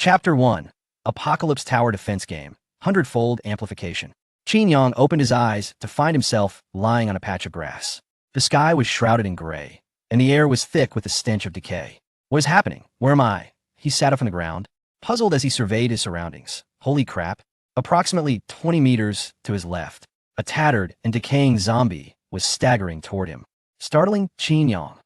Chapter 1. Apocalypse Tower Defense Game. Hundredfold Amplification. Qin Yang opened his eyes to find himself lying on a patch of grass. The sky was shrouded in gray, and the air was thick with the stench of decay. What is happening? Where am I? He sat up on the ground, puzzled as he surveyed his surroundings. Holy crap. Approximately 20 meters to his left, a tattered and decaying zombie was staggering toward him. Startling Qin Yang.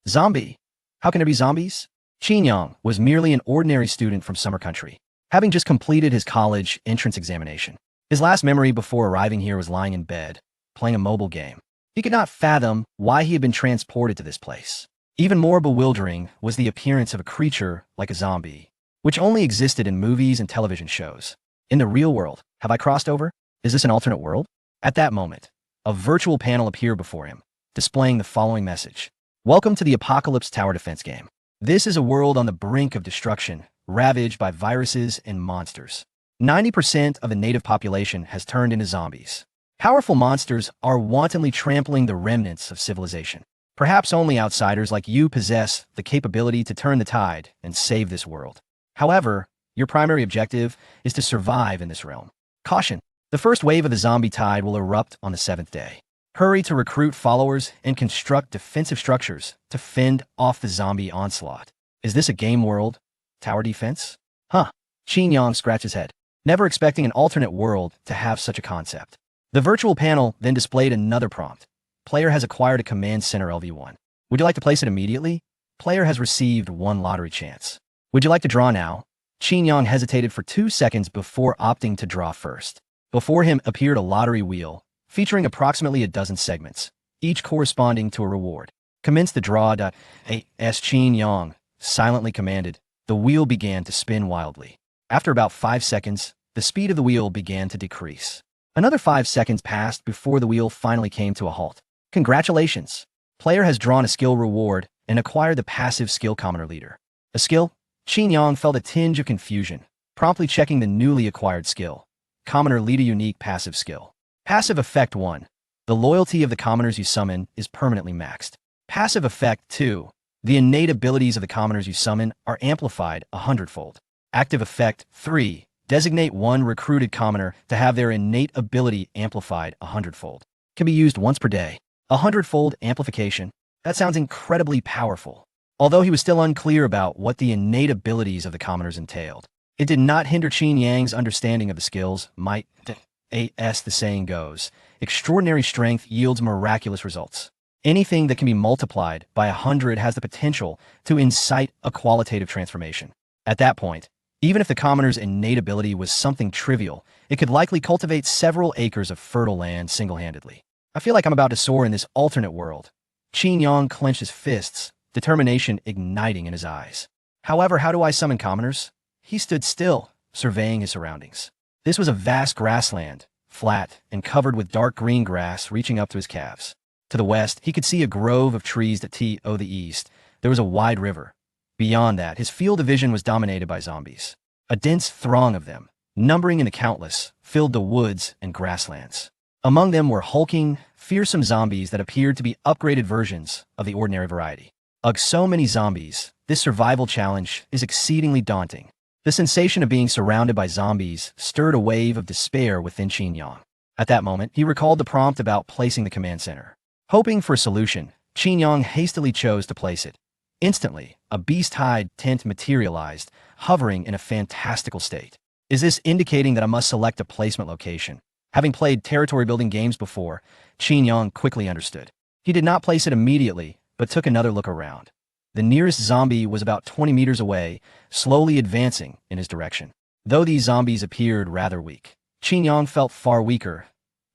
Zombie? How can there be zombies? Qin Yang was merely an ordinary student from Summer Country, having just completed his college entrance examination. His last memory before arriving here was lying in bed, playing a mobile game. He could not fathom why he had been transported to this place. Even more bewildering was the appearance of a creature like a zombie, which only existed in movies and television shows. In the real world, have I crossed over? Is this an alternate world? At that moment, a virtual panel appeared before him, displaying the following message. Welcome to the Apocalypse Tower Defense Game. This is a world on the brink of destruction, ravaged by viruses and monsters. 90% of the native population has turned into zombies. Powerful monsters are wantonly trampling the remnants of civilization. Perhaps only outsiders like you possess the capability to turn the tide and save this world. However, your primary objective is to survive in this realm. Caution: the first wave of the zombie tide will erupt on the 7th day. Hurry to recruit followers and construct defensive structures to fend off the zombie onslaught. Is this a game world? Tower defense? Huh. Qin Yang scratched his head, never expecting an alternate world to have such a concept. The virtual panel then displayed another prompt. Player has acquired a command center LV1. Would you like to place it immediately? Player has received 1 lottery chance. Would you like to draw now? Qin Yang hesitated for 2 seconds before opting to draw first. Before him appeared a lottery wheel, featuring approximately a dozen segments, each corresponding to a reward. Commence the draw. As Qin Yang silently commanded, the wheel began to spin wildly. After about 5 seconds, the speed of the wheel began to decrease. Another 5 seconds passed before the wheel finally came to a halt. Congratulations! Player has drawn a skill reward and acquired the passive skill Commoner Leader. A skill? Qin Yang felt a tinge of confusion, promptly checking the newly acquired skill. Commoner Leader Unique Passive Skill. Passive Effect 1. The loyalty of the commoners you summon is permanently maxed. Passive Effect 2. The innate abilities of the commoners you summon are amplified 100-fold. Active Effect 3. Designate 1 recruited commoner to have their innate ability amplified 100-fold. Can be used once per day. 100-fold amplification. That sounds incredibly powerful. Although he was still unclear about what the innate abilities of the commoners entailed, it did not hinder Qin Yang's understanding of the skills. Might, as the saying goes, extraordinary strength yields miraculous results. Anything that can be multiplied by 100 has the potential to incite a qualitative transformation. At that point, even if the commoner's innate ability was something trivial, it could likely cultivate several acres of fertile land single-handedly. I feel like I'm about to soar in this alternate world. Qin Yang clenched his fists, determination igniting in his eyes. However, how do I summon commoners? He stood still, surveying his surroundings. This was a vast grassland, flat and covered with dark green grass reaching up to his calves. To the west, he could see a grove of trees. To the east, there was a wide river. Beyond that, his field of vision was dominated by zombies. A dense throng of them, numbering in the countless, filled the woods and grasslands. Among them were hulking, fearsome zombies that appeared to be upgraded versions of the ordinary variety. Ugh, so many zombies. This survival challenge is exceedingly daunting. The sensation of being surrounded by zombies stirred a wave of despair within Qin Yang. At that moment, he recalled the prompt about placing the command center. Hoping for a solution, Qin Yang hastily chose to place it. Instantly, a beast-hide tent materialized, hovering in a fantastical state. Is this indicating that I must select a placement location? Having played territory-building games before, Qin Yang quickly understood. He did not place it immediately, but took another look around. The nearest zombie was about 20 meters away, slowly advancing in his direction. Though these zombies appeared rather weak, Qin Yang felt far weaker.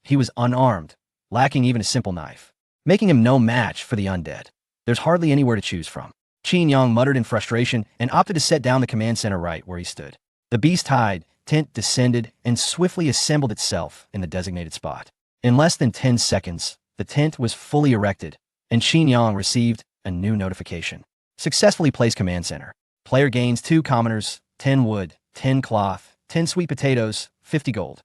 He was unarmed, lacking even a simple knife, making him no match for the undead. There's hardly anywhere to choose from. Qin Yang muttered in frustration and opted to set down the command center right where he stood. The beast-hide tent descended and swiftly assembled itself in the designated spot. In less than 10 seconds, the tent was fully erected, and Qin Yang received a new notification. Successfully placed command center. Player gains 2 commoners, 10 wood, 10 cloth, 10 sweet potatoes, 50 gold.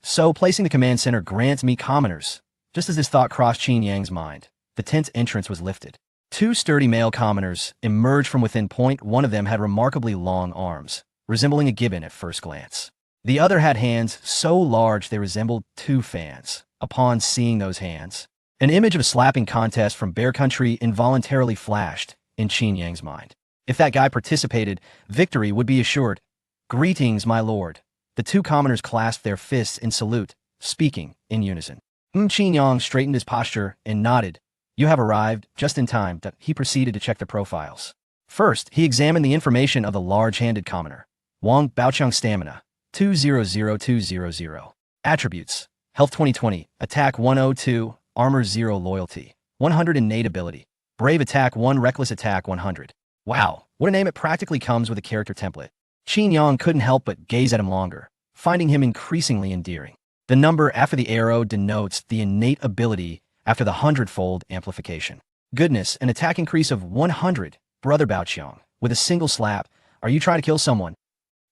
So placing the command center grants me commoners. Just as this thought crossed Qin Yang's mind, the tent's entrance was lifted. 2 sturdy male commoners emerged from within. One of them had remarkably long arms, resembling a gibbon at first glance. The other had hands so large they resembled two fans. Upon seeing those hands, an image of a slapping contest from Bear Country involuntarily flashed in Qin Yang's mind. If that guy participated, victory would be assured. "Greetings, my lord." The two commoners clasped their fists in salute, speaking in unison. Qin Yang straightened his posture and nodded. "You have arrived just in time." He proceeded to check the profiles. First, he examined the information of the large-handed commoner. Wang Baoqiang stamina, 200200. Attributes: Health 2020, Attack 102, Armor 0, Loyalty 100, Innate Ability, Brave Attack 1, Reckless Attack 100. Wow, what a name! It practically comes with a character template. Qin Yang couldn't help but gaze at him longer, finding him increasingly endearing. The number after the arrow denotes the innate ability after the hundredfold amplification. Goodness, an attack increase of 100, Brother Baoqiang, with a single slap. Are you trying to kill someone?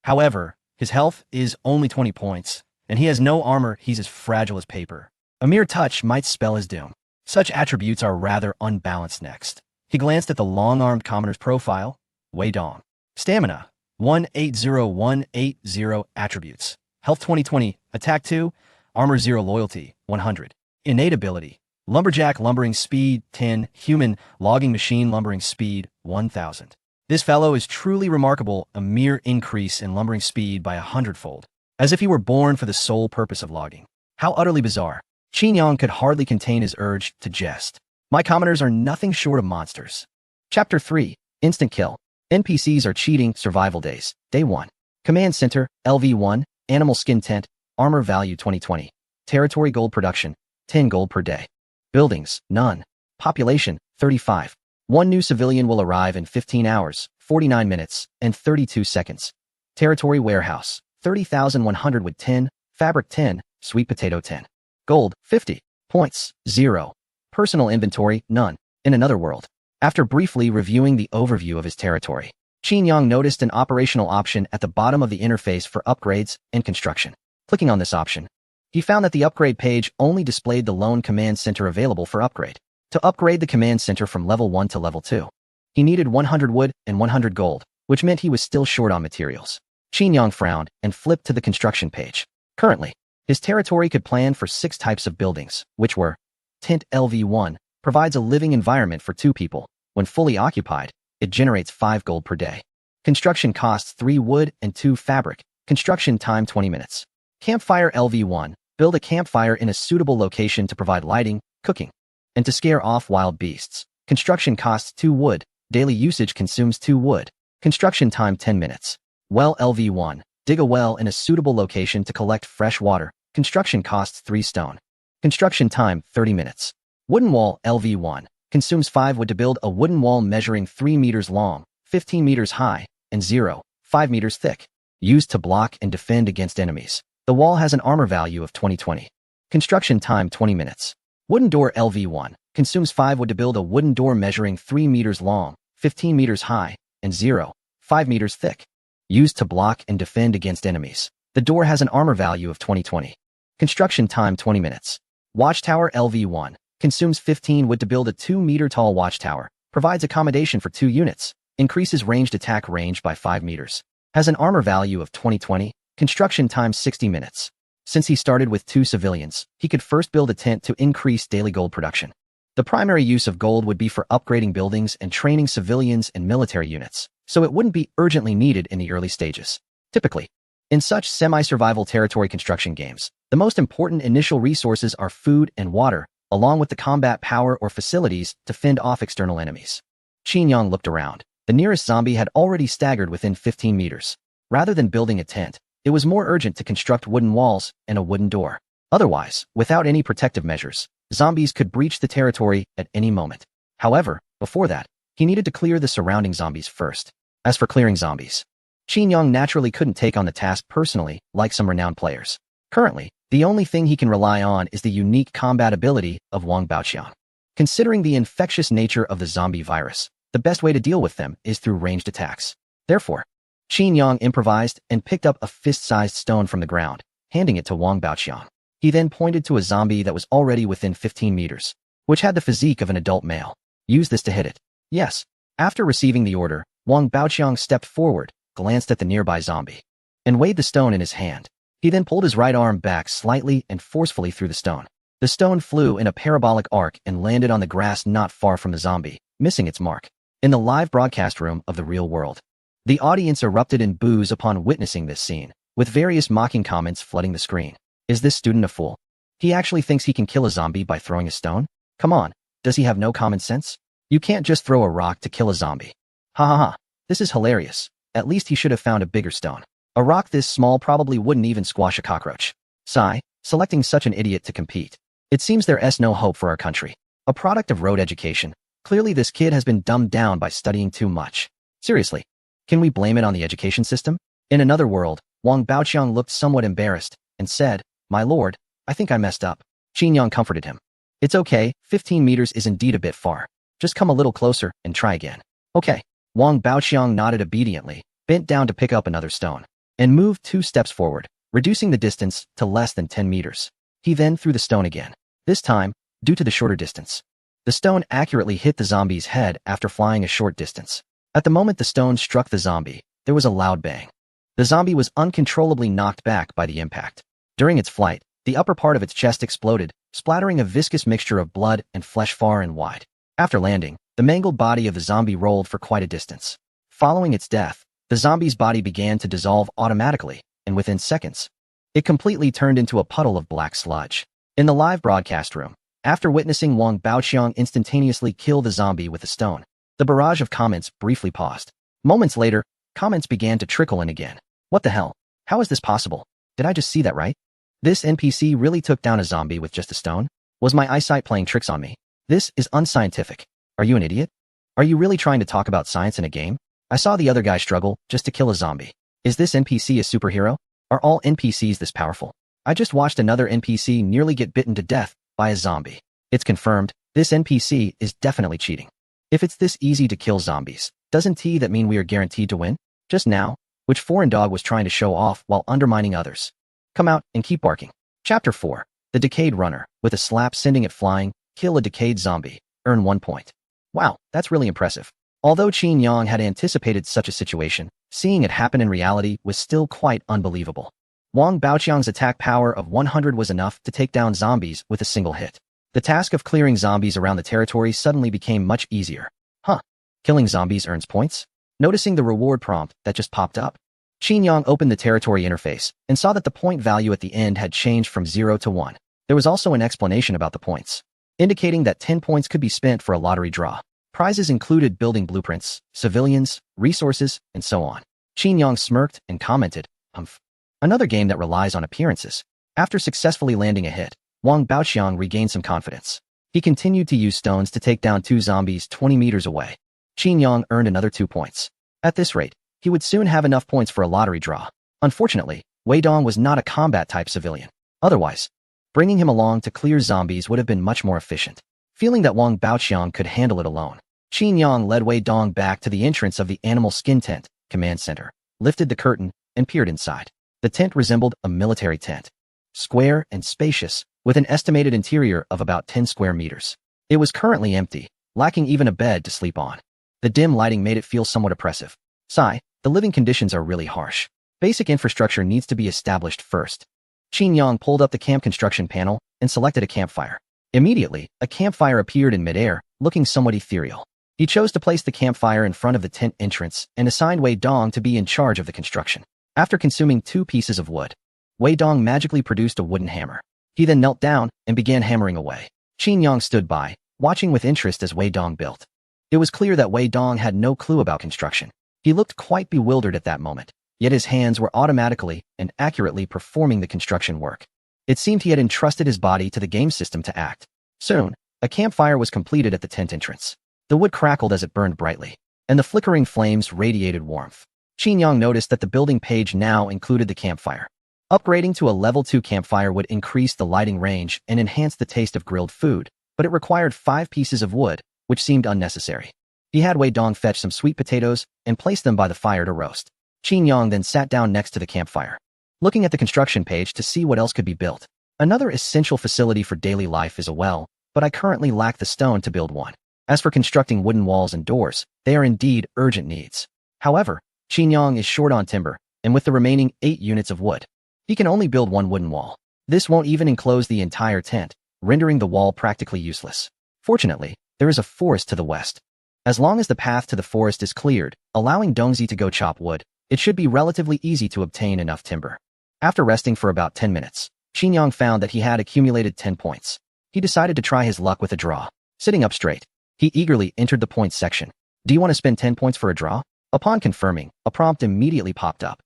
However, his health is only 20 points, and he has no armor. He's as fragile as paper. A mere touch might spell his doom. Such attributes are rather unbalanced. Next, he glanced at the long-armed commoner's profile. Wei Dong. Stamina, 180180. Attributes: Health 2020, Attack 2, Armor 0, Loyalty 100. Innate Ability: Lumberjack, Lumbering Speed 10, Human, Logging Machine, Lumbering Speed 1000. This fellow is truly remarkable, a mere increase in lumbering speed by 100-fold, as if he were born for the sole purpose of logging. How utterly bizarre. Qin Yang could hardly contain his urge to jest. My commoners are nothing short of monsters. Chapter 3, Instant Kill. NPCs are cheating. Survival days. Day 1. Command Center, LV1, Animal Skin Tent, Armor Value 2020. Territory Gold Production, 10 gold per day. Buildings, none. Population, 35. One new civilian will arrive in 15 hours, 49 minutes, and 32 seconds. Territory Warehouse, 30,100 wood 10, fabric 10, sweet potato 10. Gold, 50. Points, 0. Personal inventory, none. In another world. After briefly reviewing the overview of his territory, Qin Yang noticed an operational option at the bottom of the interface for upgrades and construction. Clicking on this option, he found that the upgrade page only displayed the lone command center available for upgrade. To upgrade the command center from level 1 to level 2, he needed 100 wood and 100 gold, which meant he was still short on materials. Qin Yang frowned and flipped to the construction page. Currently, his territory could plan for 6 types of buildings, which were: Tent LV1 provides a living environment for 2 people. When fully occupied, it generates 5 gold per day. Construction costs 3 wood and 2 fabric. Construction time 20 minutes. Campfire LV1. Build a campfire in a suitable location to provide lighting, cooking, and to scare off wild beasts. Construction costs 2 wood. Daily usage consumes 2 wood. Construction time 10 minutes. Well LV1. Dig a well in a suitable location to collect fresh water. Construction costs 3 stone. Construction time 30 minutes. Wooden wall LV1. Consumes 5 wood to build a wooden wall measuring 3 meters long, 15 meters high, and 0.5 meters thick. Used to block and defend against enemies. The wall has an armor value of 2020. Construction time 20 minutes. Wooden door LV1. Consumes 5 wood to build a wooden door measuring 3 meters long, 15 meters high, and 0.5 meters thick. Used to block and defend against enemies. The door has an armor value of 2020. Construction time 20 minutes. Watchtower LV1. Consumes 15 wood to build a 2-meter-tall watchtower. Provides accommodation for 2 units. Increases ranged attack range by 5 meters. Has an armor value of 2020. Construction time 60 minutes. Since he started with 2 civilians, he could first build a tent to increase daily gold production. The primary use of gold would be for upgrading buildings and training civilians and military units, so it wouldn't be urgently needed in the early stages. Typically, in such semi-survival territory construction games, the most important initial resources are food and water, along with the combat power or facilities to fend off external enemies. Qin Yang looked around. The nearest zombie had already staggered within 15 meters. Rather than building a tent, it was more urgent to construct wooden walls and a wooden door. Otherwise, without any protective measures, zombies could breach the territory at any moment. However, before that, he needed to clear the surrounding zombies first. As for clearing zombies, Qin Yang naturally couldn't take on the task personally, like some renowned players. Currently, the only thing he can rely on is the unique combat ability of Wang Baoqiang. Considering the infectious nature of the zombie virus, the best way to deal with them is through ranged attacks. Therefore, Qin Yang improvised and picked up a fist-sized stone from the ground, handing it to Wang Baoqiang. He then pointed to a zombie that was already within 15 meters, which had the physique of an adult male. Use this to hit it. Yes. After receiving the order, Wang Baoqiang stepped forward, glanced at the nearby zombie, and weighed the stone in his hand. He then pulled his right arm back slightly and forcefully through the stone. The stone flew in a parabolic arc and landed on the grass not far from the zombie, missing its mark. In the live broadcast room of the real world, the audience erupted in boos upon witnessing this scene, with various mocking comments flooding the screen. Is this student a fool? He actually thinks he can kill a zombie by throwing a stone? Come on, does he have no common sense? You can't just throw a rock to kill a zombie. Ha ha ha, this is hilarious. At least he should have found a bigger stone. A rock this small probably wouldn't even squash a cockroach. Sigh, selecting such an idiot to compete. It seems there's no hope for our country. A product of road education. Clearly this kid has been dumbed down by studying too much. Seriously, can we blame it on the education system? In another world, Wang Baoqiang looked somewhat embarrassed and said, "My lord, I think I messed up." Qin Yang comforted him. "It's okay, 15 meters is indeed a bit far. Just come a little closer and try again." "Okay." Wang Baoqiang nodded obediently, bent down to pick up another stone, and moved 2 steps forward, reducing the distance to less than 10 meters. He then threw the stone again. This time, due to the shorter distance, the stone accurately hit the zombie's head after flying a short distance. At the moment the stone struck the zombie, there was a loud bang. The zombie was uncontrollably knocked back by the impact. During its flight, the upper part of its chest exploded, splattering a viscous mixture of blood and flesh far and wide. After landing, the mangled body of the zombie rolled for quite a distance. Following its death, the zombie's body began to dissolve automatically, and within seconds, it completely turned into a puddle of black sludge. In the live broadcast room, after witnessing Wang Baoqiang instantaneously kill the zombie with a stone, the barrage of comments briefly paused. Moments later, comments began to trickle in again. What the hell? How is this possible? Did I just see that right? This NPC really took down a zombie with just a stone? Was my eyesight playing tricks on me? This is unscientific. Are you an idiot? Are you really trying to talk about science in a game? I saw the other guy struggle just to kill a zombie. Is this NPC a superhero? Are all NPCs this powerful? I just watched another NPC nearly get bitten to death by a zombie. It's confirmed, this NPC is definitely cheating. If it's this easy to kill zombies, doesn't that mean we are guaranteed to win? Just now, which foreign dog was trying to show off while undermining others? Come out and keep barking. Chapter 4. The Decayed Runner. With a slap sending it flying, kill a decayed zombie. Earn 1 point. Wow, that's really impressive. Although Qin Yang had anticipated such a situation, seeing it happen in reality was still quite unbelievable. Wang Baoqiang's attack power of 100 was enough to take down zombies with a single hit. The task of clearing zombies around the territory suddenly became much easier. Huh. Killing zombies earns points? Noticing the reward prompt that just popped up, Qin Yang opened the territory interface and saw that the point value at the end had changed from 0 to 1. There was also an explanation about the points, indicating that 10 points could be spent for a lottery draw. Prizes included building blueprints, civilians, resources, and so on. Qin Yang smirked and commented, "Humph. Another game that relies on appearances." After successfully landing a hit, Wang Baoqiang regained some confidence. He continued to use stones to take down 2 zombies 20 meters away. Qin Yang earned another 2 points. At this rate, he would soon have enough points for a lottery draw. Unfortunately, Wei Dong was not a combat-type civilian. Otherwise, bringing him along to clear zombies would have been much more efficient. Feeling that Wang Baoqiang could handle it alone, Qin Yang led Wei Dong back to the entrance of the Animal Skin Tent command center, lifted the curtain, and peered inside. The tent resembled a military tent, square and spacious, with an estimated interior of about 10 square meters. It was currently empty, lacking even a bed to sleep on. The dim lighting made it feel somewhat oppressive. Sigh, the living conditions are really harsh. Basic infrastructure needs to be established first. Qin Yang pulled up the camp construction panel and selected a campfire. Immediately, a campfire appeared in midair, looking somewhat ethereal. He chose to place the campfire in front of the tent entrance and assigned Wei Dong to be in charge of the construction. After consuming 2 pieces of wood, Wei Dong magically produced a wooden hammer. He then knelt down and began hammering away. Qin Yang stood by, watching with interest as Wei Dong built. It was clear that Wei Dong had no clue about construction. He looked quite bewildered at that moment, yet his hands were automatically and accurately performing the construction work. It seemed he had entrusted his body to the game system to act. Soon, a campfire was completed at the tent entrance. The wood crackled as it burned brightly, and the flickering flames radiated warmth. Qin Yang noticed that the building page now included the campfire. Upgrading to a level 2 campfire would increase the lighting range and enhance the taste of grilled food, but it required 5 pieces of wood, which seemed unnecessary. He had Wei Dong fetch some sweet potatoes and place them by the fire to roast. Qin Yang then sat down next to the campfire, looking at the construction page to see what else could be built. Another essential facility for daily life is a well, but I currently lack the stone to build one. As for constructing wooden walls and doors, they are indeed urgent needs. However, Qin Yang is short on timber, and with the remaining 8 units of wood, he can only build one wooden wall. This won't even enclose the entire tent, rendering the wall practically useless. Fortunately, there is a forest to the west. As long as the path to the forest is cleared, allowing Dongzi to go chop wood, it should be relatively easy to obtain enough timber. After resting for about 10 minutes, Qin Yang found that he had accumulated 10 points. He decided to try his luck with a draw. Sitting up straight, he eagerly entered the points section. Do you want to spend 10 points for a draw? Upon confirming, a prompt immediately popped up.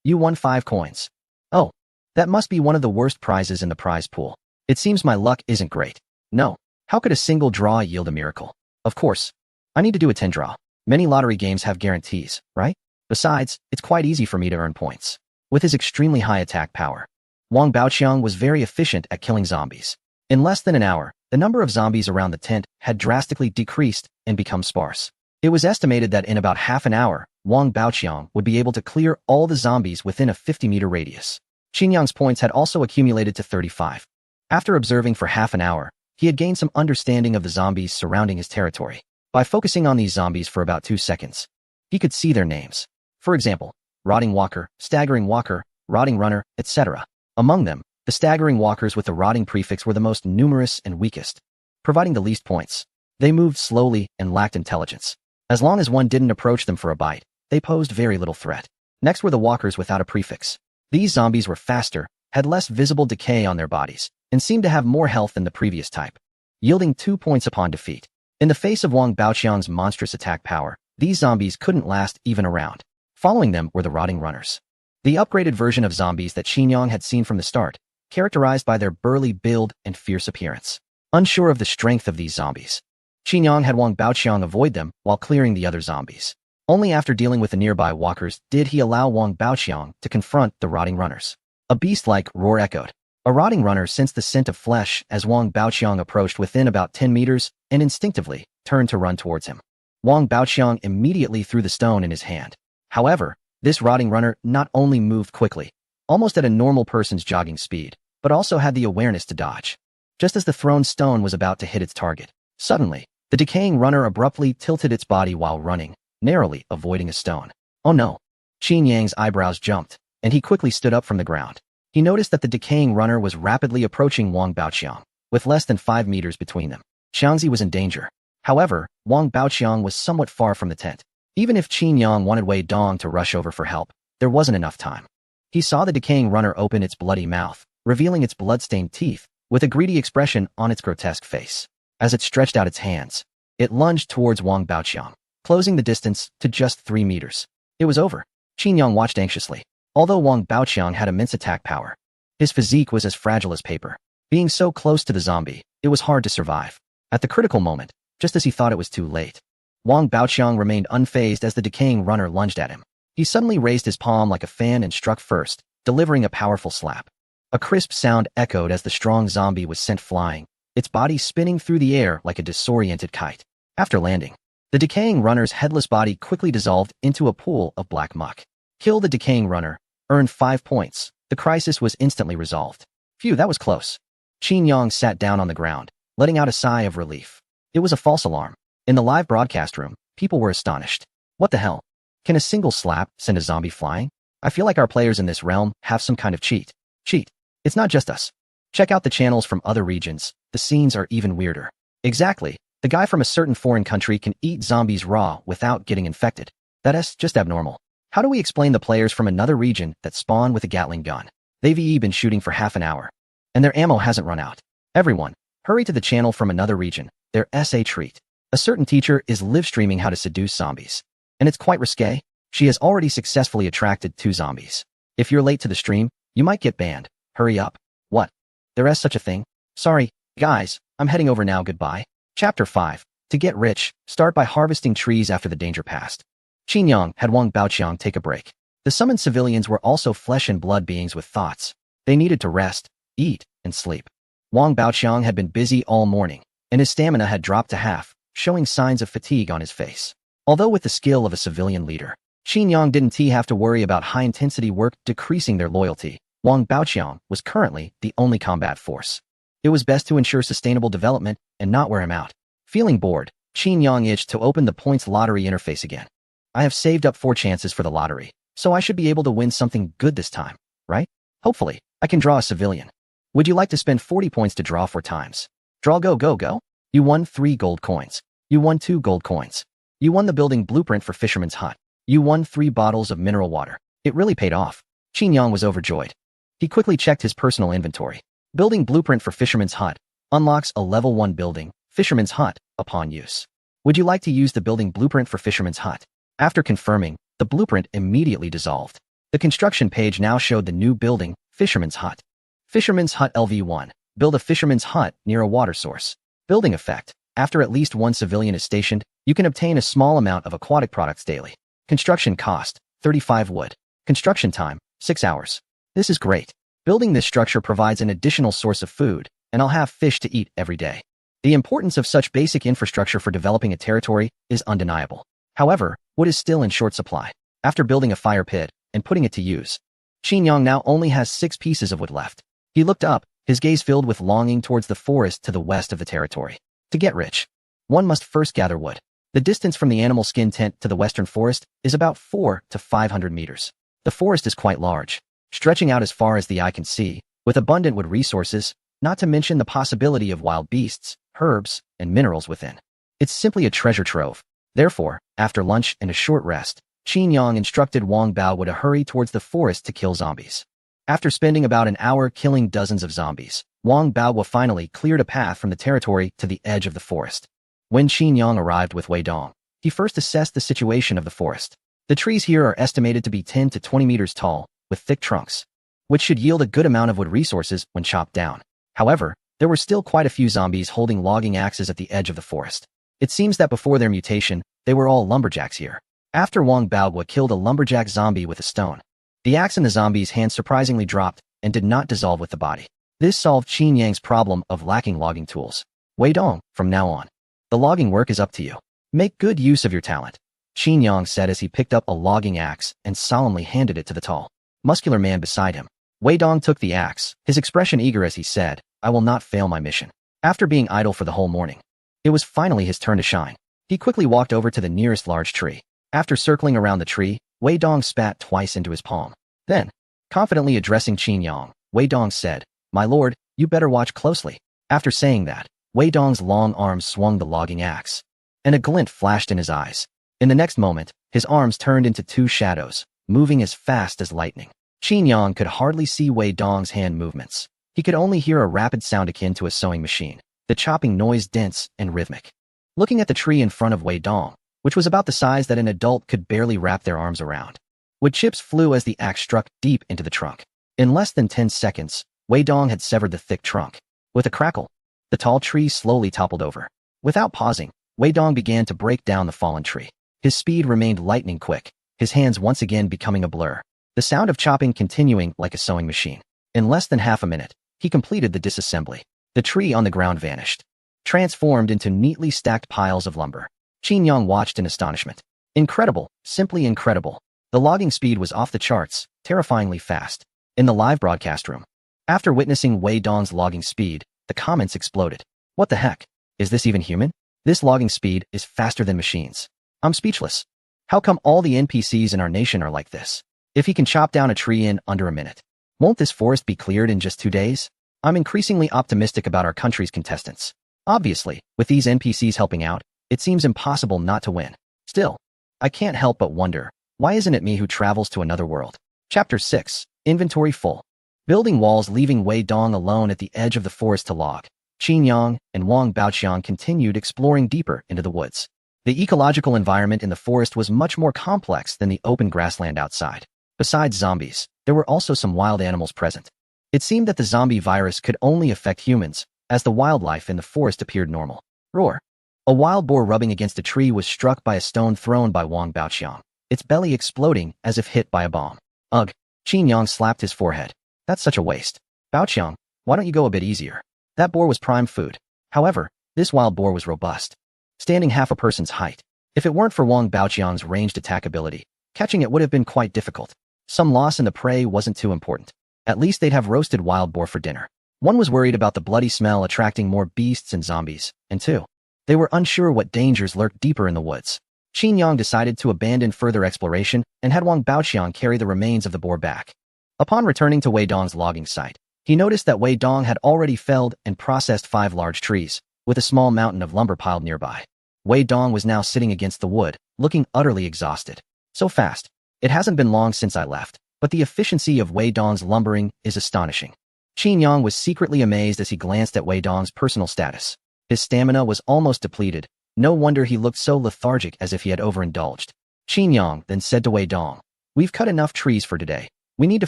You won 5 coins. Oh, that must be one of the worst prizes in the prize pool. It seems my luck isn't great. No, how could a single draw yield a miracle? Of course, I need to do a 10 draw. Many lottery games have guarantees, right? Besides, it's quite easy for me to earn points. With his extremely high attack power, Wang Baoqiang was very efficient at killing zombies. In less than an hour, the number of zombies around the tent had drastically decreased and become sparse. It was estimated that in about half an hour, Wang Baoqiang would be able to clear all the zombies within a 50-meter radius. Qin Yang's points had also accumulated to 35. After observing for half an hour, he had gained some understanding of the zombies surrounding his territory. By focusing on these zombies for about 2 seconds, he could see their names. For example, Rotting Walker, Staggering Walker, Rotting Runner, etc. Among them, the Staggering Walkers with the Rotting prefix were the most numerous and weakest, providing the least points. They moved slowly and lacked intelligence. As long as one didn't approach them for a bite, they posed very little threat. Next were the Walkers without a prefix. These zombies were faster, had less visible decay on their bodies, and seemed to have more health than the previous type, yielding 2 points upon defeat. In the face of Wang Baoqiang's monstrous attack power, these zombies couldn't last even a round. Following them were the Rotting Runners, the upgraded version of zombies that Qin Yang had seen from the start, characterized by their burly build and fierce appearance. Unsure of the strength of these zombies, Qin Yang had Wang Baoqiang avoid them while clearing the other zombies. Only after dealing with the nearby walkers did he allow Wang Baoqiang to confront the Rotting Runners. A beast-like roar echoed. A Rotting Runner sensed the scent of flesh as Wang Baoqiang approached within about 10 meters and instinctively turned to run towards him. Wang Baoqiang immediately threw the stone in his hand. However, this Rotting Runner not only moved quickly, almost at a normal person's jogging speed, but also had the awareness to dodge. Just as the thrown stone was about to hit its target, suddenly, the decaying runner abruptly tilted its body while running, narrowly avoiding a stone. Oh no! Qin Yang's eyebrows jumped, and he quickly stood up from the ground. He noticed that the decaying runner was rapidly approaching Wang Baoqiang, with less than 5 meters between them. Xiangzi was in danger. However, Wang Baoqiang was somewhat far from the tent. Even if Qin Yang wanted Wei Dong to rush over for help, there wasn't enough time. He saw the decaying runner open its bloody mouth, revealing its blood-stained teeth, with a greedy expression on its grotesque face. As it stretched out its hands, it lunged towards Wang Baoqiang, closing the distance to just 3 meters. It was over. Qin Yang watched anxiously. Although Wang Baoqiang had immense attack power, his physique was as fragile as paper. Being so close to the zombie, it was hard to survive. At the critical moment, just as he thought it was too late, Wang Baoqiang remained unfazed as the decaying runner lunged at him. He suddenly raised his palm like a fan and struck first, delivering a powerful slap. A crisp sound echoed as the strong zombie was sent flying, its body spinning through the air like a disoriented kite. After landing, the decaying runner's headless body quickly dissolved into a pool of black muck. Kill the decaying runner, earned 5 points. The crisis was instantly resolved. Phew, that was close. Qin Yang sat down on the ground, letting out a sigh of relief. It was a false alarm. In the live broadcast room, people were astonished. What the hell? Can a single slap send a zombie flying? I feel like our players in this realm have some kind of cheat. Cheat. It's not just us. Check out the channels from other regions. The scenes are even weirder. Exactly. The guy from a certain foreign country can eat zombies raw without getting infected. That's just abnormal. How do we explain the players from another region that spawn with a Gatling gun? They've been shooting for half an hour, and their ammo hasn't run out. Everyone, hurry to the channel from another region. Their SA treat. A certain teacher is live streaming how to seduce zombies. And it's quite risque. She has already successfully attracted 2 zombies. If you're late to the stream, you might get banned. Hurry up. What? There is such a thing? Sorry, guys, I'm heading over now. Goodbye. Chapter 5. To get rich, start by harvesting trees after the danger passed. Qin Yang had Wang Baoqiang take a break. The summoned civilians were also flesh and blood beings with thoughts. They needed to rest, eat, and sleep. Wang Baoqiang had been busy all morning, and his stamina had dropped to half, showing signs of fatigue on his face. Although with the skill of a civilian leader, Qin Yang didn't have to worry about high-intensity work decreasing their loyalty. Wang Baoqiang was currently the only combat force. It was best to ensure sustainable development and not wear him out. Feeling bored, Qin Yang itched to open the points lottery interface again. I have saved up 4 chances for the lottery, so I should be able to win something good this time, right? Hopefully, I can draw a civilian. Would you like to spend 40 points to draw 4 times? Draw go go go. You won 3 gold coins. You won 2 gold coins. You won the building blueprint for Fisherman's Hut. You won 3 bottles of mineral water. It really paid off. Qin Yang was overjoyed. He quickly checked his personal inventory. Building blueprint for Fisherman's Hut unlocks a level 1 building, Fisherman's Hut, upon use. Would you like to use the building blueprint for Fisherman's Hut? After confirming, the blueprint immediately dissolved. The construction page now showed the new building, Fisherman's Hut. Fisherman's Hut LV1. Build a fisherman's hut near a water source. Building effect. After at least 1 civilian is stationed, you can obtain a small amount of aquatic products daily. Construction cost, 35 wood. Construction time, 6 hours. This is great. Building this structure provides an additional source of food, and I'll have fish to eat every day. The importance of such basic infrastructure for developing a territory is undeniable. However, wood is still in short supply. After building a fire pit and putting it to use, Qin Yang now only has 6 pieces of wood left. He looked up, his gaze filled with longing towards the forest to the west of the territory. To get rich, one must first gather wood. The distance from the animal skin tent to the western forest is about 400 to 500 meters. The forest is quite large, stretching out as far as the eye can see, with abundant wood resources, not to mention the possibility of wild beasts, herbs, and minerals within. It's simply a treasure trove. Therefore, after lunch and a short rest, Qin Yang instructed Wang Bao to hurry towards the forest to kill zombies. After spending about an hour killing dozens of zombies, Wang Bao finally cleared a path from the territory to the edge of the forest. When Qin Yang arrived with Wei Dong, he first assessed the situation of the forest. The trees here are estimated to be 10 to 20 meters tall, with thick trunks, which should yield a good amount of wood resources when chopped down. However, there were still quite a few zombies holding logging axes at the edge of the forest. It seems that before their mutation, they were all lumberjacks here. After Wang Bao killed a lumberjack zombie with a stone, the axe in the zombie's hand surprisingly dropped and did not dissolve with the body. This solved Qin Yang's problem of lacking logging tools. Wei Dong, from now on, the logging work is up to you. Make good use of your talent, Qin Yang said as he picked up a logging axe and solemnly handed it to the tall, muscular man beside him. Wei Dong took the axe, his expression eager as he said, I will not fail my mission. After being idle for the whole morning, it was finally his turn to shine. He quickly walked over to the nearest large tree. After circling around the tree, Wei Dong spat twice into his palm. Then, confidently addressing Qin Yang, Wei Dong said, My lord, you better watch closely. After saying that, Wei Dong's long arms swung the logging axe, and a glint flashed in his eyes. In the next moment, his arms turned into 2 shadows, moving as fast as lightning. Qin Yang could hardly see Wei Dong's hand movements. He could only hear a rapid sound akin to a sewing machine, the chopping noise dense and rhythmic. Looking at the tree in front of Wei Dong, which was about the size that an adult could barely wrap their arms around, wood chips flew as the axe struck deep into the trunk. In less than 10 seconds, Wei Dong had severed the thick trunk. With a crackle, the tall tree slowly toppled over. Without pausing, Wei Dong began to break down the fallen tree. His speed remained lightning quick, his hands once again becoming a blur, the sound of chopping continuing like a sewing machine. In less than half a minute, he completed the disassembly. The tree on the ground vanished, transformed into neatly stacked piles of lumber. Qin Yang watched in astonishment. Incredible, simply incredible. The logging speed was off the charts, terrifyingly fast. In the live broadcast room, after witnessing Wei Dong's logging speed, the comments exploded. What the heck? Is this even human? This logging speed is faster than machines. I'm speechless. How come all the NPCs in our nation are like this? If he can chop down a tree in under a minute, won't this forest be cleared in just 2 days? I'm increasingly optimistic about our country's contestants. Obviously, with these NPCs helping out, it seems impossible not to win. Still, I can't help but wonder, why isn't it me who travels to another world? Chapter 6. Inventory full. Building walls leaving Wei Dong alone at the edge of the forest to log, Qin Yang and Wang Baoqiang continued exploring deeper into the woods. The ecological environment in the forest was much more complex than the open grassland outside. Besides zombies, there were also some wild animals present. It seemed that the zombie virus could only affect humans, as the wildlife in the forest appeared normal. Roar. A wild boar rubbing against a tree was struck by a stone thrown by Wang Baoqiang, its belly exploding as if hit by a bomb. Ugh. Qin Yang slapped his forehead. That's such a waste. Baoqiang, why don't you go a bit easier? That boar was prime food. However, this wild boar was robust, standing half a person's height. If it weren't for Wang Baoqiang's ranged attack ability, catching it would have been quite difficult. Some loss in the prey wasn't too important. At least they'd have roasted wild boar for dinner. One was worried about the bloody smell attracting more beasts and zombies, and 2, they were unsure what dangers lurked deeper in the woods. Qin Yang decided to abandon further exploration and had Wang Baoqiang carry the remains of the boar back. Upon returning to Wei Dong's logging site, he noticed that Wei Dong had already felled and processed 5 large trees, with a small mountain of lumber piled nearby. Wei Dong was now sitting against the wood, looking utterly exhausted. So fast. It hasn't been long since I left, but the efficiency of Wei Dong's lumbering is astonishing. Qin Yang was secretly amazed as he glanced at Wei Dong's personal status. His stamina was almost depleted. No wonder he looked so lethargic, as if he had overindulged. Qin Yang then said to Wei Dong, "We've cut enough trees for today. We need to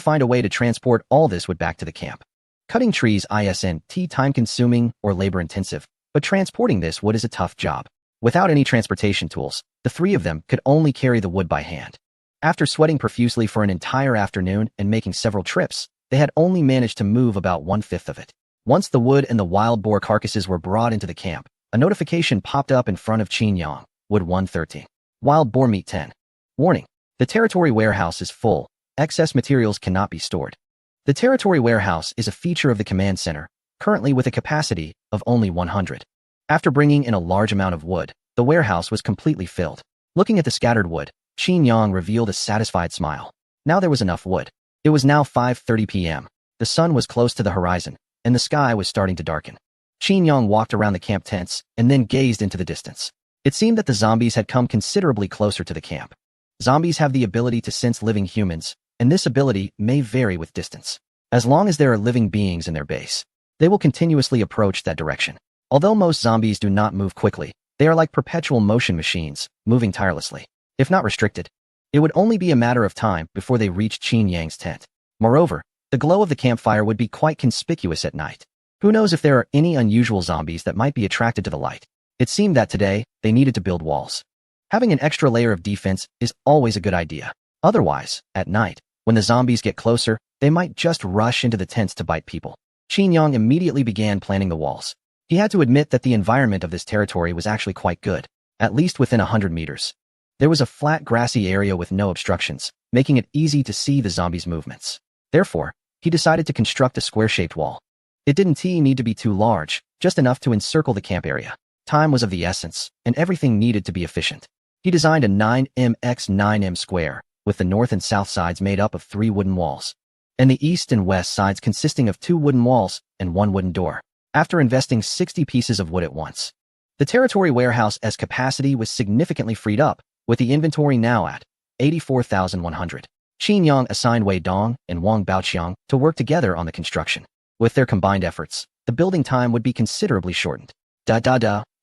find a way to transport all this wood back to the camp. Cutting trees isn't time-consuming or labor-intensive, but transporting this wood is a tough job." Without any transportation tools, the 3 of them could only carry the wood by hand. After sweating profusely for an entire afternoon and making several trips, they had only managed to move about 1/5 of it. Once the wood and the wild boar carcasses were brought into the camp, a notification popped up in front of Qin Yang. Wood 113. Wild boar meat 10. Warning. The territory warehouse is full. Excess materials cannot be stored. The territory warehouse is a feature of the command center, currently with a capacity of only 100. After bringing in a large amount of wood, the warehouse was completely filled. Looking at the scattered wood, Qin Yang revealed a satisfied smile. Now there was enough wood. It was now 5:30 p.m. The sun was close to the horizon, and the sky was starting to darken. Qin Yang walked around the camp tents and then gazed into the distance. It seemed that the zombies had come considerably closer to the camp. Zombies have the ability to sense living humans, and this ability may vary with distance. As long as there are living beings in their base, they will continuously approach that direction. Although most zombies do not move quickly, they are like perpetual motion machines, moving tirelessly. If not restricted, it would only be a matter of time before they reached Qin Yang's tent. Moreover, the glow of the campfire would be quite conspicuous at night. Who knows if there are any unusual zombies that might be attracted to the light? It seemed that today, they needed to build walls. Having an extra layer of defense is always a good idea. Otherwise, at night, when the zombies get closer, they might just rush into the tents to bite people. Qin Yang immediately began planning the walls. He had to admit that the environment of this territory was actually quite good, at least within 100 meters. There was a flat grassy area with no obstructions, making it easy to see the zombies' movements. Therefore, he decided to construct a square-shaped wall. It didn't need to be too large, just enough to encircle the camp area. Time was of the essence, and everything needed to be efficient. He designed a 9m x 9m square, with the north and south sides made up of 3 wooden walls, and the east and west sides consisting of 2 wooden walls and 1 wooden door. After investing 60 pieces of wood at once, the territory warehouse's capacity was significantly freed up, with the inventory now at 84,100. Qin Yang assigned Wei Dong and Wang Baoqiang to work together on the construction. With their combined efforts, the building time would be considerably shortened.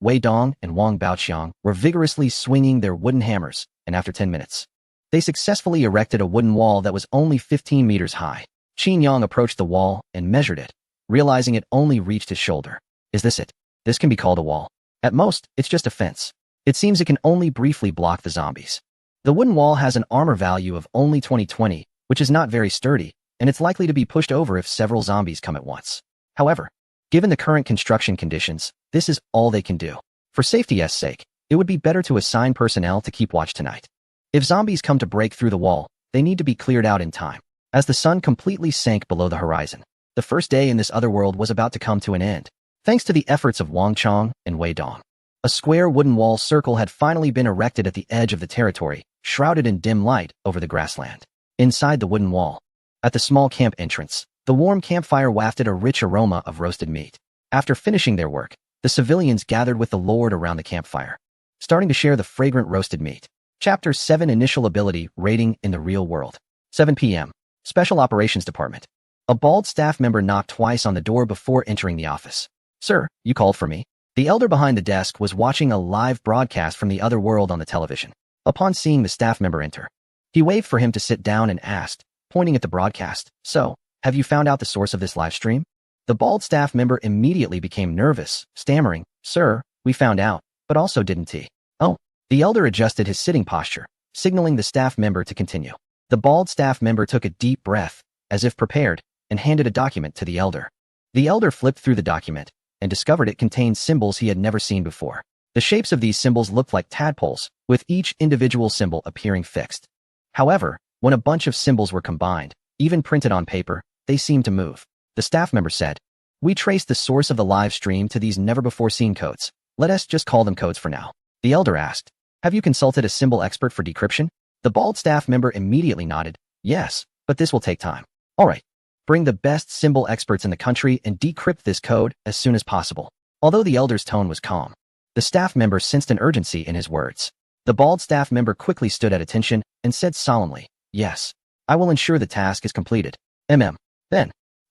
Wei Dong and Wang Baoqiang were vigorously swinging their wooden hammers, and after 10 minutes, they successfully erected a wooden wall that was only 15 meters high. Qin Yang approached the wall and measured it, realizing it only reached his shoulder. Is this it? This can be called a wall. At most, it's just a fence. It seems it can only briefly block the zombies. The wooden wall has an armor value of only 20, which is not very sturdy, and it's likely to be pushed over if several zombies come at once. However, given the current construction conditions, this is all they can do. For safety's sake, it would be better to assign personnel to keep watch tonight. If zombies come to break through the wall, they need to be cleared out in time. As the sun completely sank below the horizon, the first day in this other world was about to come to an end. Thanks to the efforts of Wang Chong and Wei Dong, a square wooden wall circle had finally been erected at the edge of the territory, shrouded in dim light over the grassland. Inside the wooden wall, at the small camp entrance, the warm campfire wafted a rich aroma of roasted meat. After finishing their work, the civilians gathered with the Lord around the campfire, starting to share the fragrant roasted meat. Chapter 7 Initial Ability Rating in the Real World. 7 p.m. Special Operations Department. A bald staff member knocked twice on the door before entering the office. "Sir, you called for me?" The elder behind the desk was watching a live broadcast from the other world on the television. Upon seeing the staff member enter, he waved for him to sit down and asked, pointing at the broadcast, "So, have you found out the source of this live stream?" The bald staff member immediately became nervous, stammering, "Sir, we found out, but also didn't he?" "Oh." The elder adjusted his sitting posture, signaling the staff member to continue. The bald staff member took a deep breath, as if prepared, and handed a document to the elder. The elder flipped through the document and discovered it contained symbols he had never seen before. The shapes of these symbols looked like tadpoles, with each individual symbol appearing fixed. However, when a bunch of symbols were combined, even printed on paper, they seemed to move. The staff member said, "We traced the source of the live stream to these never-before-seen codes. Let us just call them codes for now." The elder asked, Have you consulted a symbol expert for decryption? The bald staff member immediately nodded. Yes, but this will take time. All right. Bring the best symbol experts in the country and decrypt this code as soon as possible. Although the elder's tone was calm, the staff member sensed an urgency in his words. The bald staff member quickly stood at attention and said solemnly, yes, I will ensure the task is completed. Then,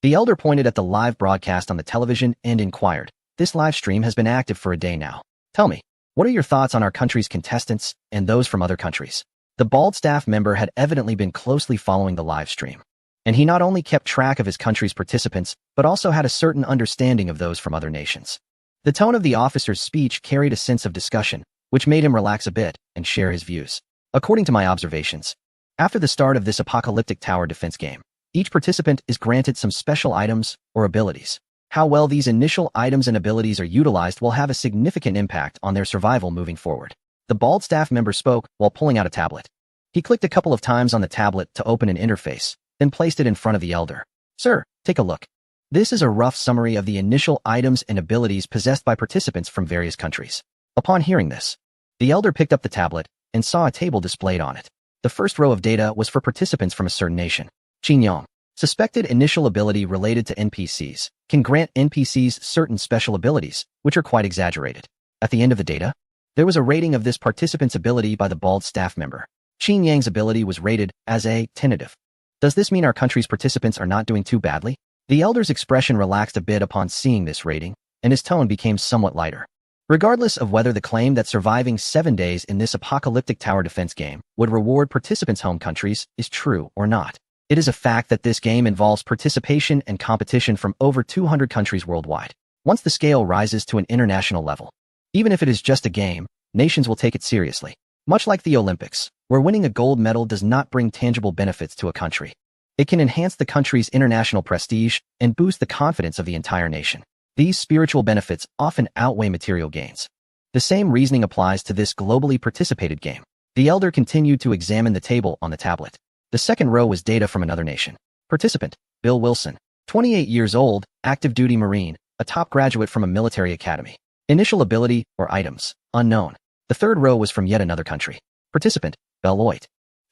the elder pointed at the live broadcast on the television and inquired, this live stream has been active for a day now. Tell me, what are your thoughts on our country's contestants and those from other countries? The bald staff member had evidently been closely following the live stream, and he not only kept track of his country's participants, but also had a certain understanding of those from other nations. The tone of the officer's speech carried a sense of discussion, which made him relax a bit and share his views. According to my observations, after the start of this apocalyptic tower defense game, each participant is granted some special items or abilities. How well these initial items and abilities are utilized will have a significant impact on their survival moving forward. The bald staff member spoke while pulling out a tablet. He clicked a couple of times on the tablet to open an interface, then placed it in front of the elder. Sir, take a look. This is a rough summary of the initial items and abilities possessed by participants from various countries. Upon hearing this, the elder picked up the tablet and saw a table displayed on it. The first row of data was for participants from a certain nation. Xinjiang. Suspected initial ability related to NPCs can grant NPCs certain special abilities, which are quite exaggerated. At the end of the data, there was a rating of this participant's ability by the bald staff member. Xinjiang's ability was rated as a tentative. Does this mean our country's participants are not doing too badly? The elder's expression relaxed a bit upon seeing this rating, and his tone became somewhat lighter. Regardless of whether the claim that surviving 7 days in this apocalyptic tower defense game would reward participants' home countries is true or not, it is a fact that this game involves participation and competition from over 200 countries worldwide. Once the scale rises to an international level, even if it is just a game, nations will take it seriously. Much like the Olympics, where winning a gold medal does not bring tangible benefits to a country, it can enhance the country's international prestige and boost the confidence of the entire nation. These spiritual benefits often outweigh material gains. The same reasoning applies to this globally participated game. The elder continued to examine the table on the tablet. The second row was data from another nation. Participant, Bill Wilson, 28 years old, active duty Marine, a top graduate from a military academy. Initial ability or items, unknown. The third row was from yet another country. Participant, Beloit,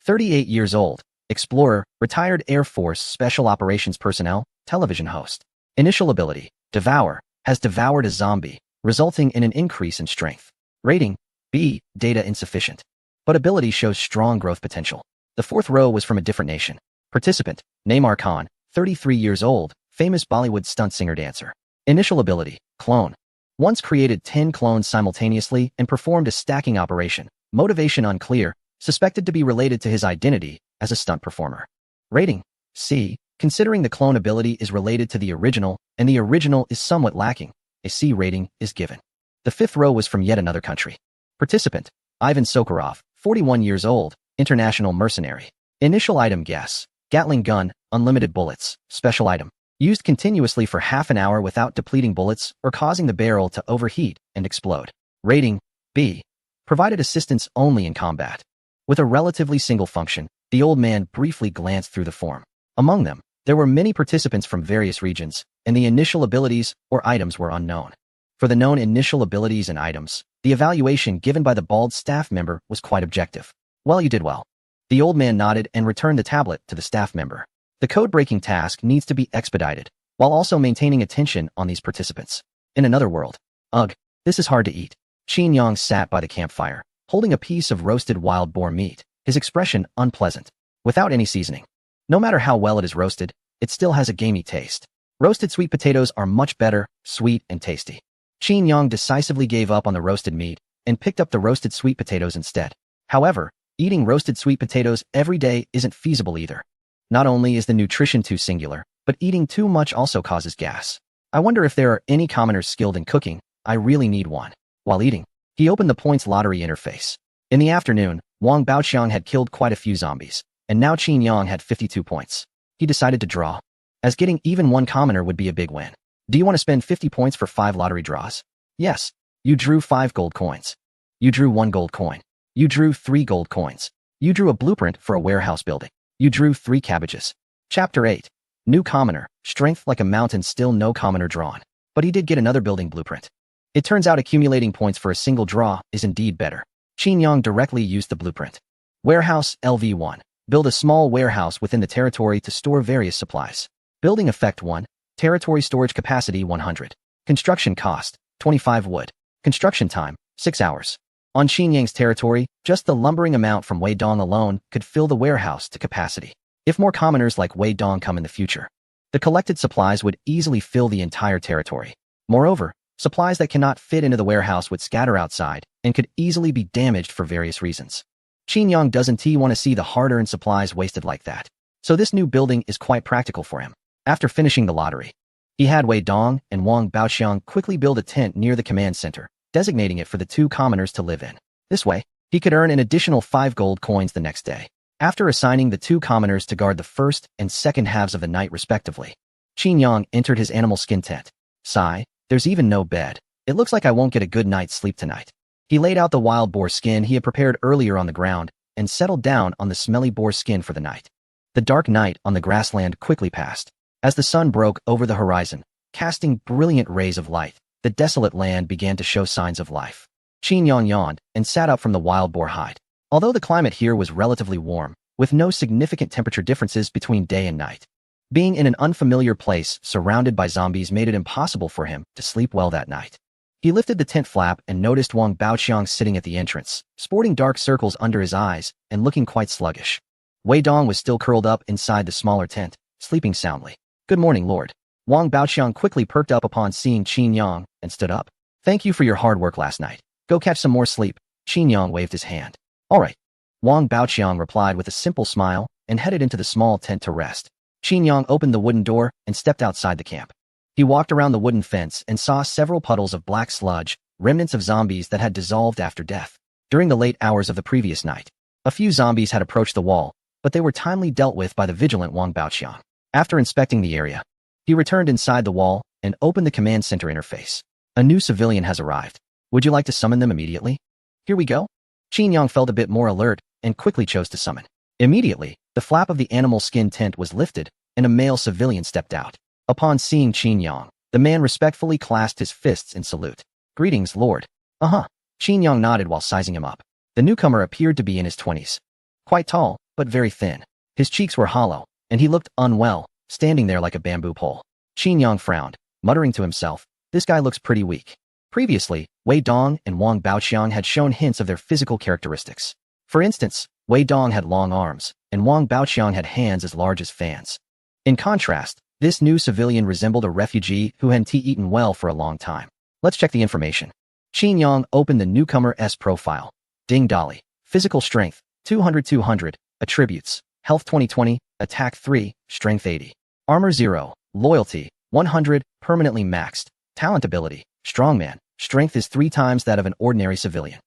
38 years old, explorer, retired Air Force Special Operations personnel, television host. Initial ability, Devour, has devoured a zombie, resulting in an increase in strength. Rating, B, data insufficient, but ability shows strong growth potential. The fourth row was from a different nation. Participant, Naimar Khan, 33 years old, famous Bollywood stunt singer-dancer. Initial ability, Clone. Once created 10 clones simultaneously and performed a stacking operation. Motivation unclear, suspected to be related to his identity as a stunt performer. Rating, C. Considering the clone ability is related to the original, and the original is somewhat lacking, a C rating is given. The fifth row was from yet another country. Participant, Ivan Sokurov, 41 years old, international mercenary. Initial item guess, Gatling gun, unlimited bullets, special item. Used continuously for half an hour without depleting bullets or causing the barrel to overheat and explode. Rating, B. Provided assistance only in combat. With a relatively single function, the old man briefly glanced through the form. Among them, there were many participants from various regions, and the initial abilities or items were unknown. For the known initial abilities and items, the evaluation given by the bald staff member was quite objective. Well, you did well. The old man nodded and returned the tablet to the staff member. The code-breaking task needs to be expedited, while also maintaining attention on these participants. In another world, ugh, this is hard to eat. Qin Yang sat by the campfire, holding a piece of roasted wild boar meat, his expression unpleasant, without any seasoning. No matter how well it is roasted, it still has a gamey taste. Roasted sweet potatoes are much better, sweet and tasty. Qin Yang decisively gave up on the roasted meat and picked up the roasted sweet potatoes instead. However, eating roasted sweet potatoes every day isn't feasible either. Not only is the nutrition too singular, but eating too much also causes gas. I wonder if there are any commoners skilled in cooking. I really need one. While eating, he opened the points lottery interface. In the afternoon, Wang Baoqiang had killed quite a few zombies, and now Qin Yang had 52 points. He decided to draw, as getting even one commoner would be a big win. Do you want to spend 50 points for 5 lottery draws? Yes. You drew 5 gold coins. You drew 1 gold coin. You drew 3 gold coins. You drew a blueprint for a warehouse building. You drew 3 cabbages. Chapter 8. New commoner, strength like a mountain, still no commoner drawn. But he did get another building blueprint. It turns out accumulating points for a single draw is indeed better. Qin Yang directly used the blueprint. Warehouse LV1. Build a small warehouse within the territory to store various supplies. Building effect 1. Territory storage capacity 100. Construction cost 25 wood. Construction time 6 hours. On Qin Yang's territory, just the lumbering amount from Wei Dong alone could fill the warehouse to capacity. If more commoners like Wei Dong come in the future, the collected supplies would easily fill the entire territory. Moreover, supplies that cannot fit into the warehouse would scatter outside and could easily be damaged for various reasons. Qin Yang doesn't want to see the hard-earned supplies wasted like that. So this new building is quite practical for him. After finishing the lottery, he had Wei Dong and Wang Baoxiang quickly build a tent near the command center, designating it for the 2 commoners to live in. This way, he could earn an additional 5 gold coins the next day. After assigning the 2 commoners to guard the first and second halves of the night respectively, Qin Yang entered his animal skin tent. Sigh, there's even no bed. It looks like I won't get a good night's sleep tonight. He laid out the wild boar skin he had prepared earlier on the ground and settled down on the smelly boar skin for the night. The dark night on the grassland quickly passed. As the sun broke over the horizon, casting brilliant rays of light, the desolate land began to show signs of life. Qin Yang yawned and sat up from the wild boar hide. Although the climate here was relatively warm, with no significant temperature differences between day and night, being in an unfamiliar place surrounded by zombies made it impossible for him to sleep well that night. He lifted the tent flap and noticed Wang Baoxiang sitting at the entrance, sporting dark circles under his eyes and looking quite sluggish. Wei Dong was still curled up inside the smaller tent, sleeping soundly. Good morning, Lord. Wang Baoxiang quickly perked up upon seeing Qin Yang and stood up. Thank you for your hard work last night. Go catch some more sleep. Qin Yang waved his hand. All right. Wang Baoxiang replied with a simple smile and headed into the small tent to rest. Qin Yang opened the wooden door and stepped outside the camp. He walked around the wooden fence and saw several puddles of black sludge, remnants of zombies that had dissolved after death. During the late hours of the previous night, a few zombies had approached the wall, but they were timely dealt with by the vigilant Wang Baoxiang. After inspecting the area, he returned inside the wall and opened the command center interface. A new civilian has arrived. Would you like to summon them immediately? Here we go. Qin Yang felt a bit more alert and quickly chose to summon. Immediately, the flap of the animal skin tent was lifted and a male civilian stepped out. Upon seeing Qin Yang, the man respectfully clasped his fists in salute. Greetings, Lord. Qin Yang nodded while sizing him up. The newcomer appeared to be in his 20s. Quite tall, but very thin. His cheeks were hollow, and he looked unwell, standing there like a bamboo pole. Qin Yang frowned, muttering to himself, this guy looks pretty weak. Previously, Wei Dong and Wang Baoxiang had shown hints of their physical characteristics. For instance, Wei Dong had long arms, and Wang Baoxiang had hands as large as fans. In contrast, this new civilian resembled a refugee who hadn't eaten well for a long time. Let's check the information. Qin Yang opened the newcomer's profile. Ding Dali. Physical strength, 200-200. Attributes, health 20-20, attack 3, strength 80. Armor 0, loyalty, 100, permanently maxed. Talent ability, strongman. Strength is 3 times that of an ordinary civilian.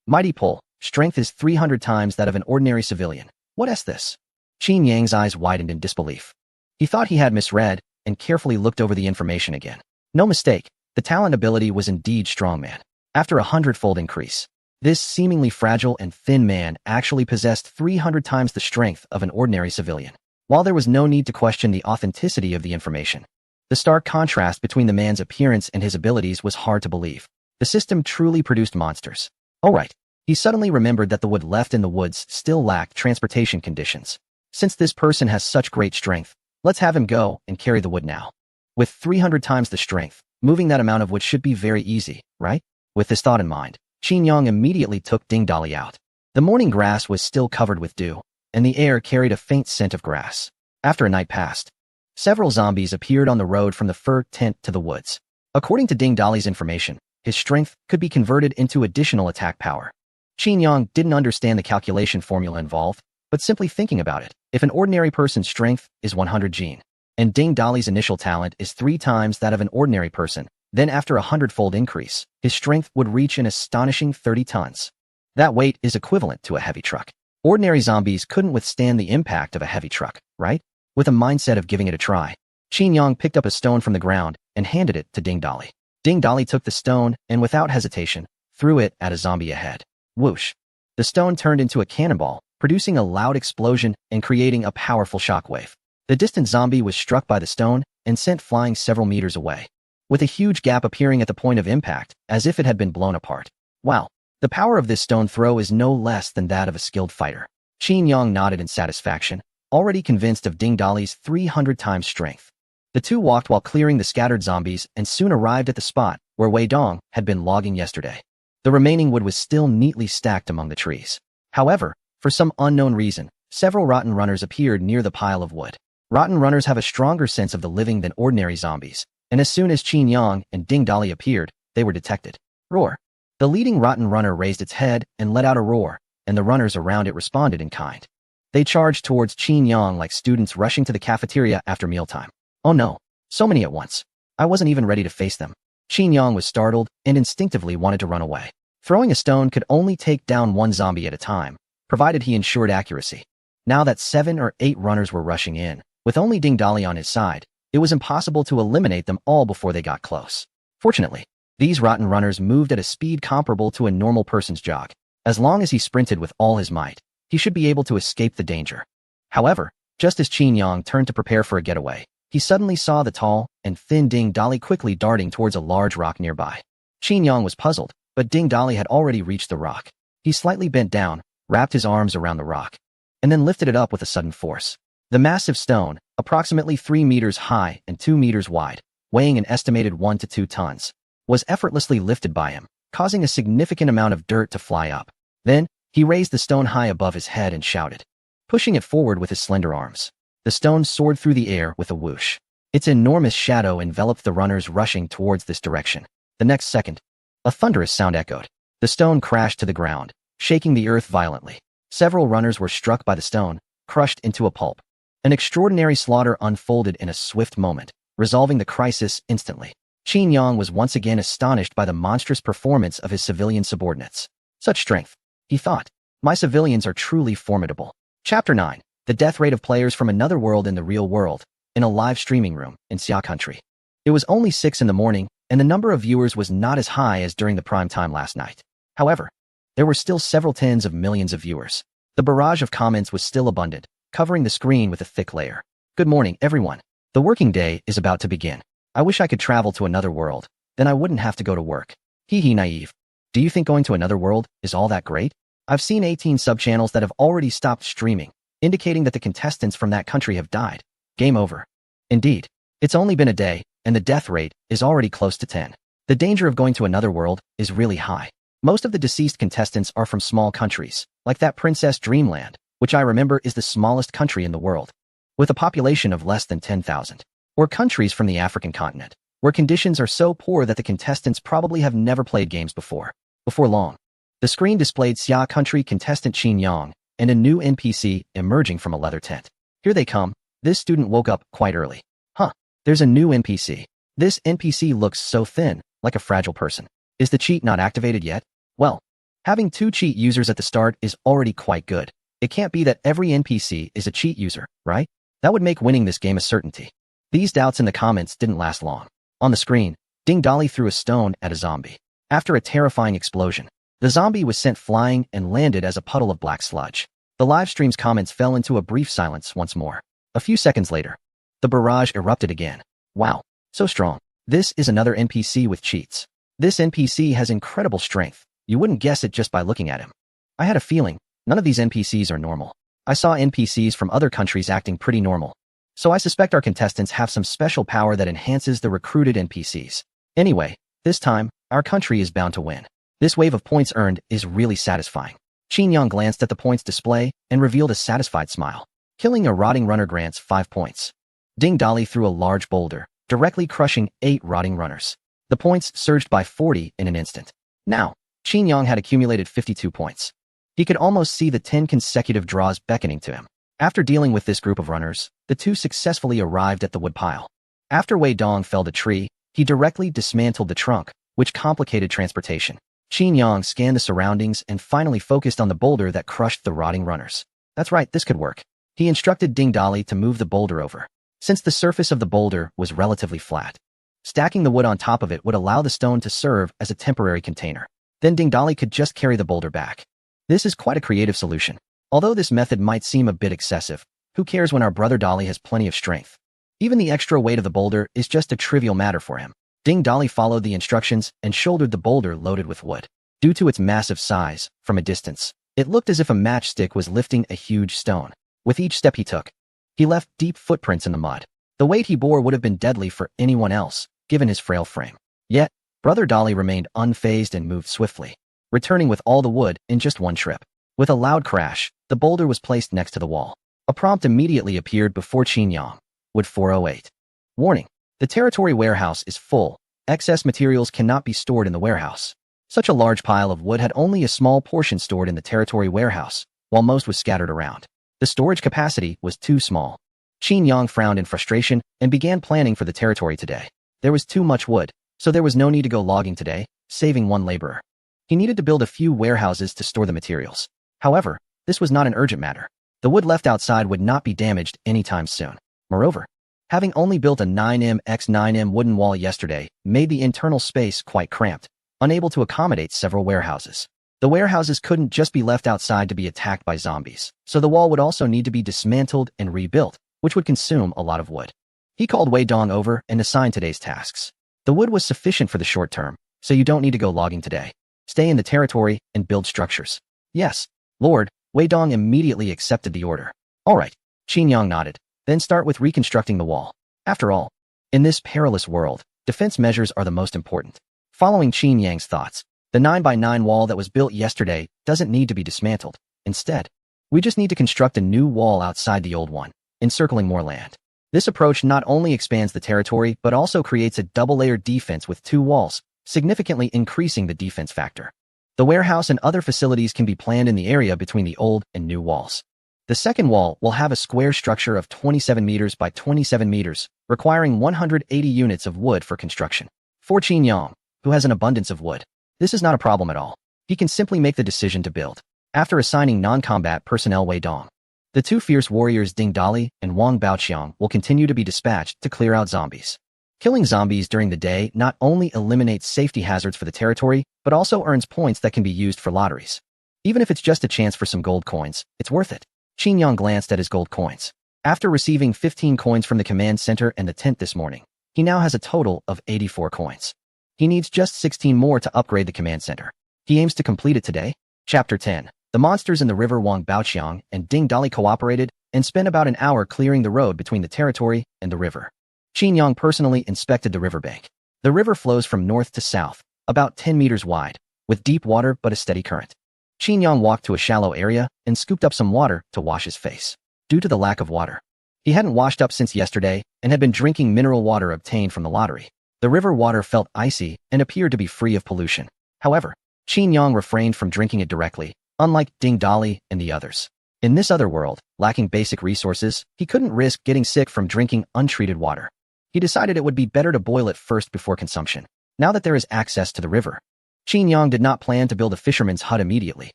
Mighty pull. Strength is 300 times that of an ordinary civilian. What is this? Qin Yang's eyes widened in disbelief. He thought he had misread and carefully looked over the information again. No mistake, the talent ability was indeed strongman. After a hundredfold increase, this seemingly fragile and thin man actually possessed 300 times the strength of an ordinary civilian. While there was no need to question the authenticity of the information, the stark contrast between the man's appearance and his abilities was hard to believe. The system truly produced monsters. Oh right. He suddenly remembered that the wood left in the woods still lacked transportation conditions. Since this person has such great strength, let's have him go and carry the wood now. With 300 times the strength, moving that amount of wood should be very easy, right? With this thought in mind, Qin Yang immediately took Ding Dali out. The morning grass was still covered with dew, and the air carried a faint scent of grass. After a night passed, several zombies appeared on the road from the fur tent to the woods. According to Ding Dali's information, his strength could be converted into additional attack power. Qin Yang didn't understand the calculation formula involved, but simply thinking about it, if an ordinary person's strength is 100 gene, and Ding Dali's initial talent is 3 times that of an ordinary person, then after a hundredfold increase, his strength would reach an astonishing 30 tons. That weight is equivalent to a heavy truck. Ordinary zombies couldn't withstand the impact of a heavy truck, right? With a mindset of giving it a try, Qin Yang picked up a stone from the ground and handed it to Ding Dali. Ding Dali took the stone and without hesitation, threw it at a zombie ahead. Whoosh! The stone turned into a cannonball, producing a loud explosion and creating a powerful shockwave. The distant zombie was struck by the stone and sent flying several meters away, with a huge gap appearing at the point of impact, as if it had been blown apart. Wow, The power of this stone throw is no less than that of a skilled fighter. Qin Yang nodded in satisfaction, already convinced of Ding Dali's 300 times strength. The two walked while clearing the scattered zombies and soon arrived at the spot where Wei Dong had been logging yesterday. The remaining wood was still neatly stacked among the trees. However, for some unknown reason, several rotten runners appeared near the pile of wood. Rotten runners have a stronger sense of the living than ordinary zombies, and as soon as Qin Yang and Ding Dali appeared, they were detected. Roar. The leading rotten runner raised its head and let out a roar, and the runners around it responded in kind. They charged towards Qin Yang like students rushing to the cafeteria after mealtime. Oh no, so many at once. I wasn't even ready to face them. Qin Yang was startled and instinctively wanted to run away. Throwing a stone could only take down one zombie at a time, provided he ensured accuracy. Now that 7 or 8 runners were rushing in, with only Ding Dali on his side, it was impossible to eliminate them all before they got close. Fortunately, these rotten runners moved at a speed comparable to a normal person's jog. As long as he sprinted with all his might, he should be able to escape the danger. However, just as Qin Yang turned to prepare for a getaway, he suddenly saw the tall and thin Ding Dali quickly darting towards a large rock nearby. Qin Yang was puzzled, but Ding Dali had already reached the rock. He slightly bent down, wrapped his arms around the rock, and then lifted it up with a sudden force. The massive stone, approximately 3 meters high and 2 meters wide, weighing an estimated 1 to 2 tons, was effortlessly lifted by him, causing a significant amount of dirt to fly up. Then, he raised the stone high above his head and shouted, pushing it forward with his slender arms. The stone soared through the air with a whoosh. Its enormous shadow enveloped the runners rushing towards this direction. The next second, a thunderous sound echoed. The stone crashed to the ground, shaking the earth violently. Several runners were struck by the stone, crushed into a pulp. An extraordinary slaughter unfolded in a swift moment, resolving the crisis instantly. Qin Yang was once again astonished by the monstrous performance of his civilian subordinates. Such strength, he thought. My civilians are truly formidable. Chapter 9. The death rate of players from another world in the real world, in a live streaming room, in Xia country. It was only 6 in the morning, and the number of viewers was not as high as during the prime time last night. However, there were still several tens of millions of viewers. The barrage of comments was still abundant, covering the screen with a thick layer. Good morning, everyone. The working day is about to begin. I wish I could travel to another world, then I wouldn't have to go to work. Hee hee naive. Do you think going to another world is all that great? I've seen 18 sub-channels that have already stopped streaming, indicating that the contestants from that country have died. Game over. Indeed, it's only been a day, and the death rate is already close to 10. The danger of going to another world is really high. Most of the deceased contestants are from small countries, like that Princess Dreamland, which I remember is the smallest country in the world, with a population of less than 10,000. Or countries from the African continent, where conditions are so poor that the contestants probably have never played games before. Before long, the screen displayed Xia country contestant Qin Yang and a new NPC emerging from a leather tent. Here they come. This student woke up quite early. Huh, there's a new NPC. This NPC looks so thin, like a fragile person. Is the cheat not activated yet? Well, having 2 cheat users at the start is already quite good. It can't be that every NPC is a cheat user, right? That would make winning this game a certainty. These doubts in the comments didn't last long. On the screen, Ding Dali threw a stone at a zombie. After a terrifying explosion, the zombie was sent flying and landed as a puddle of black sludge. The live stream's comments fell into a brief silence once more. A few seconds later, the barrage erupted again. Wow, so strong. This is another NPC with cheats. This NPC has incredible strength. You wouldn't guess it just by looking at him. I had a feeling none of these NPCs are normal. I saw NPCs from other countries acting pretty normal. So I suspect our contestants have some special power that enhances the recruited NPCs. Anyway, this time, our country is bound to win. This wave of points earned is really satisfying. Qin Yang glanced at the points display and revealed a satisfied smile. Killing a rotting runner grants 5 points. Ding Dali threw a large boulder, directly crushing 8 rotting runners. The points surged by 40 in an instant. Now, Qin Yang had accumulated 52 points. He could almost see the 10 consecutive draws beckoning to him. After dealing with this group of runners, the two successfully arrived at the woodpile. After Wei Dong felled a tree, he directly dismantled the trunk, which complicated transportation. Qin Yang scanned the surroundings and finally focused on the boulder that crushed the rotting runners. That's right, this could work. He instructed Ding Dali to move the boulder over. Since the surface of the boulder was relatively flat, stacking the wood on top of it would allow the stone to serve as a temporary container. Then Ding Dali could just carry the boulder back. This is quite a creative solution. Although this method might seem a bit excessive, who cares when our brother Dali has plenty of strength? Even the extra weight of the boulder is just a trivial matter for him. Ding Dali followed the instructions and shouldered the boulder loaded with wood. Due to its massive size, from a distance, it looked as if a matchstick was lifting a huge stone. With each step he took, he left deep footprints in the mud. The weight he bore would have been deadly for anyone else, given his frail frame. Yet, Brother Dolly remained unfazed and moved swiftly, returning with all the wood in just one trip. With a loud crash, the boulder was placed next to the wall. A prompt immediately appeared before Qin Yang. Wood 408. Warning: the territory warehouse is full. Excess materials cannot be stored in the warehouse. Such a large pile of wood had only a small portion stored in the territory warehouse, while most was scattered around. The storage capacity was too small. Qin Yang frowned in frustration and began planning for the territory today. There was too much wood, so there was no need to go logging today, saving one laborer. He needed to build a few warehouses to store the materials. However, this was not an urgent matter. The wood left outside would not be damaged anytime soon. Moreover, having only built a 9mm x 9mm wooden wall yesterday made the internal space quite cramped, unable to accommodate several warehouses. The warehouses couldn't just be left outside to be attacked by zombies, so the wall would also need to be dismantled and rebuilt, which would consume a lot of wood. He called Wei Dong over and assigned today's tasks. The wood was sufficient for the short term, so you don't need to go logging today. Stay in the territory and build structures. Yes, Lord. Wei Dong immediately accepted the order. All right, Qin Yang nodded. Then start with reconstructing the wall. After all, in this perilous world, defense measures are the most important. Following Qin Yang's thoughts, the 9x9 wall that was built yesterday doesn't need to be dismantled. Instead, we just need to construct a new wall outside the old one, encircling more land. This approach not only expands the territory, but also creates a double-layered defense with two walls, significantly increasing the defense factor. The warehouse and other facilities can be planned in the area between the old and new walls. The second wall will have a square structure of 27 meters by 27 meters, requiring 180 units of wood for construction. For Qin Yang, who has an abundance of wood, this is not a problem at all. He can simply make the decision to build. After assigning non-combat personnel Wei Dong, the two fierce warriors Ding Dali and Wang Baoqiang will continue to be dispatched to clear out zombies. Killing zombies during the day not only eliminates safety hazards for the territory, but also earns points that can be used for lotteries. Even if it's just a chance for some gold coins, it's worth it. Qin Yang glanced at his gold coins. After receiving 15 coins from the command center and the tent this morning, he now has a total of 84 coins. He needs just 16 more to upgrade the command center. He aims to complete it today. Chapter 10. The monsters in the river. Wang Baoqiang and Ding Dali cooperated and spent about an hour clearing the road between the territory and the river. Qin Yang personally inspected the riverbank. The river flows from north to south, about 10 meters wide, with deep water but a steady current. Qin Yang walked to a shallow area and scooped up some water to wash his face. Due to the lack of water, he hadn't washed up since yesterday and had been drinking mineral water obtained from the lottery. The river water felt icy and appeared to be free of pollution. However, Qin Yang refrained from drinking it directly, unlike Ding Dali and the others. In this other world, lacking basic resources, he couldn't risk getting sick from drinking untreated water. He decided it would be better to boil it first before consumption. Now that there is access to the river, Qin Yang did not plan to build a fisherman's hut immediately.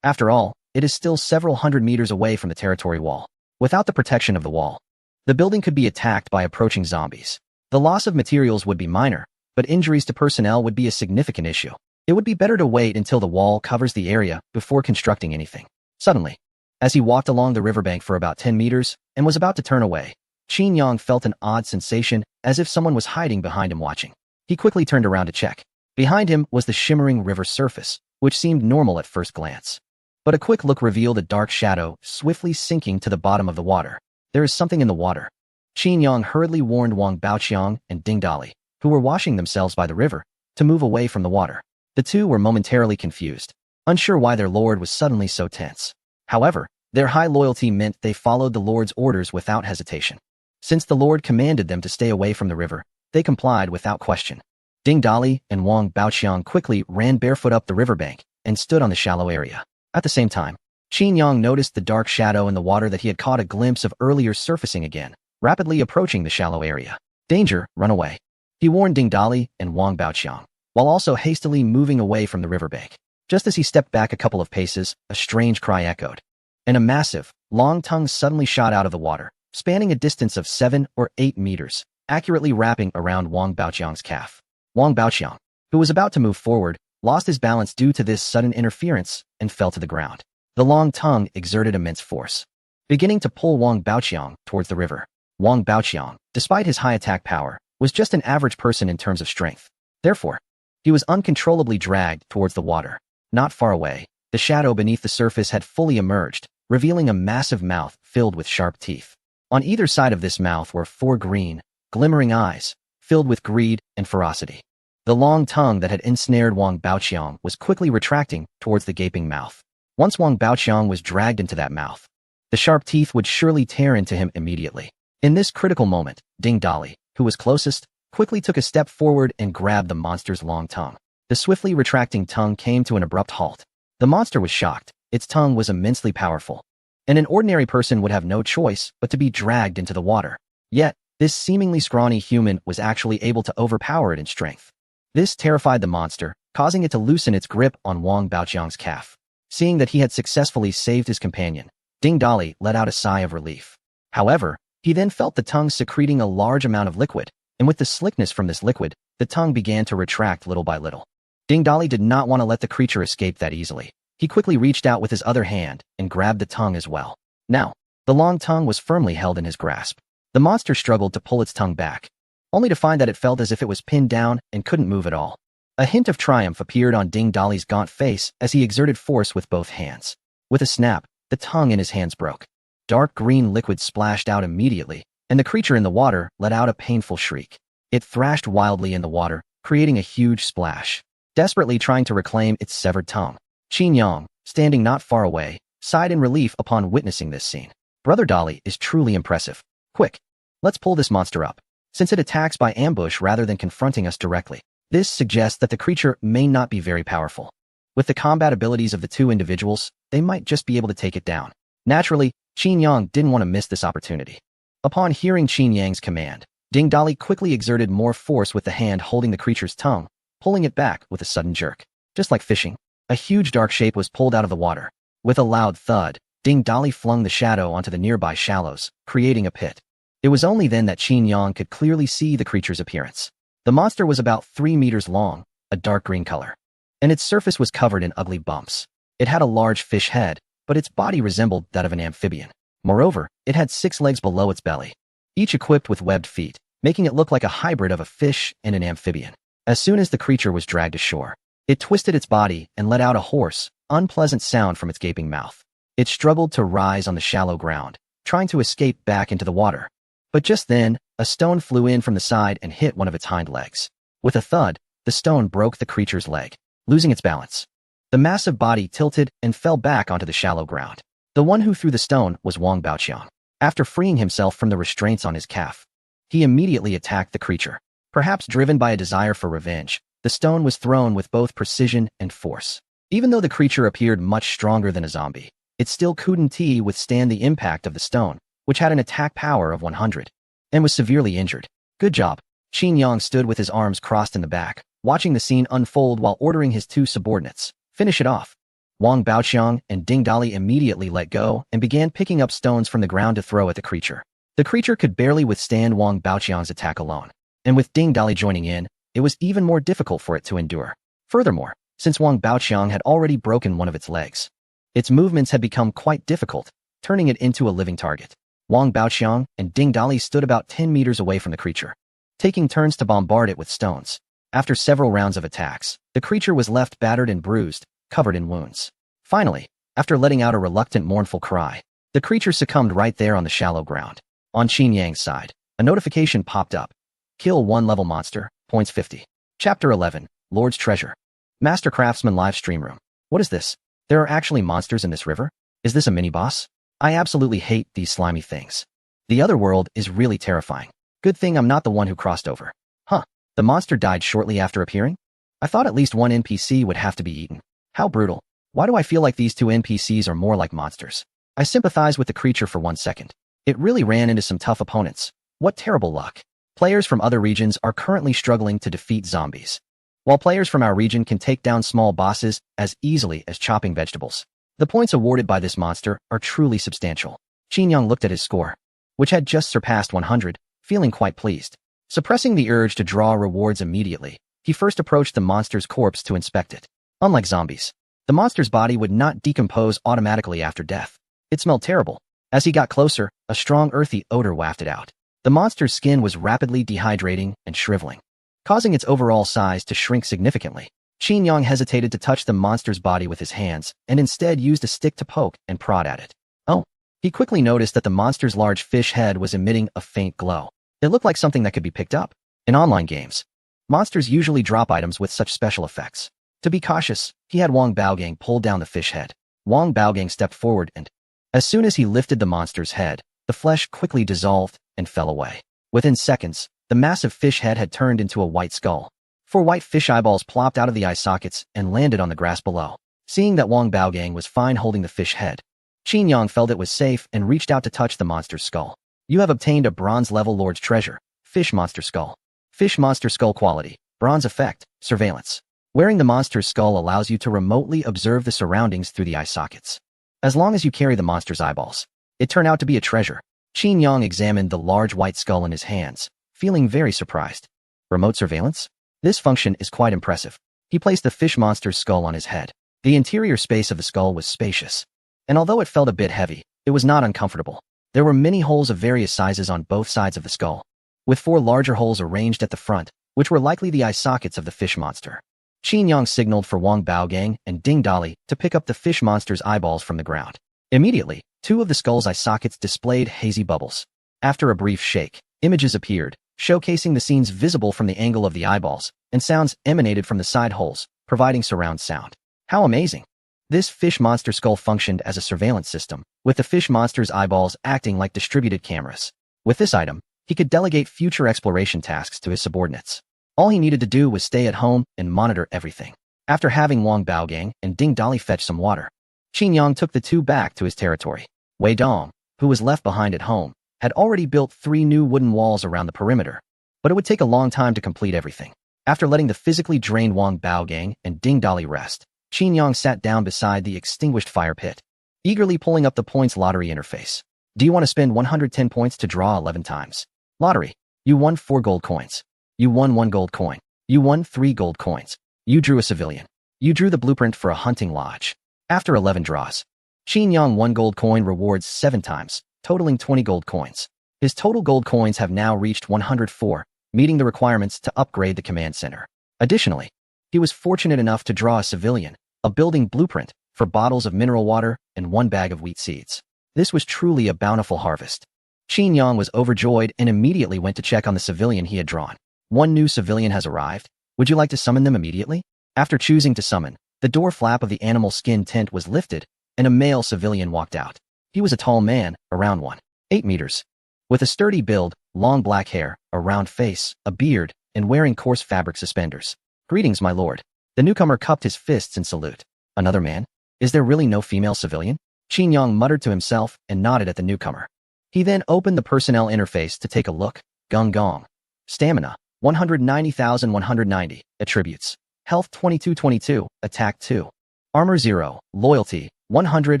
After all, it is still several hundred meters away from the territory wall. Without the protection of the wall, the building could be attacked by approaching zombies. The loss of materials would be minor, but injuries to personnel would be a significant issue. It would be better to wait until the wall covers the area before constructing anything. Suddenly, as he walked along the riverbank for about 10 meters and was about to turn away, Qin Yang felt an odd sensation as if someone was hiding behind him watching. He quickly turned around to check. Behind him was the shimmering river surface, which seemed normal at first glance. But a quick look revealed a dark shadow swiftly sinking to the bottom of the water. There is something in the water. Qin Yang hurriedly warned Wang Baoqiang and Ding Dali, who were washing themselves by the river, to move away from the water. The two were momentarily confused, unsure why their lord was suddenly so tense. However, their high loyalty meant they followed the lord's orders without hesitation. Since the lord commanded them to stay away from the river, they complied without question. Ding Dali and Wang Baoqiang quickly ran barefoot up the riverbank and stood on the shallow area. At the same time, Qin Yang noticed the dark shadow in the water that he had caught a glimpse of earlier surfacing again, rapidly approaching the shallow area. Danger, run away. He warned Ding Dali and Wang Baoqiang, while also hastily moving away from the riverbank. Just as he stepped back a couple of paces, a strange cry echoed, and a massive, long tongue suddenly shot out of the water, spanning a distance of 7 or 8 meters, accurately wrapping around Wang Baoqiang's calf. Wang Baoqiang, who was about to move forward, lost his balance due to this sudden interference and fell to the ground. The long tongue exerted immense force, beginning to pull Wang Baoqiang towards the river. Wang Baoqiang, despite his high attack power, was just an average person in terms of strength. Therefore, he was uncontrollably dragged towards the water. Not far away, the shadow beneath the surface had fully emerged, revealing a massive mouth filled with sharp teeth. On either side of this mouth were 4 green, glimmering eyes, filled with greed and ferocity. The long tongue that had ensnared Wang Baoqiang was quickly retracting towards the gaping mouth. Once Wang Baoqiang was dragged into that mouth, the sharp teeth would surely tear into him immediately. In this critical moment, Ding Dali, who was closest, quickly took a step forward and grabbed the monster's long tongue. The swiftly retracting tongue came to an abrupt halt. The monster was shocked. Its tongue was immensely powerful, and an ordinary person would have no choice but to be dragged into the water. Yet, this seemingly scrawny human was actually able to overpower it in strength. This terrified the monster, causing it to loosen its grip on Wang Baoqiang's calf. Seeing that he had successfully saved his companion, Ding Dali let out a sigh of relief. However, he then felt the tongue secreting a large amount of liquid, and with the slickness from this liquid, the tongue began to retract little by little. Ding Dali did not want to let the creature escape that easily. He quickly reached out with his other hand and grabbed the tongue as well. Now, the long tongue was firmly held in his grasp. The monster struggled to pull its tongue back, only to find that it felt as if it was pinned down and couldn't move at all. A hint of triumph appeared on Ding Dali's gaunt face as he exerted force with both hands. With a snap, the tongue in his hands broke. Dark green liquid splashed out immediately, and the creature in the water let out a painful shriek. It thrashed wildly in the water, creating a huge splash, desperately trying to reclaim its severed tongue. Qin Yang, standing not far away, sighed in relief upon witnessing this scene. Brother Dali is truly impressive. Quick, let's pull this monster up. Since it attacks by ambush rather than confronting us directly, this suggests that the creature may not be very powerful. With the combat abilities of the two individuals, they might just be able to take it down. Naturally, Qin Yang didn't want to miss this opportunity. Upon hearing Qin Yang's command, Ding Dali quickly exerted more force with the hand holding the creature's tongue, pulling it back with a sudden jerk. Just like fishing, a huge dark shape was pulled out of the water. With a loud thud, Ding Dali flung the shadow onto the nearby shallows, creating a pit. It was only then that Qin Yang could clearly see the creature's appearance. The monster was about 3 meters long, a dark green color, and its surface was covered in ugly bumps. It had a large fish head, but its body resembled that of an amphibian. Moreover, it had 6 legs below its belly, each equipped with webbed feet, making it look like a hybrid of a fish and an amphibian. As soon as the creature was dragged ashore, it twisted its body and let out a hoarse, unpleasant sound from its gaping mouth. It struggled to rise on the shallow ground, trying to escape back into the water. But just then, a stone flew in from the side and hit one of its hind legs. With a thud, the stone broke the creature's leg, losing its balance. The massive body tilted and fell back onto the shallow ground. The one who threw the stone was Wang Baoqiang. After freeing himself from the restraints on his calf, he immediately attacked the creature. Perhaps driven by a desire for revenge, the stone was thrown with both precision and force. Even though the creature appeared much stronger than a zombie, it still couldn't withstand the impact of the stone, which had an attack power of 100, and was severely injured. Good job. Qin Yang stood with his arms crossed in the back, watching the scene unfold while ordering his 2 subordinates, finish it off. Wang Baoqiang and Ding Dali immediately let go and began picking up stones from the ground to throw at the creature. The creature could barely withstand Wang Baoqiang's attack alone, and with Ding Dali joining in, it was even more difficult for it to endure. Furthermore, since Wang Baoqiang had already broken one of its legs, its movements had become quite difficult, turning it into a living target. Wang Baoqiang and Ding Dali stood about 10 meters away from the creature, taking turns to bombard it with stones. After several rounds of attacks, the creature was left battered and bruised, covered in wounds. Finally, after letting out a reluctant, mournful cry, the creature succumbed right there on the shallow ground. On Qin Yang's side, a notification popped up. Kill 1 level monster, points 50. Chapter 11, Lord's Treasure. Master Craftsman live stream room. What is this? There are actually monsters in this river? Is this a mini-boss? I absolutely hate these slimy things. The other world is really terrifying. Good thing I'm not the one who crossed over. Huh, the monster died shortly after appearing? I thought at least one NPC would have to be eaten. How brutal. Why do I feel like these 2 NPCs are more like monsters? I sympathize with the creature for 1 second. It really ran into some tough opponents. What terrible luck. Players from other regions are currently struggling to defeat zombies, while players from our region can take down small bosses as easily as chopping vegetables. The points awarded by this monster are truly substantial. Qin Yang looked at his score, which had just surpassed 100, feeling quite pleased. Suppressing the urge to draw rewards immediately, he first approached the monster's corpse to inspect it. Unlike zombies, the monster's body would not decompose automatically after death. It smelled terrible. As he got closer, a strong earthy odor wafted out. The monster's skin was rapidly dehydrating and shriveling, causing its overall size to shrink significantly. Qin Yang hesitated to touch the monster's body with his hands and instead used a stick to poke and prod at it. Oh! He quickly noticed that the monster's large fish head was emitting a faint glow. It looked like something that could be picked up. In online games, monsters usually drop items with such special effects. To be cautious, he had Wang Baogang pull down the fish head. Wang Baogang stepped forward and, as soon as he lifted the monster's head, the flesh quickly dissolved and fell away. Within seconds, the massive fish head had turned into a white skull. 4 white fish eyeballs plopped out of the eye sockets and landed on the grass below. Seeing that Wang Baogang was fine holding the fish head, Qin Yang felt it was safe and reached out to touch the monster's skull. You have obtained a bronze-level Lord's Treasure, Fish Monster Skull. Fish Monster Skull quality, bronze effect, surveillance. Wearing the monster's skull allows you to remotely observe the surroundings through the eye sockets. As long as you carry the monster's eyeballs, it turned out to be a treasure. Qin Yang examined the large white skull in his hands, feeling very surprised. Remote surveillance? This function is quite impressive. He placed the fish monster's skull on his head. The interior space of the skull was spacious, and although it felt a bit heavy, it was not uncomfortable. There were many holes of various sizes on both sides of the skull, with 4 larger holes arranged at the front, which were likely the eye sockets of the fish monster. Qin Yang signaled for Wang Baogang and Ding Dali to pick up the fish monster's eyeballs from the ground. Immediately, 2 of the skull's eye sockets displayed hazy bubbles. After a brief shake, images appeared, showcasing the scenes visible from the angle of the eyeballs, and sounds emanated from the side holes, providing surround sound. How amazing! This fish monster skull functioned as a surveillance system, with the fish monster's eyeballs acting like distributed cameras. With this item, he could delegate future exploration tasks to his subordinates. All he needed to do was stay at home and monitor everything. After having Wang Baogang and Ding Dali fetch some water, Qin Yang took the 2 back to his territory. Wei Dong, who was left behind at home, had already built 3 new wooden walls around the perimeter, but it would take a long time to complete everything. After letting the physically drained Wang Baogang and Ding Dali rest, Qin Yang sat down beside the extinguished fire pit, eagerly pulling up the points lottery interface. Do you want to spend 110 points to draw 11 times? Lottery. You won 4 gold coins. You won 1 gold coin. You won 3 gold coins. You drew a civilian. You drew the blueprint for a hunting lodge. After 11 draws, Qin Yang won gold coin rewards 7 times, totaling 20 gold coins. His total gold coins have now reached 104, meeting the requirements to upgrade the command center. Additionally, he was fortunate enough to draw a civilian, a building blueprint, for bottles of mineral water and 1 bag of wheat seeds. This was truly a bountiful harvest. Qin Yang was overjoyed and immediately went to check on the civilian he had drawn. 1 new civilian has arrived. Would you like to summon them immediately? After choosing to summon, the door flap of the animal skin tent was lifted, and a male civilian walked out. He was a tall man, around 1.8 meters, with a sturdy build, long black hair, a round face, a beard, and wearing coarse fabric suspenders. Greetings, my lord. The newcomer cupped his fists in salute. Another man? Is there really no female civilian? Qin Yang muttered to himself and nodded at the newcomer. He then opened the personnel interface to take a look. Gung Gong. Stamina, 190,190. Attributes. Health 2222, Attack 2. Armor 0, Loyalty, 100,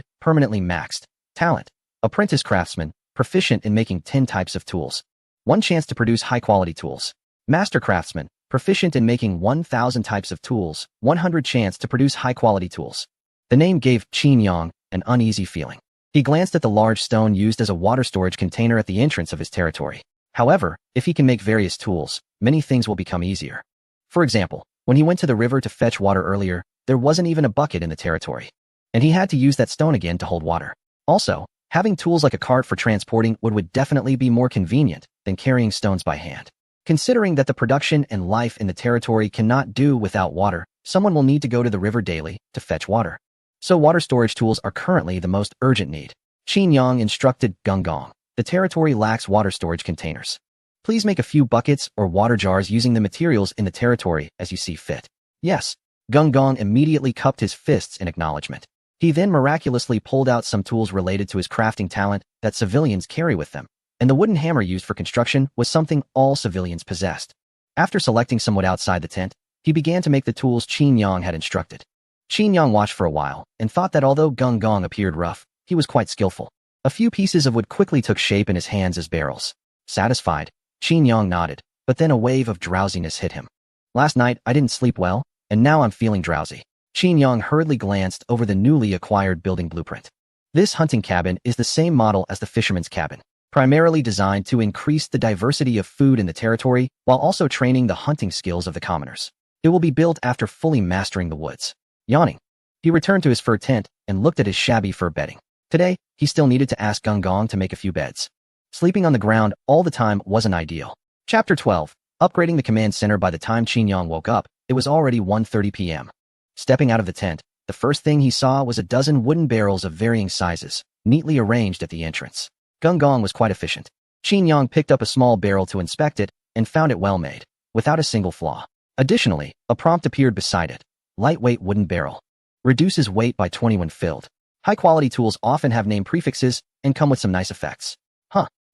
permanently maxed. Talent. Apprentice Craftsman, proficient in making 10 types of tools. 1 chance to produce high-quality tools. Master Craftsman, proficient in making 1,000 types of tools, 100 chance to produce high-quality tools. The name gave Qin Yang an uneasy feeling. He glanced at the large stone used as a water storage container at the entrance of his territory. However, if he can make various tools, many things will become easier. For example, when he went to the river to fetch water earlier, there wasn't even a bucket in the territory, and he had to use that stone again to hold water. Also, having tools like a cart for transporting would definitely be more convenient than carrying stones by hand. Considering that the production and life in the territory cannot do without water, someone will need to go to the river daily to fetch water. So water storage tools are currently the most urgent need. Qin Yang instructed Gung Gong. The territory lacks water storage containers. Please make a few buckets or water jars using the materials in the territory as you see fit. Yes. Gung Gong immediately cupped his fists in acknowledgement. He then miraculously pulled out some tools related to his crafting talent that civilians carry with them, and the wooden hammer used for construction was something all civilians possessed. After selecting some wood outside the tent, he began to make the tools Qin Yang had instructed. Qin Yang watched for a while and thought that although Gung Gong appeared rough, he was quite skillful. A few pieces of wood quickly took shape in his hands as barrels. Satisfied, Qin Yang nodded, but then a wave of drowsiness hit him. Last night, I didn't sleep well, and now I'm feeling drowsy. Qin Yang hurriedly glanced over the newly acquired building blueprint. This hunting cabin is the same model as the fisherman's cabin, primarily designed to increase the diversity of food in the territory while also training the hunting skills of the commoners. It will be built after fully mastering the woods. Yawning, he returned to his fur tent and looked at his shabby fur bedding. Today, he still needed to ask Gung Gong to make a few beds. Sleeping on the ground all the time wasn't ideal. Chapter 12. Upgrading the command center. By the time Qin Yang woke up, it was already 1:30 p.m. Stepping out of the tent, the first thing he saw was a dozen wooden barrels of varying sizes, neatly arranged at the entrance. Gung Gong was quite efficient. Qin Yang picked up a small barrel to inspect it and found it well made, without a single flaw. Additionally, a prompt appeared beside it. Lightweight wooden barrel. Reduces weight by 20 when filled. High-quality tools often have name prefixes and come with some nice effects.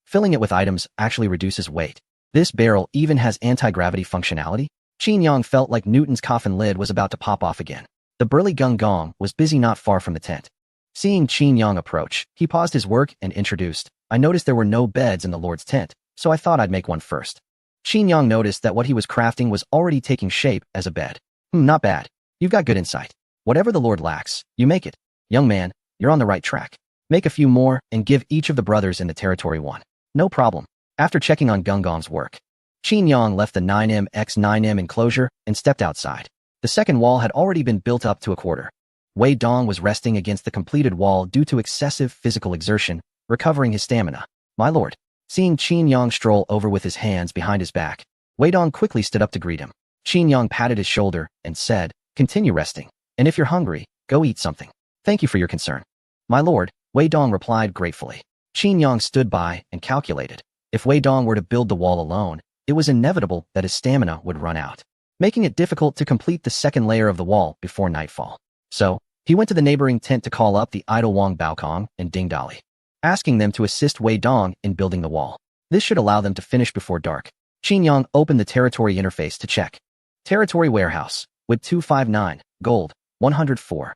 Filling it with items actually reduces weight. This barrel even has anti-gravity functionality? Qin Yang felt like Newton's coffin lid was about to pop off again. The burly Gung Gong was busy not far from the tent. Seeing Qin Yang approach, he paused his work and introduced, "I noticed there were no beds in the Lord's tent, so I thought I'd make one first." Qin Yang noticed that what he was crafting was already taking shape as a bed. Not bad. You've got good insight. Whatever the Lord lacks, you make it. Young man, you're on the right track. Make a few more and give each of the brothers in the territory one. No problem. After checking on Gung Gong's work, Qin Yang left the 9M x 9M enclosure and stepped outside. The second wall had already been built up to a quarter. Wei Dong was resting against the completed wall due to excessive physical exertion, recovering his stamina. My lord. Seeing Qin Yang stroll over with his hands behind his back, Wei Dong quickly stood up to greet him. Qin Yang patted his shoulder and said, "Continue resting. And if you're hungry, go eat something. Thank you for your concern." My lord, Wei Dong replied gratefully. Qin Yang stood by and calculated. If Wei Dong were to build the wall alone, it was inevitable that his stamina would run out, making it difficult to complete the second layer of the wall before nightfall. So, he went to the neighboring tent to call up the idle Wang Baokong and Ding Dali, asking them to assist Wei Dong in building the wall. This should allow them to finish before dark. Qin Yang opened the territory interface to check. Territory warehouse, with 259, gold, 104.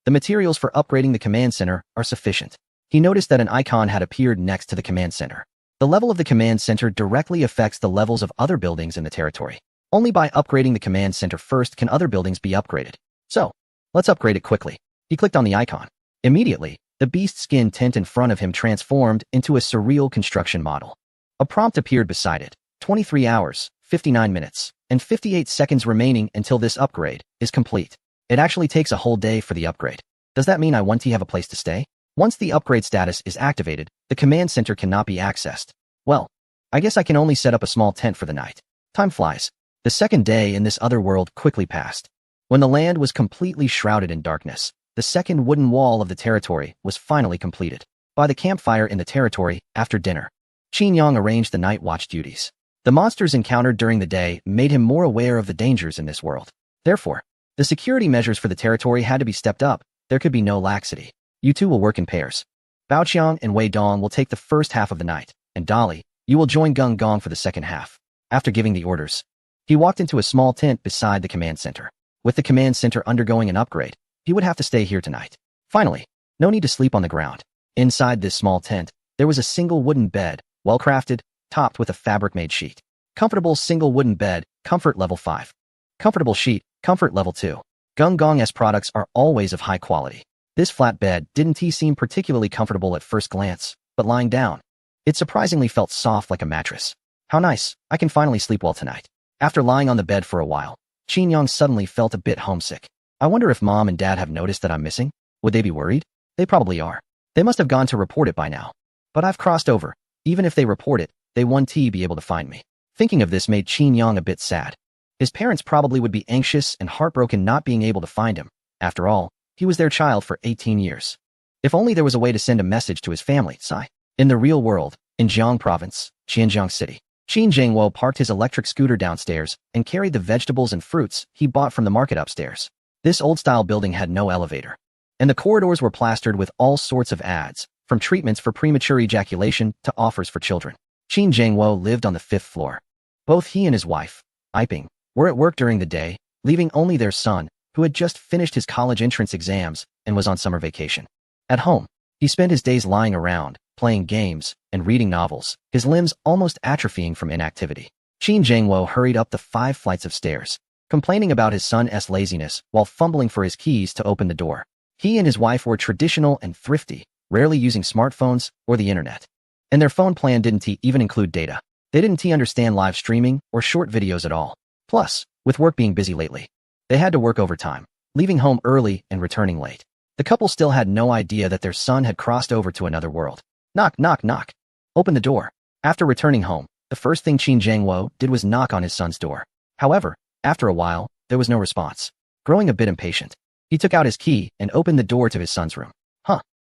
The materials for upgrading the command center are sufficient. He noticed that an icon had appeared next to the command center. The level of the command center directly affects the levels of other buildings in the territory. Only by upgrading the command center first can other buildings be upgraded. So, let's upgrade it quickly. He clicked on the icon. Immediately, the beast skin tent in front of him transformed into a surreal construction model. A prompt appeared beside it. 23 hours, 59 minutes, and 58 seconds remaining until this upgrade is complete. It actually takes a whole day for the upgrade. Does that mean I want to have a place to stay? Once the upgrade status is activated, the command center cannot be accessed. Well, I guess I can only set up a small tent for the night. Time flies. The second day in this other world quickly passed. When the land was completely shrouded in darkness, the second wooden wall of the territory was finally completed. By the campfire in the territory, after dinner, Qin Yang arranged the night watch duties. The monsters encountered during the day made him more aware of the dangers in this world. Therefore, the security measures for the territory had to be stepped up. There could be no laxity. You two will work in pairs. Baoqiang and Wei Dong will take the first half of the night, and Dali, you will join Gung Gong for the second half. After giving the orders, he walked into a small tent beside the command center. With the command center undergoing an upgrade, he would have to stay here tonight. Finally, no need to sleep on the ground. Inside this small tent, there was a single wooden bed, well-crafted, topped with a fabric-made sheet. Comfortable single wooden bed, comfort level 5. Comfortable sheet, comfort level 2. Gung Gong's products are always of high quality. This flat bed didn't seem particularly comfortable at first glance, but lying down, it surprisingly felt soft like a mattress. How nice, I can finally sleep well tonight. After lying on the bed for a while, Qin Yang suddenly felt a bit homesick. I wonder if mom and dad have noticed that I'm missing? Would they be worried? They probably are. They must have gone to report it by now. But I've crossed over. Even if they report it, they won't be able to find me. Thinking of this made Qin Yang a bit sad. His parents probably would be anxious and heartbroken not being able to find him. After all, he was their child for 18 years. If only there was a way to send a message to his family, sigh. In the real world, in Jiang Province, Qianjiang City, Qin Zhengwo parked his electric scooter downstairs and carried the vegetables and fruits he bought from the market upstairs. This old-style building had no elevator, and the corridors were plastered with all sorts of ads, from treatments for premature ejaculation to offers for children. Qin Zhengwo lived on the 5th floor. Both he and his wife, Iping, were at work during the day, leaving only their son, who had just finished his college entrance exams and was on summer vacation. At home, he spent his days lying around, playing games, and reading novels, his limbs almost atrophying from inactivity. Qin Zhengwo hurried up the 5 flights of stairs, complaining about his son's laziness while fumbling for his keys to open the door. He and his wife were traditional and thrifty, rarely using smartphones or the internet. And their phone plan didn't even include data. They didn't understand live streaming or short videos at all. Plus, with work being busy lately. They had to work overtime, leaving home early and returning late. The couple still had no idea that their son had crossed over to another world. Knock, knock, knock. Open the door. After returning home, the first thing Qin Jiangwo did was knock on his son's door. However, after a while, there was no response. Growing a bit impatient, he took out his key and opened the door to his son's room.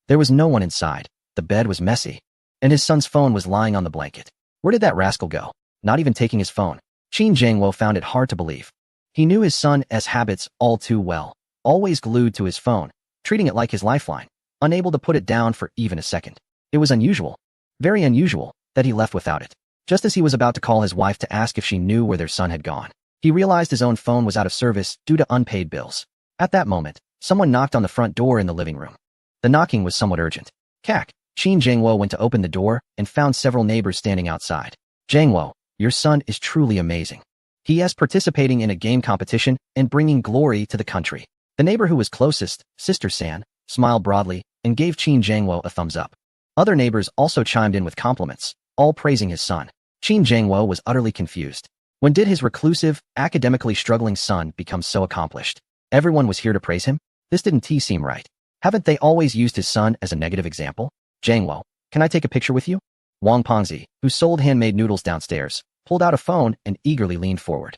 There was no one inside. The bed was messy, and his son's phone was lying on the blanket. Where did that rascal go? Not even taking his phone. Qin Jiangwo found it hard to believe. He knew his son's habits all too well, always glued to his phone, treating it like his lifeline, unable to put it down for even a second. It was unusual, very unusual, that he left without it. Just as he was about to call his wife to ask if she knew where their son had gone, he realized his own phone was out of service due to unpaid bills. At that moment, someone knocked on the front door in the living room. The knocking was somewhat urgent. Kak. Qin Jiangwo went to open the door and found several neighbors standing outside. Jiangwo, your son is truly amazing. He is participating in a game competition and bringing glory to the country. The neighbor who was closest, Sister San, smiled broadly and gave Qin Jiangwo a thumbs up. Other neighbors also chimed in with compliments, all praising his son. Qin Jiangwo was utterly confused. When did his reclusive, academically struggling son become so accomplished? Everyone was here to praise him? This didn't seem right. Haven't they always used his son as a negative example? Jiangwo, can I take a picture with you? Wang Pengzi, who sold handmade noodles downstairs, pulled out a phone and eagerly leaned forward.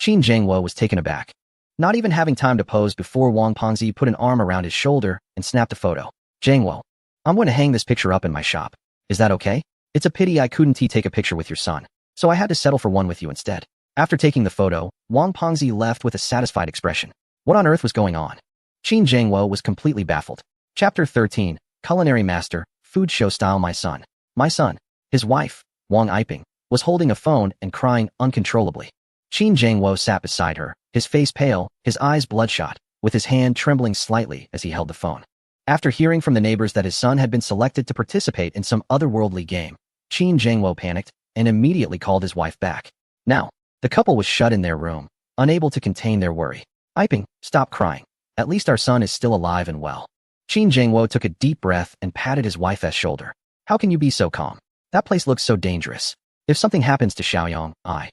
Qin Jiangwo was taken aback. Not even having time to pose before Wang Pengzi put an arm around his shoulder and snapped a photo. Jiangwo, I'm going to hang this picture up in my shop. Is that okay? It's a pity I couldn't take a picture with your son, so I had to settle for one with you instead. After taking the photo, Wang Pengzi left with a satisfied expression. What on earth was going on? Qin Jiangwo was completely baffled. Chapter 13, Culinary Master, Food Show Style. My son, his wife, Wang Yiping, was holding a phone and crying uncontrollably. Qin Jiangwo sat beside her, his face pale, his eyes bloodshot, with his hand trembling slightly as he held the phone. After hearing from the neighbors that his son had been selected to participate in some otherworldly game, Qin Jiangwo panicked and immediately called his wife back. Now, the couple was shut in their room, unable to contain their worry. Yiping, stop crying. At least our son is still alive and well. Qin Jiangwo took a deep breath and patted his wife's shoulder. How can you be so calm? That place looks so dangerous. If something happens to Xiaoyang, I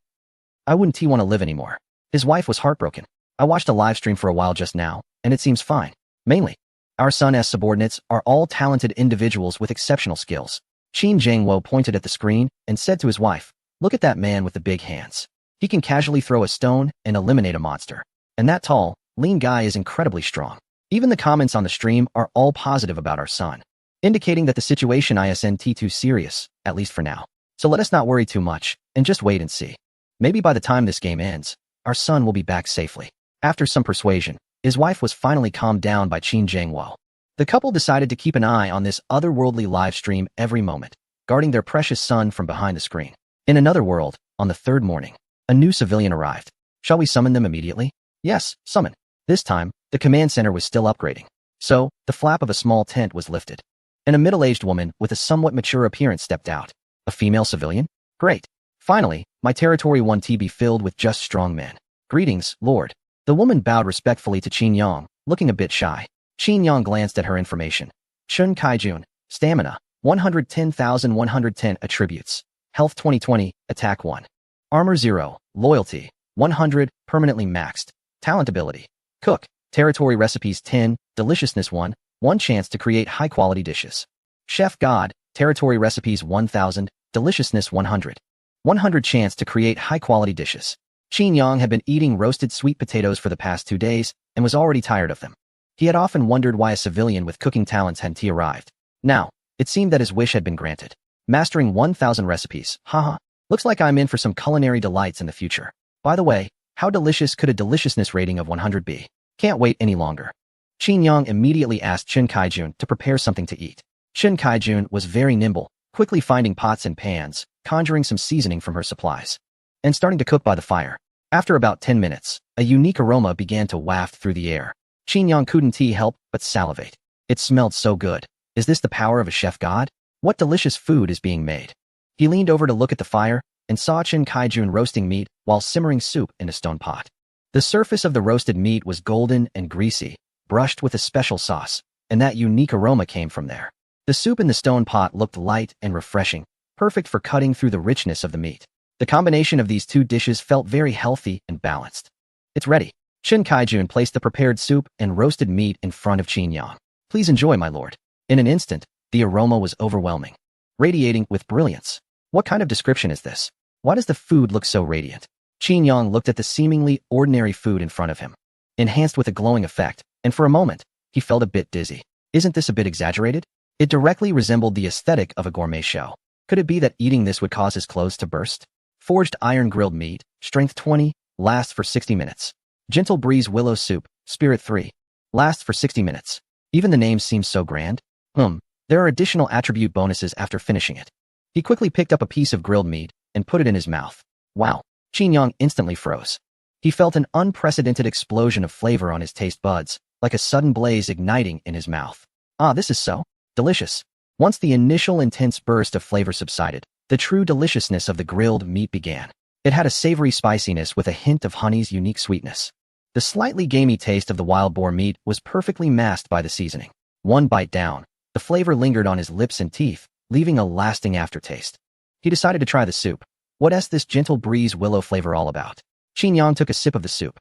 wouldn't want to live anymore. His wife was heartbroken. I watched a live stream for a while just now, and it seems fine. Mainly, our son's subordinates are all talented individuals with exceptional skills. Qin Jiangwo pointed at the screen and said to his wife, look at that man with the big hands. He can casually throw a stone and eliminate a monster. And that tall, lean guy is incredibly strong. Even the comments on the stream are all positive about our son, indicating that the situation isn't too serious, at least for now. So let us not worry too much, and just wait and see. Maybe by the time this game ends, our son will be back safely. After some persuasion, his wife was finally calmed down by Qin Jiangwo. The couple decided to keep an eye on this otherworldly live stream every moment, guarding their precious son from behind the screen. In another world, on the third morning, a new civilian arrived. Shall we summon them immediately? Yes, summon. This time, the command center was still upgrading. So, the flap of a small tent was lifted, and a middle-aged woman with a somewhat mature appearance stepped out. A female civilian? Great. Finally, my territory won to be filled with just strong men. Greetings, Lord. The woman bowed respectfully to Qin Yang, looking a bit shy. Qin Yang glanced at her information. Chun Kaijun, Stamina, 110,110 Attributes. Health 2020, Attack 1. Armor 0, Loyalty, 100, Permanently Maxed. Talent Ability. Cook, Territory Recipes 10, Deliciousness 1, 1 chance to create high-quality dishes. Chef God, Territory Recipes 1000, Deliciousness 100. 100 chance to create high-quality dishes. Qin Yang had been eating roasted sweet potatoes for the past 2 days and was already tired of them. He had often wondered why a civilian with cooking talents hadn't arrived. Now, it seemed that his wish had been granted. Mastering 1,000 recipes, haha. Looks like I'm in for some culinary delights in the future. By the way, how delicious could a deliciousness rating of 100 be? Can't wait any longer. Qin Yang immediately asked Chun Kaijun to prepare something to eat. Chun Kaijun was very nimble, quickly finding pots and pans, conjuring some seasoning from her supplies, and starting to cook by the fire. After about 10 minutes, a unique aroma began to waft through the air. Qin Yang couldn't help but salivate. It smelled so good. Is this the power of a chef god? What delicious food is being made? He leaned over to look at the fire and saw Chun Kaijun roasting meat while simmering soup in a stone pot. The surface of the roasted meat was golden and greasy, brushed with a special sauce, and that unique aroma came from there. The soup in the stone pot looked light and refreshing, perfect for cutting through the richness of the meat. The combination of these two dishes felt very healthy and balanced. It's ready. Shin Kaijun placed the prepared soup and roasted meat in front of Qin Yang. Please enjoy, my lord. In an instant, the aroma was overwhelming, radiating with brilliance. What kind of description is this? Why does the food look so radiant? Qin Yang looked at the seemingly ordinary food in front of him, enhanced with a glowing effect, and for a moment, he felt a bit dizzy. Isn't this a bit exaggerated? It directly resembled the aesthetic of a gourmet show. Could it be that eating this would cause his clothes to burst? Forged iron grilled meat, strength 20, lasts for 60 minutes. Gentle breeze willow soup, spirit 3, lasts for 60 minutes. Even the name seems so grand. There are additional attribute bonuses after finishing it. He quickly picked up a piece of grilled meat and put it in his mouth. Wow, Qin Yang instantly froze. He felt an unprecedented explosion of flavor on his taste buds, like a sudden blaze igniting in his mouth. Ah, this is so delicious. Once the initial intense burst of flavor subsided, the true deliciousness of the grilled meat began. It had a savory spiciness with a hint of honey's unique sweetness. The slightly gamey taste of the wild boar meat was perfectly masked by the seasoning. One bite down, the flavor lingered on his lips and teeth, leaving a lasting aftertaste. He decided to try the soup. What's this gentle breeze willow flavor all about? Qin Yang took a sip of the soup.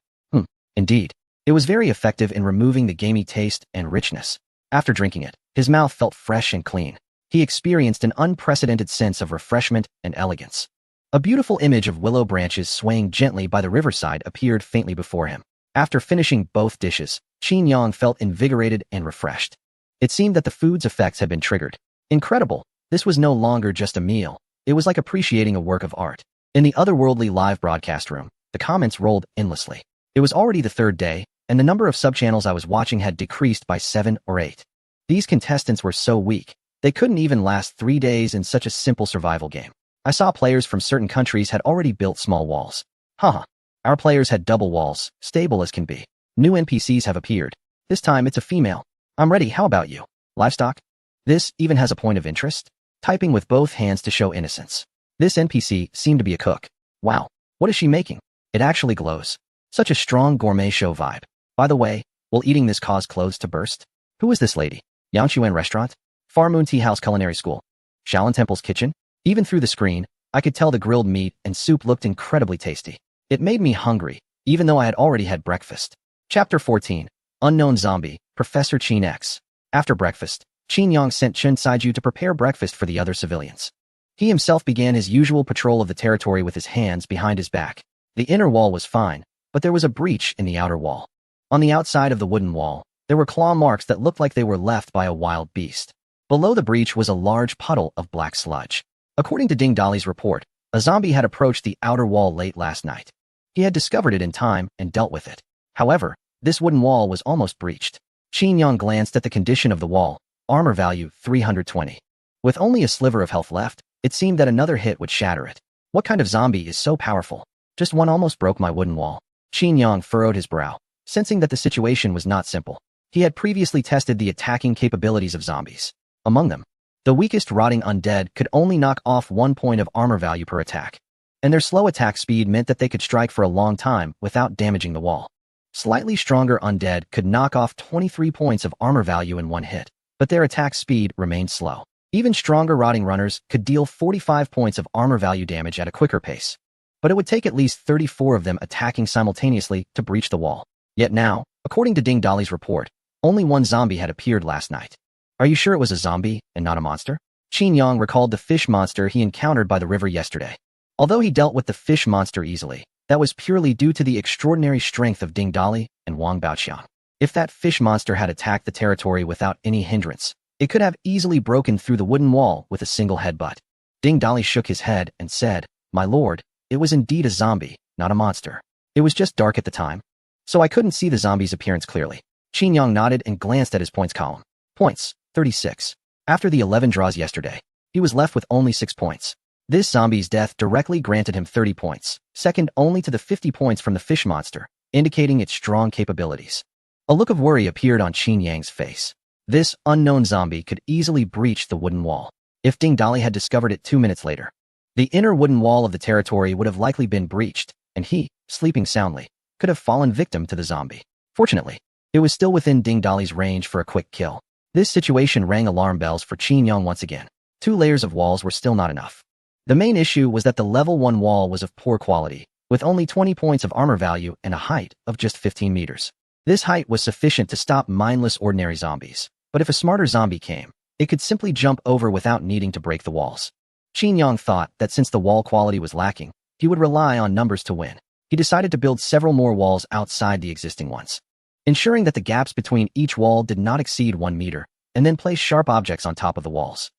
Indeed. It was very effective in removing the gamey taste and richness. After drinking it, his mouth felt fresh and clean. He experienced an unprecedented sense of refreshment and elegance. A beautiful image of willow branches swaying gently by the riverside appeared faintly before him. After finishing both dishes, Qin Yang felt invigorated and refreshed. It seemed that the food's effects had been triggered. Incredible! This was no longer just a meal. It was like appreciating a work of art. In the otherworldly live broadcast room, the comments rolled endlessly. It was already the third day, and the number of subchannels I was watching had decreased by 7 or 8. These contestants were so weak, they couldn't even last 3 days in such a simple survival game. I saw players from certain countries had already built small walls. Haha. Our players had double walls, stable as can be. New NPCs have appeared. This time it's a female. I'm ready, how about you? Livestock? This even has a point of interest? Typing with both hands to show innocence. This NPC seemed to be a cook. Wow, what is she making? It actually glows. Such a strong gourmet show vibe. By the way, will eating this cause clothes to burst? Who is this lady? Yangchuan Restaurant? Far Moon Tea House Culinary School? Shaolin Temple's kitchen? Even through the screen, I could tell the grilled meat and soup looked incredibly tasty. It made me hungry, even though I had already had breakfast. Chapter 14. Unknown Zombie, Professor Qin X. After breakfast, Qin Yang sent Chen Saiju to prepare breakfast for the other civilians. He himself began his usual patrol of the territory with his hands behind his back. The inner wall was fine, but there was a breach in the outer wall. On the outside of the wooden wall, there were claw marks that looked like they were left by a wild beast. Below the breach was a large puddle of black sludge. According to Ding Dali's report, a zombie had approached the outer wall late last night. He had discovered it in time and dealt with it. However, this wooden wall was almost breached. Qin Yang glanced at the condition of the wall, armor value 320. With only a sliver of health left, it seemed that another hit would shatter it. What kind of zombie is so powerful? Just one almost broke my wooden wall. Qin Yang furrowed his brow, sensing that the situation was not simple. He had previously tested the attacking capabilities of zombies. Among them, the weakest rotting undead could only knock off 1 point of armor value per attack, and their slow attack speed meant that they could strike for a long time without damaging the wall. Slightly stronger undead could knock off 23 points of armor value in one hit, but their attack speed remained slow. Even stronger rotting runners could deal 45 points of armor value damage at a quicker pace, but it would take at least 34 of them attacking simultaneously to breach the wall. Yet now, according to Ding Dali's report, only one zombie had appeared last night. Are you sure it was a zombie and not a monster? Qin Yang recalled the fish monster he encountered by the river yesterday. Although he dealt with the fish monster easily, that was purely due to the extraordinary strength of Ding Dali and Wang Baoqian. If that fish monster had attacked the territory without any hindrance, it could have easily broken through the wooden wall with a single headbutt. Ding Dali shook his head and said, "My lord, it was indeed a zombie, not a monster. It was just dark at the time, so I couldn't see the zombie's appearance clearly." Qin Yang nodded and glanced at his points column. Points, 36. After the 11 draws yesterday, he was left with only 6 points. This zombie's death directly granted him 30 points, second only to the 50 points from the fish monster, indicating its strong capabilities. A look of worry appeared on Qin Yang's face. This unknown zombie could easily breach the wooden wall. If Ding Dali had discovered it 2 minutes later, the inner wooden wall of the territory would have likely been breached, and he, sleeping soundly, could have fallen victim to the zombie. Fortunately, it was still within Ding Dali's range for a quick kill. This situation rang alarm bells for Qin Yang once again. 2 layers of walls were still not enough. The main issue was that the level 1 wall was of poor quality, with only 20 points of armor value and a height of just 15 meters. This height was sufficient to stop mindless ordinary zombies, but if a smarter zombie came, it could simply jump over without needing to break the walls. Qin Yang thought that since the wall quality was lacking, he would rely on numbers to win. He decided to build several more walls outside the existing ones, ensuring that the gaps between each wall did not exceed 1 meter, and then place sharp objects on top of the walls.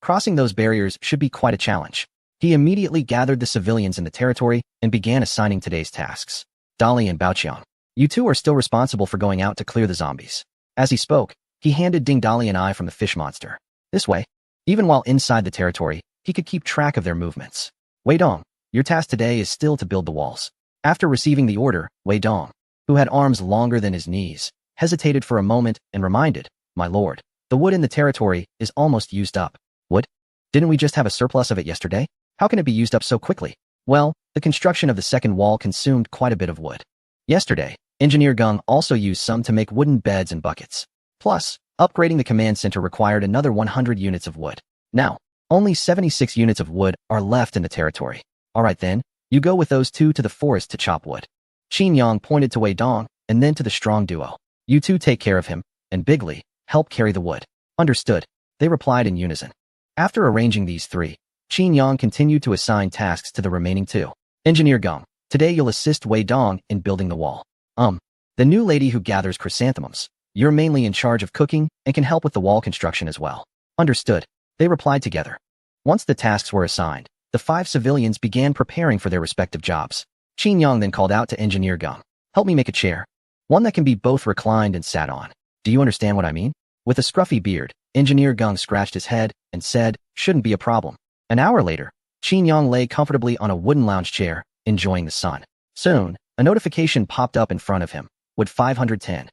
Crossing those barriers should be quite a challenge. He immediately gathered the civilians in the territory and began assigning today's tasks. Dali and Baoqiang, you two are still responsible for going out to clear the zombies. As he spoke, he handed Ding Dali an eye from the fish monster. This way, even while inside the territory, he could keep track of their movements. Wei Dong, your task today is still to build the walls. After receiving the order, Wei Dong, who had arms longer than his knees, hesitated for a moment and reminded, my lord, the wood in the territory is almost used up. Wood? Didn't we just have a surplus of it yesterday? How can it be used up so quickly? Well, the construction of the second wall consumed quite a bit of wood. Yesterday, Engineer Gung also used some to make wooden beds and buckets. Plus, upgrading the command center required another 100 units of wood. Now, only 76 units of wood are left in the territory. Alright then, you go with those two to the forest to chop wood. Qin Yang pointed to Wei Dong and then to the strong duo. You two take care of him, and Bigly, help carry the wood. Understood, they replied in unison. After arranging these three, Qin Yang continued to assign tasks to the remaining two. Engineer Gung, today you'll assist Wei Dong in building the wall. The new lady who gathers chrysanthemums. You're mainly in charge of cooking and can help with the wall construction as well. Understood, they replied together. Once the tasks were assigned, the 5 civilians began preparing for their respective jobs. Qin Yang then called out to Engineer Gung, help me make a chair. One that can be both reclined and sat on. Do you understand what I mean? With a scruffy beard, Engineer Gung scratched his head and said, shouldn't be a problem. An hour later, Qin Yang lay comfortably on a wooden lounge chair, enjoying the sun. Soon, a notification popped up in front of him. Wood 510.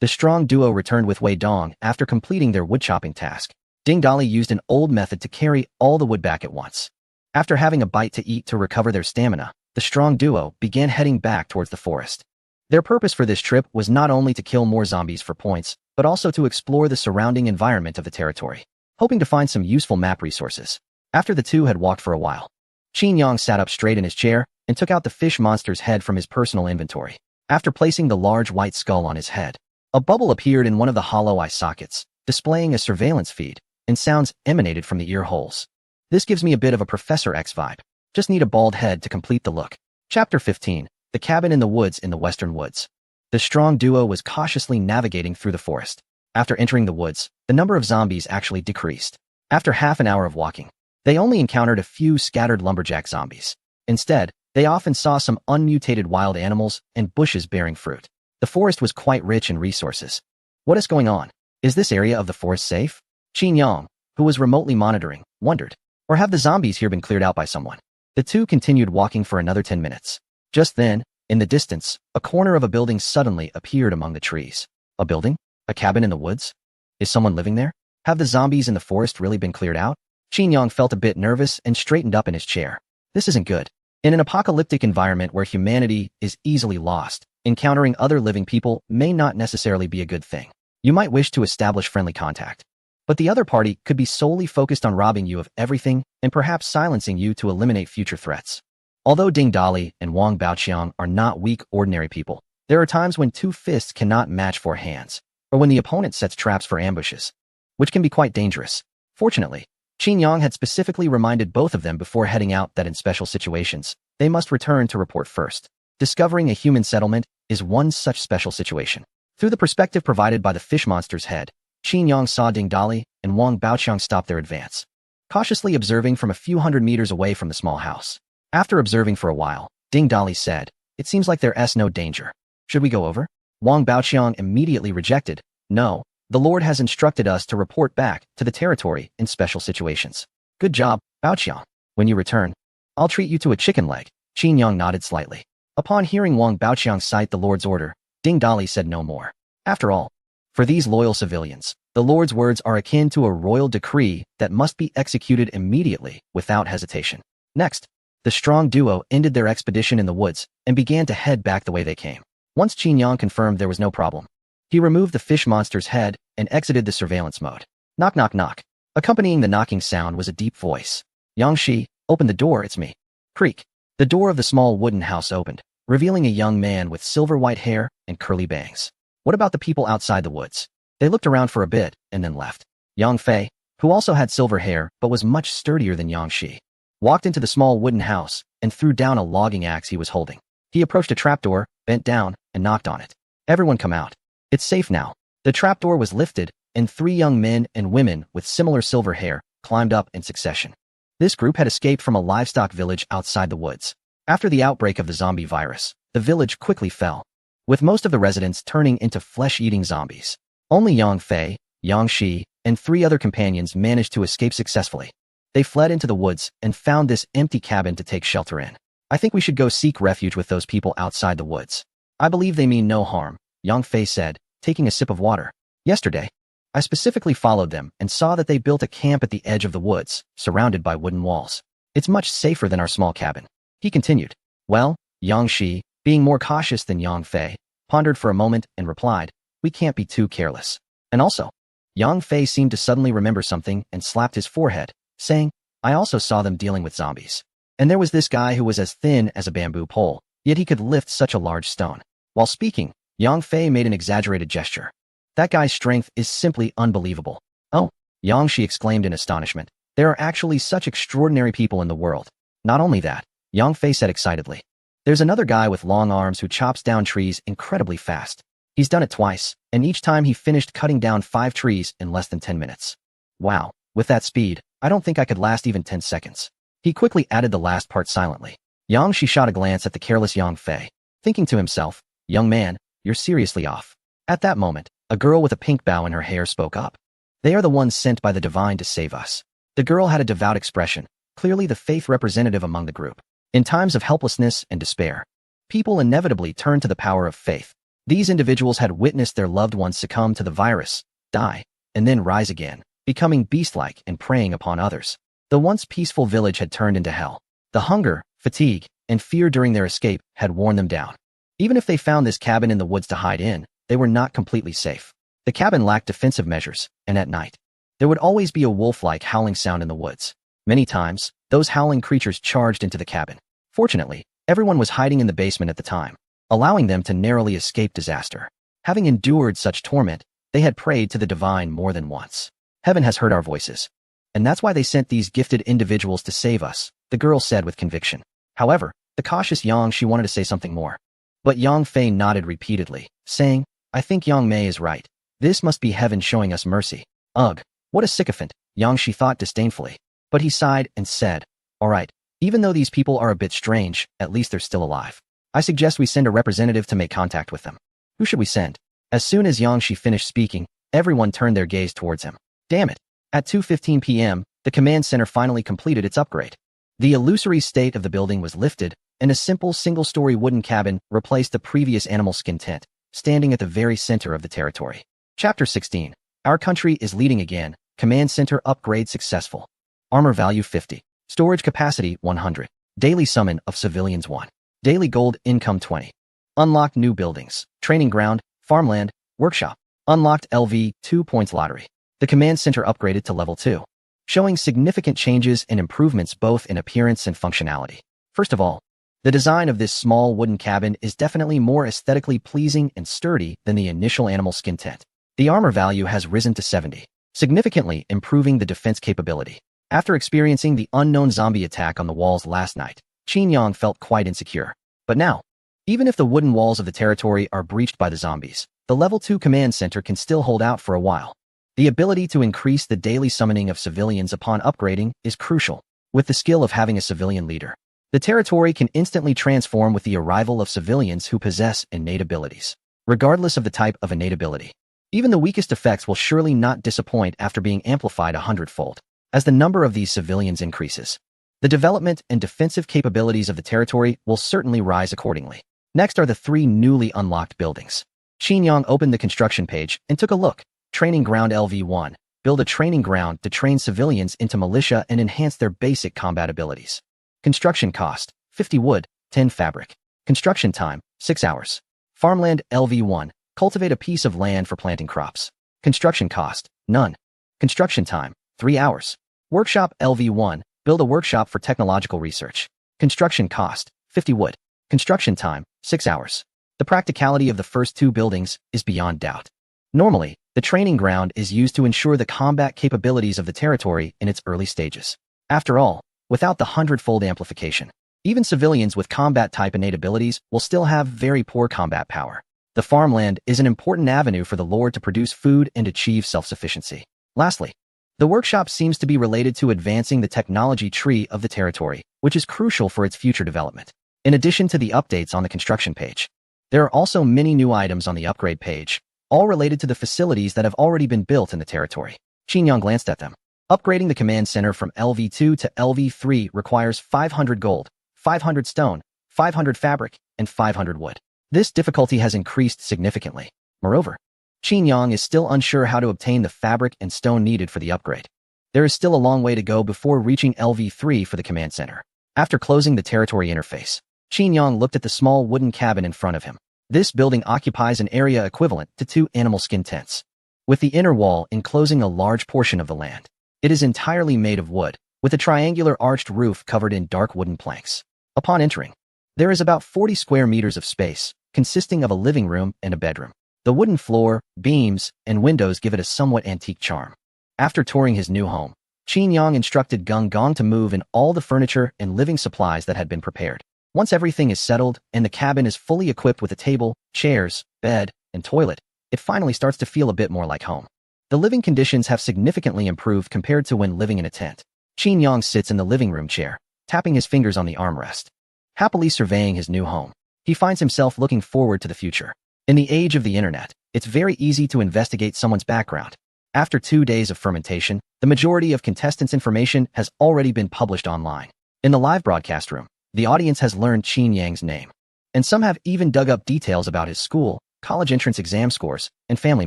The strong duo returned with Wei Dong after completing their wood chopping task. Ding Dali used an old method to carry all the wood back at once. After having a bite to eat to recover their stamina, the strong duo began heading back towards the forest. Their purpose for this trip was not only to kill more zombies for points, but also to explore the surrounding environment of the territory, hoping to find some useful map resources. After the two had walked for a while, Qin Yang sat up straight in his chair and took out the fish monster's head from his personal inventory. After placing the large white skull on his head, a bubble appeared in one of the hollow eye sockets, displaying a surveillance feed, and sounds emanated from the ear holes. This gives me a bit of a Professor X vibe. Just need a bald head to complete the look. Chapter 15. The Cabin in the Woods in the Western Woods. The strong duo was cautiously navigating through the forest. After entering the woods, the number of zombies actually decreased. After half an hour of walking, they only encountered a few scattered lumberjack zombies. Instead, they often saw some unmutated wild animals and bushes bearing fruit. The forest was quite rich in resources. What is going on? Is this area of the forest safe? Qin Yang, who was remotely monitoring, wondered. Or have the zombies here been cleared out by someone? The two continued walking for another 10 minutes. Just then, in the distance, a corner of a building suddenly appeared among the trees. A building? A cabin in the woods? Is someone living there? Have the zombies in the forest really been cleared out? Qin Yang felt a bit nervous and straightened up in his chair. This isn't good. In an apocalyptic environment where humanity is easily lost, encountering other living people may not necessarily be a good thing. You might wish to establish friendly contact, but the other party could be solely focused on robbing you of everything and perhaps silencing you to eliminate future threats. Although Ding Dali and Wang Baoqiang are not weak, ordinary people, there are times when 2 fists cannot match 4 hands, or when the opponent sets traps for ambushes, which can be quite dangerous. Fortunately, Qin Yang had specifically reminded both of them before heading out that in special situations, they must return to report first. Discovering a human settlement is one such special situation. Through the perspective provided by the fish monster's head, Qin Yang saw Ding Dali and Wang Baoqiang stop their advance, cautiously observing from a few hundred meters away from the small house. After observing for a while, Ding Dali said, it seems like there's no danger. Should we go over? Wang Baoqiang immediately rejected. No, the Lord has instructed us to report back to the territory in special situations. Good job, Baoqiang. When you return, I'll treat you to a chicken leg. Qin Yang nodded slightly. Upon hearing Wang Baoqiang cite the Lord's order, Ding Dali said no more. After all, for these loyal civilians, the Lord's words are akin to a royal decree that must be executed immediately without hesitation. Next, the strong duo ended their expedition in the woods and began to head back the way they came. Once Qin Yang confirmed there was no problem, he removed the fish monster's head and exited the surveillance mode. Knock knock knock. Accompanying the knocking sound was a deep voice. Yangshi, open the door, it's me. Creak. The door of the small wooden house opened, revealing a young man with silver-white hair and curly bangs. What about the people outside the woods? They looked around for a bit and then left. Yang Fei, who also had silver hair but was much sturdier than Yangshi, walked into the small wooden house and threw down a logging axe he was holding. He approached a trapdoor, bent down, and knocked on it. Everyone come out. It's safe now. The trapdoor was lifted, and 3 young men and women with similar silver hair climbed up in succession. This group had escaped from a livestock village outside the woods. After the outbreak of the zombie virus, the village quickly fell, with most of the residents turning into flesh-eating zombies. Only Yang Fei, Yang Shi, and 3 other companions managed to escape successfully. They fled into the woods and found this empty cabin to take shelter in. I think we should go seek refuge with those people outside the woods. I believe they mean no harm, Yang Fei said, taking a sip of water. Yesterday, I specifically followed them and saw that they built a camp at the edge of the woods, surrounded by wooden walls. It's much safer than our small cabin. He continued. Well, Yang Shi, being more cautious than Yang Fei, pondered for a moment and replied, we can't be too careless. And also, Yang Fei seemed to suddenly remember something and slapped his forehead, saying, I also saw them dealing with zombies. And there was this guy who was as thin as a bamboo pole, yet he could lift such a large stone. While speaking, Yang Fei made an exaggerated gesture. That guy's strength is simply unbelievable. Oh, Yang Shi exclaimed in astonishment. There are actually such extraordinary people in the world. Not only that, Yang Fei said excitedly. There's another guy with long arms who chops down trees incredibly fast. He's done it twice, and each time he finished cutting down 5 trees in less than 10 minutes. Wow, with that speed, I don't think I could last even 10 seconds. He quickly added the last part silently. Yang Shi shot a glance at the careless Yang Fei, thinking to himself, young man, you're seriously off. At that moment, a girl with a pink bow in her hair spoke up. They are the ones sent by the divine to save us. The girl had a devout expression, clearly the faith representative among the group. In times of helplessness and despair, people inevitably turn to the power of faith. These individuals had witnessed their loved ones succumb to the virus, die, and then rise again, becoming beast-like and preying upon others. The once peaceful village had turned into hell. The hunger, fatigue, and fear during their escape had worn them down. Even if they found this cabin in the woods to hide in, they were not completely safe. The cabin lacked defensive measures, and at night, there would always be a wolf-like howling sound in the woods. Many times, those howling creatures charged into the cabin. Fortunately, everyone was hiding in the basement at the time, allowing them to narrowly escape disaster. Having endured such torment, they had prayed to the divine more than once. Heaven has heard our voices, and that's why they sent these gifted individuals to save us, the girl said with conviction. However, the cautious Yang Shi wanted to say something more. But Yang Fei nodded repeatedly, saying, I think Yang Mei is right. This must be heaven showing us mercy. Ugh, what a sycophant, Yang Shi thought disdainfully. But he sighed and said, all right, even though these people are a bit strange, at least they're still alive. I suggest we send a representative to make contact with them. Who should we send? As soon as Yang Shi finished speaking, everyone turned their gaze towards him. Damn it. At 2:15 p.m., the command center finally completed its upgrade. The illusory state of the building was lifted, and a simple single-story wooden cabin replaced the previous animal skin tent, standing at the very center of the territory. Chapter 16. Our country is leading again. Command center upgrade successful. Armor value 50. Storage capacity 100. Daily summon of civilians 1. Daily gold income 20. Unlocked new buildings. Training ground, farmland, workshop. Unlocked LV 2 points lottery. The command center upgraded to level 2, showing significant changes and improvements both in appearance and functionality. First of all, the design of this small wooden cabin is definitely more aesthetically pleasing and sturdy than the initial animal skin tent. The armor value has risen to 70, significantly improving the defense capability. After experiencing the unknown zombie attack on the walls last night, Qin Yang felt quite insecure. But now, even if the wooden walls of the territory are breached by the zombies, the level 2 command center can still hold out for a while. The ability to increase the daily summoning of civilians upon upgrading is crucial. With the skill of having a civilian leader, the territory can instantly transform with the arrival of civilians who possess innate abilities, regardless of the type of innate ability. Even the weakest effects will surely not disappoint after being amplified 100-fold. As the number of these civilians increases, the development and defensive capabilities of the territory will certainly rise accordingly. Next are the 3 newly unlocked buildings. Qin Yang opened the construction page and took a look. Training ground LV1. Build a training ground to train civilians into militia and enhance their basic combat abilities. Construction cost, 50 wood, 10 fabric. Construction time, 6 hours. Farmland LV1. Cultivate a piece of land for planting crops. Construction cost, none. Construction time, 3 hours. Workshop LV1. Build a workshop for technological research. Construction cost, 50 wood. Construction time, 6 hours. The practicality of the first 2 buildings is beyond doubt. Normally, the training ground is used to ensure the combat capabilities of the territory in its early stages. After all, without the hundredfold amplification, even civilians with combat-type innate abilities will still have very poor combat power. The farmland is an important avenue for the Lord to produce food and achieve self-sufficiency. Lastly, the workshop seems to be related to advancing the technology tree of the territory, which is crucial for its future development. In addition to the updates on the construction page, there are also many new items on the upgrade page, all related to the facilities that have already been built in the territory. Qin glanced at them. Upgrading the command center from LV2 to LV3 requires 500 gold, 500 stone, 500 fabric, and 500 wood. This difficulty has increased significantly. Moreover, Qin is still unsure how to obtain the fabric and stone needed for the upgrade. There is still a long way to go before reaching LV3 for the command center. After closing the territory interface, Qin looked at the small wooden cabin in front of him. This building occupies an area equivalent to 2 animal skin tents, with the inner wall enclosing a large portion of the land. It is entirely made of wood, with a triangular arched roof covered in dark wooden planks. Upon entering, there is about 40 square meters of space, consisting of a living room and a bedroom. The wooden floor, beams, and windows give it a somewhat antique charm. After touring his new home, Qin instructed Gong to move in all the furniture and living supplies that had been prepared. Once everything is settled and the cabin is fully equipped with a table, chairs, bed, and toilet, it finally starts to feel a bit more like home. The living conditions have significantly improved compared to when living in a tent. Qin sits in the living room chair, tapping his fingers on the armrest. Happily surveying his new home, he finds himself looking forward to the future. In the age of the internet, it's very easy to investigate someone's background. After 2 days of fermentation, the majority of contestants' information has already been published online. In the live broadcast room, the audience has learned Qin name, and some have even dug up details about his school, college entrance exam scores, and family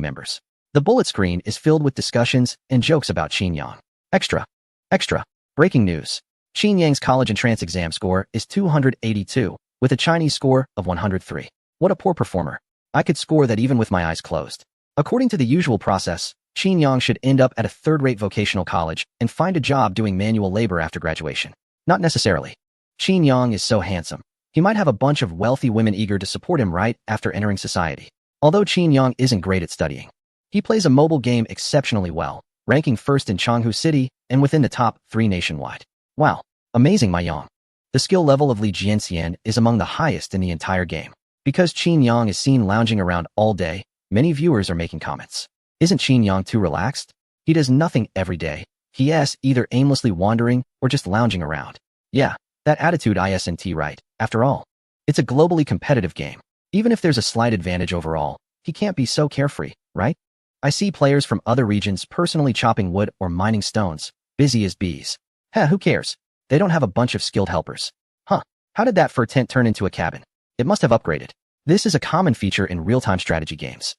members. The bullet screen is filled with discussions and jokes about Qin. Extra. Breaking news. Qin college entrance exam score is 282, with a Chinese score of 103. What a poor performer. I could score that even with my eyes closed. According to the usual process, Qin should end up at a third-rate vocational college and find a job doing manual labor after graduation. Not necessarily. Qin is so handsome. He might have a bunch of wealthy women eager to support him right after entering society. Although Qin isn't great at studying, he plays a mobile game exceptionally well, ranking first in Chenghu City and within the top 3 nationwide. Wow, amazing my Yang. The skill level of Li Jianxian is among the highest in the entire game. Because Qin is seen lounging around all day, many viewers are making comments. Isn't Qin too relaxed? He does nothing every day. He is either aimlessly wandering or just lounging around. Yeah, that attitude isn't right. After all, it's a globally competitive game. Even if there's a slight advantage overall, he can't be so carefree, right? I see players from other regions personally chopping wood or mining stones, busy as bees. Who cares? They don't have a bunch of skilled helpers. How did that fur tent turn into a cabin? It must have upgraded. This is a common feature in real-time strategy games.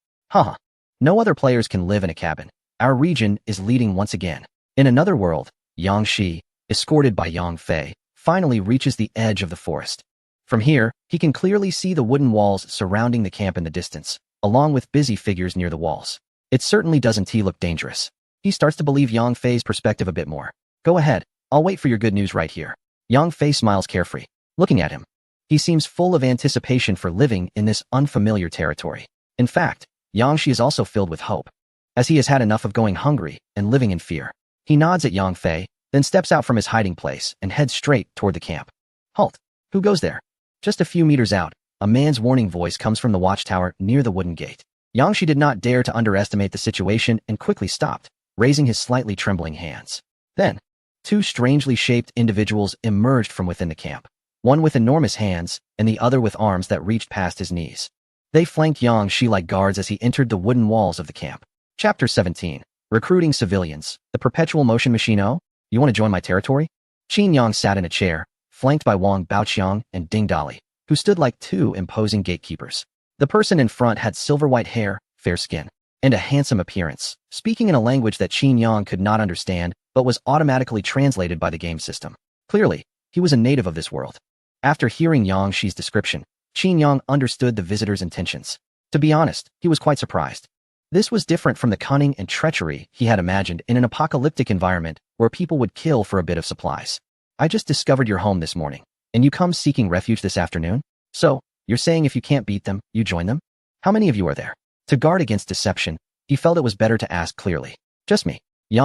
No other players can live in a cabin. Our region is leading once again. In another world, Yang Shi, escorted by Yang Fei, finally reaches the edge of the forest. From here, he can clearly see the wooden walls surrounding the camp in the distance, along with busy figures near the walls. It certainly doesn't look dangerous. He starts to believe Yang Fei's perspective a bit more. Go ahead, I'll wait for your good news right here. Yang Fei smiles carefree, looking at him. He seems full of anticipation for living in this unfamiliar territory. In fact, Yang Shi is also filled with hope, as he has had enough of going hungry and living in fear. He nods at Yang Fei, then steps out from his hiding place and heads straight toward the camp. Halt! Who goes there? Just a few meters out, a man's warning voice comes from the watchtower near the wooden gate. Yang Shi did not dare to underestimate the situation and quickly stopped, raising his slightly trembling hands. Then, 2 strangely shaped individuals emerged from within the camp, one with enormous hands and the other with arms that reached past his knees. They flanked Yang Shi like guards as he entered the wooden walls of the camp. Chapter 17. Recruiting Civilians. The Perpetual Motion Machine. Oh, you want to join my territory? Qin sat in a chair, flanked by Wang Baoqiang and Ding Dali, who stood like 2 imposing gatekeepers. The person in front had silver-white hair, fair skin, and a handsome appearance, speaking in a language that Qin could not understand but was automatically translated by the game system. Clearly, he was a native of this world. After hearing Yang Shi's description, Qin understood the visitor's intentions. To be honest, he was quite surprised. This was different from the cunning and treachery he had imagined in an apocalyptic environment where people would kill for a bit of supplies. I just discovered your home this morning, and you come seeking refuge this afternoon? So, you're saying if you can't beat them, you join them? How many of you are there? To guard against deception, he felt it was better to ask clearly. Just me.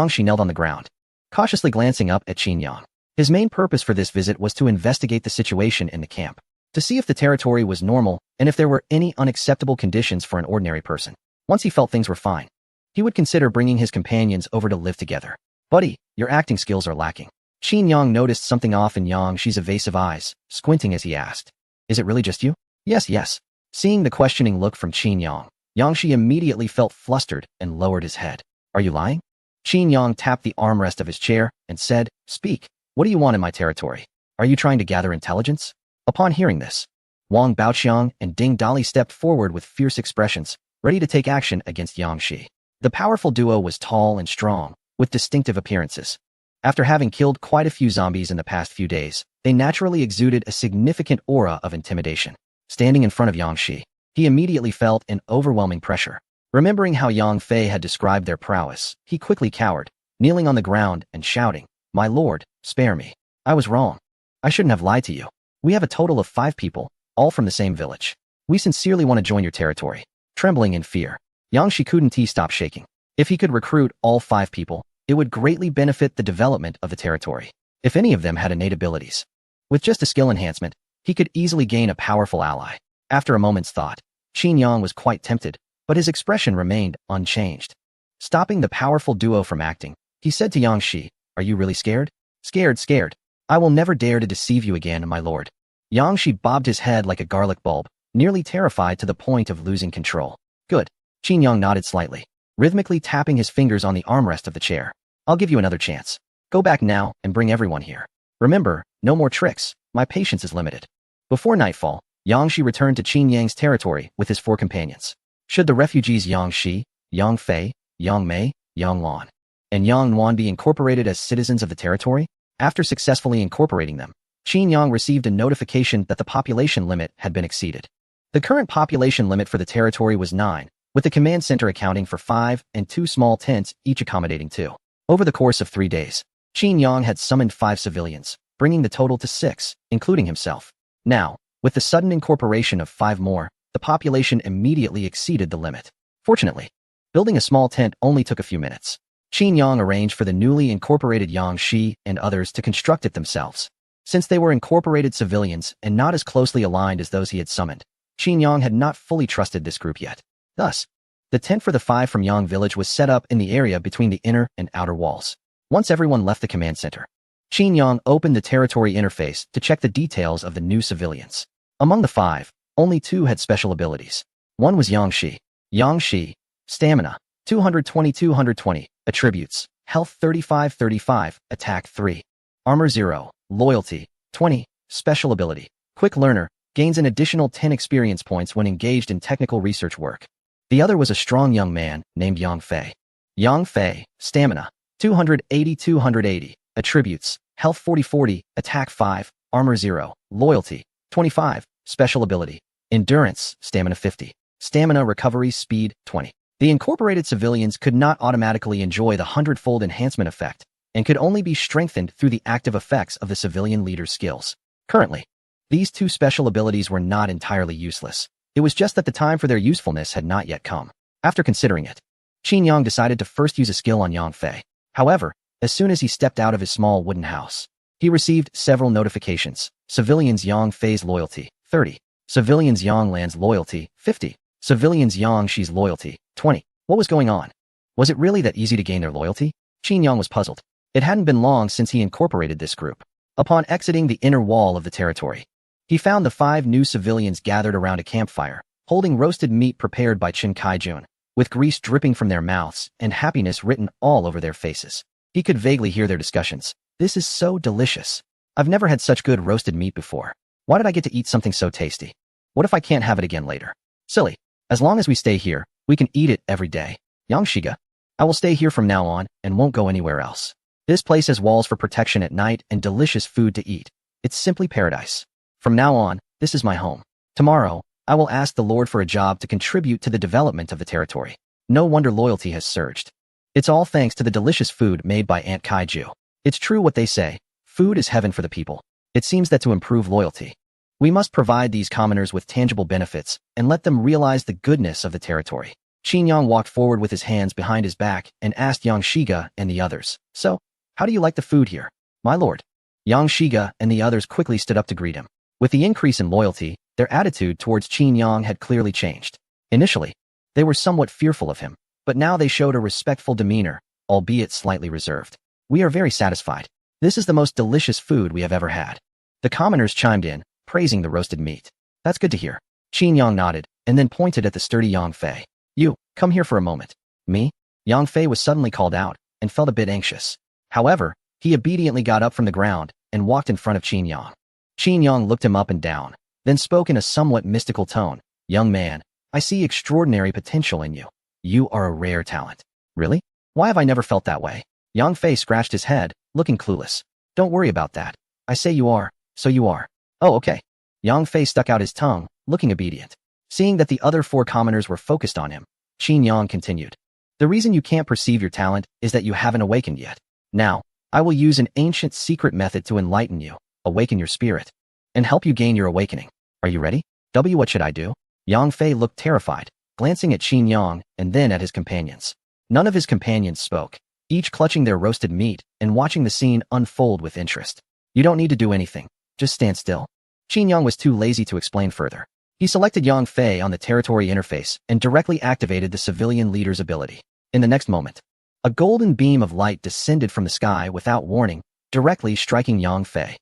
She knelt on the ground, cautiously glancing up at Qin Yang. His main purpose for this visit was to investigate the situation in the camp, to see if the territory was normal and if there were any unacceptable conditions for an ordinary person. Once he felt things were fine, he would consider bringing his companions over to live together. Buddy, your acting skills are lacking. Qin Yang noticed something off in Yang's evasive eyes, squinting as he asked, Is it really just you? Yes. Seeing the questioning look from Qin Yang, Yangshi immediately felt flustered and lowered his head. Are you lying? Qin Yang tapped the armrest of his chair and said, Speak, what do you want in my territory? Are you trying to gather intelligence? Upon hearing this, Wang Baoqiang and Ding Dali stepped forward with fierce expressions, ready to take action against Yangshi. The powerful duo was tall and strong, with distinctive appearances. After having killed quite a few zombies in the past few days, they naturally exuded a significant aura of intimidation. Standing in front of Yangshi, he immediately felt an overwhelming pressure. Remembering how Yang Fei had described their prowess, he quickly cowered, kneeling on the ground and shouting, My lord, spare me. I was wrong. I shouldn't have lied to you. We have a total of 5 people, all from the same village. We sincerely want to join your territory. Trembling in fear, Yangshi couldn't stop shaking. If he could recruit all 5 people, it would greatly benefit the development of the territory. If any of them had innate abilities, with just a skill enhancement, he could easily gain a powerful ally. After a moment's thought, Qin Yang was quite tempted, but his expression remained unchanged. Stopping the powerful duo from acting, he said to Yangshi, Are you really scared? Scared. I will never dare to deceive you again, my lord. Yangshi bobbed his head like a garlic bulb, nearly terrified to the point of losing control. Good. Qin Yang nodded slightly, rhythmically tapping his fingers on the armrest of the chair. I'll give you another chance. Go back now and bring everyone here. Remember, no more tricks. My patience is limited. Before nightfall, Yangshi returned to Qin Yang's territory with his 4 companions. Should the refugees Yangshi, Yang Fei, Yang Mei, Yang Lan, and Yang Nuan be incorporated as citizens of the territory? After successfully incorporating them, Qin Yang received a notification that the population limit had been exceeded. The current population limit for the territory was 9, with the command center accounting for 5 and 2 small tents, each accommodating 2. Over the course of 3 days, Qin Yang had summoned 5 civilians, bringing the total to 6, including himself. Now, with the sudden incorporation of 5 more, the population immediately exceeded the limit. Fortunately, building a small tent only took a few minutes. Qin Yang arranged for the newly incorporated Yangshi and others to construct it themselves. Since they were incorporated civilians and not as closely aligned as those he had summoned, Qin Yang had not fully trusted this group yet. Thus, the tent for the 5 from Yang village was set up in the area between the inner and outer walls. Once everyone left the command center, Qin Yang opened the territory interface to check the details of the new civilians. Among the 5, only 2 had special abilities. One was Yangshi. Yangshi, Stamina, 220, Attributes, Health 35, Attack 3, Armor 0, Loyalty, 20, Special Ability, Quick Learner, gains an additional 10 experience points when engaged in technical research work. The other was a strong young man named Yang Fei. Yang Fei, Stamina, 280, Attributes, Health 40, Attack 5, Armor 0, Loyalty, 25, Special Ability, Endurance, Stamina 50, Stamina Recovery Speed, 20. The incorporated civilians could not automatically enjoy the Hundredfold enhancement effect and could only be strengthened through the active effects of the civilian leader's skills. Currently, these 2 special abilities were not entirely useless. It was just that the time for their usefulness had not yet come. After considering it, Qin Yang decided to first use a skill on Yang Fei. However, as soon as he stepped out of his small wooden house, he received several notifications. Civilians Yang Fei's loyalty, 30. Civilians Yang Lan's loyalty, 50. Civilians Yang Shi's loyalty, 20. What was going on? Was it really that easy to gain their loyalty? Qin Yang was puzzled. It hadn't been long since he incorporated this group. Upon exiting the inner wall of the territory, he found the 5 new civilians gathered around a campfire, holding roasted meat prepared by Chen Kaijun, with grease dripping from their mouths and happiness written all over their faces. He could vaguely hear their discussions. This is so delicious. I've never had such good roasted meat before. Why did I get to eat something so tasty? What if I can't have it again later? Silly. As long as we stay here, we can eat it every day. Yangshiga, I will stay here from now on and won't go anywhere else. This place has walls for protection at night and delicious food to eat. It's simply paradise. From now on, this is my home. Tomorrow, I will ask the Lord for a job to contribute to the development of the territory. No wonder loyalty has surged. It's all thanks to the delicious food made by Aunt Kaiju. It's true what they say. Food is heaven for the people. It seems that to improve loyalty, we must provide these commoners with tangible benefits and let them realize the goodness of the territory. Qin Yang walked forward with his hands behind his back and asked Yang Shiga and the others, "So, how do you like the food here, my lord?" Yang Shiga and the others quickly stood up to greet him. With the increase in loyalty, their attitude towards Qin Yang had clearly changed. Initially, they were somewhat fearful of him, but now they showed a respectful demeanor, albeit slightly reserved. "We are very satisfied. This is the most delicious food we have ever had." The commoners chimed in, praising the roasted meat. "That's good to hear." Qin Yang nodded, and then pointed at the sturdy Yang Fei. "You, come here for a moment." "Me?" Yang Fei was suddenly called out, and felt a bit anxious. However, he obediently got up from the ground, and walked in front of Qin Yang. Qin Yang looked him up and down, then spoke in a somewhat mystical tone. "Young man, I see extraordinary potential in you. You are a rare talent." "Really? Why have I never felt that way?" Yang Fei scratched his head, looking clueless. "Don't worry about that. I say you are, so you are." "Oh, okay." Yang Fei stuck out his tongue, looking obedient. Seeing that the other 4 commoners were focused on him, Qin Yang continued. "The reason you can't perceive your talent is that you haven't awakened yet. Now, I will use an ancient secret method to enlighten you, awaken your spirit, and help you gain your awakening. Are you ready? What should I do?" Yang Fei looked terrified, glancing at Qin Yang and then at his companions. None of his companions spoke, each clutching their roasted meat and watching the scene unfold with interest. "You don't need to do anything. Just stand still." Qin Yang was too lazy to explain further. He selected Yang Fei on the territory interface and directly activated the civilian leader's ability. In the next moment, a golden beam of light descended from the sky without warning, directly striking Yang Fei.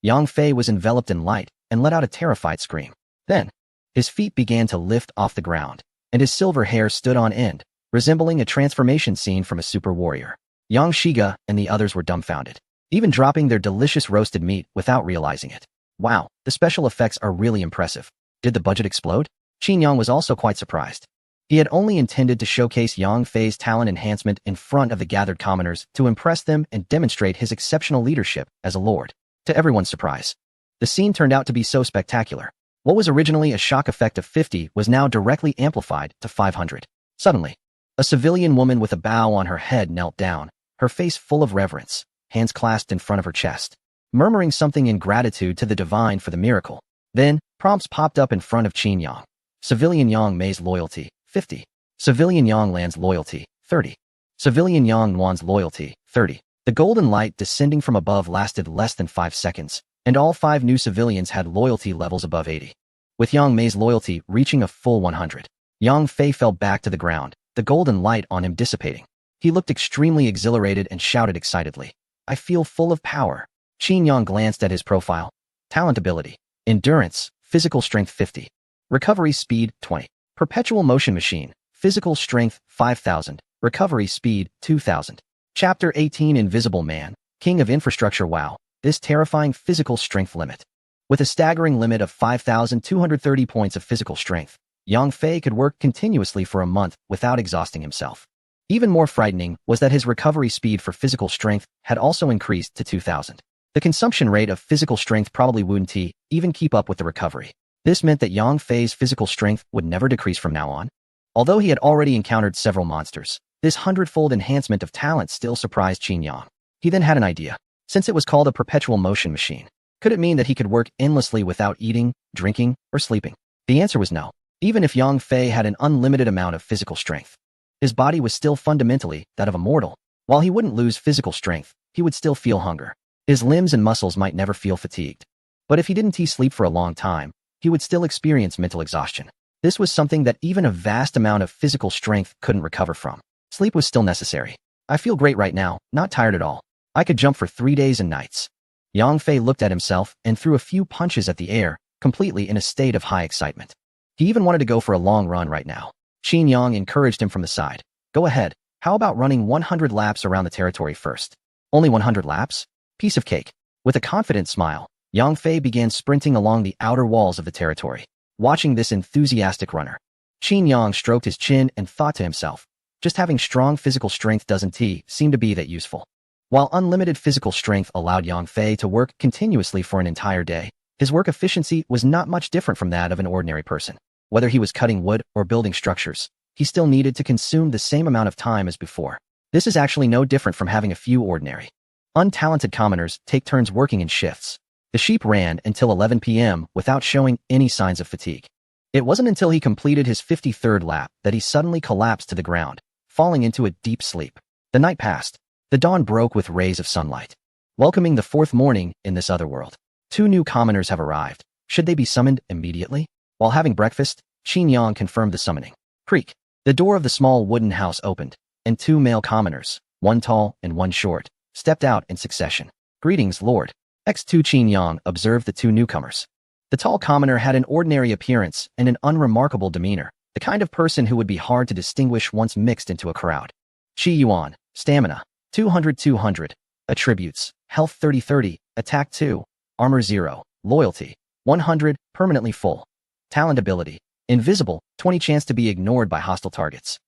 Yang Fei was enveloped in light and let out a terrified scream. Then, his feet began to lift off the ground, and his silver hair stood on end, resembling a transformation scene from a super warrior. Yang Shiga and the others were dumbfounded, even dropping their delicious roasted meat without realizing it. "Wow, the special effects are really impressive. Did the budget explode?" Qin Yang was also quite surprised. He had only intended to showcase Yang Fei's talent enhancement in front of the gathered commoners to impress them and demonstrate his exceptional leadership as a lord. To everyone's surprise, the scene turned out to be so spectacular. What was originally a shock effect of 50 was now directly amplified to 500. Suddenly, a civilian woman with a bow on her head knelt down, her face full of reverence, hands clasped in front of her chest, murmuring something in gratitude to the divine for the miracle. Then, prompts popped up in front of Qin Yang. Civilian Yang Mei's loyalty, 50. Civilian Yang Lan's loyalty, 30. Civilian Yang Nuan's loyalty, 30. The golden light descending from above lasted less than 5 seconds, and all 5 new civilians had loyalty levels above 80. With Yang Mei's loyalty reaching a full 100, Yang Fei fell back to the ground, the golden light on him dissipating. He looked extremely exhilarated and shouted excitedly, "I feel full of power." Qin Yang glanced at his profile. Talent ability. Endurance, physical strength 50. Recovery speed 20. Perpetual motion machine, physical strength 5000. Recovery speed 2000. Chapter 18 Invisible Man, King of Infrastructure. Wow, this terrifying physical strength limit. With a staggering limit of 5,230 points of physical strength, Yang Fei could work continuously for a month without exhausting himself. Even more frightening was that his recovery speed for physical strength had also increased to 2,000. The consumption rate of physical strength probably wouldn't even keep up with the recovery. This meant that Yang Fei's physical strength would never decrease from now on. Although he had already encountered several monsters, this hundredfold enhancement of talent still surprised Qin Yang. He then had an idea. Since it was called a perpetual motion machine, could it mean that he could work endlessly without eating, drinking, or sleeping? The answer was no. Even if Yang Fei had an unlimited amount of physical strength, his body was still fundamentally that of a mortal. While he wouldn't lose physical strength, he would still feel hunger. His limbs and muscles might never feel fatigued. But if he didn't sleep for a long time, he would still experience mental exhaustion. This was something that even a vast amount of physical strength couldn't recover from. Sleep was still necessary. "I feel great right now, not tired at all. I could jump for 3 days and nights." Yang Fei looked at himself and threw a few punches at the air, completely in a state of high excitement. He even wanted to go for a long run right now. Qin Yang encouraged him from the side. "Go ahead. How about running 100 laps around the territory first?" "Only 100 laps? Piece of cake." With a confident smile, Yang Fei began sprinting along the outer walls of the territory. Watching this enthusiastic runner, Qin Yang stroked his chin and thought to himself, just having strong physical strength doesn't seem to be that useful. While unlimited physical strength allowed Yang Fei to work continuously for an entire day, his work efficiency was not much different from that of an ordinary person. Whether he was cutting wood or building structures, he still needed to consume the same amount of time as before. This is actually no different from having a few ordinary Untalented commoners take turns working in shifts. The sheep ran until 11 p.m. without showing any signs of fatigue. It wasn't until he completed his 53rd lap that he suddenly collapsed to the ground, falling into a deep sleep. The night passed. The dawn broke with rays of sunlight, welcoming the fourth morning in this other world. 2 new commoners have arrived. Should they be summoned immediately? While having breakfast, Qin Yang confirmed the summoning. Creak. The door of the small wooden house opened, and 2 male commoners, one tall and one short, stepped out in succession. Greetings, Lord. X2 Qin Yang observed the 2 newcomers. The tall commoner had an ordinary appearance and an unremarkable demeanor, the kind of person who would be hard to distinguish once mixed into a crowd. Qi Yuan, stamina, 200-200, attributes, health 30-30, attack 2, armor 0, loyalty, 100, permanently full. Talent ability, invisible, 20 chance to be ignored by hostile targets.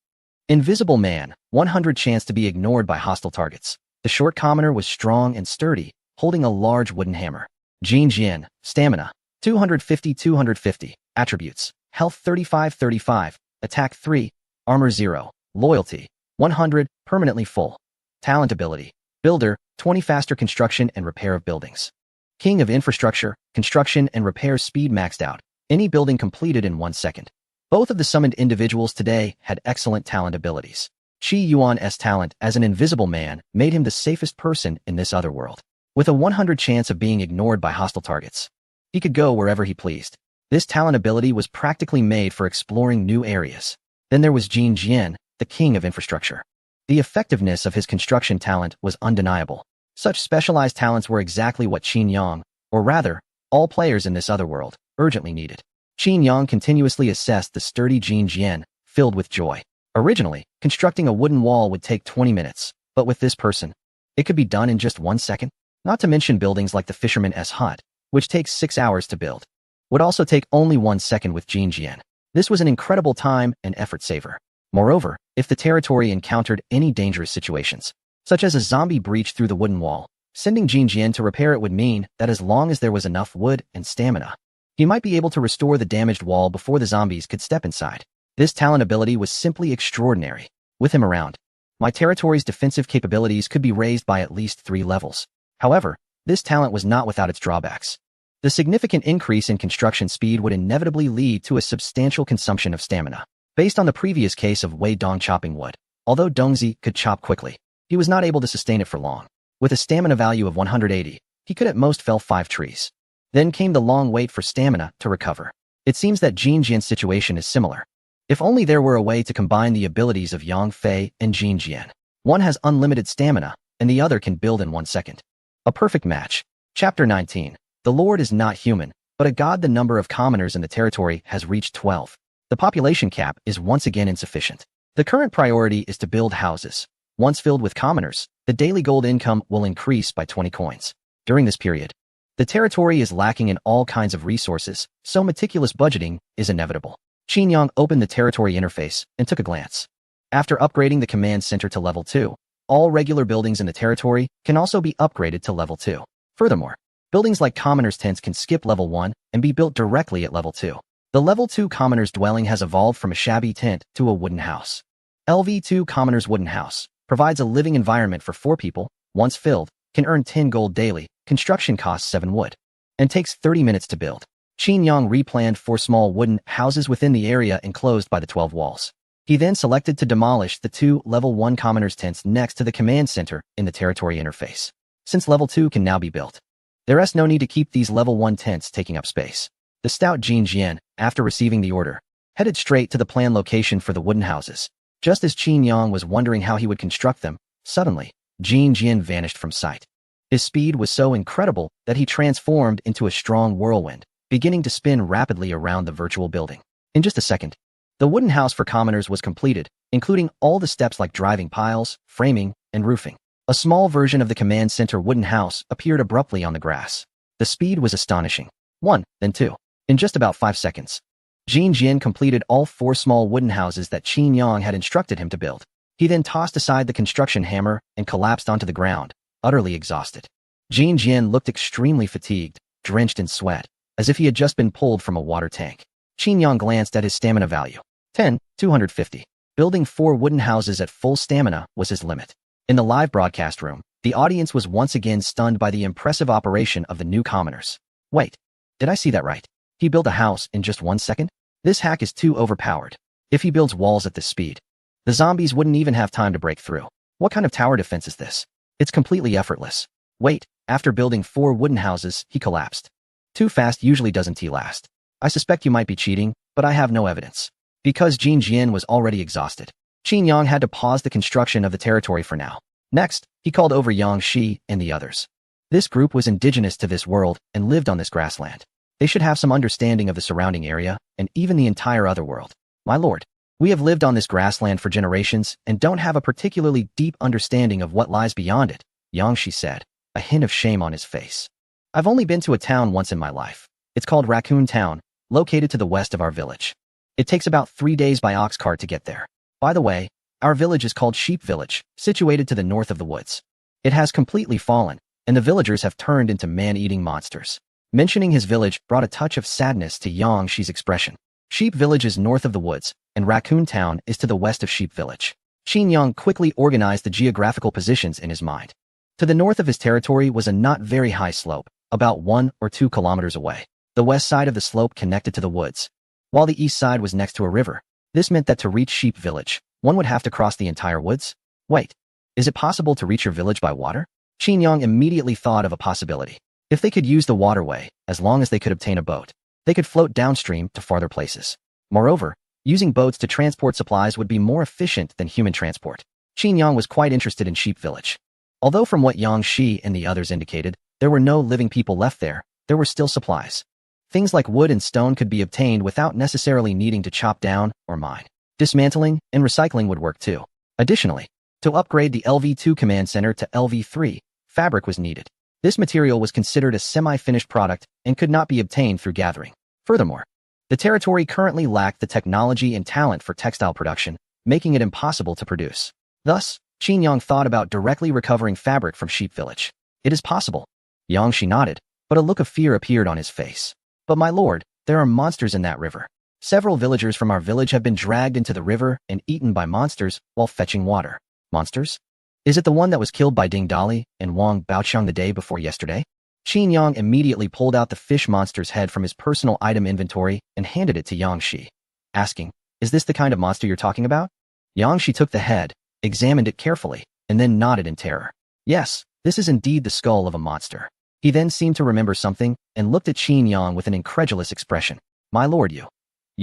Invisible man, 100 chance to be ignored by hostile targets. The short commoner was strong and sturdy, holding a large wooden hammer. Jin Jian, stamina, 250-250, attributes, health 35-35, attack 3, armor 0, loyalty, 100, permanently full. Talent ability, builder, 20 faster construction and repair of buildings. King of infrastructure, construction and repair speed maxed out, any building completed in 1 second. Both of the summoned individuals today had excellent talent abilities. Qi Yuan's talent as an invisible man made him the safest person in this other world, with a 100 chance of being ignored by hostile targets. He could go wherever he pleased. This talent ability was practically made for exploring new areas. Then there was Jin Jian, the king of infrastructure. The effectiveness of his construction talent was undeniable. Such specialized talents were exactly what Qin Yang, or rather, all players in this other world, urgently needed. Qin Yang continuously assessed the sturdy Jin Jian, filled with joy. Originally, constructing a wooden wall would take 20 minutes, but with this person, it could be done in just 1 second. Not to mention buildings like the fisherman's hut, which takes 6 hours to build, would also take only 1 second with Jin Jian. This was an incredible time and effort saver. Moreover, if the territory encountered any dangerous situations, such as a zombie breach through the wooden wall, sending Jin Jian to repair it would mean that as long as there was enough wood and stamina, he might be able to restore the damaged wall before the zombies could step inside. This talent ability was simply extraordinary. With him around, my territory's defensive capabilities could be raised by at least 3 levels. However, this talent was not without its drawbacks. The significant increase in construction speed would inevitably lead to a substantial consumption of stamina. Based on the previous case of Wei Dong chopping wood, although Dongzi could chop quickly, he was not able to sustain it for long. With a stamina value of 180, he could at most fell 5 trees. Then came the long wait for stamina to recover. It seems that Jin Jian's situation is similar. If only there were a way to combine the abilities of Yang Fei and Jin Jian. One has unlimited stamina, and the other can build in 1 second. A perfect match. Chapter 19. The Lord is not human, but a god. The number of commoners in the territory has reached 12. The population cap is once again insufficient. The current priority is to build houses. Once filled with commoners, the daily gold income will increase by 20 coins. During this period, the territory is lacking in all kinds of resources, so meticulous budgeting is inevitable. Qin Yang opened the territory interface and took a glance. After upgrading the command center to level 2, all regular buildings in the territory can also be upgraded to level 2. Furthermore, buildings like commoners' tents can skip level 1 and be built directly at level 2. The level 2 commoners' dwelling has evolved from a shabby tent to a wooden house. LV2 commoners' wooden house provides a living environment for 4 people. Once filled, can earn 10 gold daily. Construction costs 7 wood and takes 30 minutes to build. Qin Yang replanned 4 small wooden houses within the area enclosed by the 12 walls. He then selected to demolish the 2 level 1 commoners' tents next to the command center in the territory interface. Since level 2 can now be built, there is no need to keep these level 1 tents taking up space. The stout Jin Jian, after receiving the order, headed straight to the planned location for the wooden houses. Just as Qin Yang was wondering how he would construct them, suddenly, Jin Jian vanished from sight. His speed was so incredible that he transformed into a strong whirlwind, beginning to spin rapidly around the virtual building. In just a second, the wooden house for commoners was completed, including all the steps like driving piles, framing, and roofing. A small version of the command center wooden house appeared abruptly on the grass. The speed was astonishing. 1, then 2. In just about 5 seconds, Jin Jian completed all 4 small wooden houses that Qin Yang had instructed him to build. He then tossed aside the construction hammer and collapsed onto the ground, utterly exhausted. Jin Jian looked extremely fatigued, drenched in sweat, as if he had just been pulled from a water tank. Qin Yang glanced at his stamina value. 10, 250. Building 4 wooden houses at full stamina was his limit. In the live broadcast room, The audience was once again stunned by the impressive operation of the new commoners. Wait, did I see that right? He built a house in just 1 second? This hack is too overpowered. If he builds walls at this speed, the zombies wouldn't even have time to break through. What kind of tower defense is this? It's completely effortless. Wait, after building 4 wooden houses, he collapsed. Too fast usually doesn't last. I suspect you might be cheating, but I have no evidence. Because Jin Jian was already exhausted, Qin Yang had to pause the construction of the territory for now. Next, he called over Yang Shi and the others. This group was indigenous to this world and lived on this grassland. They should have some understanding of the surrounding area and even the entire other world. My lord, we have lived on this grassland for generations and don't have a particularly deep understanding of what lies beyond it, Yang Shi said, a hint of shame on his face. I've only been to a town once in my life. It's called Raccoon Town, located to the west of our village. It takes about 3 days by ox cart to get there. By the way, our village is called Sheep Village, situated to the north of the woods. It has completely fallen, and the villagers have turned into man-eating monsters. Mentioning his village brought a touch of sadness to Yang Shi's expression. Sheep Village is north of the woods, and Raccoon Town is to the west of Sheep Village. Qin Yang quickly organized the geographical positions in his mind. To the north of his territory was a not very high slope, about 1 or 2 kilometers away. The west side of the slope connected to the woods, while the east side was next to a river. This meant that to reach Sheep Village, one would have to cross the entire woods? Wait, is it possible to reach your village by water? Qin Yang immediately thought of a possibility. If they could use the waterway, as long as they could obtain a boat, they could float downstream to farther places. Moreover, using boats to transport supplies would be more efficient than human transport. Qin Yang was quite interested in Sheep Village. Although from what Yang Shi and the others indicated, there were no living people left there were still supplies. Things like wood and stone could be obtained without necessarily needing to chop down or mine. Dismantling and recycling would work too. Additionally, to upgrade the LV2 command center to LV3, fabric was needed. This material was considered a semi-finished product and could not be obtained through gathering. Furthermore, the territory currently lacked the technology and talent for textile production, making it impossible to produce. Thus, Qin Yang thought about directly recovering fabric from Sheep Village. It is possible. Yang Shi nodded, but a look of fear appeared on his face. But my lord, there are monsters in that river. Several villagers from our village have been dragged into the river and eaten by monsters while fetching water. Monsters? Is it the one that was killed by Ding Dali and Wang Baoqiang the day before yesterday? Qin Yang immediately pulled out the fish monster's head from his personal item inventory and handed it to Yang Shi, asking, "Is this the kind of monster you're talking about?" Yang Shi took the head, examined it carefully, and then nodded in terror. Yes, this is indeed the skull of a monster. He then seemed to remember something and looked at Qin Yang with an incredulous expression. My lord, you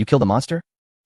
killed a monster?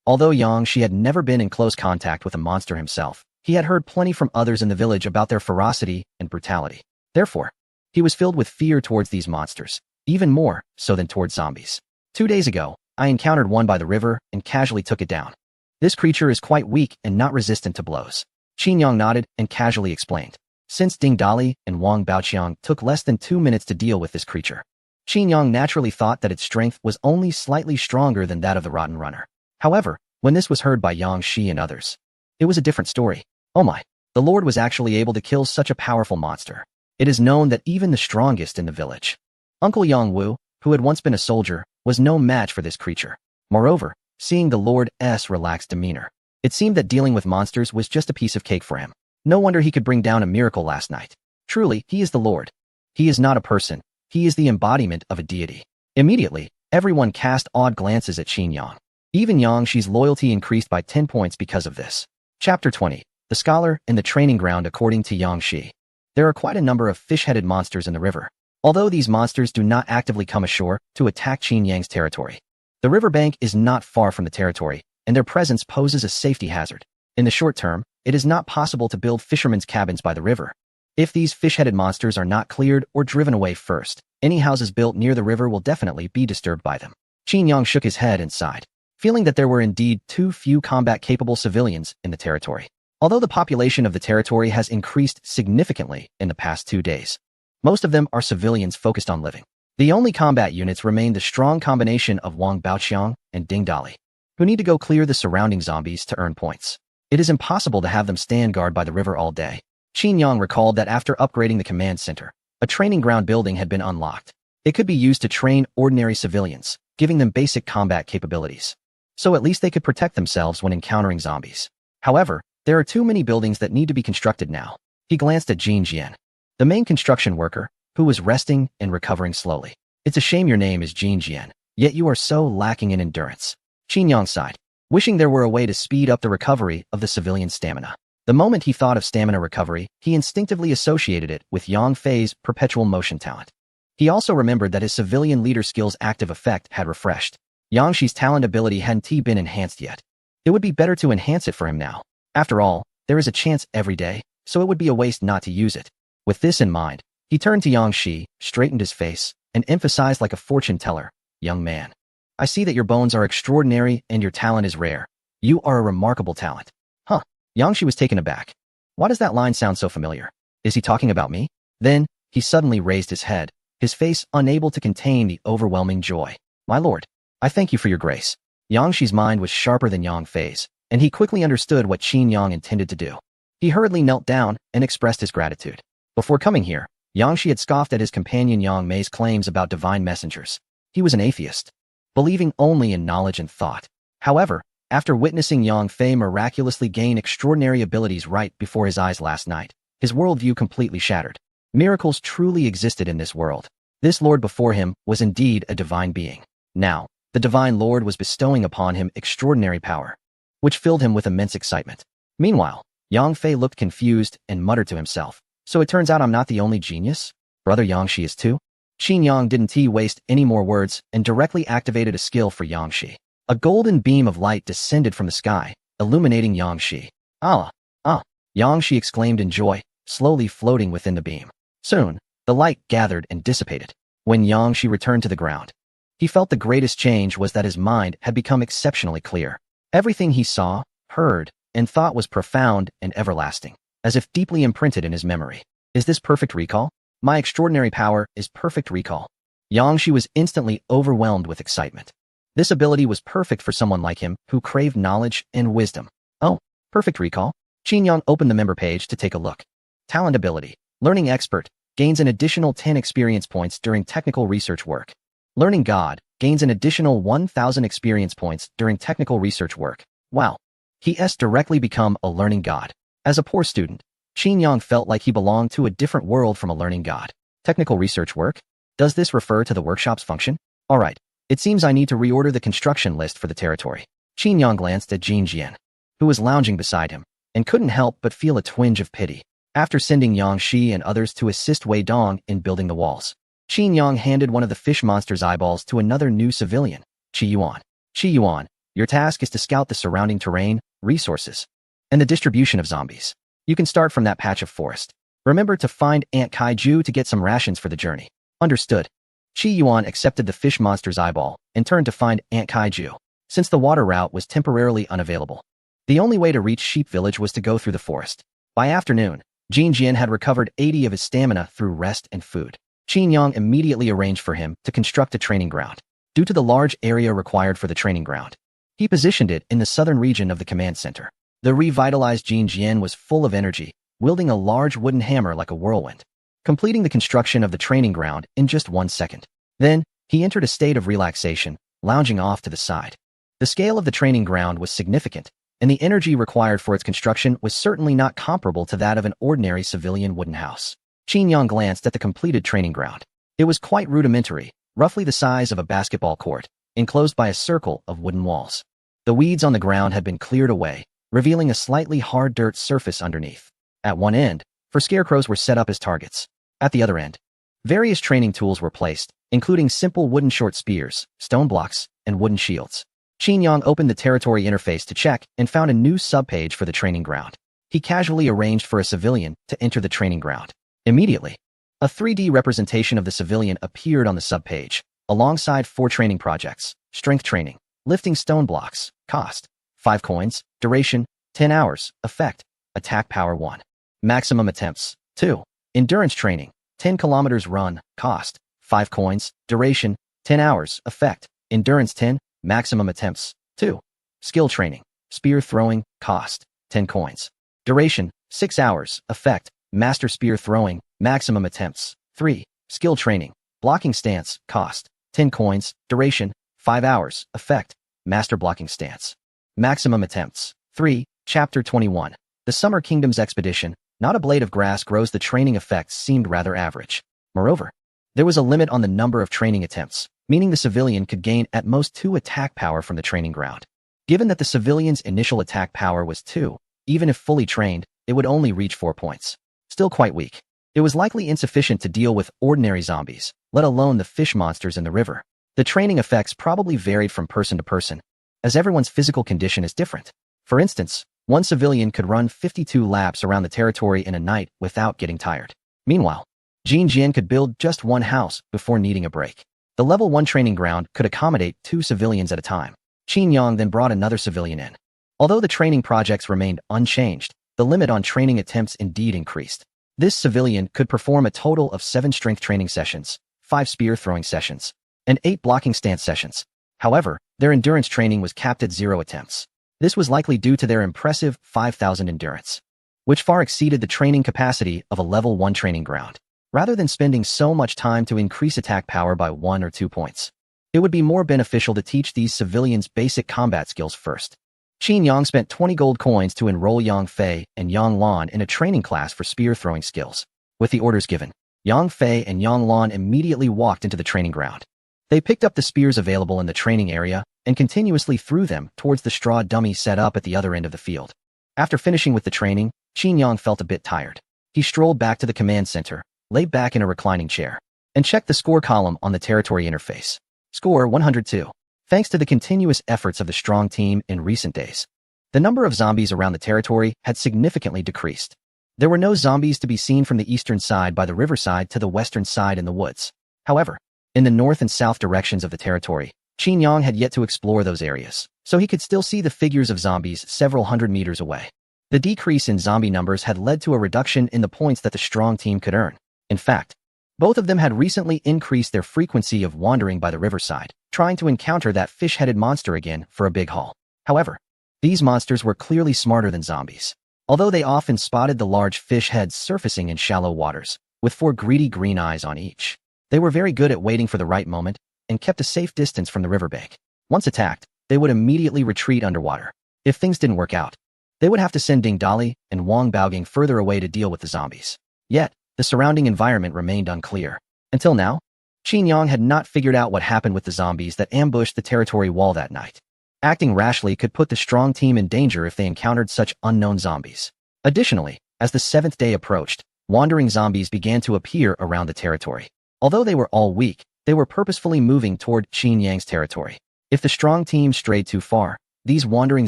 Although Yang Shi had never been in close contact with a monster himself, he had heard plenty from others in the village about their ferocity and brutality. Therefore, he was filled with fear towards these monsters, even more so than towards zombies. 2 days ago, I encountered one by the river and casually took it down. This creature is quite weak and not resistant to blows. Qin Yang nodded and casually explained. Since Ding Dali and Wang Baoqiang took less than 2 minutes to deal with this creature, Qin Yang naturally thought that its strength was only slightly stronger than that of the Rotten Runner. However, when this was heard by Yang Shi and others, it was a different story. Oh my, the Lord was actually able to kill such a powerful monster. It is known that even the strongest in the village, Uncle Yang Wu, who had once been a soldier, was no match for this creature. Moreover, seeing the Lord's relaxed demeanor, it seemed that dealing with monsters was just a piece of cake for him. No wonder he could bring down a miracle last night. Truly, he is the Lord. He is not a person. He is the embodiment of a deity. Immediately, everyone cast odd glances at Qin Yang. Even Yang Shi's loyalty increased by 10 points because of this. Chapter 20. The Scholar and the Training Ground. According to Yang Shi, there are quite a number of fish-headed monsters in the river. Although these monsters do not actively come ashore to attack Qin Yang's territory, the riverbank is not far from the territory, and their presence poses a safety hazard. In the short term, it is not possible to build fishermen's cabins by the river. If these fish-headed monsters are not cleared or driven away first, any houses built near the river will definitely be disturbed by them. Qin Yang shook his head and sighed, feeling that there were indeed too few combat-capable civilians in the territory. Although the population of the territory has increased significantly in the past 2 days, most of them are civilians focused on living. The only combat units remain the strong combination of Wang Baoqiang and Ding Dali, who need to go clear the surrounding zombies to earn points. It is impossible to have them stand guard by the river all day. Qin Yang recalled that after upgrading the command center, a training ground building had been unlocked. It could be used to train ordinary civilians, giving them basic combat capabilities. So at least they could protect themselves when encountering zombies. However, there are too many buildings that need to be constructed now. He glanced at Jin Jian. the main construction worker, who was resting and recovering slowly. It's a shame your name is Jin Jian, yet you are so lacking in endurance. Qin Yang sighed, wishing there were a way to speed up the recovery of the civilian's stamina. The moment he thought of stamina recovery, he instinctively associated it with Yang Fei's perpetual motion talent. He also remembered that his civilian leader skill's active effect had refreshed. Yang Shi's talent ability hadn't been enhanced yet. It would be better to enhance it for him now. After all, there is a chance every day, so it would be a waste not to use it. With this in mind, he turned to Yang Shi, straightened his face, and emphasized like a fortune teller, "Young man, I see that your bones are extraordinary and your talent is rare. You are a remarkable talent." Huh. Yang Shi was taken aback. Why does that line sound so familiar? Is he talking about me? Then, he suddenly raised his head, his face unable to contain the overwhelming joy. "My lord, I thank you for your grace." Yang Shi's mind was sharper than Yang Fei's, and he quickly understood what Qin Yang intended to do. He hurriedly knelt down and expressed his gratitude. Before coming here, Yang Shi had scoffed at his companion Yang Mei's claims about divine messengers. He was an atheist, believing only in knowledge and thought. However, after witnessing Yang Fei miraculously gain extraordinary abilities right before his eyes last night, his worldview completely shattered. Miracles truly existed in this world. This lord before him was indeed a divine being. Now, the divine lord was bestowing upon him extraordinary power, which filled him with immense excitement. Meanwhile, Yang Fei looked confused and muttered to himself, "So it turns out I'm not the only genius? Brother Yang Shi is too?" Qin Yang didn't waste any more words and directly activated a skill for Yang Shi. A golden beam of light descended from the sky, illuminating Yang Shi. "Ah! Ah!" Yang Shi exclaimed in joy, slowly floating within the beam. Soon, the light gathered and dissipated. When Yang Shi returned to the ground, he felt the greatest change was that his mind had become exceptionally clear. Everything he saw, heard, and thought was profound and everlasting, as if deeply imprinted in his memory. Is this perfect recall? My extraordinary power is perfect recall. Yang Shi was instantly overwhelmed with excitement. This ability was perfect for someone like him who craved knowledge and wisdom. Oh, perfect recall. Qin Yang opened the member page to take a look. Talent ability. Learning expert. Gains an additional 10 experience points during technical research work. Learning god. Gains an additional 1,000 experience points during technical research work. Wow. He's directly become a learning god. As a poor student, Qin Yang felt like he belonged to a different world from a learning god. Technical research work? Does this refer to the workshop's function? Alright, it seems I need to reorder the construction list for the territory. Qin Yang glanced at Jin Jian, who was lounging beside him, and couldn't help but feel a twinge of pity. After sending Yang Shi and others to assist Wei Dong in building the walls, Qin Yang handed one of the fish monster's eyeballs to another new civilian, Qi Yuan. Qi Yuan, your task is to scout the surrounding terrain, resources, and the distribution of zombies. You can start from that patch of forest. Remember to find Ant Kaiju to get some rations for the journey. Understood. Qi Yuan accepted the fish monster's eyeball and turned to find Ant Kaiju, since the water route was temporarily unavailable. The only way to reach Sheep Village was to go through the forest. By afternoon, Jin Jian had recovered 80 of his stamina through rest and food. Qin Yang immediately arranged for him to construct a training ground. Due to the large area required for the training ground, he positioned it in the southern region of the command center. The revitalized Jin Jian was full of energy, wielding a large wooden hammer like a whirlwind, completing the construction of the training ground in just 1 second. Then, he entered a state of relaxation, lounging off to the side. The scale of the training ground was significant, and the energy required for its construction was certainly not comparable to that of an ordinary civilian wooden house. Qin Yang glanced at the completed training ground. It was quite rudimentary, roughly the size of a basketball court, enclosed by a circle of wooden walls. The weeds on the ground had been cleared away, revealing a slightly hard dirt surface underneath. At one end, scarecrows were set up as targets. At the other end, various training tools were placed, including simple wooden short spears, stone blocks, and wooden shields. Qin Yang opened the territory interface to check and found a new subpage for the training ground. He casually arranged for a civilian to enter the training ground. Immediately, a 3D representation of the civilian appeared on the subpage, alongside 4 training projects: strength training, lifting stone blocks, cost 5 coins, duration 10 hours, effect, attack power 1, maximum attempts 2, endurance training, 10 kilometers run, cost 5 coins, duration 10 hours, effect, endurance 10, maximum attempts 2, skill training, spear throwing, cost 10 coins, duration 6 hours, effect, master spear throwing, maximum attempts 3, skill training, blocking stance, cost 10 coins, duration 5 hours, effect, master blocking stance. Maximum attempts. 3. Chapter 21. The Summer Kingdom's Expedition, Not a blade of grass grows. The training effects seemed rather average. Moreover, there was a limit on the number of training attempts, meaning the civilian could gain at most 2 attack power from the training ground. Given that the civilian's initial attack power was 2, even if fully trained, it would only reach 4 points. Still quite weak. It was likely insufficient to deal with ordinary zombies, let alone the fish monsters in the river. The training effects probably varied from person to person, as everyone's physical condition is different. For instance, one civilian could run 52 laps around the territory in a night without getting tired. Meanwhile, Jin Jian could build just one house before needing a break. The level 1 training ground could accommodate 2 civilians at a time. Qin Yang then brought another civilian in. Although the training projects remained unchanged, the limit on training attempts indeed increased. This civilian could perform a total of 7 strength training sessions, 5 spear throwing sessions, and 8 blocking stance sessions. However, their endurance training was capped at 0 attempts. This was likely due to their impressive 5,000 endurance, which far exceeded the training capacity of a level 1 training ground. Rather than spending so much time to increase attack power by 1 or 2 points, it would be more beneficial to teach these civilians basic combat skills first. Qin Yang spent 20 gold coins to enroll Yang Fei and Yang Lan in a training class for spear throwing skills. With the orders given, Yang Fei and Yang Lan immediately walked into the training ground. They picked up the spears available in the training area and continuously threw them towards the straw dummy set up at the other end of the field. After finishing with the training, Qin Yang felt a bit tired. He strolled back to the command center, lay back in a reclining chair, and checked the score column on the territory interface. Score 102. Thanks to the continuous efforts of the strong team in recent days, the number of zombies around the territory had significantly decreased. There were no zombies to be seen from the eastern side by the riverside to the western side in the woods. However, in the north and south directions of the territory, Qin Yang had yet to explore those areas, so he could still see the figures of zombies several hundred meters away. The decrease in zombie numbers had led to a reduction in the points that the strong team could earn. In fact, both of them had recently increased their frequency of wandering by the riverside, trying to encounter that fish-headed monster again for a big haul. However, these monsters were clearly smarter than zombies. Although they often spotted the large fish heads surfacing in shallow waters, with 4 greedy green eyes on each, they were very good at waiting for the right moment and kept a safe distance from the riverbank. Once attacked, they would immediately retreat underwater. If things didn't work out, they would have to send Ding Dali and Wang Baogang further away to deal with the zombies. Yet, the surrounding environment remained unclear. Until now, Qin Yang had not figured out what happened with the zombies that ambushed the territory wall that night. Acting rashly could put the strong team in danger if they encountered such unknown zombies. Additionally, as the 7th day approached, wandering zombies began to appear around the territory. Although they were all weak, they were purposefully moving toward Qin Yang's territory. If the strong team strayed too far, these wandering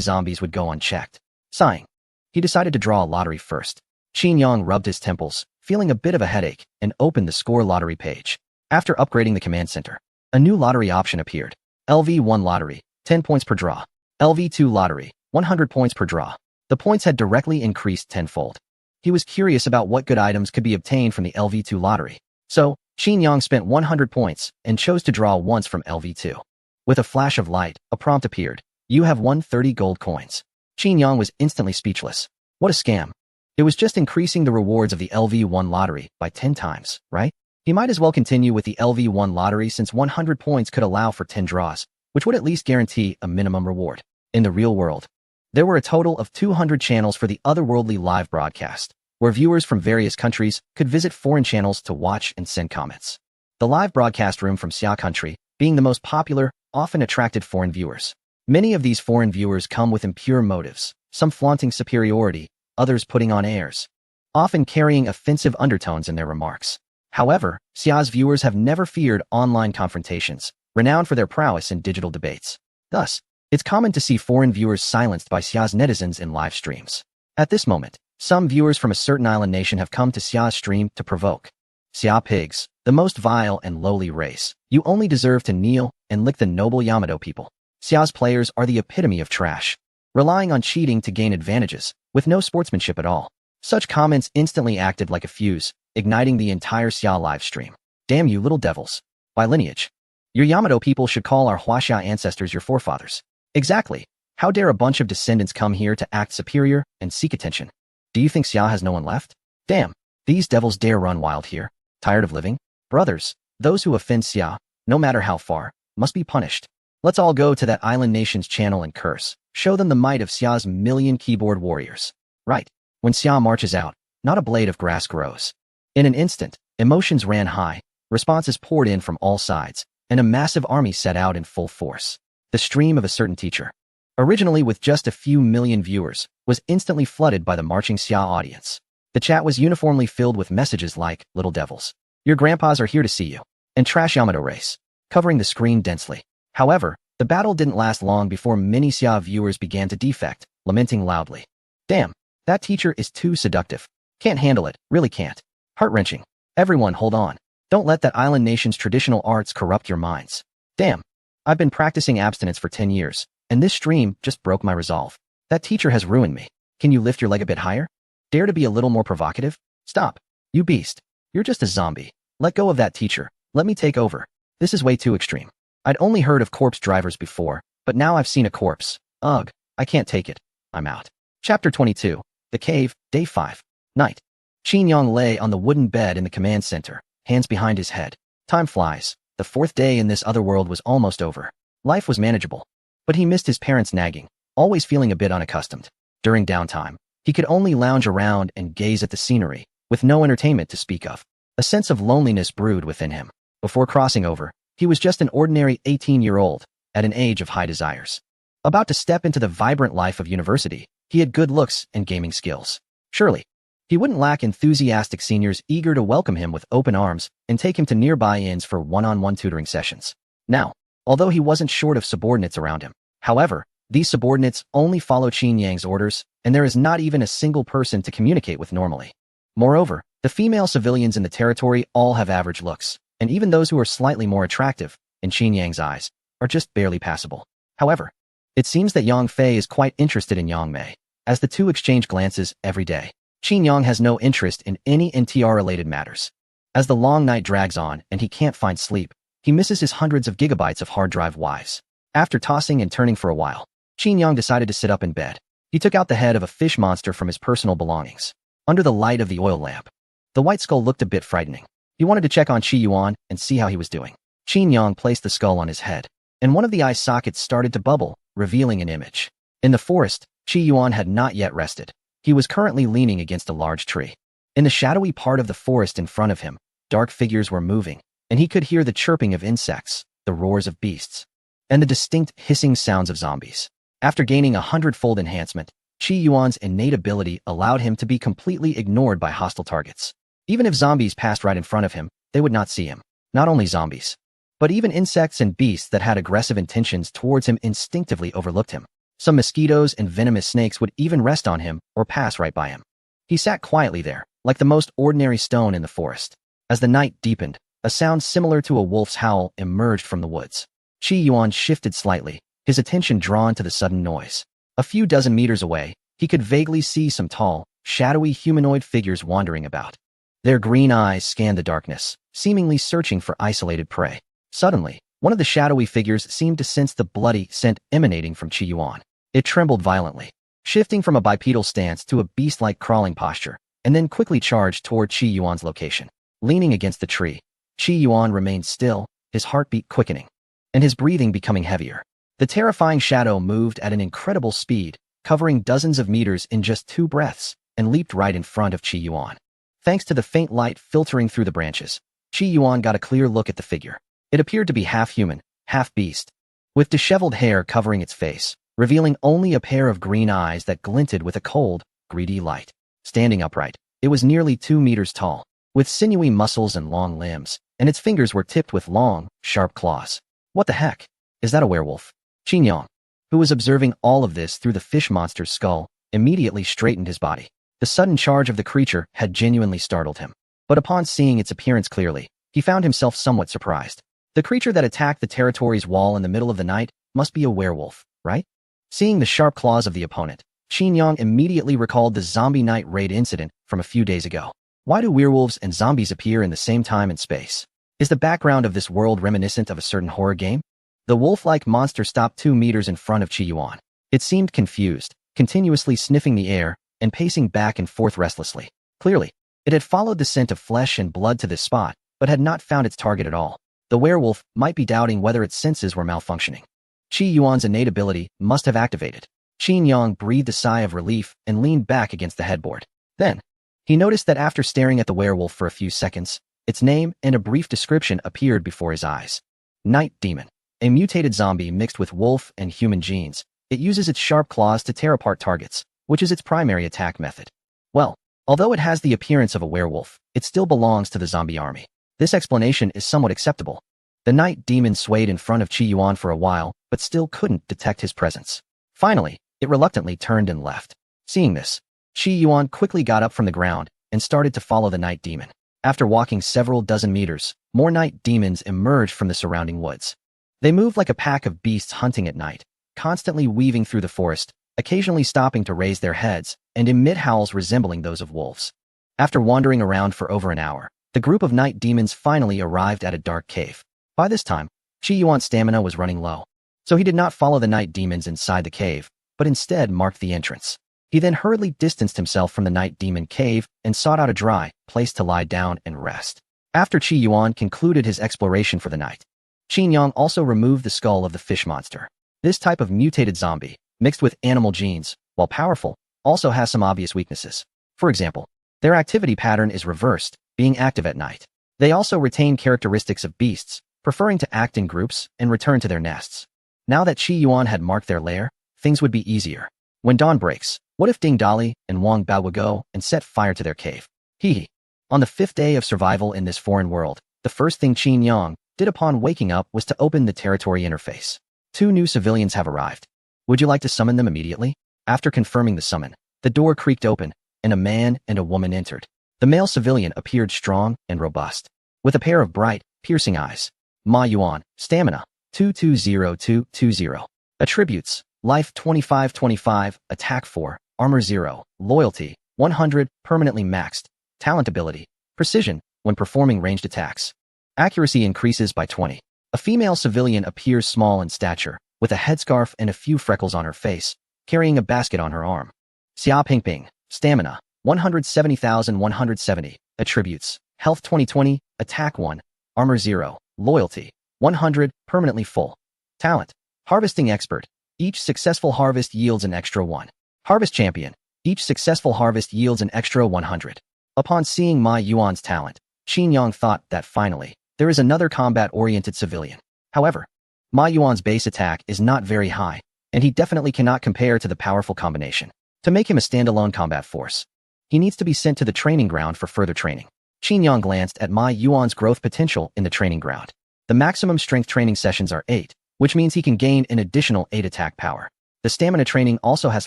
zombies would go unchecked. Sighing, he decided to draw a lottery first. Qin Yang rubbed his temples, feeling a bit of a headache, and opened the score lottery page. After upgrading the command center, a new lottery option appeared. LV1 lottery, 10 points per draw. LV2 lottery, 100 points per draw. The points had directly increased tenfold. He was curious about what good items could be obtained from the LV2 lottery. So, Qin Yang spent 100 points and chose to draw once from LV2. With a flash of light, a prompt appeared. You have won 30 gold coins. Qin Yang was instantly speechless. What a scam. It was just increasing the rewards of the LV1 lottery by 10 times, right? He might as well continue with the LV1 lottery since 100 points could allow for 10 draws, which would at least guarantee a minimum reward. In the real world, there were a total of 200 channels for the otherworldly live broadcast, where viewers from various countries could visit foreign channels to watch and send comments. The live broadcast room from Xia country, being the most popular, often attracted foreign viewers. Many of these foreign viewers come with impure motives, some flaunting superiority, others putting on airs, often carrying offensive undertones in their remarks. However, Xia's viewers have never feared online confrontations, renowned for their prowess in digital debates. Thus, it's common to see foreign viewers silenced by Xia's netizens in live streams. At this moment, some viewers from a certain island nation have come to Xia's stream to provoke. Xia pigs, the most vile and lowly race, you only deserve to kneel and lick the noble Yamato people. Xia's players are the epitome of trash, relying on cheating to gain advantages, with no sportsmanship at all. Such comments instantly acted like a fuse, igniting the entire Xia live stream. Damn you little devils. By lineage, your Yamato people should call our Huaxia ancestors your forefathers. Exactly. How dare a bunch of descendants come here to act superior and seek attention? Do you think Xia has no one left? Damn, these devils dare run wild here. Tired of living? Brothers, those who offend Xia, no matter how far, must be punished. Let's all go to that island nation's channel and curse. Show them the might of Xia's million keyboard warriors. Right. When Xia marches out, not a blade of grass grows. In an instant, emotions ran high, responses poured in from all sides, and a massive army set out in full force. The stream of a certain teacher, originally with just a few million viewers, was instantly flooded by the marching Xia audience. The chat was uniformly filled with messages like, "Little devils, your grandpas are here to see you," and "Trash Yamato race," covering the screen densely. However, the battle didn't last long before many Xia viewers began to defect, lamenting loudly. "Damn, that teacher is too seductive. Can't handle it, really can't. Heart-wrenching. Everyone hold on. Don't let that island nation's traditional arts corrupt your minds. Damn, I've been practicing abstinence for 10 years, and this stream just broke my resolve. That teacher has ruined me. Can you lift your leg a bit higher? Dare to be a little more provocative? Stop. You beast. You're just a zombie. Let go of that teacher. Let me take over. This is way too extreme. I'd only heard of corpse drivers before, but now I've seen a corpse. Ugh, I can't take it. I'm out." Chapter 22. The Cave, Day 5. Night. Qin Yang lay on the wooden bed in the command center, hands behind his head. Time flies. The 4th day in this other world was almost over. Life was manageable. But he missed his parents' nagging, always feeling a bit unaccustomed. During downtime, he could only lounge around and gaze at the scenery, with no entertainment to speak of. A sense of loneliness brewed within him. Before crossing over, he was just an ordinary 18-year-old, at an age of high desires. About to step into the vibrant life of university, he had good looks and gaming skills. Surely, he wouldn't lack enthusiastic seniors eager to welcome him with open arms and take him to nearby inns for one-on-one tutoring sessions. Now, although he wasn't short of subordinates around him, however, these subordinates only follow Qin Yang's orders, and there is not even a single person to communicate with normally. Moreover, the female civilians in the territory all have average looks, and even those who are slightly more attractive, in Qin Yang's eyes, are just barely passable. However, it seems that Yang Fei is quite interested in Yang Mei, as the two exchange glances every day. Qin Yang has no interest in any NTR-related matters. As the long night drags on and he can't find sleep, he misses his hundreds of gigabytes of hard drive wives. After tossing and turning for a while, Qin Yang decided to sit up in bed. He took out the head of a fish monster from his personal belongings. Under the light of the oil lamp, the white skull looked a bit frightening. He wanted to check on Qi Yuan and see how he was doing. Qin Yang placed the skull on his head, and one of the eye sockets started to bubble, revealing an image. In the forest, Qi Yuan had not yet rested. He was currently leaning against a large tree. In the shadowy part of the forest in front of him, dark figures were moving, and he could hear the chirping of insects, the roars of beasts, and the distinct hissing sounds of zombies. After gaining a hundredfold enhancement, Qi Yuan's innate ability allowed him to be completely ignored by hostile targets. Even if zombies passed right in front of him, they would not see him. Not only zombies, but even insects and beasts that had aggressive intentions towards him instinctively overlooked him. Some mosquitoes and venomous snakes would even rest on him or pass right by him. He sat quietly there, like the most ordinary stone in the forest. As the night deepened, a sound similar to a wolf's howl emerged from the woods. Qi Yuan shifted slightly, his attention drawn to the sudden noise. A few dozen meters away, he could vaguely see some tall, shadowy humanoid figures wandering about. Their green eyes scanned the darkness, seemingly searching for isolated prey. Suddenly, one of the shadowy figures seemed to sense the bloody scent emanating from Qi Yuan. It trembled violently, shifting from a bipedal stance to a beast-like crawling posture, and then quickly charged toward Qi Yuan's location. Leaning against the tree, Qi Yuan remained still, his heartbeat quickening, and his breathing becoming heavier. The terrifying shadow moved at an incredible speed, covering dozens of meters in just 2 breaths, and leaped right in front of Qi Yuan. Thanks to the faint light filtering through the branches, Qi Yuan got a clear look at the figure. It appeared to be half human, half beast, with disheveled hair covering its face, revealing only a pair of green eyes that glinted with a cold, greedy light. Standing upright, it was nearly 2 meters tall, with sinewy muscles and long limbs, and its fingers were tipped with long, sharp claws. What the heck? Is that a werewolf? Qin Yang, who was observing all of this through the fish monster's skull, immediately straightened his body. The sudden charge of the creature had genuinely startled him. But upon seeing its appearance clearly, he found himself somewhat surprised. The creature that attacked the territory's wall in the middle of the night must be a werewolf, right? Seeing the sharp claws of the opponent, Qin Yang immediately recalled the zombie night raid incident from a few days ago. Why do werewolves and zombies appear in the same time and space? Is the background of this world reminiscent of a certain horror game? The wolf-like monster stopped 2 meters in front of Qi Yuan. It seemed confused, continuously sniffing the air and pacing back and forth restlessly. Clearly, it had followed the scent of flesh and blood to this spot, but had not found its target at all. The werewolf might be doubting whether its senses were malfunctioning. Qi Yuan's innate ability must have activated. Qin Yang breathed a sigh of relief and leaned back against the headboard. Then, He noticed that after staring at the werewolf for a few seconds, its name and a brief description appeared before his eyes. Night Demon. A mutated zombie mixed with wolf and human genes. It uses its sharp claws to tear apart targets, which is its primary attack method. Well, although it has the appearance of a werewolf, it still belongs to the zombie army. This explanation is somewhat acceptable. The Night Demon swayed in front of Qi Yuan for a while, but still couldn't detect his presence. Finally, it reluctantly turned and left. Seeing this, Qi Yuan quickly got up from the ground and started to follow the Night Demon. After walking several dozen meters, more Night Demons emerged from the surrounding woods. They moved like a pack of beasts hunting at night, constantly weaving through the forest, occasionally stopping to raise their heads and emit howls resembling those of wolves. After wandering around for over an hour, the group of Night Demons finally arrived at a dark cave. By this time, Qi Yuan's stamina was running low, so he did not follow the Night Demons inside the cave, but instead marked the entrance. He then hurriedly distanced himself from the Night Demon cave and sought out a dry place to lie down and rest. After Qi Yuan concluded his exploration for the night, Qin Yang also removed the skull of the fish monster. This type of mutated zombie, mixed with animal genes, while powerful, also has some obvious weaknesses. For example, their activity pattern is reversed, being active at night. They also retain characteristics of beasts, preferring to act in groups and return to their nests. Now that Qi Yuan had marked their lair, things would be easier. When dawn breaks, what if Ding Dali and Wang Bao would go and set fire to their cave? Hee. On the 5th day of survival in this foreign world, the first thing Qin Yang did upon waking up was to open the territory interface. 2 new civilians have arrived. Would you like to summon them immediately? After confirming the summon, the door creaked open, and a man and a woman entered. The male civilian appeared strong and robust, with a pair of bright, piercing eyes. Ma Yuan, stamina, 220220. Attributes, life 2525, attack 4, armor 0, loyalty, 100, permanently maxed, talent ability, precision, when performing ranged attacks. Accuracy increases by 20. A female civilian appears small in stature, with a headscarf and a few freckles on her face, carrying a basket on her arm. Xia Pingping, stamina, 170,170, attributes, health 2020, attack 1, armor 0, loyalty, 100, permanently full. Talent, harvesting expert, each successful harvest yields an extra 1. Harvest champion, each successful harvest yields an extra 100. Upon seeing Ma Yuan's talent, Qin Yang thought that finally, there is another combat-oriented civilian. However, Ma Yuan's base attack is not very high, and he definitely cannot compare to the powerful combination. To make him a standalone combat force, he needs to be sent to the training ground for further training. Qin Yang glanced at Ma Yuan's growth potential in the training ground. The maximum strength training sessions are 8, which means he can gain an additional 8 attack power. The stamina training also has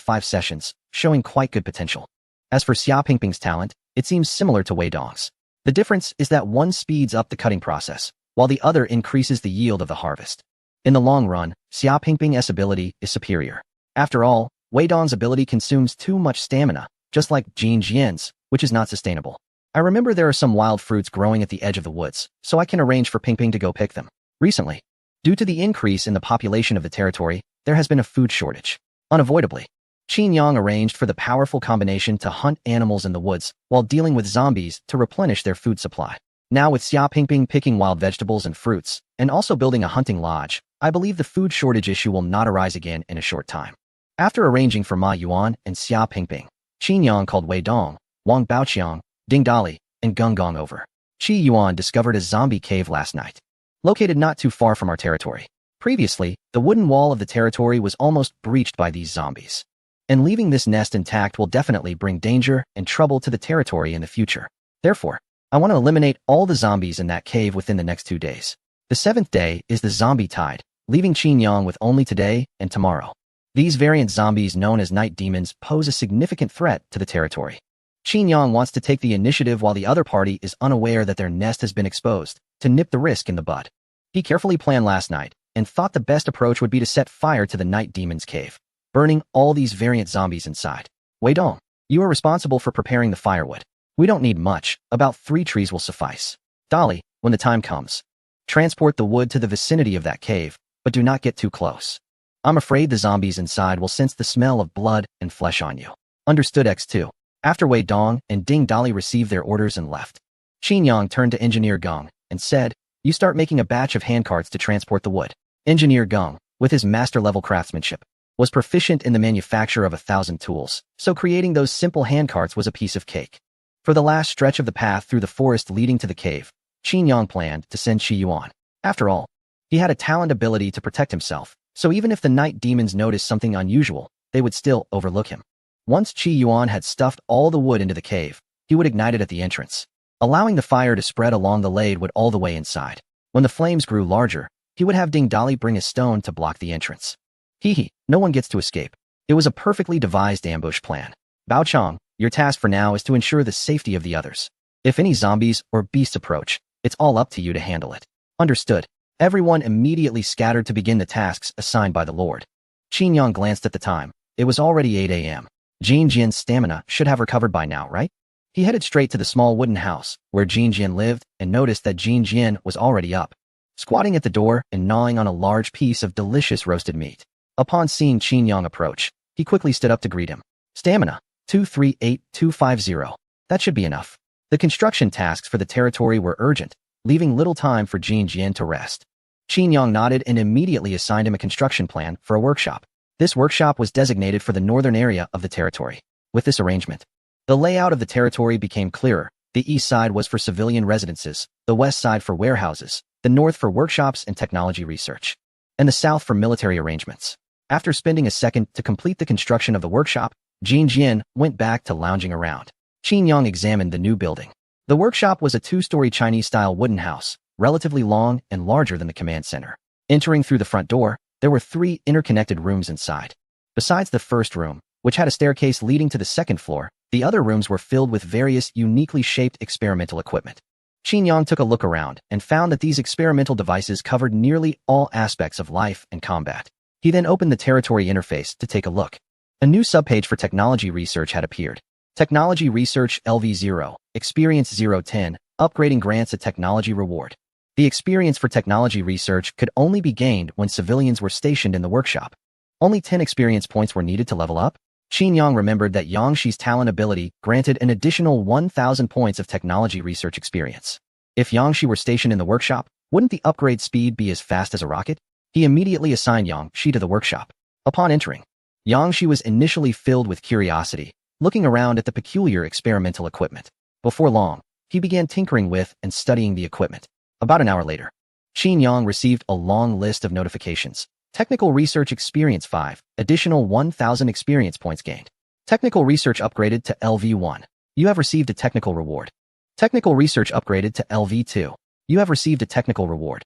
5 sessions, showing quite good potential. As for Xia Pingping's talent, it seems similar to Wei Dong's. The difference is that one speeds up the cutting process, while the other increases the yield of the harvest. In the long run, Xia Pingping's ability is superior. After all, Wei Dong's ability consumes too much stamina, just like Jin Jian's, which is not sustainable. I remember there are some wild fruits growing at the edge of the woods, so I can arrange for Pingping to go pick them. Recently, due to the increase in the population of the territory, there has been a food shortage. Unavoidably, Qin Yang arranged for the powerful combination to hunt animals in the woods while dealing with zombies to replenish their food supply. Now with Xia Pingping picking wild vegetables and fruits, and also building a hunting lodge, I believe the food shortage issue will not arise again in a short time. After arranging for Ma Yuan and Xia Pingping, Qin Yang called Wei Dong, Wang Baoqiang, Ding Dali, and Geng Gong over. Qi Yuan discovered a zombie cave last night, located not too far from our territory. Previously, the wooden wall of the territory was almost breached by these zombies, and leaving this nest intact will definitely bring danger and trouble to the territory in the future. Therefore, I want to eliminate all the zombies in that cave within the next 2 days. The 7th day is the zombie tide, leaving Qin Yang with only today and tomorrow. These variant zombies known as night demons pose a significant threat to the territory. Qin Yang wants to take the initiative while the other party is unaware that their nest has been exposed, to nip the risk in the bud. He carefully planned last night, and thought the best approach would be to set fire to the night demon's cave, burning all these variant zombies inside. Wei Dong, you are responsible for preparing the firewood. We don't need much, about 3 trees will suffice. Dali, when the time comes, transport the wood to the vicinity of that cave, but do not get too close. I'm afraid the zombies inside will sense the smell of blood and flesh on you. Understood X2. After Wei Dong and Ding Dali received their orders and left, Qin Yang turned to Engineer Geng and said, you start making a batch of handcarts to transport the wood. Engineer Geng, with his master-level craftsmanship, was proficient in the manufacture of 1,000 tools, so creating those simple handcarts was a piece of cake. For the last stretch of the path through the forest leading to the cave, Qin Yang planned to send Qi Yuan. After all, he had a talent ability to protect himself, so even if the night demons noticed something unusual, they would still overlook him. Once Qi Yuan had stuffed all the wood into the cave, he would ignite it at the entrance, allowing the fire to spread along the lade wood all the way inside. When the flames grew larger, he would have Ding Dali bring a stone to block the entrance. Hee, no one gets to escape. It was a perfectly devised ambush plan. Bao Chang, your task for now is to ensure the safety of the others. If any zombies or beasts approach, it's all up to you to handle it. Understood. Everyone immediately scattered to begin the tasks assigned by the Lord. Qin Yang glanced at the time. It was already 8 a.m. Jin Jian's stamina should have recovered by now, right? He headed straight to the small wooden house where Jin Jian lived and noticed that Jin Jian was already up, squatting at the door and gnawing on a large piece of delicious roasted meat. Upon seeing Qin Yang approach, he quickly stood up to greet him. Stamina, 238250. That should be enough. The construction tasks for the territory were urgent, leaving little time for Jin Jian to rest. Qin Yang nodded and immediately assigned him a construction plan for a workshop. This workshop was designated for the northern area of the territory. With this arrangement, the layout of the territory became clearer. The east side was for civilian residences, the west side for warehouses, the north for workshops and technology research, and the south for military arrangements. After spending a second to complete the construction of the workshop, Jin Jian went back to lounging around. Qin Yang examined the new building. The workshop was a two-story Chinese-style wooden house, relatively long and larger than the command center. Entering through the front door, there were 3 interconnected rooms inside. Besides the first room, which had a staircase leading to the second floor, the other rooms were filled with various uniquely shaped experimental equipment. Qin Yang took a look around and found that these experimental devices covered nearly all aspects of life and combat. He then opened the territory interface to take a look. A new subpage for technology research had appeared. Technology Research LV0, Experience 010, upgrading grants a technology reward. The experience for technology research could only be gained when civilians were stationed in the workshop. Only 10 experience points were needed to level up. Qin Yang remembered that Yang Shi's talent ability granted an additional 1,000 points of technology research experience. If Yang Shi were stationed in the workshop, wouldn't the upgrade speed be as fast as a rocket? He immediately assigned Yang Shi to the workshop. Upon entering, Yang Shi was initially filled with curiosity, looking around at the peculiar experimental equipment. Before long, he began tinkering with and studying the equipment. About an hour later, Qin Yang received a long list of notifications. Technical Research Experience 5, additional 1,000 experience points gained. Technical Research upgraded to LV1. You have received a technical reward. Technical Research upgraded to LV2. You have received a technical reward.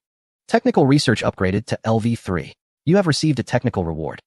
Technical Research upgraded to LV3. You have received a technical reward.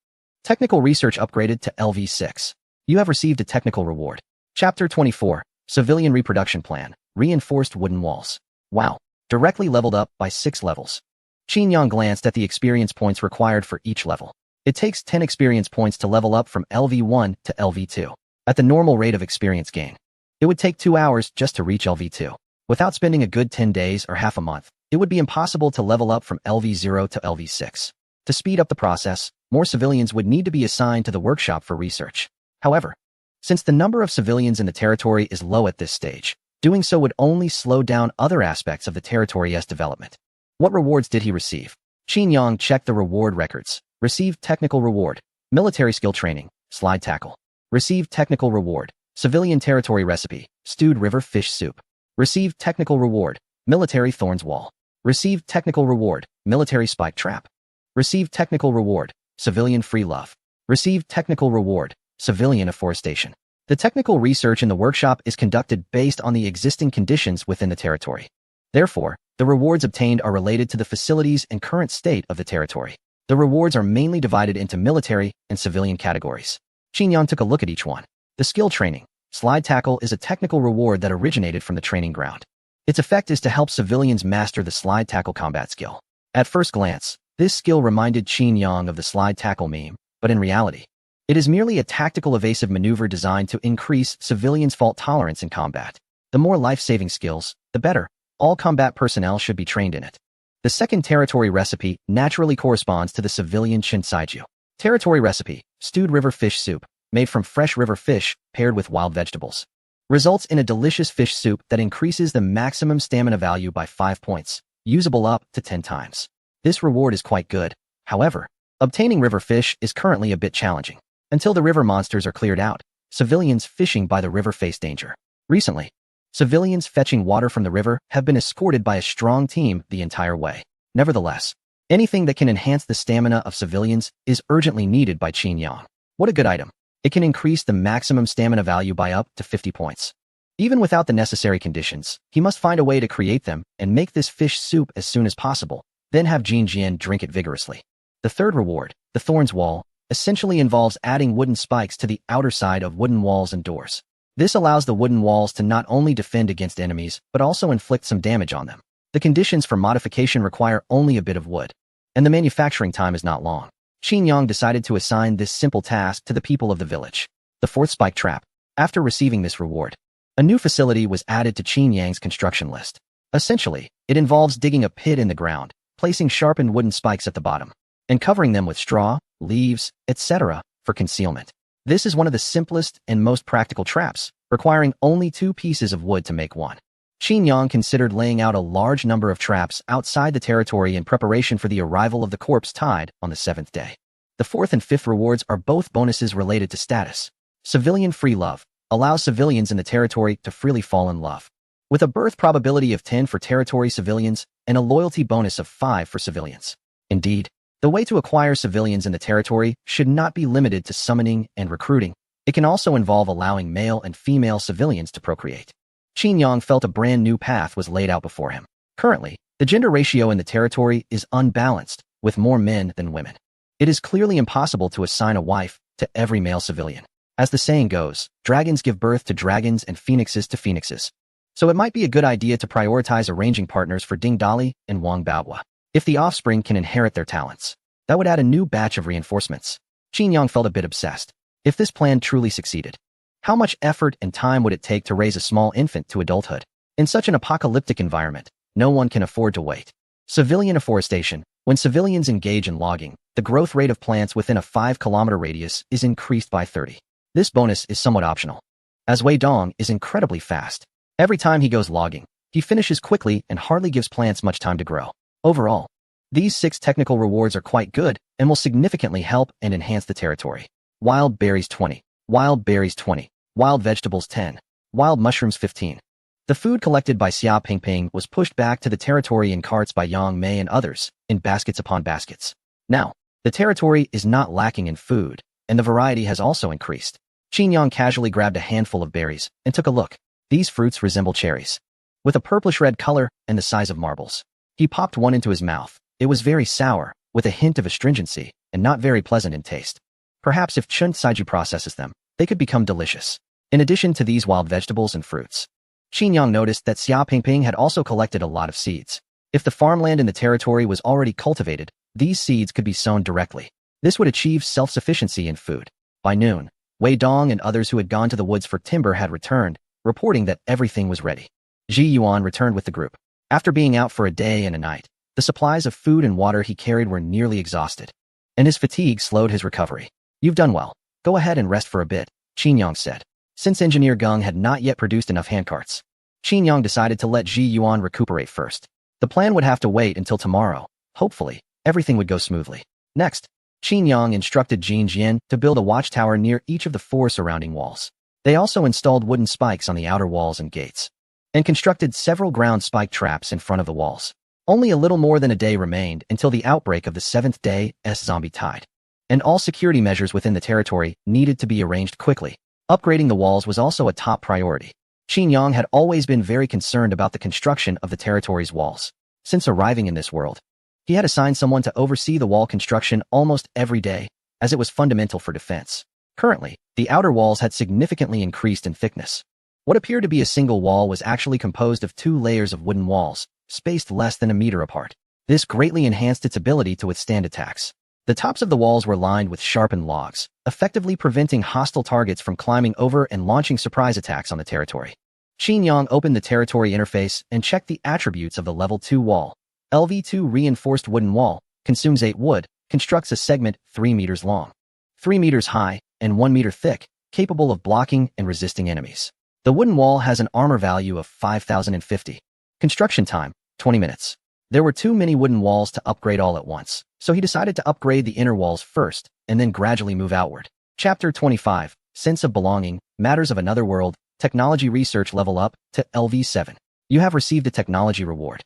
Technical Research upgraded to LV6. You have received a technical reward. Chapter 24, Civilian Reproduction Plan, Reinforced Wooden Walls. Wow, directly leveled up by 6 levels. Qin Yang glanced at the experience points required for each level. It takes 10 experience points to level up from LV1 to LV2. At the normal rate of experience gain, it would take 2 hours just to reach LV2. Without spending a good 10 days or half a month, it would be impossible to level up from LV0 to LV6. To speed up the process, more civilians would need to be assigned to the workshop for research. However, since the number of civilians in the territory is low at this stage, doing so would only slow down other aspects of the territory's development. What rewards did he receive? Qin Yang checked the reward records. Received technical reward. Military skill training. Slide tackle. Received technical reward. Civilian territory recipe. Stewed river fish soup. Received technical reward. Military thorns wall. Received technical reward. Military spike trap. Received technical reward. Civilian free love. Received technical reward. Civilian afforestation. The technical research in the workshop is conducted based on the existing conditions within the territory. Therefore, the rewards obtained are related to the facilities and current state of the territory. The rewards are mainly divided into military and civilian categories. Qin Yang took a look at each one. The skill training. Slide tackle is a technical reward that originated from the training ground. Its effect is to help civilians master the slide tackle combat skill. At first glance, this skill reminded Qin Yang of the slide tackle meme, but in reality, it is merely a tactical evasive maneuver designed to increase civilians' fault tolerance in combat. The more life-saving skills, the better. All combat personnel should be trained in it. The second territory recipe naturally corresponds to the civilian Shinsaiju. Territory recipe, stewed river fish soup, made from fresh river fish paired with wild vegetables. Results in a delicious fish soup that increases the maximum stamina value by 5 points, usable up to 10 times. This reward is quite good. However, obtaining river fish is currently a bit challenging. Until the river monsters are cleared out, civilians fishing by the river face danger. Recently, Civilians fetching water from the river have been escorted by a strong team the entire way. Nevertheless, anything that can enhance the stamina of civilians is urgently needed by Qin Yang. What a good item. It can increase the maximum stamina value by up to 50 points. Even without the necessary conditions, he must find a way to create them and make this fish soup as soon as possible, then have Jin Jian drink it vigorously. The third reward, the Thorns Wall, essentially involves adding wooden spikes to the outer side of wooden walls and doors. This allows the wooden walls to not only defend against enemies, but also inflict some damage on them. The conditions for modification require only a bit of wood, and the manufacturing time is not long. Qin Yang decided to assign this simple task to the people of the village. The fourth spike trap. After receiving this reward, a new facility was added to Qin Yang's construction list. Essentially, it involves digging a pit in the ground, placing sharpened wooden spikes at the bottom, and covering them with straw, leaves, etc. for concealment. This is one of the simplest and most practical traps, requiring only 2 pieces of wood to make one. Qin Yang considered laying out a large number of traps outside the territory in preparation for the arrival of the corpse tide on the 7th day. The 4th and 5th rewards are both bonuses related to status. Civilian free love allows civilians in the territory to freely fall in love, with a birth probability of 10 for territory civilians and a loyalty bonus of 5 for civilians. Indeed, the way to acquire civilians in the territory should not be limited to summoning and recruiting. It can also involve allowing male and female civilians to procreate. Qin Yang felt a brand new path was laid out before him. Currently, the gender ratio in the territory is unbalanced, with more men than women. It is clearly impossible to assign a wife to every male civilian. As the saying goes, dragons give birth to dragons and phoenixes to phoenixes. So it might be a good idea to prioritize arranging partners for Ding Dali and Wang Baohua. If the offspring can inherit their talents, that would add a new batch of reinforcements. Qin Yang felt a bit obsessed. If this plan truly succeeded, how much effort and time would it take to raise a small infant to adulthood? In such an apocalyptic environment, no one can afford to wait. Civilian afforestation. When civilians engage in logging, the growth rate of plants within a 5-kilometer radius is increased by 30. This bonus is somewhat optional, as Wei Dong is incredibly fast. Every time he goes logging, he finishes quickly and hardly gives plants much time to grow. Overall, these 6 technical rewards are quite good and will significantly help and enhance the territory. Wild berries 20. Wild berries 20. Wild vegetables 10. Wild mushrooms 15. The food collected by Xia Pingping was pushed back to the territory in carts by Yang Mei and others, in baskets upon baskets. Now, the territory is not lacking in food, and the variety has also increased. Qin Yang casually grabbed a handful of berries and took a look. These fruits resemble cherries, with a purplish-red color and the size of marbles. He popped one into his mouth. It was very sour, with a hint of astringency, and not very pleasant in taste. Perhaps if Chun Saiju processes them, they could become delicious. In addition to these wild vegetables and fruits, Qin Yang noticed that Xia Pingping had also collected a lot of seeds. If the farmland in the territory was already cultivated, these seeds could be sown directly. This would achieve self-sufficiency in food. By noon, Wei Dong and others who had gone to the woods for timber had returned, reporting that everything was ready. Ji Yuan returned with the group. After being out for a day and a night, the supplies of food and water he carried were nearly exhausted, and his fatigue slowed his recovery. You've done well. Go ahead and rest for a bit, Qin Yang said. Since Engineer Geng had not yet produced enough handcarts, Qin Yang decided to let Ji Yuan recuperate first. The plan would have to wait until tomorrow. Hopefully, everything would go smoothly. Next, Qin Yang instructed Jin Jian to build a watchtower near each of the 4 surrounding walls. They also installed wooden spikes on the outer walls and gates, and constructed several ground spike traps in front of the walls. Only a little more than a day remained until the outbreak of the 7th day's zombie tide, and all security measures within the territory needed to be arranged quickly. Upgrading the walls was also a top priority. Qin Yang had always been very concerned about the construction of the territory's walls. Since arriving in this world, he had assigned someone to oversee the wall construction almost every day, as it was fundamental for defense. Currently, the outer walls had significantly increased in thickness. What appeared to be a single wall was actually composed of 2 layers of wooden walls, spaced less than a meter apart. This greatly enhanced its ability to withstand attacks. The tops of the walls were lined with sharpened logs, effectively preventing hostile targets from climbing over and launching surprise attacks on the territory. Qin Yang opened the territory interface and checked the attributes of the level 2 wall. LV2 reinforced wooden wall, consumes 8 wood, constructs a segment 3 meters long, 3 meters high, and 1 meter thick, capable of blocking and resisting enemies. The wooden wall has an armor value of 5,050. Construction time, 20 minutes. There were too many wooden walls to upgrade all at once, so he decided to upgrade the inner walls first, and then gradually move outward. Chapter 25, Sense of Belonging, Matters of Another World, Technology research level up to LV7. You have received a technology reward.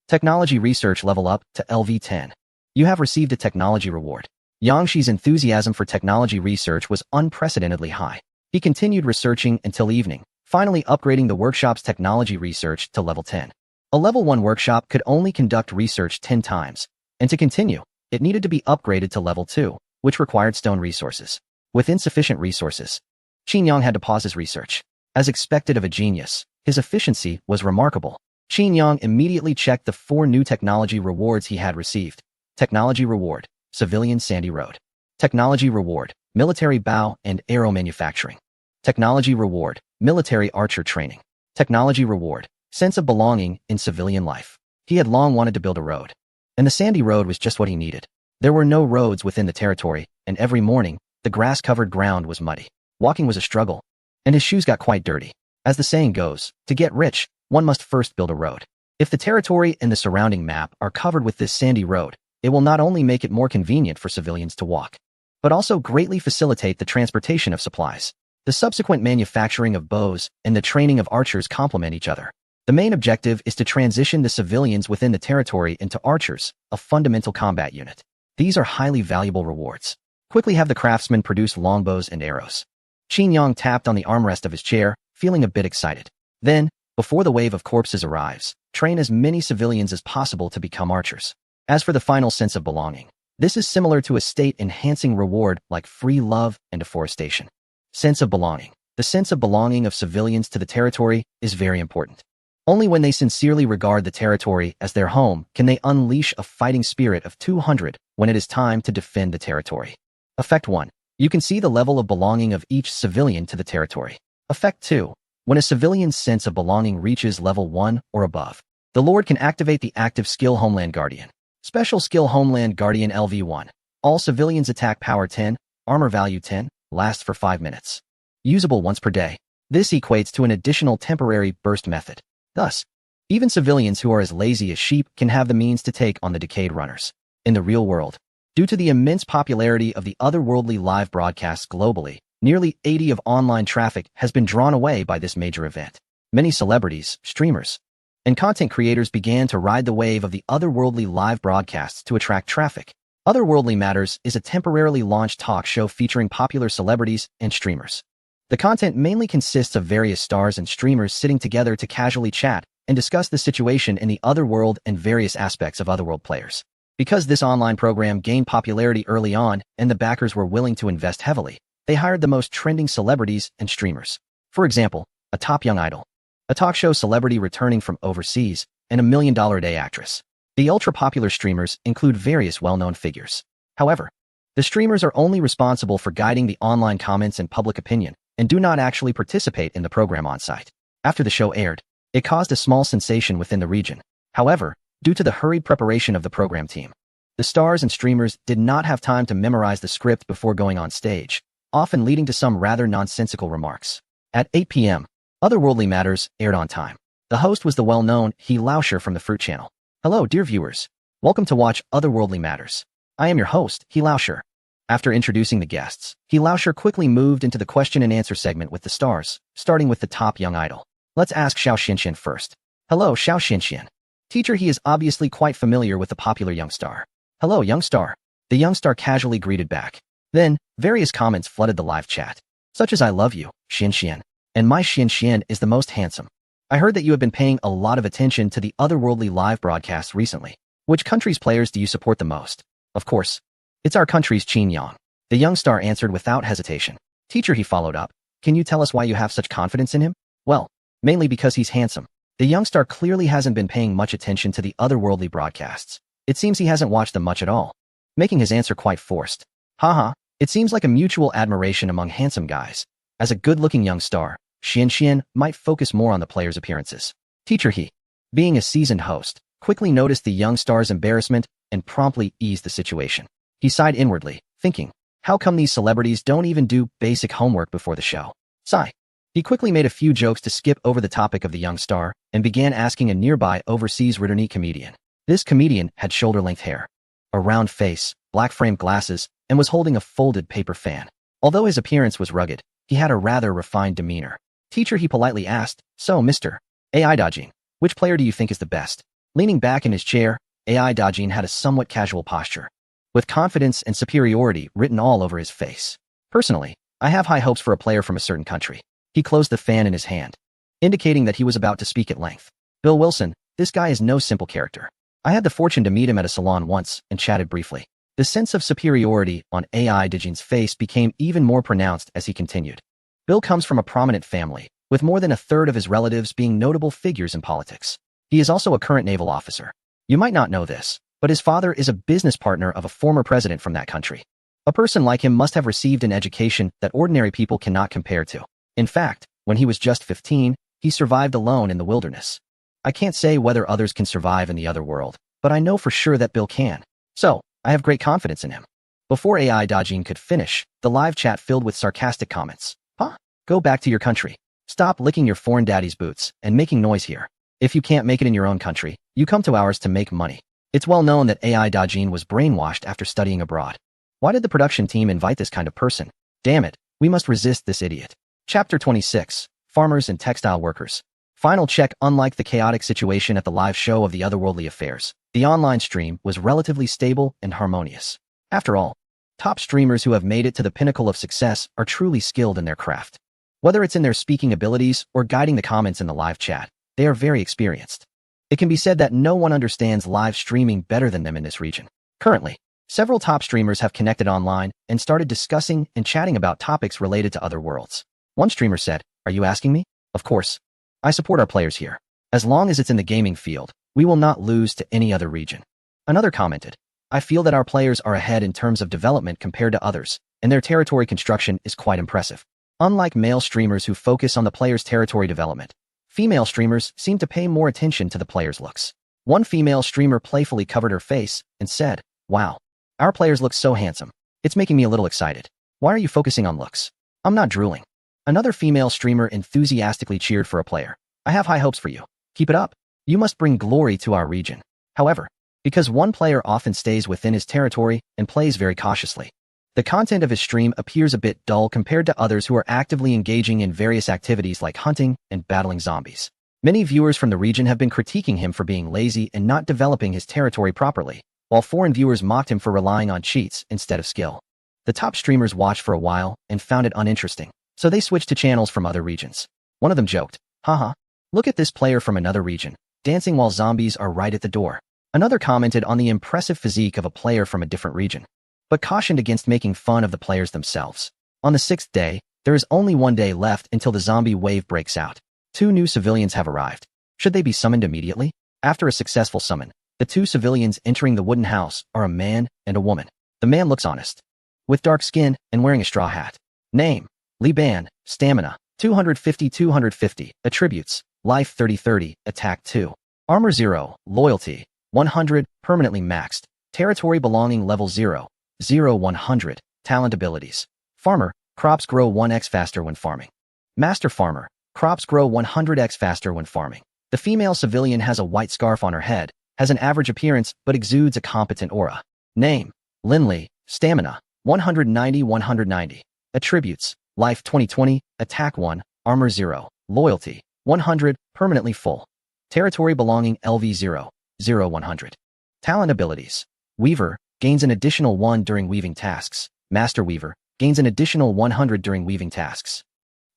Technology research level up to LV10. You have received a technology reward. Yang Shi's enthusiasm for technology research was unprecedentedly high. He continued researching until evening, finally upgrading the workshop's technology research to level 10. A level 1 workshop could only conduct research 10 times, and to continue, it needed to be upgraded to level 2, which required stone resources. With insufficient resources, Qin Yang had to pause his research. As expected of a genius, his efficiency was remarkable. Qin Yang immediately checked the 4 new technology rewards he had received. Technology reward, Civilian Sandy Road. Technology reward, Military Bow and Arrow Manufacturing. Technology reward, Military Archer Training. Technology reward, Sense of Belonging in Civilian Life. He had long wanted to build a road, and the sandy road was just what he needed. There were no roads within the territory, and every morning, the grass-covered ground was muddy. Walking was a struggle, and his shoes got quite dirty. As the saying goes, to get rich, one must first build a road. If the territory and the surrounding map are covered with this sandy road, it will not only make it more convenient for civilians to walk, but also greatly facilitate the transportation of supplies. The subsequent manufacturing of bows and the training of archers complement each other. The main objective is to transition the civilians within the territory into archers, a fundamental combat unit. These are highly valuable rewards. Quickly have the craftsmen produce longbows and arrows. Qin Yang tapped on the armrest of his chair, feeling a bit excited. Then, before the wave of corpses arrives, train as many civilians as possible to become archers. As for the final sense of belonging, this is similar to a state-enhancing reward like free love and deforestation. Sense of belonging. The sense of belonging of civilians to the territory is very important. Only when they sincerely regard the territory as their home can they unleash a fighting spirit of 200 when it is time to defend the territory. Effect 1. You can see the level of belonging of each civilian to the territory. Effect 2. When a civilian's sense of belonging reaches level 1 or above, the Lord can activate the active skill Homeland Guardian. Special skill Homeland Guardian LV1. All civilians attack power 10, armor value 10, lasts for 5 minutes. Usable once per day. This equates to an additional temporary burst method. Thus, even civilians who are as lazy as sheep can have the means to take on the decayed runners. In the real world, due to the immense popularity of the otherworldly live broadcasts globally, nearly 80% of online traffic has been drawn away by this major event. Many celebrities, streamers, and content creators began to ride the wave of the otherworldly live broadcasts to attract traffic. Otherworldly Matters is a temporarily launched talk show featuring popular celebrities and streamers. The content mainly consists of various stars and streamers sitting together to casually chat and discuss the situation in the otherworld and various aspects of otherworld players. Because this online program gained popularity early on and the backers were willing to invest heavily, they hired the most trending celebrities and streamers. For example, a top young idol, a talk show celebrity returning from overseas, and a $1 million a day actress. The ultra-popular streamers include various well-known figures. However, the streamers are only responsible for guiding the online comments and public opinion, and do not actually participate in the program on-site. After the show aired, it caused a small sensation within the region. However, due to the hurried preparation of the program team, the stars and streamers did not have time to memorize the script before going on stage, often leading to some rather nonsensical remarks. At 8 p.m., Otherworldly Matters aired on time. The host was the well-known He Lauscher from the Fruit Channel. Hello, dear viewers. Welcome to watch Otherworldly Matters. I am your host, He Lauscher. After introducing the guests, He Lauscher quickly moved into the question and answer segment with the stars, starting with the top young idol. Let's ask Xiao Xianxian first. Hello, Xiao Xianxian. Teacher, he is obviously quite familiar with the popular young star. Hello, young star. The young star casually greeted back. Then, various comments flooded the live chat, such as I love you, Xianxian, and my Xianxian is the most handsome. I heard that you have been paying a lot of attention to the otherworldly live broadcasts recently. Which country's players do you support the most? Of course, it's our country's Qin Yang. The young star answered without hesitation. Teacher, he followed up. Can you tell us why you have such confidence in him? Well, mainly because he's handsome. The young star clearly hasn't been paying much attention to the otherworldly broadcasts. It seems he hasn't watched them much at all, making his answer quite forced. Haha, it seems like a mutual admiration among handsome guys. As a good-looking young star, Xianxian might focus more on the players' appearances. Teacher, he, being a seasoned host, quickly noticed the young star's embarrassment and promptly eased the situation. He sighed inwardly, thinking, how come these celebrities don't even do basic homework before the show? Sigh. He quickly made a few jokes to skip over the topic of the young star and began asking a nearby overseas Ridderny comedian. This comedian had shoulder-length hair, a round face, black-framed glasses, and was holding a folded paper fan. Although his appearance was rugged, he had a rather refined demeanor. Teacher, he politely asked, so, Mr. AI Dajin, which player do you think is the best? Leaning back in his chair, AI Dajin had a somewhat casual posture, with confidence and superiority written all over his face. Personally, I have high hopes for a player from a certain country. He closed the fan in his hand, indicating that he was about to speak at length. Bill Wilson, this guy is no simple character. I had the fortune to meet him at a salon once and chatted briefly. The sense of superiority on AI Dajin's face became even more pronounced as he continued. Bill comes from a prominent family, with more than a third of his relatives being notable figures in politics. He is also a current naval officer. You might not know this, but his father is a business partner of a former president from that country. A person like him must have received an education that ordinary people cannot compare to. In fact, when he was just 15, he survived alone in the wilderness. I can't say whether others can survive in the other world, but I know for sure that Bill can. So, I have great confidence in him. Before AI Dajin could finish, the live chat filled with sarcastic comments. Huh? Go back to your country. Stop licking your foreign daddy's boots and making noise here. If you can't make it in your own country, you come to ours to make money. It's well known that AI Dajin was brainwashed after studying abroad. Why did the production team invite this kind of person? Damn it, we must resist this idiot. Chapter 26, Farmers and Textile Workers. Final check. Unlike the chaotic situation at the live show of the Otherworldly Affairs, the online stream was relatively stable and harmonious. After all, top streamers who have made it to the pinnacle of success are truly skilled in their craft. Whether it's in their speaking abilities or guiding the comments in the live chat, they are very experienced. It can be said that no one understands live streaming better than them in this region. Currently, several top streamers have connected online and started discussing and chatting about topics related to other worlds. One streamer said, "Are you asking me? Of course. I support our players here. As long as it's in the gaming field, we will not lose to any other region." Another commented, "I feel that our players are ahead in terms of development compared to others, and their territory construction is quite impressive. Unlike male streamers who focus on the player's territory development, female streamers seem to pay more attention to the player's looks." One female streamer playfully covered her face and said, "Wow, our players look so handsome. It's making me a little excited. Why are you focusing on looks? I'm not drooling." Another female streamer enthusiastically cheered for a player. "I have high hopes for you. Keep it up. You must bring glory to our region." However, because one player often stays within his territory and plays very cautiously, the content of his stream appears a bit dull compared to others who are actively engaging in various activities like hunting and battling zombies. Many viewers from the region have been critiquing him for being lazy and not developing his territory properly, while foreign viewers mocked him for relying on cheats instead of skill. The top streamers watched for a while and found it uninteresting, so they switched to channels from other regions. One of them joked, "Haha, look at this player from another region, dancing while zombies are right at the door." Another commented on the impressive physique of a player from a different region, but cautioned against making fun of the players themselves. On the 6th day, there is only one day left until the zombie wave breaks out. 2 new civilians have arrived. Should they be summoned immediately? After a successful summon, the 2 civilians entering the wooden house are a man and a woman. The man looks honest, with dark skin and wearing a straw hat. Name: Liban. Stamina: 250. Attributes: Life 30. Attack 2. Armor 0. Loyalty: 100. Permanently maxed. Territory belonging level 0. 100. Talent abilities: Farmer. Crops grow 1x faster when farming. Master Farmer. Crops grow 100x faster when farming. The female civilian has a white scarf on her head, has an average appearance but exudes a competent aura. Name: Linley. Stamina: 190. Attributes: Life 20. Attack 1. Armor 0. Loyalty: 100. Permanently full. Territory belonging LV 0. 100. Talent abilities: Weaver. Gains an additional 1 during weaving tasks. Master Weaver. Gains an additional 100 during weaving tasks.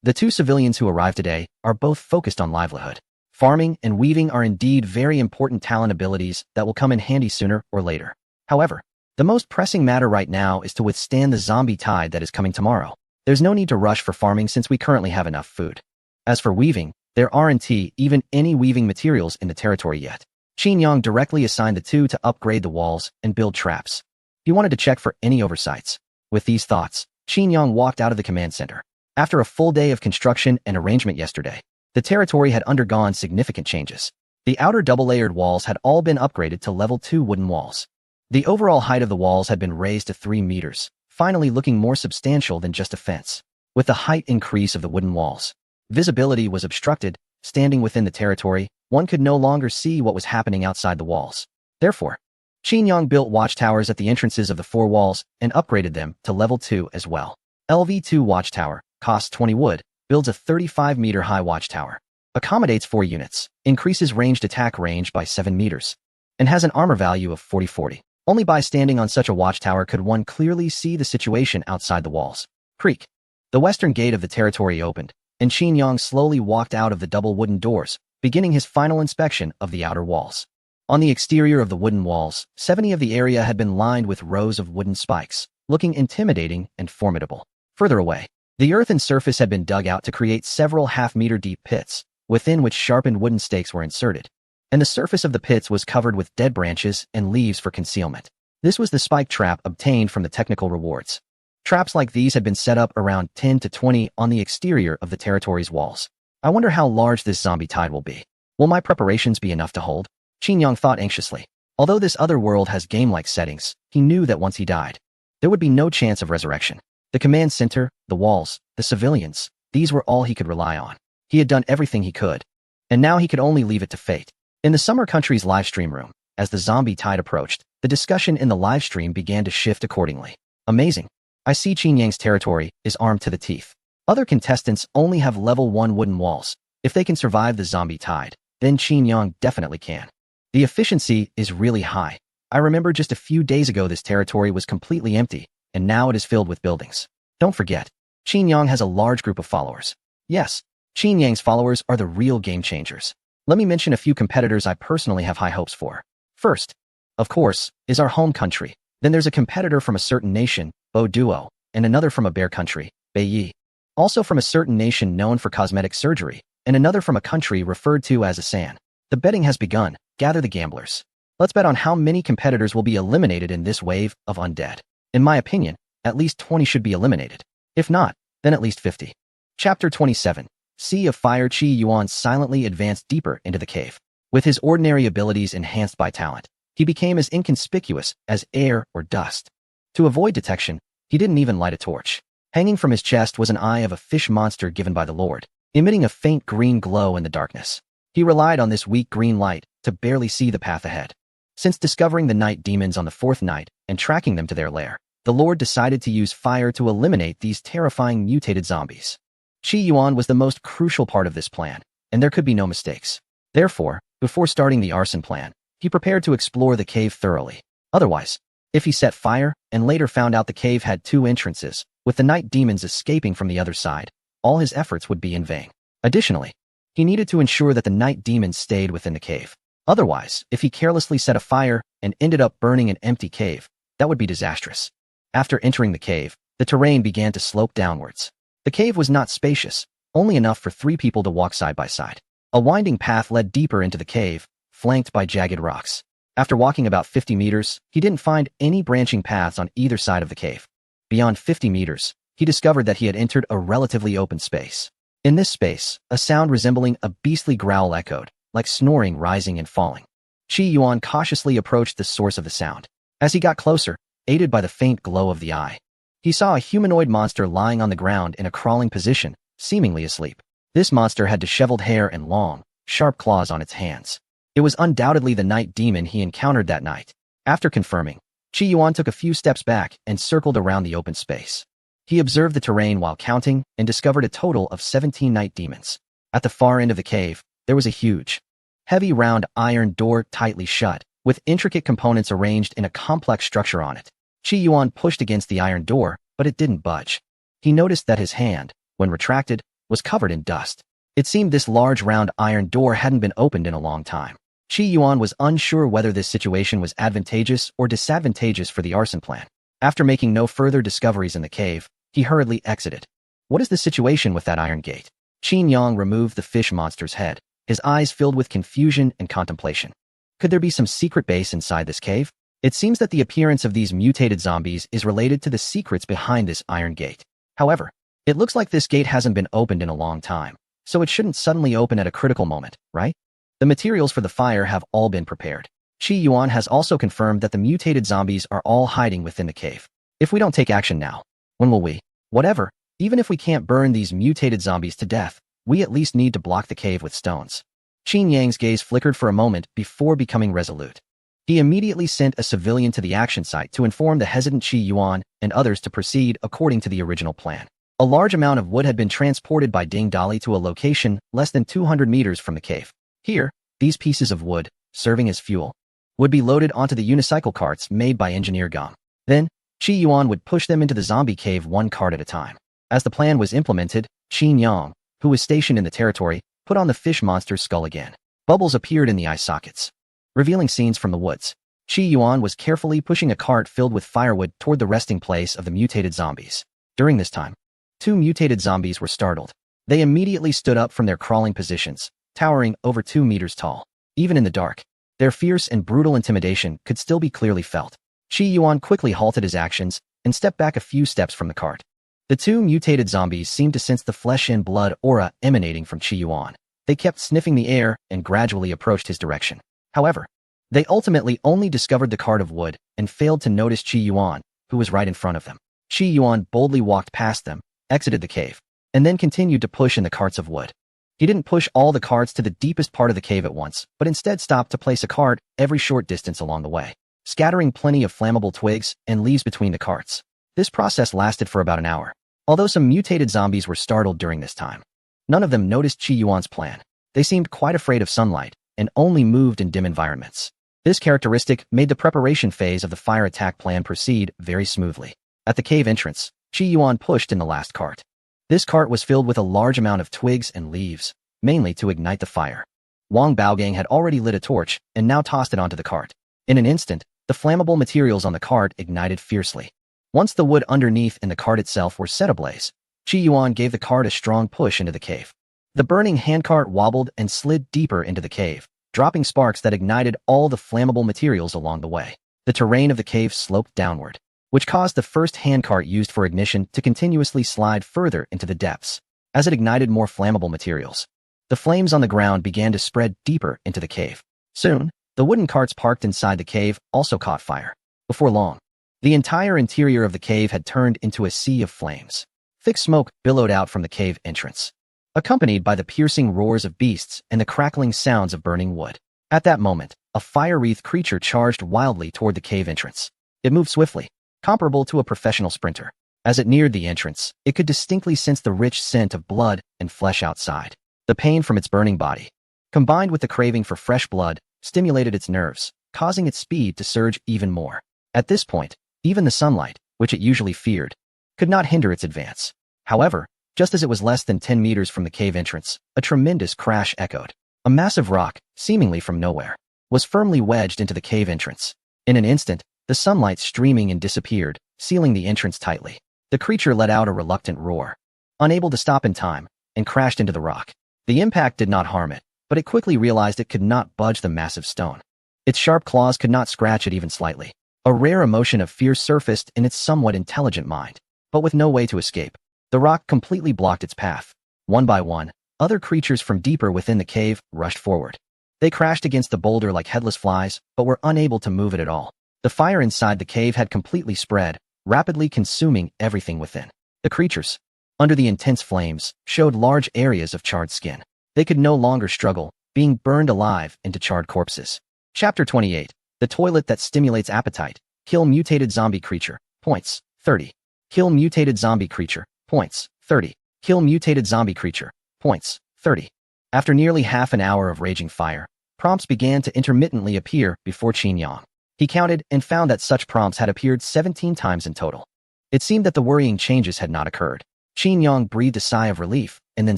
The 2 civilians who arrived today are both focused on livelihood. Farming and weaving are indeed very important talent abilities that will come in handy sooner or later. However, the most pressing matter right now is to withstand the zombie tide that is coming tomorrow. There's no need to rush for farming since we currently have enough food. As for weaving, there aren't even any weaving materials in the territory yet. Qin Yang directly assigned the 2 to upgrade the walls and build traps. He wanted to check for any oversights. With these thoughts, Qin Yang walked out of the command center. After a full day of construction and arrangement yesterday, the territory had undergone significant changes. The outer double-layered walls had all been upgraded to level 2 wooden walls. The overall height of the walls had been raised to 3 meters, finally looking more substantial than just a fence. With the height increase of the wooden walls, visibility was obstructed. Standing within the territory, one could no longer see what was happening outside the walls. Therefore, Qin Yang built watchtowers at the entrances of the 4 walls and upgraded them to level 2 as well. LV2 watchtower costs 20 wood, builds a 35-meter-high watchtower, accommodates 4 units, increases ranged attack range by 7 meters, and has an armor value of 40-40. Only by standing on such a watchtower could one clearly see the situation outside the walls. Creak. The western gate of the territory opened, and Qin Yang slowly walked out of the double wooden doors, beginning his final inspection of the outer walls. On the exterior of the wooden walls, 70 of the area had been lined with rows of wooden spikes, looking intimidating and formidable. Further away, the earthen surface had been dug out to create several half-meter-deep pits, within which sharpened wooden stakes were inserted, and the surface of the pits was covered with dead branches and leaves for concealment. This was the spike trap obtained from the technical rewards. Traps like these had been set up around 10 to 20 on the exterior of the territory's walls. I wonder how large this zombie tide will be. Will my preparations be enough to hold? Qin Yang thought anxiously. Although this other world has game-like settings, he knew that once he died, there would be no chance of resurrection. The command center, the walls, the civilians, these were all he could rely on. He had done everything he could, and now he could only leave it to fate. In the Summer Country's livestream room, as the zombie tide approached, the discussion in the livestream began to shift accordingly. Amazing. I see Qin Yang's territory is armed to the teeth. Other contestants only have level 1 wooden walls. If they can survive the zombie tide, then Qin Yang definitely can. The efficiency is really high. I remember just a few days ago this territory was completely empty, and now it is filled with buildings. Don't forget, Qin Yang has a large group of followers. Yes, Qin Yang's followers are the real game changers. Let me mention a few competitors I personally have high hopes for. First, of course, is our home country. Then there's a competitor from a certain nation, Bo Duo, and another from a bear country, Beiyi. Also from a certain nation known for cosmetic surgery, and another from a country referred to as a San. The betting has begun. Gather the gamblers. Let's bet on how many competitors will be eliminated in this wave of undead. In my opinion, at least 20 should be eliminated. If not, then at least 50. Chapter 27. Sea of Fire. Qi Yuan silently advanced deeper into the cave. With his ordinary abilities enhanced by talent, he became as inconspicuous as air or dust. To avoid detection, he didn't even light a torch. Hanging from his chest was an eye of a fish monster given by the Lord, emitting a faint green glow in the darkness. He relied on this weak green light to barely see the path ahead. Since discovering the night demons on the 4th night and tracking them to their lair, the Lord decided to use fire to eliminate these terrifying mutated zombies. Qi Yuan was the most crucial part of this plan, and there could be no mistakes. Therefore, before starting the arson plan, he prepared to explore the cave thoroughly. Otherwise, if he set fire and later found out the cave had 2 entrances, with the night demons escaping from the other side, all his efforts would be in vain. Additionally, he needed to ensure that the night demons stayed within the cave. Otherwise, if he carelessly set a fire and ended up burning an empty cave, that would be disastrous. After entering the cave, the terrain began to slope downwards. The cave was not spacious, only enough for 3 people to walk side by side. A winding path led deeper into the cave, flanked by jagged rocks. After walking about 50 meters, he didn't find any branching paths on either side of the cave. Beyond 50 meters, he discovered that he had entered a relatively open space. In this space, a sound resembling a beastly growl echoed, like snoring rising and falling. Qi Yuan cautiously approached the source of the sound. As he got closer, aided by the faint glow of the eye, he saw a humanoid monster lying on the ground in a crawling position, seemingly asleep. This monster had disheveled hair and long, sharp claws on its hands. It was undoubtedly the night demon he encountered that night. After confirming, Qi Yuan took a few steps back and circled around the open space. He observed the terrain while counting and discovered a total of 17 night demons. At the far end of the cave, there was a huge, heavy round iron door tightly shut, with intricate components arranged in a complex structure on it. Qi Yuan pushed against the iron door, but it didn't budge. He noticed that his hand, when retracted, was covered in dust. It seemed this large round iron door hadn't been opened in a long time. Qi Yuan was unsure whether this situation was advantageous or disadvantageous for the arson plan. After making no further discoveries in the cave, he hurriedly exited. What is the situation with that iron gate? Qin Yang removed the fish monster's head, his eyes filled with confusion and contemplation. Could there be some secret base inside this cave? It seems that the appearance of these mutated zombies is related to the secrets behind this iron gate. However, it looks like this gate hasn't been opened in a long time, so it shouldn't suddenly open at a critical moment, right? The materials for the fire have all been prepared. Qi Yuan has also confirmed that the mutated zombies are all hiding within the cave. If we don't take action now, when will we? Whatever, even if we can't burn these mutated zombies to death, we at least need to block the cave with stones. Qin Yang's gaze flickered for a moment before becoming resolute. He immediately sent a civilian to the action site to inform the hesitant Qi Yuan and others to proceed according to the original plan. A large amount of wood had been transported by Ding Dali to a location less than 200 meters from the cave. Here, these pieces of wood, serving as fuel, would be loaded onto the unicycle carts made by Engineer Gong. Then, Qi Yuan would push them into the zombie cave one cart at a time. As the plan was implemented, Qin Yang, who was stationed in the territory, put on the fish monster's skull again. Bubbles appeared in the eye sockets, revealing scenes from the woods. Qi Yuan was carefully pushing a cart filled with firewood toward the resting place of the mutated zombies. During this time, 2 mutated zombies were startled. They immediately stood up from their crawling positions, towering over 2 meters tall. Even in the dark, their fierce and brutal intimidation could still be clearly felt. Qi Yuan quickly halted his actions and stepped back a few steps from the cart. The 2 mutated zombies seemed to sense the flesh and blood aura emanating from Qi Yuan. They kept sniffing the air and gradually approached his direction. However, they ultimately only discovered the cart of wood and failed to notice Qi Yuan, who was right in front of them. Qi Yuan boldly walked past them, exited the cave, and then continued to push in the carts of wood. He didn't push all the carts to the deepest part of the cave at once, but instead stopped to place a cart every short distance along the way, scattering plenty of flammable twigs and leaves between the carts. This process lasted for about an hour. Although some mutated zombies were startled during this time, none of them noticed Qi Yuan's plan. They seemed quite afraid of sunlight and only moved in dim environments. This characteristic made the preparation phase of the fire attack plan proceed very smoothly. At the cave entrance, Qi Yuan pushed in the last cart. This cart was filled with a large amount of twigs and leaves, mainly to ignite the fire. Wang Baogang had already lit a torch and now tossed it onto the cart. In an instant, the flammable materials on the cart ignited fiercely. Once the wood underneath and the cart itself were set ablaze, Qi Yuan gave the cart a strong push into the cave. The burning handcart wobbled and slid deeper into the cave, dropping sparks that ignited all the flammable materials along the way. The terrain of the cave sloped downward, which caused the first handcart used for ignition to continuously slide further into the depths. As it ignited more flammable materials, the flames on the ground began to spread deeper into the cave. Soon, the wooden carts parked inside the cave also caught fire. Before long, the entire interior of the cave had turned into a sea of flames. Thick smoke billowed out from the cave entrance, accompanied by the piercing roars of beasts and the crackling sounds of burning wood. At that moment, a fire-wreathed creature charged wildly toward the cave entrance. It moved swiftly, comparable to a professional sprinter. As it neared the entrance, it could distinctly sense the rich scent of blood and flesh outside. The pain from its burning body, combined with the craving for fresh blood, stimulated its nerves, causing its speed to surge even more. At this point, even the sunlight, which it usually feared, could not hinder its advance. However, just as it was less than 10 meters from the cave entrance, a tremendous crash echoed. A massive rock, seemingly from nowhere, was firmly wedged into the cave entrance. In an instant, the sunlight streaming and disappeared, sealing the entrance tightly. The creature let out a reluctant roar, unable to stop in time, and crashed into the rock. The impact did not harm it, but it quickly realized it could not budge the massive stone. Its sharp claws could not scratch it even slightly. A rare emotion of fear surfaced in its somewhat intelligent mind, but with no way to escape. The rock completely blocked its path. One by one, other creatures from deeper within the cave rushed forward. They crashed against the boulder like headless flies, but were unable to move it at all. The fire inside the cave had completely spread, rapidly consuming everything within. The creatures, under the intense flames, showed large areas of charred skin. They could no longer struggle, being burned alive into charred corpses. Chapter 28. The toilet that stimulates appetite. Kill mutated zombie creature. Points. 30. Kill mutated zombie creature. Points. 30. Kill mutated zombie creature. Points. 30. After nearly half an hour of raging fire, prompts began to intermittently appear before Qin Yang. He counted and found that such prompts had appeared 17 times in total. It seemed that the worrying changes had not occurred. Qin Yang breathed a sigh of relief and then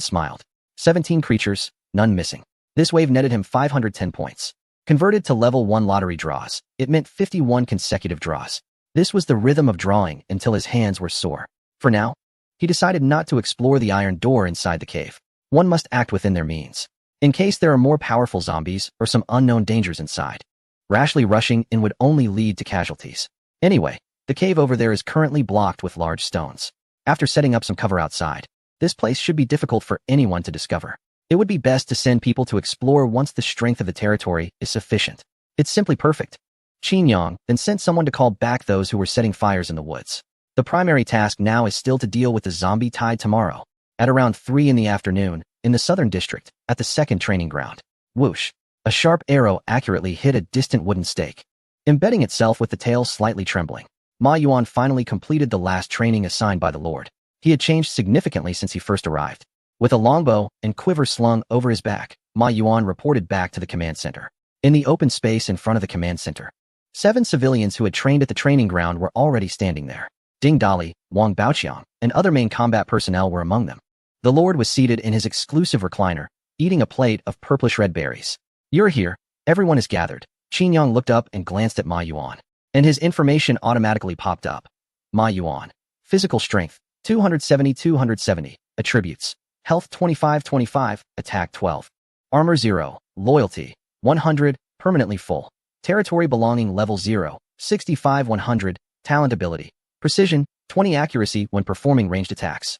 smiled. 17 creatures, none missing. This wave netted him 510 points. Converted to level 1 lottery draws, it meant 51 consecutive draws. This was the rhythm of drawing until his hands were sore. For now, he decided not to explore the iron door inside the cave. One must act within their means, in case there are more powerful zombies or some unknown dangers inside. Rashly rushing in would only lead to casualties. Anyway, the cave over there is currently blocked with large stones. After setting up some cover outside, this place should be difficult for anyone to discover. It would be best to send people to explore once the strength of the territory is sufficient. It's simply perfect. Qin Yang then sent someone to call back those who were setting fires in the woods. The primary task now is still to deal with the zombie tide tomorrow. At around 3 in the afternoon, in the southern district, at the second training ground. Whoosh! A sharp arrow accurately hit a distant wooden stake, embedding itself with the tail slightly trembling. Ma Yuan finally completed the last training assigned by the Lord. He had changed significantly since he first arrived. With a longbow and quiver slung over his back, Ma Yuan reported back to the command center. In the open space in front of the command center, 7 civilians who had trained at the training ground were already standing there. Ding Dali, Wang Baoqiang, and other main combat personnel were among them. The Lord was seated in his exclusive recliner, eating a plate of purplish-red berries. "You're here. Everyone is gathered." Qin Yang looked up and glanced at Ma Yuan, and his information automatically popped up. Ma Yuan. Physical strength, 270. Attributes. Health 25, Attack 12. Armor 0, Loyalty 100, permanently full. Territory belonging level 0, 65 100, Talent ability. Precision, 20 accuracy when performing ranged attacks.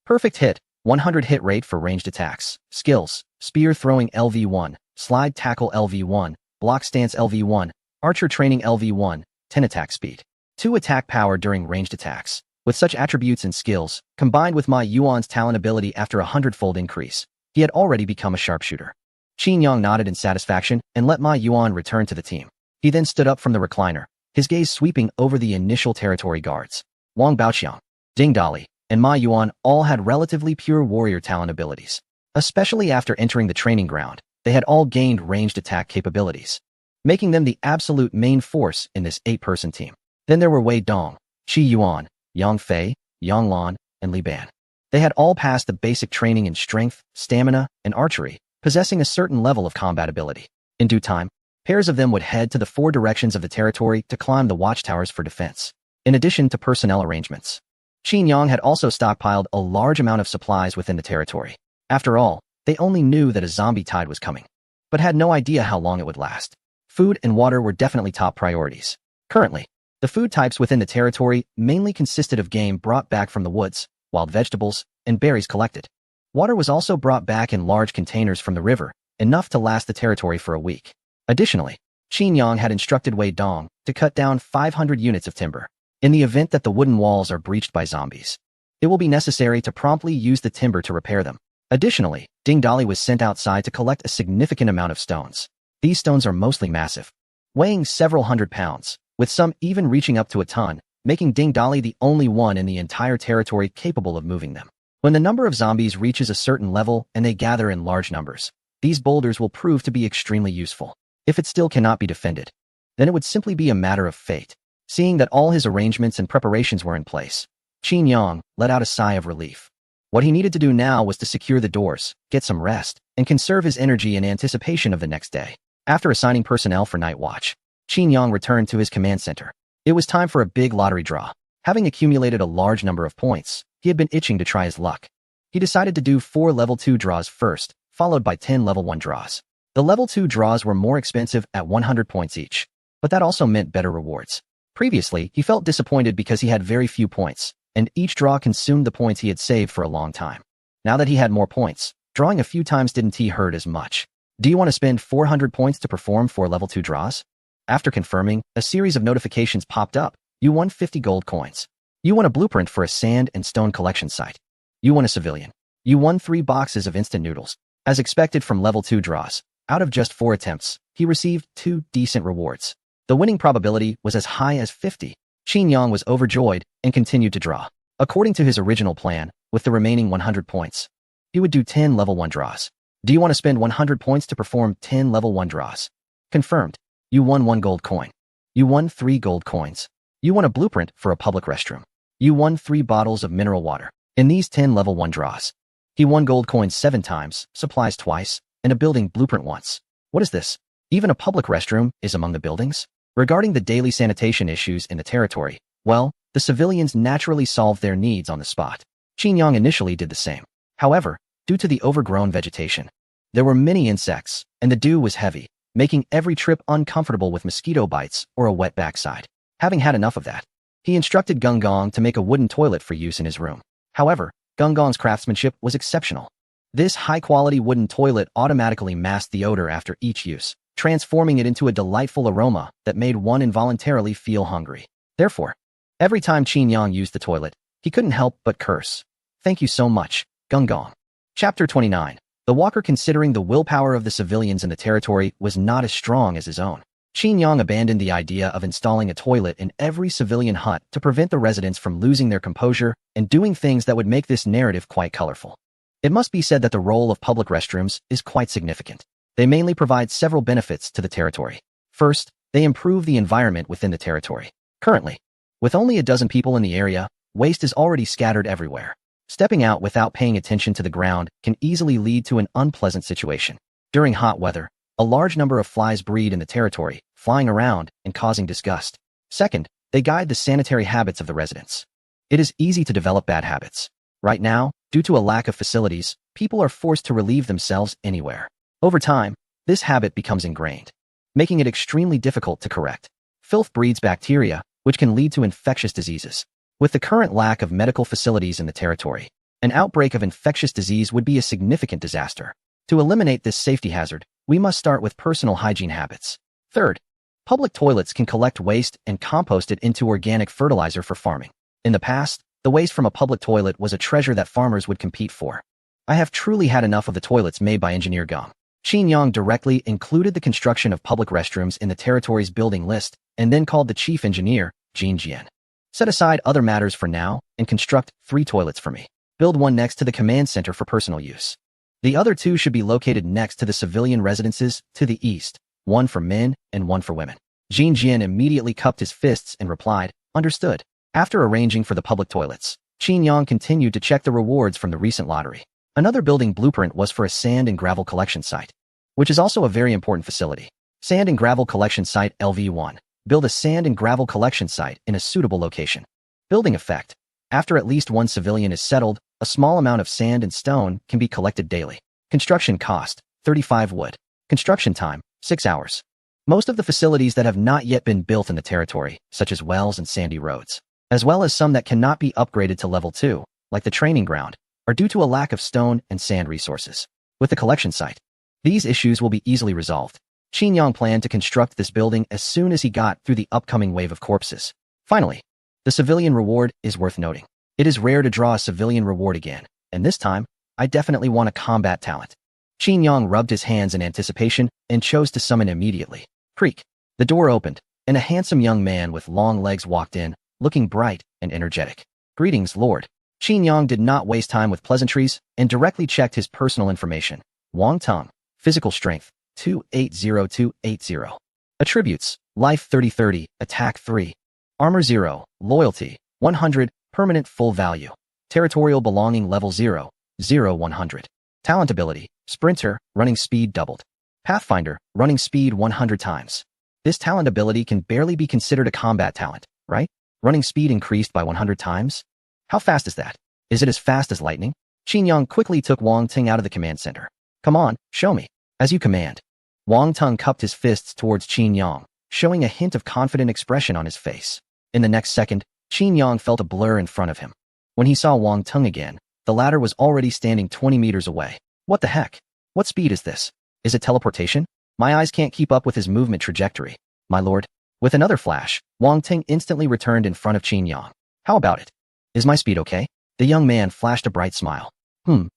Perfect hit, 100 hit rate for ranged attacks. Skills, Spear throwing LV1, Slide tackle LV1, Block stance LV1, Archer training LV1, 10 attack speed. 2 attack power during ranged attacks. With such attributes and skills, combined with Ma Yuan's talent ability after a 100-fold increase, he had already become a sharpshooter. Qin Yang nodded in satisfaction and let Ma Yuan return to the team. He then stood up from the recliner, his gaze sweeping over the initial territory guards. Wang Baoqiang, Ding Dali, and Ma Yuan all had relatively pure warrior talent abilities. Especially after entering the training ground, they had all gained ranged attack capabilities, making them the absolute main force in this 8-person team. Then there were Wei Dong, Qi Yuan, Yang Fei, Yang Lan, and Li Ban. They had all passed the basic training in strength, stamina, and archery, possessing a certain level of combat ability. In due time, pairs of them would head to the 4 directions of the territory to climb the watchtowers for defense, in addition to personnel arrangements. Qin Yang had also stockpiled a large amount of supplies within the territory. After all, they only knew that a zombie tide was coming, but had no idea how long it would last. Food and water were definitely top priorities. Currently, the food types within the territory mainly consisted of game brought back from the woods, wild vegetables, and berries collected. Water was also brought back in large containers from the river, enough to last the territory for a week. Additionally, Qin Yang had instructed Wei Dong to cut down 500 units of timber. In the event that the wooden walls are breached by zombies, it will be necessary to promptly use the timber to repair them. Additionally, Ding Dali was sent outside to collect a significant amount of stones. These stones are mostly massive, weighing several hundred pounds, with some even reaching up to a ton, making Ding Dali the only one in the entire territory capable of moving them. When the number of zombies reaches a certain level and they gather in large numbers, these boulders will prove to be extremely useful. If it still cannot be defended, then it would simply be a matter of fate. Seeing that all his arrangements and preparations were in place, Qin Yang let out a sigh of relief. What he needed to do now was to secure the doors, get some rest, and conserve his energy in anticipation of the next day. After assigning personnel for night watch, Qin Yang returned to his command center. It was time for a big lottery draw. Having accumulated a large number of points, he had been itching to try his luck. He decided to do 4 level 2 draws first, followed by 10 level 1 draws. The level 2 draws were more expensive at 100 points each, but that also meant better rewards. Previously, he felt disappointed because he had very few points, and each draw consumed the points he had saved for a long time. Now that he had more points, drawing a few times didn't hurt as much. Do you want to spend 400 points to perform 4 level 2 draws? After confirming, a series of notifications popped up. You won 50 gold coins. You won a blueprint for a sand and stone collection site. You won a civilian. You won 3 boxes of instant noodles. As expected from level 2 draws, out of just 4 attempts, he received 2 decent rewards. The winning probability was as high as 50. Qin Yang was overjoyed and continued to draw. According to his original plan, with the remaining 100 points, he would do 10 level 1 draws. Do you want to spend 100 points to perform 10 level 1 draws? Confirmed. You won 1 gold coin. You won 3 gold coins. You won a blueprint for a public restroom. You won 3 bottles of mineral water. In these 10 level 1 draws, he won gold coins 7 times, supplies twice, and a building blueprint once. What is this? Even a public restroom is among the buildings? Regarding the daily sanitation issues in the territory, well, the civilians naturally solved their needs on the spot. Qin Yang initially did the same. However, due to the overgrown vegetation, there were many insects, and the dew was heavy, making every trip uncomfortable with mosquito bites or a wet backside. Having had enough of that, he instructed Gung Gong to make a wooden toilet for use in his room. However, Gung Gong's craftsmanship was exceptional. This high-quality wooden toilet automatically masked the odor after each use, transforming it into a delightful aroma that made one involuntarily feel hungry. Therefore, every time Qin Yang used the toilet, he couldn't help but curse. Thank you so much, Gung Gong. Chapter 29. The Walker. Considering the willpower of the civilians in the territory was not as strong as his own, Qin Yang abandoned the idea of installing a toilet in every civilian hut to prevent the residents from losing their composure and doing things that would make this narrative quite colorful. It must be said that the role of public restrooms is quite significant. They mainly provide several benefits to the territory. First, they improve the environment within the territory. Currently, with only a dozen people in the area, waste is already scattered everywhere. Stepping out without paying attention to the ground can easily lead to an unpleasant situation. During hot weather, a large number of flies breed in the territory, flying around and causing disgust. Second, they guide the sanitary habits of the residents. It is easy to develop bad habits. Right now, due to a lack of facilities, people are forced to relieve themselves anywhere. Over time, this habit becomes ingrained, making it extremely difficult to correct. Filth breeds bacteria, which can lead to infectious diseases. With the current lack of medical facilities in the territory, an outbreak of infectious disease would be a significant disaster. To eliminate this safety hazard, we must start with personal hygiene habits. Third, public toilets can collect waste and compost it into organic fertilizer for farming. In the past, the waste from a public toilet was a treasure that farmers would compete for. I have truly had enough of the toilets made by Engineer Gong. Qin Yang directly included the construction of public restrooms in the territory's building list and then called the chief engineer, Jin Jian. Set aside other matters for now and construct 3 toilets for me. Build one next to the command center for personal use. The other 2 should be located next to the civilian residences to the east, one for men and one for women. Jin Jian immediately cupped his fists and replied, "Understood." After arranging for the public toilets, Qin Yang continued to check the rewards from the recent lottery. Another building blueprint was for a sand and gravel collection site, which is also a very important facility. Sand and gravel collection site LV1. Build a sand and gravel collection site in a suitable location. Building effect. After at least one civilian is settled, a small amount of sand and stone can be collected daily. Construction cost, 35 wood. Construction time, 6 hours. Most of the facilities that have not yet been built in the territory, such as wells and sandy roads, as well as some that cannot be upgraded to level 2, like the training ground, are due to a lack of stone and sand resources. With the collection site, these issues will be easily resolved. Qin Yang planned to construct this building as soon as he got through the upcoming wave of corpses. Finally, the civilian reward is worth noting. It is rare to draw a civilian reward again, and this time, I definitely want a combat talent. Qin Yang rubbed his hands in anticipation and chose to summon immediately. Creak. The door opened, and a handsome young man with long legs walked in, looking bright and energetic. "Greetings, Lord." Qin Yang did not waste time with pleasantries and directly checked his personal information. Wang Teng. Physical strength, 280280. Attributes, life 30-30, attack 3. Armor 0, loyalty, 100, permanent full value. Territorial belonging level 0, 100. Talent ability, sprinter, running speed doubled. Pathfinder, running speed 100 times. This talent ability can barely be considered a combat talent, right? Running speed increased by 100 times? How fast is that? Is it as fast as lightning? Qin Yang quickly took Wang Teng out of the command center. "Come on, show me." "As you command." Wang Teng cupped his fists towards Qin Yang, showing a hint of confident expression on his face. In the next second, Qin Yang felt a blur in front of him. When he saw Wang Teng again, the latter was already standing 20 meters away. What the heck? What speed is this? Is it teleportation? My eyes can't keep up with his movement trajectory. My lord. With another flash, Wang Teng instantly returned in front of Qin Yang. "How about it? Is my speed okay?" The young man flashed a bright smile.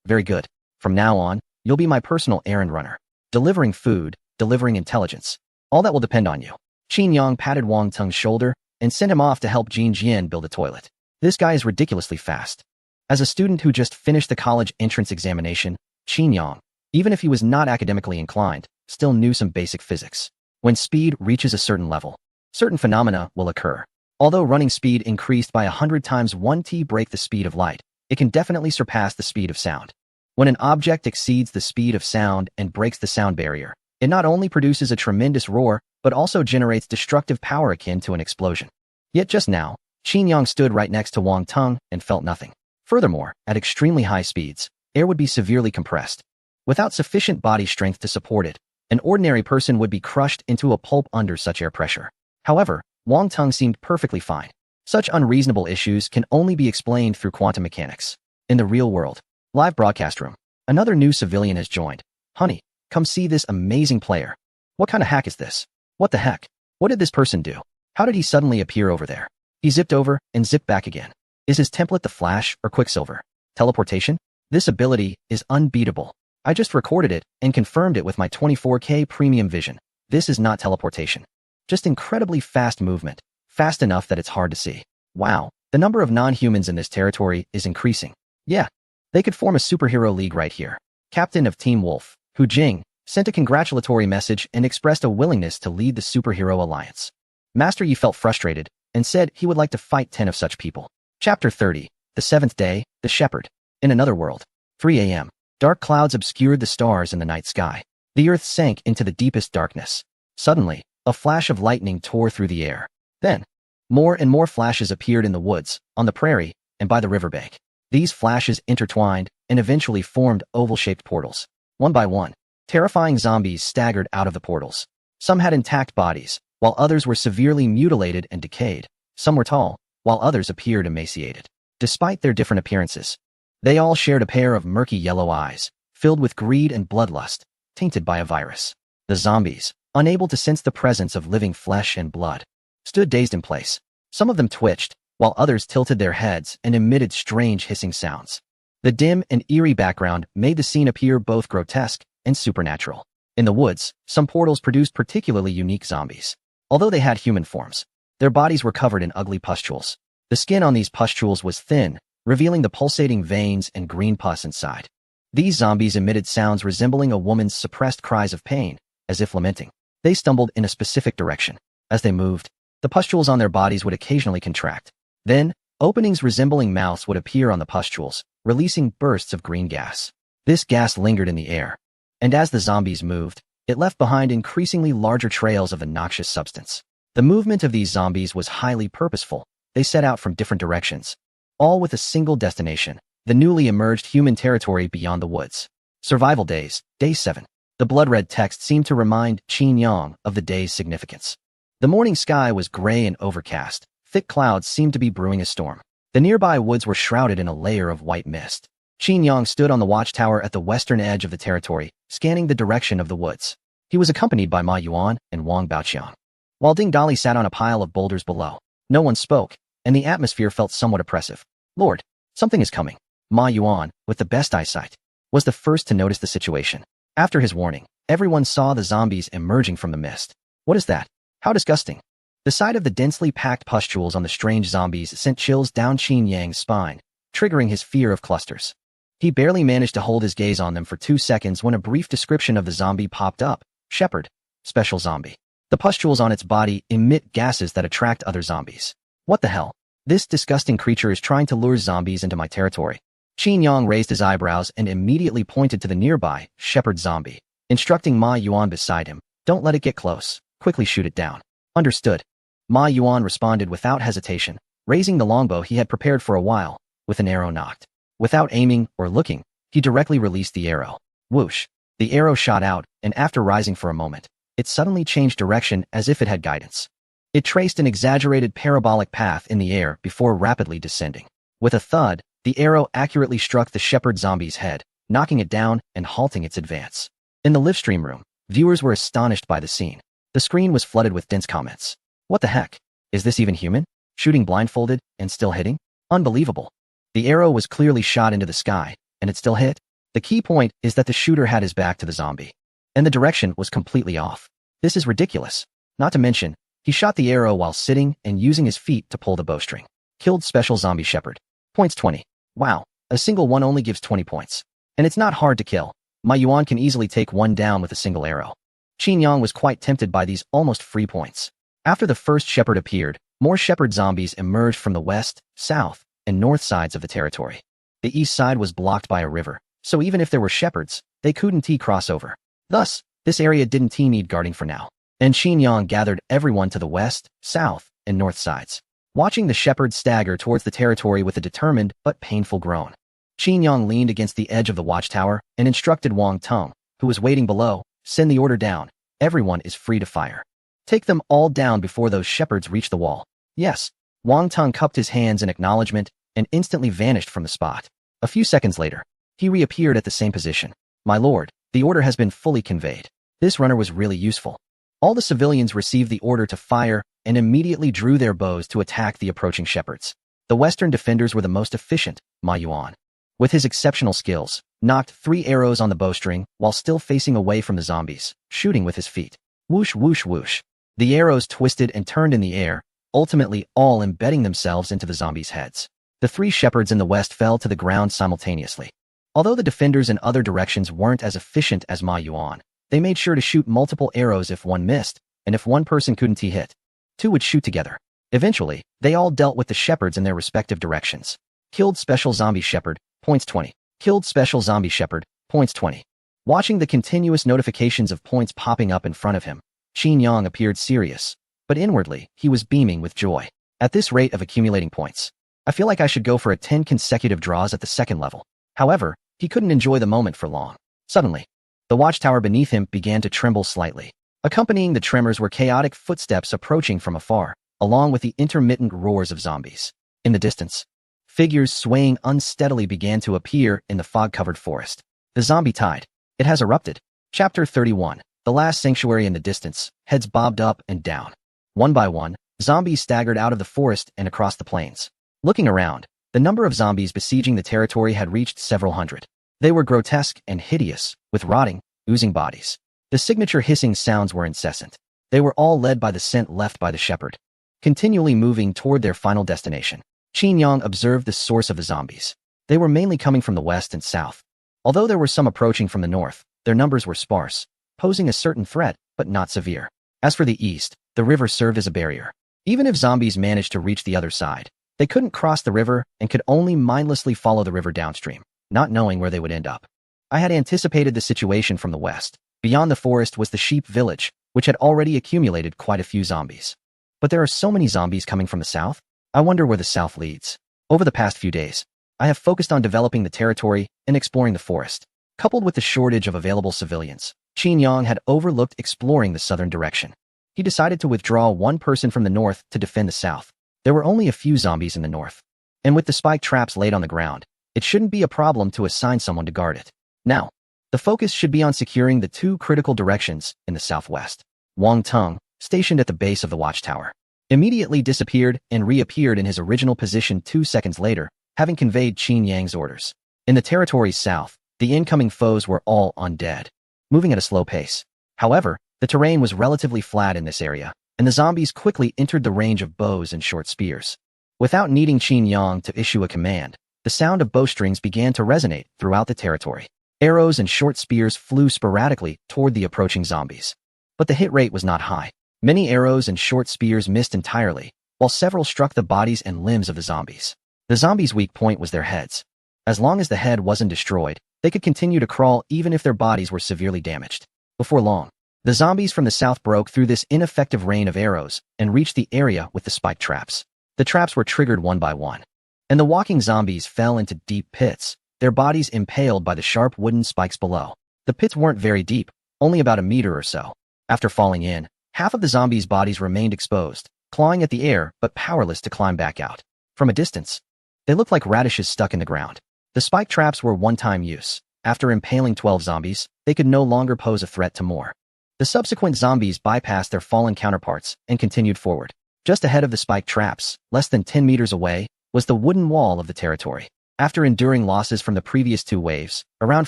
Very good. From now on, you'll be my personal errand runner. Delivering food, delivering intelligence. All that will depend on you." Qin Yang patted Wang Teng's shoulder and sent him off to help Jin Jian build a toilet. This guy is ridiculously fast. As a student who just finished the college entrance examination, Qin Yang, even if he was not academically inclined, still knew some basic physics. When speed reaches a certain level, certain phenomena will occur. Although running speed increased by 100 times 1t break the speed of light, it can definitely surpass the speed of sound. When an object exceeds the speed of sound and breaks the sound barrier, it not only produces a tremendous roar, but also generates destructive power akin to an explosion. Yet just now, Qin Yang stood right next to Wang Teng and felt nothing. Furthermore, at extremely high speeds, air would be severely compressed. Without sufficient body strength to support it, an ordinary person would be crushed into a pulp under such air pressure. However, Wang Teng seemed perfectly fine. Such unreasonable issues can only be explained through quantum mechanics. In the real world, live broadcast room, another new civilian has joined. "Honey, come see this amazing player." "What kind of hack is this? What the heck? What did this person do? How did he suddenly appear over there?" He zipped over and zipped back again. Is his template the Flash or Quicksilver? Teleportation? This ability is unbeatable. I just recorded it and confirmed it with my 24K premium vision. This is not teleportation. Just incredibly fast movement, fast enough that it's hard to see. Wow, the number of non-humans in this territory is increasing. Yeah, they could form a superhero league right here. Captain of Team Wolf, Hu Jing, sent a congratulatory message and expressed a willingness to lead the superhero alliance. Master Yi felt frustrated and said he would like to fight 10 of such people. Chapter 30, The Seventh Day, The Shepherd. In another world. 3 a.m. Dark clouds obscured the stars in the night sky. The earth sank into the deepest darkness. Suddenly, a flash of lightning tore through the air. Then, more and more flashes appeared in the woods, on the prairie, and by the riverbank. These flashes intertwined and eventually formed oval-shaped portals. One by one, terrifying zombies staggered out of the portals. Some had intact bodies, while others were severely mutilated and decayed. Some were tall, while others appeared emaciated. Despite their different appearances, they all shared a pair of murky yellow eyes, filled with greed and bloodlust, tainted by a virus. The zombies, unable to sense the presence of living flesh and blood, stood dazed in place. Some of them twitched, while others tilted their heads and emitted strange hissing sounds. The dim and eerie background made the scene appear both grotesque and supernatural. In the woods, some portals produced particularly unique zombies. Although they had human forms, their bodies were covered in ugly pustules. The skin on these pustules was thin, revealing the pulsating veins and green pus inside. These zombies emitted sounds resembling a woman's suppressed cries of pain, as if lamenting. They stumbled in a specific direction. As they moved, the pustules on their bodies would occasionally contract. Then, openings resembling mouths would appear on the pustules, releasing bursts of green gas. This gas lingered in the air, and as the zombies moved, it left behind increasingly larger trails of the noxious substance. The movement of these zombies was highly purposeful. They set out from different directions, all with a single destination, the newly emerged human territory beyond the woods. Survival days, Day 7. The blood-red text seemed to remind Qin Yang of the day's significance. The morning sky was gray and overcast. Thick clouds seemed to be brewing a storm. The nearby woods were shrouded in a layer of white mist. Qin Yang stood on the watchtower at the western edge of the territory, scanning the direction of the woods. He was accompanied by Ma Yuan and Wang Baoqiang. While Ding Dali sat on a pile of boulders below, no one spoke, and the atmosphere felt somewhat oppressive. Lord, something is coming. Ma Yuan, with the best eyesight, was the first to notice the situation. After his warning, everyone saw the zombies emerging from the mist. What is that? How disgusting. The sight of the densely packed pustules on the strange zombies sent chills down Qin Yang's spine, triggering his fear of clusters. He barely managed to hold his gaze on them for 2 seconds when a brief description of the zombie popped up. Shepherd. Special zombie. The pustules on its body emit gases that attract other zombies. What the hell? This disgusting creature is trying to lure zombies into my territory. Qin Yang raised his eyebrows and immediately pointed to the nearby shepherd zombie, instructing Ma Yuan beside him. Don't let it get close. Quickly shoot it down. Understood. Ma Yuan responded without hesitation, raising the longbow he had prepared for a while, with an arrow nocked. Without aiming or looking, he directly released the arrow. Whoosh! The arrow shot out, and after rising for a moment, it suddenly changed direction as if it had guidance. It traced an exaggerated parabolic path in the air before rapidly descending. With a thud, the arrow accurately struck the shepherd zombie's head, knocking it down and halting its advance. In the livestream room, viewers were astonished by the scene. The screen was flooded with dense comments. What the heck? Is this even human? Shooting blindfolded and still hitting? Unbelievable. The arrow was clearly shot into the sky, and it still hit. The key point is that the shooter had his back to the zombie, and the direction was completely off. This is ridiculous. Not to mention, he shot the arrow while sitting and using his feet to pull the bowstring. Killed special zombie shepherd. Points 20. Wow, a single one only gives 20 points. And it's not hard to kill. Ma Yuan can easily take one down with a single arrow. Qin Yang was quite tempted by these almost free points. After the first shepherd appeared, more shepherd zombies emerged from the west, south, and north sides of the territory. The east side was blocked by a river, so even if there were shepherds, they couldn't cross over. Thus, this area didn't need guarding for now. And Qin Yang gathered everyone to the west, south, and north sides, watching the shepherds stagger towards the territory with a determined but painful groan. Qin Yang leaned against the edge of the watchtower and instructed Wang Teng, who was waiting below, send the order down. Everyone is free to fire. Take them all down before those shepherds reach the wall. Yes. Wang Teng cupped his hands in acknowledgement and instantly vanished from the spot. A few seconds later, he reappeared at the same position. My lord, the order has been fully conveyed. This runner was really useful. All the civilians received the order to fire and immediately drew their bows to attack the approaching shepherds. The western defenders were the most efficient. Ma Yuan, with his exceptional skills, knocked 3 arrows on the bowstring while still facing away from the zombies, shooting with his feet. Whoosh, whoosh, whoosh. The arrows twisted and turned in the air, ultimately all embedding themselves into the zombies' heads. The three shepherds in the west fell to the ground simultaneously. Although the defenders in other directions weren't as efficient as Ma Yuan, they made sure to shoot multiple arrows if one missed, and if one person couldn't hit, two would shoot together. Eventually, they all dealt with the shepherds in their respective directions. Killed Special Zombie Shepherd, points 20. Killed Special Zombie Shepherd, points 20. Watching the continuous notifications of points popping up in front of him, Qin Yang appeared serious, but inwardly, he was beaming with joy. At this rate of accumulating points, I feel like I should go for 10 consecutive draws at the second level. However, he couldn't enjoy the moment for long. Suddenly, the watchtower beneath him began to tremble slightly. Accompanying the tremors were chaotic footsteps approaching from afar, along with the intermittent roars of zombies. In the distance, figures swaying unsteadily began to appear in the fog-covered forest. The zombie tide. It has erupted. Chapter 31. The last sanctuary in the distance, heads bobbed up and down. One by one, zombies staggered out of the forest and across the plains. Looking around, the number of zombies besieging the territory had reached several hundred. They were grotesque and hideous, with rotting, oozing bodies. The signature hissing sounds were incessant. They were all led by the scent left by the shepherd, continually moving toward their final destination. Qin Yang observed the source of the zombies. They were mainly coming from the west and south. Although there were some approaching from the north, their numbers were sparse, posing a certain threat, but not severe. As for the east, the river served as a barrier. Even if zombies managed to reach the other side, they couldn't cross the river and could only mindlessly follow the river downstream, not knowing where they would end up. I had anticipated the situation from the west. Beyond the forest was the sheep village, which had already accumulated quite a few zombies. But there are so many zombies coming from the south? I wonder where the south leads. Over the past few days, I have focused on developing the territory and exploring the forest. Coupled with the shortage of available civilians, Qin Yang had overlooked exploring the southern direction. He decided to withdraw one person from the north to defend the south. There were only a few zombies in the north, and with the spike traps laid on the ground, it shouldn't be a problem to assign someone to guard it. Now, the focus should be on securing the two critical directions in the southwest. Wang Tung, stationed at the base of the watchtower, immediately disappeared and reappeared in his original position 2 seconds later, having conveyed Qin Yang's orders. In the territory's south, the incoming foes were all undead, moving at a slow pace. However, the terrain was relatively flat in this area, and the zombies quickly entered the range of bows and short spears. Without needing Qin Yang to issue a command, the sound of bowstrings began to resonate throughout the territory. Arrows and short spears flew sporadically toward the approaching zombies. But the hit rate was not high. Many arrows and short spears missed entirely, while several struck the bodies and limbs of the zombies. The zombies' weak point was their heads. As long as the head wasn't destroyed, they could continue to crawl even if their bodies were severely damaged. Before long, the zombies from the south broke through this ineffective rain of arrows and reached the area with the spike traps. The traps were triggered one by one, and the walking zombies fell into deep pits, their bodies impaled by the sharp wooden spikes below. The pits weren't very deep, only about a meter or so. After falling in, half of the zombies' bodies remained exposed, clawing at the air but powerless to climb back out. From a distance, they looked like radishes stuck in the ground. The spike traps were one-time use. After impaling 12 zombies, they could no longer pose a threat to more. The subsequent zombies bypassed their fallen counterparts and continued forward. Just ahead of the spike traps, less than 10 meters away, was the wooden wall of the territory. After enduring losses from the previous two waves, around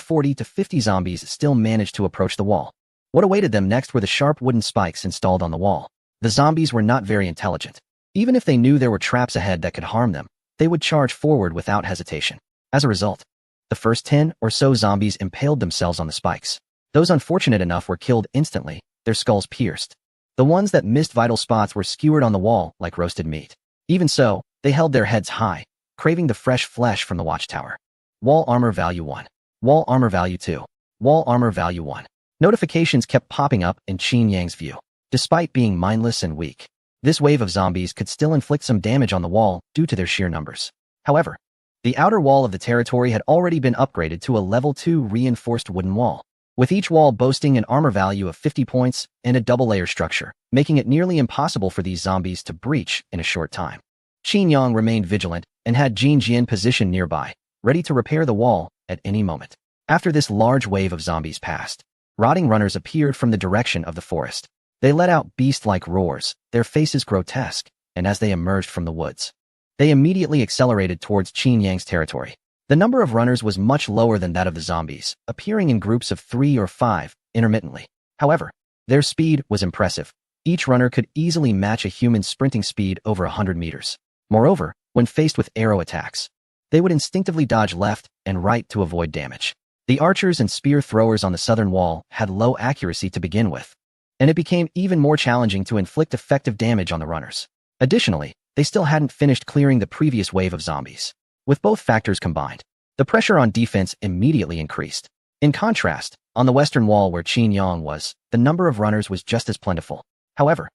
40 to 50 zombies still managed to approach the wall. What awaited them next were the sharp wooden spikes installed on the wall. The zombies were not very intelligent. Even if they knew there were traps ahead that could harm them, they would charge forward without hesitation. As a result, the first 10 or so zombies impaled themselves on the spikes. Those unfortunate enough were killed instantly, their skulls pierced. The ones that missed vital spots were skewered on the wall like roasted meat. Even so, they held their heads high, craving the fresh flesh from the watchtower. Wall armor value 1. Wall armor value 2. Wall armor value 1. Notifications kept popping up in Qin Yang's view. Despite being mindless and weak, this wave of zombies could still inflict some damage on the wall due to their sheer numbers. However, the outer wall of the territory had already been upgraded to a level 2 reinforced wooden wall, with each wall boasting an armor value of 50 points and a double-layer structure, making it nearly impossible for these zombies to breach in a short time. Qin Yang remained vigilant and had Jin Jian positioned nearby, ready to repair the wall at any moment. After this large wave of zombies passed, rotting runners appeared from the direction of the forest. They let out beast-like roars, their faces grotesque, and as they emerged from the woods, they immediately accelerated towards Qin Yang's territory. The number of runners was much lower than that of the zombies, appearing in groups of 3 or 5, intermittently. However, their speed was impressive, Each runner could easily match a human's sprinting speed over 100 meters. Moreover, when faced with arrow attacks, they would instinctively dodge left and right to avoid damage. The archers and spear throwers on the southern wall had low accuracy to begin with, and it became even more challenging to inflict effective damage on the runners. Additionally, they still hadn't finished clearing the previous wave of zombies. With both factors combined, the pressure on defense immediately increased. In contrast, on the western wall where Qin Yang was, the number of runners was just as plentiful. However,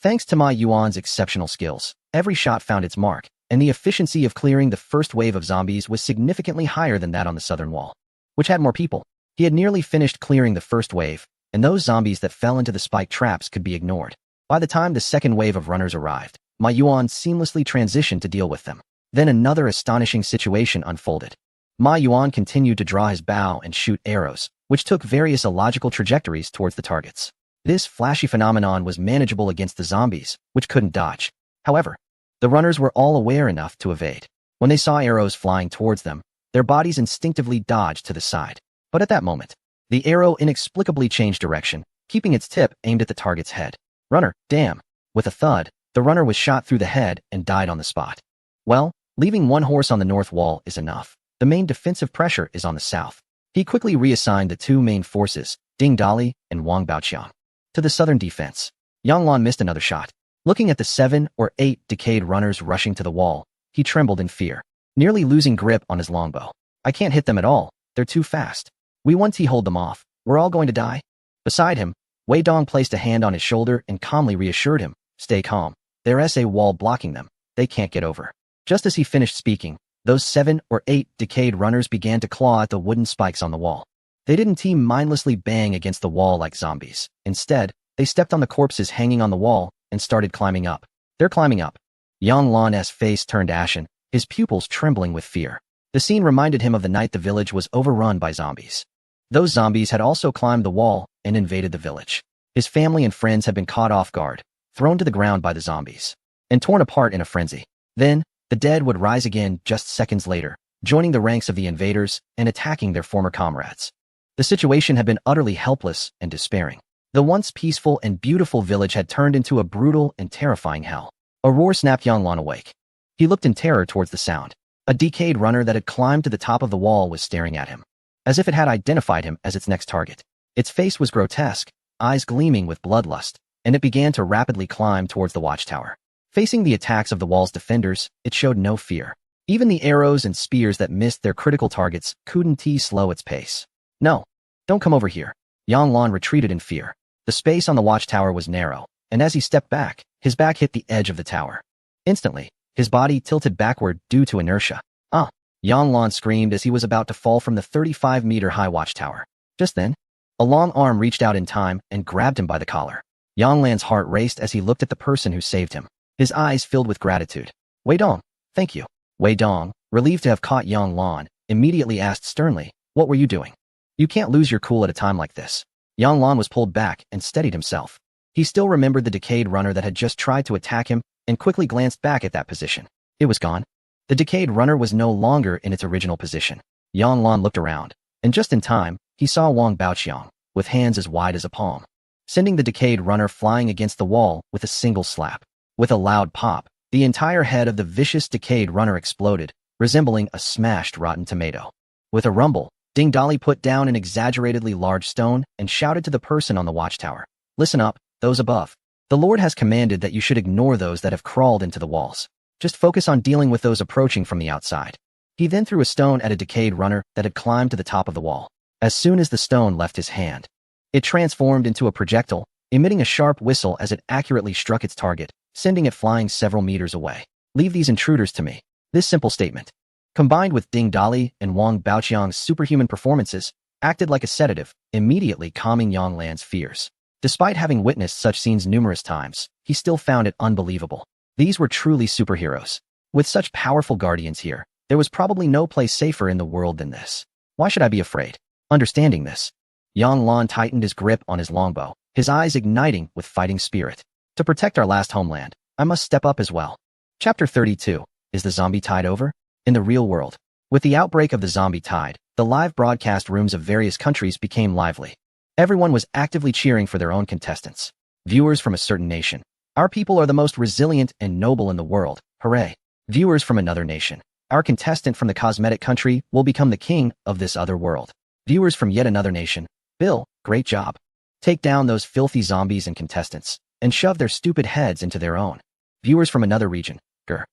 thanks to Ma Yuan's exceptional skills, every shot found its mark, and the efficiency of clearing the first wave of zombies was significantly higher than that on the southern wall, which had more people. He had nearly finished clearing the first wave, and those zombies that fell into the spike traps could be ignored. By the time the second wave of runners arrived, Ma Yuan seamlessly transitioned to deal with them. Then another astonishing situation unfolded. Ma Yuan continued to draw his bow and shoot arrows, which took various illogical trajectories towards the targets. This flashy phenomenon was manageable against the zombies, which couldn't dodge. However, the runners were all aware enough to evade. When they saw arrows flying towards them, their bodies instinctively dodged to the side. But at that moment, the arrow inexplicably changed direction, keeping its tip aimed at the target's head. Runner, damn! With a thud, the runner was shot through the head and died on the spot. Well, leaving one horse on the north wall is enough. The main defensive pressure is on the south. He quickly reassigned the two main forces, Ding Dali and Wang Baoqiang, to the southern defense. Yang Lan missed another shot. Looking at the 7 or 8 decayed runners rushing to the wall, he trembled in fear, nearly losing grip on his longbow. I can't hit them at all. They're too fast. Once he hold them off, we're all going to die. Beside him, Wei Dong placed a hand on his shoulder and calmly reassured him, stay calm. There's a wall blocking them. They can't get over. Just as he finished speaking, those 7 or 8 decayed runners began to claw at the wooden spikes on the wall. They didn't team mindlessly bang against the wall like zombies. Instead, they stepped on the corpses hanging on the wall and started climbing up. They're climbing up. Yang Lan's face turned ashen, his pupils trembling with fear. The scene reminded him of the night the village was overrun by zombies. Those zombies had also climbed the wall and invaded the village. His family and friends had been caught off guard, thrown to the ground by the zombies, and torn apart in a frenzy. Then, the dead would rise again just seconds later, joining the ranks of the invaders and attacking their former comrades. The situation had been utterly helpless and despairing. The once peaceful and beautiful village had turned into a brutal and terrifying hell. A roar snapped Yang Lan awake. He looked in terror towards the sound. A decayed runner that had climbed to the top of the wall was staring at him, as if it had identified him as its next target. Its face was grotesque, eyes gleaming with bloodlust, and it began to rapidly climb towards the watchtower. Facing the attacks of the wall's defenders, it showed no fear. Even the arrows and spears that missed their critical targets couldn't slow its pace. No, don't come over here. Yang Lan retreated in fear. The space on the watchtower was narrow, and as he stepped back, his back hit the edge of the tower. Instantly, his body tilted backward due to inertia. Ah! Yang Lan screamed as he was about to fall from the 35-meter-high watchtower. Just then, a long arm reached out in time and grabbed him by the collar. Yang Lan's heart raced as he looked at the person who saved him. His eyes filled with gratitude. Wei Dong, thank you. Wei Dong, relieved to have caught Yang Lan, immediately asked sternly, what were you doing? You can't lose your cool at a time like this. Yang Lan was pulled back and steadied himself. He still remembered the decayed runner that had just tried to attack him and quickly glanced back at that position. It was gone. The decayed runner was no longer in its original position. Yang Lan looked around, and just in time, he saw Wang Baoqiang, with hands as wide as a palm, sending the decayed runner flying against the wall with a single slap. With a loud pop, the entire head of the vicious decayed runner exploded, resembling a smashed rotten tomato. With a rumble, Ding Dali put down an exaggeratedly large stone and shouted to the person on the watchtower. Listen up, those above. The Lord has commanded that you should ignore those that have crawled into the walls. Just focus on dealing with those approaching from the outside. He then threw a stone at a decayed runner that had climbed to the top of the wall. As soon as the stone left his hand, it transformed into a projectile, emitting a sharp whistle as it accurately struck its target, sending it flying several meters away. Leave these intruders to me. This simple statement, combined with Ding Dali and Wang Baoqiang's superhuman performances, acted like a sedative, immediately calming Yang Lan's fears. Despite having witnessed such scenes numerous times, he still found it unbelievable. These were truly superheroes. With such powerful guardians here, there was probably no place safer in the world than this. Why should I be afraid? Understanding this, Yang Lan tightened his grip on his longbow, his eyes igniting with fighting spirit. To protect our last homeland, I must step up as well. Chapter 32. Is the zombie tide over? In the real world, with the outbreak of the zombie tide, the live broadcast rooms of various countries became lively. Everyone was actively cheering for their own contestants. Viewers from a certain nation. Our people are the most resilient and noble in the world. Hooray. Viewers from another nation. Our contestant from the cosmetic country will become the king of this other world. Viewers from yet another nation. Bill, great job. Take down those filthy zombies and contestants, and shove their stupid heads into their own. Viewers from another region. Grr.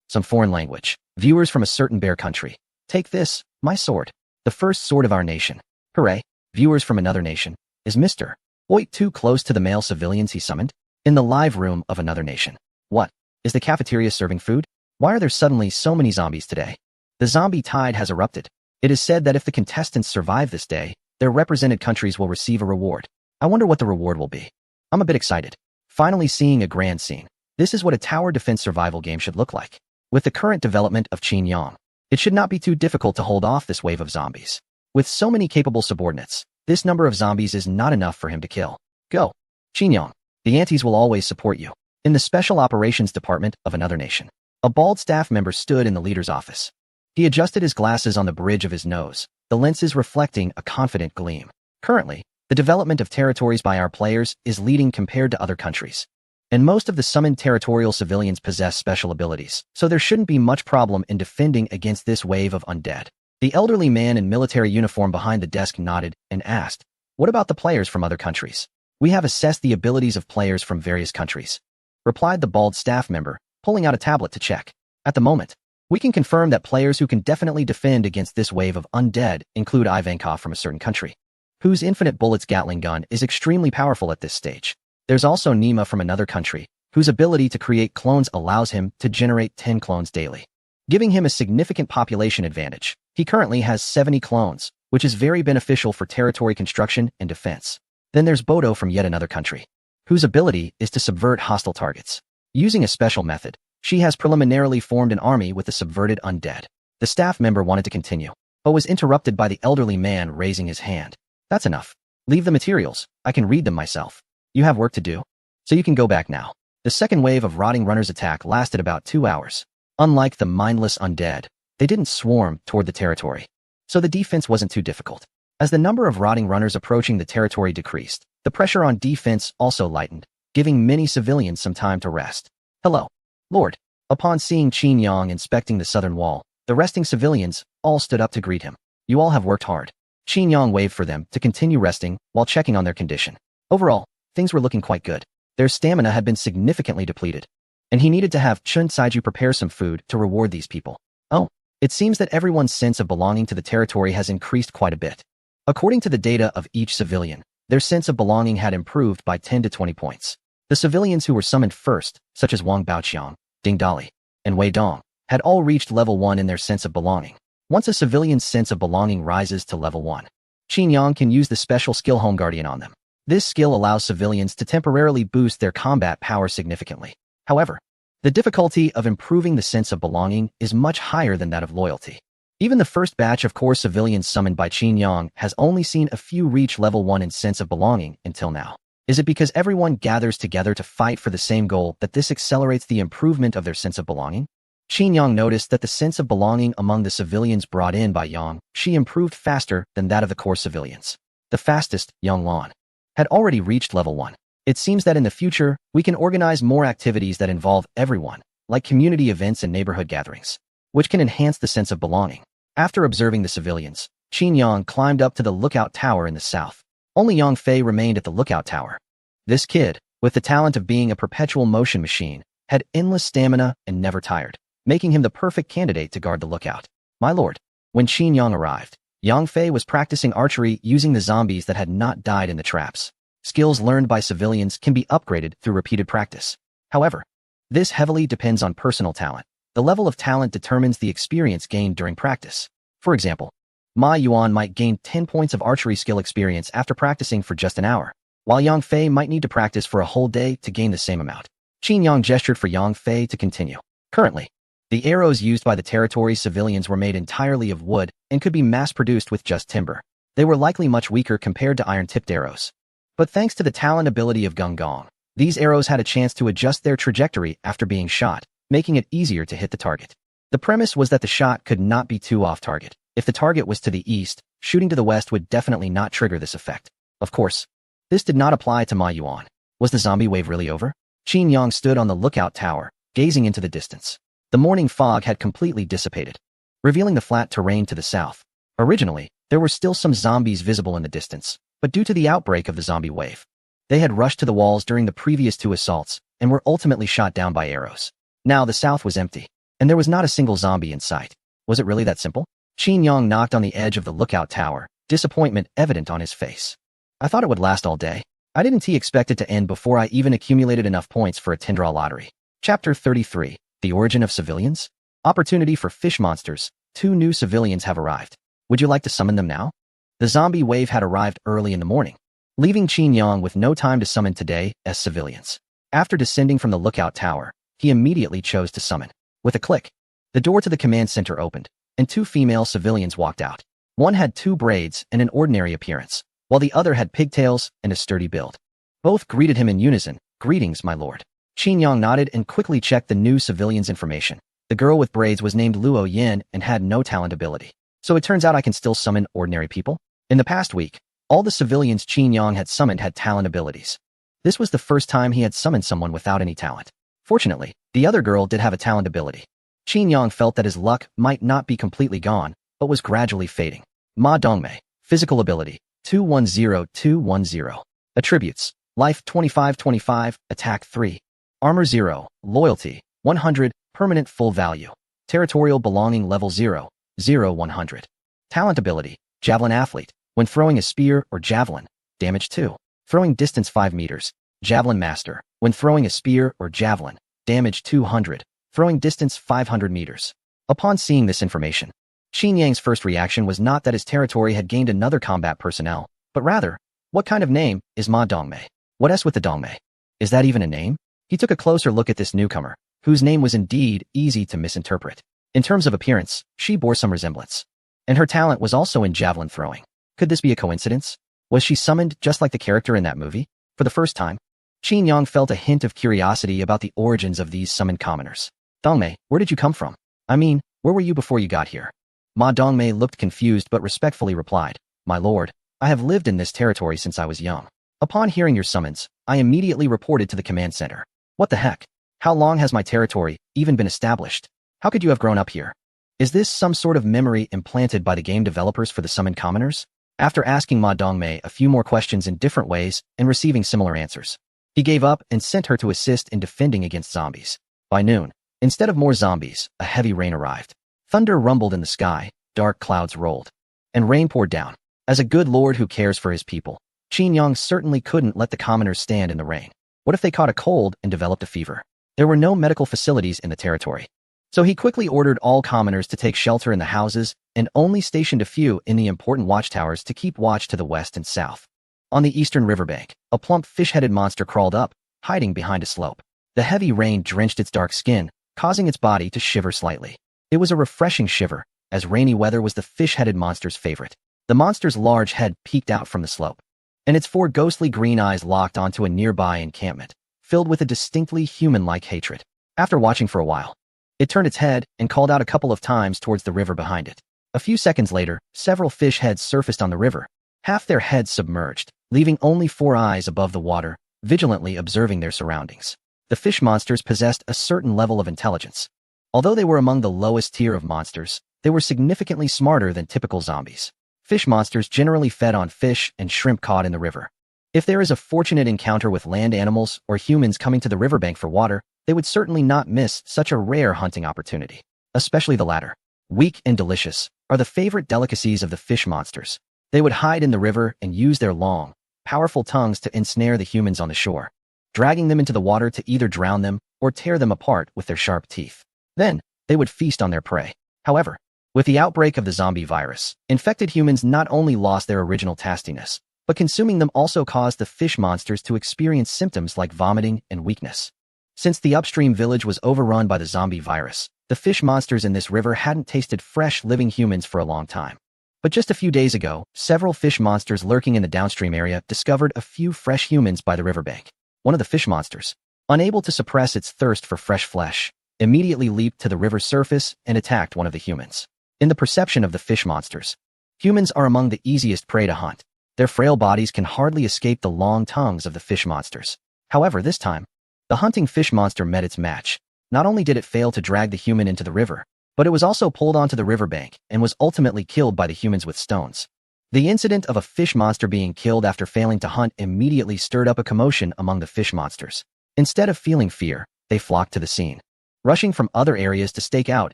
Some foreign language. Viewers from a certain bear country. Take this, my sword. The first sword of our nation. Hooray. Viewers from another nation. Is Mr. Hoyt too close to the male civilians he summoned? In the live room of another nation. What? Is the cafeteria serving food? Why are there suddenly so many zombies today? The zombie tide has erupted. It is said that if the contestants survive this day, their represented countries will receive a reward. I wonder what the reward will be. I'm a bit excited. Finally seeing a grand scene. This is what a tower defense survival game should look like. With the current development of Qin Yang, it should not be too difficult to hold off this wave of zombies. With so many capable subordinates, this number of zombies is not enough for him to kill. Go. Qin Yang. The aunties will always support you. In the Special Operations Department of another nation, a bald staff member stood in the leader's office. He adjusted his glasses on the bridge of his nose, the lenses reflecting a confident gleam. Currently, the development of territories by our players is leading compared to other countries. And most of the summoned territorial civilians possess special abilities, so there shouldn't be much problem in defending against this wave of undead. The elderly man in military uniform behind the desk nodded and asked, "What about the players from other countries?" "We have assessed the abilities of players from various countries," replied the bald staff member, pulling out a tablet to check. "At the moment, we can confirm that players who can definitely defend against this wave of undead include Ivankov from a certain country, whose infinite bullets Gatling gun is extremely powerful at this stage. There's also Nima from another country, whose ability to create clones allows him to generate 10 clones daily, giving him a significant population advantage. He currently has 70 clones, which is very beneficial for territory construction and defense. Then there's Bodo from yet another country, whose ability is to subvert hostile targets. Using a special method, she has preliminarily formed an army with the subverted undead." The staff member wanted to continue, but was interrupted by the elderly man raising his hand. "That's enough. Leave the materials. I can read them myself. You have work to do, so you can go back now." The second wave of rotting runners' attack lasted about 2 hours. Unlike the mindless undead, they didn't swarm toward the territory, so the defense wasn't too difficult. As the number of rotting runners approaching the territory decreased, the pressure on defense also lightened, giving many civilians some time to rest. "Hello, Lord." Upon seeing Qin Yang inspecting the southern wall, the resting civilians all stood up to greet him. "You all have worked hard." Qin Yang waved for them to continue resting while checking on their condition. Overall, things were looking quite good. Their stamina had been significantly depleted, and he needed to have Chun Saiju prepare some food to reward these people. Oh, it seems that everyone's sense of belonging to the territory has increased quite a bit. According to the data of each civilian, their sense of belonging had improved by 10 to 20 points. The civilians who were summoned first, such as Wang Baoqiang, Ding Dali, and Wei Dong, had all reached level 1 in their sense of belonging. Once a civilian's sense of belonging rises to level 1, Qin Yang can use the special skill Home Guardian on them. This skill allows civilians to temporarily boost their combat power significantly. However, the difficulty of improving the sense of belonging is much higher than that of loyalty. Even the first batch of core civilians summoned by Qin Yang has only seen a few reach level 1 in sense of belonging until now. Is it because everyone gathers together to fight for the same goal that this accelerates the improvement of their sense of belonging? Qin Yang noticed that the sense of belonging among the civilians brought in by Yang Shi improved faster than that of the core civilians. The fastest, Yang Lan, had already reached level 1. It seems that in the future, we can organize more activities that involve everyone, like community events and neighborhood gatherings, which can enhance the sense of belonging. After observing the civilians, Qin Yang climbed up to the lookout tower in the south. Only Yang Fei remained at the lookout tower. This kid, with the talent of being a perpetual motion machine, had endless stamina and never tired, making him the perfect candidate to guard the lookout. "My lord." When Qin Yang arrived, Yang Fei was practicing archery using the zombies that had not died in the traps. Skills learned by civilians can be upgraded through repeated practice. However, this heavily depends on personal talent. The level of talent determines the experience gained during practice. For example, Ma Yuan might gain 10 points of archery skill experience after practicing for just an hour, while Yang Fei might need to practice for a whole day to gain the same amount. Qin Yang gestured for Yang Fei to continue. Currently, the arrows used by the territory civilians were made entirely of wood and could be mass-produced with just timber. They were likely much weaker compared to iron-tipped arrows. But thanks to the talent ability of Gung Gong, these arrows had a chance to adjust their trajectory after being shot, making it easier to hit the target. The premise was that the shot could not be too off-target. If the target was to the east, shooting to the west would definitely not trigger this effect. Of course, this did not apply to Ma Yuan. Was the zombie wave really over? Qin Yang stood on the lookout tower, gazing into the distance. The morning fog had completely dissipated, revealing the flat terrain to the south. Originally, there were still some zombies visible in the distance, but due to the outbreak of the zombie wave, they had rushed to the walls during the previous 2 assaults and were ultimately shot down by arrows. Now the south was empty, and there was not a single zombie in sight. Was it really that simple? Qin Yang knocked on the edge of the lookout tower, disappointment evident on his face. I thought it would last all day. I didn't expect it to end before I even accumulated enough points for a Tindral lottery. Chapter 33. The Origin of Civilians? Opportunity for fish monsters. 2 new civilians have arrived. Would you like to summon them now? The zombie wave had arrived early in the morning, leaving Qin Yang with no time to summon today as civilians. After descending from the lookout tower, he immediately chose to summon. With a click, the door to the command center opened, and 2 female civilians walked out. One had 2 braids and an ordinary appearance, while the other had pigtails and a sturdy build. Both greeted him in unison. Greetings, my lord. Qin Yang nodded and quickly checked the new civilian's information. The girl with braids was named Luo Yin and had no talent ability. So it turns out I can still summon ordinary people? In the past week, all the civilians Qin Yang had summoned had talent abilities. This was the first time he had summoned someone without any talent. Fortunately, the other girl did have a talent ability. Qin Yang felt that his luck might not be completely gone, but was gradually fading. Ma Dongmei. Physical ability. 210210. Attributes. Life 2525, Attack 3. Armor 0, Loyalty 100, Permanent full value. Territorial belonging level 0, 100. Talent ability. Javelin Athlete. When throwing a spear or javelin, damage 2. Throwing distance 5 meters. Javelin Master. When throwing a spear or javelin, damage 200. Throwing distance 500 meters. Upon seeing this information, Qin Yang's first reaction was not that his territory had gained another combat personnel, but rather, what kind of name is Ma Dongmei? What S with the Dongmei? Is that even a name? He took a closer look at this newcomer, whose name was indeed easy to misinterpret. In terms of appearance, she bore some resemblance. And her talent was also in javelin throwing. Could this be a coincidence? Was she summoned just like the character in that movie? For the first time, Qin Yang felt a hint of curiosity about the origins of these summoned commoners. Dongmei, where did you come from? I mean, where were you before you got here? Ma Dongmei looked confused but respectfully replied, My lord, I have lived in this territory since I was young. Upon hearing your summons, I immediately reported to the command center. What the heck? How long has my territory even been established? How could you have grown up here? Is this some sort of memory implanted by the game developers for the summoned commoners? After asking Ma Dongmei a few more questions in different ways and receiving similar answers, he gave up and sent her to assist in defending against zombies. By noon, instead of more zombies, a heavy rain arrived. Thunder rumbled in the sky, dark clouds rolled, and rain poured down. As a good lord who cares for his people, Qin Yang certainly couldn't let the commoners stand in the rain. What if they caught a cold and developed a fever? There were no medical facilities in the territory. So he quickly ordered all commoners to take shelter in the houses and only stationed a few in the important watchtowers to keep watch to the west and south. On the eastern riverbank, a plump fish-headed monster crawled up, hiding behind a slope. The heavy rain drenched its dark skin, causing its body to shiver slightly. It was a refreshing shiver, as rainy weather was the fish-headed monster's favorite. The monster's large head peeked out from the slope, and its 4 ghostly green eyes locked onto a nearby encampment, filled with a distinctly human-like hatred. After watching for a while, it turned its head and called out a couple of times towards the river behind it. A few seconds later, several fish heads surfaced on the river, half their heads submerged, leaving only 4 eyes above the water, vigilantly observing their surroundings. The fish monsters possessed a certain level of intelligence. Although they were among the lowest tier of monsters, they were significantly smarter than typical zombies. Fish monsters generally fed on fish and shrimp caught in the river. If there is a fortunate encounter with land animals or humans coming to the riverbank for water, they would certainly not miss such a rare hunting opportunity. Especially the latter. Weak and delicious are the favorite delicacies of the fish monsters. They would hide in the river and use their long, powerful tongues to ensnare the humans on the shore, dragging them into the water to either drown them or tear them apart with their sharp teeth. Then, they would feast on their prey. However, with the outbreak of the zombie virus, infected humans not only lost their original tastiness, but consuming them also caused the fish monsters to experience symptoms like vomiting and weakness. Since the upstream village was overrun by the zombie virus, the fish monsters in this river hadn't tasted fresh living humans for a long time. But just a few days ago, several fish monsters lurking in the downstream area discovered a few fresh humans by the riverbank. One of the fish monsters, unable to suppress its thirst for fresh flesh, immediately leaped to the river's surface and attacked one of the humans. In the perception of the fish monsters, humans are among the easiest prey to hunt. Their frail bodies can hardly escape the long tongues of the fish monsters. However, this time, the hunting fish monster met its match. Not only did it fail to drag the human into the river, but it was also pulled onto the riverbank and was ultimately killed by the humans with stones. The incident of a fish monster being killed after failing to hunt immediately stirred up a commotion among the fish monsters. Instead of feeling fear, they flocked to the scene, rushing from other areas to stake out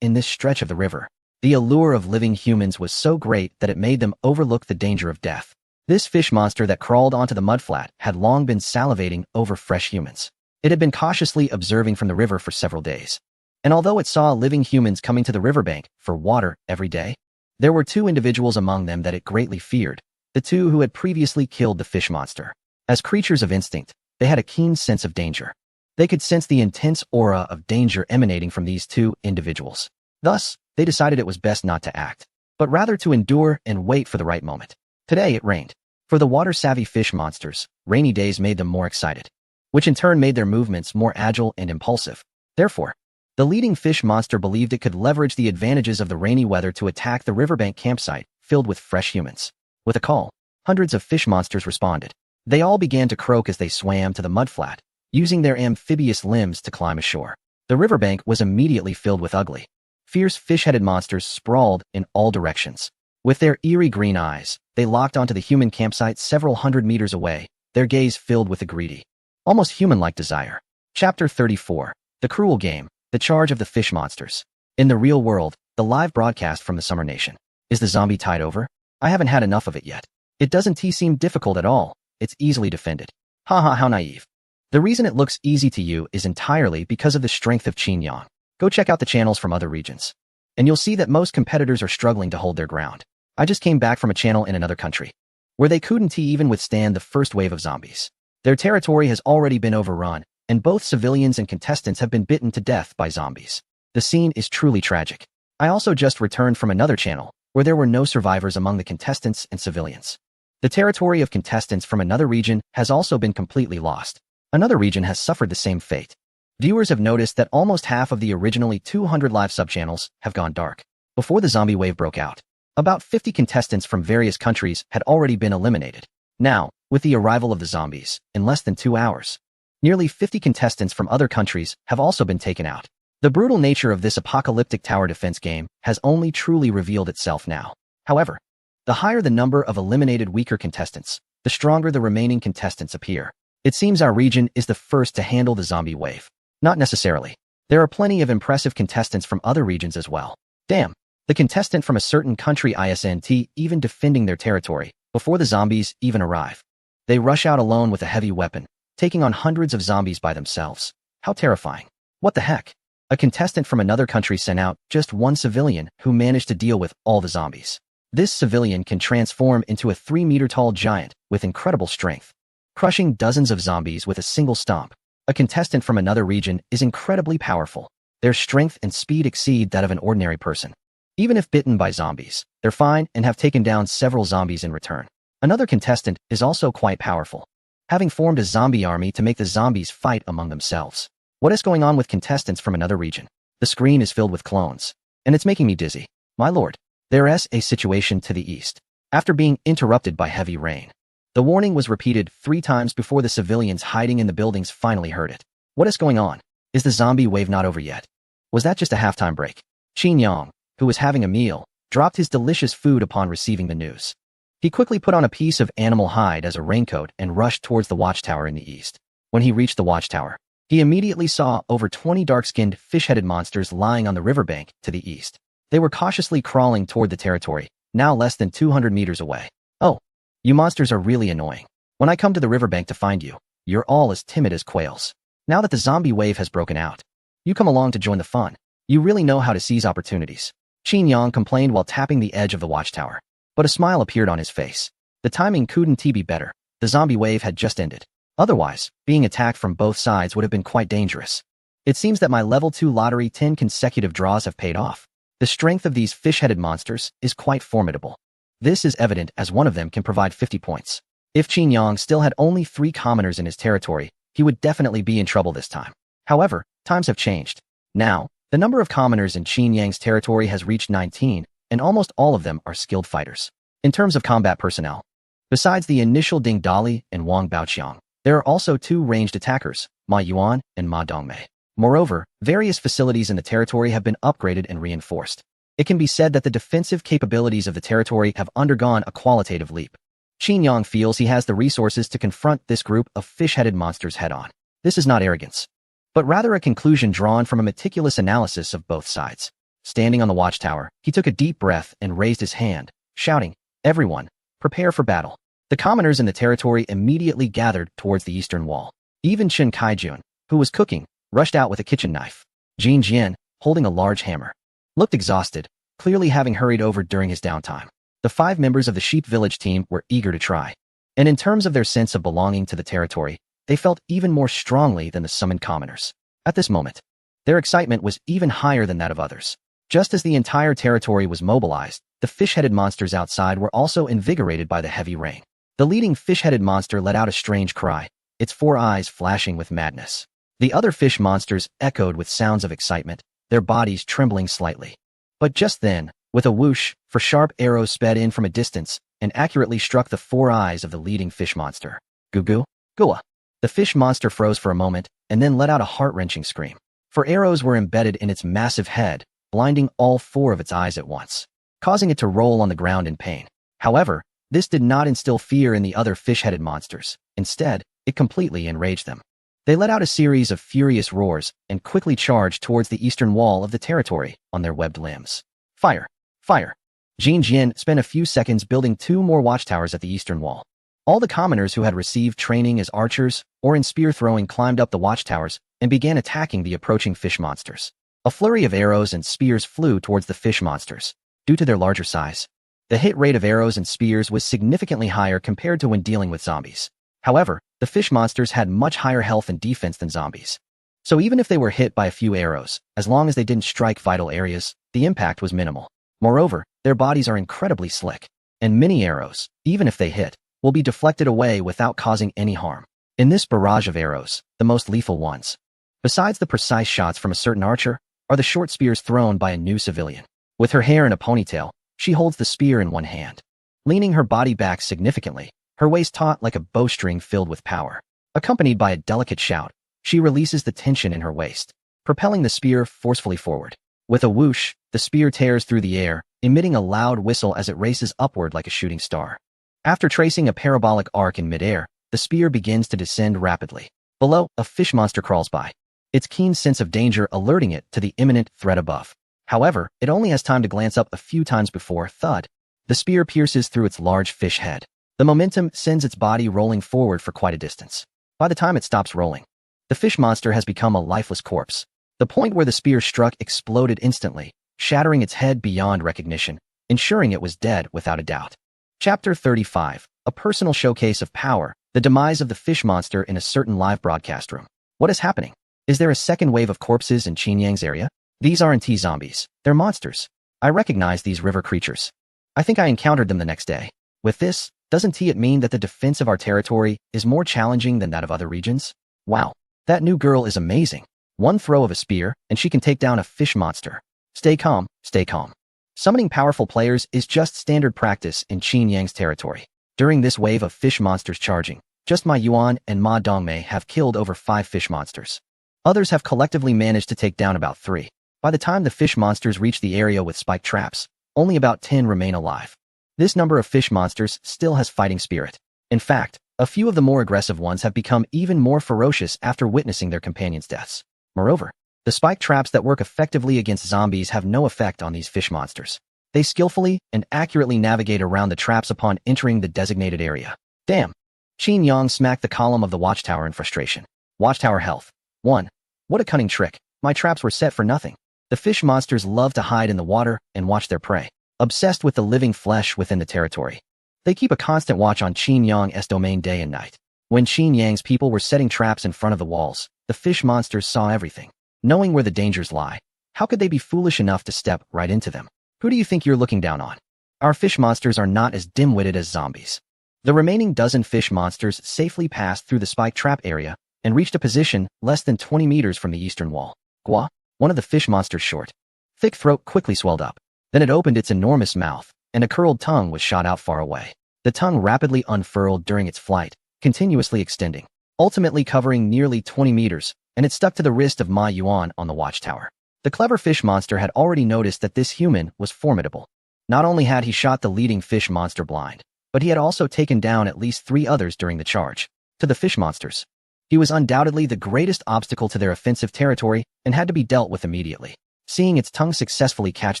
in this stretch of the river. The allure of living humans was so great that it made them overlook the danger of death. This fish monster that crawled onto the mudflat had long been salivating over fresh humans. It had been cautiously observing from the river for several days. And although it saw living humans coming to the riverbank for water every day, there were two individuals among them that it greatly feared, the two who had previously killed the fish monster. As creatures of instinct, they had a keen sense of danger. They could sense the intense aura of danger emanating from these two individuals. Thus, they decided it was best not to act, but rather to endure and wait for the right moment. Today it rained. For the water-savvy fish monsters, rainy days made them more excited, which in turn made their movements more agile and impulsive. Therefore, the leading fish monster believed it could leverage the advantages of the rainy weather to attack the riverbank campsite filled with fresh humans. With a call, hundreds of fish monsters responded. They all began to croak as they swam to the mudflat, using their amphibious limbs to climb ashore. The riverbank was immediately filled with ugly, fierce fish-headed monsters sprawled in all directions. With their eerie green eyes, they locked onto the human campsite several hundred meters away, their gaze filled with a greedy, almost human-like desire. Chapter 34. The Cruel Game. The Charge of the Fish Monsters. In the real world, the live broadcast from the Summer Nation. Is the zombie tide over? I haven't had enough of it yet. It doesn't seem difficult at all. It's easily defended. Haha, how naive. The reason it looks easy to you is entirely because of the strength of Qin Yang. Go check out the channels from other regions, and you'll see that most competitors are struggling to hold their ground. I just came back from a channel in another country, where they couldn't even withstand the first wave of zombies. Their territory has already been overrun, and both civilians and contestants have been bitten to death by zombies. The scene is truly tragic. I also just returned from another channel, where there were no survivors among the contestants and civilians. The territory of contestants from another region has also been completely lost. Another region has suffered the same fate. Viewers have noticed that almost half of the originally 200 live subchannels have gone dark. Before the zombie wave broke out, about 50 contestants from various countries had already been eliminated. Now, with the arrival of the zombies, in less than 2 hours, nearly 50 contestants from other countries have also been taken out. The brutal nature of this apocalyptic tower defense game has only truly revealed itself now. However, the higher the number of eliminated weaker contestants, the stronger the remaining contestants appear. It seems our region is the first to handle the zombie wave. Not necessarily. There are plenty of impressive contestants from other regions as well. Damn, the contestant from a certain country isn't even defending their territory before the zombies even arrive. They rush out alone with a heavy weapon, taking on hundreds of zombies by themselves. How terrifying. What the heck? A contestant from another country sent out just one civilian who managed to deal with all the zombies. This civilian can transform into a 3-meter-tall giant with incredible strength, crushing dozens of zombies with a single stomp. A contestant from another region is incredibly powerful. Their strength and speed exceed that of an ordinary person. Even if bitten by zombies, they're fine and have taken down several zombies in return. Another contestant is also quite powerful, having formed a zombie army to make the zombies fight among themselves. What is going on with contestants from another region? The screen is filled with clones, and it's making me dizzy. My lord, there is a situation to the east. After being interrupted by heavy rain, the warning was repeated 3 times before the civilians hiding in the buildings finally heard it. What is going on? Is the zombie wave not over yet? Was that just a halftime break? Qin Yang, who was having a meal, dropped his delicious food upon receiving the news. He quickly put on a piece of animal hide as a raincoat and rushed towards the watchtower in the east. When he reached the watchtower, he immediately saw over 20 dark-skinned, fish-headed monsters lying on the riverbank to the east. They were cautiously crawling toward the territory, now less than 200 meters away. Oh, you monsters are really annoying. When I come to the riverbank to find you, you're all as timid as quails. Now that the zombie wave has broken out, you come along to join the fun. You really know how to seize opportunities. Qin Yang complained while tapping the edge of the watchtower, but a smile appeared on his face. The timing couldn't be better. The zombie wave had just ended. Otherwise, being attacked from both sides would have been quite dangerous. It seems that my level 2 lottery 10 consecutive draws have paid off. The strength of these fish-headed monsters is quite formidable. This is evident as one of them can provide 50 points. If Qin Yang still had only 3 commoners in his territory, he would definitely be in trouble this time. However, times have changed. Now, the number of commoners in Qin Yang's territory has reached 19, and almost all of them are skilled fighters. In terms of combat personnel, besides the initial Ding Dali and Wang Baoqiang, There are also two ranged attackers, Ma Yuan and Ma Dongmei. Moreover, various facilities in the territory have been upgraded and reinforced. It can be said that the defensive capabilities of the territory have undergone a qualitative leap. Qin Yang feels he has the resources to confront this group of fish-headed monsters head-on. This is not arrogance, but rather a conclusion drawn from a meticulous analysis of both sides. Standing on the watchtower, he took a deep breath and raised his hand, shouting, "Everyone, prepare for battle." The commoners in the territory immediately gathered towards the eastern wall. Even Chen Kaijun, who was cooking, rushed out with a kitchen knife. Jin Jian, holding a large hammer, looked exhausted, clearly having hurried over during his downtime. The 5 members of the Sheep Village team were eager to try. And in terms of their sense of belonging to the territory, they felt even more strongly than the summoned commoners. At this moment, their excitement was even higher than that of others. Just as the entire territory was mobilized, the fish-headed monsters outside were also invigorated by the heavy rain. The leading fish-headed monster let out a strange cry, its 4 eyes flashing with madness. The other fish monsters echoed with sounds of excitement, their bodies trembling slightly. But just then, with a whoosh, 4 sharp arrows sped in from a distance and accurately struck the 4 eyes of the leading fish monster. Goo-goo, gua. The fish monster froze for a moment and then let out a heart-wrenching scream. 4 arrows were embedded in its massive head, blinding all 4 of its eyes at once, causing it to roll on the ground in pain. However, this did not instill fear in the other fish-headed monsters. Instead, it completely enraged them. They let out a series of furious roars and quickly charged towards the eastern wall of the territory on their webbed limbs. Fire! Fire! Jin Jian spent a few seconds building 2 more watchtowers at the eastern wall. All the commoners who had received training as archers or in spear throwing climbed up the watchtowers and began attacking the approaching fish monsters. A flurry of arrows and spears flew towards the fish monsters. Due to their larger size, the hit rate of arrows and spears was significantly higher compared to when dealing with zombies. However, the fish monsters had much higher health and defense than zombies. So even if they were hit by a few arrows, as long as they didn't strike vital areas, the impact was minimal. Moreover, their bodies are incredibly slick, and many arrows, even if they hit, will be deflected away without causing any harm. In this barrage of arrows, the most lethal ones, besides the precise shots from a certain archer, are the short spears thrown by a new civilian. With her hair in a ponytail, she holds the spear in one hand. Leaning her body back significantly, her waist taut like a bowstring filled with power. Accompanied by a delicate shout, she releases the tension in her waist, propelling the spear forcefully forward. With a whoosh, the spear tears through the air, emitting a loud whistle as it races upward like a shooting star. After tracing a parabolic arc in midair, the spear begins to descend rapidly. Below, a fish monster crawls by, its keen sense of danger alerting it to the imminent threat above. However, it only has time to glance up a few times before, thud, the spear pierces through its large fish head. The momentum sends its body rolling forward for quite a distance. By the time it stops rolling, the fish monster has become a lifeless corpse. The point where the spear struck exploded instantly, shattering its head beyond recognition, ensuring it was dead without a doubt. Chapter 35, a personal showcase of power, the demise of the fish monster in a certain live broadcast room. What is happening? Is there a second wave of corpses in Qinyang's area? These aren't zombies, they're monsters. I recognize these river creatures. I think I encountered them the next day. With this, doesn't it mean that the defense of our territory is more challenging than that of other regions? Wow, that new girl is amazing. One throw of a spear, and she can take down a fish monster. Stay calm, stay calm. Summoning powerful players is just standard practice in Qinyang's territory. During this wave of fish monsters charging, just Ma Yuan and Ma Dongmei have killed over 5 fish monsters. Others have collectively managed to take down about 3. By the time the fish monsters reach the area with spiked traps, only about 10 remain alive. This number of fish monsters still has fighting spirit. In fact, a few of the more aggressive ones have become even more ferocious after witnessing their companions' deaths. Moreover, the spiked traps that work effectively against zombies have no effect on these fish monsters. They skillfully and accurately navigate around the traps upon entering the designated area. Damn! Qin Yang smacked the column of the watchtower in frustration. Watchtower health. 1. What a cunning trick. My traps were set for nothing. The fish monsters love to hide in the water and watch their prey, obsessed with the living flesh within the territory. They keep a constant watch on Qin Yang's domain day and night. When Qin Yang's people were setting traps in front of the walls, the fish monsters saw everything. Knowing where the dangers lie, how could they be foolish enough to step right into them? Who do you think you're looking down on? Our fish monsters are not as dim-witted as zombies. The remaining dozen fish monsters safely passed through the spike trap area and reached a position less than 20 meters from the eastern wall. Gua, one of the fish monster's short, thick throat quickly swelled up. Then it opened its enormous mouth, and a curled tongue was shot out far away. The tongue rapidly unfurled during its flight, continuously extending. ultimately covering nearly 20 meters, and it stuck to the wrist of Ma Yuan on the watchtower. The clever fish monster had already noticed that this human was formidable. Not only had he shot the leading fish monster blind, but he had also taken down at least 3 others during the charge. To the fish monsters, he was undoubtedly the greatest obstacle to their offensive territory and had to be dealt with immediately. Seeing its tongue successfully catch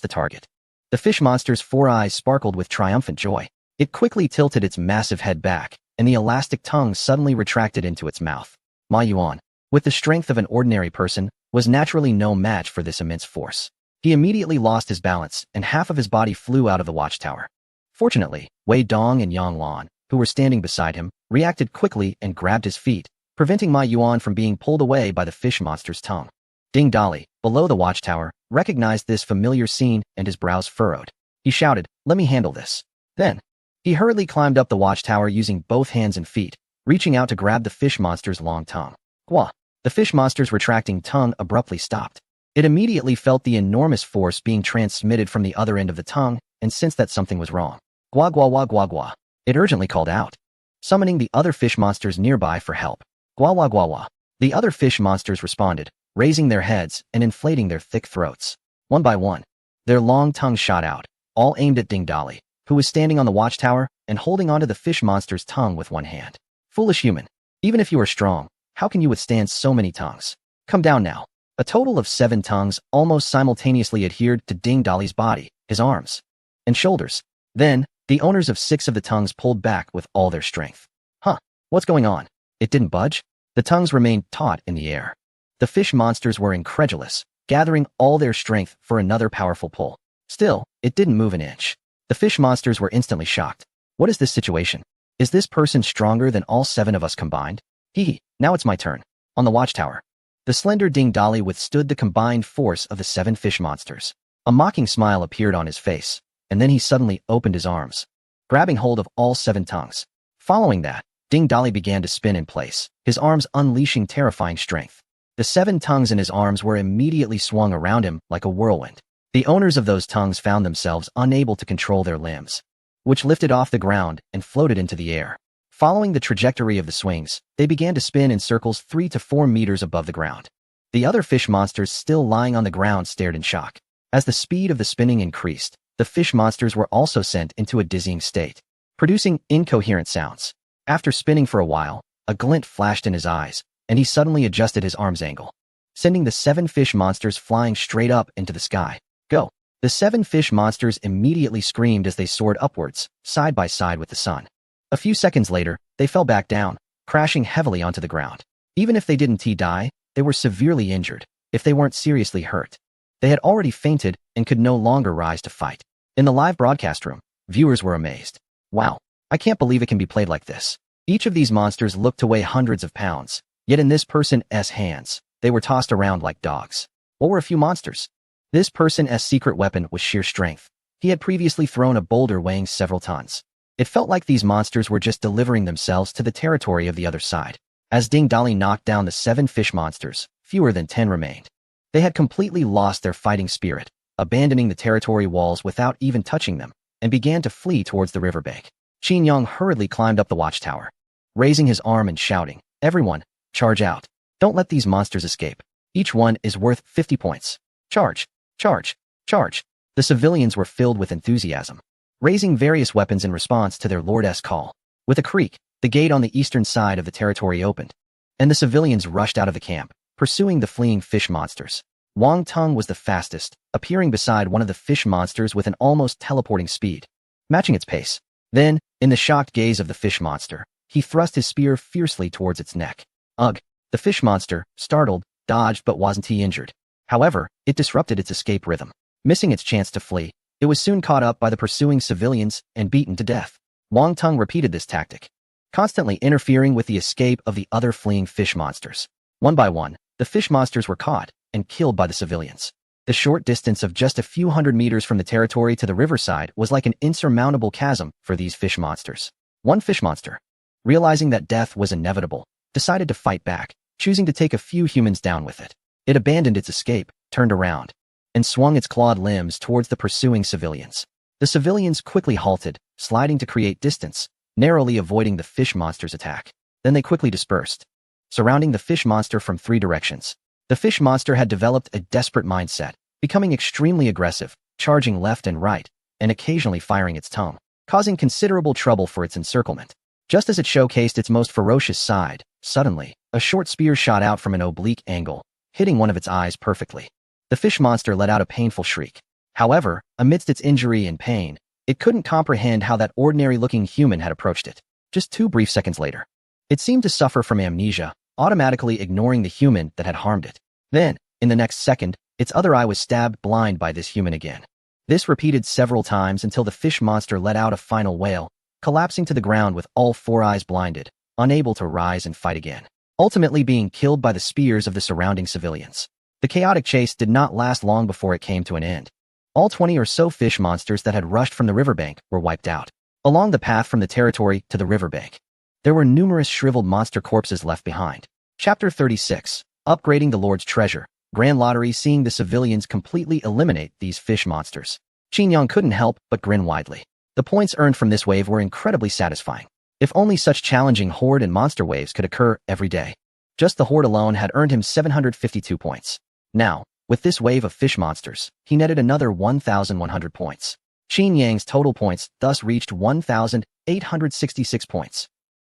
the target, the fish monster's 4 eyes sparkled with triumphant joy. It quickly tilted its massive head back, and the elastic tongue suddenly retracted into its mouth. Ma Yuan, with the strength of an ordinary person, was naturally no match for this immense force. He immediately lost his balance, and half of his body flew out of the watchtower. Fortunately, Wei Dong and Yang Lan, who were standing beside him, reacted quickly and grabbed his feet, preventing Ma Yuan from being pulled away by the fish monster's tongue. Ding Dali, below the watchtower, recognized this familiar scene and his brows furrowed. He shouted, "Let me handle this." Then, he hurriedly climbed up the watchtower using both hands and feet, reaching out to grab the fish monster's long tongue. Gwa! The fish monster's retracting tongue abruptly stopped. It immediately felt the enormous force being transmitted from the other end of the tongue and sensed that something was wrong. Gwa gwa gwa gwa gwa. It urgently called out, summoning the other fish monsters nearby for help. Gwa gwa gwa gwa. The other fish monsters responded, raising their heads and inflating their thick throats. One by one, their long tongues shot out, all aimed at Ding Dali, who was standing on the watchtower and holding onto the fish monster's tongue with one hand. Foolish human. Even if you are strong, how can you withstand so many tongues? Come down now. A total of 7 tongues almost simultaneously adhered to Ding Dali's body, his arms, and shoulders. Then, the owners of 6 of the tongues pulled back with all their strength. Huh, what's going on? It didn't budge? The tongues remained taut in the air. The fish monsters were incredulous, gathering all their strength for another powerful pull. Still, it didn't move an inch. The fish monsters were instantly shocked. What is this situation? Is this person stronger than all 7 of us combined? Hee, now it's my turn. On the watchtower, the slender Ding Dali withstood the combined force of the 7 fish monsters. A mocking smile appeared on his face, and then he suddenly opened his arms, grabbing hold of all 7 tongues. Following that, Ding Dali began to spin in place, his arms unleashing terrifying strength. The 7 tongues in his arms were immediately swung around him like a whirlwind. The owners of those tongues found themselves unable to control their limbs, which lifted off the ground and floated into the air. Following the trajectory of the swings, they began to spin in circles 3 to 4 meters above the ground. The other fish monsters still lying on the ground stared in shock. As the speed of the spinning increased, the fish monsters were also sent into a dizzying state, producing incoherent sounds. After spinning for a while, a glint flashed in his eyes, and he suddenly adjusted his arm's angle, sending the 7 fish monsters flying straight up into the sky. Go! The 7 fish monsters immediately screamed as they soared upwards, side by side with the sun. A few seconds later, they fell back down, crashing heavily onto the ground. Even if they didn't die, they were severely injured. If they weren't seriously hurt, they had already fainted and could no longer rise to fight. In the live broadcast room, viewers were amazed. Wow, I can't believe it can be played like this. Each of these monsters looked to weigh hundreds of pounds, yet in this person's hands, they were tossed around like dogs. What were a few monsters? This person's secret weapon was sheer strength. He had previously thrown a boulder weighing several tons. It felt like these monsters were just delivering themselves to the territory of the other side. As Ding Dali knocked down the 7 fish monsters, fewer than 10 remained. They had completely lost their fighting spirit, abandoning the territory walls without even touching them, and began to flee towards the riverbank. Qin Yang hurriedly climbed up the watchtower, raising his arm and shouting, "Everyone, charge out. Don't let these monsters escape. Each one is worth 50 points. Charge, charge, charge." The civilians were filled with enthusiasm, raising various weapons in response to their lord's call. With a creak, the gate on the eastern side of the territory opened, and the civilians rushed out of the camp, pursuing the fleeing fish monsters. Wang Tung was the fastest, appearing beside one of the fish monsters with an almost teleporting speed, matching its pace. Then, in the shocked gaze of the fish monster, he thrust his spear fiercely towards its neck. Ugh! The fish monster, startled, dodged but wasn't injured. However, it disrupted its escape rhythm. Missing its chance to flee, it was soon caught up by the pursuing civilians and beaten to death. Wang Tung repeated this tactic, constantly interfering with the escape of the other fleeing fish monsters. One by one, the fish monsters were caught and killed by the civilians. The short distance of just a few hundred meters from the territory to the riverside was like an insurmountable chasm for these fish monsters. One fish monster, realizing that death was inevitable, decided to fight back, choosing to take a few humans down with it. It abandoned its escape, turned around, and swung its clawed limbs towards the pursuing civilians. The civilians quickly halted, sliding to create distance, narrowly avoiding the fish monster's attack. Then they quickly dispersed, surrounding the fish monster from 3 directions. The fish monster had developed a desperate mindset, becoming extremely aggressive, charging left and right, and occasionally firing its tongue, causing considerable trouble for its encirclement. Just as it showcased its most ferocious side, suddenly, a short spear shot out from an oblique angle, hitting one of its eyes perfectly. The fish monster let out a painful shriek. However, amidst its injury and pain, it couldn't comprehend how that ordinary-looking human had approached it. Just 2 brief seconds later, it seemed to suffer from amnesia, automatically ignoring the human that had harmed it. Then, in the next second, its other eye was stabbed blind by this human again. This repeated several times until the fish monster let out a final wail, collapsing to the ground with all 4 eyes blinded, unable to rise and fight again, ultimately being killed by the spears of the surrounding civilians. The chaotic chase did not last long before it came to an end. All 20 or so fish monsters that had rushed from the riverbank were wiped out. Along the path from the territory to the riverbank, there were numerous shriveled monster corpses left behind. Chapter 36. Upgrading the Lord's Treasure. Grand Lottery. Seeing the civilians completely eliminate these fish monsters, Qin couldn't help but grin widely. The points earned from this wave were incredibly satisfying. If only such challenging horde and monster waves could occur every day. Just the horde alone had earned him 752 points. Now, with this wave of fish monsters, he netted another 1,100 points. Qin Yang's total points thus reached 1,866 points.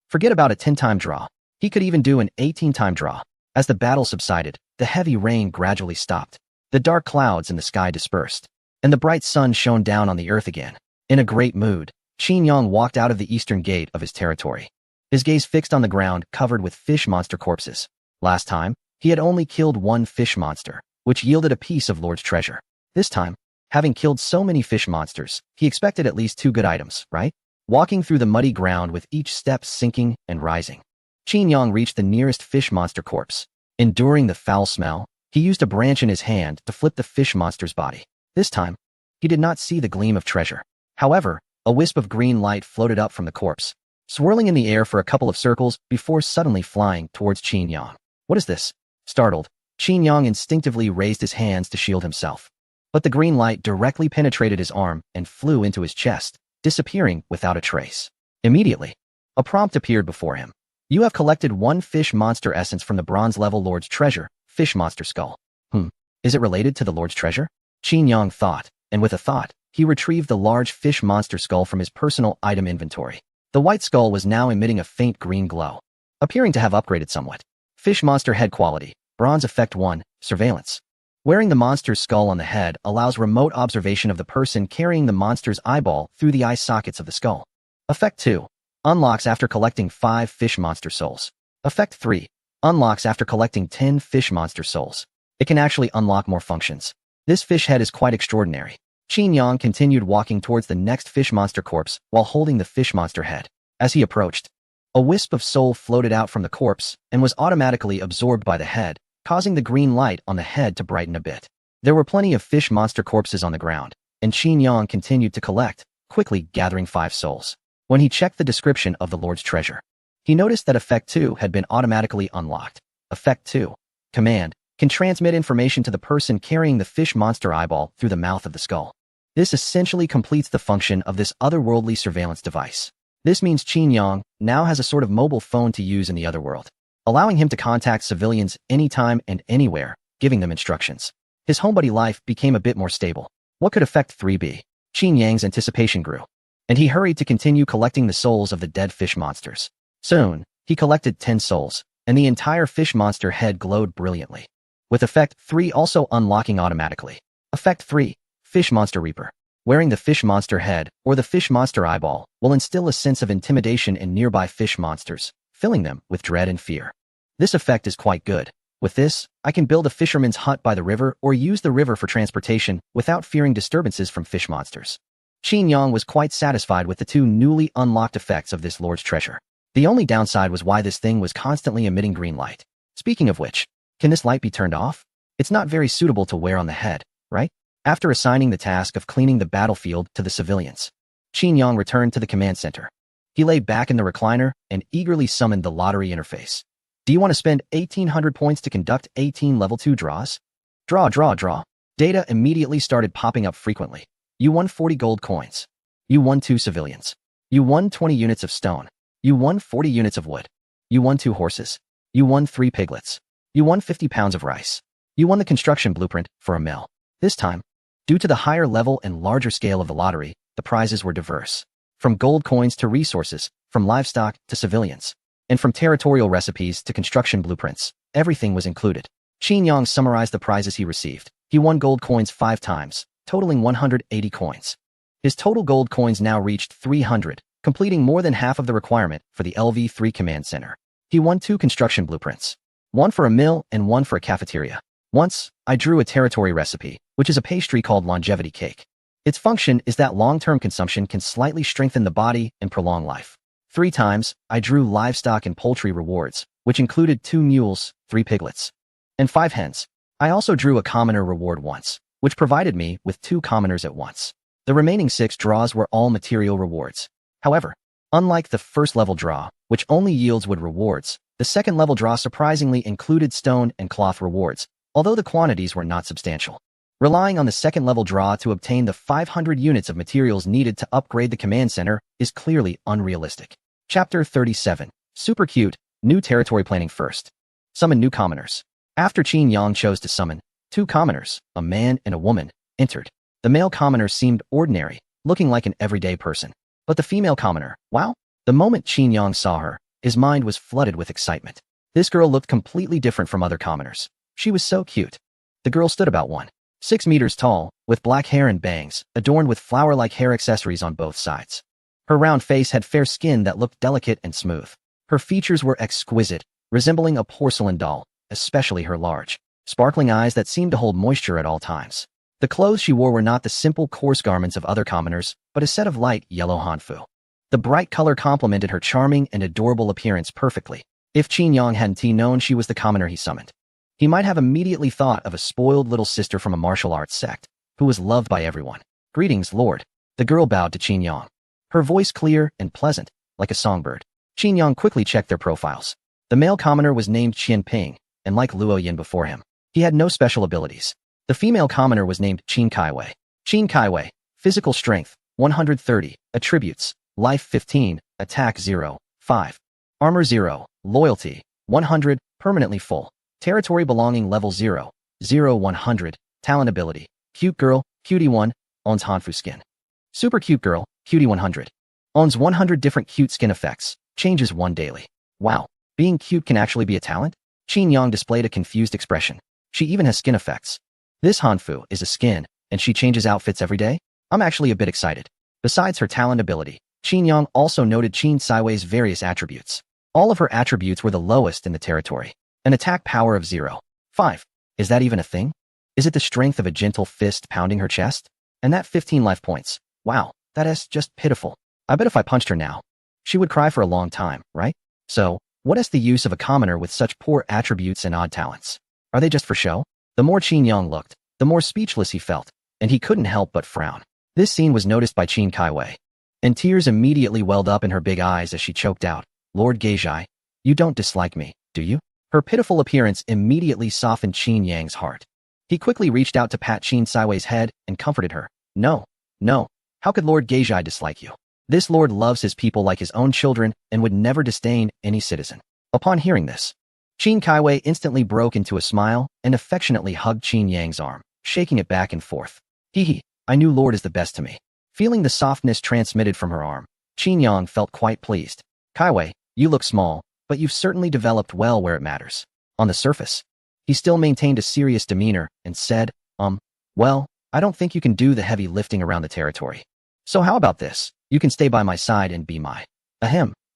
Forget about a 10-time draw. He could even do an 18-time draw. As the battle subsided, the heavy rain gradually stopped. The dark clouds in the sky dispersed, and the bright sun shone down on the earth again. In a great mood, Qin walked out of the eastern gate of his territory, his gaze fixed on the ground covered with fish monster corpses. Last time, he had only killed 1 fish monster, which yielded a piece of Lord's treasure. This time, having killed so many fish monsters, he expected at least 2 good items, right? Walking through the muddy ground with each step sinking and rising, Qin reached the nearest fish monster corpse. Enduring the foul smell, he used a branch in his hand to flip the fish monster's body. This time, he did not see the gleam of treasure. However, a wisp of green light floated up from the corpse, swirling in the air for a couple of circles before suddenly flying towards Qin. What is this? Startled, Qin instinctively raised his hands to shield himself. But the green light directly penetrated his arm and flew into his chest, disappearing without a trace. Immediately, a prompt appeared before him. You have collected 1 fish monster essence from the bronze-level Lord's Treasure, fish monster skull. Is it related to the Lord's Treasure? Qin thought, and with a thought, he retrieved the large fish monster skull from his personal item inventory. The white skull was now emitting a faint green glow, appearing to have upgraded somewhat. Fish monster head quality, bronze effect 1, surveillance. Wearing the monster's skull on the head allows remote observation of the person carrying the monster's eyeball through the eye sockets of the skull. Effect 2. Unlocks after collecting 5 fish monster souls. Effect 3. Unlocks after collecting 10 fish monster souls. It can actually unlock more functions. This fish head is quite extraordinary. Qin continued walking towards the next fish monster corpse while holding the fish monster head. As he approached, a wisp of soul floated out from the corpse and was automatically absorbed by the head, causing the green light on the head to brighten a bit. There were plenty of fish monster corpses on the ground, and Qin continued to collect, quickly gathering 5 souls. When he checked the description of the Lord's Treasure, he noticed that Effect 2 had been automatically unlocked. Effect 2. Command. Can transmit information to the person carrying the fish monster eyeball through the mouth of the skull. This essentially completes the function of this otherworldly surveillance device. This means Qin now has a sort of mobile phone to use in the otherworld, allowing him to contact civilians anytime and anywhere, giving them instructions. His homebody life became a bit more stable. What could Effect 3 be? Qin anticipation grew, and he hurried to continue collecting the souls of the dead fish monsters. Soon, he collected 10 souls, and the entire fish monster head glowed brilliantly, with Effect 3 also unlocking automatically. Effect 3. Fish Monster Reaper. Wearing the fish monster head or the fish monster eyeball will instill a sense of intimidation in nearby fish monsters, filling them with dread and fear. This effect is quite good. With this, I can build a fisherman's hut by the river or use the river for transportation without fearing disturbances from fish monsters. Qin was quite satisfied with the 2 newly unlocked effects of this Lord's Treasure. The only downside was why this thing was constantly emitting green light. Speaking of which, can this light be turned off? It's not very suitable to wear on the head, right? After assigning the task of cleaning the battlefield to the civilians, Qin returned to the command center. He lay back in the recliner and eagerly summoned the lottery interface. Do you want to spend 1,800 points to conduct 18 level 2 draws? Draw, draw, draw. Data immediately started popping up frequently. You won 40 gold coins. You won 2 civilians. You won 20 units of stone. You won 40 units of wood. You won 2 horses. You won 3 piglets. You won 50 pounds of rice. You won the construction blueprint for a mill. This time, due to the higher level and larger scale of the lottery, the prizes were diverse. From gold coins to resources, from livestock to civilians, and from territorial recipes to construction blueprints, everything was included. Qin Yang summarized the prizes he received. He won gold coins 5 times, totaling 180 coins. His total gold coins now reached 300, completing more than half of the requirement for the LV3 command center. He won 2 construction blueprints, one for a mill and one for a cafeteria. Once, I drew a territory recipe, which is a pastry called longevity cake. Its function is that long-term consumption can slightly strengthen the body and prolong life. 3 times, I drew livestock and poultry rewards, which included 2 mules, 3 piglets, and 5 hens. I also drew a commoner reward once, which provided me with 2 commoners at once. The remaining 6 draws were all material rewards. However, unlike the first-level draw, which only yields wood rewards, the second-level draw surprisingly included stone and cloth rewards, although the quantities were not substantial. Relying on the second-level draw to obtain the 500 units of materials needed to upgrade the command center is clearly unrealistic. Chapter 37. Super cute. New territory planning first. Summon new commoners. After Qin Yang chose to summon, 2 commoners, a man and a woman, entered. The male commoner seemed ordinary, looking like an everyday person. But the female commoner, wow! The moment Qin Yang saw her, his mind was flooded with excitement. This girl looked completely different from other commoners. She was so cute. The girl stood about 1.6 meters tall, with black hair and bangs, adorned with flower-like hair accessories on both sides. Her round face had fair skin that looked delicate and smooth. Her features were exquisite, resembling a porcelain doll, especially her large, sparkling eyes that seemed to hold moisture at all times. The clothes she wore were not the simple, coarse garments of other commoners, but a set of light yellow hanfu. The bright color complemented her charming and adorable appearance perfectly. If Qin Yang hadn't known she was the commoner he summoned, he might have immediately thought of a spoiled little sister from a martial arts sect, who was loved by everyone. Greetings, Lord. The girl bowed to Qin Yang, her voice clear and pleasant, like a songbird. Qin Yang quickly checked their profiles. The male commoner was named Qian Ping, and like Luo Yin before him, he had no special abilities. The female commoner was named Qin Kaiwei. Qin Kaiwei, physical strength, 130, attributes, life 15, attack 0, 5, armor 0, loyalty, 100, permanently full, territory belonging level 0, 0, 100, talent ability, cute girl, cutie 1, owns Hanfu skin. Super cute girl, cutie 100. Owns 100 different cute skin effects, changes 1 daily. Wow, being cute can actually be a talent? Qin Yang displayed a confused expression. She even has skin effects. This Hanfu is a skin, and she changes outfits every day? I'm actually a bit excited. Besides her talent ability, Qin Yang also noted Qin Saiwei's various attributes. All of her attributes were the lowest in the territory. An attack power of 0. 5. Is that even a thing? Is it the strength of a gentle fist pounding her chest? And that 15 life points. Wow, that is just pitiful. I bet if I punched her now, she would cry for a long time, right? So, what is the use of a commoner with such poor attributes and odd talents? Are they just for show? The more Qin Yang looked, the more speechless he felt, and he couldn't help but frown. This scene was noticed by Qin Kaiwei, and tears immediately welled up in her big eyes as she choked out, Lord Geizhai, you don't dislike me, do you? Her pitiful appearance immediately softened Qin Yang's heart. He quickly reached out to pat Qin Saiwei's head and comforted her. No, no, how could Lord Geizhai dislike you? This lord loves his people like his own children and would never disdain any citizen. Upon hearing this, Qin Kaiwei instantly broke into a smile and affectionately hugged Qin Yang's arm, shaking it back and forth. Hee, I knew Lord is the best to me. Feeling the softness transmitted from her arm, Qin Yang felt quite pleased. Kaiwei, you look small, but you've certainly developed well where it matters. On the surface, he still maintained a serious demeanor and said, well, I don't think you can do the heavy lifting around the territory. So how about this? You can stay by my side and be my,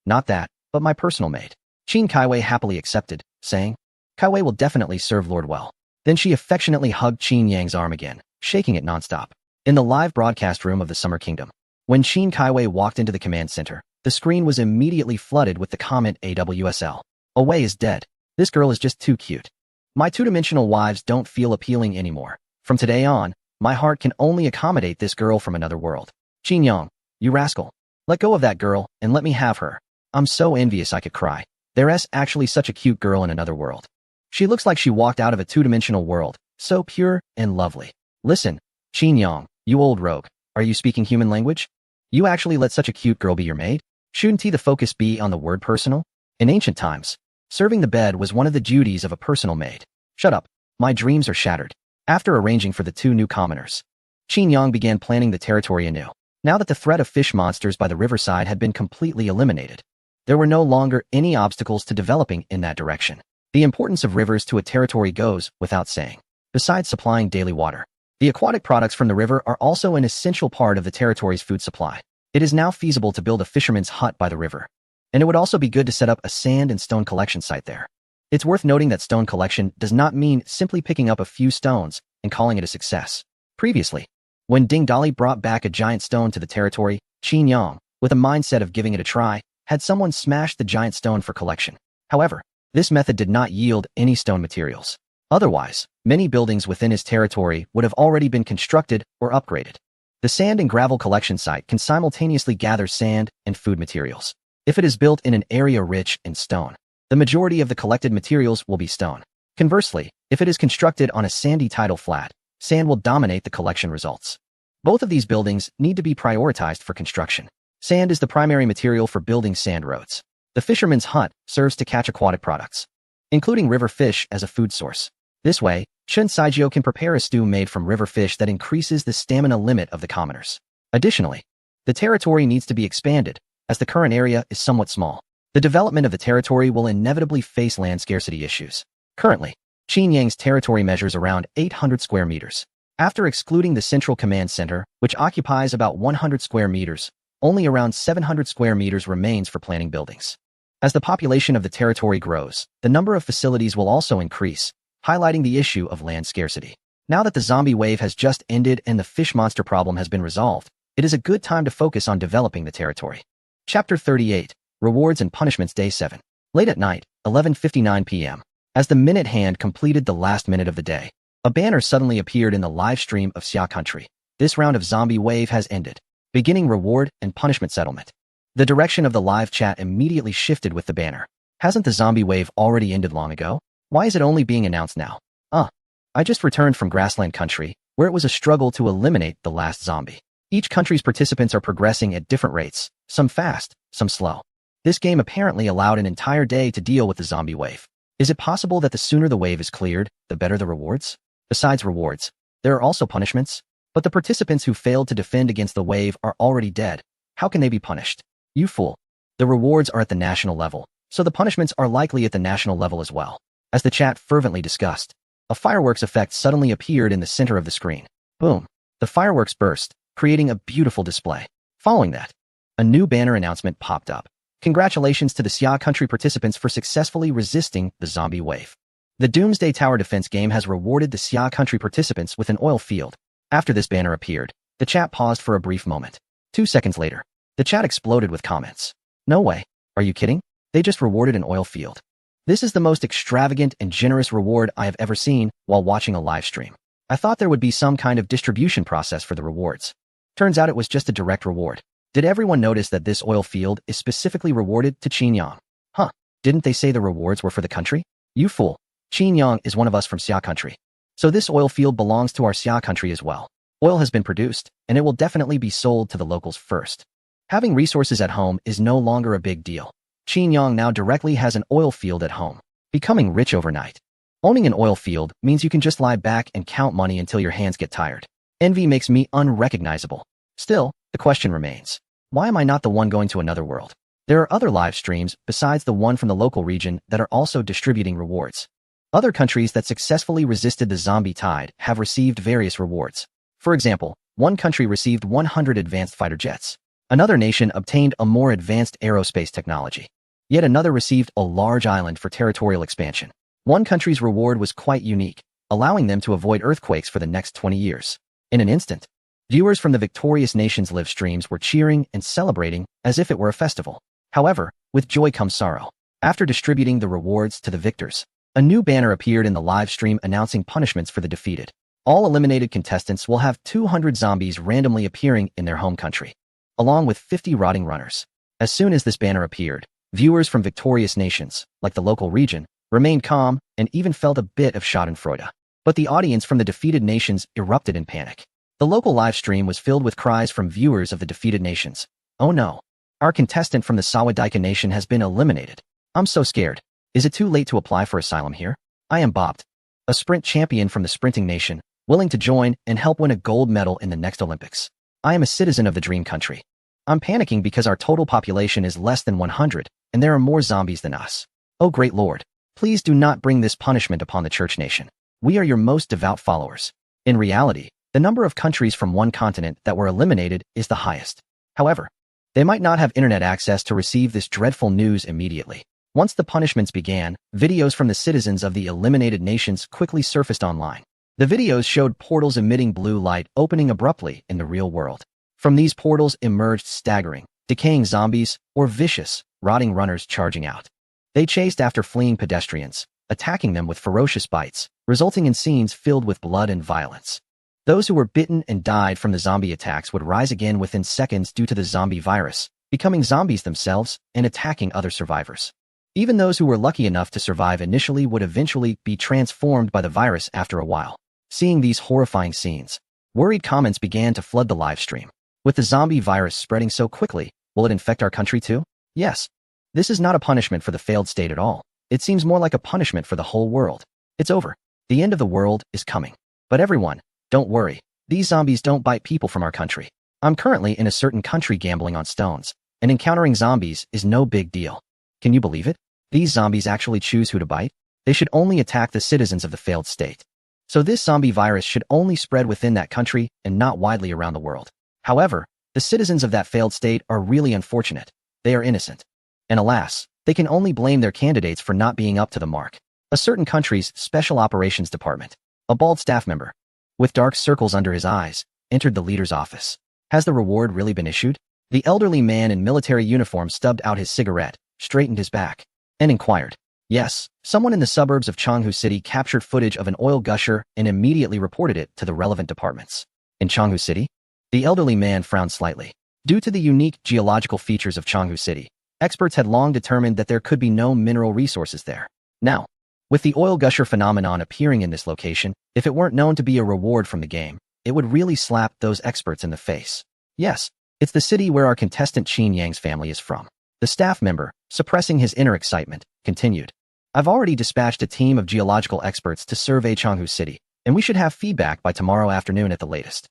not that, but my personal maid. Qin Kaiwei happily accepted, saying, Kaiwei will definitely serve Lord well. Then she affectionately hugged Qin Yang's arm again, shaking it nonstop. In the live broadcast room of the Summer Kingdom, when Qin Kaiwei walked into the command center, the screen was immediately flooded with the comment AWSL. Away is dead. This girl is just too cute. My two-dimensional wives don't feel appealing anymore. From today on, my heart can only accommodate this girl from another world. Qin Yang, you rascal. Let go of that girl and let me have her. I'm so envious I could cry. There's actually such a cute girl in another world. She looks like she walked out of a two-dimensional world, so pure and lovely. Listen, Qin Yang, you old rogue, are you speaking human language? You actually let such a cute girl be your maid? Shouldn't the focus be on the word personal? In ancient times, Serving the bed was one of the duties of a personal maid. Shut up. My dreams are shattered. After arranging for the two new commoners, Qin Yang began planning the territory anew. Now that the threat of fish monsters by the riverside had been completely eliminated, there were no longer any obstacles to developing in that direction. The importance of rivers to a territory goes without saying. Besides supplying daily water, the aquatic products from the river are also an essential part of the territory's food supply. It is now feasible to build a fisherman's hut by the river, and it would also be good to set up a sand and stone collection site there. It's worth noting that stone collection does not mean simply picking up a few stones and calling it a success. Previously, when Ding Dali brought back a giant stone to the territory, Qin Yang, with a mindset of giving it a try, had someone smash the giant stone for collection. However, this method did not yield any stone materials. Otherwise, many buildings within his territory would have already been constructed or upgraded. The sand and gravel collection site can simultaneously gather sand and food materials. If it is built in an area rich in stone, the majority of the collected materials will be stone. Conversely, if it is constructed on a sandy tidal flat, sand will dominate the collection results. Both of these buildings need to be prioritized for construction. Sand is the primary material for building sand roads. The fisherman's hut serves to catch aquatic products, including river fish as a food source. This way, Chen Saijio can prepare a stew made from river fish that increases the stamina limit of the commoners. Additionally, the territory needs to be expanded, as the current area is somewhat small. The development of the territory will inevitably face land scarcity issues. Currently, Qin Yang's territory measures around 800 square meters. After excluding the central command center, which occupies about 100 square meters, only around 700 square meters remains for planning buildings. As the population of the territory grows, the number of facilities will also increase, highlighting the issue of land scarcity. Now that the zombie wave has just ended and the fish monster problem has been resolved, it is a good time to focus on developing the territory. Chapter 38, Rewards and Punishments Day 7. Late at night, 11:59 p.m. As the minute hand completed the last minute of the day, a banner suddenly appeared in the live stream of Xia Country. This round of zombie wave has ended. Beginning reward and punishment settlement. The direction of the live chat immediately shifted with the banner. Hasn't the zombie wave already ended long ago? Why is it only being announced now? I just returned from Grassland Country, where it was a struggle to eliminate the last zombie. Each country's participants are progressing at different rates, some fast, some slow. This game apparently allowed an entire day to deal with the zombie wave. Is it possible that the sooner the wave is cleared, the better the rewards? Besides rewards, there are also punishments. But the participants who failed to defend against the wave are already dead. How can they be punished? You fool. The rewards are at the national level, so the punishments are likely at the national level as well. As the chat fervently discussed, a fireworks effect suddenly appeared in the center of the screen. Boom. The fireworks burst, creating a beautiful display. Following that, a new banner announcement popped up. Congratulations to the Xia Country participants for successfully resisting the zombie wave. The Doomsday Tower Defense game has rewarded the Xia Country participants with an oil field. After this banner appeared, the chat paused for a brief moment. 2 seconds later, the chat exploded with comments. No way. Are you kidding? They just rewarded an oil field. This is the most extravagant and generous reward I have ever seen while watching a live stream. I thought there would be some kind of distribution process for the rewards. Turns out it was just a direct reward. Did everyone notice that this oil field is specifically rewarded to Qin Yang? Didn't they say the rewards were for the country? You fool. Qin Yang is one of us from Xia Country. So this oil field belongs to our Xia Country as well. Oil has been produced, and it will definitely be sold to the locals first. Having resources at home is no longer a big deal. Qin Yang now directly has an oil field at home, becoming rich overnight. Owning an oil field means you can just lie back and count money until your hands get tired. Envy makes me unrecognizable. Still, the question remains, why am I not the one going to another world? There are other live streams besides the one from the local region that are also distributing rewards. Other countries that successfully resisted the zombie tide have received various rewards. For example, one country received 100 advanced fighter jets. Another nation obtained a more advanced aerospace technology. Yet another received a large island for territorial expansion. One country's reward was quite unique, allowing them to avoid earthquakes for the next 20 years. In an instant, viewers from the victorious nation's live streams were cheering and celebrating as if it were a festival. However, with joy comes sorrow. After distributing the rewards to the victors, a new banner appeared in the live stream announcing punishments for the defeated. All eliminated contestants will have 200 zombies randomly appearing in their home country, along with 50 rotting runners. As soon as this banner appeared, viewers from victorious nations, like the local region, remained calm and even felt a bit of schadenfreude. But the audience from the defeated nations erupted in panic. The local live stream was filled with cries from viewers of the defeated nations. Oh no! Our contestant from the Sawadika nation has been eliminated. I'm so scared. Is it too late to apply for asylum here? I am Bobt, a sprint champion from the sprinting nation, willing to join and help win a gold medal in the next Olympics. I am a citizen of the dream country. I'm panicking because our total population is less than 100, and there are more zombies than us. Oh great Lord, please do not bring this punishment upon the church nation. We are your most devout followers. In reality, the number of countries from one continent that were eliminated is the highest. However, they might not have internet access to receive this dreadful news immediately. Once the punishments began, videos from the citizens of the eliminated nations quickly surfaced online. The videos showed portals emitting blue light opening abruptly in the real world. From these portals emerged staggering, decaying zombies or vicious, rotting runners charging out. They chased after fleeing pedestrians, attacking them with ferocious bites, resulting in scenes filled with blood and violence. Those who were bitten and died from the zombie attacks would rise again within seconds due to the zombie virus, becoming zombies themselves and attacking other survivors. Even those who were lucky enough to survive initially would eventually be transformed by the virus after a while. Seeing these horrifying scenes, worried comments began to flood the live stream. With the zombie virus spreading so quickly, will it infect our country too? Yes. This is not a punishment for the failed state at all. It seems more like a punishment for the whole world. It's over. The end of the world is coming. But everyone, don't worry. These zombies don't bite people from our country. I'm currently in a certain country gambling on stones, and encountering zombies is no big deal. Can you believe it? These zombies actually choose who to bite? They should only attack the citizens of the failed state. So this zombie virus should only spread within that country and not widely around the world. However, the citizens of that failed state are really unfortunate. They are innocent. And alas, they can only blame their candidates for not being up to the mark. A certain country's Special Operations Department, a bald staff member, with dark circles under his eyes, entered the leader's office. Has the reward really been issued? The elderly man in military uniform stubbed out his cigarette, straightened his back, and inquired. Yes, someone in the suburbs of Changhu City captured footage of an oil gusher and immediately reported it to the relevant departments. In Changhu City? The elderly man frowned slightly. Due to the unique geological features of Changhu City, experts had long determined that there could be no mineral resources there. Now, with the oil gusher phenomenon appearing in this location, if it weren't known to be a reward from the game, it would really slap those experts in the face. Yes, it's the city where our contestant Qin Yang's family is from. The staff member, suppressing his inner excitement, continued. I've already dispatched a team of geological experts to survey Changhu City, and we should have feedback by tomorrow afternoon at the latest.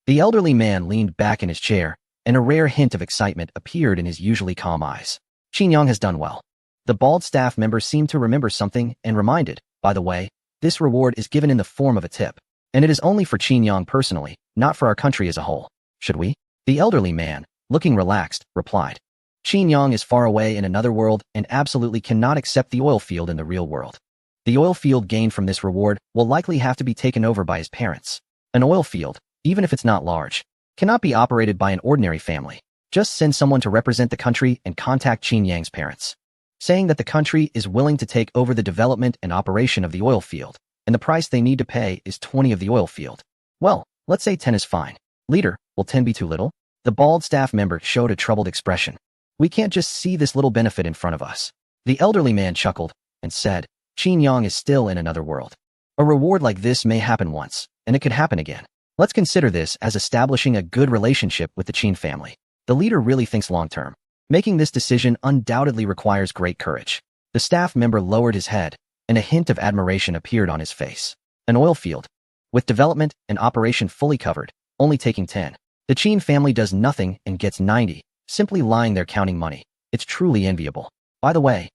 The elderly man leaned back in his chair, and a rare hint of excitement appeared in his usually calm eyes. Qin Yang has done well. The bald staff member seemed to remember something and reminded, by the way, this reward is given in the form of a tip, and it is only for Qin Yang personally, not for our country as a whole. Should we? The elderly man, looking relaxed, replied. Qin Yang is far away in another world and absolutely cannot accept the oil field in the real world. The oil field gained from this reward will likely have to be taken over by his parents. An oil field, even if it's not large, cannot be operated by an ordinary family. Just send someone to represent the country and contact Qin Yang's parents, saying that the country is willing to take over the development and operation of the oil field, and the price they need to pay is 20 of the oil field. Well, let's say 10 is fine. Leader, will 10 be too little? The bald staff member showed a troubled expression. We can't just see this little benefit in front of us. The elderly man chuckled and said, Qin Yang is still in another world. A reward like this may happen once, and it could happen again. Let's consider this as establishing a good relationship with the Qin family. The leader really thinks long-term. Making this decision undoubtedly requires great courage. The staff member lowered his head, and a hint of admiration appeared on his face. An oil field, with development and operation fully covered, only taking 10. The Qin family does nothing and gets 90, simply lying there counting money. It's truly enviable. By the way,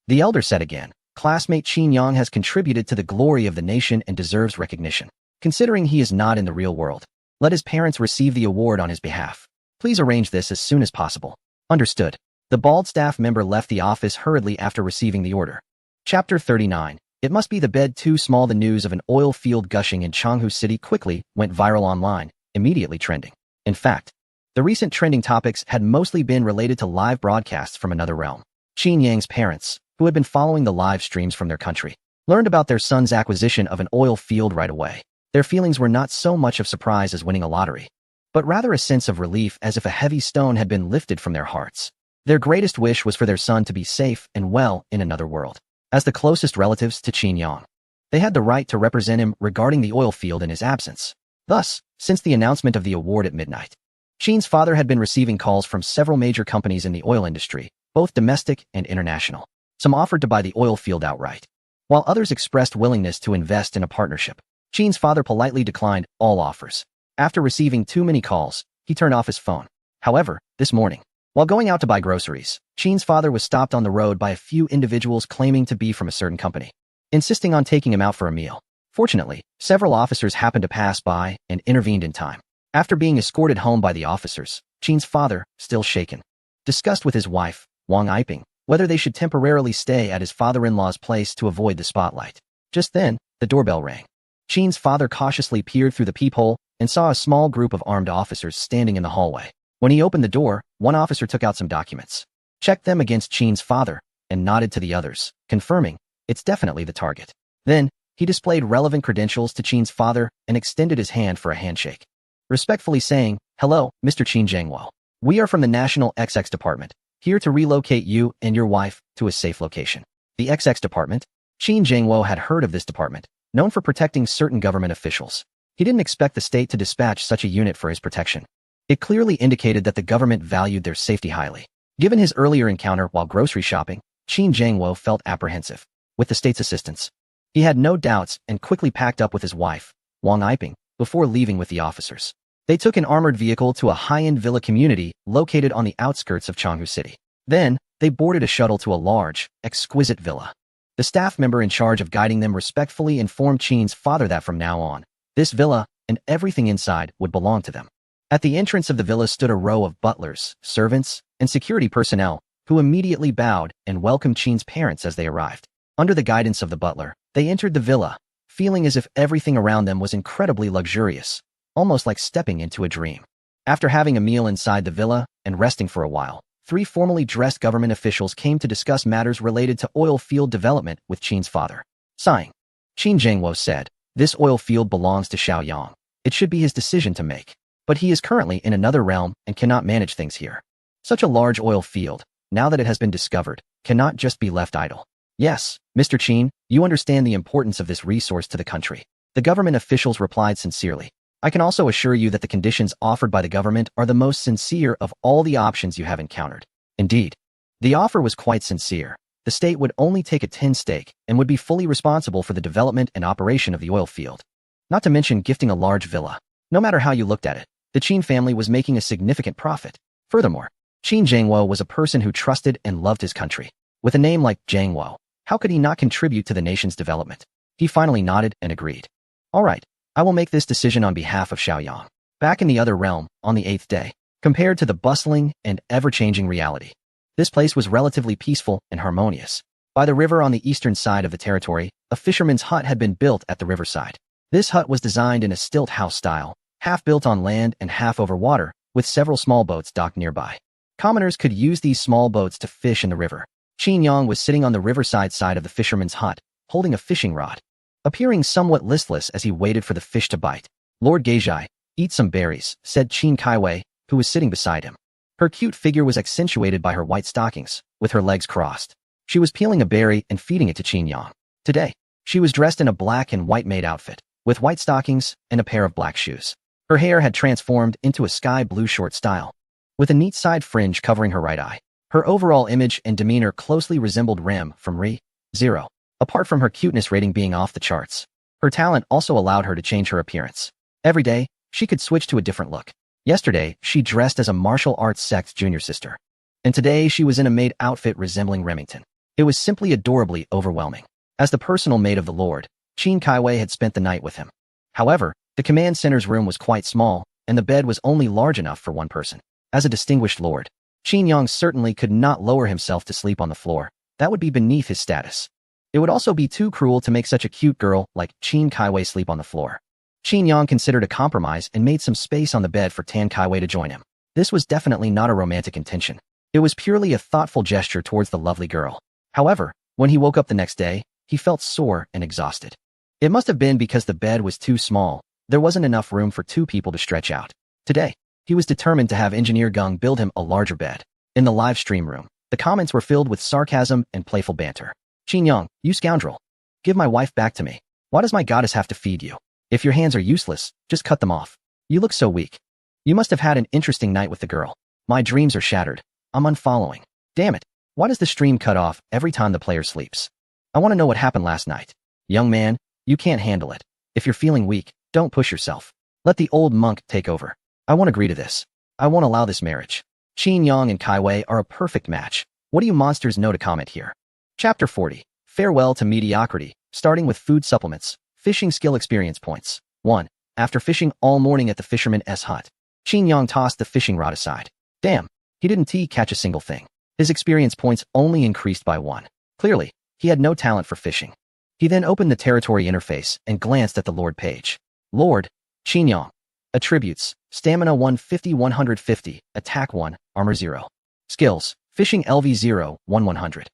the elder said again, classmate Qin Yang has contributed to the glory of the nation and deserves recognition. Considering he is not in the real world, let his parents receive the award on his behalf. Please arrange this as soon as possible. Understood. The bald staff member left the office hurriedly after receiving the order. Chapter 39. It must be the bed too small. The news of an oil field gushing in Changhu City quickly went viral online, immediately trending. In fact, the recent trending topics had mostly been related to live broadcasts from another realm. Qin Yang's parents, who had been following the live streams from their country, learned about their son's acquisition of an oil field right away. Their feelings were not so much of surprise as winning a lottery, but rather a sense of relief as if a heavy stone had been lifted from their hearts. Their greatest wish was for their son to be safe and well in another world. As the closest relatives to Qin Yang, they had the right to represent him regarding the oil field in his absence. Thus, since the announcement of the award at midnight, Qin's father had been receiving calls from several major companies in the oil industry, both domestic and international. Some offered to buy the oil field outright, while others expressed willingness to invest in a partnership. Qin's father politely declined all offers. After receiving too many calls, he turned off his phone. However, this morning, while going out to buy groceries, Qin's father was stopped on the road by a few individuals claiming to be from a certain company, insisting on taking him out for a meal. Fortunately, several officers happened to pass by and intervened in time. After being escorted home by the officers, Qin's father, still shaken, discussed with his wife, Wang Yiping, whether they should temporarily stay at his father-in-law's place to avoid the spotlight. Just then, the doorbell rang. Qin's father cautiously peered through the peephole and saw a small group of armed officers standing in the hallway. When he opened the door, one officer took out some documents, checked them against Qin's father, and nodded to the others, confirming, it's definitely the target. Then, he displayed relevant credentials to Qin's father and extended his hand for a handshake, respectfully saying, "Hello, Mr. Qin Zhengwo. We are from the National XX Department, here to relocate you and your wife to a safe location." The XX Department? Qin Zhengwo had heard of this department, known for protecting certain government officials. He didn't expect the state to dispatch such a unit for his protection. It clearly indicated that the government valued their safety highly. Given his earlier encounter while grocery shopping, Qin Zhengwo felt apprehensive. With the state's assistance, he had no doubts and quickly packed up with his wife, Wang Yiping, before leaving with the officers. They took an armored vehicle to a high-end villa community located on the outskirts of Changhu City. Then, they boarded a shuttle to a large, exquisite villa. The staff member in charge of guiding them respectfully informed Qin's father that from now on, this villa and everything inside would belong to them. At the entrance of the villa stood a row of butlers, servants, and security personnel, who immediately bowed and welcomed Qin's parents as they arrived. Under the guidance of the butler, they entered the villa, feeling as if everything around them was incredibly luxurious, almost like stepping into a dream. After having a meal inside the villa and resting for a while, 3 formally dressed government officials came to discuss matters related to oil field development with Qin's father. Sighing, Qin Zhengwo said, "This oil field belongs to Xiaoyang. It should be his decision to make. But he is currently in another realm and cannot manage things here. Such a large oil field, now that it has been discovered, cannot just be left idle." "Yes, Mr. Qin, you understand the importance of this resource to the country." The government officials replied sincerely. "I can also assure you that the conditions offered by the government are the most sincere of all the options you have encountered." Indeed, the offer was quite sincere. The state would only take a 10 stake and would be fully responsible for the development and operation of the oil field. Not to mention gifting a large villa. No matter how you looked at it, the Qin family was making a significant profit. Furthermore, Qin Zhengwo was a person who trusted and loved his country. With a name like Zhengwo, how could he not contribute to the nation's development? He finally nodded and agreed. "All right, I will make this decision on behalf of Xiaoyang." Back in the other realm, on the 8th day, compared to the bustling and ever-changing reality, this place was relatively peaceful and harmonious. By the river on the eastern side of the territory, a fisherman's hut had been built at the riverside. This hut was designed in a stilt house style, half built on land and half over water, with several small boats docked nearby. Commoners could use these small boats to fish in the river. Qin Yang was sitting on the riverside side of the fisherman's hut, holding a fishing rod, appearing somewhat listless as he waited for the fish to bite. "Lord Geijai, eat some berries," said Qin Kaiwei, who was sitting beside him. Her cute figure was accentuated by her white stockings, with her legs crossed. She was peeling a berry and feeding it to Qin Yang. Today, she was dressed in a black and white maid outfit, with white stockings and a pair of black shoes. Her hair had transformed into a sky blue short style, with a neat side fringe covering her right eye. Her overall image and demeanor closely resembled Rem from Re:0, apart from her cuteness rating being off the charts. Her talent also allowed her to change her appearance. Every day, she could switch to a different look. Yesterday, she dressed as a martial arts sect's junior sister. And today, she was in a maid outfit resembling Remington. It was simply adorably overwhelming. As the personal maid of the Lord, Qin Kaiwei had spent the night with him. However, the command center's room was quite small, and the bed was only large enough for one person. As a distinguished lord, Qin Yang certainly could not lower himself to sleep on the floor. That would be beneath his status. It would also be too cruel to make such a cute girl like Qin Kaiwei sleep on the floor. Qin Yang considered a compromise and made some space on the bed for Tan Kaiwei to join him. This was definitely not a romantic intention. It was purely a thoughtful gesture towards the lovely girl. However, when he woke up the next day, he felt sore and exhausted. It must have been because the bed was too small. There wasn't enough room for 2 people to stretch out. Today, he was determined to have Engineer Gung build him a larger bed. In the live stream room, the comments were filled with sarcasm and playful banter. "Qin Yang, you scoundrel. Give my wife back to me. Why does my goddess have to feed you? If your hands are useless, just cut them off. You look so weak. You must have had an interesting night with the girl. My dreams are shattered. I'm unfollowing. Damn it. Why does the stream cut off every time the player sleeps? I want to know what happened last night. Young man, you can't handle it. If you're feeling weak, don't push yourself. Let the old monk take over. I won't agree to this. I won't allow this marriage. Qin Yang and Kai Wei are a perfect match. What do you monsters know to comment here? Chapter 40. Farewell to mediocrity, starting with food supplements. Fishing skill experience points. 1. After fishing all morning at the fisherman's hut, Qin Yang tossed the fishing rod aside. Damn, he didn't catch a single thing. His experience points only increased by 1. Clearly, he had no talent for fishing. He then opened the territory interface and glanced at the Lord page. Lord, Qin Yang. Attributes, Stamina 150 150, Attack 1, Armor 0. Skills, Fishing LV 0, 100.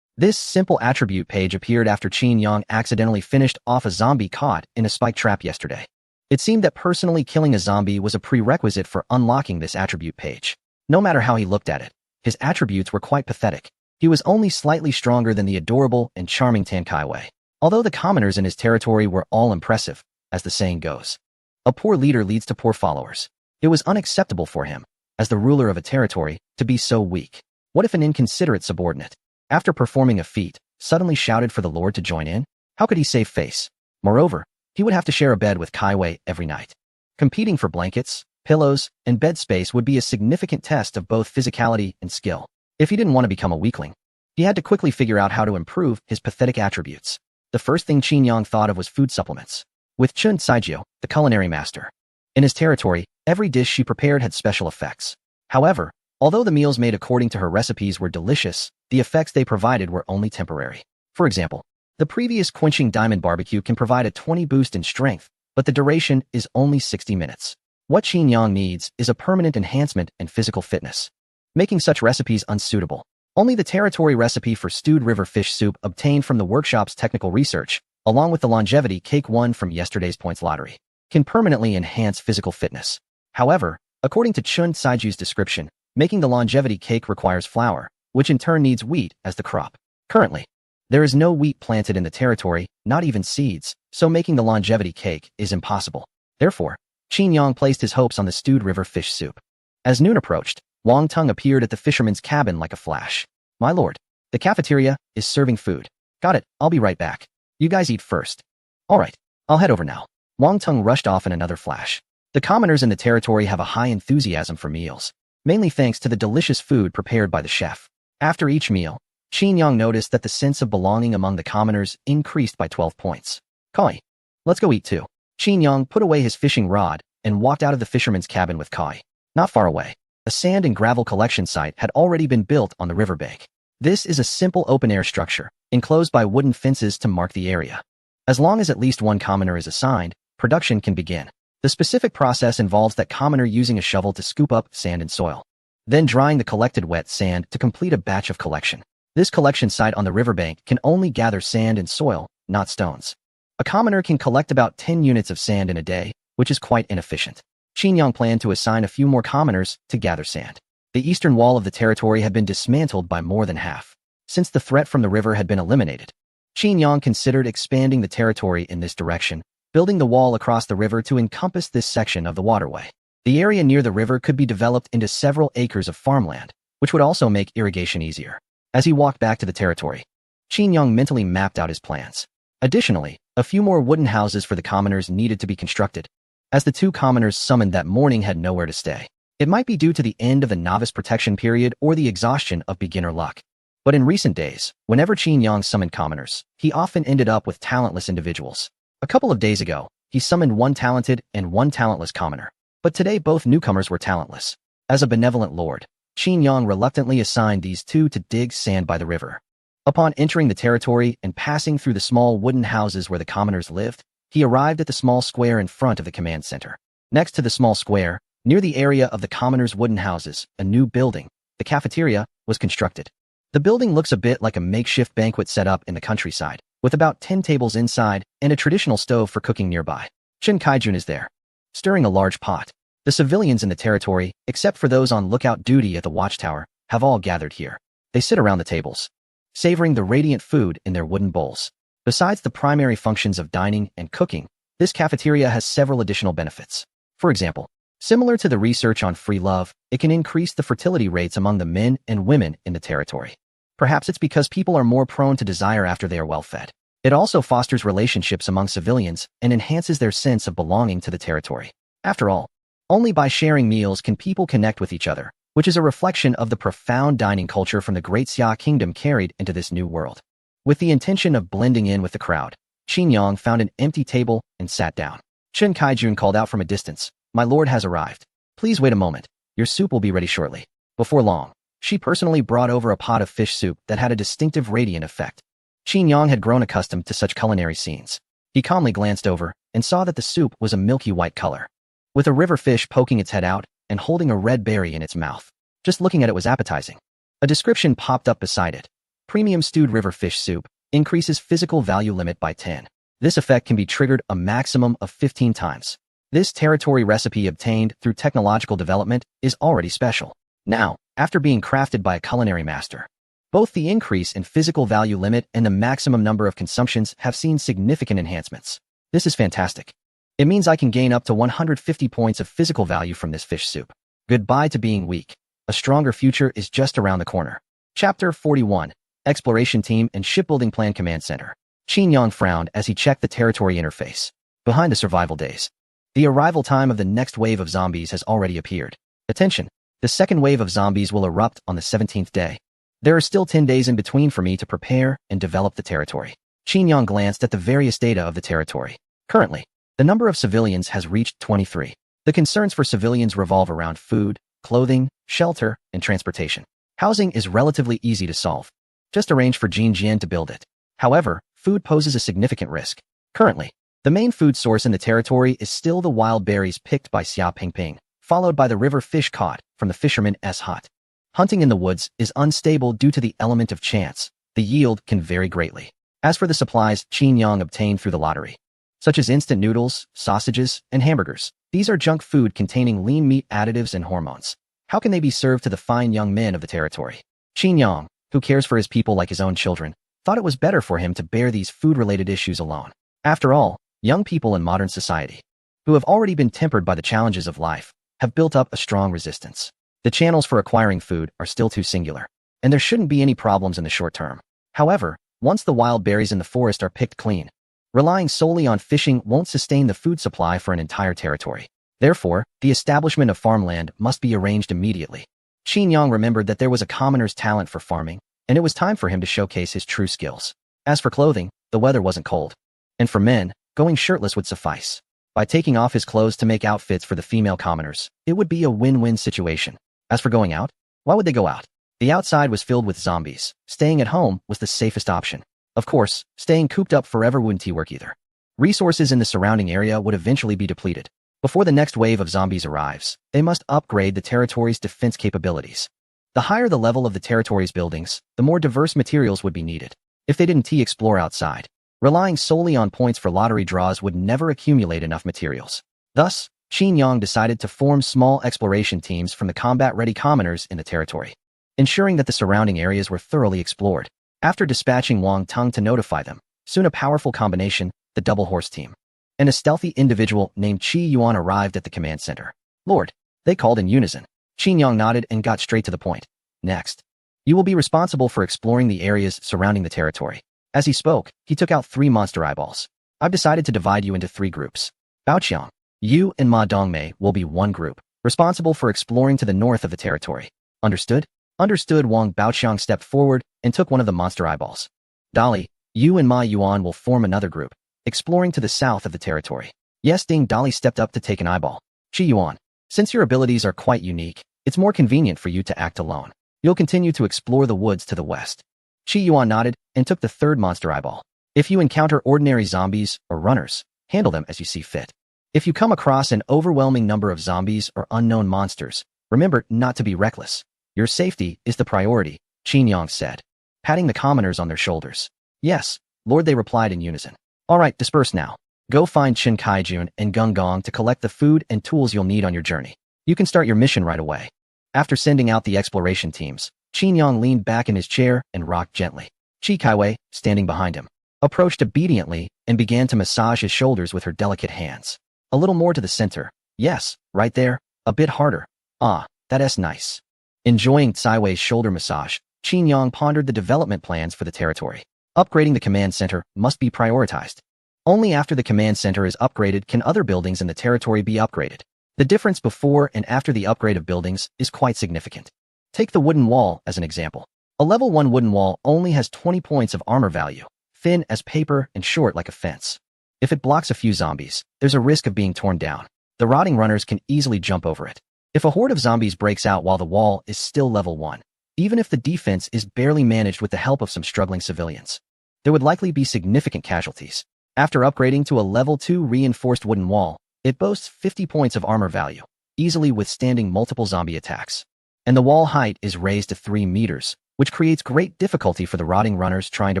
This simple attribute page appeared after Qin Yang accidentally finished off a zombie caught in a spike trap yesterday. It seemed that personally killing a zombie was a prerequisite for unlocking this attribute page. No matter how he looked at it, his attributes were quite pathetic. He was only slightly stronger than the adorable and charming Tan Kai Wei. Although the commoners in his territory were all impressive, as the saying goes. A poor leader leads to poor followers. It was unacceptable for him, as the ruler of a territory, to be so weak. What if an inconsiderate subordinate, after performing a feat, suddenly shouted for the Lord to join in? How could he save face? Moreover, he would have to share a bed with Kai Wei every night. Competing for blankets, pillows, and bed space would be a significant test of both physicality and skill. If he didn't want to become a weakling, he had to quickly figure out how to improve his pathetic attributes. The first thing Qin Yang thought of was food supplements. With Chun Saijio, the culinary master. In his territory, every dish she prepared had special effects. However, although the meals made according to her recipes were delicious, the effects they provided were only temporary. For example, the previous quenching diamond barbecue can provide a 20 boost in strength, but the duration is only 60 minutes. What Qin Yang needs is a permanent enhancement in physical fitness, making such recipes unsuitable. Only the territory recipe for stewed river fish soup obtained from the workshop's technical research, along with the longevity cake won from yesterday's points lottery, can permanently enhance physical fitness. However, according to Chun Saiju's description, making the longevity cake requires flour, which in turn needs wheat as the crop. Currently, there is no wheat planted in the territory, not even seeds, so making the longevity cake is impossible. Therefore, Qin Yang placed his hopes on the stewed river fish soup. As noon approached, Wang Tung appeared at the fisherman's cabin like a flash. My lord, the cafeteria is serving food. Got it, I'll be right back. You guys eat first. All right, I'll head over now. Wang Tung rushed off in another flash. The commoners in the territory have a high enthusiasm for meals, mainly thanks to the delicious food prepared by the chef. After each meal, Qin Yang noticed that the sense of belonging among the commoners increased by 12 points. Kai, let's go eat too. Qin Yang put away his fishing rod and walked out of the fisherman's cabin with Kai. Not far away, a sand and gravel collection site had already been built on the riverbank. This is a simple open-air structure, enclosed by wooden fences to mark the area. As long as at least one commoner is assigned, production can begin. The specific process involves that commoner using a shovel to scoop up sand and soil, then drying the collected wet sand to complete a batch of collection. This collection site on the riverbank can only gather sand and soil, not stones. A commoner can collect about 10 units of sand in a day, which is quite inefficient. Qin Yang planned to assign a few more commoners to gather sand. The eastern wall of the territory had been dismantled by more than half. Since the threat from the river had been eliminated, Qin Yang considered expanding the territory in this direction, building the wall across the river to encompass this section of the waterway. The area near the river could be developed into several acres of farmland, which would also make irrigation easier. As he walked back to the territory, Qin Yang mentally mapped out his plans. Additionally, a few more wooden houses for the commoners needed to be constructed, as the two commoners summoned that morning had nowhere to stay. It might be due to the end of the novice protection period or the exhaustion of beginner luck. But in recent days, whenever Qin Yang summoned commoners, he often ended up with talentless individuals. A couple of days ago, he summoned one talented and one talentless commoner. But today both newcomers were talentless. As a benevolent lord, Qin Yang reluctantly assigned these two to dig sand by the river. Upon entering the territory and passing through the small wooden houses where the commoners lived, he arrived at the small square in front of the command center. Next to the small square, near the area of the commoners' wooden houses, a new building, the cafeteria, was constructed. The building looks a bit like a makeshift banquet set up in the countryside, with about 10 tables inside and a traditional stove for cooking nearby. Chen Kaijun is there, stirring a large pot. The civilians in the territory, except for those on lookout duty at the watchtower, have all gathered here. They sit around the tables, savoring the radiant food in their wooden bowls. Besides the primary functions of dining and cooking, this cafeteria has several additional benefits. For example, similar to the research on free love, it can increase the fertility rates among the men and women in the territory. Perhaps it's because people are more prone to desire after they are well fed. It also fosters relationships among civilians and enhances their sense of belonging to the territory. After all, only by sharing meals can people connect with each other, which is a reflection of the profound dining culture from the Great Xia Kingdom carried into this new world. With the intention of blending in with the crowd, Qin Yang found an empty table and sat down. Chen Kaijun called out from a distance, "My lord has arrived. Please wait a moment. Your soup will be ready shortly." Before long, she personally brought over a pot of fish soup that had a distinctive radiant effect. Qin Yang had grown accustomed to such culinary scenes. He calmly glanced over and saw that the soup was a milky white color, with a river fish poking its head out and holding a red berry in its mouth. Just looking at it was appetizing. A description popped up beside it. Premium stewed river fish soup increases physical value limit by 10. This effect can be triggered a maximum of 15 times. This territory recipe obtained through technological development is already special. Now, after being crafted by a culinary master, both the increase in physical value limit and the maximum number of consumptions have seen significant enhancements. This is fantastic. It means I can gain up to 150 points of physical value from this fish soup. Goodbye to being weak. A stronger future is just around the corner. Chapter 41. Exploration Team and Shipbuilding Plan Command Center. Qin Yang frowned as he checked the territory interface. Behind the survival days, the arrival time of the next wave of zombies has already appeared. Attention! The second wave of zombies will erupt on the 17th day. There are still 10 days in between for me to prepare and develop the territory. Qin Yang glanced at the various data of the territory. Currently, the number of civilians has reached 23. The concerns for civilians revolve around food, clothing, shelter, and transportation. Housing is relatively easy to solve. Just arrange for Jin Jian to build it. However, food poses a significant risk. Currently, the main food source in the territory is still the wild berries picked by Xia Pingping, followed by the river fish caught from the fisherman's hut. Hunting in the woods is unstable due to the element of chance. The yield can vary greatly. As for the supplies Qin Yang obtained through the lottery, such as instant noodles, sausages, and hamburgers, these are junk food containing lean meat additives and hormones. How can they be served to the fine young men of the territory? Qin Yang, who cares for his people like his own children, thought it was better for him to bear these food-related issues alone. After all, young people in modern society, who have already been tempered by the challenges of life, have built up a strong resistance. The channels for acquiring food are still too singular, and there shouldn't be any problems in the short term. However, once the wild berries in the forest are picked clean, relying solely on fishing won't sustain the food supply for an entire territory. Therefore, the establishment of farmland must be arranged immediately. Qin Yang remembered that there was a commoner's talent for farming, and it was time for him to showcase his true skills. As for clothing, the weather wasn't cold, and for men, going shirtless would suffice. By taking off his clothes to make outfits for the female commoners, it would be a win-win situation. As for going out, why would they go out? The outside was filled with zombies. Staying at home was the safest option. Of course, staying cooped up forever wouldn't work either. Resources in the surrounding area would eventually be depleted. Before the next wave of zombies arrives, they must upgrade the territory's defense capabilities. The higher the level of the territory's buildings, the more diverse materials would be needed. If they didn't explore outside, relying solely on points for lottery draws would never accumulate enough materials. Thus, Qin Yang decided to form small exploration teams from the combat-ready commoners in the territory, ensuring that the surrounding areas were thoroughly explored. After dispatching Wang Tung to notify them, soon a powerful combination, the double horse team, and a stealthy individual named Qi Yuan arrived at the command center. "Lord," they called in unison. Qin Yang nodded and got straight to the point. "Next, you will be responsible for exploring the areas surrounding the territory." As he spoke, he took out 3 monster eyeballs. "I've decided to divide you into 3 groups. Baoqiang, you and Ma Dongmei will be one group, responsible for exploring to the north of the territory. Understood?" Understood. Wang Baoqiang stepped forward and took one of the monster eyeballs. "Dali, you and Ma Yuan will form another group, exploring to the south of the territory." "Yes." Ding. Dali stepped up to take an eyeball. "Qi Yuan, since your abilities are quite unique, it's more convenient for you to act alone. You'll continue to explore the woods to the west." Qi Yuan nodded and took the 3rd monster eyeball. "If you encounter ordinary zombies or runners, handle them as you see fit. If you come across an overwhelming number of zombies or unknown monsters, remember not to be reckless. Your safety is the priority," Qin Yang said, patting the commoners on their shoulders. "Yes, Lord," they replied in unison. "All right, disperse now. Go find Chen Kaijun and Gung Gong to collect the food and tools you'll need on your journey. You can start your mission right away." After sending out the exploration teams, Qin Yang leaned back in his chair and rocked gently. Chi Kaiwei, standing behind him, approached obediently and began to massage his shoulders with her delicate hands. "A little more to the center. Yes, right there. A bit harder. Ah, that's nice." Enjoying Tsai Wei's shoulder massage, Qin Yang pondered the development plans for the territory. Upgrading the command center must be prioritized. Only after the command center is upgraded can other buildings in the territory be upgraded. The difference before and after the upgrade of buildings is quite significant. Take the wooden wall as an example. A level 1 wooden wall only has 20 points of armor value, thin as paper and short like a fence. If it blocks a few zombies, there's a risk of being torn down. The rotting runners can easily jump over it. If a horde of zombies breaks out while the wall is still level 1, even if the defense is barely managed with the help of some struggling civilians, there would likely be significant casualties. After upgrading to a level 2 reinforced wooden wall, it boasts 50 points of armor value, easily withstanding multiple zombie attacks. And the wall height is raised to 3 meters, which creates great difficulty for the rotting runners trying to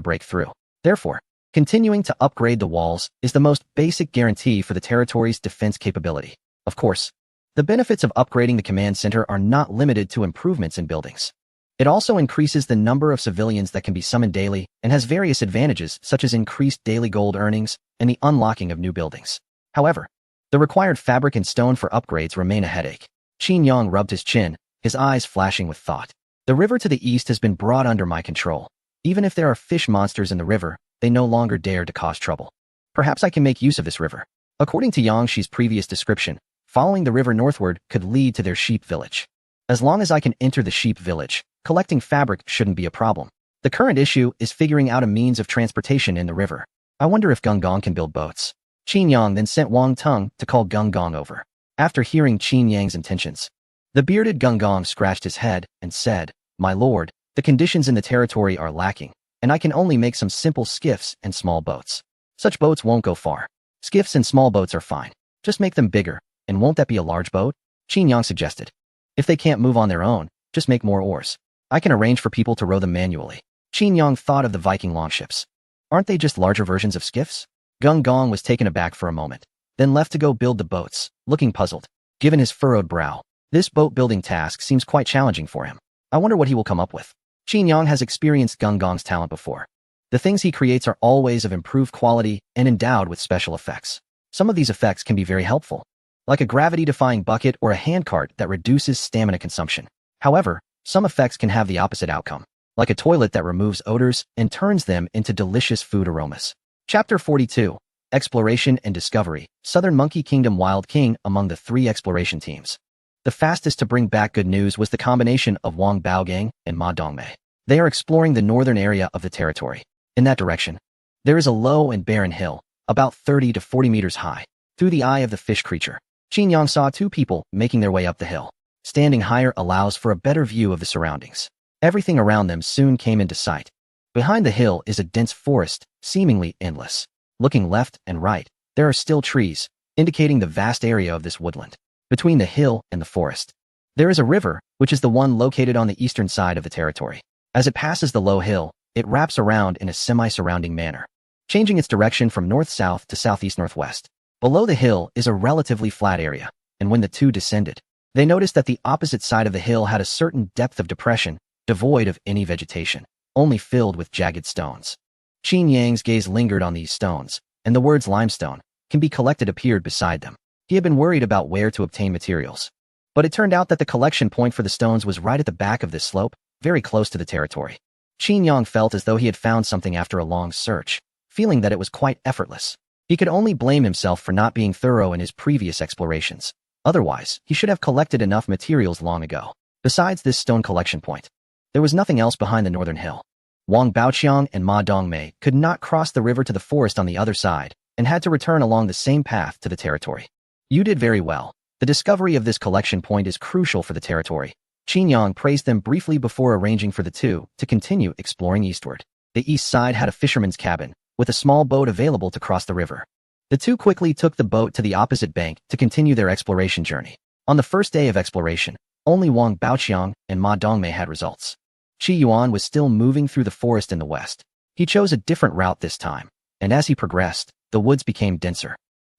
break through. Therefore, continuing to upgrade the walls is the most basic guarantee for the territory's defense capability. Of course, the benefits of upgrading the command center are not limited to improvements in buildings. It also increases the number of civilians that can be summoned daily and has various advantages such as increased daily gold earnings and the unlocking of new buildings. However, the required fabric and stone for upgrades remain a headache. Qin Yang rubbed his chin, his eyes flashing with thought. The river to the east has been brought under my control. Even if there are fish monsters in the river, they no longer dare to cause trouble. Perhaps I can make use of this river. According to Yang Shi's previous description, following the river northward could lead to their sheep village. As long as I can enter the sheep village, collecting fabric shouldn't be a problem. The current issue is figuring out a means of transportation in the river. I wonder if Gung Gong can build boats. Qin Yang then sent Wang Tung to call Gung Gong over. After hearing Qin Yang's intentions, the bearded Gung Gong scratched his head and said, "My lord, the conditions in the territory are lacking, and I can only make some simple skiffs and small boats. Such boats won't go far. Skiffs and small boats are fine. Just make them bigger, and won't that be a large boat?" Qin Yang suggested. "If they can't move on their own, just make more oars. I can arrange for people to row them manually." Qin Yang thought of the Viking longships. Aren't they just larger versions of skiffs? Gung Gong was taken aback for a moment, then left to go build the boats, looking puzzled. Given his furrowed brow, this boat-building task seems quite challenging for him. I wonder what he will come up with. Qin Yang has experienced Gung Gong's talent before. The things he creates are always of improved quality and endowed with special effects. Some of these effects can be very helpful, like a gravity-defying bucket or a handcart that reduces stamina consumption. However, some effects can have the opposite outcome, like a toilet that removes odors and turns them into delicious food aromas. Chapter 42, Exploration and Discovery, Southern Monkey Kingdom Wild King among the 3 exploration teams. The fastest to bring back good news was the combination of Wang Baogang and Ma Dongmei. They are exploring the northern area of the territory. In that direction, there is a low and barren hill, about 30 to 40 meters high. Through the eye of the fish creature, Qin Yang saw 2 people making their way up the hill. Standing higher allows for a better view of the surroundings. Everything around them soon came into sight. Behind the hill is a dense forest, seemingly endless. Looking left and right, there are still trees, indicating the vast area of this woodland. Between the hill and the forest, there is a river, which is the one located on the eastern side of the territory. As it passes the low hill, it wraps around in a semi-surrounding manner, changing its direction from north-south to southeast-northwest. Below the hill is a relatively flat area, and when the two descended, they noticed that the opposite side of the hill had a certain depth of depression, devoid of any vegetation, only filled with jagged stones. Qin Yang's gaze lingered on these stones, and the words limestone can be collected appeared beside them. He had been worried about where to obtain materials, but it turned out that the collection point for the stones was right at the back of this slope, very close to the territory. Qin Yang felt as though he had found something after a long search, feeling that it was quite effortless. He could only blame himself for not being thorough in his previous explorations. Otherwise, he should have collected enough materials long ago. Besides this stone collection point, there was nothing else behind the northern hill. Wang Baoqiang and Ma Dongmei could not cross the river to the forest on the other side, and had to return along the same path to the territory. You did very well. The discovery of this collection point is crucial for the territory. Qin Yang praised them briefly before arranging for the two to continue exploring eastward. The east side had a fisherman's cabin, with a small boat available to cross the river. The two quickly took the boat to the opposite bank to continue their exploration journey. On the first day of exploration, only Wang Baoqiang and Ma Dongmei had results. Qi Yuan was still moving through the forest in the west. He chose a different route this time, and as he progressed, the woods became denser,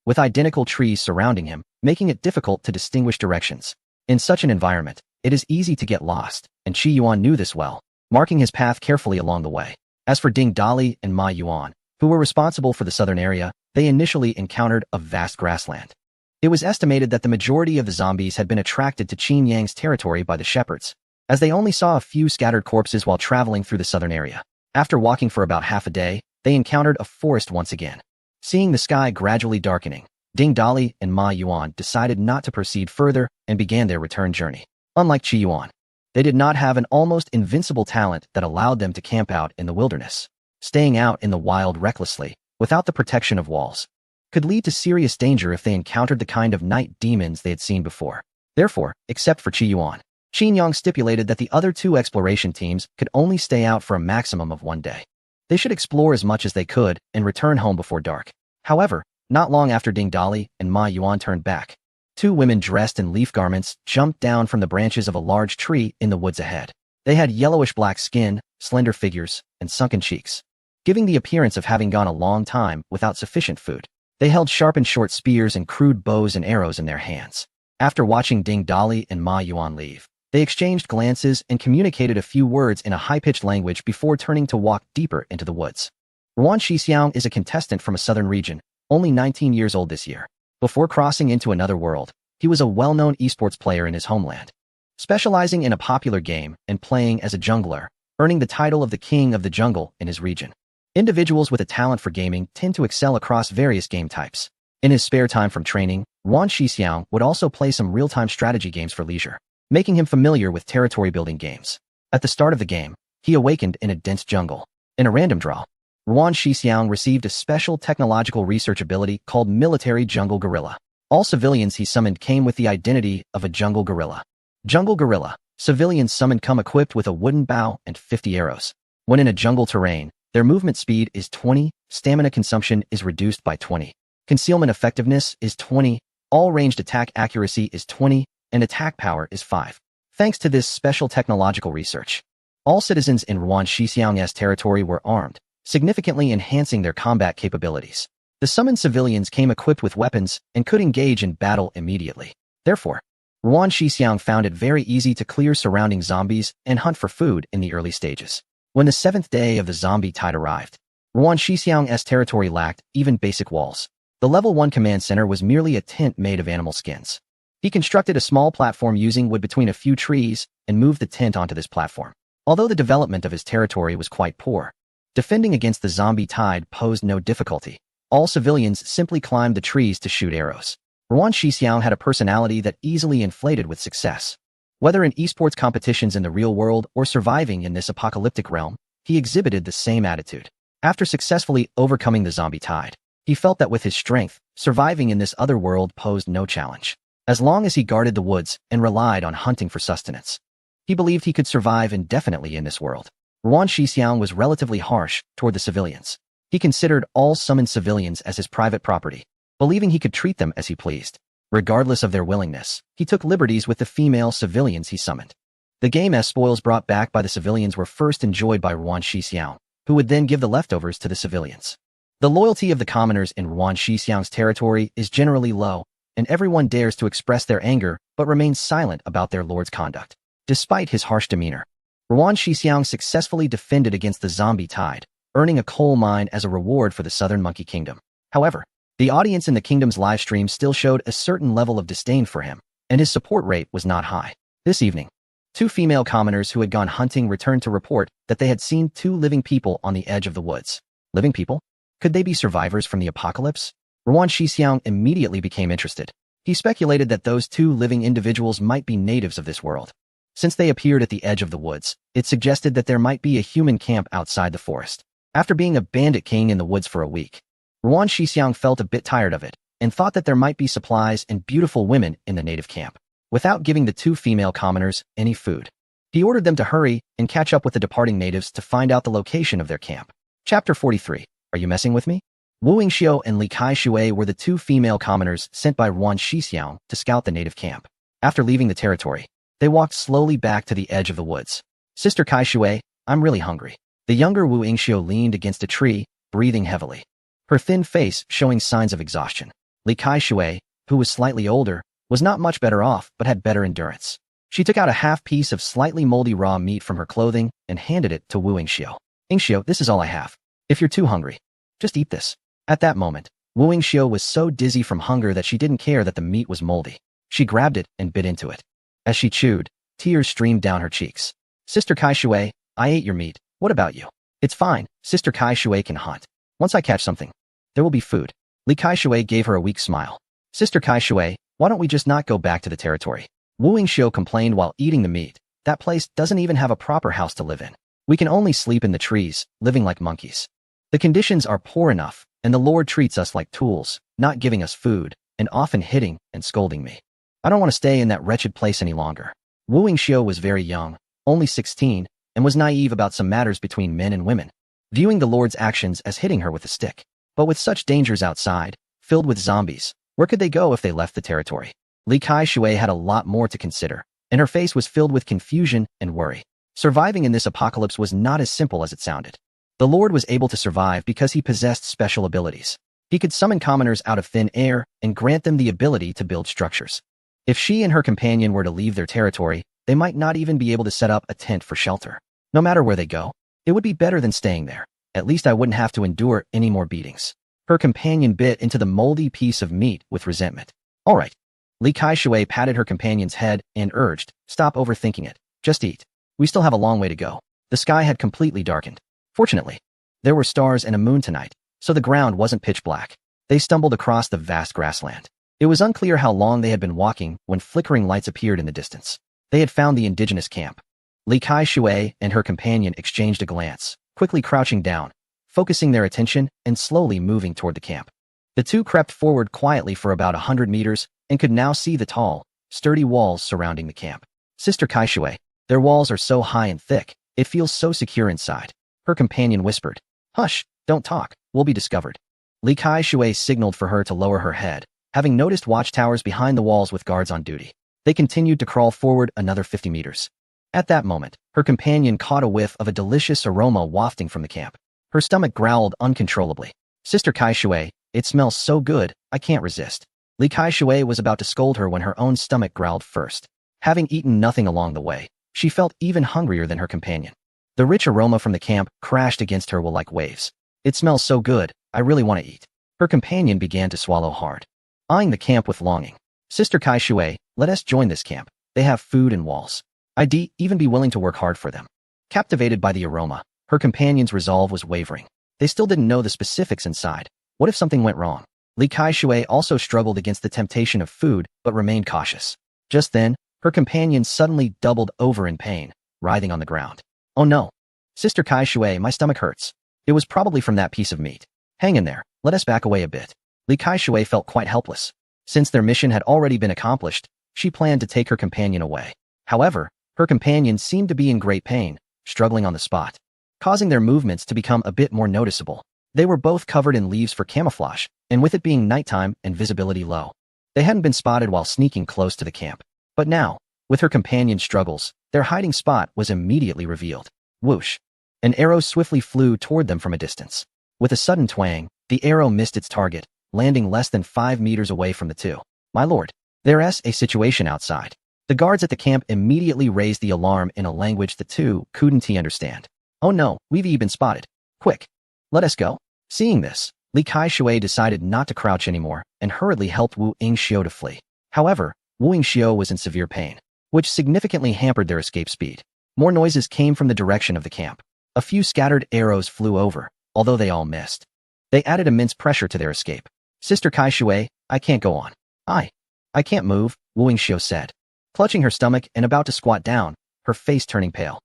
with identical trees surrounding him, making it difficult to distinguish directions. In such an environment, it is easy to get lost, and Qi Yuan knew this well, marking his path carefully along the way. As for Ding Dali and Ma Yuan, who were responsible for the southern area, they initially encountered a vast grassland. It was estimated that the majority of the zombies had been attracted to Qin Yang's territory by the shepherds. as they only saw a few scattered corpses while traveling through the southern area. After walking for about half a day, they encountered a forest once again. Seeing the sky gradually darkening, Ding Dali and Ma Yuan decided not to proceed further and began their return journey. Unlike Qi Yuan, they did not have an almost invincible talent that allowed them to camp out in the wilderness. Staying out in the wild recklessly, without the protection of walls, could lead to serious danger if they encountered the kind of night demons they had seen before. Therefore, except for Qi Yuan, Qin Yang stipulated that the other two exploration teams could only stay out for a maximum of 1 day. They should explore as much as they could and return home before dark. However, not long after Ding Dali and Ma Yuan turned back, 2 women dressed in leaf garments jumped down from the branches of a large tree in the woods ahead. They had yellowish-black skin, slender figures, and sunken cheeks, giving the appearance of having gone a long time without sufficient food. They held sharpened short spears and crude bows and arrows in their hands. After watching Ding Dali and Ma Yuan leave, they exchanged glances and communicated a few words in a high-pitched language before turning to walk deeper into the woods. Ruan Shixiang is a contestant from a southern region, only 19 years old this year. Before crossing into another world, he was a well-known esports player in his homeland, specializing in a popular game and playing as a jungler, earning the title of the King of the Jungle in his region. Individuals with a talent for gaming tend to excel across various game types. In his spare time from training, Ruan Shixiang would also play some real-time strategy games for leisure, making him familiar with territory-building games. At the start of the game, he awakened in a dense jungle. In a random draw, Ruan Shixiang received a special technological research ability called Military Jungle Gorilla. All civilians he summoned came with the identity of a jungle gorilla. Jungle Gorilla. Civilians summoned come equipped with a wooden bow and 50 arrows. When in a jungle terrain, their movement speed is 20, stamina consumption is reduced by 20, concealment effectiveness is 20, all ranged attack accuracy is 20, and attack power is 5. Thanks to this special technological research, all citizens in Ruan Shixiang's territory were armed, significantly enhancing their combat capabilities. The summoned civilians came equipped with weapons and could engage in battle immediately. Therefore, Ruan Shixiang found it very easy to clear surrounding zombies and hunt for food in the early stages. When the 7th day of the zombie tide arrived, Ruan Shixiang's territory lacked even basic walls. The level 1 command center was merely a tent made of animal skins. He constructed a small platform using wood between a few trees and moved the tent onto this platform. Although the development of his territory was quite poor, defending against the zombie tide posed no difficulty. All civilians simply climbed the trees to shoot arrows. Ruan Shixiang had a personality that easily inflated with success. Whether in esports competitions in the real world or surviving in this apocalyptic realm, he exhibited the same attitude. After successfully overcoming the zombie tide, he felt that with his strength, surviving in this other world posed no challenge. As long as he guarded the woods and relied on hunting for sustenance, he believed he could survive indefinitely in this world. Ruan Shixiang was relatively harsh toward the civilians. He considered all summoned civilians as his private property, believing he could treat them as he pleased. Regardless of their willingness, he took liberties with the female civilians he summoned. The game's spoils brought back by the civilians were first enjoyed by Ruan Shixiang, who would then give the leftovers to the civilians. The loyalty of the commoners in Ruan Shixiang's territory is generally low, and everyone dares to express their anger but remains silent about their lord's conduct. Despite his harsh demeanor, Ruan Shixiang successfully defended against the zombie tide, earning a coal mine as a reward for the Southern Monkey Kingdom. However, the audience in the kingdom's live stream still showed a certain level of disdain for him, and his support rate was not high. This evening, 2 female commoners who had gone hunting returned to report that they had seen 2 living people on the edge of the woods. Living people? Could they be survivors from the apocalypse? Ruan Shixiang immediately became interested. He speculated that those 2 living individuals might be natives of this world. Since they appeared at the edge of the woods, it suggested that there might be a human camp outside the forest. After being a bandit king in the woods for a week, Ruan Shixiang felt a bit tired of it and thought that there might be supplies and beautiful women in the native camp. Without giving the 2 female commoners any food, he ordered them to hurry and catch up with the departing natives to find out the location of their camp. Chapter 43. Are you messing with me? Wu Yingxiu and Li Kai-Shui were the 2 female commoners sent by Ruan Shixiang to scout the native camp. After leaving the territory, they walked slowly back to the edge of the woods. Sister Kai-Shui, I'm really hungry. The younger Wu Yingxiu leaned against a tree, breathing heavily, her thin face showing signs of exhaustion. Li Kai-Shui, who was slightly older, was not much better off but had better endurance. She took out a half piece of slightly moldy raw meat from her clothing and handed it to Wu Yingxiu. Yingxiu, this is all I have. If you're too hungry, just eat this. At that moment, Wu Yingxiu was so dizzy from hunger that she didn't care that the meat was moldy. She grabbed it and bit into it. As she chewed, Tears streamed down her cheeks. Sister Kai Shui, I ate your meat. What about you? It's fine. Sister Kai Shui can hunt. Once I catch something, there will be food. Li Kai Shui gave her a weak smile. Sister Kai Shui, why don't we just not go back to the territory? Wu Yingxiu complained while eating the meat. That place doesn't even have a proper house to live in. We can only sleep in the trees, living like monkeys. The conditions are poor enough, and the Lord treats us like tools, not giving us food, and often hitting and scolding me. I don't want to stay in that wretched place any longer. Wu Yingxiu was very young, only 16, and was naive about some matters between men and women, viewing the Lord's actions as hitting her with a stick. But with such dangers outside, filled with zombies, where could they go if they left the territory? Li Kai Shui had a lot more to consider, and her face was filled with confusion and worry. Surviving in this apocalypse was not as simple as it sounded. The Lord was able to survive because he possessed special abilities. He could summon commoners out of thin air and grant them the ability to build structures. If she and her companion were to leave their territory, they might not even be able to set up a tent for shelter. No matter where they go, it would be better than staying there. At least I wouldn't have to endure any more beatings. Her companion bit into the moldy piece of meat with resentment. All right. Li Kai Shui patted her companion's head and urged, stop overthinking it. Just eat. We still have a long way to go. The sky had completely darkened. Fortunately, there were stars and a moon tonight, so the ground wasn't pitch black. They stumbled across the vast grassland. It was unclear how long they had been walking when flickering lights appeared in the distance. They had found the indigenous camp. Li Kai Shui and her companion exchanged a glance, quickly crouching down, focusing their attention and slowly moving toward the camp. The two crept forward quietly for about 100 meters and could now see the tall, sturdy walls surrounding the camp. Sister Kai Shui, their walls are so high and thick, it feels so secure inside. Her companion whispered. Hush, don't talk, we'll be discovered. Li Kai Shui signaled for her to lower her head, having noticed watchtowers behind the walls with guards on duty. They continued to crawl forward another 50 meters. At that moment, her companion caught a whiff of a delicious aroma wafting from the camp. Her stomach growled uncontrollably. Sister Kai Shui, it smells so good, I can't resist. Li Kai Shui was about to scold her when her own stomach growled first. Having eaten nothing along the way, she felt even hungrier than her companion. The rich aroma from the camp crashed against her like waves. It smells so good, I really want to eat. Her companion began to swallow hard, eyeing the camp with longing. Sister Kai Shui, let us join this camp. They have food and walls. I'd even be willing to work hard for them. Captivated by the aroma, her companion's resolve was wavering. They still didn't know the specifics inside. What if something went wrong? Li Kai Shui also struggled against the temptation of food, but remained cautious. Just then, her companion suddenly doubled over in pain, writhing on the ground. Oh no. Sister Kai Shui, my stomach hurts. It was probably from that piece of meat. Hang in there, let us back away a bit. Li Kai Shui felt quite helpless. Since their mission had already been accomplished, she planned to take her companion away. However, her companion seemed to be in great pain, struggling on the spot, causing their movements to become a bit more noticeable. They were both covered in leaves for camouflage, and with it being nighttime and visibility low, they hadn't been spotted while sneaking close to the camp. But now, with her companion's struggles, their hiding spot was immediately revealed. Whoosh! An arrow swiftly flew toward them from a distance. With a sudden twang, the arrow missed its target, landing less than 5 meters away from the two. My lord, there's a situation outside. The guards at the camp immediately raised the alarm in a language the two couldn't understand. Oh no, we've been spotted. Quick, let us go. Seeing this, Li Kai Shui decided not to crouch anymore and hurriedly helped Wu Yingxiu to flee. However, Wu Yingxiu was in severe pain, which significantly hampered their escape speed. More noises came from the direction of the camp. A few scattered arrows flew over, although they all missed. They added immense pressure to their escape. Sister Kai Shui, I can't go on. I can't move, Wu Yingxiu said, clutching her stomach and about to squat down, her face turning pale.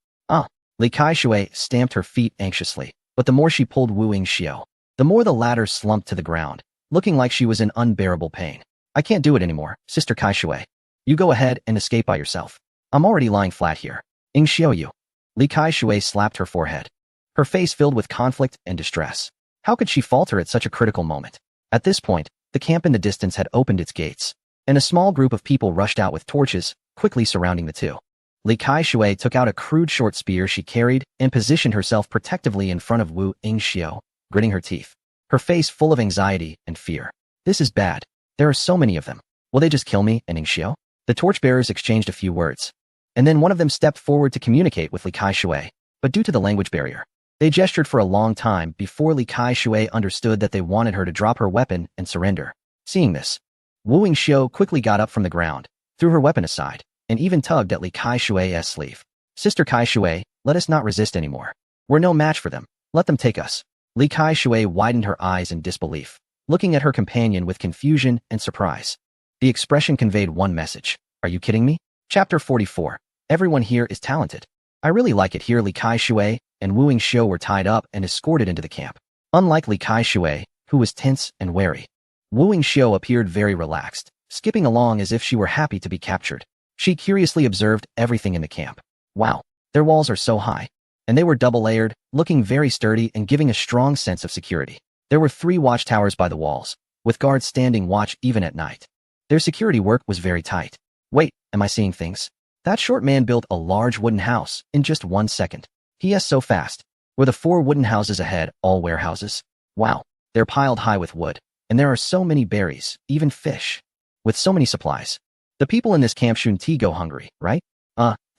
Li Kai Shui stamped her feet anxiously, but the more she pulled Wu Yingxiu, the more the latter slumped to the ground, looking like she was in unbearable pain. I can't do it anymore, Sister Kai Shui. You go ahead and escape by yourself. I'm already lying flat here. Yingxiu you. Li Kai Shui slapped her forehead, her face filled with conflict and distress. How could she falter at such a critical moment? At this point, the camp in the distance had opened its gates, and a small group of people rushed out with torches, quickly surrounding the two. Li Kai Shui took out a crude short spear she carried and positioned herself protectively in front of Wu Yingxiu, gritting her teeth, her face full of anxiety and fear. This is bad. There are so many of them. Will they just kill me and Yingxiu? The torchbearers exchanged a few words, and then one of them stepped forward to communicate with Li Kai Shui, but due to the language barrier, they gestured for a long time before Li Kai Shui understood that they wanted her to drop her weapon and surrender. Seeing this, Wu Yingxiu quickly got up from the ground, threw her weapon aside, and even tugged at Li Kai-shui's sleeve. Sister Kai-shui, let us not resist anymore. We're no match for them. Let them take us. Li Kai-shui widened her eyes in disbelief, looking at her companion with confusion and surprise. The expression conveyed one message. Are you kidding me? Chapter 44. Everyone here is talented. I really like it here. Li Kai-shui and Wu Yingxiu were tied up and escorted into the camp. Unlike Li Kai-shui, who was tense and wary, Wu Yingxiu appeared very relaxed, skipping along as if she were happy to be captured. She curiously observed everything in the camp. Wow, their walls are so high. And they were double-layered, looking very sturdy and giving a strong sense of security. There were 3 watchtowers by the walls, with guards standing watch even at night. Their security work was very tight. Wait, am I seeing things? That short man built a large wooden house in just 1 second. He is so fast. Were the 4 wooden houses ahead all warehouses? Wow, they're piled high with wood, and there are so many berries, even fish. With so many supplies. The people in this camp shouldn't go hungry, right?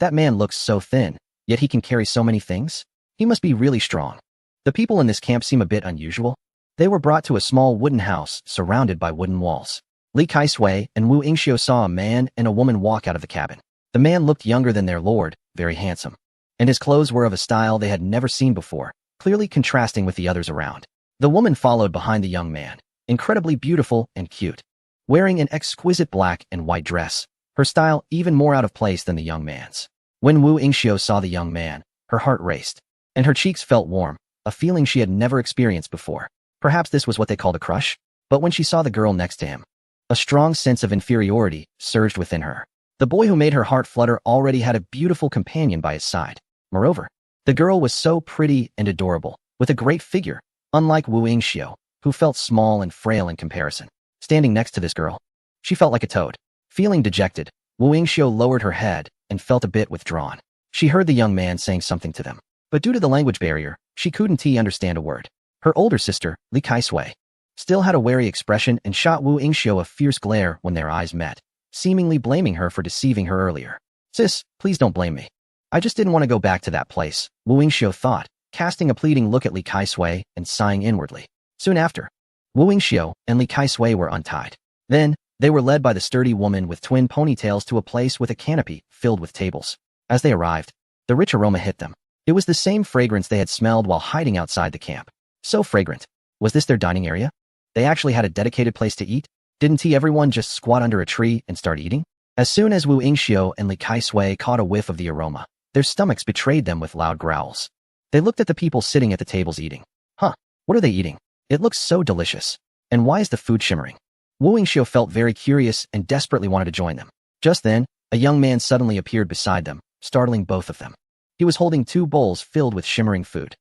That man looks so thin, yet he can carry so many things? He must be really strong. The people in this camp seem a bit unusual. They were brought to a small wooden house surrounded by wooden walls. Li Kai-shui and Wu Yingxiu saw a man and a woman walk out of the cabin. The man looked younger than their lord, very handsome. And his clothes were of a style they had never seen before, clearly contrasting with the others around. The woman followed behind the young man, incredibly beautiful and cute. Wearing an exquisite black and white dress, her style even more out of place than the young man's. When Wu Yingxiu saw the young man, her heart raced, and her cheeks felt warm, a feeling she had never experienced before. Perhaps this was what they called a crush? But when she saw the girl next to him, a strong sense of inferiority surged within her. The boy who made her heart flutter already had a beautiful companion by his side. Moreover, the girl was so pretty and adorable, with a great figure, unlike Wu Yingxiu, who felt small and frail in comparison. Standing next to this girl, she felt like a toad. Feeling dejected, Wu Yingxiu lowered her head and felt a bit withdrawn. She heard the young man saying something to them, but due to the language barrier, she couldn't understand a word. Her older sister, Li Kai-shui, still had a wary expression and shot Wu Yingxiu a fierce glare when their eyes met, seemingly blaming her for deceiving her earlier. Sis, please don't blame me. I just didn't want to go back to that place, Wu Yingxiu thought, casting a pleading look at Li Kai-shui and sighing inwardly. Soon after, Wu Yingxiu and Li Kai-shui were untied. Then, they were led by the sturdy woman with twin ponytails to a place with a canopy filled with tables. As they arrived, the rich aroma hit them. It was the same fragrance they had smelled while hiding outside the camp. So fragrant. Was this their dining area? They actually had a dedicated place to eat? Didn't everyone just squat under a tree and start eating? As soon as Wu Yingxiu and Li Kai-shui caught a whiff of the aroma, their stomachs betrayed them with loud growls. They looked at the people sitting at the tables eating. What are they eating? It looks so delicious. And why is the food shimmering? Wu Yingxiu felt very curious and desperately wanted to join them. Just then, a young man suddenly appeared beside them, startling both of them. He was holding 2 bowls filled with shimmering food.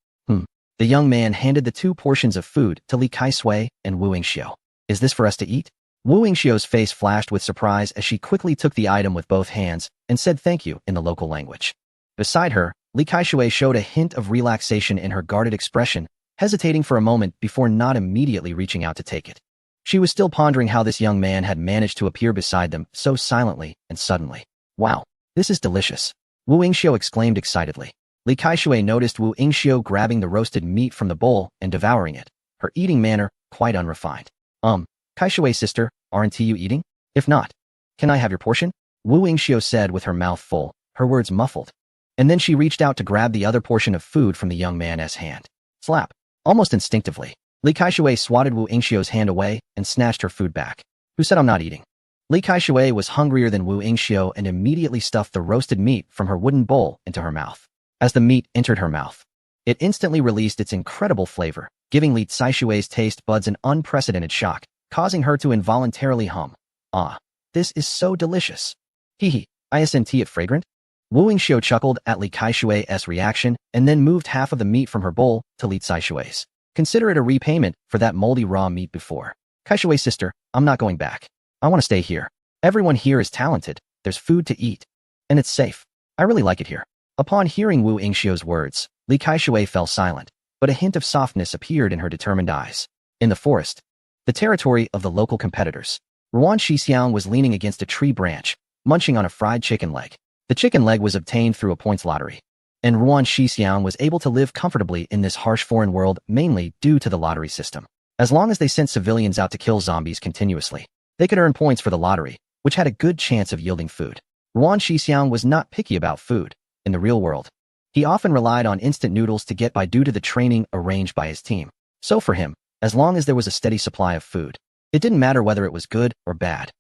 The young man handed the 2 portions of food to Li Kai-shui and Wu Yingxiu. Is this for us to eat? Wu Yingxiu's face flashed with surprise as she quickly took the item with both hands and said thank you in the local language. Beside her, Li Kai-shui showed a hint of relaxation in her guarded expression, hesitating for a moment before not immediately reaching out to take it. She was still pondering how this young man had managed to appear beside them so silently and suddenly. Wow, this is delicious, Wu Yingxiu exclaimed excitedly. Li Kai-shui noticed Wu Yingxiu grabbing the roasted meat from the bowl and devouring it, her eating manner quite unrefined. Kai-shui sister, aren't you eating? If not, can I have your portion? Wu Yingxiu said with her mouth full, her words muffled. And then she reached out to grab the other portion of food from the young man's hand. Slap. Almost instinctively, Li Kai-shui swatted Wu Yingxiu's hand away and snatched her food back. Who said I'm not eating? Li Kai-shui was hungrier than Wu Yingxiu and immediately stuffed the roasted meat from her wooden bowl into her mouth. As the meat entered her mouth, it instantly released its incredible flavor, giving Li Kai-shui's taste buds an unprecedented shock, causing her to involuntarily hum. This is so delicious. Isn't it fragrant? Wu Yingxiu chuckled at Li Kai-shui's reaction and then moved half of the meat from her bowl to Li Kai-shui's. Consider it a repayment for that moldy raw meat before. Kai-shui sister, I'm not going back. I want to stay here. Everyone here is talented, there's food to eat. And it's safe. I really like it here. Upon hearing Wu Yingxiu's words, Li Kai-shui fell silent, but a hint of softness appeared in her determined eyes. In the forest, the territory of the local competitors, Ruan Shixiang was leaning against a tree branch, munching on a fried chicken leg. The chicken leg was obtained through a points lottery, and Ruan Shixiang was able to live comfortably in this harsh foreign world mainly due to the lottery system. As long as they sent civilians out to kill zombies continuously, they could earn points for the lottery, which had a good chance of yielding food. Ruan Shixiang was not picky about food. In the real world, he often relied on instant noodles to get by due to the training arranged by his team. So for him, as long as there was a steady supply of food, it didn't matter whether it was good or bad.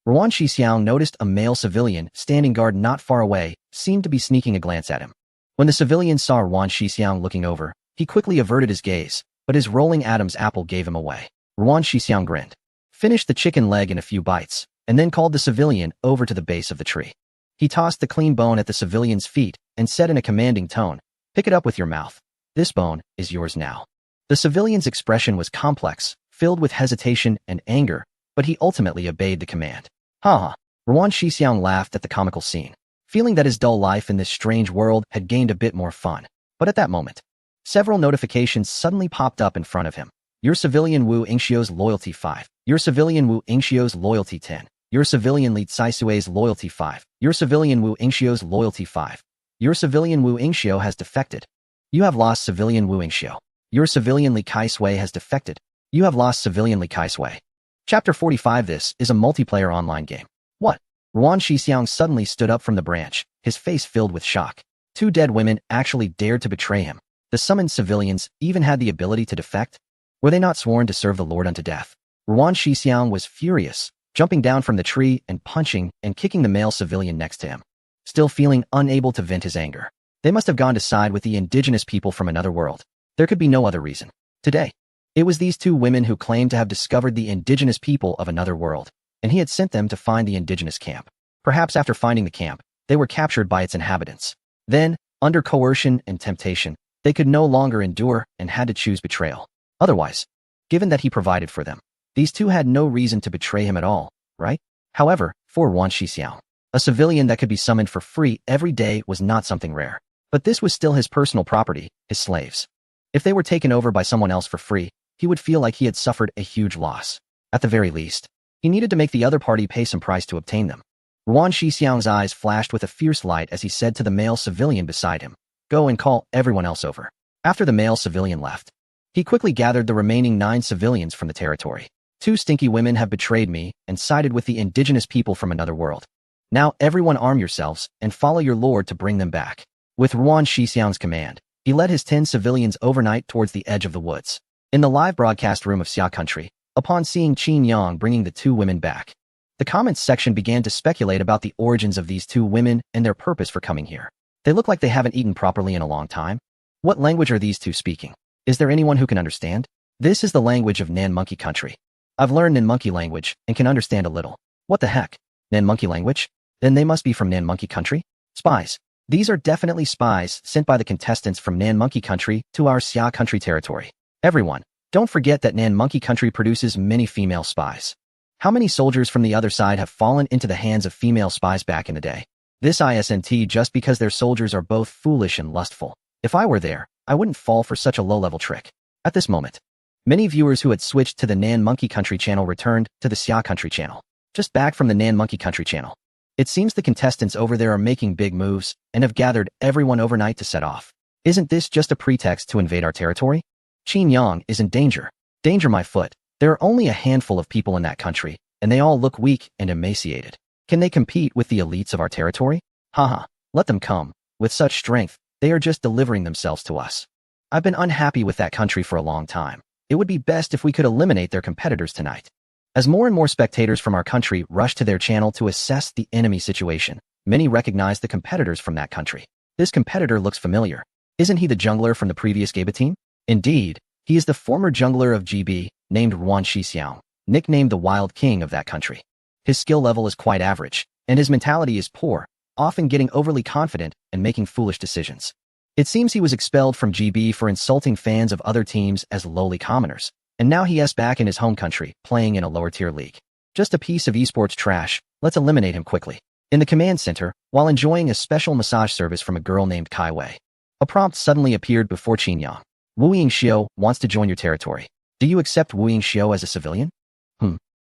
Ruan Shixiang noticed a male civilian standing guard not far away, seemed to be sneaking a glance at him. When the civilian saw Ruan Shixiang looking over, he quickly averted his gaze, but his rolling Adam's apple gave him away. Ruan Shixiang grinned, finished the chicken leg in a few bites, and then called the civilian over to the base of the tree. He tossed the clean bone at the civilian's feet and said in a commanding tone, "Pick it up with your mouth. This bone is yours now." The civilian's expression was complex, filled with hesitation and anger, but he ultimately obeyed the command. Ha! Ruan Shixiang laughed at the comical scene, feeling that his dull life in this strange world had gained a bit more fun. But at that moment, several notifications suddenly popped up in front of him. Your civilian Wu Yingxiu's loyalty 5. Your civilian Wu Yingxiu's loyalty 10. Your civilian Li Caisui's loyalty 5. Your civilian Wu Yingxiu's loyalty 5. Your civilian Wu Yingxiu has defected. You have lost civilian Wu Yingxiu. Your civilian Li Caisui has defected. You have lost civilian Li Caisui. Chapter 45. This is a multiplayer online game. What? Ruan Shixiang suddenly stood up from the branch, his face filled with shock. Two dead women actually dared to betray him. The summoned civilians even had the ability to defect? Were they not sworn to serve the Lord unto death? Ruan Shixiang was furious, jumping down from the tree and punching and kicking the male civilian next to him. Still feeling unable to vent his anger. They must have gone to side with the indigenous people from another world. There could be no other reason. Today, it was these two women who claimed to have discovered the indigenous people of another world, and he had sent them to find the indigenous camp. Perhaps after finding the camp, they were captured by its inhabitants. Then, under coercion and temptation, they could no longer endure and had to choose betrayal. Otherwise, given that he provided for them, these two had no reason to betray him at all, right? However, for Ruan Shixiang, a civilian that could be summoned for free every day was not something rare. But this was still his personal property, his slaves. If they were taken over by someone else for free, he would feel like he had suffered a huge loss. At the very least, he needed to make the other party pay some price to obtain them. Ruan Shixiang's eyes flashed with a fierce light as he said to the male civilian beside him, "Go and call everyone else over." After the male civilian left, he quickly gathered the remaining 9 civilians from the territory. "Two stinky women have betrayed me and sided with the indigenous people from another world. Now everyone arm yourselves and follow your lord to bring them back." With Ruan Shixiang's command, he led his 10 civilians overnight towards the edge of the woods. In the live broadcast room of Xia Country, upon seeing Qin Yang bringing the 2 women back, the comments section began to speculate about the origins of these 2 women and their purpose for coming here. They look like they haven't eaten properly in a long time. What language are these 2 speaking? Is there anyone who can understand? This is the language of Nan Monkey Country. I've learned Nan Monkey language and can understand a little. What the heck? Nan Monkey language? Then they must be from Nan Monkey Country? Spies. These are definitely spies sent by the contestants from Nan Monkey Country to our Xia Country territory. Everyone, don't forget that Nan Monkey Country produces many female spies. How many soldiers from the other side have fallen into the hands of female spies back in the day? This isn't just because their soldiers are both foolish and lustful. If I were there, I wouldn't fall for such a low-level trick. At this moment, many viewers who had switched to the Nan Monkey Country channel returned to the Xia Country channel. Just back from the Nan Monkey Country channel. It seems the contestants over there are making big moves and have gathered everyone overnight to set off. Isn't this just a pretext to invade our territory? Qin Yang is in danger. Danger, my foot. There are only a handful of people in that country, and they all look weak and emaciated. Can they compete with the elites of our territory? Haha, let them come. With such strength, they are just delivering themselves to us. I've been unhappy with that country for a long time. It would be best if we could eliminate their competitors tonight. As more and more spectators from our country rush to their channel to assess the enemy situation, many recognize the competitors from that country. This competitor looks familiar. Isn't he the jungler from the previous Gaba team? Indeed, he is the former jungler of GB, named Ruan Shixiang, nicknamed the Wild King of that country. His skill level is quite average, and his mentality is poor, often getting overly confident and making foolish decisions. It seems he was expelled from GB for insulting fans of other teams as lowly commoners, and now he is back in his home country, playing in a lower-tier league. Just a piece of esports trash. Let's eliminate him quickly. In the command center, while enjoying a special massage service from a girl named Kai Wei, a prompt suddenly appeared before Qin Yang. Wu Yingxiu wants to join your territory. Do you accept Wu Yingxiu as a civilian?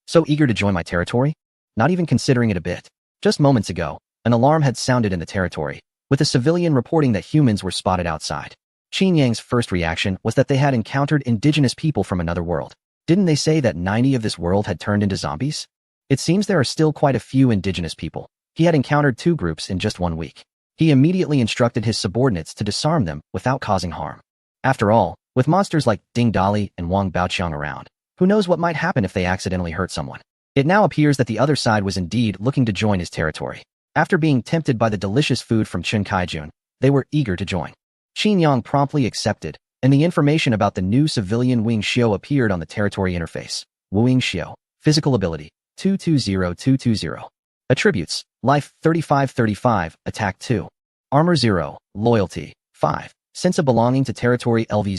So eager to join my territory? Not even considering it a bit. Just moments ago, an alarm had sounded in the territory, with a civilian reporting that humans were spotted outside. Qin Yang's first reaction was that they had encountered indigenous people from another world. Didn't they say that 90 of this world had turned into zombies? It seems there are still quite a few indigenous people. He had encountered 2 groups in just 1 week. He immediately instructed his subordinates to disarm them without causing harm. After all, with monsters like Ding Dali and Wang Baoqiang around, who knows what might happen if they accidentally hurt someone? It now appears that the other side was indeed looking to join his territory. After being tempted by the delicious food from Chun Kaijun, they were eager to join. Qin Yang promptly accepted, and the information about the new civilian Wing Xiu appeared on the territory interface. Wing Xiu. Physical ability, 220220. Attributes, life 3535, attack 2. Armor 0, loyalty, 5. Sense of belonging to territory LV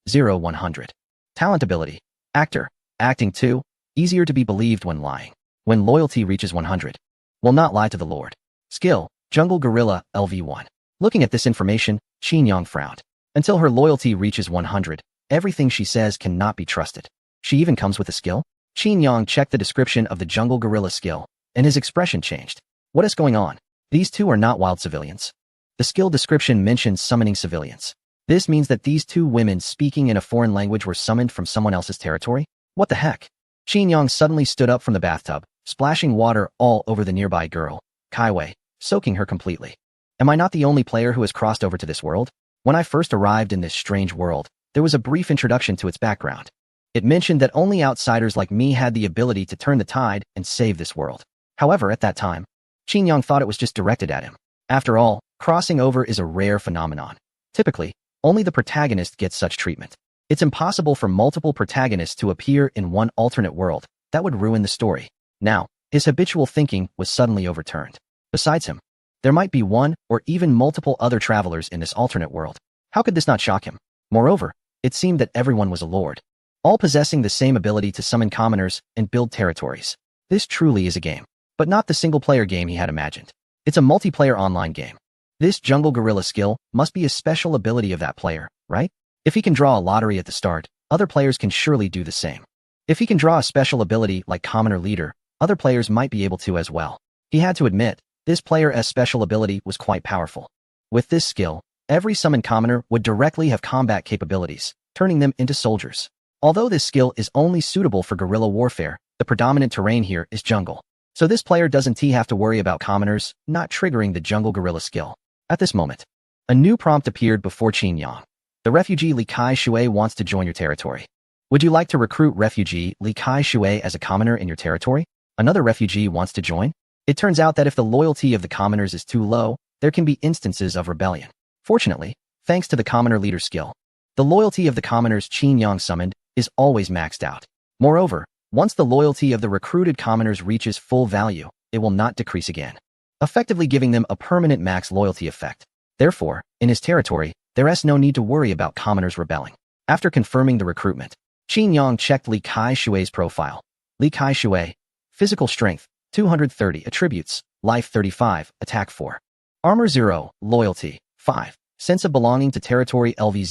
0, 100. Talent ability, actor, acting 2, easier to be believed when lying. When loyalty reaches 100. Will not lie to the Lord. Skill, jungle gorilla, LV 1. Looking at this information, Qin Yang frowned. Until her loyalty reaches 100, everything she says cannot be trusted. She even comes with a skill? Qin Yang checked the description of the jungle gorilla skill, and his expression changed. What is going on? These 2 are not wild civilians. The skill description mentions summoning civilians. This means that these 2 women speaking in a foreign language were summoned from someone else's territory? What the heck? Qin Yang suddenly stood up from the bathtub, splashing water all over the nearby girl, Kai Wei, soaking her completely. Am I not the only player who has crossed over to this world? When I first arrived in this strange world, there was a brief introduction to its background. It mentioned that only outsiders like me had the ability to turn the tide and save this world. However, at that time, Qin Yang thought it was just directed at him. After all, crossing over is a rare phenomenon. Typically, only the protagonist gets such treatment. It's impossible for multiple protagonists to appear in one alternate world. That would ruin the story. Now, his habitual thinking was suddenly overturned. Besides him, there might be one or even multiple other travelers in this alternate world. How could this not shock him? Moreover, it seemed that everyone was a lord, all possessing the same ability to summon commoners and build territories. This truly is a game, but not the single-player game he had imagined. It's a multiplayer online game. This jungle gorilla skill must be a special ability of that player, right? If he can draw a lottery at the start, other players can surely do the same. If he can draw a special ability like commoner leader, other players might be able to as well. He had to admit, this player's special ability was quite powerful. With this skill, every summoned commoner would directly have combat capabilities, turning them into soldiers. Although this skill is only suitable for guerrilla warfare, the predominant terrain here is jungle. So this player doesn't have to worry about commoners not triggering the jungle gorilla skill. At this moment, a new prompt appeared before Qin Yang. The refugee Li Kai Shui wants to join your territory. Would you like to recruit refugee Li Kai Shui as a commoner in your territory? Another refugee wants to join? It turns out that if the loyalty of the commoners is too low, there can be instances of rebellion. Fortunately, thanks to the commoner leader skill, the loyalty of the commoners Qin Yang summoned is always maxed out. Moreover, once the loyalty of the recruited commoners reaches full value, it will not decrease again, effectively giving them a permanent max loyalty effect. Therefore, in his territory, there is no need to worry about commoners rebelling. After confirming the recruitment, Qin Yang checked Li Kai Shui's profile. Li Kai Shui, physical strength, 230 attributes, life 35, attack 4. Armor 0, loyalty, 5. Sense of belonging to territory LV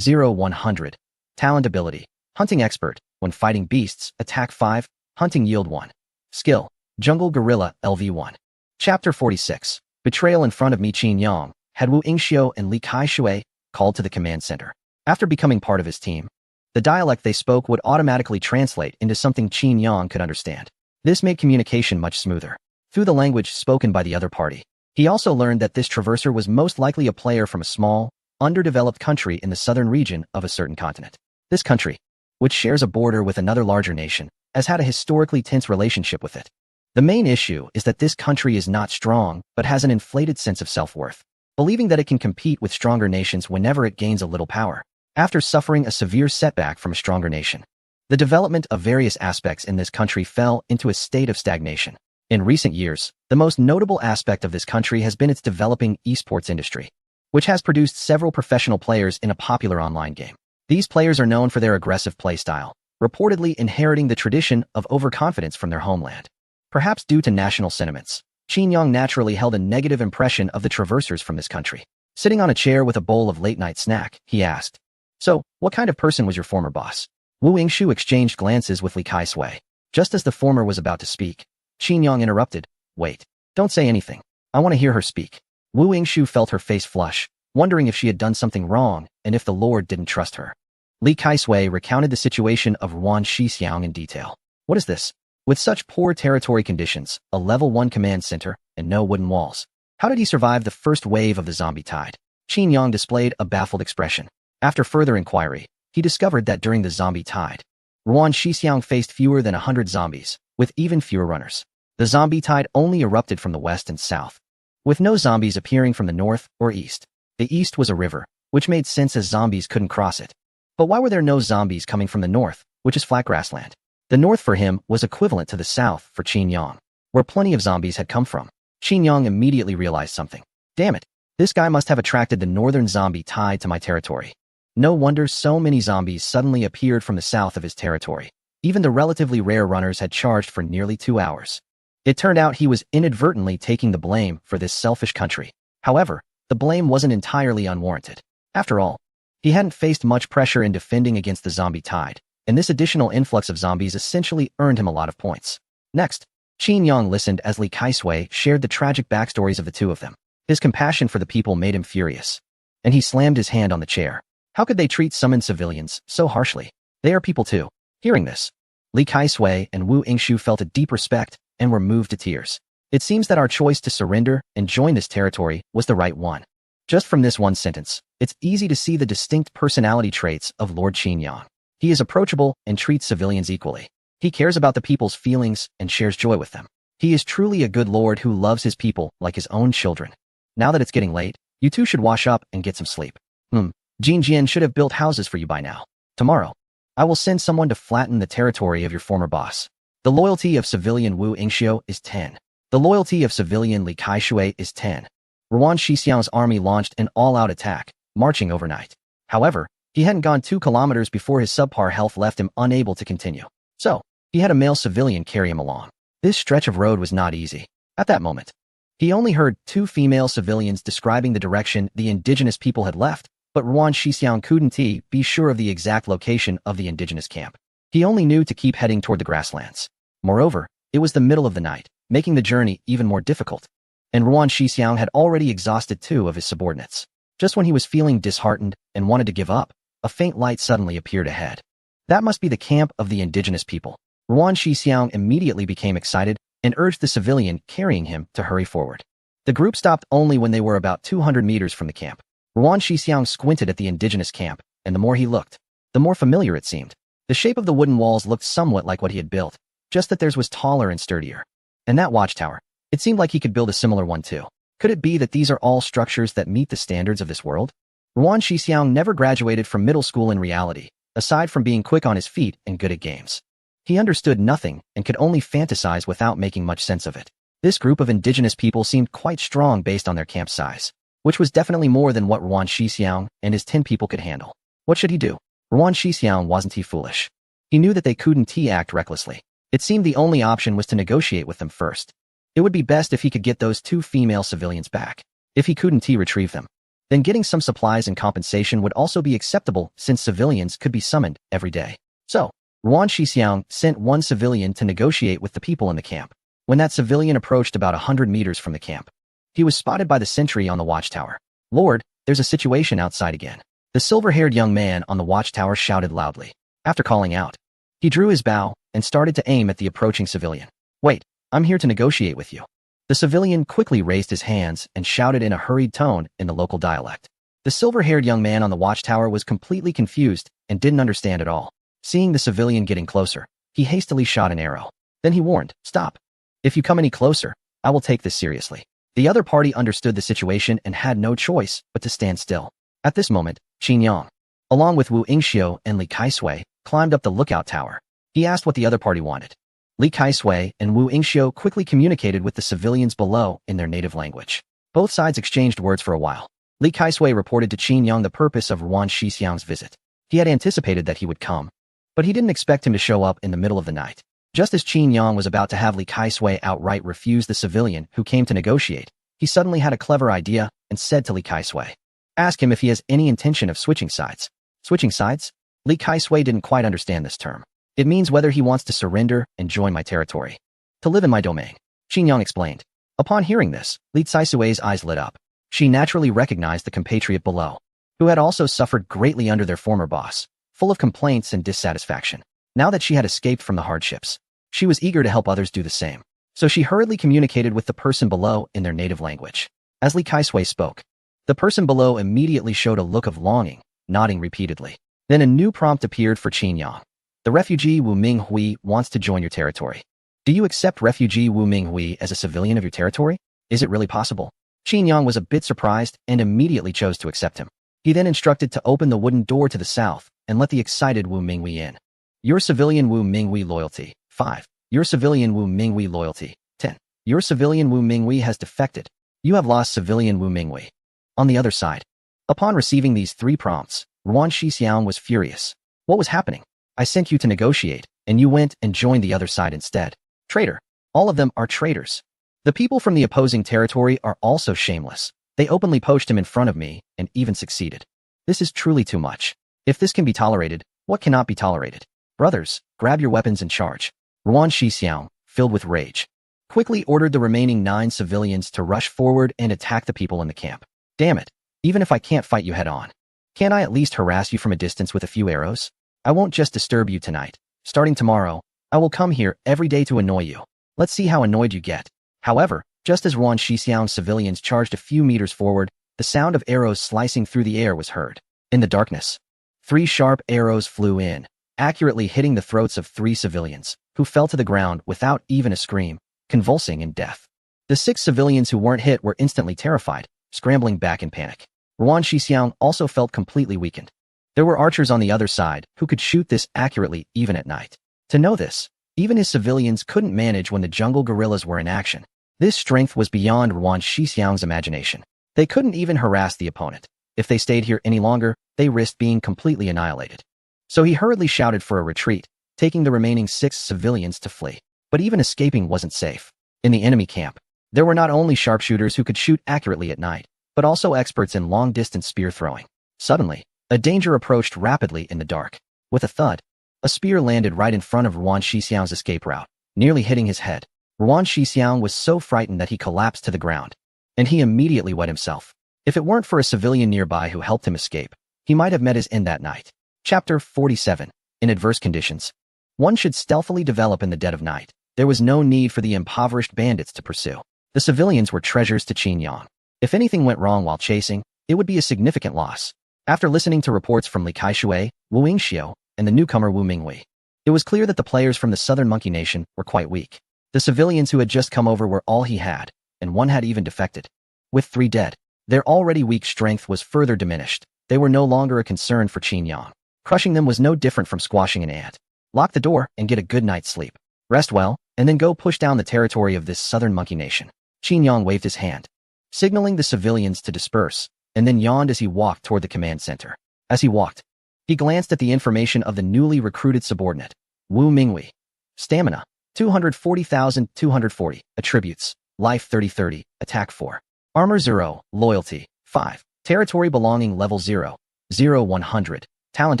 0, 100. Talent ability, hunting expert, when fighting beasts, attack 5, hunting yield 1. Skill, jungle gorilla LV 1. Chapter 46, Betrayal in front of me. Qin Yang had Wu Yingxiu and Li Kai Shui called to the command center. After becoming part of his team, the dialect they spoke would automatically translate into something Qin Yang could understand. This made communication much smoother. Through the language spoken by the other party, he also learned that this traverser was most likely a player from a small, underdeveloped country in the southern region of a certain continent. This country, which shares a border with another larger nation, has had a historically tense relationship with it. The main issue is that this country is not strong, but has an inflated sense of self-worth, believing that it can compete with stronger nations whenever it gains a little power. After suffering a severe setback from a stronger nation, the development of various aspects in this country fell into a state of stagnation. In recent years, the most notable aspect of this country has been its developing esports industry, which has produced several professional players in a popular online game. These players are known for their aggressive playstyle, reportedly inheriting the tradition of overconfidence from their homeland. Perhaps due to national sentiments, Qin Yang naturally held a negative impression of the traversers from this country. Sitting on a chair with a bowl of late-night snack, he asked, "So, what kind of person was your former boss?" Wu Yingxiu exchanged glances with Li Kai Shui. Just as the former was about to speak, Qin Yang interrupted, "Wait, don't say anything. I want to hear her speak." Wu Yingxiu felt her face flush, wondering if she had done something wrong and if the Lord didn't trust her. Li Kai Shui recounted the situation of Yuan Shixiang in detail. "What is this? With such poor territory conditions, a level 1 command center, and no wooden walls, how did he survive the first wave of the zombie tide? Qin Yang displayed a baffled expression. After further inquiry, he discovered that during the zombie tide, Ruan Shixiang faced fewer than 100 zombies, with even fewer runners. The zombie tide only erupted from the west and south, with no zombies appearing from the north or east. The east was a river, which made sense as zombies couldn't cross it. But why were there no zombies coming from the north, which is flat grassland? The north for him was equivalent to the south for Qin Yang, where plenty of zombies had come from. Qin Yang immediately realized something. Damn it, this guy must have attracted the northern zombie tide to my territory. No wonder so many zombies suddenly appeared from the south of his territory. Even the relatively rare runners had charged for nearly 2 hours. It turned out he was inadvertently taking the blame for this selfish country. However, the blame wasn't entirely unwarranted. After all, he hadn't faced much pressure in defending against the zombie tide, and this additional influx of zombies essentially earned him a lot of points. Next, Qin Yang listened as Li Kaisui shared the tragic backstories of the two of them. His compassion for the people made him furious, and he slammed his hand on the chair. How could they treat summoned civilians so harshly? They are people too. Hearing this, Li Kaisui and Wu Yingshu felt a deep respect and were moved to tears. It seems that our choice to surrender and join this territory was the right one. Just from this one sentence, it's easy to see the distinct personality traits of Lord Qin Yang. He is approachable and treats civilians equally. He cares about the people's feelings and shares joy with them. He is truly a good lord who loves his people like his own children. Now that it's getting late, you two should wash up and get some sleep. Jin Jian should have built houses for you by now. Tomorrow, I will send someone to flatten the territory of your former boss. The loyalty of civilian Wu Yingshu is 10. The loyalty of civilian Li Kaisui is 10. Ruan Shixiang's army launched an all-out attack, marching overnight. However, he hadn't gone 2 kilometers before his subpar health left him unable to continue. So, he had a male civilian carry him along. This stretch of road was not easy. At that moment, he only heard 2 female civilians describing the direction the indigenous people had left, but Ruan Shixiang couldn't be sure of the exact location of the indigenous camp. He only knew to keep heading toward the grasslands. Moreover, it was the middle of the night, making the journey even more difficult. And Ruan Shixiang had already exhausted 2 of his subordinates. Just when he was feeling disheartened and wanted to give up, a faint light suddenly appeared ahead. That must be the camp of the indigenous people. Ruan Shixiang immediately became excited and urged the civilian carrying him to hurry forward. The group stopped only when they were about 200 meters from the camp. Ruan Shixiang squinted at the indigenous camp, and the more he looked, the more familiar it seemed. The shape of the wooden walls looked somewhat like what he had built, just that theirs was taller and sturdier. And that watchtower, it seemed like he could build a similar one too. Could it be that these are all structures that meet the standards of this world? Ruan Shixiang never graduated from middle school in reality, aside from being quick on his feet and good at games. He understood nothing and could only fantasize without making much sense of it. This group of indigenous people seemed quite strong based on their camp size, which was definitely more than what Ruan Shixiang and his 10 people could handle. What should he do? Ruan Shixiang wasn't he foolish. He knew that they couldn't act recklessly. It seemed the only option was to negotiate with them first. It would be best if he could get those 2 female civilians back. If he couldn't retrieve them, then getting some supplies and compensation would also be acceptable since civilians could be summoned every day. So, Ruan Shixiang sent 1 civilian to negotiate with the people in the camp. When that civilian approached about 100 meters from the camp, he was spotted by the sentry on the watchtower. Lord, there's a situation outside again. The silver-haired young man on the watchtower shouted loudly. After calling out, he drew his bow and started to aim at the approaching civilian. Wait, I'm here to negotiate with you. The civilian quickly raised his hands and shouted in a hurried tone in the local dialect. The silver-haired young man on the watchtower was completely confused and didn't understand at all. Seeing the civilian getting closer, he hastily shot an arrow. Then he warned, "Stop. If you come any closer, I will take this seriously." The other party understood the situation and had no choice but to stand still. At this moment, Qin Yang, along with Wu Yingshu and Li Kaisui, climbed up the lookout tower. He asked what the other party wanted. Li Kaisui and Wu Yingshu quickly communicated with the civilians below in their native language. Both sides exchanged words for a while. Li Kaisui reported to Qin Yang the purpose of Ruan Shixiang's visit. He had anticipated that he would come, but he didn't expect him to show up in the middle of the night. Just as Qin Yang was about to have Li Kaisui outright refuse the civilian who came to negotiate, he suddenly had a clever idea and said to Li Kaisui, "Ask him if he has any intention of switching sides." Switching sides? Li Kaisui didn't quite understand this term. It means whether he wants to surrender and join my territory. To live in my domain, Qin Yang explained. Upon hearing this, Li Kaisui's eyes lit up. She naturally recognized the compatriot below, who had also suffered greatly under their former boss, full of complaints and dissatisfaction. Now that she had escaped from the hardships, She was eager to help others do the same. So she hurriedly communicated with the person below in their native language. As Li Kaisui spoke, the person below immediately showed a look of longing, nodding repeatedly. Then a new prompt appeared for Qin Yang. The refugee Wu Minghui wants to join your territory. Do you accept refugee Wu Minghui as a civilian of your territory? Is it really possible? Qin Yang was a bit surprised and immediately chose to accept him. He then instructed to open the wooden door to the south and let the excited Wu Minghui in. Your civilian Wu Minghui loyalty, 5. Your civilian Wu Minghui loyalty, 10. Your civilian Wu Minghui has defected. You have lost civilian Wu Minghui. On the other side, upon receiving these 3 prompts, Ruan Shixiang was furious. What was happening? I sent you to negotiate, and you went and joined the other side instead. Traitor. All of them are traitors. The people from the opposing territory are also shameless. They openly poached him in front of me and even succeeded. This is truly too much. If this can be tolerated, what cannot be tolerated? Brothers, grab your weapons and charge. Ruan Shixiang, filled with rage, quickly ordered the remaining 9 civilians to rush forward and attack the people in the camp. Damn it. Even if I can't fight you head on, can't I at least harass you from a distance with a few arrows? I won't just disturb you tonight. Starting tomorrow, I will come here every day to annoy you. Let's see how annoyed you get. However, just as Ruan Shixiang's civilians charged a few meters forward, the sound of arrows slicing through the air was heard. In the darkness, 3 sharp arrows flew in, accurately hitting the throats of 3 civilians, who fell to the ground without even a scream, convulsing in death. The 6 civilians who weren't hit were instantly terrified, scrambling back in panic. Ruan Shixiang also felt completely weakened. There were archers on the other side who could shoot this accurately even at night. To know this, even his civilians couldn't manage when the jungle guerrillas were in action. This strength was beyond Ruan Shixiang's imagination. They couldn't even harass the opponent. If they stayed here any longer, they risked being completely annihilated. So he hurriedly shouted for a retreat, taking the remaining 6 civilians to flee. But even escaping wasn't safe. In the enemy camp, there were not only sharpshooters who could shoot accurately at night, but also experts in long-distance spear throwing. Suddenly, a danger approached rapidly in the dark. With a thud, a spear landed right in front of Ruan Shixiang's escape route, nearly hitting his head. Ruan Shixiang was so frightened that he collapsed to the ground, and he immediately wet himself. If it weren't for a civilian nearby who helped him escape, he might have met his end that night. Chapter 47. In adverse conditions, one should stealthily develop in the dead of night. There was no need for the impoverished bandits to pursue. The civilians were treasures to Qin Yang. If anything went wrong while chasing, it would be a significant loss. After listening to reports from Li Kaisui, Wu Yingxiu, and the newcomer Wu Minghui, it was clear that the players from the southern monkey nation were quite weak. The civilians who had just come over were all he had, and one had even defected. With 3 dead, their already weak strength was further diminished. They were no longer a concern for Qin Yang. Crushing them was no different from squashing an ant. Lock the door and get a good night's sleep. Rest well, and then go push down the territory of this southern monkey nation. Qin Yang waved his hand, signaling the civilians to disperse, and then yawned as he walked toward the command center. As he walked, he glanced at the information of the newly recruited subordinate, Wu Minghui. Stamina, 240,240. Attributes, Life 3030, Attack 4. Armor 0, Loyalty, 5. Territory belonging level 0, 100. Talent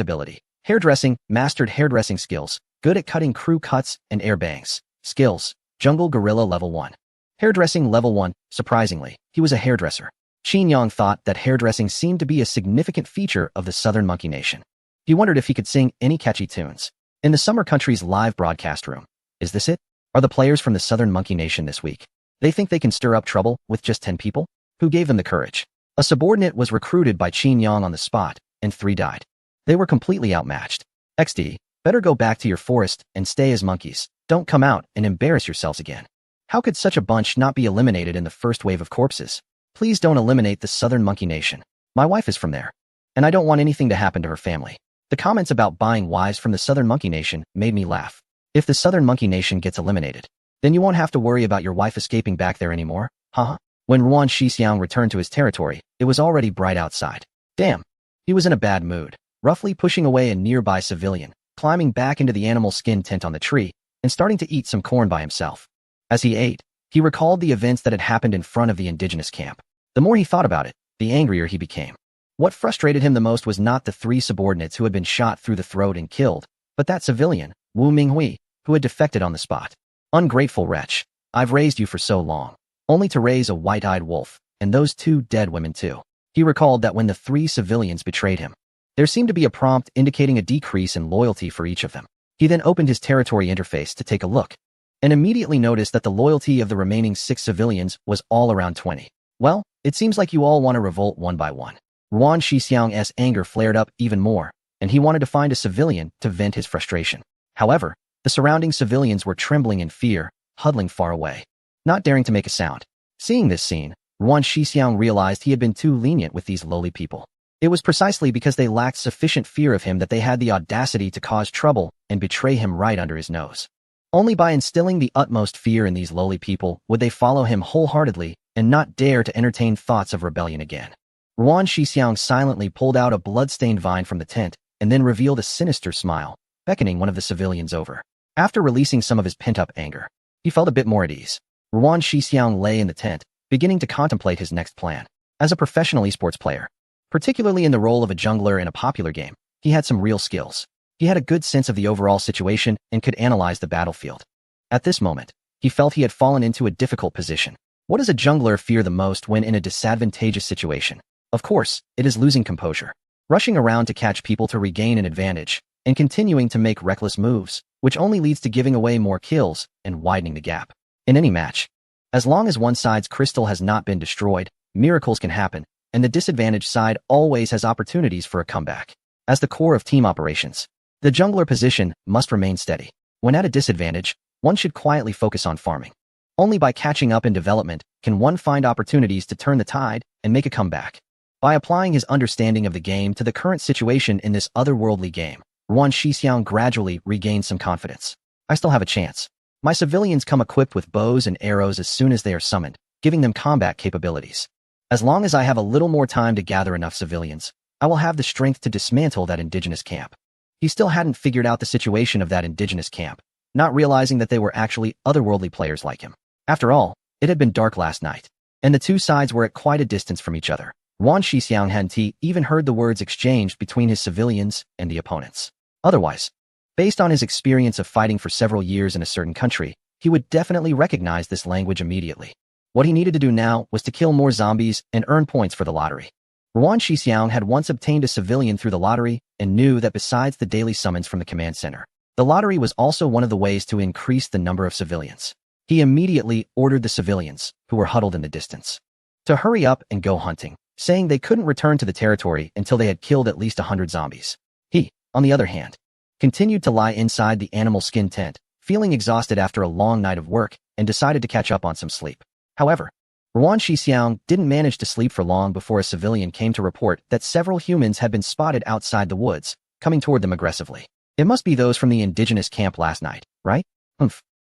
ability, Hairdressing, mastered hairdressing skills, good at cutting crew cuts and air bangs. Skills, Jungle Gorilla level 1. Hairdressing level 1, surprisingly, he was a hairdresser. Qin Yang thought that hairdressing seemed to be a significant feature of the southern monkey nation. He wondered if he could sing any catchy tunes. In the Summer Country's live broadcast room, is this it? Are the players from the southern monkey nation this week? They think they can stir up trouble with just 10 people? Who gave them the courage? A subordinate was recruited by Qin Yang on the spot, and 3 died. They were completely outmatched. XD, better go back to your forest and stay as monkeys. Don't come out and embarrass yourselves again. How could such a bunch not be eliminated in the first wave of corpses? Please don't eliminate the southern monkey nation. My wife is from there, and I don't want anything to happen to her family. The comments about buying wives from the southern monkey nation made me laugh. If the southern monkey nation gets eliminated, then you won't have to worry about your wife escaping back there anymore, huh? When Ruan Shixiang returned to his territory, it was already bright outside. Damn. He was in a bad mood, roughly pushing away a nearby civilian, climbing back into the animal skin tent on the tree, and starting to eat some corn by himself. As he ate, he recalled the events that had happened in front of the indigenous camp. The more he thought about it, the angrier he became. What frustrated him the most was not the 3 subordinates who had been shot through the throat and killed, but that civilian, Wu Minghui, who had defected on the spot. Ungrateful wretch, I've raised you for so long, only to raise a white-eyed wolf, and those 2 dead women too. He recalled that when the 3 civilians betrayed him, there seemed to be a prompt indicating a decrease in loyalty for each of them. He then opened his territory interface to take a look, and immediately noticed that the loyalty of the remaining 6 civilians was all around 20. Well, it seems like you all want to revolt one by one. Ruan Shixiang's anger flared up even more, and he wanted to find a civilian to vent his frustration. However, the surrounding civilians were trembling in fear, huddling far away, not daring to make a sound. Seeing this scene, Ruan Shixiang realized he had been too lenient with these lowly people. It was precisely because they lacked sufficient fear of him that they had the audacity to cause trouble and betray him right under his nose. Only by instilling the utmost fear in these lowly people would they follow him wholeheartedly and not dare to entertain thoughts of rebellion again. Ruan Shixiang silently pulled out a blood-stained vine from the tent and then revealed a sinister smile, beckoning one of the civilians over. After releasing some of his pent-up anger, he felt a bit more at ease. Ruan Shixiang lay in the tent, beginning to contemplate his next plan. As a professional esports player, particularly in the role of a jungler in a popular game, he had some real skills. He had a good sense of the overall situation and could analyze the battlefield. At this moment, he felt he had fallen into a difficult position. What does a jungler fear the most when in a disadvantageous situation? Of course, it is losing composure, rushing around to catch people to regain an advantage, and continuing to make reckless moves, which only leads to giving away more kills and widening the gap. In any match, as long as one side's crystal has not been destroyed, miracles can happen, and the disadvantaged side always has opportunities for a comeback. As the core of team operations, the jungler position must remain steady. When at a disadvantage, one should quietly focus on farming. Only by catching up in development can one find opportunities to turn the tide and make a comeback. By applying his understanding of the game to the current situation in this otherworldly game, Ruan Shixiang gradually regained some confidence. I still have a chance. My civilians come equipped with bows and arrows as soon as they are summoned, giving them combat capabilities. As long as I have a little more time to gather enough civilians, I will have the strength to dismantle that indigenous camp. He still hadn't figured out the situation of that indigenous camp, not realizing that they were actually otherworldly players like him. After all, it had been dark last night, and the two sides were at quite a distance from each other. Ruan Shixiang hadn't even heard the words exchanged between his civilians and the opponents. Otherwise, based on his experience of fighting for several years in a certain country, he would definitely recognize this language immediately. What he needed to do now was to kill more zombies and earn points for the lottery. Ruan Shixiang had once obtained a civilian through the lottery and knew that besides the daily summons from the command center, the lottery was also one of the ways to increase the number of civilians. He immediately ordered the civilians, who were huddled in the distance, to hurry up and go hunting, saying they couldn't return to the territory until they had killed at least 100 zombies. He, on the other hand, continued to lie inside the animal skin tent, feeling exhausted after a long night of work, and decided to catch up on some sleep. However, Ruan Shixiang didn't manage to sleep for long before a civilian came to report that several humans had been spotted outside the woods, coming toward them aggressively. It must be those from the indigenous camp last night, right?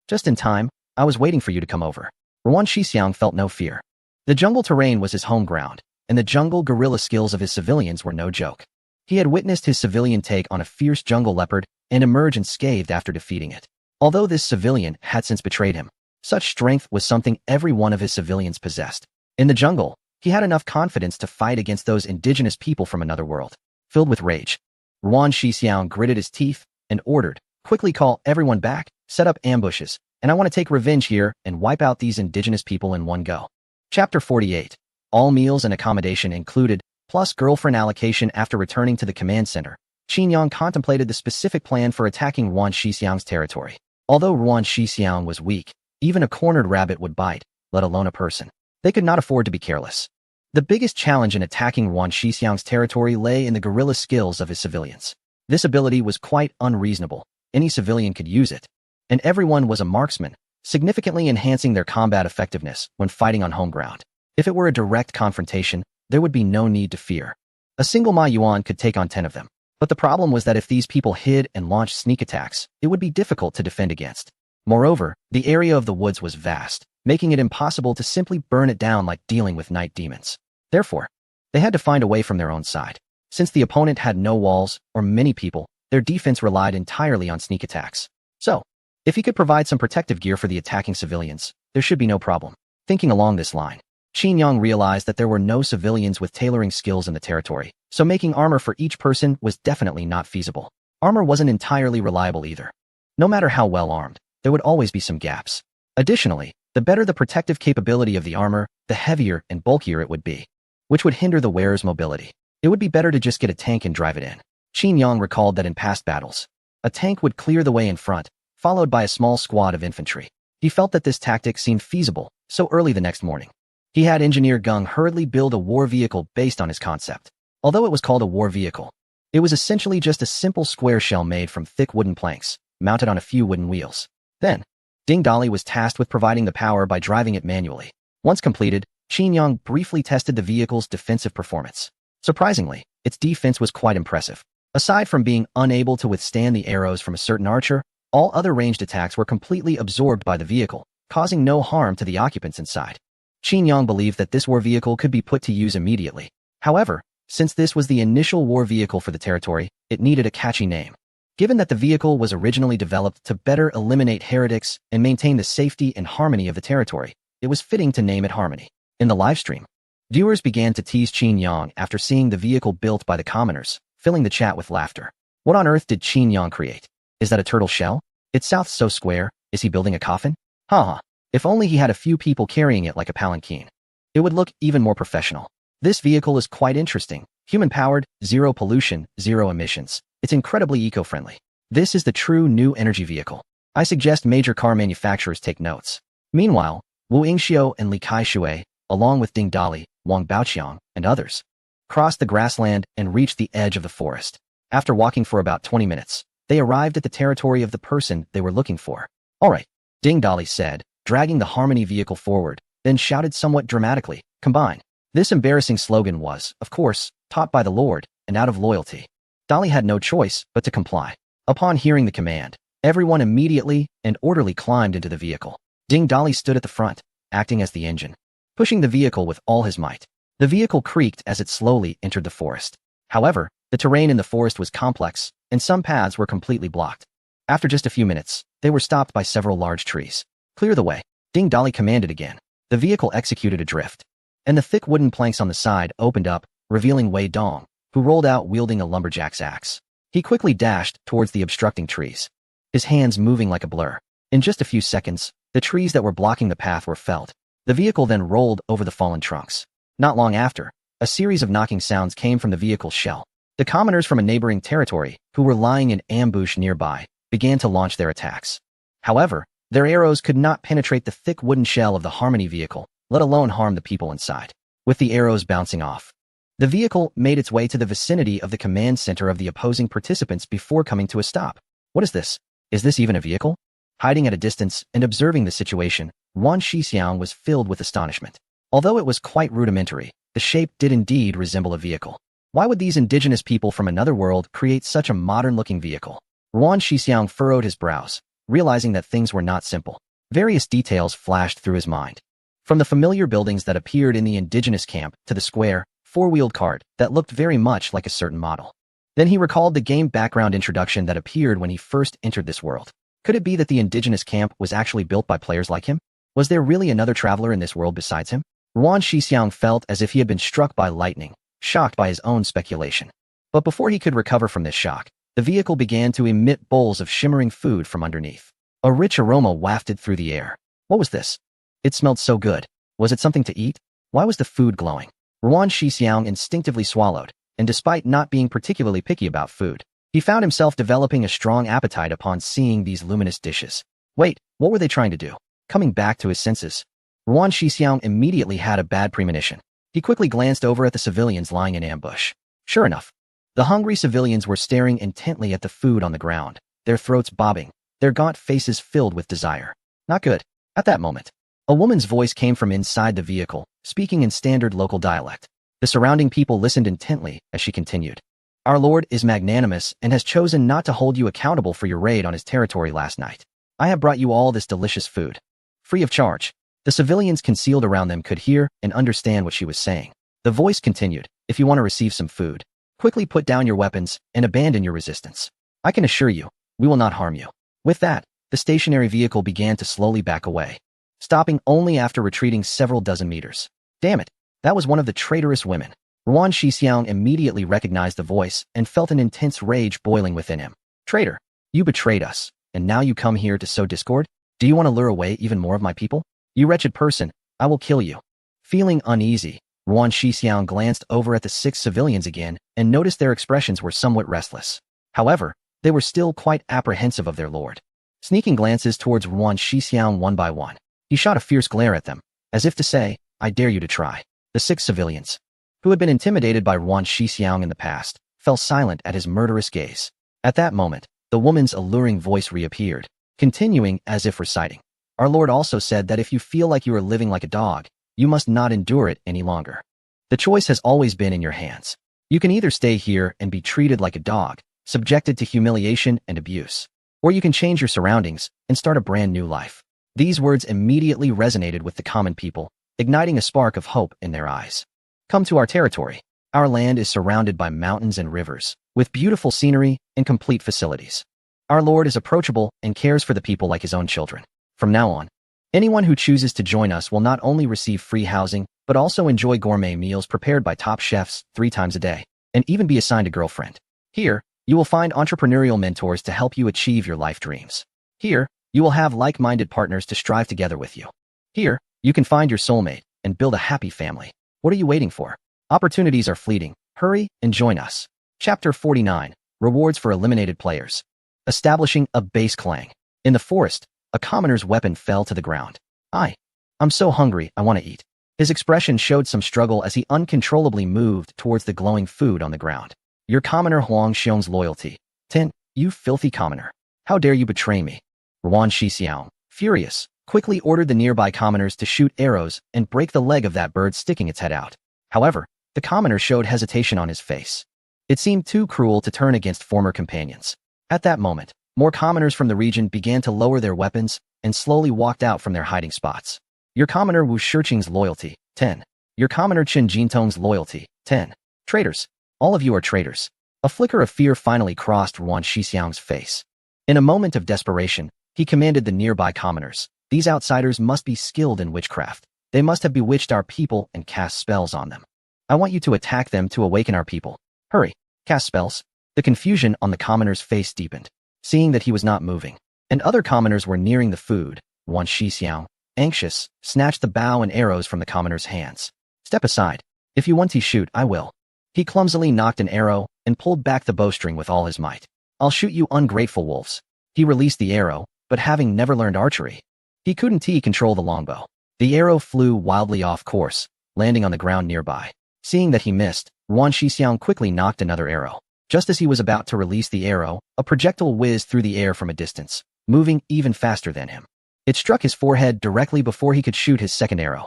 Just in time, I was waiting for you to come over. Ruan Shixiang felt no fear. The jungle terrain was his home ground, and the jungle guerrilla skills of his civilians were no joke. He had witnessed his civilian take on a fierce jungle leopard and emerge unscathed after defeating it. Although this civilian had since betrayed him, such strength was something every one of his civilians possessed. In the jungle, he had enough confidence to fight against those indigenous people from another world. Filled with rage, Ruan Shixiang gritted his teeth and ordered, "Quickly call everyone back, set up ambushes, and I want to take revenge here and wipe out these indigenous people in one go." Chapter 48. All meals and accommodation included, plus girlfriend allocation. After returning to the command center, Qin contemplated the specific plan for attacking Ruan Shixiang's territory. Although Ruan Shixiang was weak, even a cornered rabbit would bite, let alone a person. They could not afford to be careless. The biggest challenge in attacking Ruan Shixiang's territory lay in the guerrilla skills of his civilians. This ability was quite unreasonable. Any civilian could use it, and everyone was a marksman, significantly enhancing their combat effectiveness when fighting on home ground. If it were a direct confrontation, there would be no need to fear. A single Ma Yuan could take on 10 of them. But the problem was that if these people hid and launched sneak attacks, it would be difficult to defend against. Moreover, the area of the woods was vast, making it impossible to simply burn it down like dealing with night demons. Therefore, they had to find a way from their own side. Since the opponent had no walls or many people, their defense relied entirely on sneak attacks. So, if he could provide some protective gear for the attacking civilians, there should be no problem. Thinking along this line, Qin realized that there were no civilians with tailoring skills in the territory, so making armor for each person was definitely not feasible. Armor wasn't entirely reliable either. No matter how well armed, there would always be some gaps. Additionally, the better the protective capability of the armor, the heavier and bulkier it would be, which would hinder the wearer's mobility. It would be better to just get a tank and drive it in. Qin recalled that in past battles, A tank would clear the way in front, followed by a small squad of infantry. He felt that this tactic seemed feasible, so early the next morning, he had engineer Gung hurriedly build a war vehicle based on his concept. Although it was called a war vehicle, it was essentially just a simple square shell made from thick wooden planks, mounted on a few wooden wheels. Then, Ding Dali was tasked with providing the power by driving it manually. Once completed, Qin Yang briefly tested the vehicle's defensive performance. Surprisingly, its defense was quite impressive. Aside from being unable to withstand the arrows from a certain archer, all other ranged attacks were completely absorbed by the vehicle, causing no harm to the occupants inside. Qin Yang believed that this war vehicle could be put to use immediately. However, since this was the initial war vehicle for the territory, it needed a catchy name. Given that the vehicle was originally developed to better eliminate heretics and maintain the safety and harmony of the territory, it was fitting to name it Harmony. In the livestream, viewers began to tease Qin Yang after seeing the vehicle built by the commoners, filling the chat with laughter. What on earth did Qin Yang create? Is that a turtle shell? Its south so square, is he building a coffin? Haha, if only he had a few people carrying it like a palanquin. It would look even more professional. This vehicle is quite interesting. Human-powered, zero pollution, zero emissions. It's incredibly eco-friendly. This is the true new energy vehicle. I suggest major car manufacturers take notes. Meanwhile, Wu Yingxiu and Li Kaishui, along with Ding Dali, Wang Baoqiang, and others, crossed the grassland and reached the edge of the forest. After walking for about 20 minutes, they arrived at the territory of the person they were looking for. All right, Ding Dali said, dragging the Harmony vehicle forward, then shouted somewhat dramatically, "Combine." This embarrassing slogan was, of course, taught by the Lord, and out of loyalty. Dali had no choice but to comply. Upon hearing the command, everyone immediately and orderly climbed into the vehicle. Ding Dali stood at the front, acting as the engine, pushing the vehicle with all his might. The vehicle creaked as it slowly entered the forest. However, the terrain in the forest was complex, and some paths were completely blocked. After just a few minutes, they were stopped by several large trees. "Clear the way," Ding Dali commanded again. The vehicle executed a drift, and the thick wooden planks on the side opened up, revealing Wei Dong, who rolled out wielding a lumberjack's axe. He quickly dashed towards the obstructing trees, his hands moving like a blur. In just a few seconds, the trees that were blocking the path were felled. The vehicle then rolled over the fallen trunks. Not long after, a series of knocking sounds came from the vehicle's shell. The commoners from a neighboring territory, who were lying in ambush nearby, began to launch their attacks. However, their arrows could not penetrate the thick wooden shell of the Harmony vehicle, let alone harm the people inside. With the arrows bouncing off, the vehicle made its way to the vicinity of the command center of the opposing participants before coming to a stop. What is this? Is this even a vehicle? Hiding at a distance and observing the situation, Wan Shixiang was filled with astonishment. Although it was quite rudimentary, the shape did indeed resemble a vehicle. Why would these indigenous people from another world create such a modern-looking vehicle? Wan Shixiang furrowed his brows, realizing that things were not simple. Various details flashed through his mind. From the familiar buildings that appeared in the indigenous camp to the square, four-wheeled cart that looked very much like a certain model. Then he recalled the game background introduction that appeared when he first entered this world. Could it be that the indigenous camp was actually built by players like him? Was there really another traveler in this world besides him? Wan Shixiang felt as if he had been struck by lightning, shocked by his own speculation. But before he could recover from this shock, the vehicle began to emit bowls of shimmering food from underneath. A rich aroma wafted through the air. What was this? It smelled so good. Was it something to eat? Why was the food glowing? Wan Shixiang instinctively swallowed, and despite not being particularly picky about food, he found himself developing a strong appetite upon seeing these luminous dishes. Wait, what were they trying to do? Coming back to his senses, Wan Shixiang immediately had a bad premonition. He quickly glanced over at the civilians lying in ambush. Sure enough, the hungry civilians were staring intently at the food on the ground, their throats bobbing, their gaunt faces filled with desire. Not good. At that moment, a woman's voice came from inside the vehicle, speaking in standard local dialect. The surrounding people listened intently as she continued. Our Lord is magnanimous and has chosen not to hold you accountable for your raid on his territory last night. I have brought you all this delicious food, free of charge. The civilians concealed around them could hear and understand what she was saying. The voice continued, if you want to receive some food, quickly put down your weapons and abandon your resistance. I can assure you, we will not harm you. With that, the stationary vehicle began to slowly back away, stopping only after retreating several dozen meters. Damn it, that was one of the traitorous women. Wan Shixiang immediately recognized the voice and felt an intense rage boiling within him. Traitor, you betrayed us, and now you come here to sow discord? Do you want to lure away even more of my people? You wretched person, I will kill you. Feeling uneasy, Wan Shixiang glanced over at the 6 civilians again and noticed their expressions were somewhat restless. However, they were still quite apprehensive of their lord. Sneaking glances towards Yuan Shixiang one by one, he shot a fierce glare at them, as if to say, I dare you to try. The 6 civilians, who had been intimidated by Yuan Shixiang in the past, fell silent at his murderous gaze. At that moment, the woman's alluring voice reappeared, continuing as if reciting, Our Lord also said that if you feel like you are living like a dog, you must not endure it any longer. The choice has always been in your hands. You can either stay here and be treated like a dog, subjected to humiliation and abuse, or you can change your surroundings and start a brand new life. These words immediately resonated with the common people, igniting a spark of hope in their eyes. Come to our territory. Our land is surrounded by mountains and rivers, with beautiful scenery and complete facilities. Our Lord is approachable and cares for the people like his own children. From now on, anyone who chooses to join us will not only receive free housing, but also enjoy gourmet meals prepared by top chefs 3 times a day, and even be assigned a girlfriend. Here, you will find entrepreneurial mentors to help you achieve your life dreams. Here, you will have like-minded partners to strive together with you. Here, you can find your soulmate and build a happy family. What are you waiting for? Opportunities are fleeting. Hurry and join us. Chapter 49. Rewards for eliminated players. Establishing a base clang. In the forest, a commoner's weapon fell to the ground. I'm so hungry, I want to eat. His expression showed some struggle as he uncontrollably moved towards the glowing food on the ground. Your commoner Huang Xiong's loyalty. 10. You filthy commoner. How dare you betray me? Yuan Shixiang, furious, quickly ordered the nearby commoners to shoot arrows and break the leg of that bird sticking its head out. However, the commoner showed hesitation on his face. It seemed too cruel to turn against former companions. At that moment, more commoners from the region began to lower their weapons and slowly walked out from their hiding spots. Your commoner Wu Shiqing's loyalty. 10. Your commoner Qin Jintong's loyalty. 10. Traitors. All of you are traitors. A flicker of fear finally crossed Yuan Shixiang's face. In a moment of desperation, he commanded the nearby commoners. These outsiders must be skilled in witchcraft. They must have bewitched our people and cast spells on them. I want you to attack them to awaken our people. Hurry, cast spells. The confusion on the commoner's face deepened, seeing that he was not moving, and other commoners were nearing the food. Yuan Shixiang, anxious, snatched the bow and arrows from the commoner's hands. Step aside. If you want to shoot, I will. He clumsily knocked an arrow and pulled back the bowstring with all his might. I'll shoot you ungrateful wolves. He released the arrow, but having never learned archery, he couldn't control the longbow. The arrow flew wildly off course, landing on the ground nearby. Seeing that he missed, Yuan Shixiang quickly knocked another arrow. Just as he was about to release the arrow, a projectile whizzed through the air from a distance, moving even faster than him. It struck his forehead directly before he could shoot his second arrow.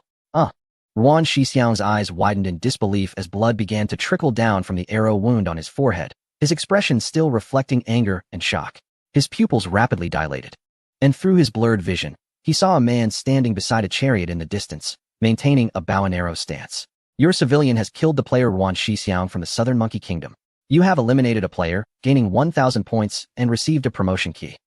Yuan Shixiang's eyes widened in disbelief as blood began to trickle down from the arrow wound on his forehead, his expression still reflecting anger and shock. His pupils rapidly dilated, and through his blurred vision, he saw a man standing beside a chariot in the distance, maintaining a bow and arrow stance. Your civilian has killed the player Yuan Shixiang from the Southern Monkey Kingdom. You have eliminated a player, gaining 1,000 points, and received a promotion key.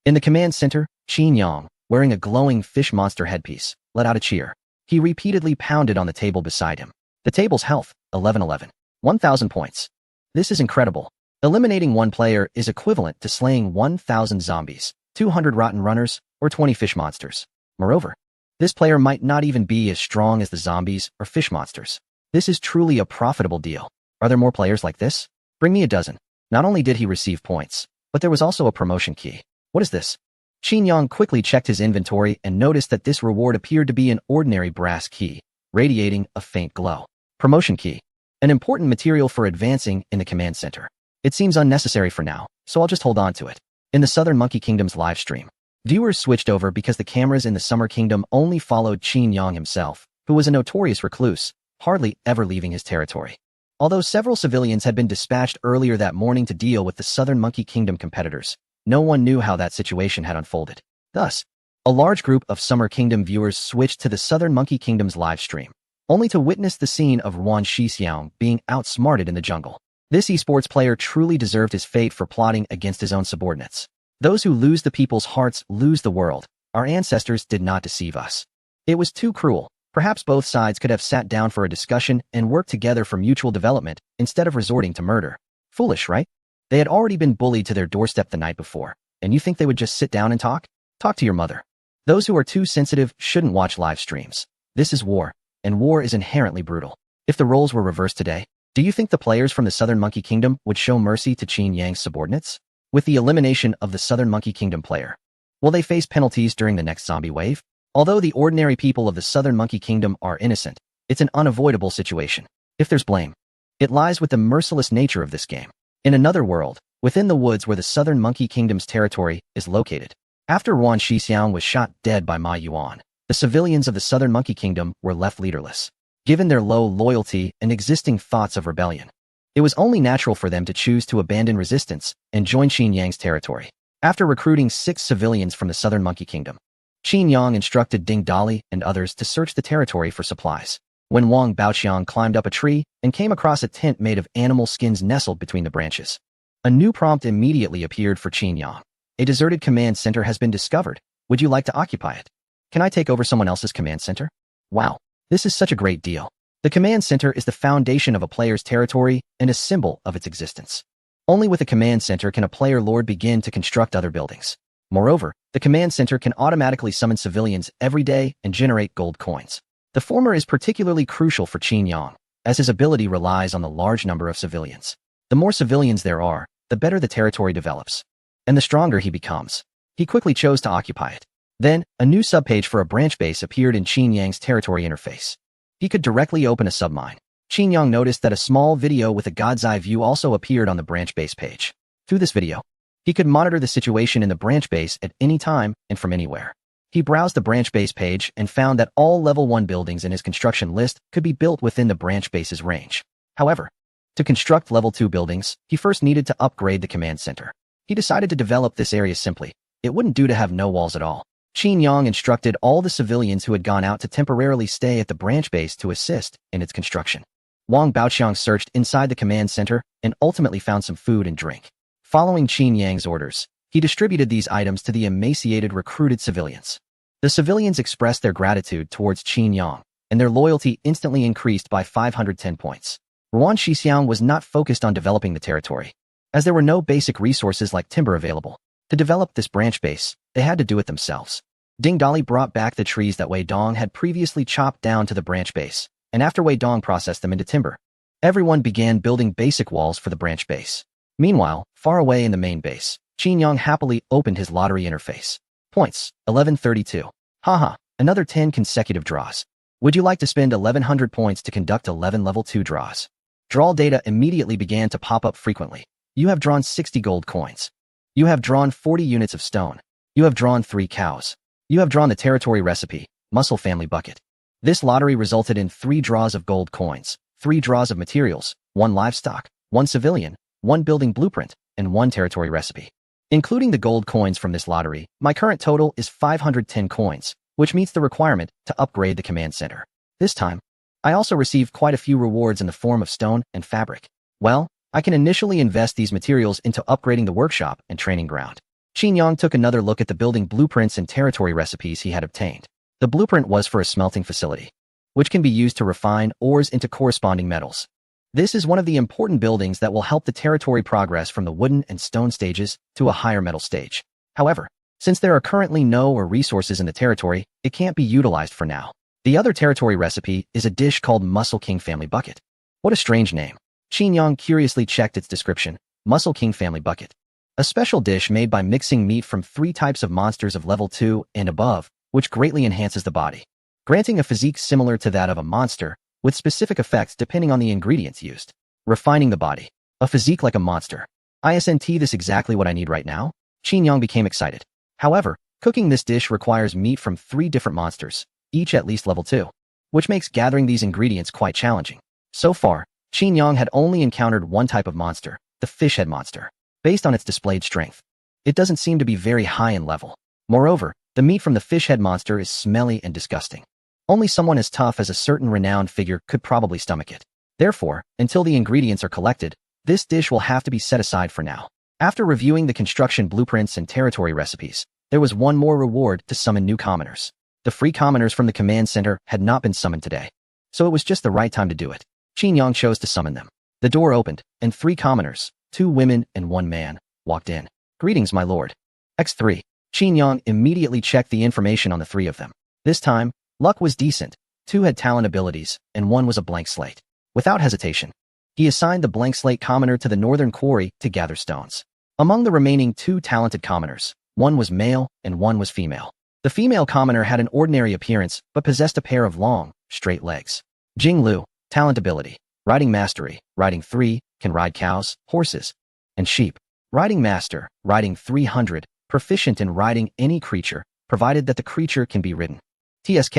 In the command center, Qin Yang, wearing a glowing fish monster headpiece, let out a cheer. He repeatedly pounded on the table beside him. The table's health, 1111. 1,000 points. This is incredible. Eliminating one player is equivalent to slaying 1,000 zombies, 200 rotten runners, or 20 fish monsters. Moreover, this player might not even be as strong as the zombies or fish monsters. This is truly a profitable deal. Are there more players like this? Bring me a dozen. Not only did he receive points, but there was also a promotion key. What is this? Qin Yang quickly checked his inventory and noticed that this reward appeared to be an ordinary brass key, radiating a faint glow. Promotion key. An important material for advancing in the command center. It seems unnecessary for now, so I'll just hold on to it. In the Southern Monkey Kingdom's live stream, viewers switched over because the cameras in the Summer Kingdom only followed Qin Yang himself, who was a notorious recluse, hardly ever leaving his territory. Although several civilians had been dispatched earlier that morning to deal with the Southern Monkey Kingdom competitors, no one knew how that situation had unfolded. Thus, a large group of Summer Kingdom viewers switched to the Southern Monkey Kingdom's live stream, only to witness the scene of Yuan Shixiang being outsmarted in the jungle. This esports player truly deserved his fate for plotting against his own subordinates. Those who lose the people's hearts lose the world. Our ancestors did not deceive us. It was too cruel. Perhaps both sides could have sat down for a discussion and worked together for mutual development instead of resorting to murder. Foolish, right? They had already been bullied to their doorstep the night before, and you think they would just sit down and talk? Talk to your mother. Those who are too sensitive shouldn't watch live streams. This is war, and war is inherently brutal. If the roles were reversed today, do you think the players from the Southern Monkey Kingdom would show mercy to Qin Yang's subordinates? with the elimination of the Southern Monkey Kingdom player. Will they face penalties during the next zombie wave? Although the ordinary people of the Southern Monkey Kingdom are innocent, it's an unavoidable situation. If there's blame, it lies with the merciless nature of this game. In another world, within the woods where the Southern Monkey Kingdom's territory is located, after Yuan Shixiang was shot dead by Ma Yuan, the civilians of the Southern Monkey Kingdom were left leaderless. Given their low loyalty and existing thoughts of rebellion, it was only natural for them to choose to abandon resistance and join Qin Yang's territory. After recruiting 6 civilians from the Southern Monkey Kingdom, Qin Yang instructed Ding Dali and others to search the territory for supplies. When Wang Baoqiang climbed up a tree and came across a tent made of animal skins nestled between the branches, a new prompt immediately appeared for Qin Yang. A deserted command center has been discovered. Would you like to occupy it? Can I take over someone else's command center? Wow, this is such a great deal. The command center is the foundation of a player's territory and a symbol of its existence. Only with a command center can a player lord begin to construct other buildings. Moreover, the command center can automatically summon civilians every day and generate gold coins. The former is particularly crucial for Qin Yang, as his ability relies on the large number of civilians. The more civilians there are, the better the territory develops, and the stronger he becomes. He quickly chose to occupy it. Then, a new subpage for a branch base appeared in Qin Yang's territory interface. He could directly open a submine. Qin Yang noticed that a small video with a God's Eye view also appeared on the branch base page. Through this video, he could monitor the situation in the branch base at any time and from anywhere. He browsed the branch base page and found that all level 1 buildings in his construction list could be built within the branch base's range. However, to construct level 2 buildings, he first needed to upgrade the command center. He decided to develop this area simply. It wouldn't do to have no walls at all. Qin Yang instructed all the civilians who had gone out to temporarily stay at the branch base to assist in its construction. Wang Baoqiang searched inside the command center and ultimately found some food and drink. Following Qin Yang's orders, he distributed these items to the emaciated recruited civilians. The civilians expressed their gratitude towards Qin Yang, and their loyalty instantly increased by 510 points. Yuan Shixiang was not focused on developing the territory, as there were no basic resources like timber available. To develop this branch base, they had to do it themselves. Ding Dali brought back the trees that Wei Dong had previously chopped down to the branch base, and after Wei Dong processed them into timber, everyone began building basic walls for the branch base. Meanwhile, far away in the main base, Qin Yang happily opened his lottery interface. Points, 1132. Haha, another 10 consecutive draws. Would you like to spend 1100 points to conduct 11 level 2 draws? Draw data immediately began to pop up frequently. You have drawn 60 gold coins. You have drawn 40 units of stone. You have drawn 3 cows. You have drawn the territory recipe, Muscle Family Bucket. This lottery resulted in 3 draws of gold coins, 3 draws of materials, 1 livestock, 1 civilian, 1 building blueprint, and 1 territory recipe. Including the gold coins from this lottery, my current total is 510 coins, which meets the requirement to upgrade the command center. This time, I also received quite a few rewards in the form of stone and fabric. Well, I can initially invest these materials into upgrading the workshop and training ground. Qin Yang took another look at the building blueprints and territory recipes he had obtained. The blueprint was for a smelting facility, which can be used to refine ores into corresponding metals. This is one of the important buildings that will help the territory progress from the wooden and stone stages to a higher metal stage. However, since there are currently no resources in the territory, it can't be utilized for now. The other territory recipe is a dish called Muscle King Family Bucket. What a strange name. Qin Yang curiously checked its description, Muscle King Family Bucket. A special dish made by mixing meat from 3 types of monsters of level 2 and above, which greatly enhances the body, granting a physique similar to that of a monster, with specific effects depending on the ingredients used. Refining the body. A physique like a monster. ISNT, this exactly what I need right now? Qin Yang became excited. However, cooking this dish requires meat from 3 different monsters, each at least level 2, which makes gathering these ingredients quite challenging. So far, Qin Yang had only encountered 1 type of monster, the fish head monster. Based on its displayed strength, it doesn't seem to be very high in level. Moreover, the meat from the fish head monster is smelly and disgusting. Only someone as tough as a certain renowned figure could probably stomach it. Therefore, until the ingredients are collected, this dish will have to be set aside for now. After reviewing the construction blueprints and territory recipes, there was one more reward to summon new commoners. The free commoners from the command center had not been summoned today, so it was just the right time to do it. Qin Yang chose to summon them. The door opened, and 3 commoners, 2 women and 1 man, walked in. Greetings, my lord. X3. Qin Yang immediately checked the information on the 3 of them. This time, luck was decent. 2 had talent abilities, and 1 was a blank slate. Without hesitation, he assigned the blank slate commoner to the northern quarry to gather stones. Among the remaining two talented commoners, one was male and one was female. The female commoner had an ordinary appearance but possessed a pair of long, straight legs. Jing Lu, talent ability, riding mastery, riding 3, can ride cows, horses, and sheep. Riding master, riding 300, proficient in riding any creature, provided that the creature can be ridden. TSK.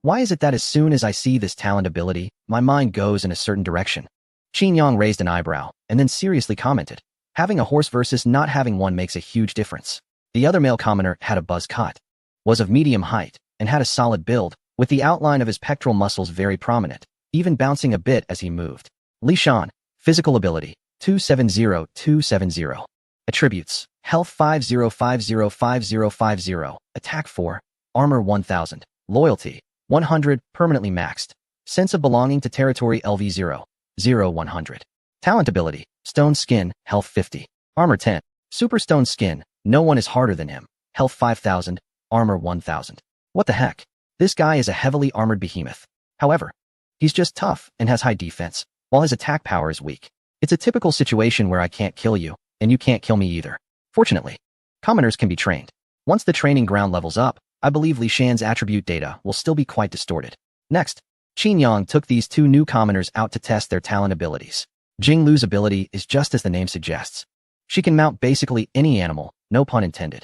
Why is it that as soon as I see this talent ability, my mind goes in a certain direction? Qin Yang raised an eyebrow, and then seriously commented, having a horse versus not having one makes a huge difference. The other male commoner had a buzz cut, was of medium height, and had a solid build, with the outline of his pectoral muscles very prominent, even bouncing a bit as he moved. Li Shan, physical ability, 270-270. Attributes, health 50505050, attack 4, armor 1000, loyalty, 100, permanently maxed. Sense of belonging to territory LV 0, 100. Talent ability, stone skin, health 50, armor 10. Super stone skin, no one is harder than him, health 5000, armor 1000. What the heck? This guy is a heavily armored behemoth. However, he's just tough and has high defense, while his attack power is weak. It's a typical situation where I can't kill you, and you can't kill me either. Fortunately, commoners can be trained. Once the training ground levels up, I believe Li Shan's attribute data will still be quite distorted. Next, Qin Yang took these two new commoners out to test their talent abilities. Jing Lu's ability is just as the name suggests. She can mount basically any animal, no pun intended.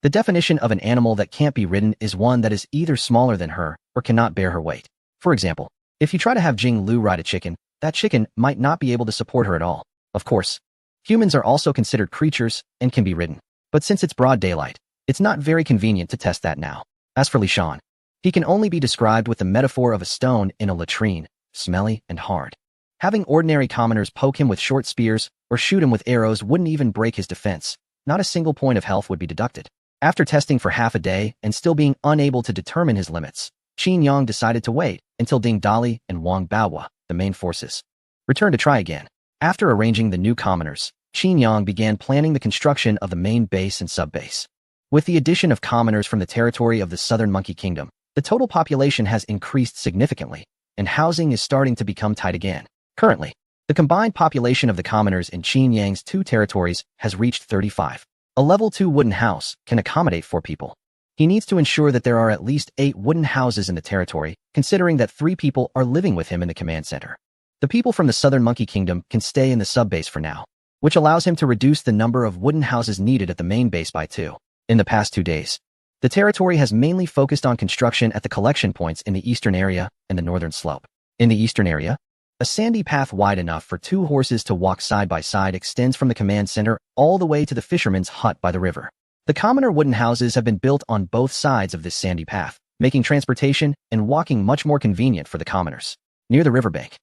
The definition of an animal that can't be ridden is one that is either smaller than her or cannot bear her weight. For example, if you try to have Jing Lu ride a chicken, that chicken might not be able to support her at all. Of course, humans are also considered creatures and can be ridden. But since it's broad daylight, it's not very convenient to test that now. As for Li Shan, he can only be described with the metaphor of a stone in a latrine, smelly and hard. Having ordinary commoners poke him with short spears or shoot him with arrows wouldn't even break his defense. Not a single point of health would be deducted. After testing for half a day and still being unable to determine his limits, Qin Yang decided to wait until Ding Dali and Wang Baohua, the main forces, returned to try again. After arranging the new commoners, Qin Yang began planning the construction of the main base and sub-base. With the addition of commoners from the territory of the Southern Monkey Kingdom, the total population has increased significantly, and housing is starting to become tight again. Currently, the combined population of the commoners in Qin Yang's two territories has reached 35. A level 2 wooden house can accommodate 4 people. He needs to ensure that there are at least 8 wooden houses in the territory, considering that 3 people are living with him in the command center. The people from the Southern Monkey Kingdom can stay in the sub-base for now, which allows him to reduce the number of wooden houses needed at the main base by 2. In the past 2 days, the territory has mainly focused on construction at the collection points in the eastern area and the northern slope. In the eastern area, a sandy path wide enough for 2 horses to walk side by side extends from the command center all the way to the fisherman's hut by the river. The commoner wooden houses have been built on both sides of this sandy path, making transportation and walking much more convenient for the commoners. Near the riverbank,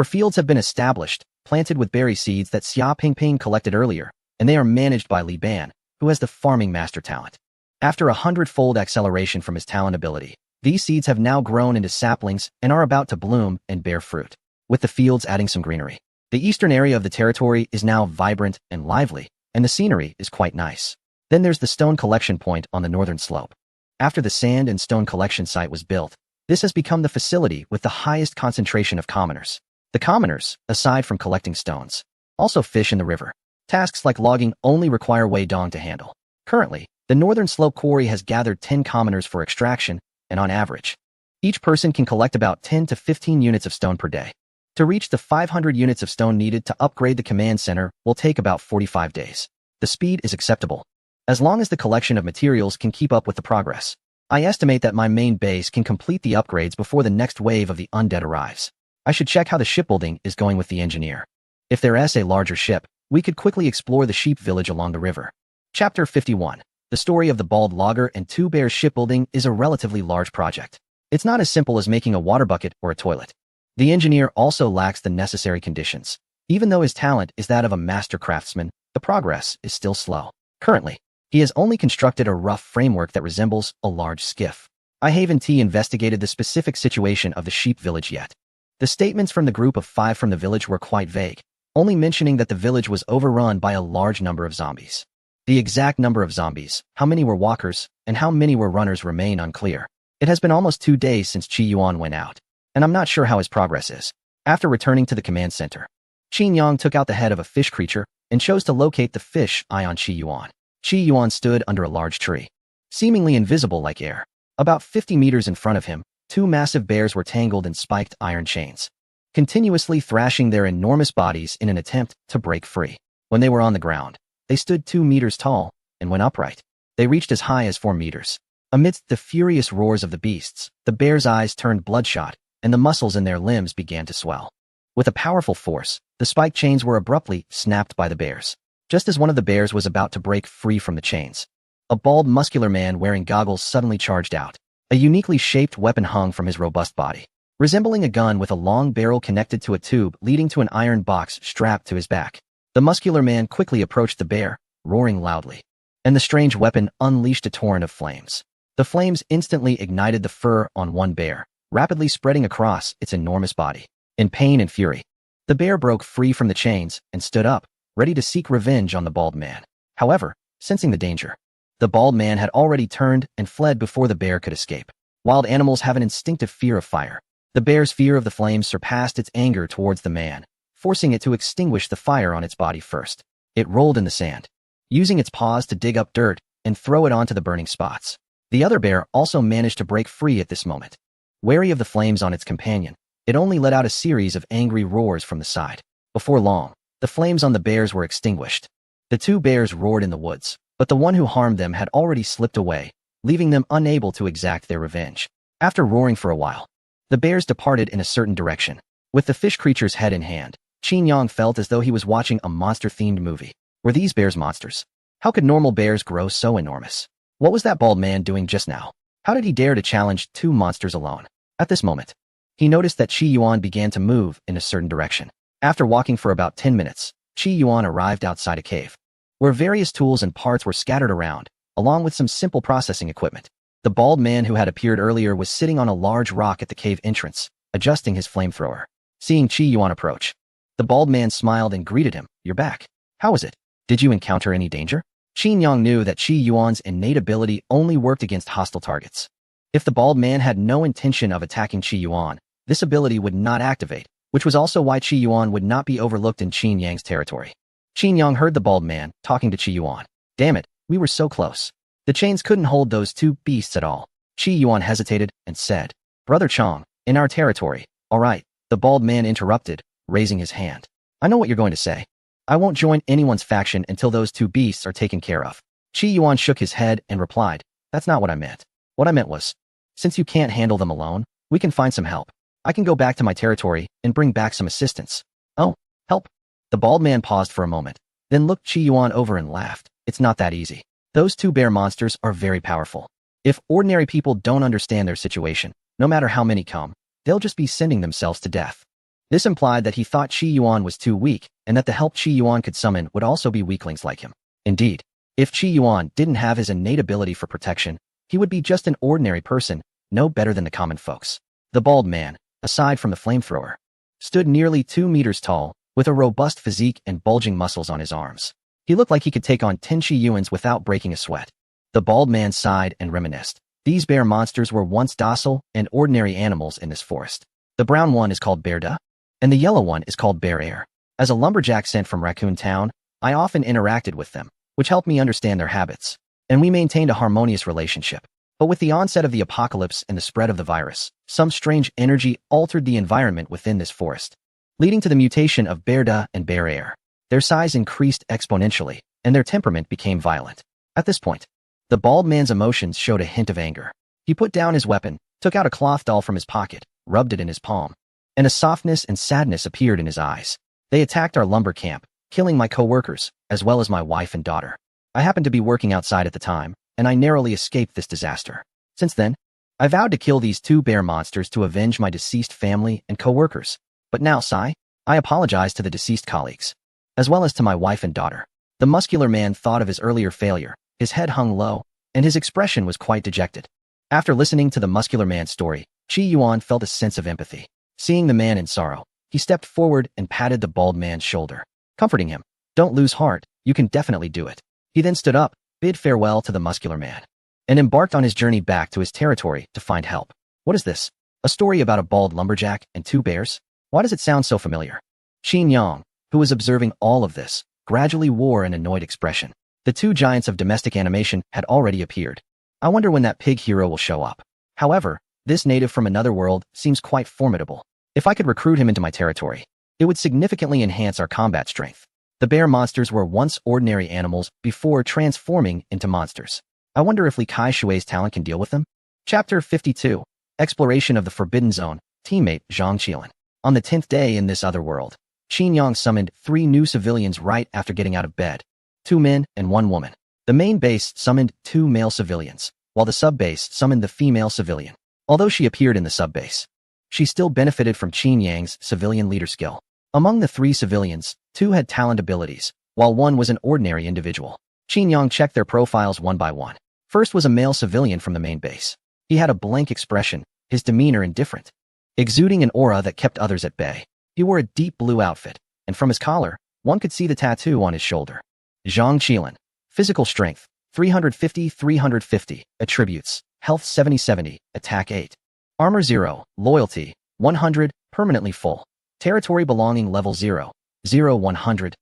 fields have been established, planted with berry seeds that Xia Pingping collected earlier, and they are managed by Li Ban, who has the farming master talent. After a 100-fold acceleration from his talent ability, these seeds have now grown into saplings and are about to bloom and bear fruit, with the fields adding some greenery. The eastern area of the territory is now vibrant and lively, and the scenery is quite nice. Then there's the stone collection point on the northern slope. After the sand and stone collection site was built, this has become the facility with the highest concentration of commoners. The commoners, aside from collecting stones, also fish in the river. Tasks like logging only require Wei Dong to handle. Currently, the northern slope quarry has gathered 10 commoners for extraction, and on average, each person can collect about 10 to 15 units of stone per day. To reach the 500 units of stone needed to upgrade the command center will take about 45 days. The speed is acceptable, as long as the collection of materials can keep up with the progress. I estimate that my main base can complete the upgrades before the next wave of the undead arrives. I should check how the shipbuilding is going with the engineer. If there is a larger ship, we could quickly explore the sheep village along the river. Chapter 51. The story of the bald logger and 2 bears shipbuilding is a relatively large project. It's not as simple as making a water bucket or a toilet. The engineer also lacks the necessary conditions. Even though his talent is that of a master craftsman, the progress is still slow. Currently, he has only constructed a rough framework that resembles a large skiff. I haven't investigated the specific situation of the sheep village yet. The statements from the group of 5 from the village were quite vague, only mentioning that the village was overrun by a large number of zombies. The exact number of zombies, how many were walkers, and how many were runners remain unclear. It has been almost 2 days since Qi Yuan went out, and I'm not sure how his progress is. After returning to the command center, Qin Yang took out the head of a fish creature and chose to locate the fish eye on Qi Yuan. Qi Yuan stood under a large tree, seemingly invisible like air. About 50 meters in front of him, two massive bears were tangled in spiked iron chains, continuously thrashing their enormous bodies in an attempt to break free. When they were on the ground, they stood 2 meters tall, and when upright, they reached as high as 4 meters. Amidst the furious roars of the beasts, the bears' eyes turned bloodshot, and the muscles in their limbs began to swell. With a powerful force, the spiked chains were abruptly snapped by the bears. Just as one of the bears was about to break free from the chains, a bald, muscular man wearing goggles suddenly charged out. A uniquely shaped weapon hung from his robust body, resembling a gun with a long barrel connected to a tube leading to an iron box strapped to his back. The muscular man quickly approached the bear, roaring loudly, and the strange weapon unleashed a torrent of flames. The flames instantly ignited the fur on one bear, rapidly spreading across its enormous body. In pain and fury, the bear broke free from the chains and stood up, ready to seek revenge on the bald man. However, sensing the danger, the bald man had already turned and fled before the bear could escape. Wild animals have an instinctive fear of fire. The bear's fear of the flames surpassed its anger towards the man, forcing it to extinguish the fire on its body first. It rolled in the sand, using its paws to dig up dirt and throw it onto the burning spots. The other bear also managed to break free at this moment. Wary of the flames on its companion, it only let out a series of angry roars from the side. Before long, the flames on the bears were extinguished. The two bears roared in the woods, but the one who harmed them had already slipped away, leaving them unable to exact their revenge. After roaring for a while, the bears departed in a certain direction. With the fish creature's head in hand, Qin Yang felt as though he was watching a monster-themed movie. Were these bears monsters? How could normal bears grow so enormous? What was that bald man doing just now? How did he dare to challenge two monsters alone? At this moment, he noticed that Qi Yuan began to move in a certain direction. After walking for about 10 minutes, Qi Yuan arrived outside a cave, where various tools and parts were scattered around, along with some simple processing equipment. The bald man who had appeared earlier was sitting on a large rock at the cave entrance, adjusting his flamethrower. Seeing Qi Yuan approach, the bald man smiled and greeted him. "You're back. How is it? Did you encounter any danger?" Qin Yang knew that Qi Yuan's innate ability only worked against hostile targets. If the bald man had no intention of attacking Qi Yuan, this ability would not activate, which was also why Qi Yuan would not be overlooked in Qin Yang's territory. Qin Yang heard the bald man talking to Qi Yuan. "Damn it, we were so close. The chains couldn't hold those two beasts at all." Qi Yuan hesitated and said, "Brother Chong, in our territory." "All right," the bald man interrupted, raising his hand. "I know what you're going to say. I won't join anyone's faction until those two beasts are taken care of." Qi Yuan shook his head and replied, "That's not what I meant. What I meant was, since you can't handle them alone, we can find some help. I can go back to my territory and bring back some assistance." "Oh, help?" The bald man paused for a moment, then looked Qi Yuan over and laughed. "It's not that easy. Those two bear monsters are very powerful. If ordinary people don't understand their situation, no matter how many come, they'll just be sending themselves to death." This implied that he thought Qi Yuan was too weak, and that the help Qi Yuan could summon would also be weaklings like him. Indeed, if Qi Yuan didn't have his innate ability for protection, he would be just an ordinary person, no better than the common folks. The bald man, aside from the flamethrower, stood nearly 2 meters tall, with a robust physique and bulging muscles on his arms. He looked like he could take on 10 Qi Yuans without breaking a sweat. The bald man sighed and reminisced. These bear monsters were once docile and ordinary animals in this forest. The brown one is called Bear Da, and the yellow one is called Bear Air. As a lumberjack sent from Raccoon Town, I often interacted with them, which helped me understand their habits, and we maintained a harmonious relationship. But with the onset of the apocalypse and the spread of the virus, some strange energy altered the environment within this forest, leading to the mutation of Bear Da and Bear Air. Their size increased exponentially, and their temperament became violent. At this point, the bald man's emotions showed a hint of anger. He put down his weapon, took out a cloth doll from his pocket, rubbed it in his palm, and a softness and sadness appeared in his eyes. "They attacked our lumber camp, killing my co-workers, as well as my wife and daughter. I happened to be working outside at the time, and I narrowly escaped this disaster. Since then, I vowed to kill these two bear monsters to avenge my deceased family and co-workers. But now, Sai, I apologize to the deceased colleagues, as well as to my wife and daughter." The muscular man thought of his earlier failure, his head hung low, and his expression was quite dejected. After listening to the muscular man's story, Qi Yuan felt a sense of empathy. Seeing the man in sorrow, he stepped forward and patted the bald man's shoulder, comforting him. "Don't lose heart, you can definitely do it." He then stood up, bid farewell to the muscular man, and embarked on his journey back to his territory to find help. What is this? A story about a bald lumberjack and two bears? Why does it sound so familiar? Qin Yang, who was observing all of this, gradually wore an annoyed expression. The two giants of domestic animation had already appeared. I wonder when that pig hero will show up. However, this native from another world seems quite formidable. If I could recruit him into my territory, it would significantly enhance our combat strength. The bear monsters were once ordinary animals before transforming into monsters. I wonder if Li Kai Shui's talent can deal with them? Chapter 52. Exploration of the Forbidden Zone. Teammate Zhang Qilin. On the 10th day in this other world, Qin Yang summoned 3 new civilians right after getting out of bed. 2 men and 1 woman. The main base summoned 2 male civilians, while the sub-base summoned the female civilian. Although she appeared in the sub-base, she still benefited from Qin Yang's civilian leader skill. Among the 3 civilians, 2 had talent abilities, while 1 was an ordinary individual. Qin Yang checked their profiles one by one. First was a male civilian from the main base. He had a blank expression, his demeanor indifferent, exuding an aura that kept others at bay. He wore a deep blue outfit, and from his collar, one could see the tattoo on his shoulder. Zhang Qilin. Physical strength, 350, attributes, health 70, attack 8. Armor 0, loyalty, 100, permanently full. Territory belonging level 0, 100.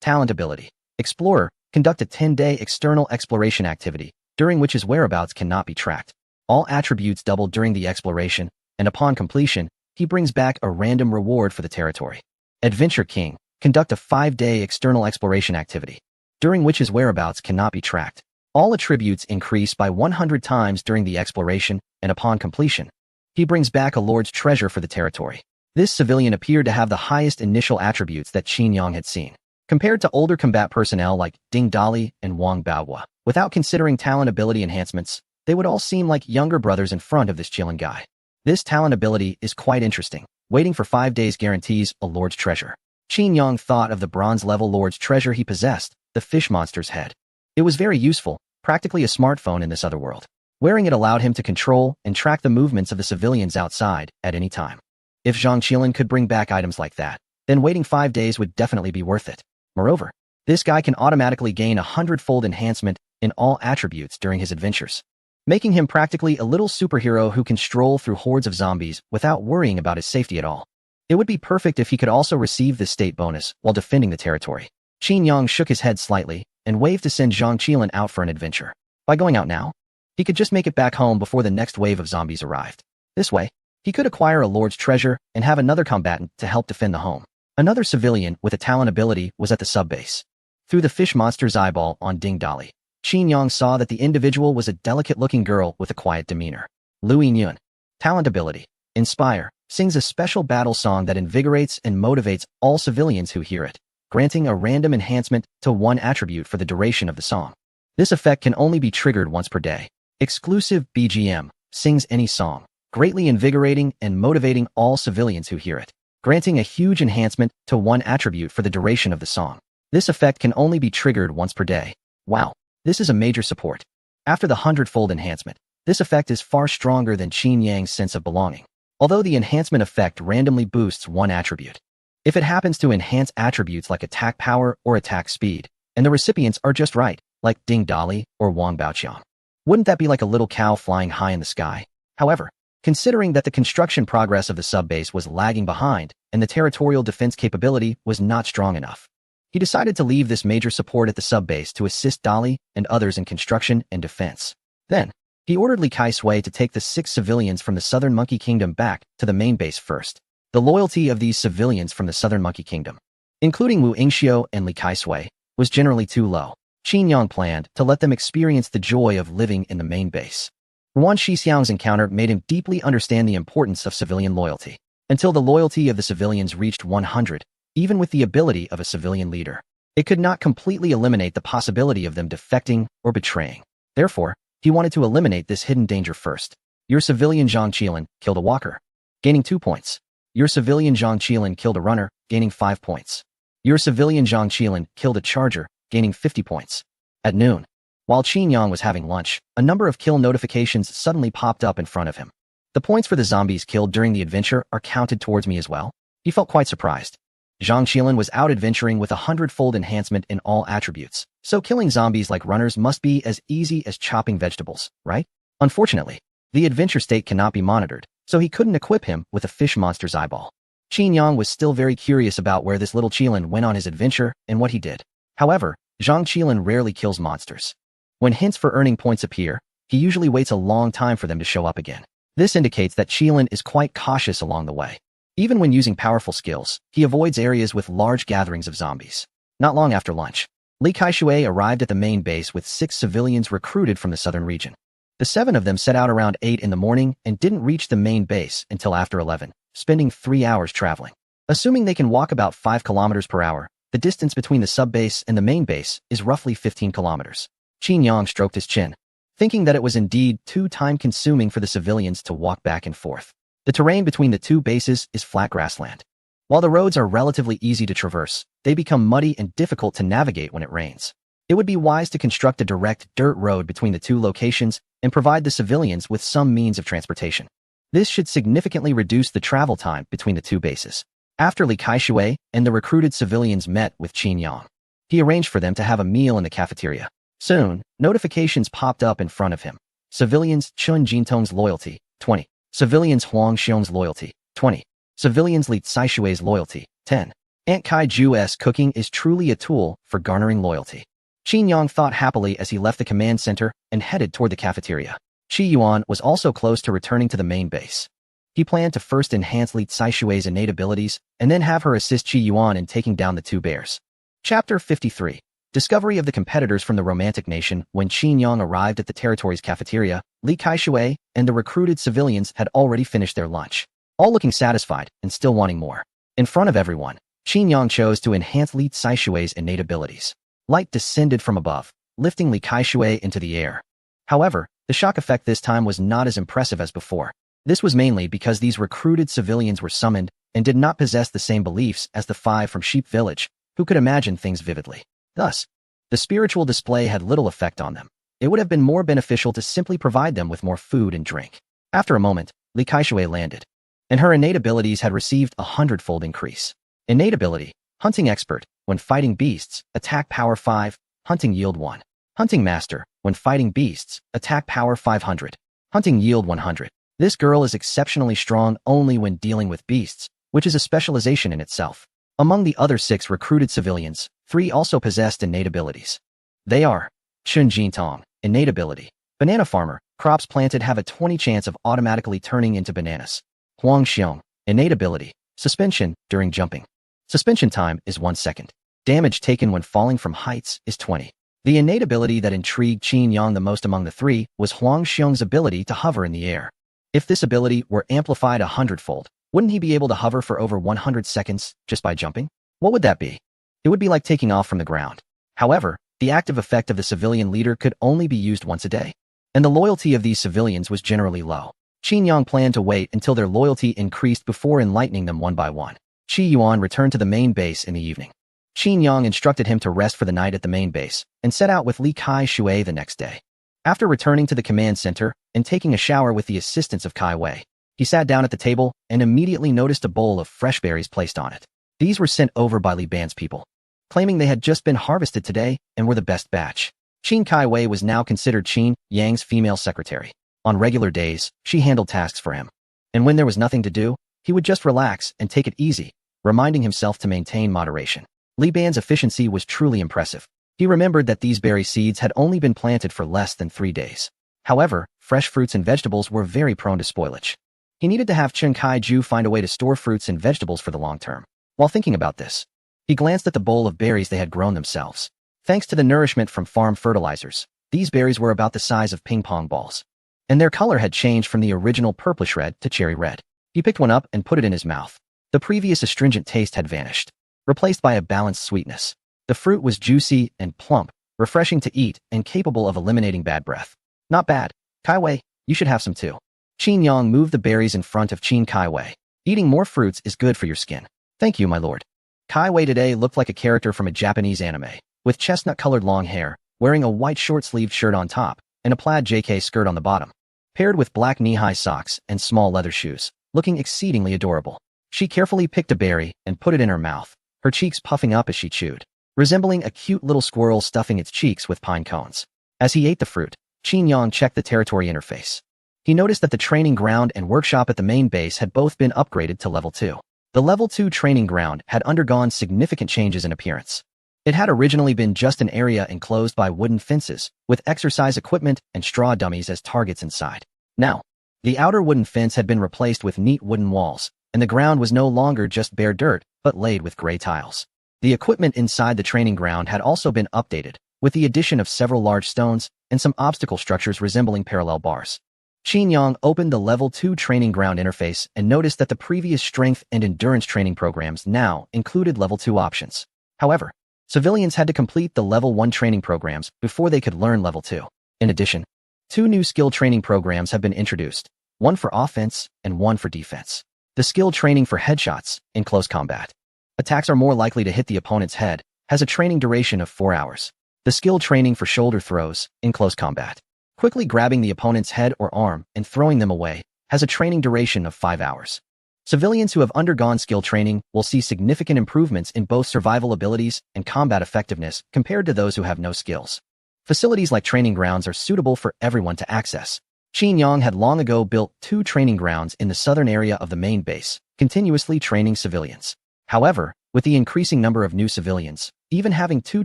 Talent ability. Explorer, conduct a 10-day external exploration activity, during which his whereabouts cannot be tracked. All attributes double during the exploration, and upon completion, he brings back a random reward for the territory. Adventure King, conduct a 5-day external exploration activity, during which his whereabouts cannot be tracked. All attributes increase by 100 times during the exploration, and upon completion, he brings back a lord's treasure for the territory. This civilian appeared to have the highest initial attributes that Qin Yang had seen, compared to older combat personnel like Ding Dali and Wang Baohua. Without considering talent ability enhancements, they would all seem like younger brothers in front of this Qilin guy. This talent ability is quite interesting. Waiting for 5 days guarantees a lord's treasure. Qin Yang thought of the bronze-level lord's treasure he possessed, the fish monster's head. It was very useful, practically a smartphone in this other world. Wearing it allowed him to control and track the movements of the civilians outside at any time. If Zhang Qilin could bring back items like that, then waiting 5 days would definitely be worth it. Moreover, this guy can automatically gain a 100-fold enhancement in all attributes during his adventures, making him practically a little superhero who can stroll through hordes of zombies without worrying about his safety at all. It would be perfect if he could also receive this state bonus while defending the territory. Qin Yang shook his head slightly and waved to send Zhang Qilin out for an adventure. By going out now, he could just make it back home before the next wave of zombies arrived. This way, he could acquire a lord's treasure and have another combatant to help defend the home. Another civilian with a talent ability was at the sub-base. Through the fish monster's eyeball on Ding Dali, Qin Yang saw that the individual was a delicate-looking girl with a quiet demeanor. Lu Yingyun. Talent ability. Inspire. Sings a special battle song that invigorates and motivates all civilians who hear it, granting a random enhancement to 1 attribute for the duration of the song. This effect can only be triggered once per day. Exclusive BGM. Sings any song, greatly invigorating and motivating all civilians who hear it, granting a huge enhancement to 1 attribute for the duration of the song. This effect can only be triggered once per day. Wow. This is a major support. After the 100-fold enhancement, this effect is far stronger than Qin Yang's sense of belonging, although the enhancement effect randomly boosts 1 attribute. If it happens to enhance attributes like attack power or attack speed, and the recipients are just right, like Ding Dali or Wang Baoqiang, wouldn't that be like a little cow flying high in the sky? However, considering that the construction progress of the sub-base was lagging behind and the territorial defense capability was not strong enough, he decided to leave this major support at the sub-base to assist Dali and others in construction and defense. Then, he ordered Li Kai Shui to take the 6 civilians from the Southern Monkey Kingdom back to the main base first. The loyalty of these civilians from the Southern Monkey Kingdom, including Wu Yingxiu and Li Kai Shui, was generally too low. Qin Yang planned to let them experience the joy of living in the main base. Yuan Shixiang's encounter made him deeply understand the importance of civilian loyalty. Until the loyalty of the civilians reached 100, even with the ability of a civilian leader, it could not completely eliminate the possibility of them defecting or betraying. Therefore, he wanted to eliminate this hidden danger first. Your civilian Zhang Qilin killed a walker, gaining 2 points. Your civilian Zhang Qilin killed a runner, gaining 5 points. Your civilian Zhang Qilin killed a charger, gaining 50 points. At noon, while Qin Yang was having lunch, a number of kill notifications suddenly popped up in front of him. The points for the zombies killed during the adventure are counted towards me as well. He felt quite surprised. Zhang Qilin was out adventuring with a 100-fold enhancement in all attributes, so killing zombies like runners must be as easy as chopping vegetables, right? Unfortunately, the adventure state cannot be monitored, so he couldn't equip him with a fish monster's eyeball. Qin Yang was still very curious about where this little Qilin went on his adventure and what he did. However, Zhang Qilin rarely kills monsters. When hints for earning points appear, he usually waits a long time for them to show up again. This indicates that Qilin is quite cautious along the way. Even when using powerful skills, he avoids areas with large gatherings of zombies. Not long after lunch, Li Kaishui arrived at the main base with 6 civilians recruited from the southern region. The 7 of them set out around 8 in the morning and didn't reach the main base until after 11, spending 3 hours traveling. Assuming they can walk about 5 kilometers per hour, the distance between the sub-base and the main base is roughly 15 kilometers. Qin Yang stroked his chin, thinking that it was indeed too time-consuming for the civilians to walk back and forth. The terrain between the 2 bases is flat grassland. While the roads are relatively easy to traverse, they become muddy and difficult to navigate when it rains. It would be wise to construct a direct dirt road between the 2 locations and provide the civilians with some means of transportation. This should significantly reduce the travel time between the 2 bases. After Li Kaishui and the recruited civilians met with Qin Yang, he arranged for them to have a meal in the cafeteria. Soon, notifications popped up in front of him. Civilians Chun Jintong's loyalty, 20. Civilians Huang Xiong's loyalty, 20. Civilians Li Caishui's loyalty, 10. Aunt Kai Ju's cooking is truly a tool for garnering loyalty. Qin Yang thought happily as he left the command center and headed toward the cafeteria. Qi Yuan was also close to returning to the main base. He planned to first enhance Li Caishui's innate abilities and then have her assist Qi Yuan in taking down the 2 bears. Chapter 53. Discovery of the competitors from the Romantic Nation. When Qin Yang arrived at the territory's cafeteria, Li Kaishui and the recruited civilians had already finished their lunch, all looking satisfied and still wanting more. In front of everyone, Qin Yang chose to enhance Li Caishui's innate abilities. Light descended from above, lifting Li Kaishui into the air. However, the shock effect this time was not as impressive as before. This was mainly because these recruited civilians were summoned and did not possess the same beliefs as the 5 from Sheep Village, who could imagine things vividly. Thus, the spiritual display had little effect on them. It would have been more beneficial to simply provide them with more food and drink. After a moment, Li Kaishui landed, and her innate abilities had received a 100-fold increase. Innate ability, Hunting Expert. When fighting beasts, attack power 5, hunting yield 1. Hunting Master. When fighting beasts, attack power 500. Hunting yield 100. This girl is exceptionally strong only when dealing with beasts, which is a specialization in itself. Among the other 6 recruited civilians, 3 also possessed innate abilities. They are Chun Jintong, innate ability. Banana Farmer. Crops planted have a 20 chance of automatically turning into bananas. Huang Xiong, innate ability. Suspension during jumping. Suspension time is 1 second. Damage taken when falling from heights is 20. The innate ability that intrigued Qin Yang the most among the 3 was Huang Xiong's ability to hover in the air. If this ability were amplified 100-fold, wouldn't he be able to hover for over 100 seconds just by jumping? What would that be? It would be like taking off from the ground. However, the active effect of the civilian leader could only be used once a day, and the loyalty of these civilians was generally low. Qin Yang planned to wait until their loyalty increased before enlightening them one by one. Qi Yuan returned to the main base in the evening. Qin Yang instructed him to rest for the night at the main base and set out with Li Kaishui the next day. After returning to the command center and taking a shower with the assistance of Kai Wei, he sat down at the table and immediately noticed a bowl of fresh berries placed on it. These were sent over by Li Ban's people, claiming they had just been harvested today and were the best batch. Qin Kai Wei was now considered Qin Yang's female secretary. On regular days, she handled tasks for him. And when there was nothing to do, he would just relax and take it easy, reminding himself to maintain moderation. Li Ban's efficiency was truly impressive. He remembered that these berry seeds had only been planted for less than 3 days. However, fresh fruits and vegetables were very prone to spoilage. He needed to have Chen Kaiju find a way to store fruits and vegetables for the long term. While thinking about this, he glanced at the bowl of berries they had grown themselves. Thanks to the nourishment from farm fertilizers, these berries were about the size of ping-pong balls, and their color had changed from the original purplish red to cherry red. He picked one up and put it in his mouth. The previous astringent taste had vanished, replaced by a balanced sweetness. The fruit was juicy and plump, refreshing to eat and capable of eliminating bad breath. Not bad. Kai Wei, you should have some too. Qin Yang moved the berries in front of Qin Kai Wei. Eating more fruits is good for your skin. Thank you, my lord. Kai Wei today looked like a character from a Japanese anime, with chestnut-colored long hair, wearing a white short-sleeved shirt on top, and a plaid JK skirt on the bottom, paired with black knee-high socks and small leather shoes, looking exceedingly adorable. She carefully picked a berry and put it in her mouth, her cheeks puffing up as she chewed, resembling a cute little squirrel stuffing its cheeks with pine cones. As he ate the fruit, Qin Yang checked the territory interface. He noticed that the training ground and workshop at the main base had both been upgraded to level 2. The level 2 training ground had undergone significant changes in appearance. It had originally been just an area enclosed by wooden fences, with exercise equipment and straw dummies as targets inside. Now, the outer wooden fence had been replaced with neat wooden walls, and the ground was no longer just bare dirt, but laid with gray tiles. The equipment inside the training ground had also been updated, with the addition of several large stones and some obstacle structures resembling parallel bars. Qin Yang opened the Level 2 training ground interface and noticed that the previous strength and endurance training programs now included Level 2 options. However, civilians had to complete the Level 1 training programs before they could learn Level 2. In addition, 2 new skill training programs have been introduced, one for offense and one for defense. The skill training for headshots in close combat. Attacks are more likely to hit the opponent's head, has a training duration of 4 hours. The skill training for shoulder throws in close combat. Quickly grabbing the opponent's head or arm and throwing them away has a training duration of 5 hours. Civilians who have undergone skill training will see significant improvements in both survival abilities and combat effectiveness compared to those who have no skills. Facilities like training grounds are suitable for everyone to access. Qin Yang had long ago built 2 training grounds in the southern area of the main base, continuously training civilians. However, with the increasing number of new civilians, even having 2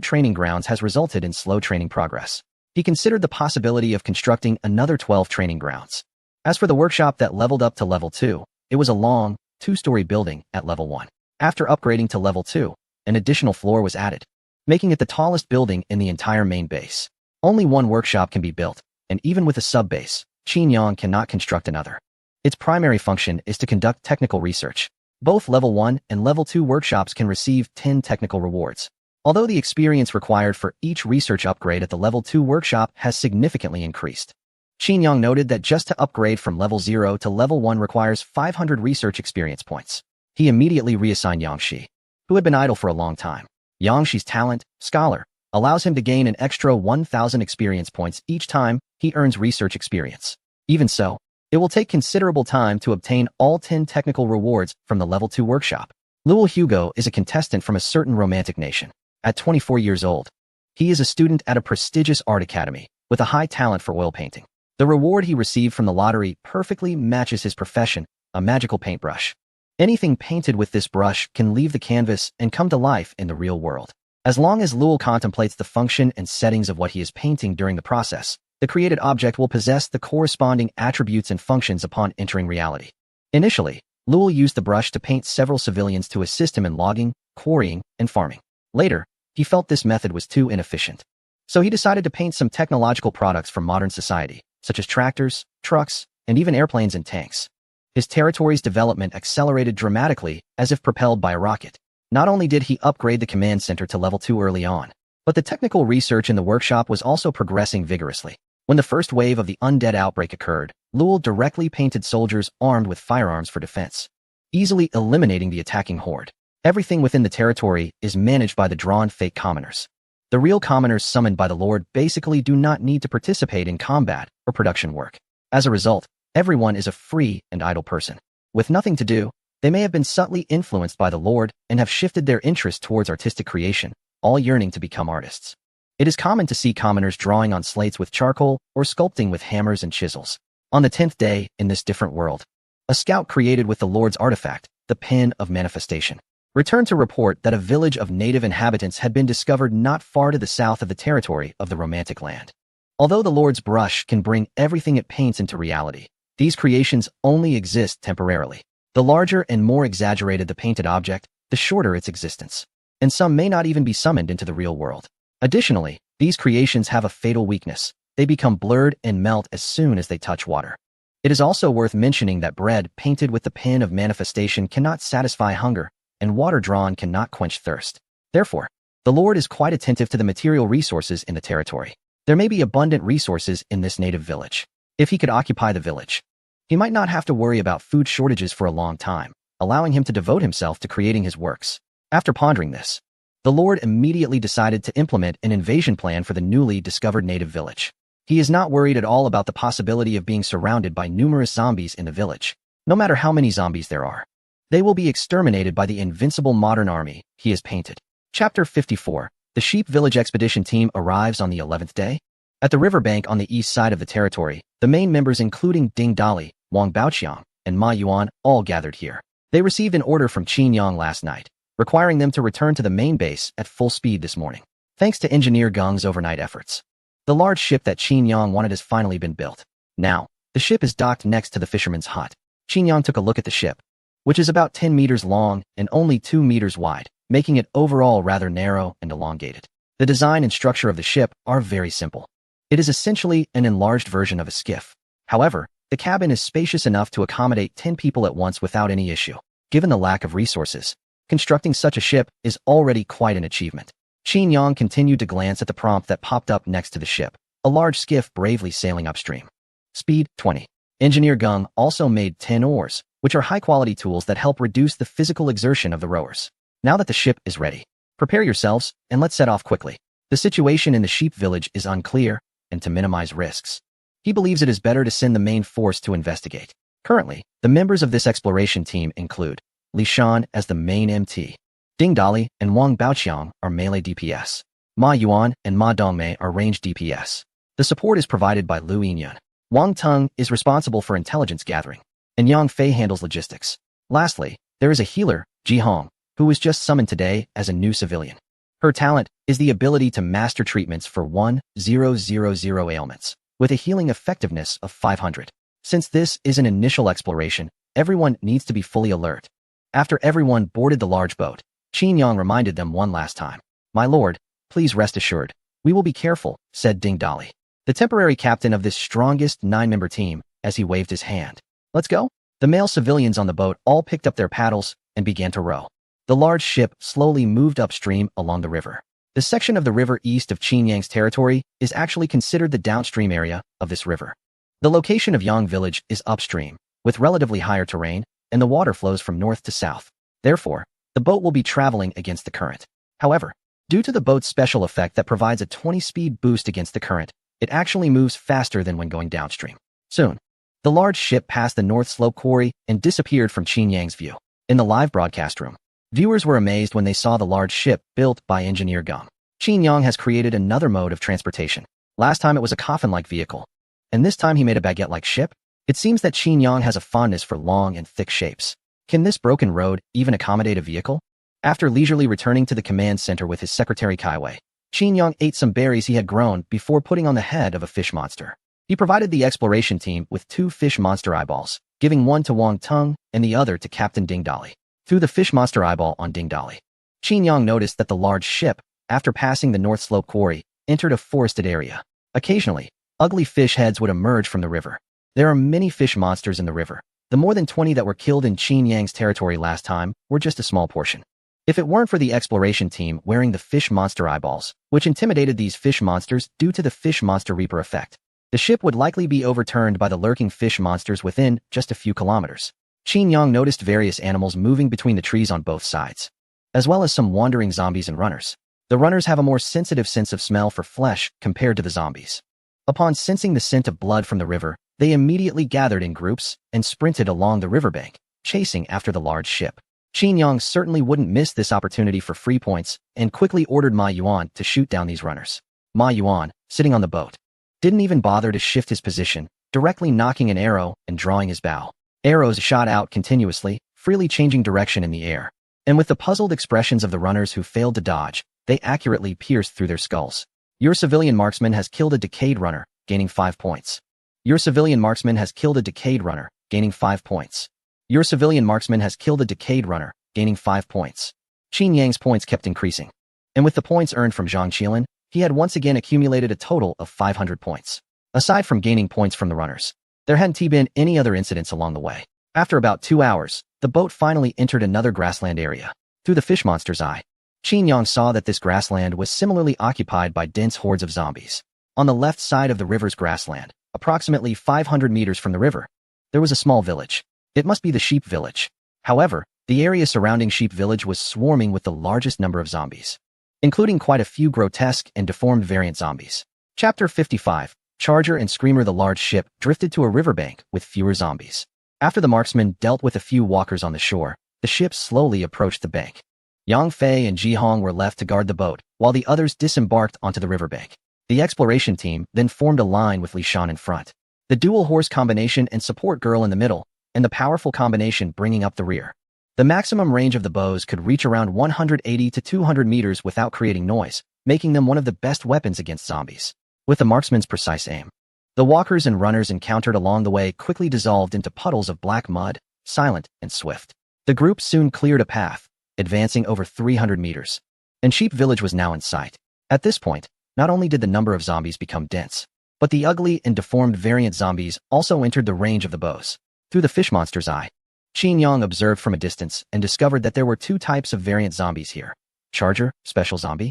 training grounds has resulted in slow training progress. He considered the possibility of constructing another 12 training grounds. As for the workshop that leveled up to Level 2, it was a long, 2-story building at Level 1. After upgrading to Level 2, an additional floor was added, making it the tallest building in the entire main base. Only one workshop can be built, and even with a sub-base, Qin Yang cannot construct another. Its primary function is to conduct technical research. Both Level 1 and Level 2 workshops can receive 10 technical rewards. Although the experience required for each research upgrade at the Level 2 workshop has significantly increased. Qin Yang noted that just to upgrade from Level 0 to Level 1 requires 500 research experience points. He immediately reassigned Yangshi, who had been idle for a long time. Yangshi's talent, Scholar, allows him to gain an extra 1,000 experience points each time he earns research experience. Even so, it will take considerable time to obtain all 10 technical rewards from the Level 2 workshop. Luo Hugo is a contestant from a certain romantic nation. At 24 years old, he is a student at a prestigious art academy with a high talent for oil painting. The reward he received from the lottery perfectly matches his profession, a magical paintbrush. Anything painted with this brush can leave the canvas and come to life in the real world. As long as Luo contemplates the function and settings of what he is painting during the process, the created object will possess the corresponding attributes and functions upon entering reality. Initially, Luo used the brush to paint several civilians to assist him in logging, quarrying, and farming. Later, he felt this method was too inefficient. So he decided to paint some technological products from modern society, such as tractors, trucks, and even airplanes and tanks. His territory's development accelerated dramatically as if propelled by a rocket. Not only did he upgrade the command center to Level 2 early on, but the technical research in the workshop was also progressing vigorously. When the first wave of the undead outbreak occurred, Luo directly painted soldiers armed with firearms for defense, easily eliminating the attacking horde. Everything within the territory is managed by the drawn fake commoners. The real commoners summoned by the Lord basically do not need to participate in combat or production work. As a result, everyone is a free and idle person. With nothing to do, they may have been subtly influenced by the Lord and have shifted their interest towards artistic creation, all yearning to become artists. It is common to see commoners drawing on slates with charcoal or sculpting with hammers and chisels. On the 10th day in this different world, a scout created with the Lord's artifact, the Pen of Manifestation, returned to report that a village of native inhabitants had been discovered not far to the south of the territory of the Romantic Land. Although the Lord's brush can bring everything it paints into reality, these creations only exist temporarily. The larger and more exaggerated the painted object, the shorter its existence. And some may not even be summoned into the real world. Additionally, these creations have a fatal weakness. They become blurred and melt as soon as they touch water. It is also worth mentioning that bread painted with the pen of manifestation cannot satisfy hunger, and water drawn cannot quench thirst. Therefore, the Lord is quite attentive to the material resources in the territory. There may be abundant resources in this native village. If he could occupy the village, he might not have to worry about food shortages for a long time, allowing him to devote himself to creating his works. After pondering this, the Lord immediately decided to implement an invasion plan for the newly discovered native village. He is not worried at all about the possibility of being surrounded by numerous zombies in the village. No matter how many zombies there are, they will be exterminated by the invincible modern army he has painted. Chapter 54. The Sheep Village Expedition Team arrives on the 11th day. At the riverbank on the east side of the territory, the main members including Ding Dali, Wang Baoqiang, and Ma Yuan all gathered here. They received an order from Qin Yang last night. requiring them to return to the main base at full speed this morning. Thanks to Engineer Gung's overnight efforts, the large ship that Qin Yang wanted has finally been built. Now, the ship is docked next to the fisherman's hut. Qin Yang took a look at the ship, which is about 10 meters long and only 2 meters wide, making it overall rather narrow and elongated. The design and structure of the ship are very simple. It is essentially an enlarged version of a skiff. However, the cabin is spacious enough to accommodate 10 people at once without any issue. Given the lack of resources, constructing such a ship is already quite an achievement. Qin Yang continued to glance at the prompt that popped up next to the ship, a large skiff bravely sailing upstream. Speed 20. Engineer Gung also made 10 oars, which are high-quality tools that help reduce the physical exertion of the rowers. Now that the ship is ready, prepare yourselves and let's set off quickly. The situation in the sheep village is unclear, and to minimize risks, he believes it is better to send the main force to investigate. Currently, the members of this exploration team include Li Shan as the main MT. Ding Dali and Wang Baoqiang are melee DPS. Ma Yuan and Ma Dongmei are ranged DPS. The support is provided by Lu Yinyan. Wang Teng is responsible for intelligence gathering, and Yang Fei handles logistics. Lastly, there is a healer, Ji Hong, who was just summoned today as a new civilian. Her talent is the ability to master treatments for 1000 ailments, with a healing effectiveness of 500. Since this is an initial exploration, everyone needs to be fully alert. After everyone boarded the large boat, Qin Yang reminded them one last time. "My lord, please rest assured, we will be careful," said Ding Dali, the temporary captain of this strongest 9-member team, as he waved his hand. "Let's go." The male civilians on the boat all picked up their paddles and began to row. The large ship slowly moved upstream along the river. The section of the river east of Qin Yang's territory is actually considered the downstream area of this river. The location of Yang Village is upstream, with relatively higher terrain, and the water flows from north to south. Therefore, the boat will be traveling against the current. However, due to the boat's special effect that provides a 20-speed boost against the current, it actually moves faster than when going downstream. Soon, the large ship passed the North Slope Quarry and disappeared from Qin Yang's view. In the live broadcast room, viewers were amazed when they saw the large ship built by Engineer Gung. Qin Yang has created another mode of transportation. Last time it was a coffin-like vehicle, and this time he made a baguette-like ship. It seems that Qin Yang has a fondness for long and thick shapes. Can this broken road even accommodate a vehicle? After leisurely returning to the command center with his secretary Kaiwei, Qin Yang ate some berries he had grown before putting on the head of a fish monster. He provided the exploration team with 2 fish monster eyeballs, giving one to Wang Teng and the other to Captain Ding Dali. Through the fish monster eyeball on Ding Dali, Qin Yang noticed that the large ship, after passing the North Slope Quarry, entered a forested area. Occasionally, ugly fish heads would emerge from the river. There are many fish monsters in the river. The more than 20 that were killed in Qin Yang's territory last time were just a small portion. If it weren't for the exploration team wearing the fish monster eyeballs, which intimidated these fish monsters due to the fish monster reaper effect, the ship would likely be overturned by the lurking fish monsters within just a few kilometers. Qin Yang noticed various animals moving between the trees on both sides, as well as some wandering zombies and runners. The runners have a more sensitive sense of smell for flesh compared to the zombies. Upon sensing the scent of blood from the river, they immediately gathered in groups and sprinted along the riverbank, chasing after the large ship. Qin Yang certainly wouldn't miss this opportunity for free points and quickly ordered Ma Yuan to shoot down these runners. Ma Yuan, sitting on the boat, didn't even bother to shift his position, directly knocking an arrow and drawing his bow. Arrows shot out continuously, freely changing direction in the air. And with the puzzled expressions of the runners who failed to dodge, they accurately pierced through their skulls. Your civilian marksman has killed a decayed runner, gaining 5 points. Your civilian marksman has killed a decayed runner, gaining 5 points. Your civilian marksman has killed a decayed runner, gaining 5 points. Qin Yang's points kept increasing. And with the points earned from Zhang Qilin, he had once again accumulated a total of 500 points. Aside from gaining points from the runners, there hadn't been any other incidents along the way. After about 2 hours, the boat finally entered another grassland area. Through the fish monster's eye, Qin Yang saw that this grassland was similarly occupied by dense hordes of zombies. On the left side of the river's grassland, approximately 500 meters from the river, there was a small village. It must be the sheep village. However, the area surrounding sheep village was swarming with the largest number of zombies, including quite a few grotesque and deformed variant zombies. Chapter 55. Charger and Screamer. The large ship drifted to a riverbank with fewer zombies. After the marksman dealt with a few walkers on the shore, the ship slowly approached the bank. Yang Fei and Ji Hong were left to guard the boat, while the others disembarked onto the riverbank. The exploration team then formed a line with Li Shan in front, the dual horse combination and support girl in the middle, and the powerful combination bringing up the rear. The maximum range of the bows could reach around 180 to 200 meters without creating noise, making them one of the best weapons against zombies. With the marksman's precise aim, the walkers and runners encountered along the way quickly dissolved into puddles of black mud, silent and swift. The group soon cleared a path, advancing over 300 meters, and Sheep Village was now in sight. At this point, not only did the number of zombies become dense, but the ugly and deformed variant zombies also entered the range of the bows. Through the fish monster's eye, Qin Yang observed from a distance and discovered that there were two types of variant zombies here. Charger, special zombie.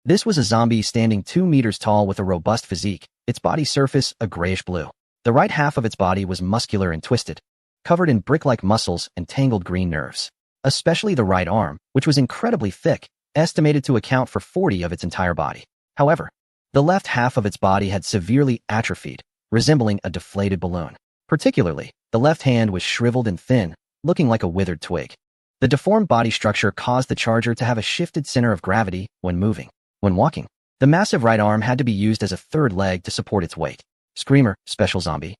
This was a zombie standing 2 meters tall with a robust physique, its body surface a grayish-blue. The right half of its body was muscular and twisted, covered in brick-like muscles and tangled green nerves. Especially the right arm, which was incredibly thick, estimated to account for 40 of its entire body. However, the left half of its body had severely atrophied, resembling a deflated balloon. Particularly, the left hand was shriveled and thin, looking like a withered twig. The deformed body structure caused the charger to have a shifted center of gravity when moving. When walking, the massive right arm had to be used as a third leg to support its weight. Screamer, special zombie.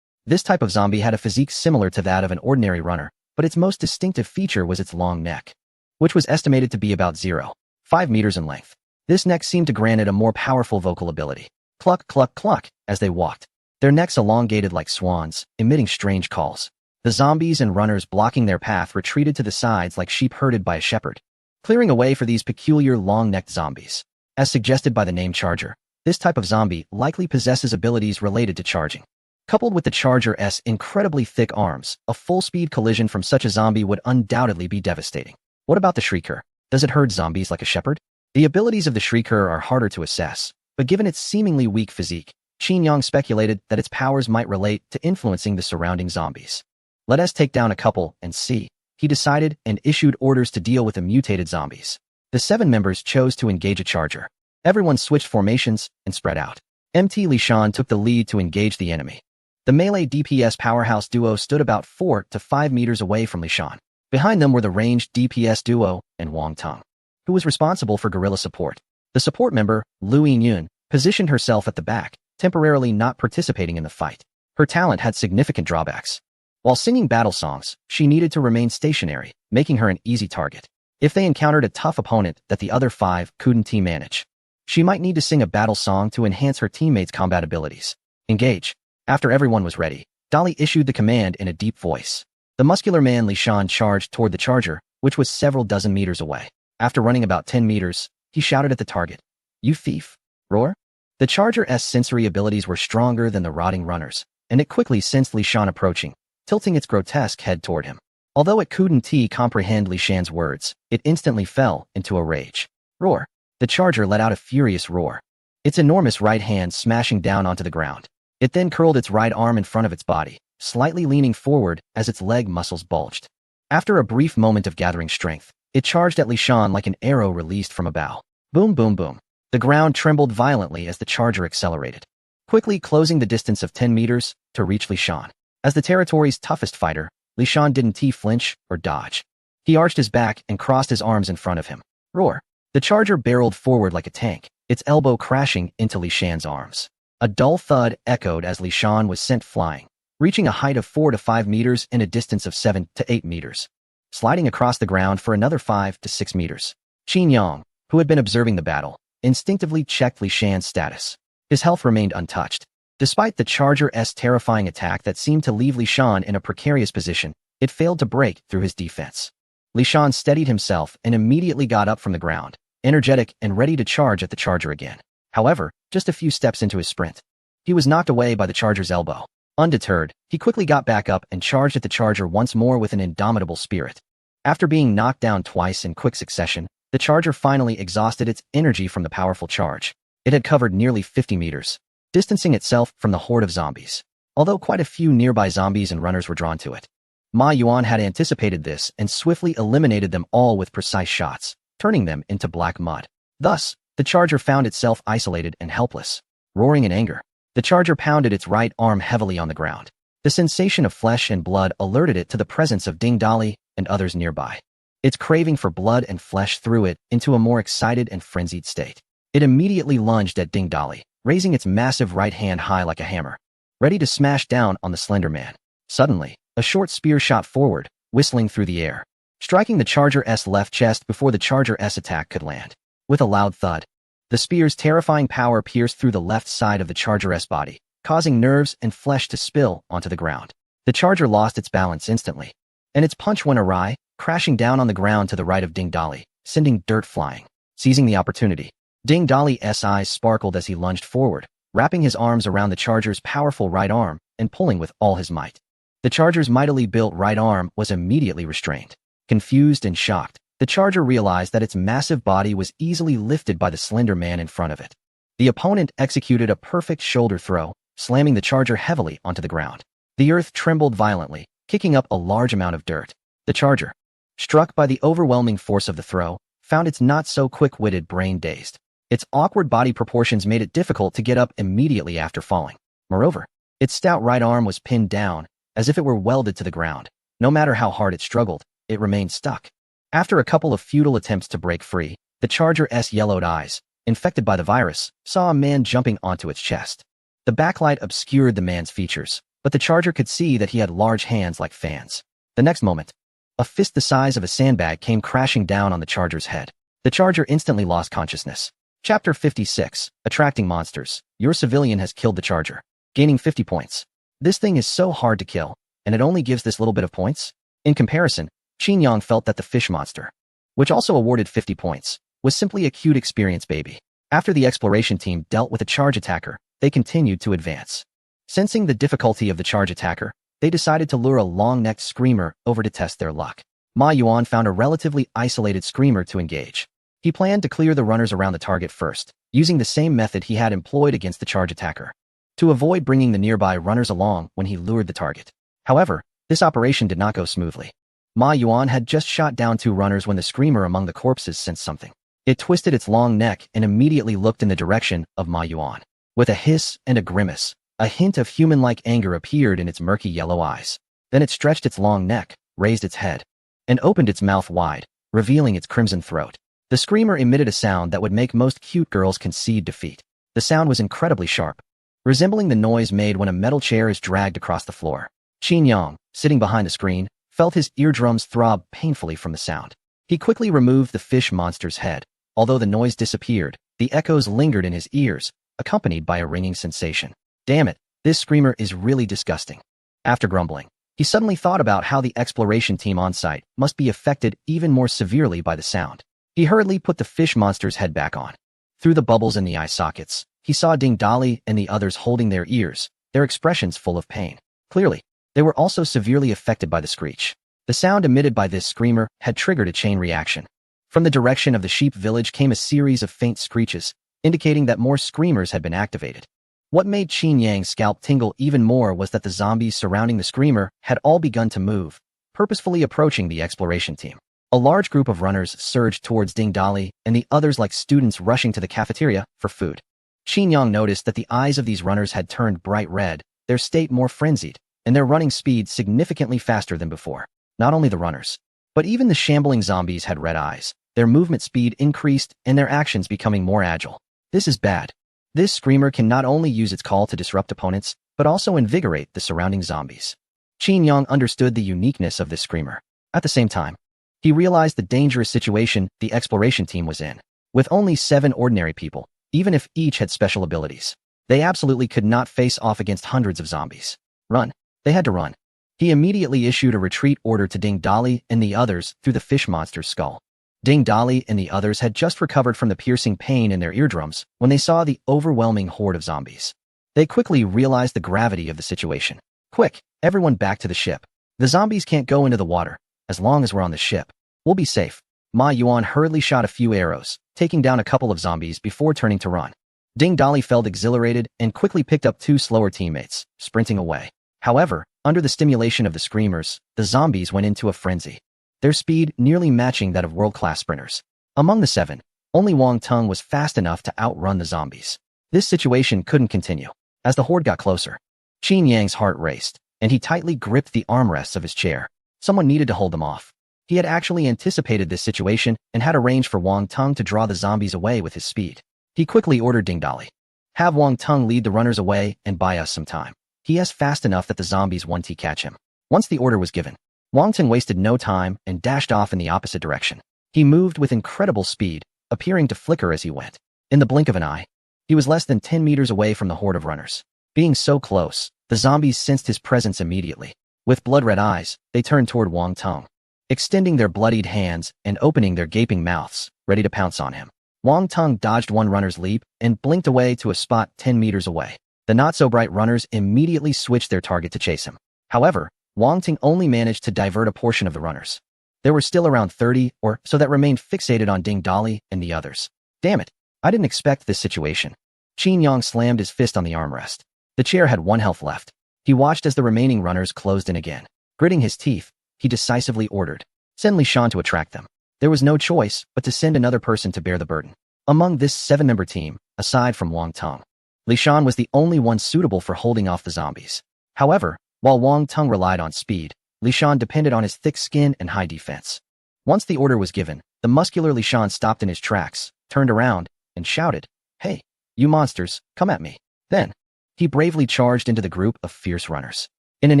This type of zombie had a physique similar to that of an ordinary runner, but its most distinctive feature was its long neck, which was estimated to be about 0.5 meters in length. This neck seemed to grant it a more powerful vocal ability. Cluck, cluck, cluck, as they walked. Their necks elongated like swans, emitting strange calls. The zombies and runners blocking their path retreated to the sides like sheep herded by a shepherd, clearing a way for these peculiar long-necked zombies. As suggested by the name Charger, this type of zombie likely possesses abilities related to charging. Coupled with the Charger's incredibly thick arms, a full-speed collision from such a zombie would undoubtedly be devastating. What about the Shrieker? Does it herd zombies like a shepherd? The abilities of the Shrieker are harder to assess, but given its seemingly weak physique, Qin Yang speculated that its powers might relate to influencing the surrounding zombies. Let us take down a couple and see, he decided and issued orders to deal with the mutated zombies. The 7 members chose to engage a charger. Everyone switched formations and spread out. MT Li Shan took the lead to engage the enemy. The melee DPS powerhouse duo stood about 4 to 5 meters away from Li Shan. Behind them were the ranged DPS duo and Wang Tong, who was responsible for guerrilla support. The support member, Lu Yun, positioned herself at the back, temporarily not participating in the fight. Her talent had significant drawbacks. While singing battle songs, she needed to remain stationary, making her an easy target. If they encountered a tough opponent that the other 5 couldn't manage, she might need to sing a battle song to enhance her teammates' combat abilities. Engage. After everyone was ready, Dali issued the command in a deep voice. The muscular man Li Shan charged toward the charger, which was several dozen meters away. After running about 10 meters, he shouted at the target, "You thief!" Roar. The charger's sensory abilities were stronger than the rotting runners, and it quickly sensed Li Shan approaching, tilting its grotesque head toward him. Although it couldn't comprehend Li Shan's words, it instantly fell into a rage. Roar. The charger let out a furious roar, its enormous right hand smashing down onto the ground. It then curled its right arm in front of its body, slightly leaning forward as its leg muscles bulged. After a brief moment of gathering strength, it charged at Li Shan like an arrow released from a bow. Boom, boom, boom. The ground trembled violently as the charger accelerated, quickly closing the distance of 10 meters to reach Li Shan. As the territory's toughest fighter, Li Shan didn't flinch or dodge. He arched his back and crossed his arms in front of him. Roar. The charger barreled forward like a tank, its elbow crashing into Li Shan's arms. A dull thud echoed as Li Shan was sent flying, reaching a height of 4 to 5 meters and a distance of 7 to 8 meters, sliding across the ground for another 5 to 6 meters. Qin Yang, who had been observing the battle, instinctively checked Li Shan's status. His health remained untouched. Despite the charger's terrifying attack that seemed to leave Li Shan in a precarious position, it failed to break through his defense. Li Shan steadied himself and immediately got up from the ground, energetic and ready to charge at the charger again. However, just a few steps into his sprint, he was knocked away by the charger's elbow. Undeterred, he quickly got back up and charged at the charger once more with an indomitable spirit. After being knocked down twice in quick succession, the charger finally exhausted its energy from the powerful charge. It had covered nearly 50 meters, distancing itself from the horde of zombies. Although quite a few nearby zombies and runners were drawn to it, Ma Yuan had anticipated this and swiftly eliminated them all with precise shots, turning them into black mud. Thus, the charger found itself isolated and helpless. Roaring in anger, the charger pounded its right arm heavily on the ground. The sensation of flesh and blood alerted it to the presence of Ding Dali and others nearby. Its craving for blood and flesh threw it into a more excited and frenzied state. It immediately lunged at Ding Dali, raising its massive right hand high like a hammer, ready to smash down on the slender man. Suddenly, a short spear shot forward, whistling through the air. striking the Charger's left chest before the Charger's attack could land. With a loud thud, the spear's terrifying power pierced through the left side of the Charger's body, causing nerves and flesh to spill onto the ground. The Charger lost its balance instantly, and its punch went awry, crashing down on the ground to the right of Ding Dali, sending dirt flying. Seizing the opportunity, Ding Dali's eyes sparkled as he lunged forward, wrapping his arms around the Charger's powerful right arm and pulling with all his might. The Charger's mightily built right arm was immediately restrained. Confused and shocked, the Charger realized that its massive body was easily lifted by the slender man in front of it. The opponent executed a perfect shoulder throw, slamming the Charger heavily onto the ground. The earth trembled violently, kicking up a large amount of dirt. The Charger, struck by the overwhelming force of the throw, found its not-so-quick-witted brain dazed. Its awkward body proportions made it difficult to get up immediately after falling. Moreover, its stout right arm was pinned down, as if it were welded to the ground. No matter how hard it struggled, it remained stuck. After a couple of futile attempts to break free, the Charger's yellowed eyes, infected by the virus, saw a man jumping onto its chest. The backlight obscured the man's features, but the Charger could see that he had large hands like fans. The next moment, a fist the size of a sandbag came crashing down on the Charger's head. The Charger instantly lost consciousness. Chapter 56, Attracting Monsters. Your civilian has killed the Charger, gaining 50 points. This thing is so hard to kill, and it only gives this little bit of points? In comparison, Qin Yang felt that the fish monster, which also awarded 50 points, was simply a cute experience baby. After the exploration team dealt with a charge attacker, they continued to advance. Sensing the difficulty of the charge attacker, they decided to lure a long-necked screamer over to test their luck. Ma Yuan found a relatively isolated screamer to engage. He planned to clear the runners around the target first, using the same method he had employed against the charge attacker, to avoid bringing the nearby runners along when he lured the target. However, this operation did not go smoothly. Ma Yuan had just shot down 2 runners when the screamer among the corpses sensed something. It twisted its long neck and immediately looked in the direction of Ma Yuan. With a hiss and a grimace, a hint of human-like anger appeared in its murky yellow eyes. Then it stretched its long neck, raised its head, and opened its mouth wide, revealing its crimson throat. The screamer emitted a sound that would make most cute girls concede defeat. The sound was incredibly sharp, resembling the noise made when a metal chair is dragged across the floor. Qin Yang, sitting behind the screen, felt his eardrums throb painfully from the sound. He quickly removed the fish monster's head. Although the noise disappeared, the echoes lingered in his ears, accompanied by a ringing sensation. Damn it, this screamer is really disgusting. After grumbling, he suddenly thought about how the exploration team on site must be affected even more severely by the sound. He hurriedly put the fish monster's head back on. Through the bubbles in the eye sockets, he saw Ding Dali and the others holding their ears, their expressions full of pain. Clearly, they were also severely affected by the screech. The sound emitted by this screamer had triggered a chain reaction. From the direction of the sheep village came a series of faint screeches, indicating that more screamers had been activated. What made Qin Yang's scalp tingle even more was that the zombies surrounding the screamer had all begun to move, purposefully approaching the exploration team. A large group of runners surged towards Ding Dali and the others like students rushing to the cafeteria for food. Qin Yang noticed that the eyes of these runners had turned bright red, their state more frenzied, and their running speed significantly faster than before. Not only the runners, but even the shambling zombies had red eyes, their movement speed increased and their actions becoming more agile. This is bad. This screamer can not only use its call to disrupt opponents, but also invigorate the surrounding zombies. Qin Yang understood the uniqueness of this screamer. At the same time, he realized the dangerous situation the exploration team was in. With only 7 ordinary people, even if each had special abilities, they absolutely could not face off against hundreds of zombies. Run. They had to run. He immediately issued a retreat order to Ding Dali and the others through the fish monster's skull. Ding Dali and the others had just recovered from the piercing pain in their eardrums when they saw the overwhelming horde of zombies. They quickly realized the gravity of the situation. Quick, everyone back to the ship. The zombies can't go into the water. As long as we're on the ship, we'll be safe. Ma Yuan hurriedly shot a few arrows, taking down a couple of zombies before turning to run. Ding Dali felt exhilarated and quickly picked up 2 slower teammates, sprinting away. However, under the stimulation of the screamers, the zombies went into a frenzy, their speed nearly matching that of world-class sprinters. Among the 7, only Wang Tung was fast enough to outrun the zombies. This situation couldn't continue. As the horde got closer, Qin Yang's heart raced, and he tightly gripped the armrests of his chair. Someone needed to hold them off. He had actually anticipated this situation and had arranged for Wang Tung to draw the zombies away with his speed. He quickly ordered Ding Dali, "Have Wang Tung lead the runners away and buy us some time. He is fast enough that the zombies won't catch him." Once the order was given, Wang Ting wasted no time and dashed off in the opposite direction. He moved with incredible speed, appearing to flicker as he went. In the blink of an eye, he was less than 10 meters away from the horde of runners. Being so close, the zombies sensed his presence immediately. With blood-red eyes, they turned toward Wang Ting, extending their bloodied hands and opening their gaping mouths, ready to pounce on him. Wang Ting dodged one runner's leap and blinked away to a spot 10 meters away. The not-so-bright runners immediately switched their target to chase him. However, Wang Ting only managed to divert a portion of the runners. There were still around 30 or so that remained fixated on Ding Dali and the others. Damn it, I didn't expect this situation. Qin Yang slammed his fist on the armrest. The chair had 1 health left. He watched as the remaining runners closed in again. Gritting his teeth, he decisively ordered, "Send Li Shan to attract them." There was no choice but to send another person to bear the burden. Among this 7-member team, aside from Wang Ting, Li Shan was the only one suitable for holding off the zombies. However, while Wang Ting relied on speed, Li Shan depended on his thick skin and high defense. Once the order was given, the muscular Li Shan stopped in his tracks, turned around, and shouted, "Hey, you monsters, come at me." Then, he bravely charged into the group of fierce runners. In an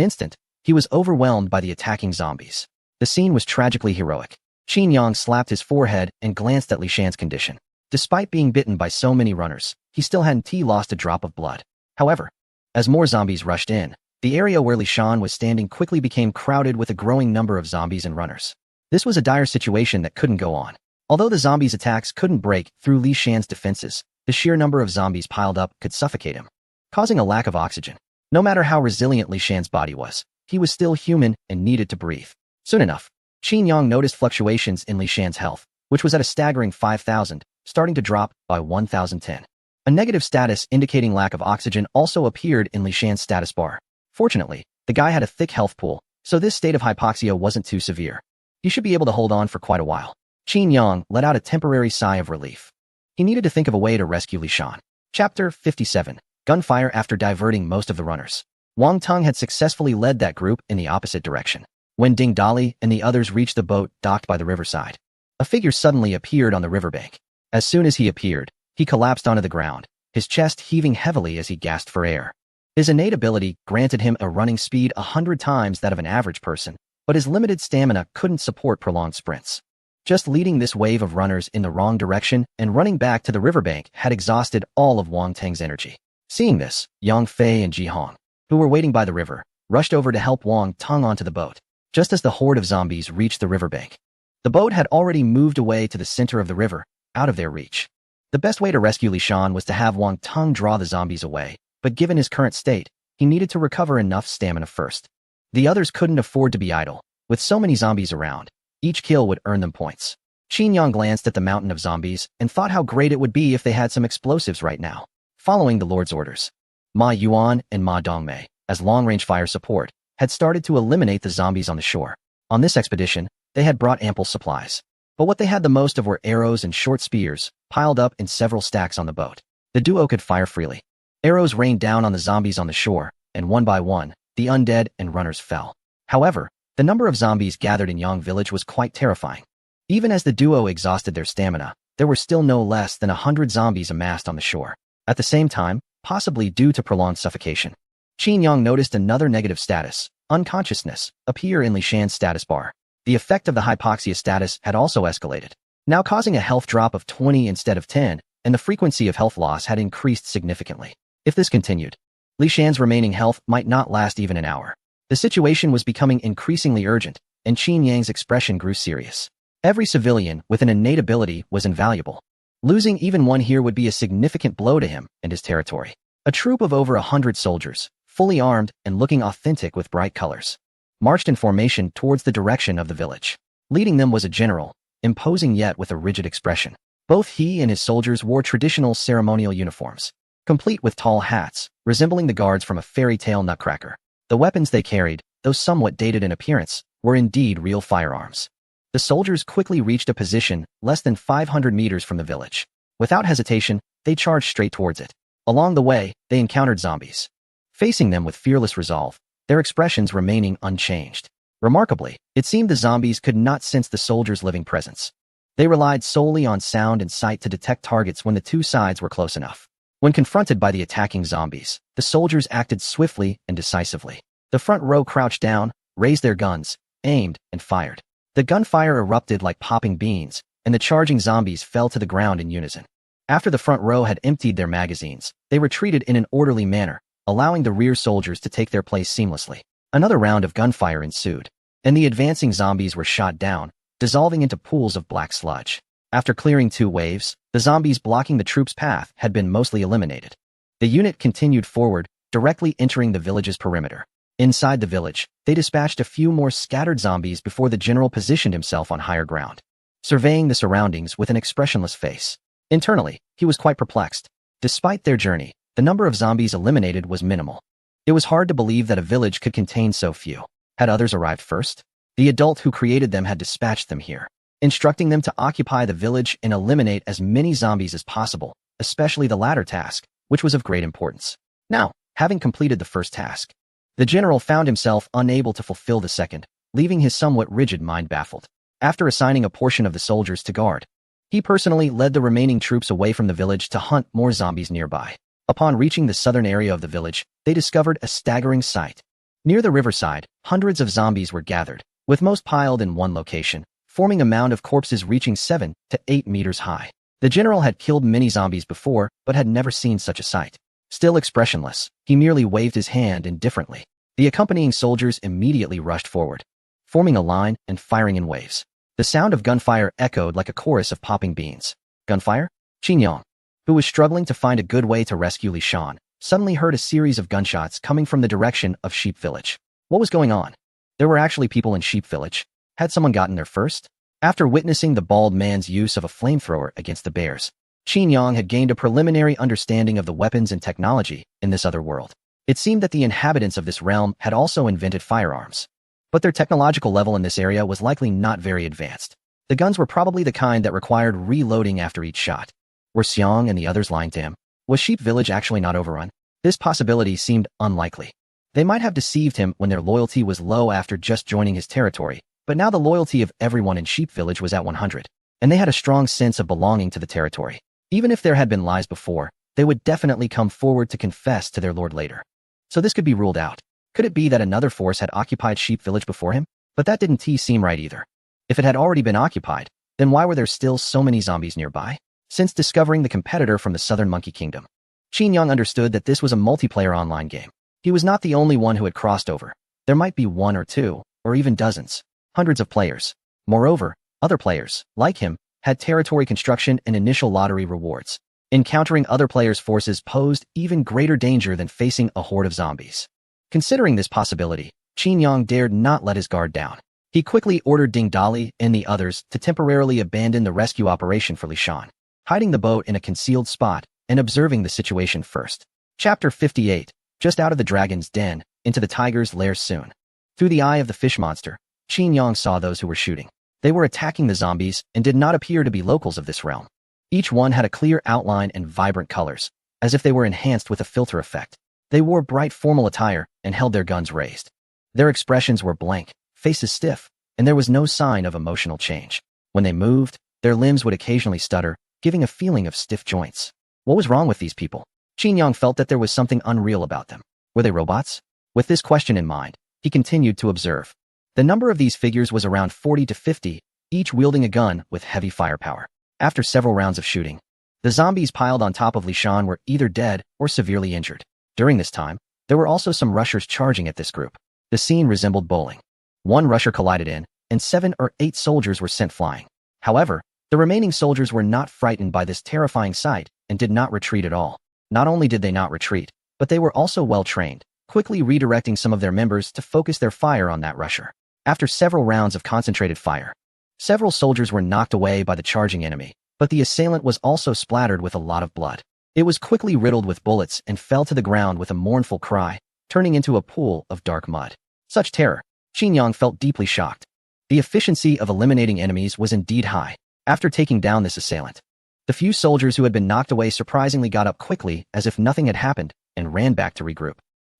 instant, he was overwhelmed by the attacking zombies. The scene was tragically heroic. Qin Yang slapped his forehead and glanced at Li Shan's condition. Despite being bitten by so many runners, he still hadn't lost a drop of blood. However, as more zombies rushed in, the area where Li Shan was standing quickly became crowded with a growing number of zombies and runners. This was a dire situation that couldn't go on. Although the zombies' attacks couldn't break through Li Shan's defenses, the sheer number of zombies piled up could suffocate him, causing a lack of oxygen. No matter how resilient Li Shan's body was, he was still human and needed to breathe. Soon enough, Qin Yang noticed fluctuations in Li Shan's health, which was at a staggering 5,000, starting to drop by 1,010. A negative status indicating lack of oxygen also appeared in Li Shan's status bar. Fortunately, the guy had a thick health pool, so this state of hypoxia wasn't too severe. He should be able to hold on for quite a while. Qin Yang let out a temporary sigh of relief. He needed to think of a way to rescue Li Shan. Chapter 57. Gunfire. After diverting most of the runners, Wang Ting had successfully led that group in the opposite direction. When Ding Dali and the others reached the boat docked by the riverside, a figure suddenly appeared on the riverbank. As soon as he appeared, he collapsed onto the ground, his chest heaving heavily as he gasped for air. His innate ability granted him a running speed 100 times that of an average person, but his limited stamina couldn't support prolonged sprints. Just leading this wave of runners in the wrong direction and running back to the riverbank had exhausted all of Wang Ting's energy. Seeing this, Yang Fei and Ji Hong, who were waiting by the river, rushed over to help Wang Ting onto the boat. Just as the horde of zombies reached the riverbank, the boat had already moved away to the center of the river, out of their reach. The best way to rescue Li Shan was to have Wang Ting draw the zombies away, but given his current state, he needed to recover enough stamina first. The others couldn't afford to be idle. With so many zombies around, each kill would earn them points. Qin Yang glanced at the mountain of zombies and thought how great it would be if they had some explosives right now. Following the Lord's orders, Ma Yuan and Ma Dongmei, as long-range fire support, had started to eliminate the zombies on the shore. On this expedition, they had brought ample supplies. But what they had the most of were arrows and short spears, piled up in several stacks on the boat. The duo could fire freely. Arrows rained down on the zombies on the shore, and one by one, the undead and runners fell. However, the number of zombies gathered in Yang Village was quite terrifying. Even as the duo exhausted their stamina, there were still no less than 100 zombies amassed on the shore. At the same time, possibly due to prolonged suffocation, Qin Yang noticed another negative status, unconsciousness, appear in Li Shan's status bar. The effect of the hypoxia status had also escalated, now causing a health drop of 20 instead of 10, and the frequency of health loss had increased significantly. If this continued, Li Shan's remaining health might not last even an hour. The situation was becoming increasingly urgent, and Qin Yang's expression grew serious. Every civilian with an innate ability was invaluable. Losing even one here would be a significant blow to him and his territory. A troop of over 100 soldiers, fully armed and looking authentic with bright colors, marched in formation towards the direction of the village. Leading them was a general, imposing yet with a rigid expression. Both he and his soldiers wore traditional ceremonial uniforms, complete with tall hats, resembling the guards from a fairy tale nutcracker. The weapons they carried, though somewhat dated in appearance, were indeed real firearms. The soldiers quickly reached a position less than 500 meters from the village. Without hesitation, they charged straight towards it. Along the way, they encountered zombies, facing them with fearless resolve, their expressions remaining unchanged. Remarkably, it seemed the zombies could not sense the soldiers' living presence. They relied solely on sound and sight to detect targets when the two sides were close enough. When confronted by the attacking zombies, the soldiers acted swiftly and decisively. The front row crouched down, raised their guns, aimed, and fired. The gunfire erupted like popping beans, and the charging zombies fell to the ground in unison. After the front row had emptied their magazines, they retreated in an orderly manner, allowing the rear soldiers to take their place seamlessly. Another round of gunfire ensued, and the advancing zombies were shot down, dissolving into pools of black sludge. After clearing 2 waves, the zombies blocking the troops' path had been mostly eliminated. The unit continued forward, directly entering the village's perimeter. Inside the village, they dispatched a few more scattered zombies before the general positioned himself on higher ground, surveying the surroundings with an expressionless face. Internally, he was quite perplexed. Despite their journey, the number of zombies eliminated was minimal. It was hard to believe that a village could contain so few. Had others arrived first? The adult who created them had dispatched them here, instructing them to occupy the village and eliminate as many zombies as possible, especially the latter task, which was of great importance. Now, having completed the first task, the general found himself unable to fulfill the second, leaving his somewhat rigid mind baffled. After assigning a portion of the soldiers to guard, he personally led the remaining troops away from the village to hunt more zombies nearby. Upon reaching the southern area of the village, they discovered a staggering sight. Near the riverside, hundreds of zombies were gathered, with most piled in one location, forming a mound of corpses reaching 7 to 8 meters high. The general had killed many zombies before, but had never seen such a sight. Still expressionless, he merely waved his hand indifferently. The accompanying soldiers immediately rushed forward, forming a line and firing in waves. The sound of gunfire echoed like a chorus of popping beans. Gunfire? Qin Yang, who was struggling to find a good way to rescue Li Shan, suddenly heard a series of gunshots coming from the direction of Sheep Village. What was going on? There were actually people in Sheep Village. Had someone gotten there first? After witnessing the bald man's use of a flamethrower against the bears, Qin Yang had gained a preliminary understanding of the weapons and technology in this other world. It seemed that the inhabitants of this realm had also invented firearms, but their technological level in this area was likely not very advanced. The guns were probably the kind that required reloading after each shot. Were Xiang and the others lying to him? Was Sheep Village actually not overrun? This possibility seemed unlikely. They might have deceived him when their loyalty was low after just joining his territory, but now the loyalty of everyone in Sheep Village was at 100, and they had a strong sense of belonging to the territory. Even if there had been lies before, they would definitely come forward to confess to their lord later. So this could be ruled out. Could it be that another force had occupied Sheep Village before him? But that didn't seem right either. If it had already been occupied, then why were there still so many zombies nearby? Since discovering the competitor from the Southern Monkey Kingdom, Qin Yang understood that this was a multiplayer online game. He was not the only one who had crossed over. There might be 1 or 2, or even dozens, hundreds of players. Moreover, other players, like him, had territory construction and initial lottery rewards. Encountering other players' forces posed even greater danger than facing a horde of zombies. Considering this possibility, Qin Yang dared not let his guard down. He quickly ordered Ding Dali and the others to temporarily abandon the rescue operation for Li Shan, hiding the boat in a concealed spot and observing the situation first. Chapter 58. Just out of the dragon's den, into the tiger's lair soon. Through the eye of the fish monster, Qin Yang saw those who were shooting. They were attacking the zombies and did not appear to be locals of this realm. Each one had a clear outline and vibrant colors, as if they were enhanced with a filter effect. They wore bright formal attire and held their guns raised. Their expressions were blank, faces stiff, and there was no sign of emotional change. When they moved, their limbs would occasionally stutter, giving a feeling of stiff joints. What was wrong with these people? Qin Yang felt that there was something unreal about them. Were they robots? With this question in mind, he continued to observe. The number of these figures was around 40 to 50, each wielding a gun with heavy firepower. After several rounds of shooting, the zombies piled on top of Li Shan were either dead or severely injured. During this time, there were also some rushers charging at this group. The scene resembled bowling. One rusher collided in, and 7 or 8 soldiers were sent flying. However, the remaining soldiers were not frightened by this terrifying sight and did not retreat at all. Not only did they not retreat, but they were also well trained, quickly redirecting some of their members to focus their fire on that rusher. After several rounds of concentrated fire, several soldiers were knocked away by the charging enemy, but the assailant was also splattered with a lot of blood. It was quickly riddled with bullets and fell to the ground with a mournful cry, turning into a pool of dark mud. Such terror, Qin Yang felt deeply shocked. The efficiency of eliminating enemies was indeed high. After taking down this assailant, the few soldiers who had been knocked away surprisingly got up quickly as if nothing had happened and ran back to regroup.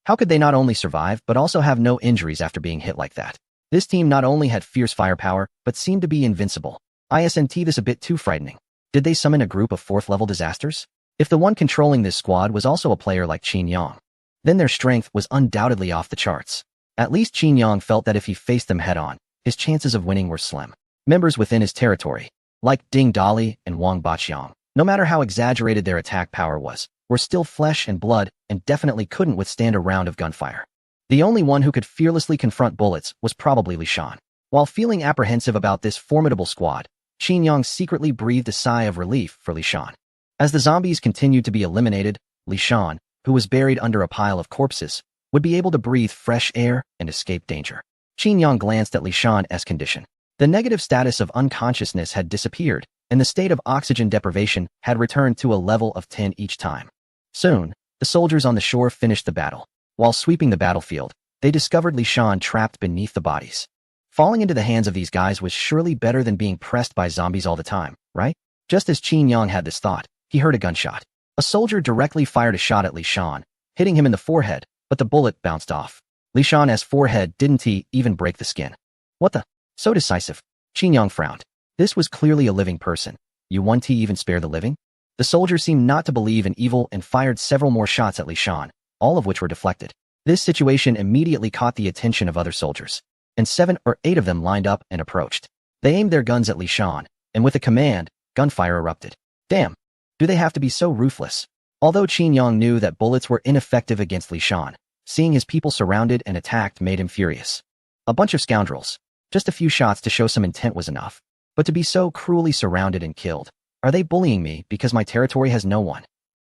How could they not only survive but also have no injuries after being hit like that? This team not only had fierce firepower but seemed to be invincible. Isn't this a bit too frightening? Did they summon a group of 4th-level disasters? If the one controlling this squad was also a player like Qin Yang, then their strength was undoubtedly off the charts. At least Qin Yang felt that if he faced them head-on, his chances of winning were slim. Members within his territory, like Ding Dali and Wang Baqiang, no matter how exaggerated their attack power was, were still flesh and blood and definitely couldn't withstand a round of gunfire. The only one who could fearlessly confront bullets was probably Li Shan. While feeling apprehensive about this formidable squad, Qin Yang secretly breathed a sigh of relief for Li Shan. As the zombies continued to be eliminated, Li Shan, who was buried under a pile of corpses, would be able to breathe fresh air and escape danger. Qin Yang glanced at Li Shan's condition. The negative status of unconsciousness had disappeared, and the state of oxygen deprivation had returned to a level of 10 each time. Soon, the soldiers on the shore finished the battle. While sweeping the battlefield, they discovered Li Shan trapped beneath the bodies. Falling into the hands of these guys was surely better than being pressed by zombies all the time, right? Just as Qin Yang had this thought, he heard a gunshot. A soldier directly fired a shot at Li Shan, hitting him in the forehead, but the bullet bounced off. Li Shan's forehead didn't even break the skin. What the? So decisive. Qin Yang frowned. This was clearly a living person. You won't even spare the living? The soldier seemed not to believe in evil and fired several more shots at Li Shan, all of which were deflected. This situation immediately caught the attention of other soldiers, and 7 or 8 of them lined up and approached. They aimed their guns at Li Shan, and with a command, gunfire erupted. Damn! Do they have to be so ruthless? Although Qin Yang knew that bullets were ineffective against Li Shan, seeing his people surrounded and attacked made him furious. A bunch of scoundrels. Just a few shots to show some intent was enough. But to be so cruelly surrounded and killed. Are they bullying me because my territory has no one?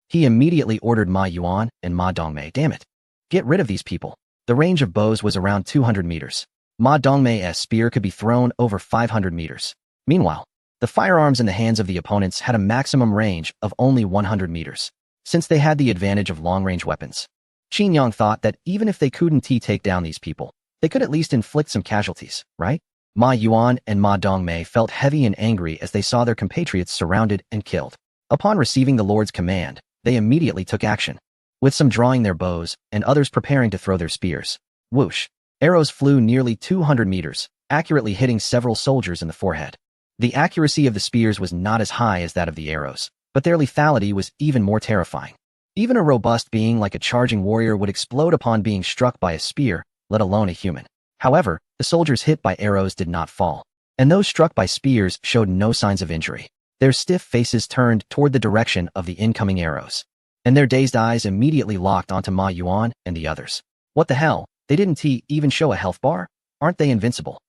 He immediately ordered Ma Yuan and Ma Dongmei. Damn it. Get rid of these people. The range of bows was around 200 meters. Ma Dongmei's spear could be thrown over 500 meters. Meanwhile, the firearms in the hands of the opponents had a maximum range of only 100 meters, since they had the advantage of long-range weapons. Qin Yang thought that even if they couldn't take down these people, they could at least inflict some casualties, right? Ma Yuan and Ma Dongmei felt heavy and angry as they saw their compatriots surrounded and killed. Upon receiving the Lord's command, they immediately took action, with some drawing their bows and others preparing to throw their spears. Whoosh! Arrows flew nearly 200 meters, accurately hitting several soldiers in the forehead. The accuracy of the spears was not as high as that of the arrows, but their lethality was even more terrifying. Even a robust being like a charging warrior would explode upon being struck by a spear, let alone a human. However, the soldiers hit by arrows did not fall, and those struck by spears showed no signs of injury. Their stiff faces turned toward the direction of the incoming arrows, and their dazed eyes immediately locked onto Ma Yuan and the others. What the hell? They didn't even show a health bar? Aren't they invincible?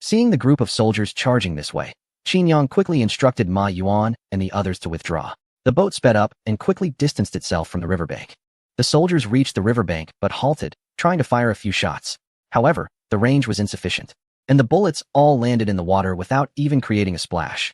Seeing the group of soldiers charging this way, Qin Yang quickly instructed Ma Yuan and the others to withdraw. The boat sped up and quickly distanced itself from the riverbank. The soldiers reached the riverbank but halted, trying to fire a few shots. However, the range was insufficient, and the bullets all landed in the water without even creating a splash.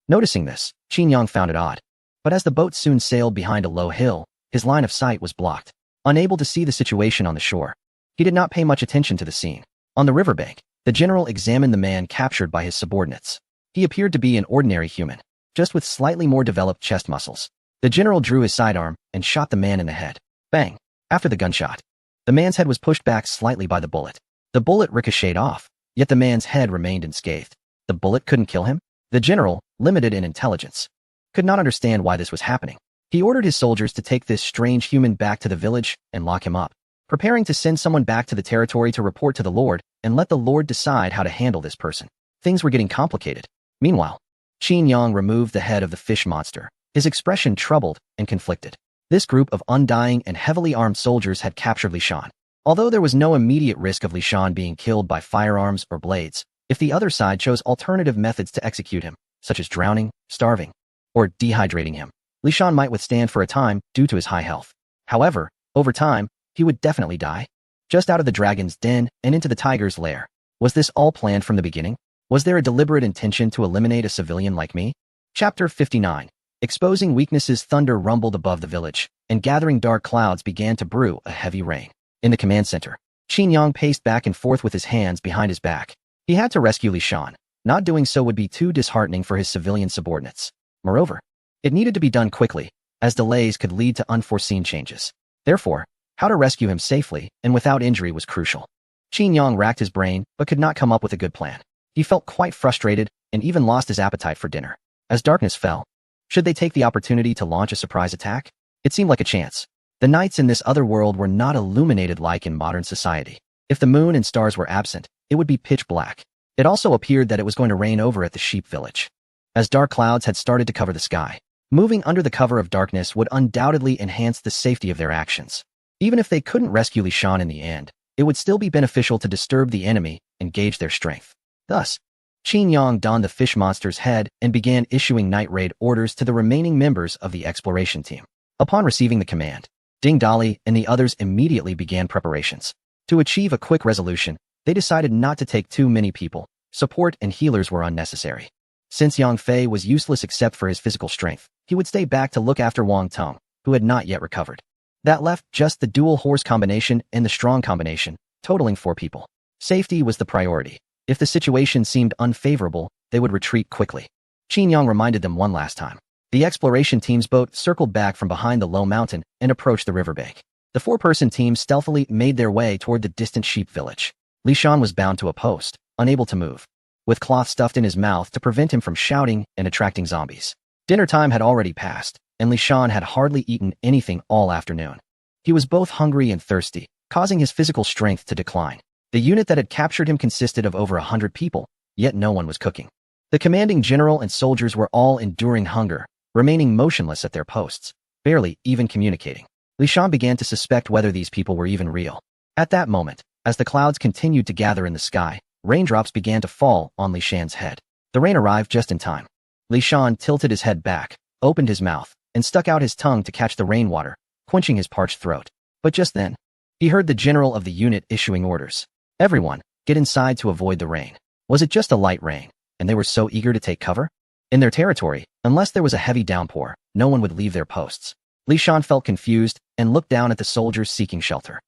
Noticing this, Qin Yang found it odd. But as the boat soon sailed behind a low hill, his line of sight was blocked. Unable to see the situation on the shore, he did not pay much attention to the scene. On the riverbank, the general examined the man captured by his subordinates. He appeared to be an ordinary human, just with slightly more developed chest muscles. The general drew his sidearm and shot the man in the head. Bang! After the gunshot, the man's head was pushed back slightly by the bullet. The bullet ricocheted off, yet the man's head remained unscathed. The bullet couldn't kill him? The general, limited in intelligence, could not understand why this was happening. He ordered his soldiers to take this strange human back to the village and lock him up, preparing to send someone back to the territory to report to the Lord and let the Lord decide how to handle this person. Things were getting complicated. Meanwhile, Qin Yang removed the head of the fish monster, his expression troubled and conflicted. This group of undying and heavily armed soldiers had captured Li Shan. Although there was no immediate risk of Li Shan being killed by firearms or blades, if the other side chose alternative methods to execute him, such as drowning, starving, or dehydrating him, Li Shan might withstand for a time due to his high health. However, over time, he would definitely die. Just out of the dragon's den and into the tiger's lair. Was this all planned from the beginning? Was there a deliberate intention to eliminate a civilian like me? Chapter 59. Exposing weaknesses. Thunder rumbled above the village, and gathering dark clouds began to brew a heavy rain. In the command center, Qin Yang paced back and forth with his hands behind his back. He had to rescue Li Shan. Not doing so would be too disheartening for his civilian subordinates. Moreover, it needed to be done quickly, as delays could lead to unforeseen changes. Therefore, how to rescue him safely and without injury was crucial. Qin Yang racked his brain but could not come up with a good plan. He felt quite frustrated and even lost his appetite for dinner. As darkness fell, should they take the opportunity to launch a surprise attack? It seemed like a chance. The nights in this other world were not illuminated like in modern society. If the moon and stars were absent, it would be pitch black. It also appeared that it was going to rain over at the sheep village, as dark clouds had started to cover the sky. Moving under the cover of darkness would undoubtedly enhance the safety of their actions. Even if they couldn't rescue Li Shan in the end, it would still be beneficial to disturb the enemy and gauge their strength. Thus, Qin Yang donned the fish monster's head and began issuing night raid orders to the remaining members of the exploration team. Upon receiving the command, Ding Dali and the others immediately began preparations. To achieve a quick resolution, they decided not to take too many people. Support and healers were unnecessary. Since Yang Fei was useless except for his physical strength, he would stay back to look after Wang Tong, who had not yet recovered. That left just the dual horse combination and the strong combination, totaling 4 people. Safety was the priority. If the situation seemed unfavorable, they would retreat quickly. Qin Yang reminded them one last time. The exploration team's boat circled back from behind the low mountain and approached the riverbank. The 4-person team stealthily made their way toward the distant sheep village. Li Shan was bound to a post, unable to move, with cloth stuffed in his mouth to prevent him from shouting and attracting zombies. Dinner time had already passed, and Li Shan had hardly eaten anything all afternoon. He was both hungry and thirsty, causing his physical strength to decline. The unit that had captured him consisted of over 100 people, yet no one was cooking. The commanding general and soldiers were all enduring hunger, remaining motionless at their posts, barely even communicating. Li Shan began to suspect whether these people were even real. At that moment, as the clouds continued to gather in the sky, raindrops began to fall on Li Shan's head. The rain arrived just in time. Li Shan tilted his head back, opened his mouth, and stuck out his tongue to catch the rainwater, quenching his parched throat. But just then, he heard the general of the unit issuing orders. Everyone, get inside to avoid the rain. Was it just a light rain, and they were so eager to take cover? In their territory, unless there was a heavy downpour, no one would leave their posts. Li Shan felt confused and looked down at the soldiers seeking shelter.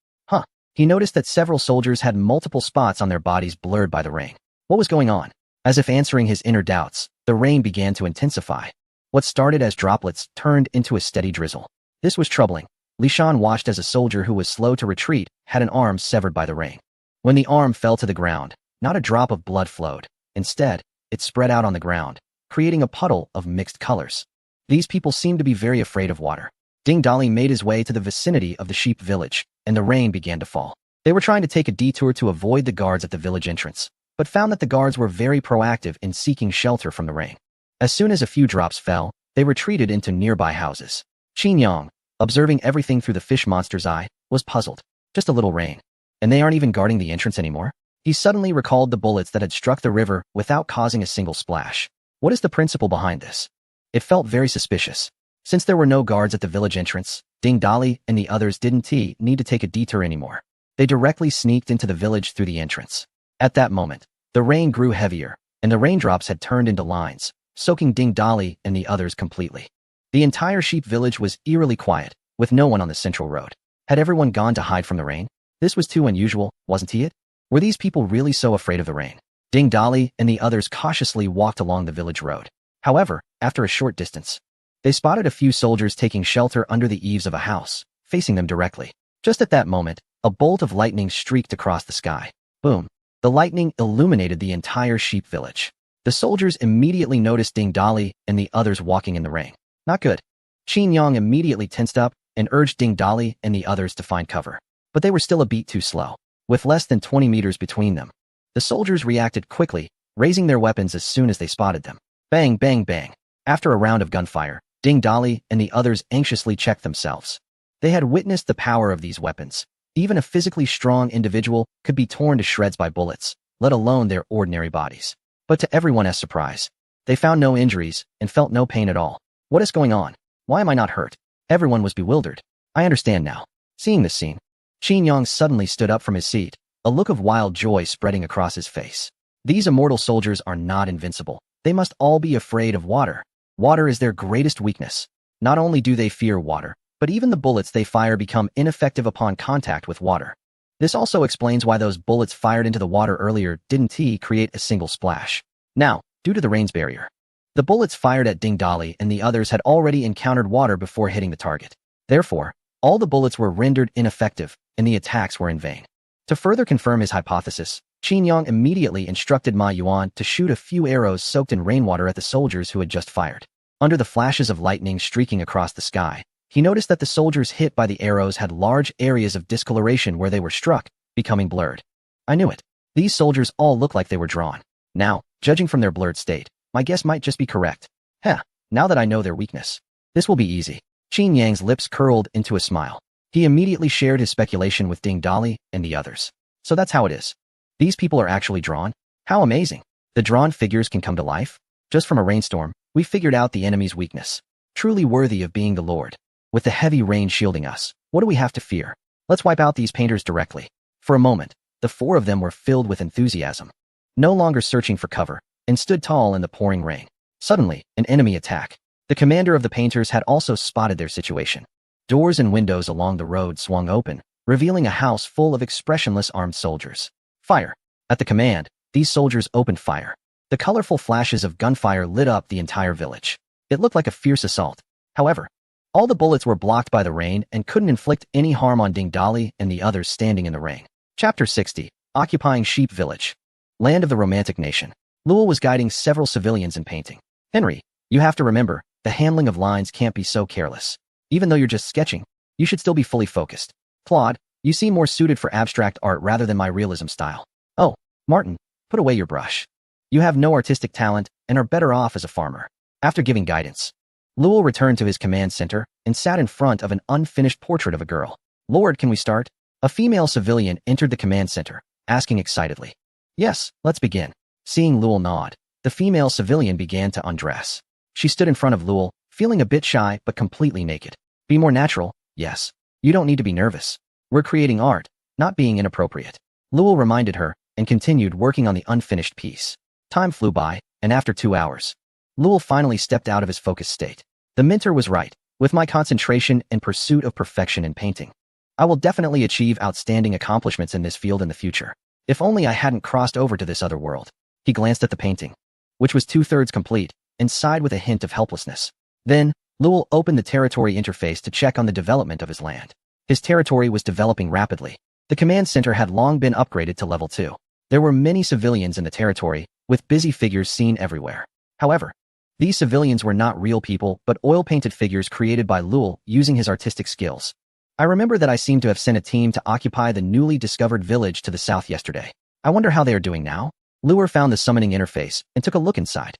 He noticed that several soldiers had multiple spots on their bodies blurred by the rain. What was going on? As if answering his inner doubts, the rain began to intensify. What started as droplets turned into a steady drizzle. This was troubling. Li Shan watched as a soldier who was slow to retreat had an arm severed by the rain. When the arm fell to the ground, not a drop of blood flowed. Instead, it spread out on the ground, creating a puddle of mixed colors. These people seemed to be very afraid of water. Ding Dali made his way to the vicinity of the sheep village, and the rain began to fall. They were trying to take a detour to avoid the guards at the village entrance, but found that the guards were very proactive in seeking shelter from the rain. As soon as a few drops fell, they retreated into nearby houses. Qin Yang, observing everything through the fish monster's eye, was puzzled. Just a little rain, and they aren't even guarding the entrance anymore? He suddenly recalled the bullets that had struck the river without causing a single splash. What is the principle behind this? It felt very suspicious. Since there were no guards at the village entrance, Ding Dali and the others didn't need to take a detour anymore. They directly sneaked into the village through the entrance. At that moment, the rain grew heavier, and the raindrops had turned into lines, soaking Ding Dali and the others completely. The entire sheep village was eerily quiet, with no one on the central road. Had everyone gone to hide from the rain? This was too unusual, wasn't it? Were these people really so afraid of the rain? Ding Dali and the others cautiously walked along the village road. However, after a short distance, they spotted a few soldiers taking shelter under the eaves of a house, facing them directly. Just at that moment, a bolt of lightning streaked across the sky. Boom! The lightning illuminated the entire sheep village. The soldiers immediately noticed Ding Dali and the others walking in the rain. Not good. Qin Yang immediately tensed up and urged Ding Dali and the others to find cover. But they were still a beat too slow. With less than 20 meters between them, the soldiers reacted quickly, raising their weapons as soon as they spotted them. Bang, bang, bang. After a round of gunfire, Ding Dali and the others anxiously checked themselves. They had witnessed the power of these weapons. Even a physically strong individual could be torn to shreds by bullets, let alone their ordinary bodies. But to everyone's surprise, they found no injuries and felt no pain at all. What is going on? Why am I not hurt? Everyone was bewildered. I understand now. Seeing this scene, Qin Yang suddenly stood up from his seat, a look of wild joy spreading across his face. These immortal soldiers are not invincible. They must all be afraid of water. Water is their greatest weakness. Not only do they fear water, but even the bullets they fire become ineffective upon contact with water. This also explains why those bullets fired into the water earlier didn't create a single splash. Now, due to the rain's barrier, the bullets fired at Ding Dali and the others had already encountered water before hitting the target. Therefore, all the bullets were rendered ineffective, and the attacks were in vain. To further confirm his hypothesis, Qin Yang immediately instructed Ma Yuan to shoot a few arrows soaked in rainwater at the soldiers who had just fired. Under the flashes of lightning streaking across the sky, he noticed that the soldiers hit by the arrows had large areas of discoloration where they were struck, becoming blurred. I knew it. These soldiers all looked like they were drawn. Now, judging from their blurred state, my guess might just be correct. Heh, now that I know their weakness. This will be easy. Qin Yang's lips curled into a smile. He immediately shared his speculation with Ding Dali and the others. So that's how it is. These people are actually drawn? How amazing. The drawn figures can come to life? Just from a rainstorm, we figured out the enemy's weakness. Truly worthy of being the Lord. With the heavy rain shielding us, what do we have to fear? Let's wipe out these painters directly. For a moment, the four of them were filled with enthusiasm. No longer searching for cover, and stood tall in the pouring rain. Suddenly, an enemy attack. The commander of the painters had also spotted their situation. Doors and windows along the road swung open, revealing a house full of expressionless armed soldiers. Fire. At the command, these soldiers opened fire. The colorful flashes of gunfire lit up the entire village. It looked like a fierce assault. However, all the bullets were blocked by the rain and couldn't inflict any harm on Ding Dali and the others standing in the rain. Chapter 60. Occupying Sheep Village. Land of the Romantic Nation. Luel was guiding several civilians in painting. Henry, you have to remember, the handling of lines can't be so careless. Even though you're just sketching, you should still be fully focused. Claude, you seem more suited for abstract art rather than my realism style. Oh, Martin, put away your brush. You have no artistic talent and are better off as a farmer. After giving guidance, Luel returned to his command center and sat in front of an unfinished portrait of a girl. Lord, can we start? A female civilian entered the command center, asking excitedly. Yes, let's begin. Seeing Luel nod, the female civilian began to undress. She stood in front of Luel, feeling a bit shy but completely naked. Be more natural, yes. You don't need to be nervous. We're creating art, not being inappropriate. Luel reminded her and continued working on the unfinished piece. Time flew by, and after 2 hours, Luel finally stepped out of his focused state. The mentor was right. With my concentration and pursuit of perfection in painting, I will definitely achieve outstanding accomplishments in this field in the future. If only I hadn't crossed over to this other world. He glanced at the painting, which was 2/3 complete, and sighed with a hint of helplessness. Then, Luel opened the territory interface to check on the development of his land. His territory was developing rapidly. The command center had long been upgraded to level 2. There were many civilians in the territory, with busy figures seen everywhere. However, these civilians were not real people but oil-painted figures created by Luel using his artistic skills. I remember that I seemed to have sent a team to occupy the newly discovered village to the south yesterday. I wonder how they are doing now? Luer found the summoning interface and took a look inside.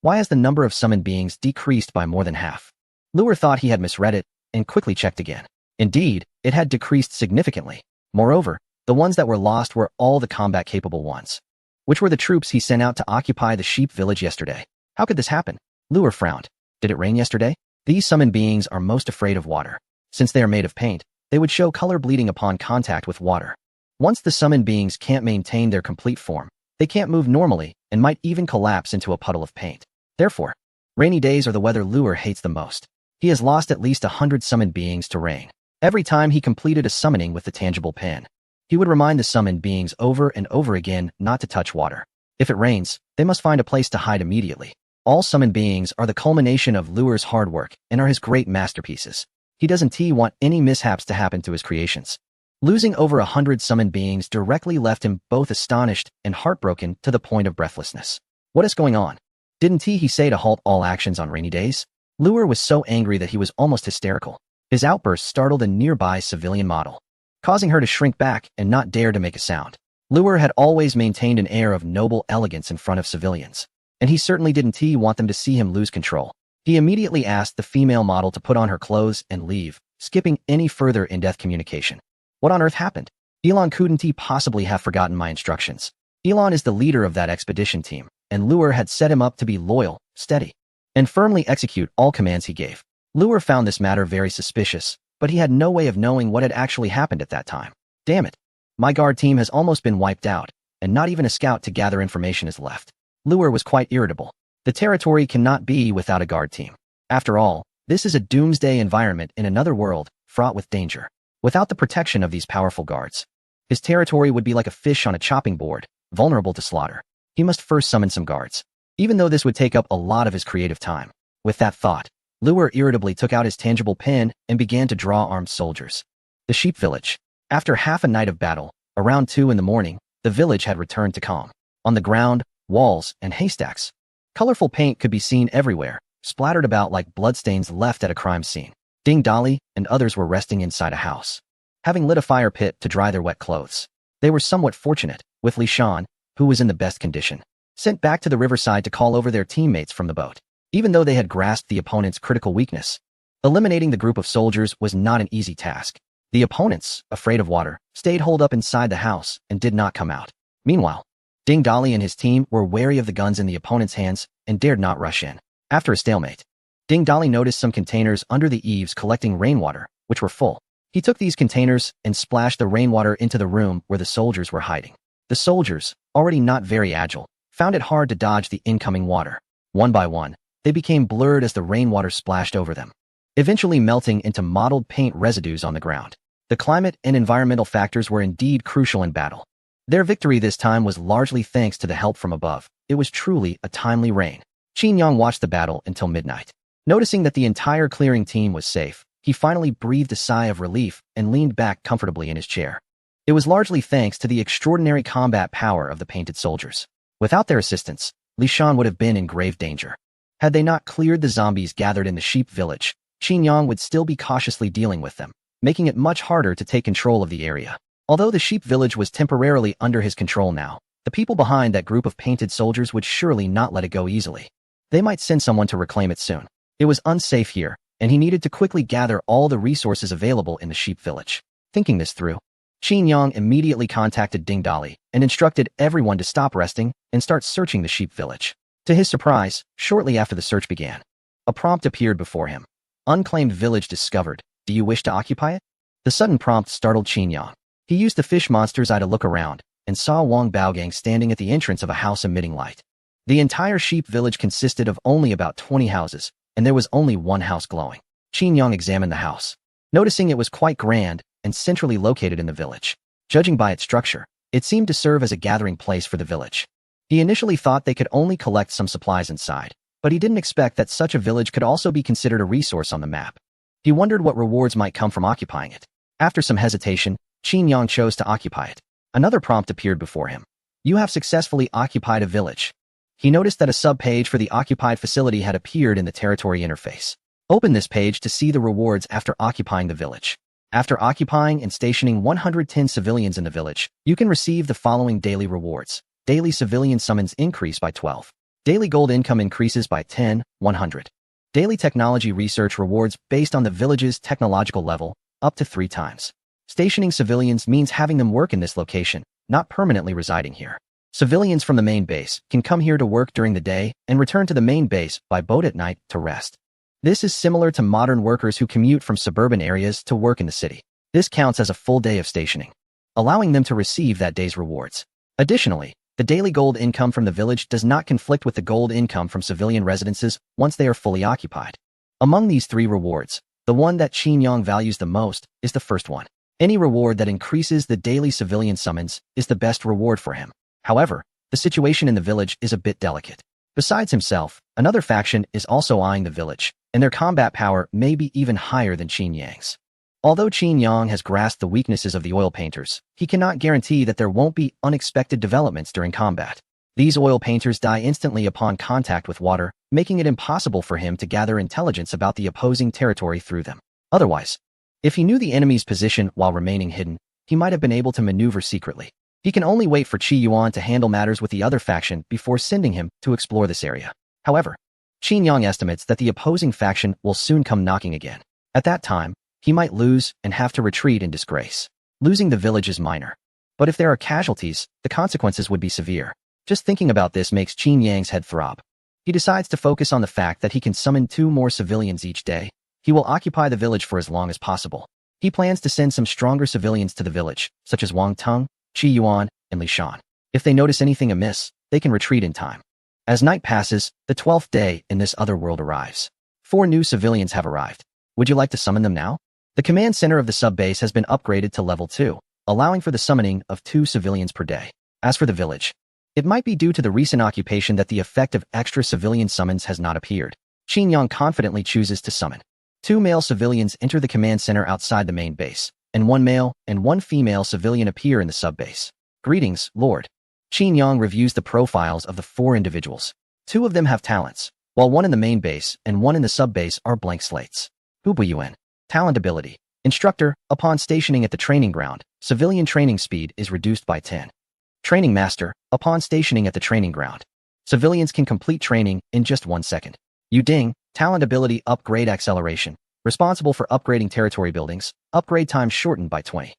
Why has the number of summoned beings decreased by more than half? Luer thought he had misread it and quickly checked again. Indeed, it had decreased significantly. Moreover, the ones that were lost were all the combat-capable ones, which were the troops he sent out to occupy the sheep village yesterday. How could this happen? Luer frowned. Did it rain yesterday? These summoned beings are most afraid of water. Since they are made of paint, they would show color bleeding upon contact with water. Once the summoned beings can't maintain their complete form, they can't move normally and might even collapse into a puddle of paint. Therefore, rainy days are the weather Luer hates the most. He has lost at least 100 summoned beings to rain. Every time he completed a summoning with the tangible pen, he would remind the summoned beings over and over again not to touch water. If it rains, they must find a place to hide immediately. All summoned beings are the culmination of Luer's hard work and are his great masterpieces. He doesn't want any mishaps to happen to his creations. Losing over 100 summoned beings directly left him both astonished and heartbroken to the point of breathlessness. What is going on? Didn't he say to halt all actions on rainy days? Luer was so angry that he was almost hysterical. His outburst startled a nearby civilian model, causing her to shrink back and not dare to make a sound. Luer had always maintained an air of noble elegance in front of civilians, and he certainly didn't want them to see him lose control. He immediately asked the female model to put on her clothes and leave, skipping any further in-depth communication. What on earth happened? Elon couldn't possibly have forgotten my instructions. Elon is the leader of that expedition team, and Luer had set him up to be loyal, steady, and firmly execute all commands he gave. Luer found this matter very suspicious, but he had no way of knowing what had actually happened at that time. Damn it. My guard team has almost been wiped out, and not even a scout to gather information is left. Luer was quite irritable. The territory cannot be without a guard team. After all, this is a doomsday environment in another world, fraught with danger. Without the protection of these powerful guards, his territory would be like a fish on a chopping board, vulnerable to slaughter. He must first summon some guards, even though this would take up a lot of his creative time. With that thought, Luer irritably took out his tangible pen and began to draw armed soldiers. The sheep village. After half a night of battle, around 2 in the morning, the village had returned to calm. On the ground, walls, and haystacks, colorful paint could be seen everywhere, splattered about like bloodstains left at a crime scene. Ding Dali and others were resting inside a house, having lit a fire pit to dry their wet clothes. They were somewhat fortunate, with Li Shan, who was in the best condition. sent back to the riverside to call over their teammates from the boat. Even though they had grasped the opponent's critical weakness, eliminating the group of soldiers was not an easy task. The opponents, afraid of water, stayed holed up inside the house and did not come out. Meanwhile, Ding Dali and his team were wary of the guns in the opponent's hands and dared not rush in. After a stalemate, Ding Dali noticed some containers under the eaves collecting rainwater, which were full. He took these containers and splashed the rainwater into the room where the soldiers were hiding. The soldiers, already not very agile, found it hard to dodge the incoming water. One by one, they became blurred as the rainwater splashed over them, eventually melting into mottled paint residues on the ground. The climate and environmental factors were indeed crucial in battle. Their victory this time was largely thanks to the help from above. It was truly a timely rain. Qin Yang watched the battle until midnight. Noticing that the entire clearing team was safe, he finally breathed a sigh of relief and leaned back comfortably in his chair. It was largely thanks to the extraordinary combat power of the painted soldiers. Without their assistance, Li Shan would have been in grave danger. Had they not cleared the zombies gathered in the sheep village, Qin Yang would still be cautiously dealing with them, making it much harder to take control of the area. Although the sheep village was temporarily under his control now, the people behind that group of painted soldiers would surely not let it go easily. They might send someone to reclaim it soon. It was unsafe here, and he needed to quickly gather all the resources available in the sheep village. Thinking this through, Qin Yang immediately contacted Ding Dali and instructed everyone to stop resting and start searching the sheep village. To his surprise, shortly after the search began, a prompt appeared before him. Unclaimed village discovered. Do you wish to occupy it? The sudden prompt startled Qin Yang. He used the fish monster's eye to look around and saw Wang Baogang standing at the entrance of a house emitting light. The entire sheep village consisted of only about 20 houses, and there was only one house glowing. Qin Yang examined the house, noticing it was quite grand and centrally located in the village. Judging by its structure, it seemed to serve as a gathering place for the village. He initially thought they could only collect some supplies inside, but he didn't expect that such a village could also be considered a resource on the map. He wondered what rewards might come from occupying it. After some hesitation, Qin Yang chose to occupy it. Another prompt appeared before him. You have successfully occupied a village. He noticed that a sub-page for the occupied facility had appeared in the territory interface. Open this page to see the rewards after occupying the village. After occupying and stationing 110 civilians in the village, you can receive the following daily rewards. Daily civilian summons increase by 12. Daily gold income increases by 10, 100. Daily technology research rewards based on the village's technological level, up to 3 times. Stationing civilians means having them work in this location, not permanently residing here. Civilians from the main base can come here to work during the day and return to the main base by boat at night to rest. This is similar to modern workers who commute from suburban areas to work in the city. This counts as a full day of stationing, allowing them to receive that day's rewards. Additionally, the daily gold income from the village does not conflict with the gold income from civilian residences once they are fully occupied. Among these 3 rewards, the one that Qin Yang values the most is the first one. Any reward that increases the daily civilian summons is the best reward for him. However, the situation in the village is a bit delicate. Besides himself, another faction is also eyeing the village, and their combat power may be even higher than Qin Yang's. Although Qin Yang has grasped the weaknesses of the oil painters, he cannot guarantee that there won't be unexpected developments during combat. These oil painters die instantly upon contact with water, making it impossible for him to gather intelligence about the opposing territory through them. Otherwise, if he knew the enemy's position while remaining hidden, he might have been able to maneuver secretly. He can only wait for Qi Yuan to handle matters with the other faction before sending him to explore this area. However, Qin Yang estimates that the opposing faction will soon come knocking again. At that time, he might lose and have to retreat in disgrace. Losing the village is minor, but if there are casualties, the consequences would be severe. Just thinking about this makes Qin Yang's head throb. He decides to focus on the fact that he can summon 2 more civilians each day. He will occupy the village for as long as possible. He plans to send some stronger civilians to the village, such as Wang Tung, Qi Yuan, and Li Shan. If they notice anything amiss, they can retreat in time. As night passes, the 12th day in this other world arrives. 4 new civilians have arrived. Would you like to summon them now? The command center of the sub-base has been upgraded to level 2, allowing for the summoning of 2 civilians per day. As for the village, it might be due to the recent occupation that the effect of extra civilian summons has not appeared. Qin Yang confidently chooses to summon. 2 male civilians enter the command center outside the main base, and 1 male and 1 female civilian appear in the sub-base. Greetings, Lord. Qin Yang reviews the profiles of the 4 individuals. 2 of them have talents, while 1 in the main base and 1 in the sub-base are blank slates. Yun. Talent ability. Instructor, upon stationing at the training ground, civilian training speed is reduced by 10. Training master, upon stationing at the training ground, Civilians can complete training in just 1 second. Yuding, talent ability upgrade acceleration, responsible for upgrading territory buildings, upgrade time shortened by 20.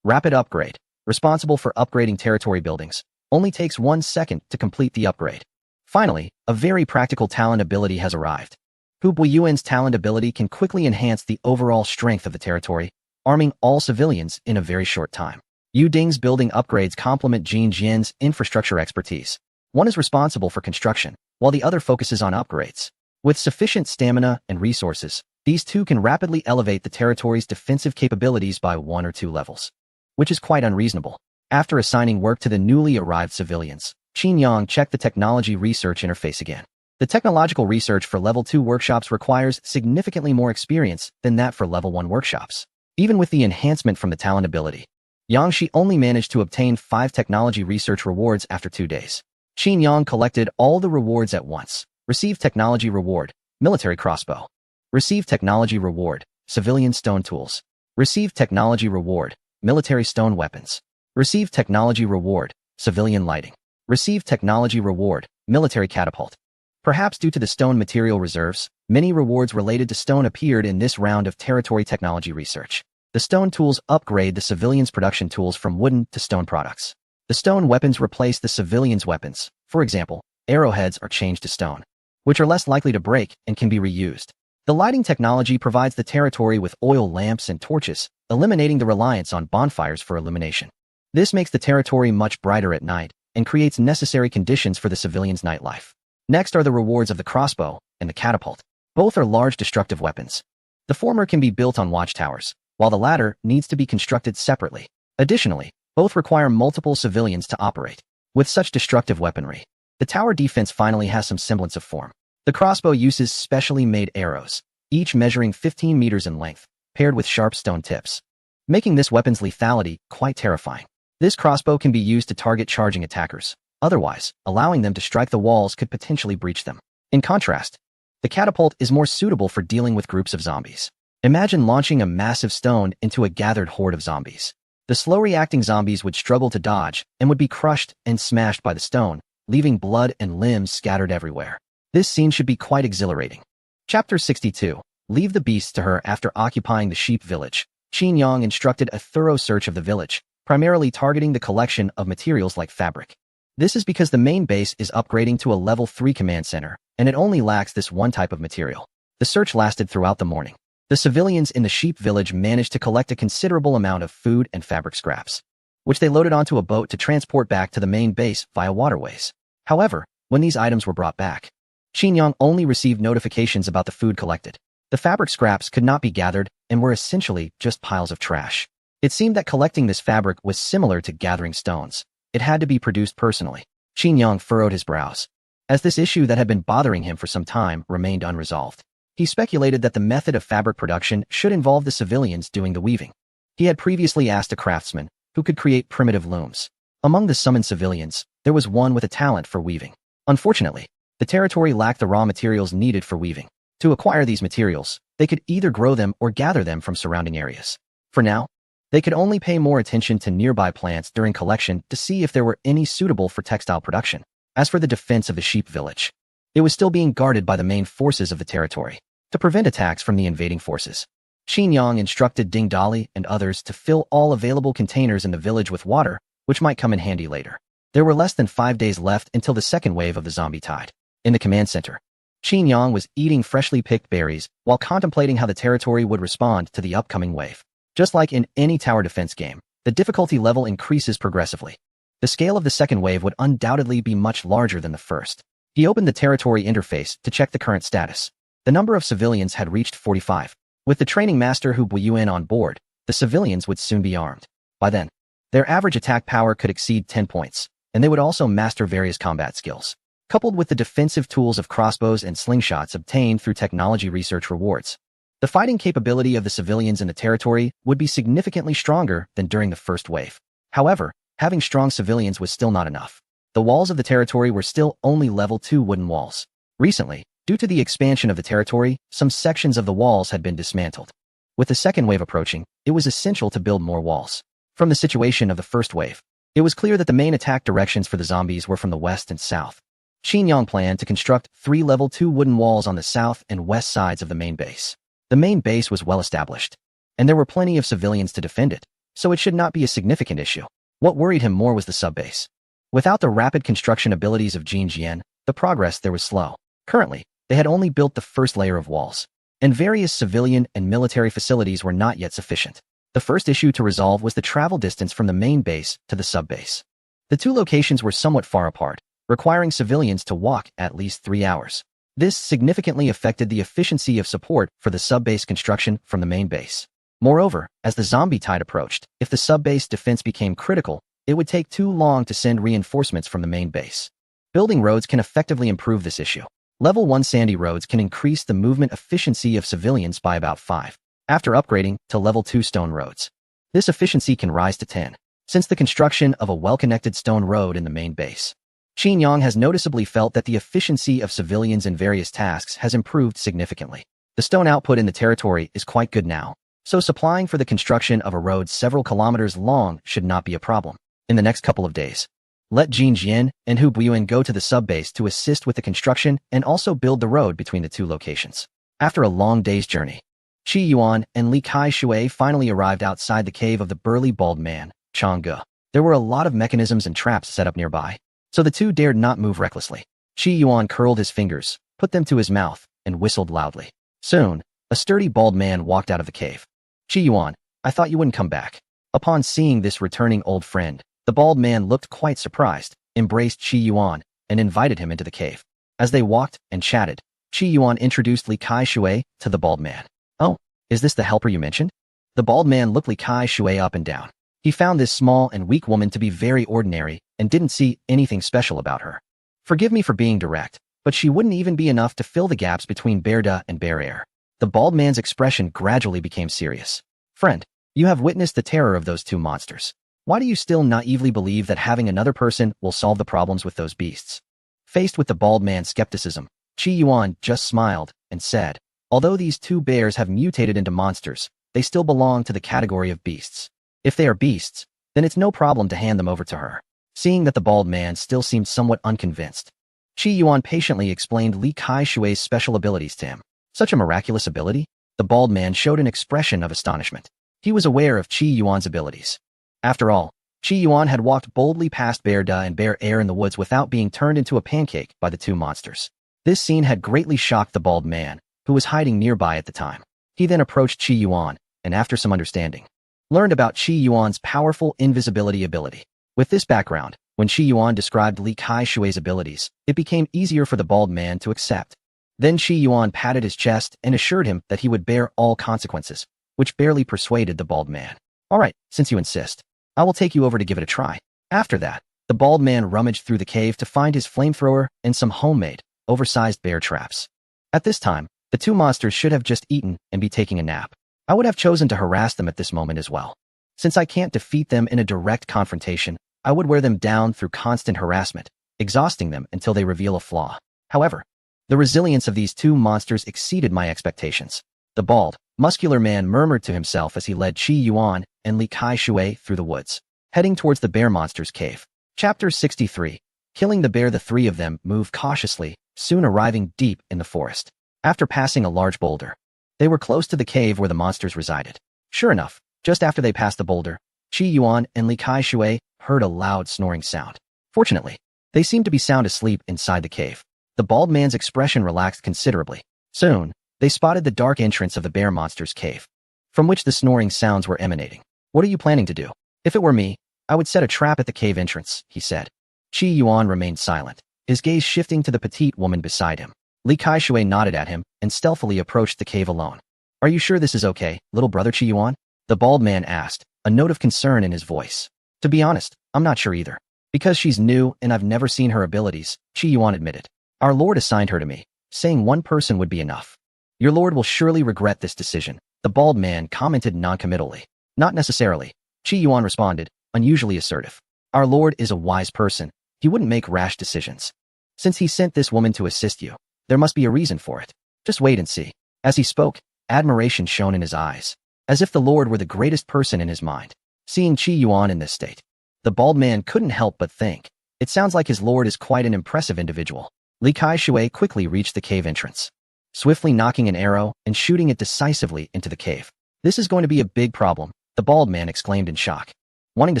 Rapid upgrade, responsible for upgrading territory buildings, only takes 1 second to complete the upgrade. Finally, a very practical talent ability has arrived. Hu Buiyuan's talent ability can quickly enhance the overall strength of the territory, arming all civilians in a very short time. Yu Ding's building upgrades complement Jin Jian's infrastructure expertise. One is responsible for construction, while the other focuses on upgrades. With sufficient stamina and resources, these two can rapidly elevate the territory's defensive capabilities by 1 or 2 levels, which is quite unreasonable. After assigning work to the newly arrived civilians, Qin Yang checked the technology research interface again. The technological research for Level 2 workshops requires significantly more experience than that for Level 1 workshops. Even with the enhancement from the talent ability, Yang Shi only managed to obtain 5 technology research rewards after 2 days. Qin Yang collected all the rewards at once. Received technology reward, military crossbow. Received technology reward, civilian stone tools. Received technology reward, military stone weapons. Received technology reward, civilian lighting. Received technology reward, military catapult. Perhaps due to the stone material reserves, many rewards related to stone appeared in this round of territory technology research. The stone tools upgrade the civilians' production tools from wooden to stone products. The stone weapons replace the civilians' weapons. For example, arrowheads are changed to stone, which are less likely to break and can be reused. The lighting technology provides the territory with oil lamps and torches, eliminating the reliance on bonfires for illumination. This makes the territory much brighter at night and creates necessary conditions for the civilians' nightlife. Next are the rewards of the crossbow and the catapult. Both are large destructive weapons. The former can be built on watchtowers, while the latter needs to be constructed separately. Additionally, both require multiple civilians to operate. With such destructive weaponry, the tower defense finally has some semblance of form. The crossbow uses specially made arrows, each measuring 15 meters in length, paired with sharp stone tips, making this weapon's lethality quite terrifying. This crossbow can be used to target charging attackers. Otherwise, allowing them to strike the walls could potentially breach them. In contrast, the catapult is more suitable for dealing with groups of zombies. Imagine launching a massive stone into a gathered horde of zombies. The slow-reacting zombies would struggle to dodge and would be crushed and smashed by the stone, leaving blood and limbs scattered everywhere. This scene should be quite exhilarating. Chapter 62. Leave the beasts to her. After occupying the sheep village, Qin Yang instructed a thorough search of the village, primarily targeting the collection of materials like fabric. This is because the main base is upgrading to a level 3 command center, and it only lacks this one type of material. The search lasted throughout the morning. The civilians in the sheep village managed to collect a considerable amount of food and fabric scraps, which they loaded onto a boat to transport back to the main base via waterways. However, when these items were brought back, Qin Yang only received notifications about the food collected. The fabric scraps could not be gathered and were essentially just piles of trash. It seemed that collecting this fabric was similar to gathering stones. It had to be produced personally. Qin Yang furrowed his brows, as this issue that had been bothering him for some time remained unresolved. He speculated that the method of fabric production should involve the civilians doing the weaving. He had previously asked a craftsman who could create primitive looms. Among the summoned civilians, there was one with a talent for weaving. Unfortunately, the territory lacked the raw materials needed for weaving. To acquire these materials, they could either grow them or gather them from surrounding areas. For now, they could only pay more attention to nearby plants during collection to see if there were any suitable for textile production. As for the defense of the sheep village, it was still being guarded by the main forces of the territory. To prevent attacks from the invading forces, Qin Yang instructed Ding Dali and others to fill all available containers in the village with water, which might come in handy later. There were less than 5 days left until the second wave of the zombie tide. In the command center, Qin Yang was eating freshly picked berries while contemplating how the territory would respond to the upcoming wave. Just like in any tower defense game, the difficulty level increases progressively. The scale of the second wave would undoubtedly be much larger than the first. He opened the territory interface to check the current status. The number of civilians had reached 45. With the training master Hu Buiyuan on board, the civilians would soon be armed. By then, their average attack power could exceed 10 points, and they would also master various combat skills. Coupled with the defensive tools of crossbows and slingshots obtained through technology research rewards, the fighting capability of the civilians in the territory would be significantly stronger than during the first wave. However, having strong civilians was still not enough. The walls of the territory were still only level 2 wooden walls. Recently, due to the expansion of the territory, some sections of the walls had been dismantled. With the second wave approaching, it was essential to build more walls. From the situation of the first wave, it was clear that the main attack directions for the zombies were from the west and south. Qin Yang planned to construct 3 level 2 wooden walls on the south and west sides of the main base. The main base was well established, and there were plenty of civilians to defend it, so it should not be a significant issue. What worried him more was the subbase. Without the rapid construction abilities of Jin Jian, the progress there was slow. Currently, they had only built the first layer of walls, and various civilian and military facilities were not yet sufficient. The first issue to resolve was the travel distance from the main base to the subbase. The two locations were somewhat far apart, requiring civilians to walk at least 3 hours. This significantly affected the efficiency of support for the subbase construction from the main base. Moreover, as the zombie tide approached, if the subbase defense became critical, it would take too long to send reinforcements from the main base. Building roads can effectively improve this issue. Level 1 sandy roads can increase the movement efficiency of civilians by about 5, after upgrading to level 2 stone roads. This efficiency can rise to 10, since the construction of a well-connected stone road in the main base. Qin Yang has noticeably felt that the efficiency of civilians in various tasks has improved significantly. The stone output in the territory is quite good now, so supplying for the construction of a road several kilometers long should not be a problem. In the next couple of days, let Jin Jian and Hu Buiyuan go to the subbase to assist with the construction and also build the road between the two locations. After a long day's journey, Qi Yuan and Li Kai Shui finally arrived outside the cave of the burly bald man, Changge. There were a lot of mechanisms and traps set up nearby, so the two dared not move recklessly. Qi Yuan curled his fingers, put them to his mouth, and whistled loudly. Soon, a sturdy bald man walked out of the cave. Qi Yuan, I thought you wouldn't come back. Upon seeing this returning old friend, the bald man looked quite surprised, embraced Qi Yuan, and invited him into the cave. As they walked and chatted, Qi Yuan introduced Li Kai Shui to the bald man. Oh, is this the helper you mentioned? The bald man looked Li Kai Shui up and down. He found this small and weak woman to be very ordinary and didn't see anything special about her. Forgive me for being direct, but she wouldn't even be enough to fill the gaps between Bear Da and Bear Air. The bald man's expression gradually became serious. Friend, you have witnessed the terror of those two monsters. Why do you still naively believe that having another person will solve the problems with those beasts? Faced with the bald man's skepticism, Qi Yuan just smiled and said, although these two bears have mutated into monsters, they still belong to the category of beasts. If they are beasts, then it's no problem to hand them over to her. Seeing that the bald man still seemed somewhat unconvinced, Qi Yuan patiently explained Li Kai Shui's special abilities to him. Such a miraculous ability? The bald man showed an expression of astonishment. He was aware of Qi Yuan's abilities. After all, Qi Yuan had walked boldly past Bear Da and Bear Air in the woods without being turned into a pancake by the two monsters. This scene had greatly shocked the bald man, who was hiding nearby at the time. He then approached Qi Yuan, and after some understanding, learned about Qi Yuan's powerful invisibility ability. With this background, when Qi Yuan described Li Kai Shui's abilities, it became easier for the bald man to accept. Then Qi Yuan patted his chest and assured him that he would bear all consequences, which barely persuaded the bald man. All right, since you insist, I will take you over to give it a try. After that, the bald man rummaged through the cave to find his flamethrower and some homemade, oversized bear traps. At this time, the two monsters should have just eaten and be taking a nap. I would have chosen to harass them at this moment as well. Since I can't defeat them in a direct confrontation, I would wear them down through constant harassment, exhausting them until they reveal a flaw. However, the resilience of these two monsters exceeded my expectations. The bald, muscular man murmured to himself as he led Qi Yuan and Li Kai Shui through the woods, heading towards the bear monster's cave. Chapter 63. Killing the bear. The three of them moved cautiously, soon arriving deep in the forest. After passing a large boulder, they were close to the cave where the monsters resided. Sure enough, just after they passed the boulder, Qi Yuan and Li Kai Shui heard a loud snoring sound. Fortunately, they seemed to be sound asleep inside the cave. The bald man's expression relaxed considerably. Soon, they spotted the dark entrance of the bear monster's cave, from which the snoring sounds were emanating. What are you planning to do? If it were me, I would set a trap at the cave entrance, he said. Qi Yuan remained silent, his gaze shifting to the petite woman beside him. Li Kai Shui nodded at him and stealthily approached the cave alone. Are you sure this is okay, little brother Qi Yuan? The bald man asked, a note of concern in his voice. To be honest, I'm not sure either. Because she's new and I've never seen her abilities, Qi Yuan admitted. Our lord assigned her to me, saying one person would be enough. Your lord will surely regret this decision, the bald man commented noncommittally. Not necessarily, Qi Yuan responded, unusually assertive. Our lord is a wise person. He wouldn't make rash decisions. Since he sent this woman to assist you, there must be a reason for it. Just wait and see. As he spoke, admiration shone in his eyes, as if the lord were the greatest person in his mind. Seeing Qi Yuan in this state, the bald man couldn't help but think, It sounds like his lord is quite an impressive individual. Li Kai-shui quickly reached the cave entrance, swiftly knocking an arrow and shooting it decisively into the cave. This is going to be a big problem, the bald man exclaimed in shock, wanting to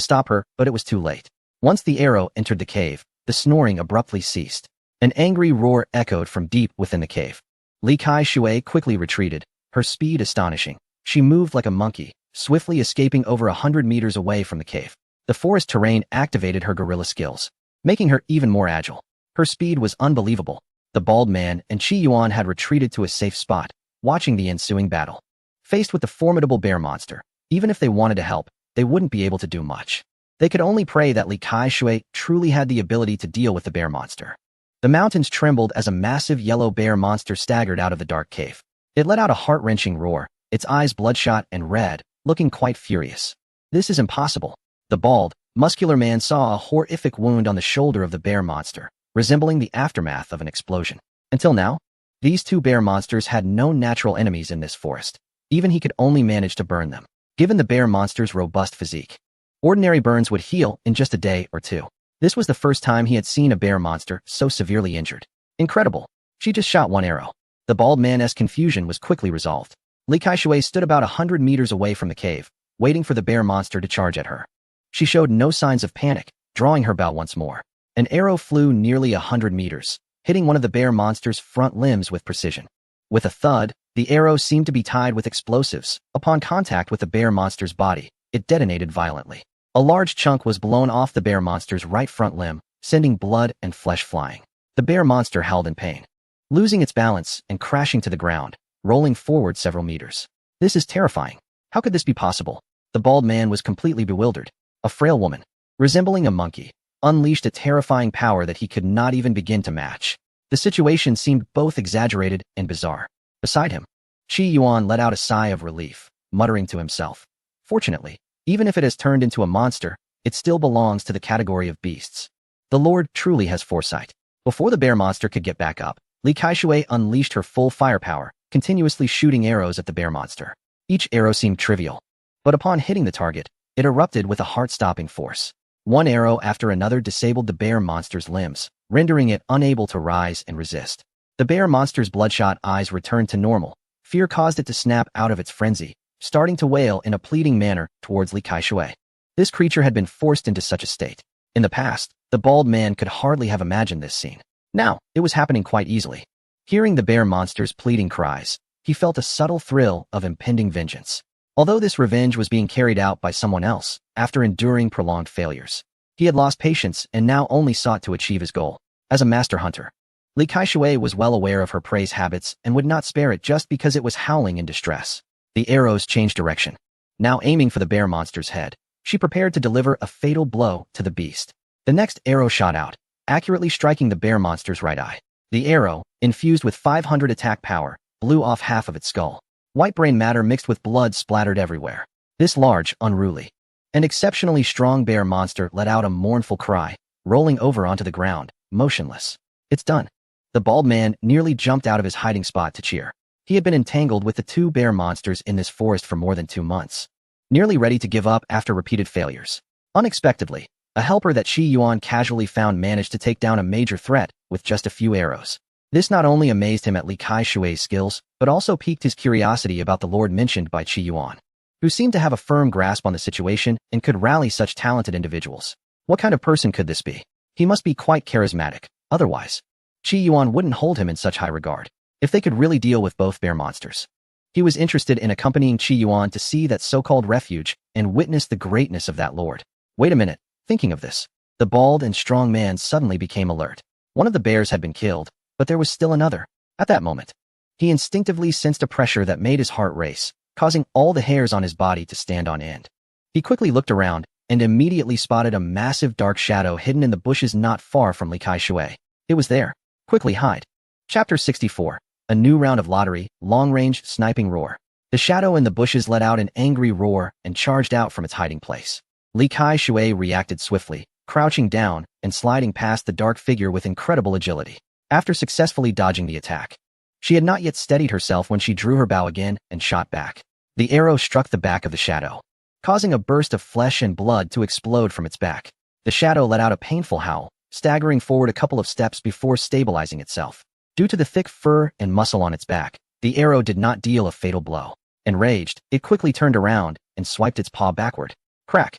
stop her, but it was too late. Once the arrow entered the cave, the snoring abruptly ceased. An angry roar echoed from deep within the cave. Li Kai-shui quickly retreated, her speed astonishing. She moved like a monkey, swiftly escaping over 100 meters away from the cave. The forest terrain activated her guerrilla skills, making her even more agile. Her speed was unbelievable. The bald man and Qi Yuan had retreated to a safe spot, watching the ensuing battle. Faced with the formidable bear monster, even if they wanted to help, they wouldn't be able to do much. They could only pray that Li Kai-shui truly had the ability to deal with the bear monster. The mountains trembled as a massive yellow bear monster staggered out of the dark cave. It let out a heart-wrenching roar, its eyes bloodshot and red, looking quite furious. This is impossible. The bald, muscular man saw a horrific wound on the shoulder of the bear monster, resembling the aftermath of an explosion. Until now, these two bear monsters had no natural enemies in this forest. Even he could only manage to burn them. Given the bear monster's robust physique, ordinary burns would heal in just a day or two. This was the first time he had seen a bear monster so severely injured. Incredible. She just shot one arrow. The bald man's confusion was quickly resolved. Li Kai-shui stood about 100 meters away from the cave, waiting for the bear monster to charge at her. She showed no signs of panic, drawing her bow once more. An arrow flew nearly 100 meters, hitting one of the bear monster's front limbs with precision. With a thud, the arrow seemed to be tied with explosives. Upon contact with the bear monster's body, it detonated violently. A large chunk was blown off the bear monster's right front limb, sending blood and flesh flying. The bear monster howled in pain, losing its balance and crashing to the ground, rolling forward several meters. This is terrifying. How could this be possible? The bald man was completely bewildered. A frail woman, resembling a monkey, unleashed a terrifying power that he could not even begin to match. The situation seemed both exaggerated and bizarre. Beside him, Qi Yuan let out a sigh of relief, muttering to himself. Fortunately, even if it has turned into a monster, it still belongs to the category of beasts. The Lord truly has foresight. Before the bear monster could get back up, Li Kai-shui unleashed her full firepower, continuously shooting arrows at the bear monster. Each arrow seemed trivial, but upon hitting the target, it erupted with a heart-stopping force. One arrow after another disabled the bear monster's limbs, rendering it unable to rise and resist. The bear monster's bloodshot eyes returned to normal. Fear caused it to snap out of its frenzy, starting to wail in a pleading manner towards Li Kai-shui. This creature had been forced into such a state. In the past, the bald man could hardly have imagined this scene. Now, it was happening quite easily. Hearing the bear monster's pleading cries, he felt a subtle thrill of impending vengeance. Although this revenge was being carried out by someone else, after enduring prolonged failures, he had lost patience and now only sought to achieve his goal. As a master hunter, Li Kai-shui was well aware of her prey's habits and would not spare it just because it was howling in distress. The arrows changed direction. Now aiming for the bear monster's head, she prepared to deliver a fatal blow to the beast. The next arrow shot out, accurately striking the bear monster's right eye. The arrow, infused with 500 attack power, blew off half of its skull. White brain matter mixed with blood splattered everywhere. This large, unruly, and exceptionally strong bear monster let out a mournful cry, rolling over onto the ground, motionless. It's done. The bald man nearly jumped out of his hiding spot to cheer. He had been entangled with the two bear monsters in this forest for more than 2 months, nearly ready to give up after repeated failures. Unexpectedly, a helper that Qi Yuan casually found managed to take down a major threat with just a few arrows. This not only amazed him at Li Kai-shui's skills, but also piqued his curiosity about the lord mentioned by Qi Yuan, who seemed to have a firm grasp on the situation and could rally such talented individuals. What kind of person could this be? He must be quite charismatic. Otherwise, Qi Yuan wouldn't hold him in such high regard. If they could really deal with both bear monsters, he was interested in accompanying Qi Yuan to see that so-called refuge and witness the greatness of that lord. Wait a minute. Thinking of this, the bald and strong man suddenly became alert. One of the bears had been killed, but there was still another. At that moment, he instinctively sensed a pressure that made his heart race, causing all the hairs on his body to stand on end. He quickly looked around and immediately spotted a massive dark shadow hidden in the bushes not far from Li Kai-shui. It was there. Quickly hide. Chapter 64. A new round of lottery, long-range sniping roar. The shadow in the bushes let out an angry roar and charged out from its hiding place. Li Kai-shui reacted swiftly, crouching down and sliding past the dark figure with incredible agility. After successfully dodging the attack, she had not yet steadied herself when she drew her bow again and shot back. The arrow struck the back of the shadow, causing a burst of flesh and blood to explode from its back. The shadow let out a painful howl, staggering forward a couple of steps before stabilizing itself. Due to the thick fur and muscle on its back, the arrow did not deal a fatal blow. Enraged, it quickly turned around and swiped its paw backward. Crack!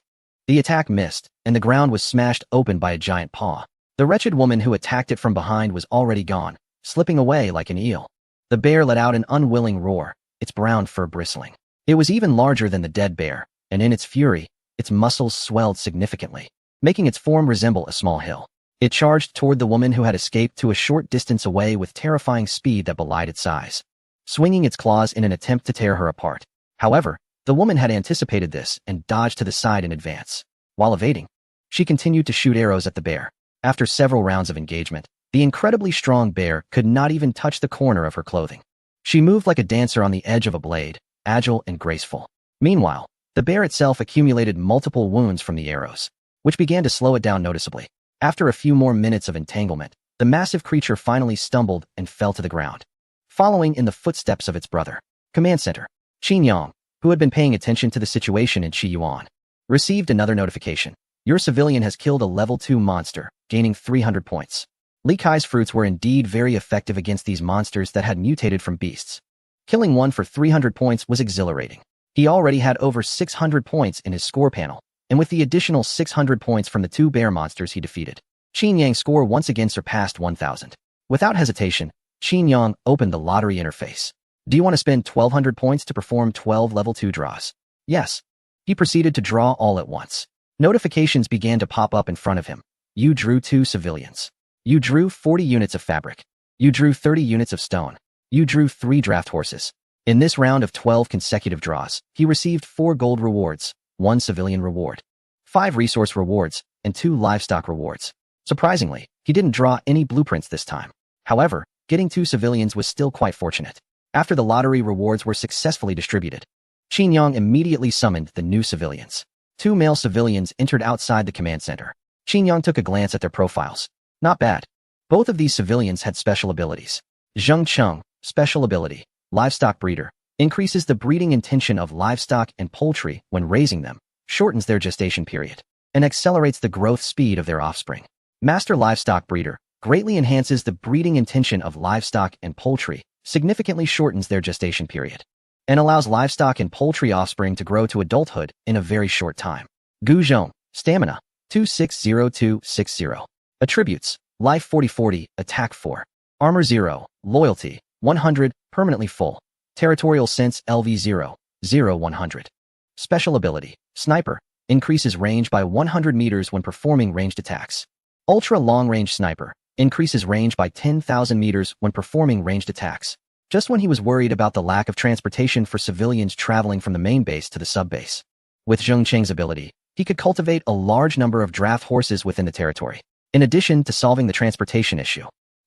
The attack missed, and the ground was smashed open by a giant paw. The wretched woman who attacked it from behind was already gone, slipping away like an eel. The bear let out an unwilling roar, its brown fur bristling. It was even larger than the dead bear, and in its fury, its muscles swelled significantly, making its form resemble a small hill. It charged toward the woman who had escaped to a short distance away with terrifying speed that belied its size, swinging its claws in an attempt to tear her apart. However, the woman had anticipated this and dodged to the side in advance. While evading, she continued to shoot arrows at the bear. After several rounds of engagement, the incredibly strong bear could not even touch the corner of her clothing. She moved like a dancer on the edge of a blade, agile and graceful. Meanwhile, the bear itself accumulated multiple wounds from the arrows, which began to slow it down noticeably. After a few more minutes of entanglement, the massive creature finally stumbled and fell to the ground, following in the footsteps of its brother. Command Center. Qin Yang, who had been paying attention to the situation in Qiyuan, received another notification. Your civilian has killed a level 2 monster, gaining 300 points. Li Kai's fruits were indeed very effective against these monsters that had mutated from beasts. Killing one for 300 points was exhilarating. He already had over 600 points in his score panel, and with the additional 600 points from the 2 bear monsters he defeated, Qin Yang's score once again surpassed 1,000. Without hesitation, Qin Yang opened the lottery interface. Do you want to spend 1,200 points to perform 12 level 2 draws? Yes. He proceeded to draw all at once. Notifications began to pop up in front of him. You drew 2 civilians. You drew 40 units of fabric. You drew 30 units of stone. You drew 3 draft horses. In this round of 12 consecutive draws, he received 4 gold rewards, 1 civilian reward, 5 resource rewards, and 2 livestock rewards. Surprisingly, he didn't draw any blueprints this time. However, getting 2 civilians was still quite fortunate. After the lottery rewards were successfully distributed, Qin Yang immediately summoned the new civilians. 2 male civilians entered outside the command center. Qin Yang took a glance at their profiles. Not bad. Both of these civilians had special abilities. Zheng Cheng, special ability, livestock breeder, increases the breeding intention of livestock and poultry when raising them, shortens their gestation period, and accelerates the growth speed of their offspring. Master livestock breeder greatly enhances the breeding intention of livestock and poultry, significantly shortens their gestation period, and allows livestock and poultry offspring to grow to adulthood in a very short time. Gu Zhong, stamina, 260260. Attributes, life 40-40, attack 4. Armor 0, loyalty, 100, permanently full. Territorial sense LV 0, 100. Special ability, sniper, increases range by 100 meters when performing ranged attacks. Ultra long-range sniper, increases range by 10,000 meters when performing ranged attacks. Just when he was worried about the lack of transportation for civilians traveling from the main base to the sub-base. With Zheng Cheng's ability, he could cultivate a large number of draft horses within the territory. In addition to solving the transportation issue,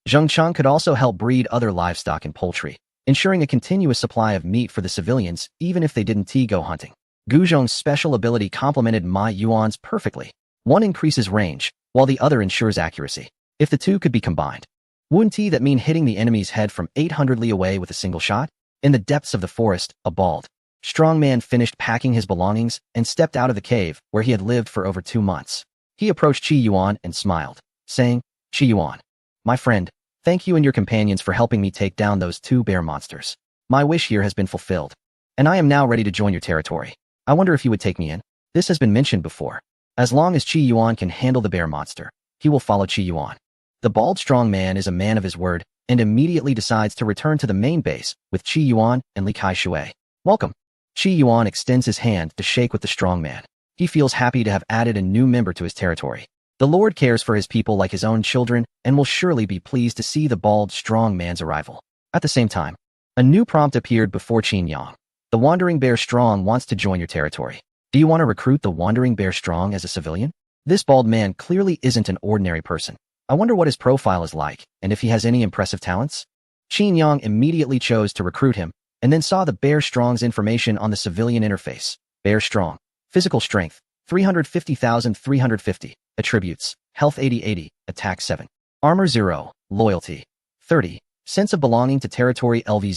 Zheng Cheng could also help breed other livestock and poultry, ensuring a continuous supply of meat for the civilians even if they didn't go hunting. Gu Zhong's special ability complemented Ma Yuan's perfectly. One increases range, while the other ensures accuracy. If the two could be combined, wouldn't that mean hitting the enemy's head from 800 li away with a single shot? In the depths of the forest, a bald, strong man finished packing his belongings and stepped out of the cave where he had lived for over 2 months. He approached Qi Yuan and smiled, saying, Qi Yuan, my friend, thank you and your companions for helping me take down those 2 bear monsters. My wish here has been fulfilled, and I am now ready to join your territory. I wonder if you would take me in. This has been mentioned before. As long as Qi Yuan can handle the bear monster, he will follow Qi Yuan. The bald strong man is a man of his word and immediately decides to return to the main base with Qi Yuan and Li Kai Shui. Welcome. Qi Yuan extends his hand to shake with the strong man. He feels happy to have added a new member to his territory. The Lord cares for his people like his own children and will surely be pleased to see the bald strong man's arrival. At the same time, a new prompt appeared before Qin Yang. The Wandering Bear Strong wants to join your territory. Do you want to recruit the Wandering Bear Strong as a civilian? This bald man clearly isn't an ordinary person. I wonder what his profile is like and if he has any impressive talents. Qin Yang immediately chose to recruit him and then saw the Bear Strong's information on the civilian interface. Bear Strong. Physical strength, 350,350. Attributes, health 80-80, attack 7. Armor 0, loyalty, 30. Sense of belonging to territory LV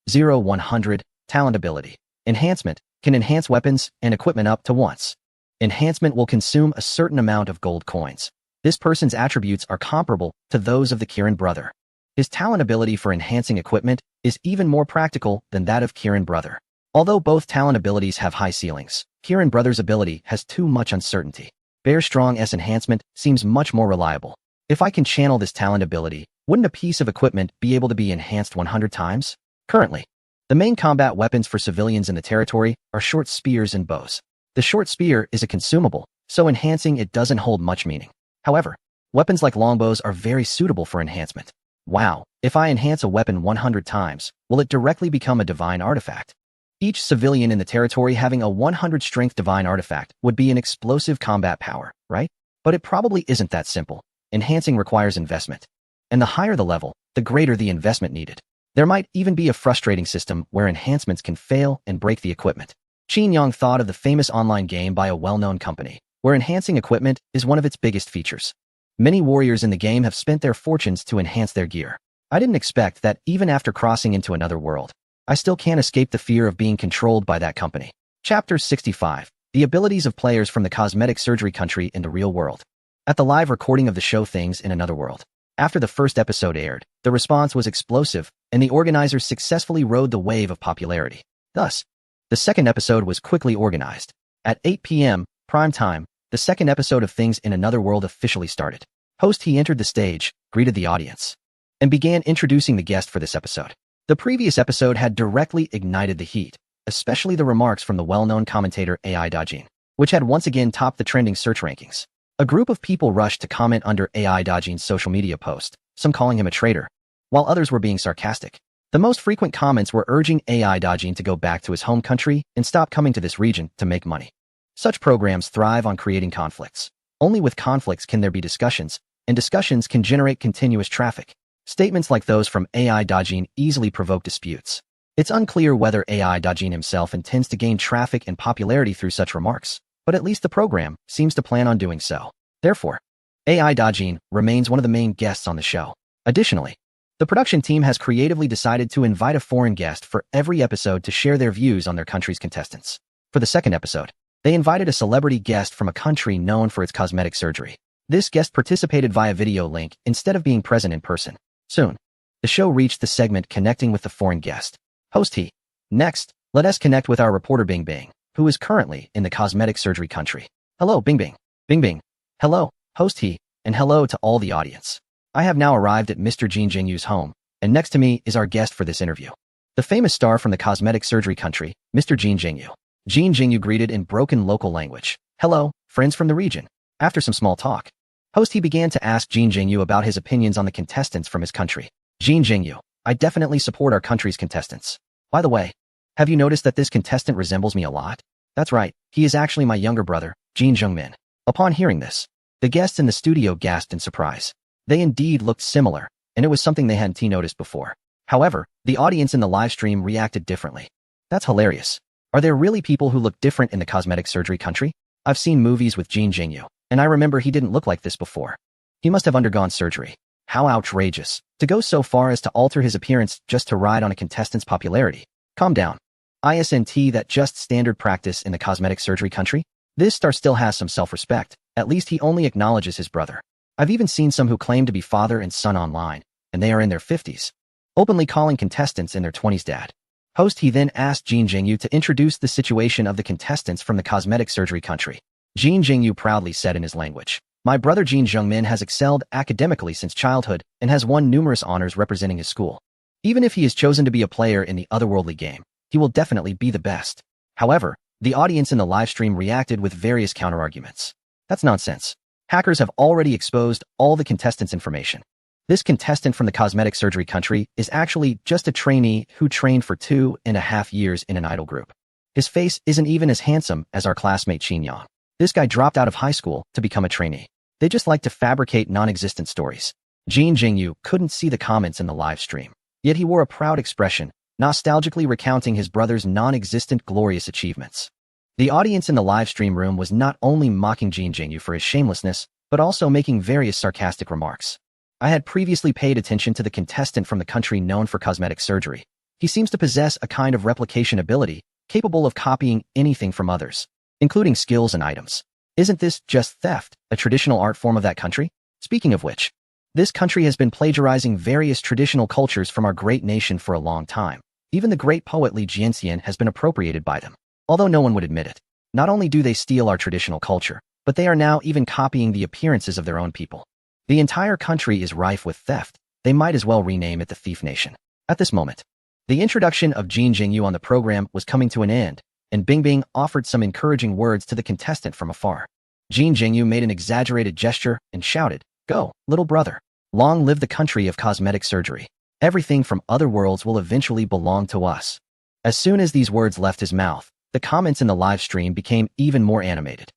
0, 100. Talent ability. Enhancement, can enhance weapons and equipment up to once. Enhancement will consume a certain amount of gold coins. This person's attributes are comparable to those of the Kirin brother. His talent ability for enhancing equipment is even more practical than that of Kirin brother. Although both talent abilities have high ceilings, Kirin brother's ability has too much uncertainty. Bear Strong's enhancement seems much more reliable. If I can channel this talent ability, wouldn't a piece of equipment be able to be enhanced 100 times? Currently, the main combat weapons for civilians in the territory are short spears and bows. The short spear is a consumable, so enhancing it doesn't hold much meaning. However, weapons like longbows are very suitable for enhancement. Wow, if I enhance a weapon 100 times, will it directly become a divine artifact? Each civilian in the territory having a 100 strength divine artifact would be an explosive combat power, right? But it probably isn't that simple. Enhancing requires investment. And the higher the level, the greater the investment needed. There might even be a frustrating system where enhancements can fail and break the equipment. Qin Yang thought of the famous online game by a well-known company, where enhancing equipment is one of its biggest features. Many warriors in the game have spent their fortunes to enhance their gear. I didn't expect that even after crossing into another world, I still can't escape the fear of being controlled by that company. Chapter 65. The abilities of players from the cosmetic surgery country in the real world. At the live recording of the show Things in Another World, after the first episode aired, the response was explosive, and the organizers successfully rode the wave of popularity. Thus, the second episode was quickly organized. At 8 p.m. prime time, the second episode of Things in Another World officially started. Host He entered the stage, greeted the audience, and began introducing the guest for this episode. The previous episode had directly ignited the heat, especially the remarks from the well-known commentator AI Dajin, which had once again topped the trending search rankings. A group of people rushed to comment under AI Dajin's social media post, some calling him a traitor, while others were being sarcastic. The most frequent comments were urging AI Dajin to go back to his home country and stop coming to this region to make money. Such programs thrive on creating conflicts. Only with conflicts can there be discussions, and discussions can generate continuous traffic. Statements like those from AI Dajin easily provoke disputes. It's unclear whether AI Dajin himself intends to gain traffic and popularity through such remarks, but at least the program seems to plan on doing so. Therefore, AI Dajin remains one of the main guests on the show. Additionally, the production team has creatively decided to invite a foreign guest for every episode to share their views on their country's contestants. For the second episode, they invited a celebrity guest from a country known for its cosmetic surgery. This guest participated via video link instead of being present in person. Soon, the show reached the segment connecting with the foreign guest. Host He. Next, let us connect with our reporter Bing Bing, who is currently in the cosmetic surgery country. Hello, Bing Bing. Bing Bing. Hello, Host He, and hello to all the audience. I have now arrived at Mr. Jin Jingyu's home, and next to me is our guest for this interview. The famous star from the cosmetic surgery country, Mr. Jin Jingyu. Jin Jingyu greeted in broken local language. Hello, friends from the region. After some small talk, Host He began to ask Jin Jingyu about his opinions on the contestants from his country. Jin Jingyu, I definitely support our country's contestants. By the way, have you noticed that this contestant resembles me a lot? That's right, he is actually my younger brother, Jin Jungmin. Upon hearing this, the guests in the studio gasped in surprise. They indeed looked similar, and it was something they hadn't noticed before. However, the audience in the live stream reacted differently. That's hilarious. Are there really people who look different in the cosmetic surgery country? I've seen movies with Jin Jingyu, and I remember he didn't look like this before. He must have undergone surgery. How outrageous. To go so far as to alter his appearance just to ride on a contestant's popularity. Calm down. Isn't that just standard practice in the cosmetic surgery country? This star still has some self-respect. At least he only acknowledges his brother. I've even seen some who claim to be father and son online, and they are in their 50s, openly calling contestants in their 20s dad. Host He then asked Jin Jingyu to introduce the situation of the contestants from the cosmetic surgery country. Jin Jingyu proudly said in his language, my brother Jin Jungmin has excelled academically since childhood and has won numerous honors representing his school. Even if he is chosen to be a player in the otherworldly game, he will definitely be the best. However, the audience in the live stream reacted with various counterarguments. That's nonsense. Hackers have already exposed all the contestants' information. This contestant from the cosmetic surgery country is actually just a trainee who trained for 2.5 years in an idol group. His face isn't even as handsome as our classmate Qin Yang. This guy dropped out of high school to become a trainee. They just like to fabricate non-existent stories. Jin Jingyu couldn't see the comments in the live stream, yet he wore a proud expression, nostalgically recounting his brother's non-existent glorious achievements. The audience in the live stream room was not only mocking Jin Jingyu for his shamelessness, but also making various sarcastic remarks. I had previously paid attention to the contestant from the country known for cosmetic surgery. He seems to possess a kind of replication ability, capable of copying anything from others, including skills and items. Isn't this just theft, a traditional art form of that country? Speaking of which, this country has been plagiarizing various traditional cultures from our great nation for a long time. Even the great poet Li Jianxian has been appropriated by them. Although no one would admit it. Not only do they steal our traditional culture, but they are now even copying the appearances of their own people. The entire country is rife with theft. They might as well rename it the Thief Nation. At this moment, the introduction of Jin Jingyu on the program was coming to an end, and Bingbing offered some encouraging words to the contestant from afar. Jin Jingyu made an exaggerated gesture and shouted, "Go, little brother. Long live the country of cosmetic surgery. Everything from other worlds will eventually belong to us." As soon as these words left his mouth, the comments in the live stream became even more animated.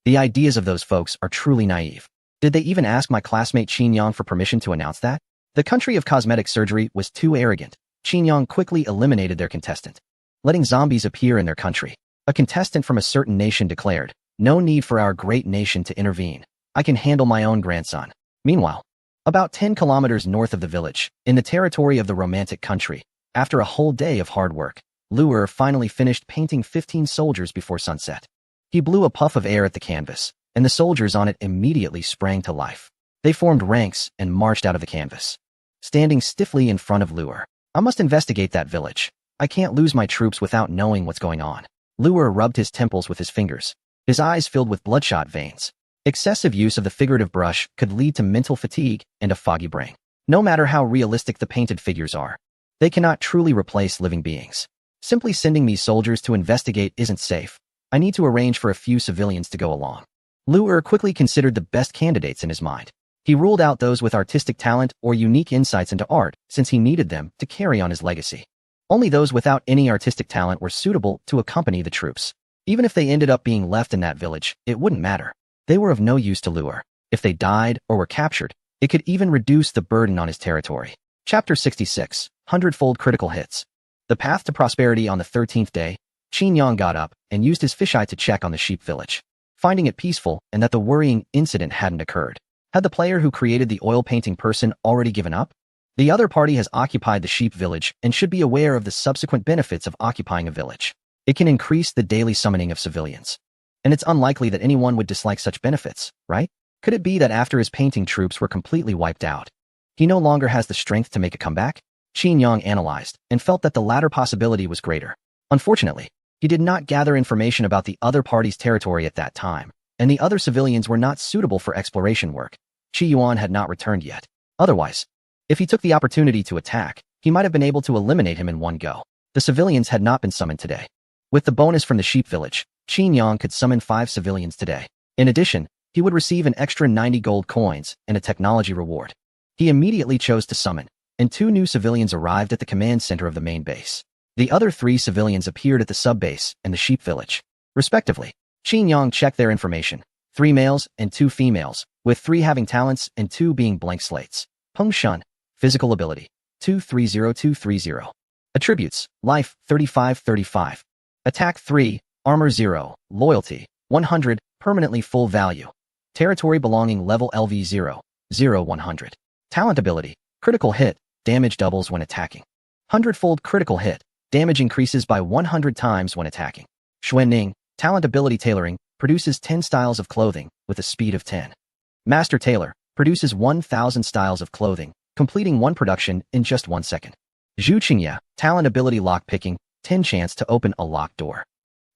The ideas of those folks are truly naive. Did they even ask my classmate Qin Yang for permission to announce that? The country of cosmetic surgery was too arrogant. Qin Yang quickly eliminated their contestant, letting zombies appear in their country. A contestant from a certain nation declared, "No need for our great nation to intervene. I can handle my own grandson." Meanwhile, about 10 kilometers north of the village, in the territory of the romantic country, after a whole day of hard work, Luer finally finished painting 15 soldiers before sunset. He blew a puff of air at the canvas, and the soldiers on it immediately sprang to life. They formed ranks and marched out of the canvas, standing stiffly in front of Luer. "I must investigate that village. I can't lose my troops without knowing what's going on." Luer rubbed his temples with his fingers, his eyes filled with bloodshot veins. Excessive use of the figurative brush could lead to mental fatigue and a foggy brain. No matter how realistic the painted figures are, they cannot truly replace living beings. Simply sending these soldiers to investigate isn't safe. I need to arrange for a few civilians to go along. Luer quickly considered the best candidates in his mind. He ruled out those with artistic talent or unique insights into art, since he needed them to carry on his legacy. Only those without any artistic talent were suitable to accompany the troops. Even if they ended up being left in that village, it wouldn't matter. They were of no use to Luer. If they died or were captured, it could even reduce the burden on his territory. Chapter 66, Hundredfold Critical Hits. The path to prosperity. On the 13th day, Qin Yang got up and used his fisheye to check on the sheep village, finding it peaceful and that the worrying incident hadn't occurred. Had the player who created the oil painting person already given up? The other party has occupied the sheep village and should be aware of the subsequent benefits of occupying a village. It can increase the daily summoning of civilians. And it's unlikely that anyone would dislike such benefits, right? Could it be that after his painting troops were completely wiped out, he no longer has the strength to make a comeback? Qin Yang analyzed and felt that the latter possibility was greater. Unfortunately, he did not gather information about the other party's territory at that time, and the other civilians were not suitable for exploration work. Qi Yuan had not returned yet. Otherwise, if he took the opportunity to attack, he might have been able to eliminate him in one go. The civilians had not been summoned today. With the bonus from the sheep village, Qin Yang could summon 5 civilians today. In addition, he would receive an extra 90 gold coins and a technology reward. He immediately chose to summon, and 2 new civilians arrived at the command center of the main base. The other 3 civilians appeared at the sub-base and the sheep village, respectively. Qin Yang checked their information, 3 males and 2 females, with 3 having talents and 2 being blank slates. Peng Shun, physical ability, 230230. Attributes, life, 3535. Attack 3, armor 0, loyalty, 100, permanently full value. Territory belonging level LV 0, 100. Talent ability, critical hit, damage doubles when attacking. Hundredfold critical hit, damage increases by 100 times when attacking. Xuanning, talent ability tailoring, produces 10 styles of clothing with a speed of 10. Master Tailor, produces 1,000 styles of clothing, completing one production in just 1 second. Zhu Qingya, talent ability lock-picking, 10 chance to open a locked door.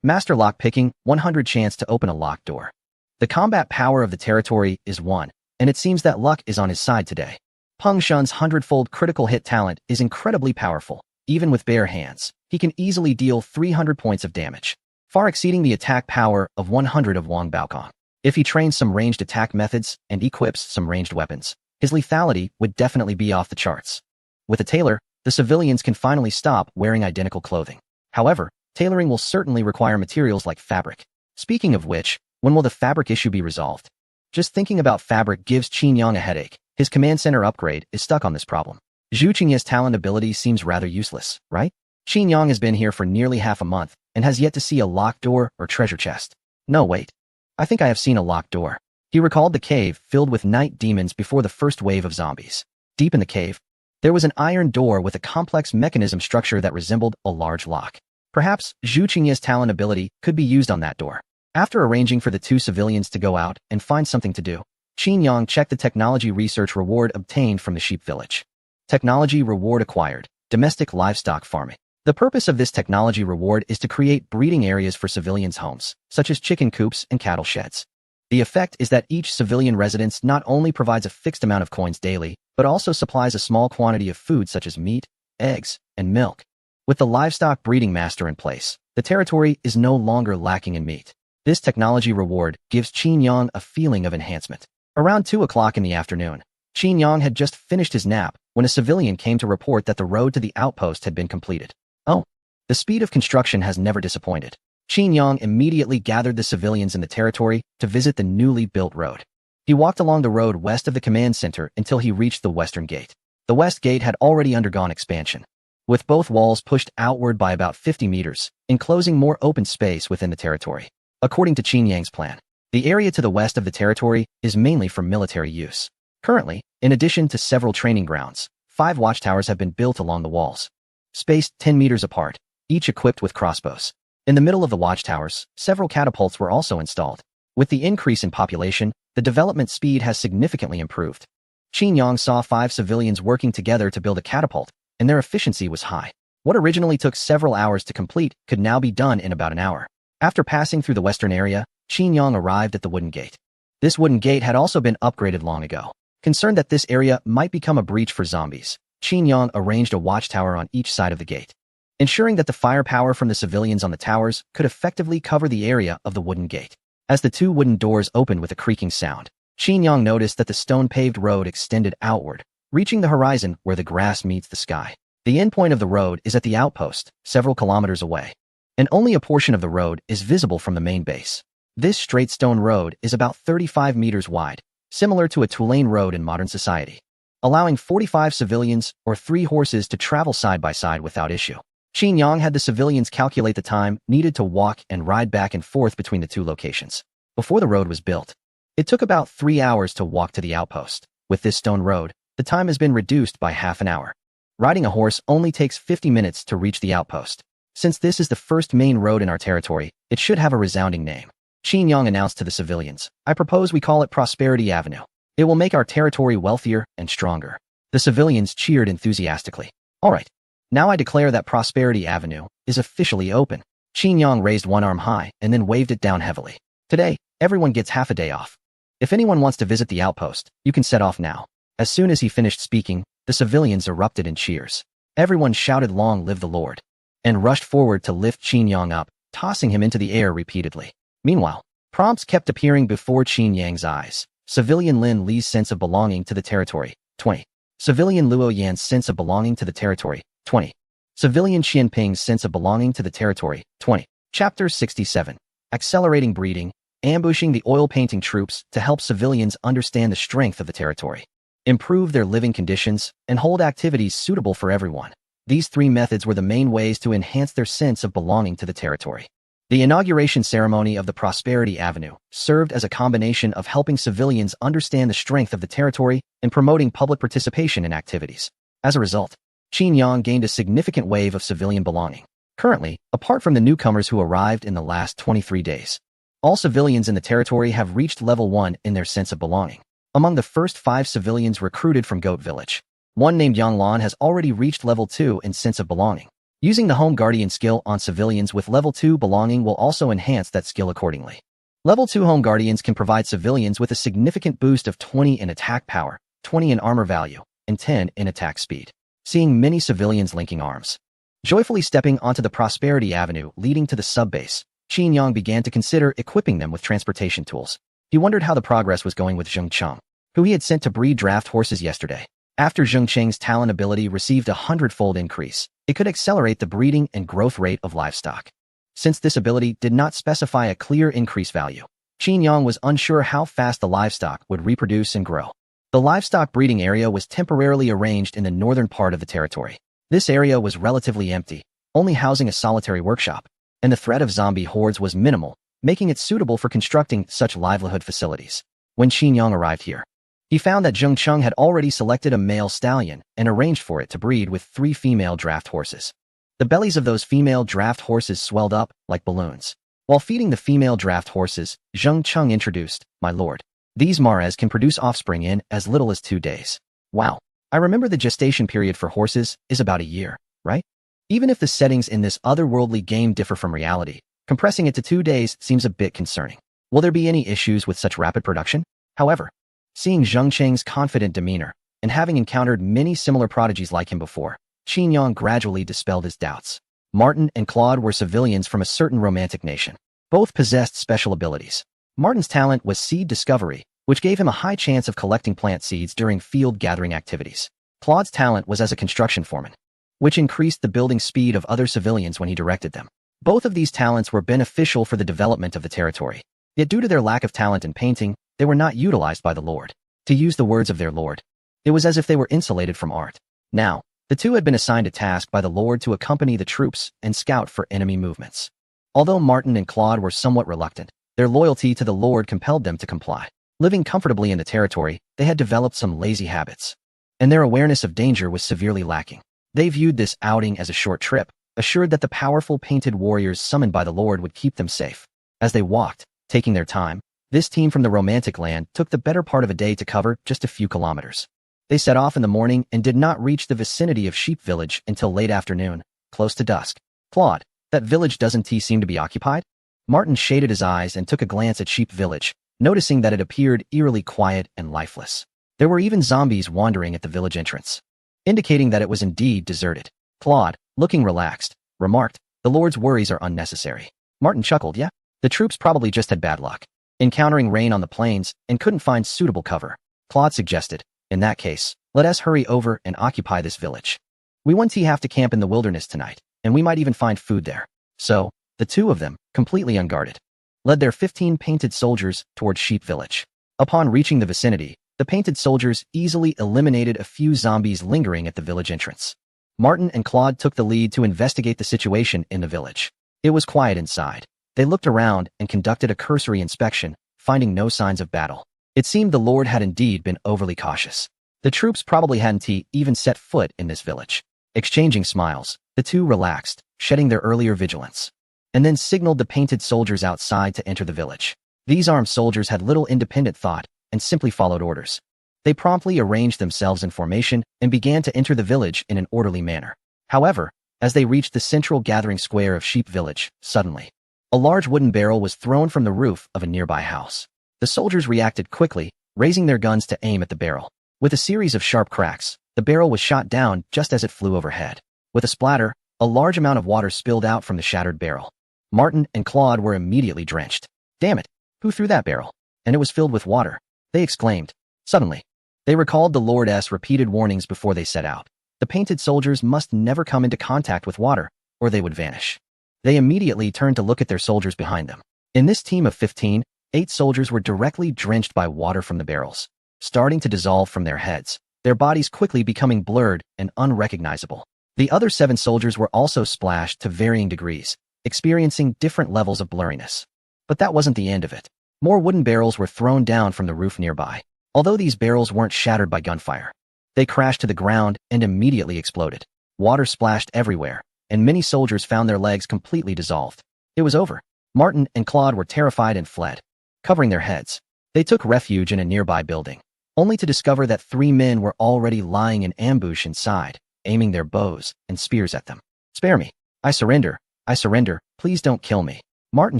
Master lock-picking, 100 chance to open a locked door. The combat power of the territory is 1, and it seems that luck is on his side today. Peng Shun's hundredfold critical hit talent is incredibly powerful. Even with bare hands, he can easily deal 300 points of damage, far exceeding the attack power of 100 of Wang Baokong. If he trains some ranged attack methods and equips some ranged weapons, his lethality would definitely be off the charts. With a tailor, the civilians can finally stop wearing identical clothing. However, tailoring will certainly require materials like fabric. Speaking of which, when will the fabric issue be resolved? Just thinking about fabric gives Qin Yang a headache. His command center upgrade is stuck on this problem. Zhu Qingya's talent ability seems rather useless, right? Qin Yang has been here for nearly half a month and has yet to see a locked door or treasure chest. No, wait. I think I have seen a locked door. He recalled the cave filled with night demons before the first wave of zombies. Deep in the cave, there was an iron door with a complex mechanism structure that resembled a large lock. Perhaps Zhu Qingya's talent ability could be used on that door. After arranging for the two civilians to go out and find something to do, Qin Yang checked the technology research reward obtained from the sheep village. Technology reward acquired, domestic livestock farming. The purpose of this technology reward is to create breeding areas for civilians' homes, such as chicken coops and cattle sheds. The effect is that each civilian residence not only provides a fixed amount of coins daily, but also supplies a small quantity of food such as meat, eggs, and milk. With the livestock breeding master in place, the territory is no longer lacking in meat. This technology reward gives Qin Yang a feeling of enhancement. Around 2 o'clock in the afternoon, Qin Yang had just finished his nap when a civilian came to report that the road to the outpost had been completed. Oh, the speed of construction has never disappointed. Qin Yang immediately gathered the civilians in the territory to visit the newly built road. He walked along the road west of the command center until he reached the western gate. The west gate had already undergone expansion, with both walls pushed outward by about 50 meters, enclosing more open space within the territory. According to Qin Yang's plan, the area to the west of the territory is mainly for military use. Currently, in addition to several training grounds, 5 watchtowers have been built along the walls, spaced 10 meters apart, each equipped with crossbows. In the middle of the watchtowers, several catapults were also installed. With the increase in population, the development speed has significantly improved. Qin Yang saw 5 civilians working together to build a catapult, and their efficiency was high. What originally took several hours to complete could now be done in about an hour. After passing through the western area, Qin Yang arrived at the wooden gate. This wooden gate had also been upgraded long ago. Concerned that this area might become a breach for zombies, Qin Yang arranged a watchtower on each side of the gate, ensuring that the firepower from the civilians on the towers could effectively cover the area of the wooden gate. As the 2 wooden doors opened with a creaking sound, Qin Yang noticed that the stone-paved road extended outward, reaching the horizon where the grass meets the sky. The endpoint of the road is at the outpost, several kilometers away, and only a portion of the road is visible from the main base. This straight stone road is about 35 meters wide, similar to a two-lane road in modern society, allowing 45 civilians or 3 horses to travel side by side without issue. Qin Yang had the civilians calculate the time needed to walk and ride back and forth between the 2 locations. Before the road was built, it took about 3 hours to walk to the outpost. With this stone road, the time has been reduced by half an hour. Riding a horse only takes 50 minutes to reach the outpost. Since this is the first main road in our territory, it should have a resounding name. Qin Yang announced to the civilians, "I propose we call it Prosperity Avenue. It will make our territory wealthier and stronger." The civilians cheered enthusiastically. "All right. Now I declare that Prosperity Avenue is officially open." Qin Yang raised one arm high and then waved it down heavily. "Today, everyone gets half a day off. If anyone wants to visit the outpost, you can set off now." As soon as he finished speaking, the civilians erupted in cheers. Everyone shouted "Long live the Lord," and rushed forward to lift Qin Yang up, tossing him into the air repeatedly. Meanwhile, prompts kept appearing before Qin Yang's eyes. Civilian Lin Li's sense of belonging to the territory, 20. Civilian Luo Yan's sense of belonging to the territory, 20. Civilian Xianping's sense of belonging to the territory, 20. Chapter 67. Accelerating breeding, ambushing the oil-painting troops to help civilians understand the strength of the territory, improve their living conditions, and hold activities suitable for everyone. These 3 methods were the main ways to enhance their sense of belonging to the territory. The inauguration ceremony of the Prosperity Avenue served as a combination of helping civilians understand the strength of the territory and promoting public participation in activities. As a result, Qin Yang gained a significant wave of civilian belonging. Currently, apart from the newcomers who arrived in the last 23 days, all civilians in the territory have reached level 1 in their sense of belonging. Among the first 5 civilians recruited from Goat Village, one named Yang Lan has already reached level 2 in sense of belonging. Using the Home Guardian skill on civilians with level 2 belonging will also enhance that skill accordingly. Level 2 Home Guardians can provide civilians with a significant boost of 20 in attack power, 20 in armor value, and 10 in attack speed. Seeing many civilians linking arms, joyfully stepping onto the Prosperity Avenue leading to the sub-base, Qin Yang began to consider equipping them with transportation tools. He wondered how the progress was going with Zheng Cheng, who he had sent to breed draft horses yesterday. After Zheng Cheng's talent ability received a 100-fold increase, it could accelerate the breeding and growth rate of livestock. Since this ability did not specify a clear increase value, Qin Yang was unsure how fast the livestock would reproduce and grow. The livestock breeding area was temporarily arranged in the northern part of the territory. This area was relatively empty, only housing a solitary workshop, and the threat of zombie hordes was minimal, making it suitable for constructing such livelihood facilities. When Qin Yang arrived here, he found that Zheng Cheng had already selected a male stallion and arranged for it to breed with 3 female draft horses. The bellies of those female draft horses swelled up like balloons, While feeding the female draft horses, Zheng Cheng introduced, "My lord, these mares can produce offspring in as little as 2 days. Wow. I remember the gestation period for horses is about a year, right? Even if the settings in this otherworldly game differ from reality, compressing it to 2 days seems a bit concerning. Will there be any issues with such rapid production?" However, seeing Zheng Cheng's confident demeanor, and having encountered many similar prodigies like him before, Qin Yang gradually dispelled his doubts. Martin and Claude were civilians from a certain romantic nation. Both possessed special abilities. Martin's talent was seed discovery, which gave him a high chance of collecting plant seeds during field gathering activities. Claude's talent was as a construction foreman, which increased the building speed of other civilians when he directed them. Both of these talents were beneficial for the development of the territory. Yet due to their lack of talent in painting, they were not utilized by the Lord. To use the words of their Lord, it was as if they were insulated from art. Now, the two had been assigned a task by the Lord to accompany the troops and scout for enemy movements. Although Martin and Claude were somewhat reluctant, their loyalty to the Lord compelled them to comply. Living comfortably in the territory, they had developed some lazy habits, and their awareness of danger was severely lacking. They viewed this outing as a short trip, assured that the powerful painted warriors summoned by the Lord would keep them safe. As they walked, taking their time, this team from the romantic land took the better part of a day to cover just a few kilometers. They set off in the morning and did not reach the vicinity of Sheep Village until late afternoon, close to dusk. "Claude, that village doesn't seem to be occupied?" Martin shaded his eyes and took a glance at Sheep Village, noticing that it appeared eerily quiet and lifeless. There were even zombies wandering at the village entrance, indicating that it was indeed deserted. Claude, looking relaxed, remarked, "The Lord's worries are unnecessary." Martin chuckled, "Yeah? The troops probably just had bad luck, encountering rain on the plains and couldn't find suitable cover." Claude suggested, "In that case, let us hurry over and occupy this village. We won't have to camp in the wilderness tonight, and we might even find food there." So, the two of them, completely unguarded, led their 15 painted soldiers toward Sheep Village. Upon reaching the vicinity, the painted soldiers easily eliminated a few zombies lingering at the village entrance. Martin and Claude took the lead to investigate the situation in the village. It was quiet inside. They looked around and conducted a cursory inspection, finding no signs of battle. It seemed the Lord had indeed been overly cautious. The troops probably hadn't even set foot in this village. Exchanging smiles, the two relaxed, shedding their earlier vigilance, and then signaled the painted soldiers outside to enter the village. These armed soldiers had little independent thought and simply followed orders. They promptly arranged themselves in formation and began to enter the village in an orderly manner. However, as they reached the central gathering square of Sheep Village, suddenly, a large wooden barrel was thrown from the roof of a nearby house. The soldiers reacted quickly, raising their guns to aim at the barrel. With a series of sharp cracks, the barrel was shot down just as it flew overhead. With a splatter, a large amount of water spilled out from the shattered barrel. Martin and Claude were immediately drenched. "Damn it! Who threw that barrel?" "And it was filled with water," they exclaimed. Suddenly, they recalled the Lord's repeated warnings before they set out. The painted soldiers must never come into contact with water, or they would vanish. They immediately turned to look at their soldiers behind them. In this team of 15, 8 soldiers were directly drenched by water from the barrels, starting to dissolve from their heads, their bodies quickly becoming blurred and unrecognizable. The other 7 soldiers were also splashed to varying degrees, experiencing different levels of blurriness. But that wasn't the end of it. More wooden barrels were thrown down from the roof nearby. Although these barrels weren't shattered by gunfire, they crashed to the ground and immediately exploded. Water splashed everywhere, and many soldiers found their legs completely dissolved. It was over. Martin and Claude were terrified and fled. Covering their heads, they took refuge in a nearby building, only to discover that 3 men were already lying in ambush inside, aiming their bows and spears at them. "Spare me. I surrender. I surrender. Please don't kill me," Martin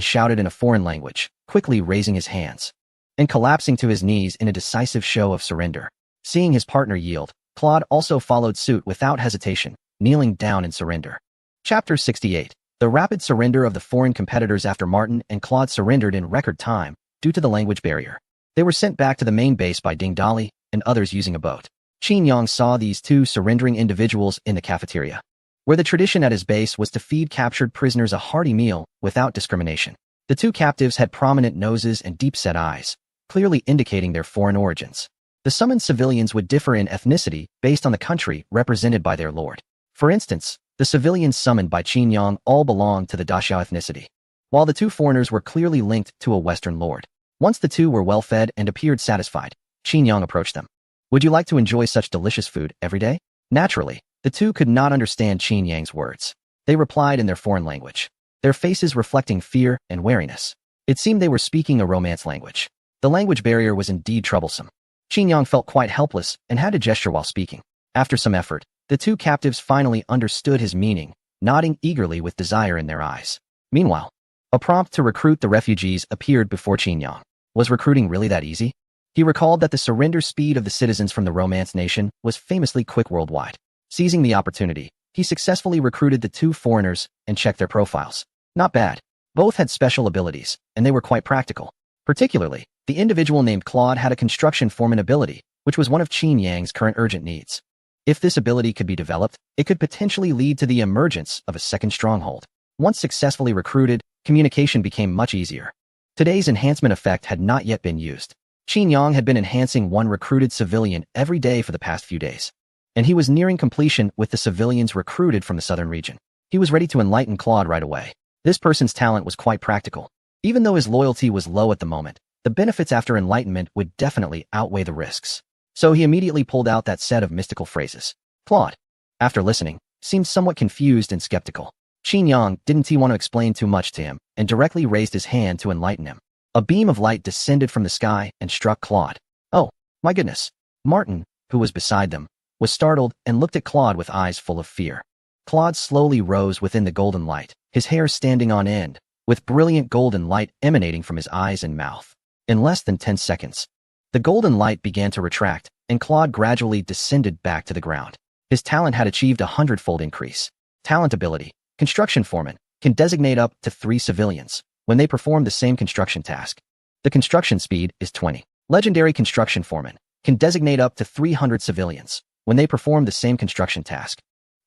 shouted in a foreign language, quickly raising his hands and collapsing to his knees in a decisive show of surrender. Seeing his partner yield, Claude also followed suit without hesitation, kneeling down in surrender. Chapter 68. The rapid surrender of the foreign competitors. After Martin and Claude surrendered in record time, due to the language barrier, they were sent back to the main base by Ding Dali and others using a boat. Qin Yang saw these 2 surrendering individuals in the cafeteria, where the tradition at his base was to feed captured prisoners a hearty meal without discrimination. The 2 captives had prominent noses and deep-set eyes, clearly indicating their foreign origins. The summoned civilians would differ in ethnicity based on the country represented by their lord. For instance, the civilians summoned by Qin Yang all belonged to the Daxiao ethnicity, while the 2 foreigners were clearly linked to a Western lord. Once the 2 were well fed and appeared satisfied, Qin Yang approached them. "Would you like to enjoy such delicious food every day?" Naturally, the 2 could not understand Qin Yang's words. They replied in their foreign language. their faces reflecting fear and wariness. It seemed they were speaking a Romance language. The language barrier was indeed troublesome. Qin Yang felt quite helpless and had to gesture while speaking. After some effort, the two captives finally understood his meaning, nodding eagerly with desire in their eyes. Meanwhile, a prompt to recruit the refugees appeared before Qin Yang. Was recruiting really that easy? He recalled that the surrender speed of the citizens from the Romance nation was famously quick worldwide. Seizing the opportunity, he successfully recruited the two foreigners and checked their profiles. Not bad. Both had special abilities, and they were quite practical. Particularly, the individual named Claude had a construction foreman ability, which was one of Qin Yang's current urgent needs. If this ability could be developed, it could potentially lead to the emergence of a second stronghold. Once successfully recruited, communication became much easier. Today's enhancement effect had not yet been used. Qin Yang had been enhancing one recruited civilian every day for the past few days, and he was nearing completion with the civilians recruited from the southern region. He was ready to enlighten Claude right away. This person's talent was quite practical. Even though his loyalty was low at the moment, the benefits after enlightenment would definitely outweigh the risks. So he immediately pulled out that set of mystical phrases. Claude, after listening, seemed somewhat confused and skeptical. Qin Yang didn't want to explain too much to him and directly raised his hand to enlighten him. A beam of light descended from the sky and struck Claude. Oh, my goodness. Martin, who was beside them, was startled and looked at Claude with eyes full of fear. Claude slowly rose within the golden light, his hair standing on end, with brilliant golden light emanating from his eyes and mouth. In less than 10 seconds, the golden light began to retract, and Claude gradually descended back to the ground. His talent had achieved a 100-fold increase. Talent ability. Construction foreman can designate up to 3 civilians when they perform the same construction task. The construction speed is 20. Legendary construction foreman can designate up to 300 civilians when they perform the same construction task.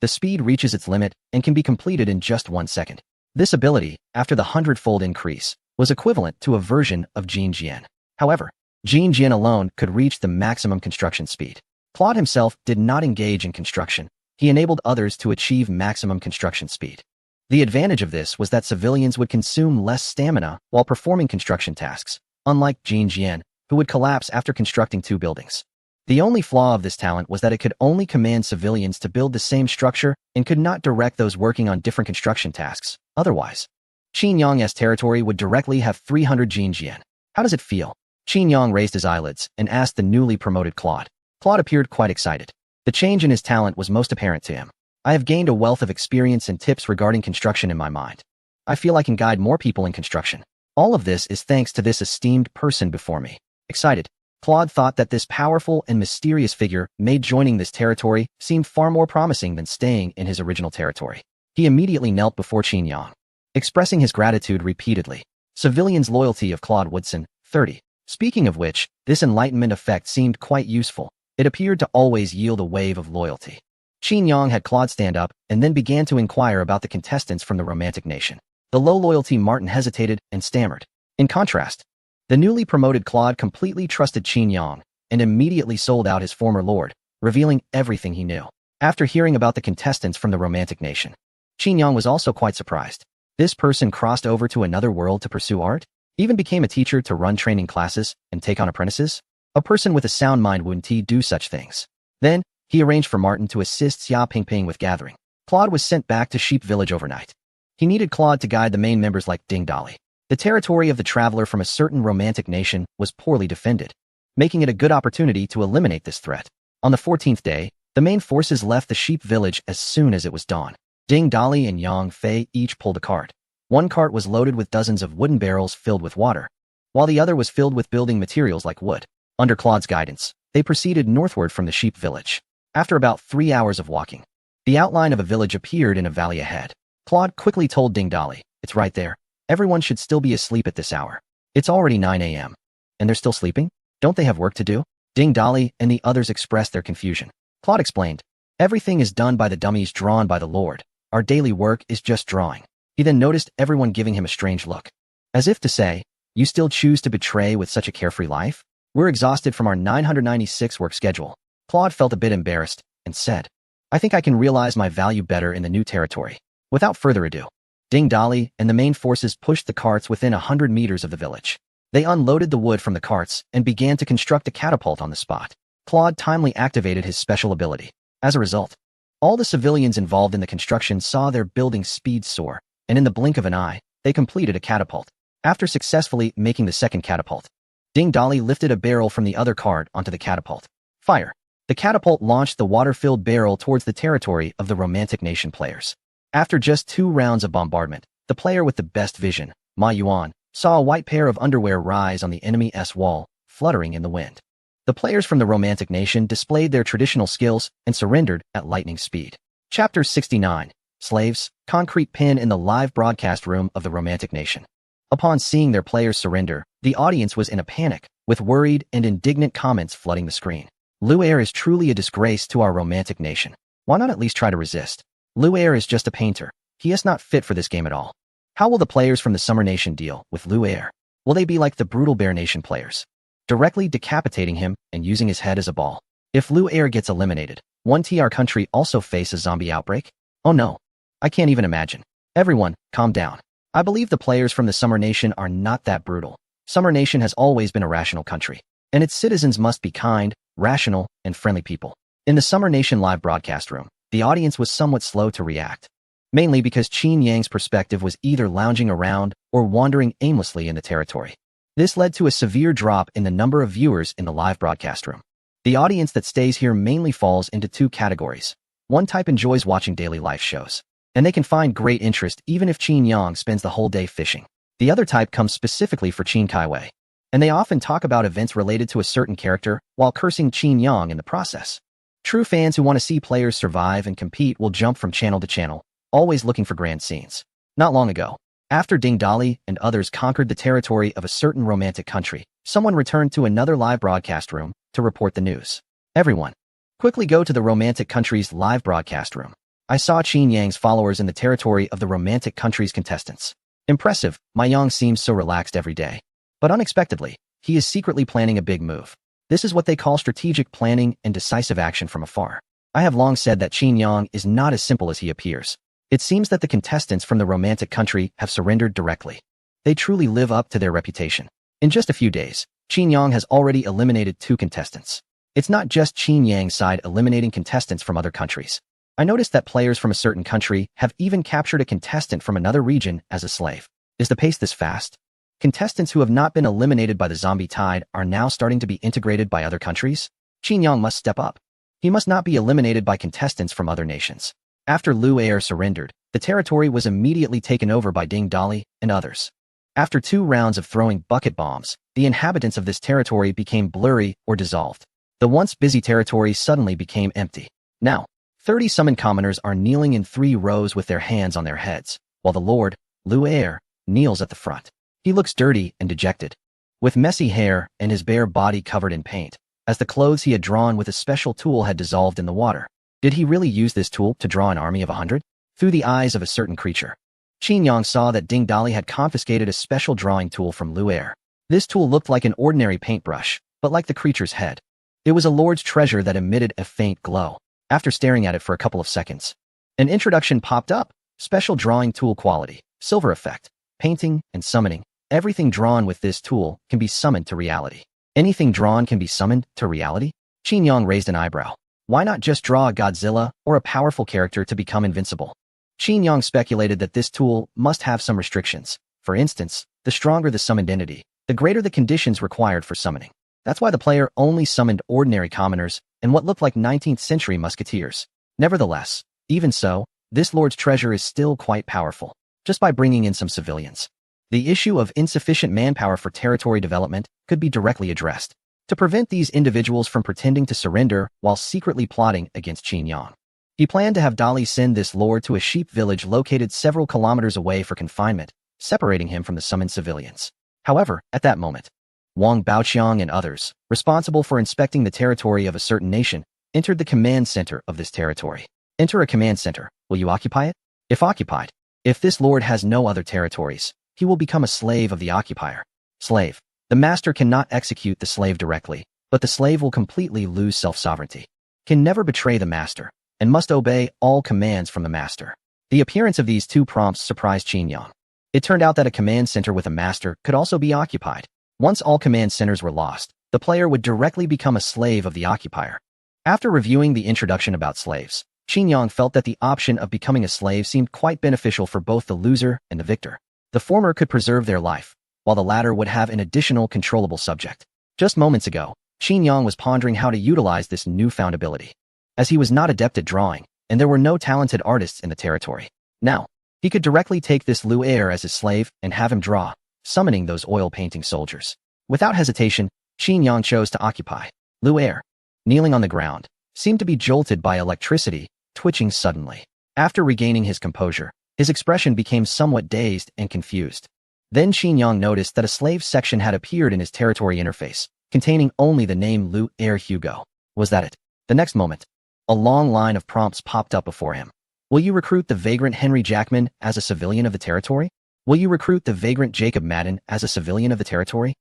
The speed reaches its limit and can be completed in just 1 second. This ability, after the 100-fold increase, was equivalent to a version of Jin Jian. However, Jin Jian alone could reach the maximum construction speed. Claude himself did not engage in construction. He enabled others to achieve maximum construction speed. The advantage of this was that civilians would consume less stamina while performing construction tasks, unlike Jin Jian, who would collapse after constructing 2 buildings. The only flaw of this talent was that it could only command civilians to build the same structure and could not direct those working on different construction tasks. Otherwise, Qin Yang's territory would directly have 300 Jin Jian. How does it feel? Qin Yang raised his eyelids and asked the newly promoted Claude. Claude appeared quite excited. The change in his talent was most apparent to him. I have gained a wealth of experience and tips regarding construction in my mind. I feel I can guide more people in construction. All of this is thanks to this esteemed person before me. Excited, Claude thought that this powerful and mysterious figure made joining this territory seem far more promising than staying in his original territory. He immediately knelt before Qin Yang, expressing his gratitude repeatedly. Civilian's loyalty of Claude Woodson, 30. Speaking of which, this enlightenment effect seemed quite useful. It appeared to always yield a wave of loyalty. Qin Yang had Claude stand up and then began to inquire about the contestants from the Romantic nation. The low-loyalty Martin hesitated and stammered. In contrast, the newly promoted Claude completely trusted Qin Yang and immediately sold out his former lord, revealing everything he knew. After hearing about the contestants from the Romantic nation, Qin Yang was also quite surprised. This person crossed over to another world to pursue art, even became a teacher to run training classes and take on apprentices. A person with a sound mind wouldn't do such things. Then, he arranged for Martin to assist Xia Pingping with gathering. Claude was sent back to Sheep Village overnight. He needed Claude to guide the main members like Ding Dali. The territory of the traveler from a certain Romantic nation was poorly defended, making it a good opportunity to eliminate this threat. On the 14th day, the main forces left the Sheep Village as soon as it was dawn. Ding Dali and Yang Fei each pulled a cart. One cart was loaded with dozens of wooden barrels filled with water, while the other was filled with building materials like wood. Under Claude's guidance, they proceeded northward from the Sheep Village. After about 3 hours of walking, the outline of a village appeared in a valley ahead. Claude quickly told Ding Dali, "It's right there. Everyone should still be asleep at this hour. It's already 9 a.m. And they're still sleeping? Don't they have work to do?" Ding Dali and the others expressed their confusion. Claude explained, "Everything is done by the dummies drawn by the Lord. Our daily work is just drawing." He then noticed everyone giving him a strange look, as if to say, "You still choose to betray with such a carefree life? We're exhausted from our 996 work schedule." Claude felt a bit embarrassed and said, "I think I can realize my value better in the new territory." Without further ado, Ding Dali and the main forces pushed the carts within 100 meters of the village. They unloaded the wood from the carts and began to construct a catapult on the spot. Claude timely activated his special ability. As a result, all the civilians involved in the construction saw their building speed soar, and in the blink of an eye, they completed a catapult. After successfully making the second catapult, Ding Dali lifted a barrel from the other cart onto the catapult. Fire! The catapult launched the water-filled barrel towards the territory of the Romantic Nation players. After just 2 rounds of bombardment, the player with the best vision, Ma Yuan, saw a white pair of underwear rise on the enemy's wall, fluttering in the wind. The players from the Romantic Nation displayed their traditional skills and surrendered at lightning speed. Chapter 69. Slaves, concrete pin in the live broadcast room of the Romantic Nation. Upon seeing their players surrender, the audience was in a panic, with worried and indignant comments flooding the screen. Lu Air is truly a disgrace to our Romantic Nation. Why not at least try to resist? Lu Air is just a painter. He is not fit for this game at all. How will the players from the Summer Nation deal with Lu Air? Will they be like the brutal Bear Nation players, directly decapitating him and using his head as a ball? If Lu Air gets eliminated, won't our country also face a zombie outbreak? Oh no. I can't even imagine. Everyone, calm down. I believe the players from the Summer Nation are not that brutal. Summer Nation has always been a rational country, and its citizens must be kind, rational, and friendly people. In the Summer Nation live broadcast room, the audience was somewhat slow to react, mainly because Qin Yang's perspective was either lounging around or wandering aimlessly in the territory. This led to a severe drop in the number of viewers in the live broadcast room. The audience that stays here mainly falls into 2 categories. One type enjoys watching daily life shows, and they can find great interest even if Qin Yang spends the whole day fishing. The other type comes specifically for Qin Kaiwei, and they often talk about events related to a certain character while cursing Qin Yang in the process. True fans who want to see players survive and compete will jump from channel to channel, always looking for grand scenes. Not long ago, after Ding Dali and others conquered the territory of a certain romantic country, someone returned to another live broadcast room to report the news. Everyone, quickly go to the romantic country's live broadcast room. I saw Qin Yang's followers in the territory of the romantic country's contestants. Impressive, Ma Yang seems so relaxed every day. But unexpectedly, he is secretly planning a big move. This is what they call strategic planning and decisive action from afar. I have long said that Qin Yang is not as simple as he appears. It seems that the contestants from the romantic country have surrendered directly. They truly live up to their reputation. In just a few days, Qin Yang has already eliminated 2 contestants. It's not just Qin Yang's side eliminating contestants from other countries. I noticed that players from a certain country have even captured a contestant from another region as a slave. Is the pace this fast? Contestants who have not been eliminated by the zombie tide are now starting to be integrated by other countries? Qin Yang must step up. He must not be eliminated by contestants from other nations. After Lu Air surrendered, the territory was immediately taken over by Ding Dali and others. After 2 rounds of throwing bucket bombs, the inhabitants of this territory became blurry or dissolved. The once busy territory suddenly became empty. Now, 30 summoned commoners are kneeling in 3 rows with their hands on their heads, while the Lord, Lu Air, kneels at the front. He looks dirty and dejected, with messy hair and his bare body covered in paint, as the clothes he had drawn with a special tool had dissolved in the water. Did he really use this tool to draw an army of 100? Through the eyes of a certain creature, Qin Yang saw that Ding Dali had confiscated a special drawing tool from Lu Air. This tool looked like an ordinary paintbrush, but like the creature's head. It was a lord's treasure that emitted a faint glow. After staring at it for a couple of seconds, an introduction popped up. Special drawing tool quality, silver effect, painting, and summoning. Everything drawn with this tool can be summoned to reality. Anything drawn can be summoned to reality? Qin Yang raised an eyebrow. Why not just draw a Godzilla or a powerful character to become invincible? Qin Yang speculated that this tool must have some restrictions. For instance, the stronger the summoned entity, the greater the conditions required for summoning. That's why the player only summoned ordinary commoners and what looked like 19th century musketeers. Nevertheless, even so, this lord's treasure is still quite powerful, just by bringing in some civilians. The issue of insufficient manpower for territory development could be directly addressed, to prevent these individuals from pretending to surrender while secretly plotting against Qin Yang. He planned to have Dali send this lord to a sheep village located several kilometers away for confinement, separating him from the summoned civilians. However, at that moment, Wang Baoqiang and others, responsible for inspecting the territory of a certain nation, entered the command center of this territory. Enter a command center. Will you occupy it? If occupied, if this lord has no other territories, he will become a slave of the occupier. Slave. The master cannot execute the slave directly, but the slave will completely lose self-sovereignty, can never betray the master, and must obey all commands from the master. The appearance of these 2 prompts surprised Qin Yang. It turned out that a command center with a master could also be occupied. Once all command centers were lost, the player would directly become a slave of the occupier. After reviewing the introduction about slaves, Yang felt that the option of becoming a slave seemed quite beneficial for both the loser and the victor. The former could preserve their life, while the latter would have an additional controllable subject. Just moments ago, Yang was pondering how to utilize this newfound ability. As he was not adept at drawing, and there were no talented artists in the territory. Now, he could directly take this Lu Er as his slave and have him draw, summoning those oil painting soldiers. Without hesitation, Yang chose to occupy. Lu Er, kneeling on the ground, seemed to be jolted by electricity, twitching suddenly. After regaining his composure, his expression became somewhat dazed and confused. Then Yang noticed that a slave section had appeared in his territory interface, containing only the name Lu Er Hugo. Was that it? The next moment, a long line of prompts popped up before him. Will you recruit the vagrant Henry Jackman as a civilian of the territory? Will you recruit the vagrant Jacob Madden as a civilian of the territory?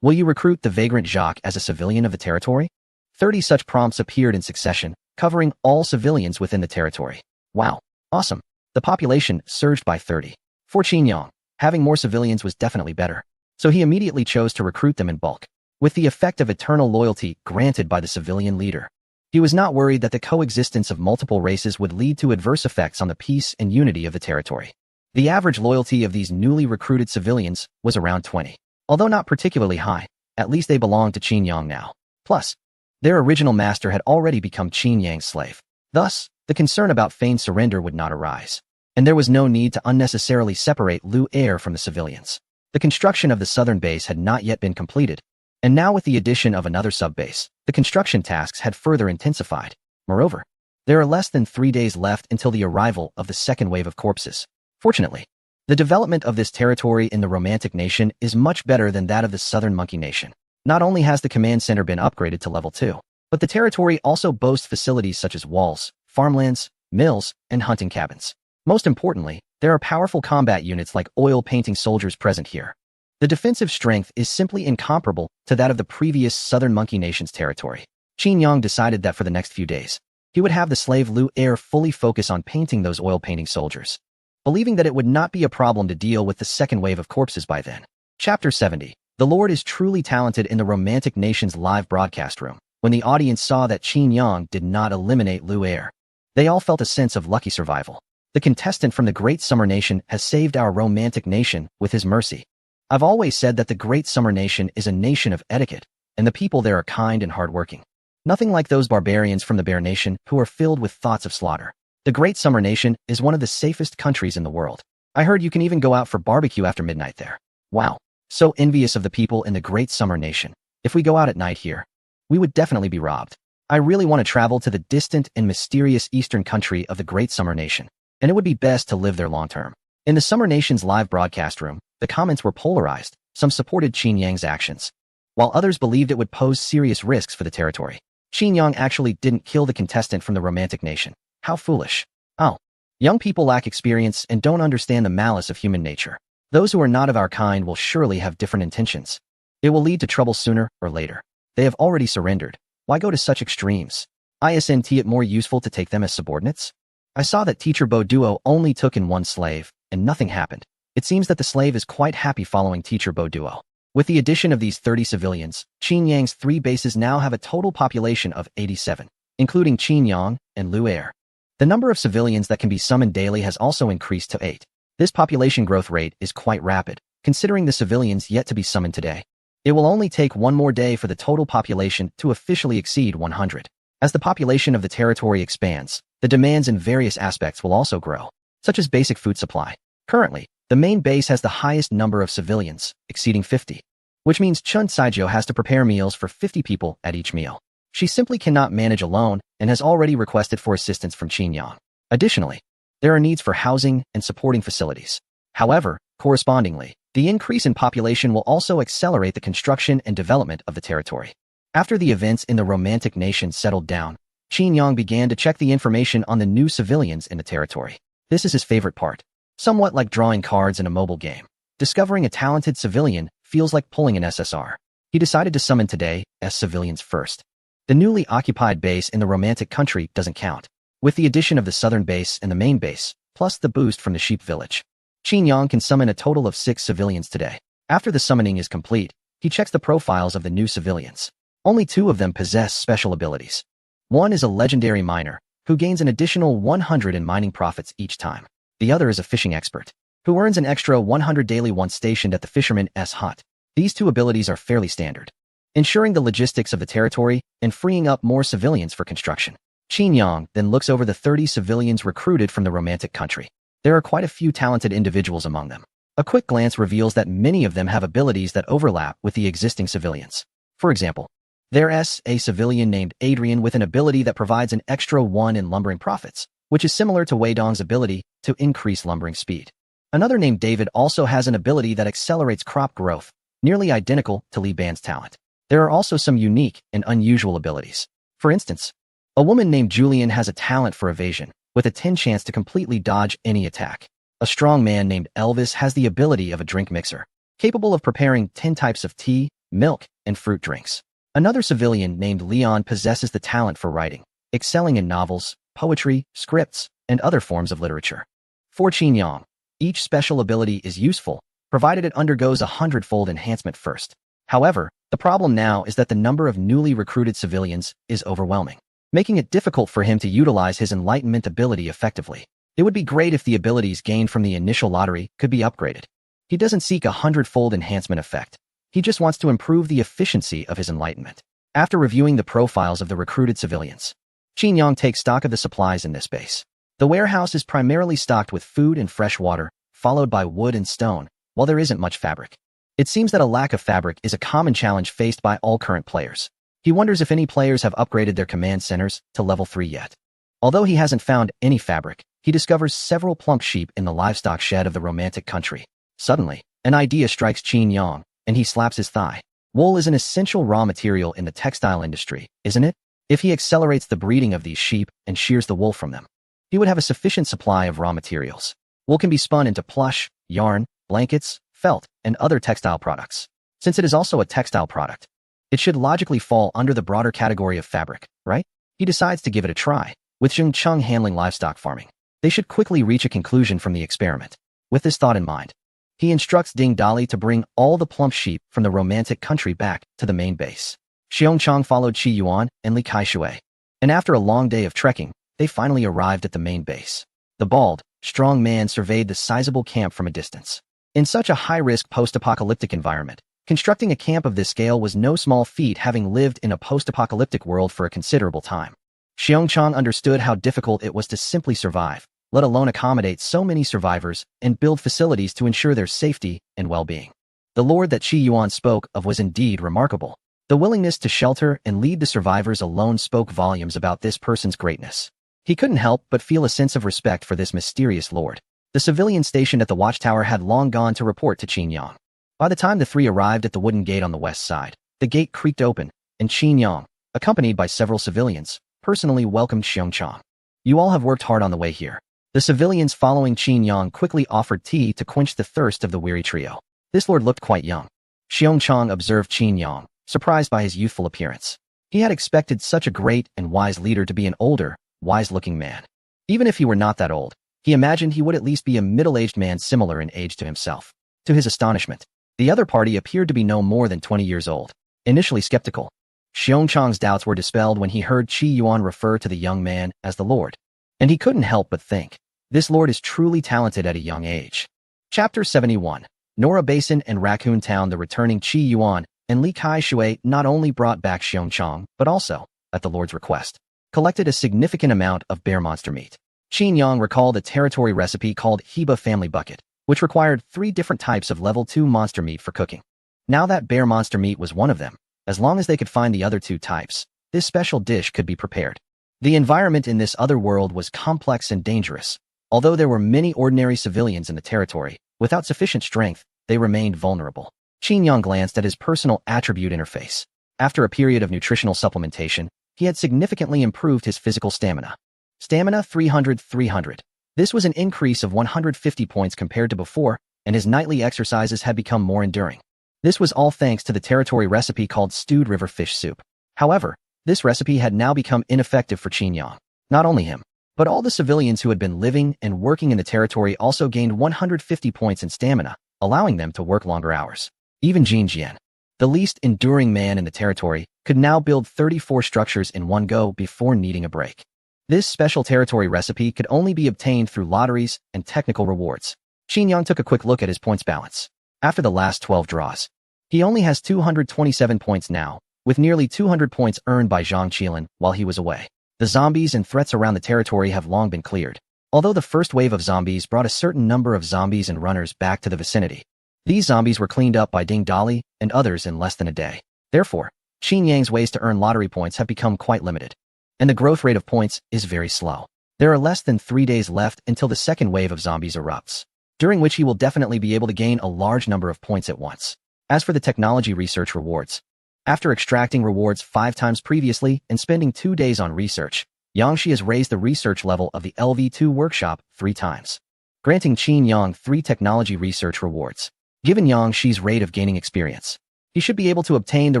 Will you recruit the vagrant Jacques as a civilian of the territory? 30 such prompts appeared in succession, covering all civilians within the territory. Wow, awesome. The population surged by 30. For Yang, having more civilians was definitely better. So he immediately chose to recruit them in bulk, with the effect of eternal loyalty granted by the civilian leader. He was not worried that the coexistence of multiple races would lead to adverse effects on the peace and unity of the territory. The average loyalty of these newly recruited civilians was around 20. Although not particularly high, at least they belonged to Yang now. Plus, their original master had already become Yang's slave. Thus, the concern about feigned surrender would not arise. And there was no need to unnecessarily separate Lu Er from the civilians. The construction of the southern base had not yet been completed, and now with the addition of another sub-base, the construction tasks had further intensified. Moreover, there are less than 3 days left until the arrival of the second wave of corpses. Fortunately, the development of this territory in the Romantic Nation is much better than that of the Southern Monkey Nation. Not only has the command center been upgraded to level 2, but the territory also boasts facilities such as walls, farmlands, mills, and hunting cabins. Most importantly, there are powerful combat units like oil painting soldiers present here. The defensive strength is simply incomparable to that of the previous Southern Monkey Nation's territory. Yang decided that for the next few days, he would have the slave Lu Er fully focus on painting those oil painting soldiers, believing that it would not be a problem to deal with the second wave of corpses by then. Chapter 70. The Lord is truly talented in the Romantic Nation's live broadcast room. When the audience saw that Yang did not eliminate Lu Er, they all felt a sense of lucky survival. The contestant from the Great Summer Nation has saved our Romantic Nation with his mercy. I've always said that the Great Summer Nation is a nation of etiquette, and the people there are kind and hardworking. Nothing like those barbarians from the Bear Nation who are filled with thoughts of slaughter. The Great Summer Nation is one of the safest countries in the world. I heard you can even go out for barbecue after midnight there. Wow. So envious of the people in the Great Summer Nation. If we go out at night here, we would definitely be robbed. I really want to travel to the distant and mysterious eastern country of the Great Summer Nation, and it would be best to live there long term. In the Summer Nation's live broadcast room, the comments were polarized. Some supported Yang's actions, while others believed it would pose serious risks for the territory. Yang actually didn't kill the contestant from the Romantic Nation. How foolish. Oh. Young people lack experience and don't understand the malice of human nature. Those who are not of our kind will surely have different intentions. It will lead to trouble sooner or later. They have already surrendered. Why go to such extremes? Isn't it more useful to take them as subordinates? I saw that Teacher Bo Duo only took in one slave, and nothing happened. It seems that the slave is quite happy following Teacher Bo Duo. With the addition of these 30 civilians, Yang's 3 bases now have a total population of 87, including Yang and Lu Er. The number of civilians that can be summoned daily has also increased to 8. This population growth rate is quite rapid, considering the civilians yet to be summoned today. It will only take one more day for the total population to officially exceed 100. As the population of the territory expands, the demands in various aspects will also grow, such as basic food supply. Currently, the main base has the highest number of civilians, exceeding 50, which means Chun Saijo has to prepare meals for 50 people at each meal. She simply cannot manage alone and has already requested for assistance from Yang. Additionally, there are needs for housing and supporting facilities. However, correspondingly, the increase in population will also accelerate the construction and development of the territory. After the events in the Romantic Nation settled down, Yang began to check the information on the new civilians in the territory. This is his favorite part. Somewhat like drawing cards in a mobile game. Discovering a talented civilian feels like pulling an SSR. He decided to summon today as civilians first. The newly occupied base in the Romantic country doesn't count. With the addition of the southern base and the main base, plus the boost from the sheep village, Yang can summon a total of 6 civilians today. After the summoning is complete, he checks the profiles of the new civilians. Only 2 of them possess special abilities. One is a legendary miner, who gains an additional 100 in mining profits each time. The other is a fishing expert, who earns an extra 100 daily once stationed at the fisherman's hut. These two abilities are fairly standard, ensuring the logistics of the territory and freeing up more civilians for construction. Qin Yang then looks over the 30 civilians recruited from the romantic country. There are quite a few talented individuals among them. A quick glance reveals that many of them have abilities that overlap with the existing civilians. For example, there's a civilian named Adrian with an ability that provides an extra 1 in lumbering profits, which is similar to Wei Dong's ability to increase lumbering speed. Another named David also has an ability that accelerates crop growth, nearly identical to Li Ban's talent. There are also some unique and unusual abilities. For instance, a woman named Julian has a talent for evasion, with a 10 chance to completely dodge any attack. A strong man named Elvis has the ability of a drink mixer, capable of preparing 10 types of tea, milk, and fruit drinks. Another civilian named Leon possesses the talent for writing, excelling in novels, poetry, scripts, and other forms of literature. For Qin Yang, each special ability is useful, provided it undergoes a hundredfold enhancement first. However, the problem now is that the number of newly recruited civilians is overwhelming, making it difficult for him to utilize his enlightenment ability effectively. It would be great if the abilities gained from the initial lottery could be upgraded. He doesn't seek a hundredfold enhancement effect. He just wants to improve the efficiency of his enlightenment. After reviewing the profiles of the recruited civilians, Qin Yang takes stock of the supplies in this base. The warehouse is primarily stocked with food and fresh water, followed by wood and stone, while there isn't much fabric. It seems that a lack of fabric is a common challenge faced by all current players. He wonders if any players have upgraded their command centers to level 3 yet. Although he hasn't found any fabric, he discovers several plump sheep in the livestock shed of the romantic country. Suddenly, an idea strikes Qin Yang, and he slaps his thigh. Wool is an essential raw material in the textile industry, isn't it? If he accelerates the breeding of these sheep and shears the wool from them, he would have a sufficient supply of raw materials. Wool can be spun into plush, yarn, blankets, felt, and other textile products. Since it is also a textile product, it should logically fall under the broader category of fabric, right? He decides to give it a try. With Zheng Cheng handling livestock farming, they should quickly reach a conclusion from the experiment. With this thought in mind, he instructs Ding Dali to bring all the plump sheep from the romantic country back to the main base. Xiong Chang followed Qi Yuan and Li Kaishui, and after a long day of trekking, they finally arrived at the main base. The bald, strong man surveyed the sizable camp from a distance. In such a high-risk post-apocalyptic environment, constructing a camp of this scale was no small feat, having lived in a post-apocalyptic world for a considerable time. Xiong Chang understood how difficult it was to simply survive, let alone accommodate so many survivors and build facilities to ensure their safety and well-being. The lord that Qi Yuan spoke of was indeed remarkable. The willingness to shelter and lead the survivors alone spoke volumes about this person's greatness. He couldn't help but feel a sense of respect for this mysterious lord. The civilian stationed at the watchtower had long gone to report to Qin Yang. By the time the three arrived at the wooden gate on the west side, the gate creaked open, and Qin Yang, accompanied by several civilians, personally welcomed Xiong Chang. "You all have worked hard on the way here." The civilians following Qin Yang quickly offered tea to quench the thirst of the weary trio. This lord looked quite young. Xiong Chang observed Qin Yang, surprised by his youthful appearance. He had expected such a great and wise leader to be an older, wise-looking man. Even if he were not that old, he imagined he would at least be a middle-aged man similar in age to himself. To his astonishment, the other party appeared to be no more than 20 years old. Initially skeptical, Xiong Chang's doubts were dispelled when he heard Qi Yuan refer to the young man as the Lord. And he couldn't help but think, this Lord is truly talented at a young age. Chapter 71. Nora Basin and Raccoon Town. The returning Qi Yuan and Li Kaishui not only brought back Xiong Chang, but also, at the Lord's request, collected a significant amount of bear monster meat. Qin Yang recalled a territory recipe called Heba Family Bucket, which required 3 different types of level 2 monster meat for cooking. Now that bear monster meat was one of them, as long as they could find the other 2 types, this special dish could be prepared. The environment in this other world was complex and dangerous. Although there were many ordinary civilians in the territory, without sufficient strength, they remained vulnerable. Qin Yang glanced at his personal attribute interface. After a period of nutritional supplementation, he had significantly improved his physical stamina. Stamina 300. This was an increase of 150 points compared to before, and his nightly exercises had become more enduring. This was all thanks to the territory recipe called stewed river fish soup. However, this recipe had now become ineffective for Qin Yang. Not only him, but all the civilians who had been living and working in the territory also gained 150 points in stamina, allowing them to work longer hours. Even Jin Jian, the least enduring man in the territory, could now build 34 structures in one go before needing a break. This special territory recipe could only be obtained through lotteries and technical rewards. Qin Yang took a quick look at his points balance. After the last 12 draws, he only has 227 points now, with nearly 200 points earned by Zhang Qilin while he was away. The zombies and threats around the territory have long been cleared. Although the first wave of zombies brought a certain number of zombies and runners back to the vicinity, these zombies were cleaned up by Ding Dali and others in less than a day. Therefore, Qin Yang's ways to earn lottery points have become quite limited, and the growth rate of points is very slow. There are less than 3 days left until the second wave of zombies erupts, during which he will definitely be able to gain a large number of points at once. As for the technology research rewards, after extracting rewards 5 times previously and spending 2 days on research, Yangshi has raised the research level of the LV2 workshop 3 times, granting Qin Yang 3 technology research rewards. Given Yangshi's rate of gaining experience, he should be able to obtain the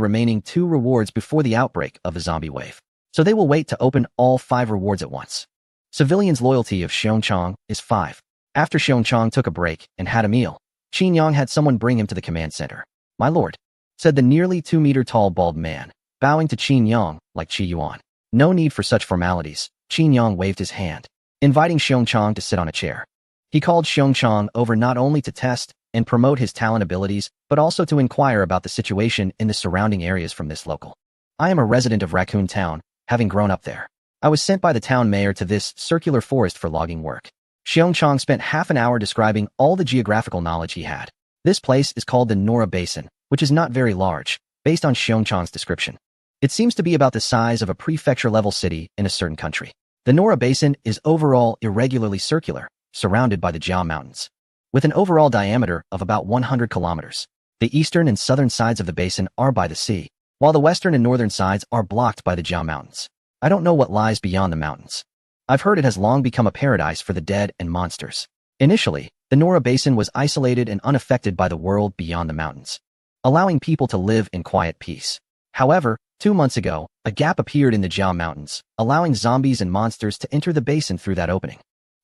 remaining 2 rewards before the outbreak of the zombie wave. So they will wait to open all 5 rewards at once. Civilians' loyalty of Xiongchang is 5. After Xiongchang took a break and had a meal, Qin Yang had someone bring him to the command center. "My lord," said the nearly 2-meter-tall bald man, bowing to Qin Yang like Qi Yuan. No need for such formalities. Qin Yang waved his hand, inviting Xiongchang to sit on a chair. He called Xiongchang over not only to test and promote his talent abilities, but also to inquire about the situation in the surrounding areas from this local. "I am a resident of Raccoon Town, having grown up there. I was sent by the town mayor to this circular forest for logging work." Xiongchang spent half an hour describing all the geographical knowledge he had. This place is called the Nora Basin, which is not very large, based on Xiongchang's description. It seems to be about the size of a prefecture-level city in a certain country. The Nora Basin is overall irregularly circular, surrounded by the Jiao Mountains, with an overall diameter of about 100 kilometers. The eastern and southern sides of the basin are by the sea, while the western and northern sides are blocked by the Jiao Mountains. I don't know what lies beyond the mountains. I've heard it has long become a paradise for the dead and monsters. Initially, the Nora Basin was isolated and unaffected by the world beyond the mountains, allowing people to live in quiet peace. However, 2 months ago, a gap appeared in the Jiao Mountains, allowing zombies and monsters to enter the basin through that opening,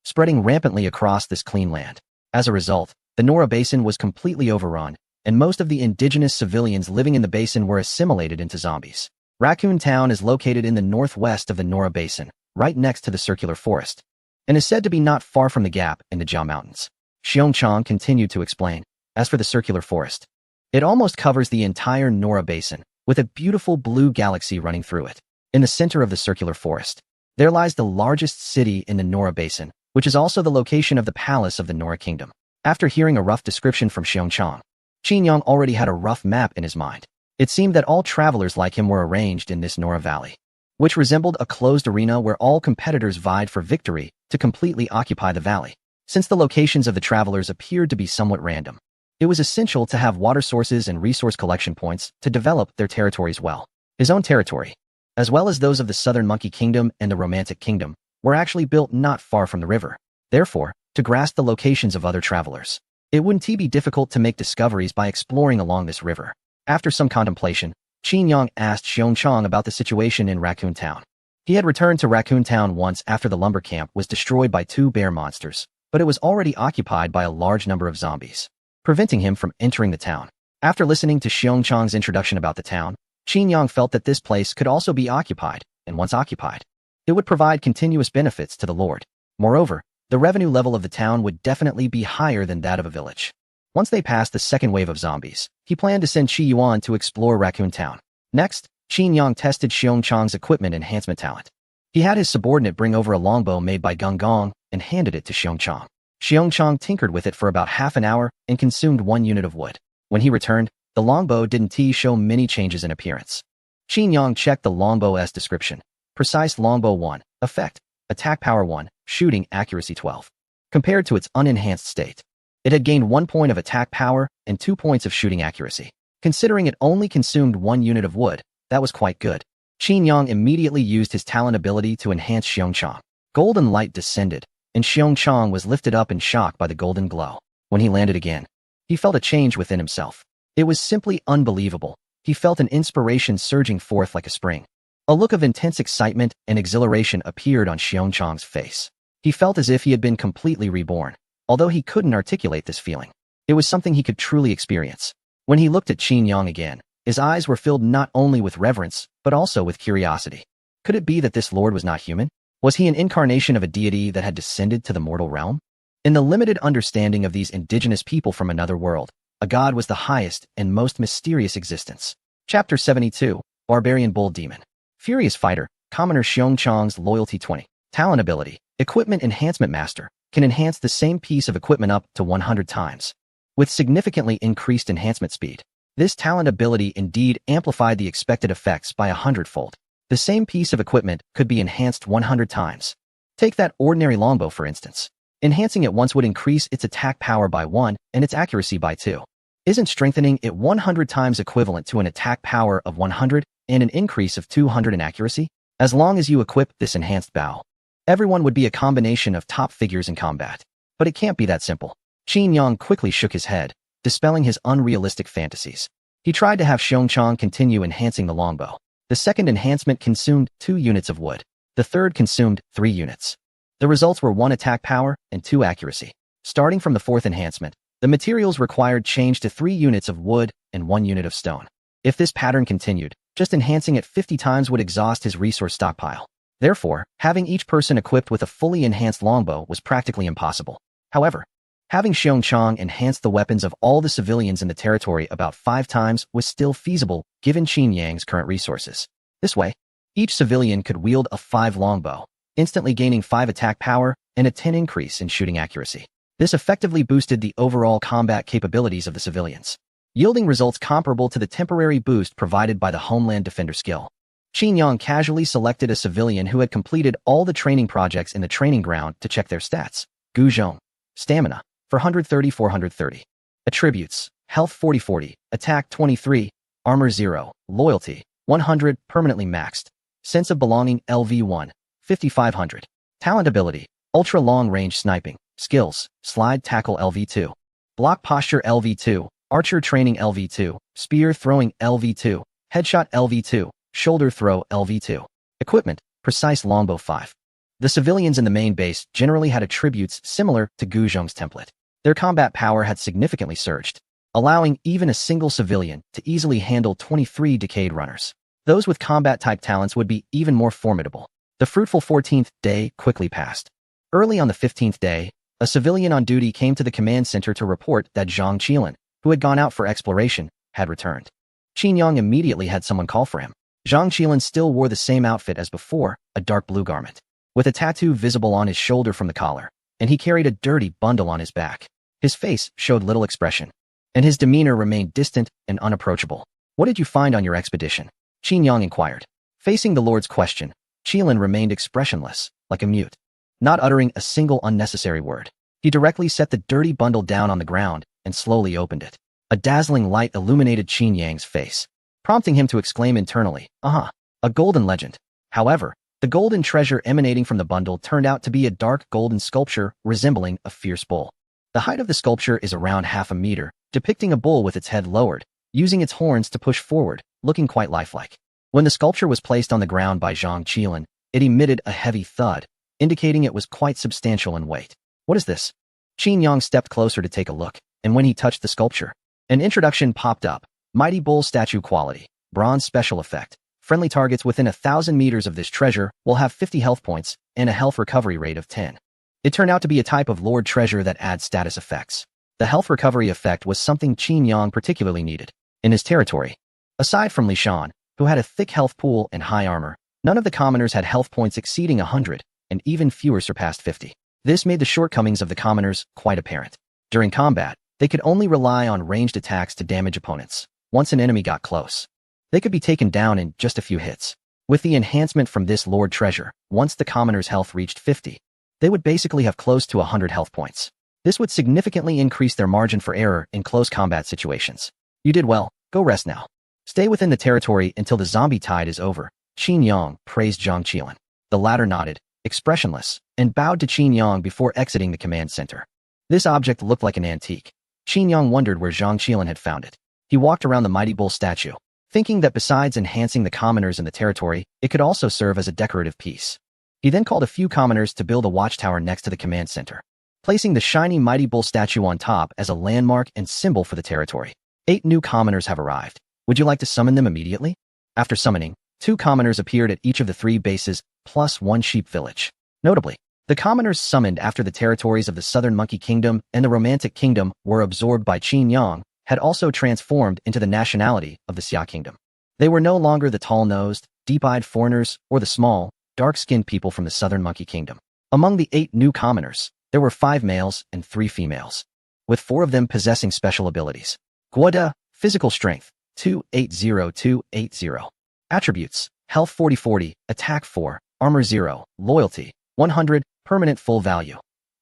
spreading rampantly across this clean land. As a result, the Nora Basin was completely overrun, and most of the indigenous civilians living in the basin were assimilated into zombies. Raccoon Town is located in the northwest of the Nora Basin, right next to the circular forest, and is said to be not far from the gap in the Jiao Mountains. Xiongchang continued to explain. As for the circular forest, it almost covers the entire Nora Basin, with a beautiful blue galaxy running through it. In the center of the circular forest, there lies the largest city in the Nora Basin, which is also the location of the palace of the Nora Kingdom. After hearing a rough description from Xiongchang, Qin Yang already had a rough map in his mind. It seemed that all travelers like him were arranged in this Nora Valley, which resembled a closed arena where all competitors vied for victory to completely occupy the valley. Since the locations of the travelers appeared to be somewhat random, it was essential to have water sources and resource collection points to develop their territories well. His own territory, as well as those of the Southern Monkey Kingdom and the Romantic Kingdom, were actually built not far from the river. Therefore, to grasp the locations of other travelers, it wouldn't be difficult to make discoveries by exploring along this river. After some contemplation, Qin Yang asked Xiongchang about the situation in Raccoon Town. He had returned to Raccoon Town once after the lumber camp was destroyed by 2 bear monsters, but it was already occupied by a large number of zombies, preventing him from entering the town. After listening to Xiongchang's introduction about the town, Qin Yang felt that this place could also be occupied, and once occupied, it would provide continuous benefits to the Lord. Moreover, the revenue level of the town would definitely be higher than that of a village. Once they passed the second wave of zombies, he planned to send Qi Yuan to explore Raccoon Town. Next, Qin Yang tested Xiongchang's equipment enhancement talent. He had his subordinate bring over a longbow made by Gong Gong and handed it to Xiongchang. Xiongchang tinkered with it for about half an hour and consumed 1 unit of wood. When he returned, the longbow didn't show many changes in appearance. Qin Yang checked the longbow's description. Precise longbow 1, effect, attack power 1, shooting accuracy 12. Compared to its unenhanced state, it had gained 1 point of attack power and 2 points of shooting accuracy. Considering it only consumed 1 unit of wood, that was quite good. Qin Yang immediately used his talent ability to enhance Xiongchang. Golden light descended, and Xiongchang was lifted up in shock by the golden glow. When he landed again, he felt a change within himself. It was simply unbelievable. He felt an inspiration surging forth like a spring. A look of intense excitement and exhilaration appeared on Xiongchang's face. He felt as if he had been completely reborn, although he couldn't articulate this feeling. It was something he could truly experience. When he looked at Qin Yang again, his eyes were filled not only with reverence, but also with curiosity. Could it be that this lord was not human? Was he an incarnation of a deity that had descended to the mortal realm? In the limited understanding of these indigenous people from another world, a god was the highest and most mysterious existence. Chapter 72, Barbarian Bull Demon. Furious Fighter, Commoner Xiongchang's Loyalty 20. Talent Ability, Equipment Enhancement Master, can enhance the same piece of equipment up to 100 times. With significantly increased enhancement speed, this talent ability indeed amplified the expected effects by 100-fold. The same piece of equipment could be enhanced 100 times. Take that ordinary longbow, for instance. Enhancing it once would increase its attack power by 1 and its accuracy by 2. Isn't strengthening it 100 times equivalent to an attack power of 100 and an increase of 200 in accuracy? As long as you equip this enhanced bow, everyone would be a combination of top figures in combat. But it can't be that simple. Qin Yang quickly shook his head, dispelling his unrealistic fantasies. He tried to have Xiongchang continue enhancing the longbow. The second enhancement consumed 2 units of wood. The third consumed 3 units. The results were 1 attack power and 2 accuracy. Starting from the fourth enhancement, the materials required changed to 3 units of wood and 1 unit of stone. If this pattern continued, just enhancing it 50 times would exhaust his resource stockpile. Therefore, having each person equipped with a fully enhanced longbow was practically impossible. However, having Xiongchang enhance the weapons of all the civilians in the territory about 5 times was still feasible given Qin Yang's current resources. This way, each civilian could wield a 5 longbow, instantly gaining 5 attack power and a 10 increase in shooting accuracy. This effectively boosted the overall combat capabilities of the civilians, yielding results comparable to the temporary boost provided by the Homeland Defender skill. Qin Yang casually selected a civilian who had completed all the training projects in the training ground to check their stats. Gu Zhong. Stamina, 430-430. Attributes, Health 40-40, Attack 23, Armor 0, Loyalty, 100, permanently maxed. Sense of Belonging, LV1, 5500. Talent Ability, Ultra Long Range Sniping. Skills, Slide Tackle LV2. Block Posture LV2, Archer Training LV2, Spear Throwing LV2, Headshot LV2, Shoulder Throw LV2. Equipment, Precise Longbow 5. The civilians in the main base generally had attributes similar to Gu Zhong's template. Their combat power had significantly surged, allowing even a single civilian to easily handle 23 Decayed Runners. Those with combat-type talents would be even more formidable. The fruitful 14th day quickly passed. Early on the 15th day, a civilian on duty came to the command center to report that Zhang Qilin, who had gone out for exploration, had returned. Qin Yang immediately had someone call for him. Zhang Qilin still wore the same outfit as before, a dark blue garment, with a tattoo visible on his shoulder from the collar, and he carried a dirty bundle on his back. His face showed little expression, and his demeanor remained distant and unapproachable. What did you find on your expedition? Qin Yang inquired. Facing the Lord's question, Qilin remained expressionless, like a mute, not uttering a single unnecessary word. He directly set the dirty bundle down on the ground and slowly opened it. A dazzling light illuminated Qin Yang's face, prompting him to exclaim internally, "Aha, a golden legend." However, the golden treasure emanating from the bundle turned out to be a dark golden sculpture resembling a fierce bull. The height of the sculpture is around half a meter, depicting a bull with its head lowered, using its horns to push forward, looking quite lifelike. When the sculpture was placed on the ground by Zhang Qilin, it emitted a heavy thud, indicating it was quite substantial in weight. What is this? Qin Yang stepped closer to take a look, and when he touched the sculpture, an introduction popped up. Mighty Bull Statue Quality, Bronze Special Effect. Friendly targets within 1,000 meters of this treasure will have 50 health points and a health recovery rate of 10. It turned out to be a type of Lord Treasure that adds status effects. The health recovery effect was something Qin Yang particularly needed. In his territory, aside from Li Shan, who had a thick health pool and high armor, none of the commoners had health points exceeding 100, and even fewer surpassed 50. This made the shortcomings of the commoners quite apparent. During combat, they could only rely on ranged attacks to damage opponents. Once an enemy got close, they could be taken down in just a few hits. With the enhancement from this Lord Treasure, once the commoner's health reached 50, they would basically have close to 100 health points. This would significantly increase their margin for error in close combat situations. You did well, go rest now. Stay within the territory until the zombie tide is over. Qin Yang praised Zhang Qilin. The latter nodded, expressionless, and bowed to Qin Yang before exiting the command center. This object looked like an antique. Qin Yang wondered where Zhang Qilin had found it. He walked around the mighty bull statue, thinking that besides enhancing the commoners in the territory, it could also serve as a decorative piece. He then called a few commoners to build a watchtower next to the command center, placing the shiny mighty bull statue on top as a landmark and symbol for the territory. 8 new commoners have arrived. Would you like to summon them immediately? After summoning, 2 commoners appeared at each of the 3 bases plus 1 sheep village. Notably, the commoners summoned after the territories of the Southern Monkey Kingdom and the Romantic Kingdom were absorbed by Qin Yang had also transformed into the nationality of the Xia Kingdom. They were no longer the tall-nosed, deep-eyed foreigners or the small, dark-skinned people from the Southern Monkey Kingdom. Among the 8 new commoners, there were 5 males and 3 females, with 4 of them possessing special abilities. Guoda, physical strength, 280-280. Attributes, health 40-40, attack 4, armor 0, loyalty, 100, permanent full value.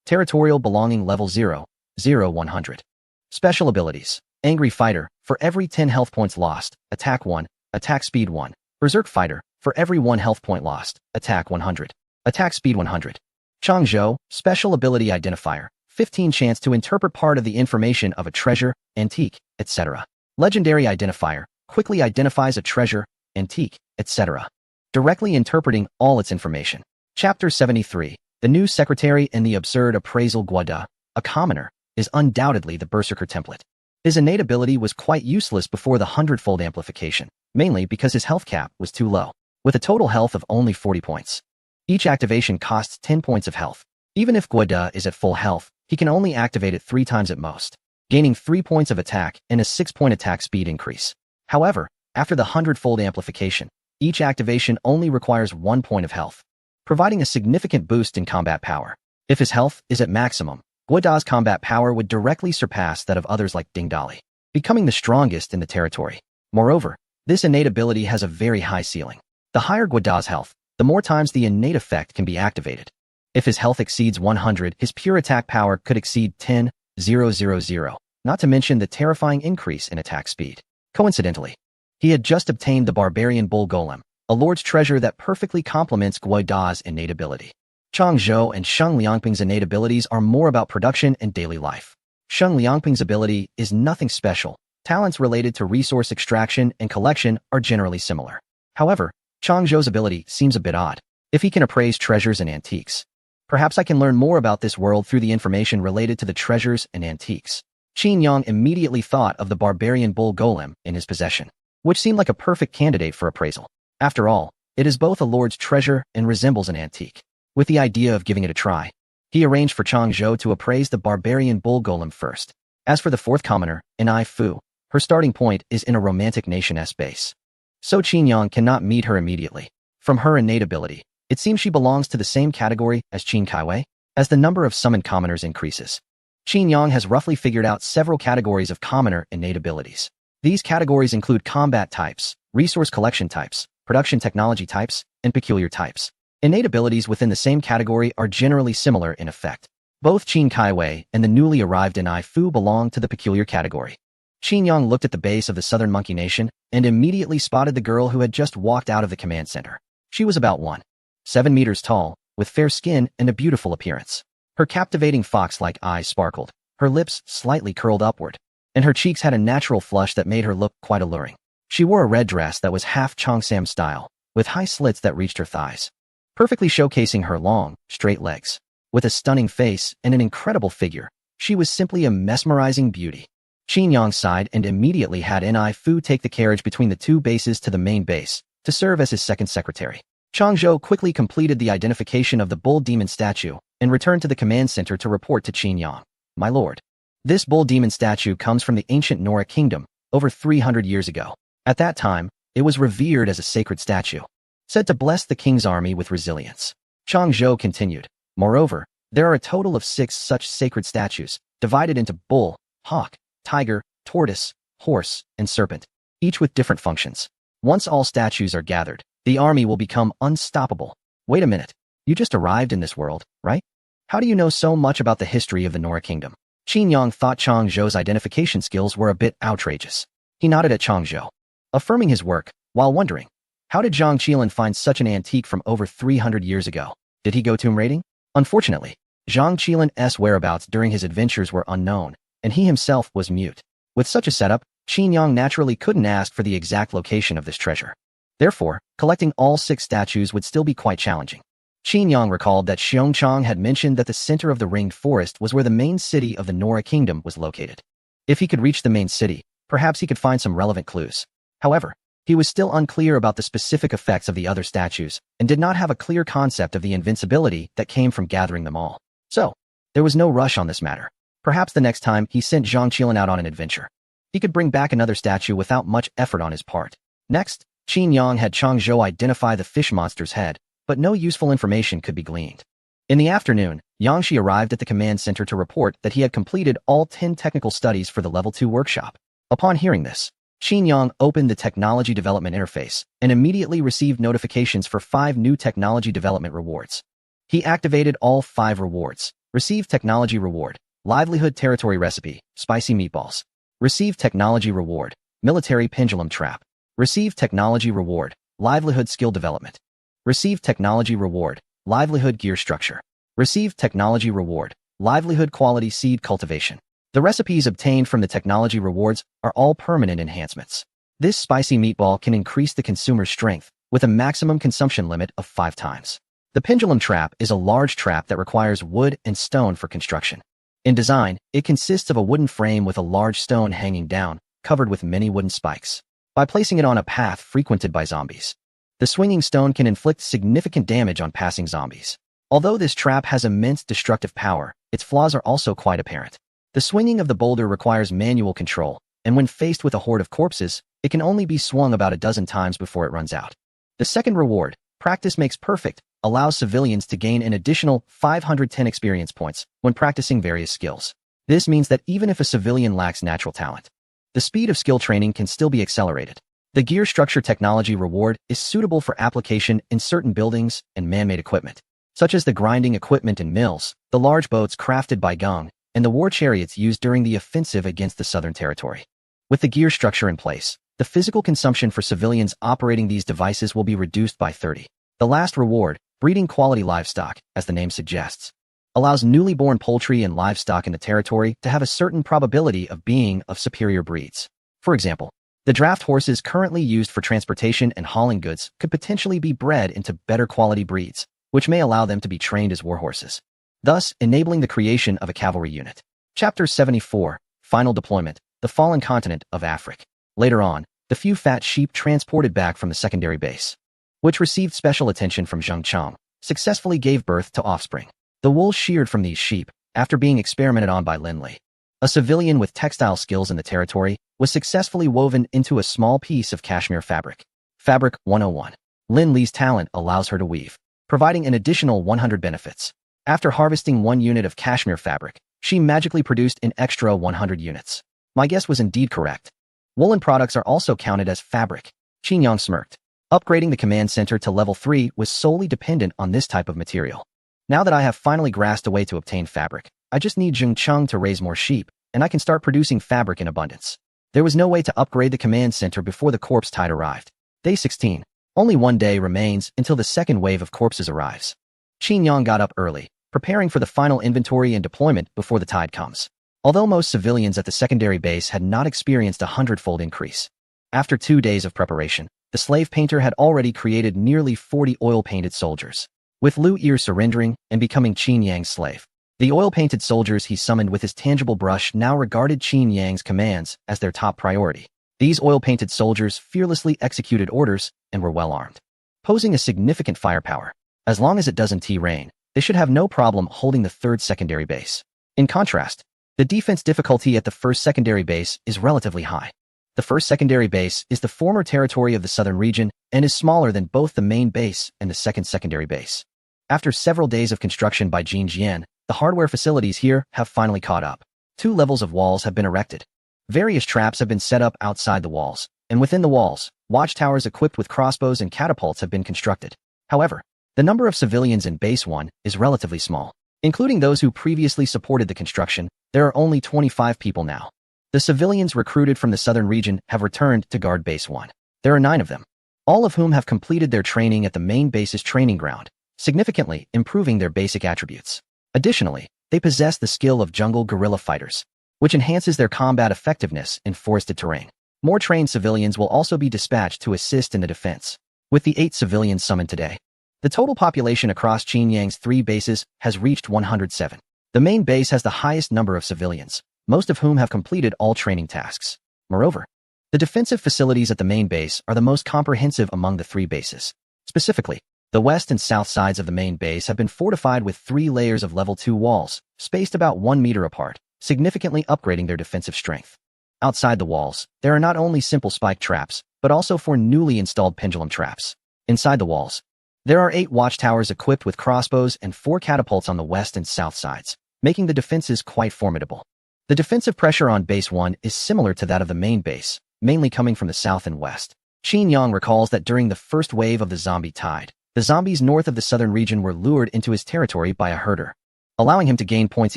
Territorial belonging level 0, 100. Special abilities, angry fighter, for every 10 health points lost, attack 1, attack speed 1. Berserk fighter, for every 1 health point lost, attack 100. Attack speed 100. Changzhou, special ability identifier, 15 chance to interpret part of the information of a treasure, antique, etc. Legendary identifier, quickly identifies a treasure, antique, etc. Directly interpreting all its information. Chapter 73, the new secretary and the absurd appraisal. Guoda, a commoner, is undoubtedly the Berserker template. His innate ability was quite useless before the Hundredfold amplification, mainly because his health cap was too low, with a total health of only 40 points. Each activation costs 10 points of health. Even if Guoda is at full health, he can only activate it 3 times at most, gaining 3 points of attack and a 6-point attack speed increase. However, after the Hundredfold amplification, each activation only requires 1 point of health, providing a significant boost in combat power. If his health is at maximum, Guoda's combat power would directly surpass that of others like Ding Dali, becoming the strongest in the territory. Moreover, this innate ability has a very high ceiling. The higher Guoda's health, the more times the innate effect can be activated. If his health exceeds 100, his pure attack power could exceed 10,000, not to mention the terrifying increase in attack speed. Coincidentally, he had just obtained the Barbarian Bull Golem, a lord's treasure that perfectly complements Guoda's innate ability. Changzhou and Sheng Liangping's innate abilities are more about production and daily life. Sheng Liangping's ability is nothing special. Talents related to resource extraction and collection are generally similar. However, Changzhou's ability seems a bit odd. If he can appraise treasures and antiques, perhaps I can learn more about this world through the information related to the treasures and antiques. Qin Yang immediately thought of the Barbarian Bull Golem in his possession, which seemed like a perfect candidate for appraisal. After all, it is both a lord's treasure and resembles an antique. With the idea of giving it a try, he arranged for Changzhou to appraise the Barbarian Bull Golem first. As for the 4th commoner, Inai Fu, her starting point is in a romantic nation-s base, so Qin Yang cannot meet her immediately. From her innate ability, it seems she belongs to the same category as Qin Kaiwei. As the number of summoned commoners increases, Qin Yang has roughly figured out several categories of commoner innate abilities. These categories include combat types, resource collection types, production technology types, and peculiar types. Innate abilities within the same category are generally similar in effect. Both Qin Kaiwei and the newly arrived Inai Fu belong to the peculiar category. Qin Yang looked at the base of the Southern Monkey Nation and immediately spotted the girl who had just walked out of the command center. She was about 1.7 meters tall, with fair skin and a beautiful appearance. Her captivating fox-like eyes sparkled, her lips slightly curled upward, and her cheeks had a natural flush that made her look quite alluring. She wore a red dress that was half Cheongsam style, with high slits that reached her thighs, perfectly showcasing her long, straight legs. With a stunning face and an incredible figure, she was simply a mesmerizing beauty. Qin Yang sighed and immediately had Inai Fu take the carriage between the 2 bases to the main base to serve as his second secretary. Changzhou quickly completed the identification of the bull demon statue and returned to the command center to report to Qin Yang. My lord, this bull demon statue comes from the ancient Nora kingdom over 300 years ago. At that time, it was revered as a sacred statue, said to bless the king's army with resilience. Changzhou continued. Moreover, there are a total of 6 such sacred statues, divided into bull, hawk, tiger, tortoise, horse, and serpent, each with different functions. Once all statues are gathered, the army will become unstoppable. Wait a minute. You just arrived in this world, right? How do you know so much about the history of the Nora kingdom? Qin Yang thought Changzhou's identification skills were a bit outrageous. He nodded at Changzhou, affirming his work, while wondering, how did Zhang Qilin find such an antique from over 300 years ago? Did he go tomb raiding? Unfortunately, Zhang Qilin's whereabouts during his adventures were unknown, and he himself was mute. With such a setup, Qin Yang naturally couldn't ask for the exact location of this treasure. Therefore, collecting all 6 statues would still be quite challenging. Qin Yang recalled that Xiongchang had mentioned that the center of the ringed forest was where the main city of the Nora kingdom was located. If he could reach the main city, perhaps he could find some relevant clues. However, He was still unclear about the specific effects of the other statues and did not have a clear concept of the invincibility that came from gathering them all. So, there was no rush on this matter. Perhaps the next time he sent Zhang Qilan out on an adventure, he could bring back another statue without much effort on his part. Next, Qin Yang had Chang Zhou identify the fish monster's head, but no useful information could be gleaned. In the afternoon, Yang Shi arrived at the command center to report that he had completed all 10 technical studies for the Level 2 workshop. Upon hearing this, Qin Yang opened the Technology Development Interface and immediately received notifications for 5 new Technology Development rewards. He activated all 5 rewards. Received Technology Reward, Livelihood Territory Recipe, Spicy Meatballs. Received Technology Reward, Military Pendulum Trap. Received Technology Reward, Livelihood Skill Development. Received Technology Reward, Livelihood Gear Structure. Received Technology Reward, Livelihood Quality Seed Cultivation. The recipes obtained from the technology rewards are all permanent enhancements. This spicy meatball can increase the consumer's strength with a maximum consumption limit of 5 times. The pendulum trap is a large trap that requires wood and stone for construction. In design, it consists of a wooden frame with a large stone hanging down, covered with many wooden spikes. By placing it on a path frequented by zombies, the swinging stone can inflict significant damage on passing zombies. Although this trap has immense destructive power, its flaws are also quite apparent. The swinging of the boulder requires manual control, and when faced with a horde of corpses, it can only be swung about a dozen times before it runs out. The second reward, Practice Makes Perfect, allows civilians to gain an additional 510 experience points when practicing various skills. This means that even if a civilian lacks natural talent, the speed of skill training can still be accelerated. The Gear Structure Technology Reward is suitable for application in certain buildings and man-made equipment, such as the grinding equipment in mills, the large boats crafted by Geng, and the war chariots used during the offensive against the Southern Territory. With the gear structure in place, the physical consumption for civilians operating these devices will be reduced by 30. The last reward, Breeding Quality Livestock, as the name suggests, allows newly born poultry and livestock in the territory to have a certain probability of being of superior breeds. For example, the draft horses currently used for transportation and hauling goods could potentially be bred into better quality breeds, which may allow them to be trained as war horses, thus enabling the creation of a cavalry unit. Chapter 74, Final Deployment, the Fallen Continent of Africa. Later on, the few fat sheep transported back from the secondary base, which received special attention from Zheng Chang, successfully gave birth to offspring. The wool sheared from these sheep, after being experimented on by Lin Li, a civilian with textile skills in the territory, was successfully woven into a small piece of cashmere fabric. Fabric 101. Lin Li's talent allows her to weave, providing an additional 100 benefits. After harvesting 1 unit of cashmere fabric, she magically produced an extra 100 units. My guess was indeed correct. Woolen products are also counted as fabric. Qin Yang smirked. Upgrading the command center to level 3 was solely dependent on this type of material. Now that I have finally grasped a way to obtain fabric, I just need Zheng Cheng to raise more sheep, and I can start producing fabric in abundance. There was no way to upgrade the command center before the corpse tide arrived. Day 16. Only 1 day remains until the second wave of corpses arrives. Qin Yang got up early, preparing for the final inventory and deployment before the tide comes. Although most civilians at the secondary base had not experienced a 100-fold increase, after 2 days of preparation, the slave painter had already created nearly 40 oil-painted soldiers. With Lu Yi surrendering and becoming Qin Yang's slave, the oil-painted soldiers he summoned with his tangible brush now regarded Qin Yang's commands as their top priority. These oil-painted soldiers fearlessly executed orders and were well-armed, posing a significant firepower. As long as it doesn't rain, they should have no problem holding the third secondary base. In contrast, the defense difficulty at the first secondary base is relatively high. The first secondary base is the former territory of the southern region and is smaller than both the main base and the second secondary base. After several days of construction by Jin Jian, the hardware facilities here have finally caught up. 2 levels of walls have been erected. Various traps have been set up outside the walls, and within the walls, watchtowers equipped with crossbows and catapults have been constructed. However, the number of civilians in Base 1 is relatively small. Including those who previously supported the construction, there are only 25 people now. The civilians recruited from the southern region have returned to guard Base 1. There are 9 of them, all of whom have completed their training at the main base's training ground, significantly improving their basic attributes. Additionally, they possess the skill of jungle guerrilla fighters, which enhances their combat effectiveness in forested terrain. More trained civilians will also be dispatched to assist in the defense. With the 8 civilians summoned today, the total population across Qin Yang's 3 bases has reached 107. The main base has the highest number of civilians, most of whom have completed all training tasks. Moreover, The defensive facilities at the main base are the most comprehensive among the three bases. Specifically, the west and south sides of the main base have been fortified with 3 layers of level 2 walls, spaced about 1 meter apart, significantly upgrading their defensive strength. Outside the walls, there are not only simple spike traps, but also 4 newly installed pendulum traps. Inside the walls, there are 8 watchtowers equipped with crossbows and 4 catapults on the west and south sides, making the defenses quite formidable. The defensive pressure on Base 1 is similar to that of the main base, mainly coming from the south and west. Qin Yang recalls that during the first wave of the zombie tide, the zombies north of the southern region were lured into his territory by a herder, allowing him to gain points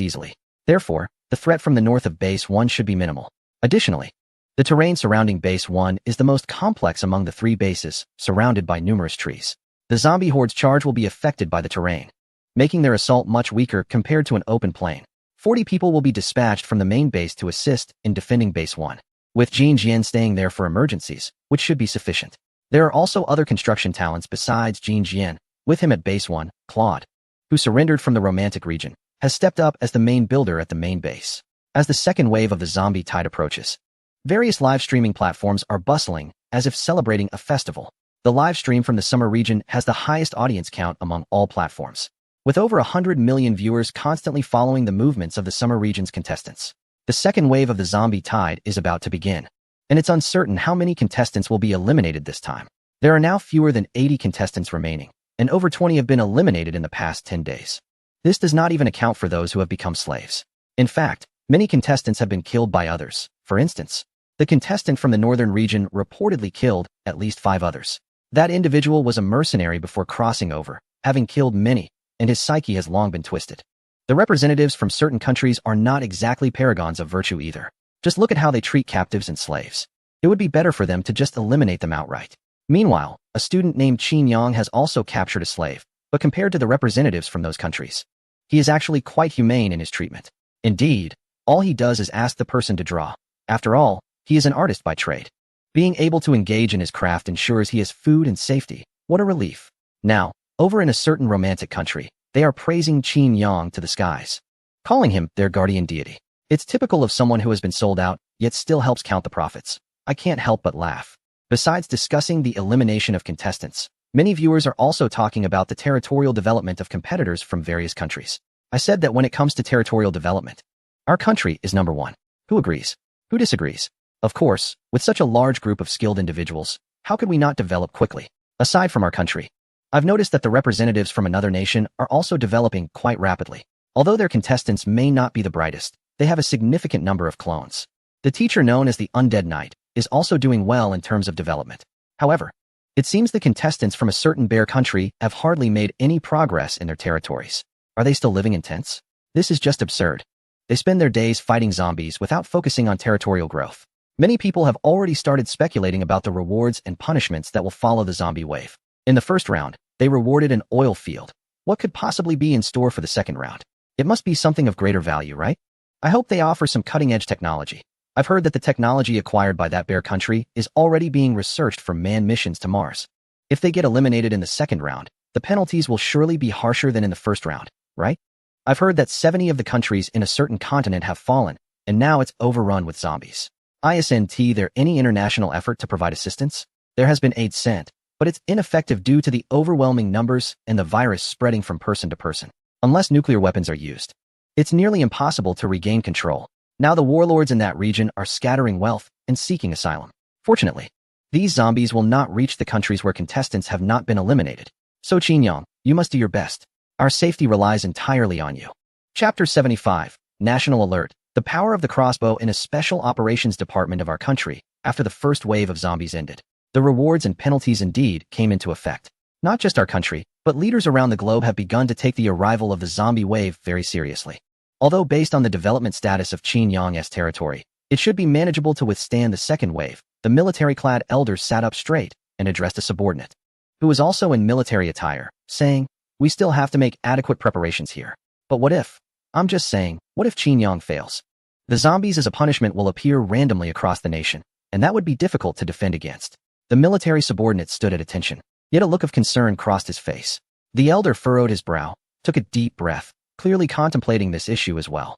easily. Therefore, the threat from the north of Base 1 should be minimal. Additionally, the terrain surrounding Base 1 is the most complex among the 3 bases, surrounded by numerous trees. The zombie horde's charge will be affected by the terrain, making their assault much weaker compared to an open plain. 40 people will be dispatched from the main base to assist in defending Base 1, with Jin Jian staying there for emergencies, which should be sufficient. There are also other construction talents besides Jin Jian. With him at Base 1, Claude, who surrendered from the Romantic region, has stepped up as the main builder at the main base. As the second wave of the zombie tide approaches, various live streaming platforms are bustling as if celebrating a festival. The live stream from the summer region has the highest audience count among all platforms, with over 100 million viewers constantly following the movements of the summer region's contestants. The second wave of the zombie tide is about to begin, and it's uncertain how many contestants will be eliminated this time. There are now fewer than 80 contestants remaining, and over 20 have been eliminated in the past 10 days. This does not even account for those who have become slaves. In fact, many contestants have been killed by others. For instance, the contestant from the northern region reportedly killed at least 5 others. That individual was a mercenary before crossing over, having killed many, and his psyche has long been twisted. The representatives from certain countries are not exactly paragons of virtue either. Just look at how they treat captives and slaves. It would be better for them to just eliminate them outright. Meanwhile, a student named Qin Yang has also captured a slave, but compared to the representatives from those countries, he is actually quite humane in his treatment. Indeed, all he does is ask the person to draw. After all, he is an artist by trade. Being able to engage in his craft ensures he has food and safety. What a relief. Now, over in a certain romantic country, they are praising Qin Yang to the skies, calling him their guardian deity. It's typical of someone who has been sold out, yet still helps count the profits. I can't help but laugh. Besides discussing the elimination of contestants, many viewers are also talking about the territorial development of competitors from various countries. I said that when it comes to territorial development, our country is number 1. Who agrees? Who disagrees? Of course, with such a large group of skilled individuals, how could we not develop quickly? Aside from our country, I've noticed that the representatives from another nation are also developing quite rapidly. Although their contestants may not be the brightest, they have a significant number of clones. The teacher known as the Undead Knight is also doing well in terms of development. However, it seems the contestants from a certain bear country have hardly made any progress in their territories. Are they still living in tents? This is just absurd. They spend their days fighting zombies without focusing on territorial growth. Many people have already started speculating about the rewards and punishments that will follow the zombie wave. In the first round, they rewarded an oil field. What could possibly be in store for the second round? It must be something of greater value, right? I hope they offer some cutting-edge technology. I've heard that the technology acquired by that bear country is already being researched for manned missions to Mars. If they get eliminated in the second round, the penalties will surely be harsher than in the first round, right? I've heard that 70 of the countries in a certain continent have fallen, and now it's overrun with zombies. Isn't there any international effort to provide assistance? There has been aid sent, but it's ineffective due to the overwhelming numbers and the virus spreading from person to person. Unless nuclear weapons are used, it's nearly impossible to regain control. Now the warlords in that region are scattering wealth and seeking asylum. Fortunately, these zombies will not reach the countries where contestants have not been eliminated. So Qin Yang, you must do your best. Our safety relies entirely on you. Chapter 75, National Alert. The power of the crossbow in a special operations department of our country after the first wave of zombies ended. The rewards and penalties indeed came into effect. Not just our country, but leaders around the globe have begun to take the arrival of the zombie wave very seriously. Although based on the development status of Qin Yang's territory, it should be manageable to withstand the second wave, the military-clad elder sat up straight and addressed a subordinate, who was also in military attire, saying, "We still have to make adequate preparations here. But what if? I'm just saying, what if Qin Yang fails? The zombies as a punishment will appear randomly across the nation, and that would be difficult to defend against." The military subordinate stood at attention, yet a look of concern crossed his face. The elder furrowed his brow, took a deep breath, clearly contemplating this issue as well.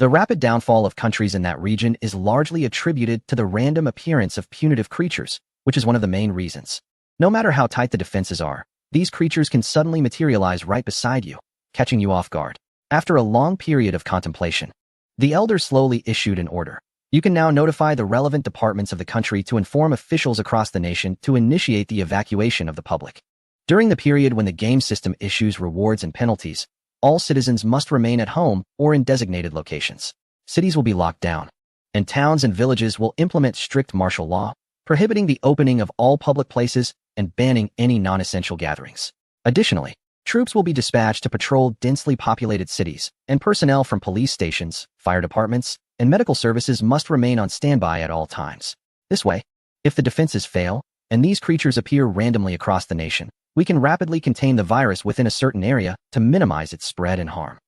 The rapid downfall of countries in that region is largely attributed to the random appearance of punitive creatures, which is one of the main reasons. No matter how tight the defenses are, these creatures can suddenly materialize right beside you, catching you off guard. After a long period of contemplation, the elder slowly issued an order. You can now notify the relevant departments of the country to inform officials across the nation to initiate the evacuation of the public. During the period when the game system issues rewards and penalties, all citizens must remain at home or in designated locations. Cities will be locked down, and towns and villages will implement strict martial law, prohibiting the opening of all public places and banning any non-essential gatherings. Additionally, troops will be dispatched to patrol densely populated cities, and personnel from police stations, fire departments, and medical services must remain on standby at all times. This way, if the defenses fail, and these creatures appear randomly across the nation, we can rapidly contain the virus within a certain area to minimize its spread and harm.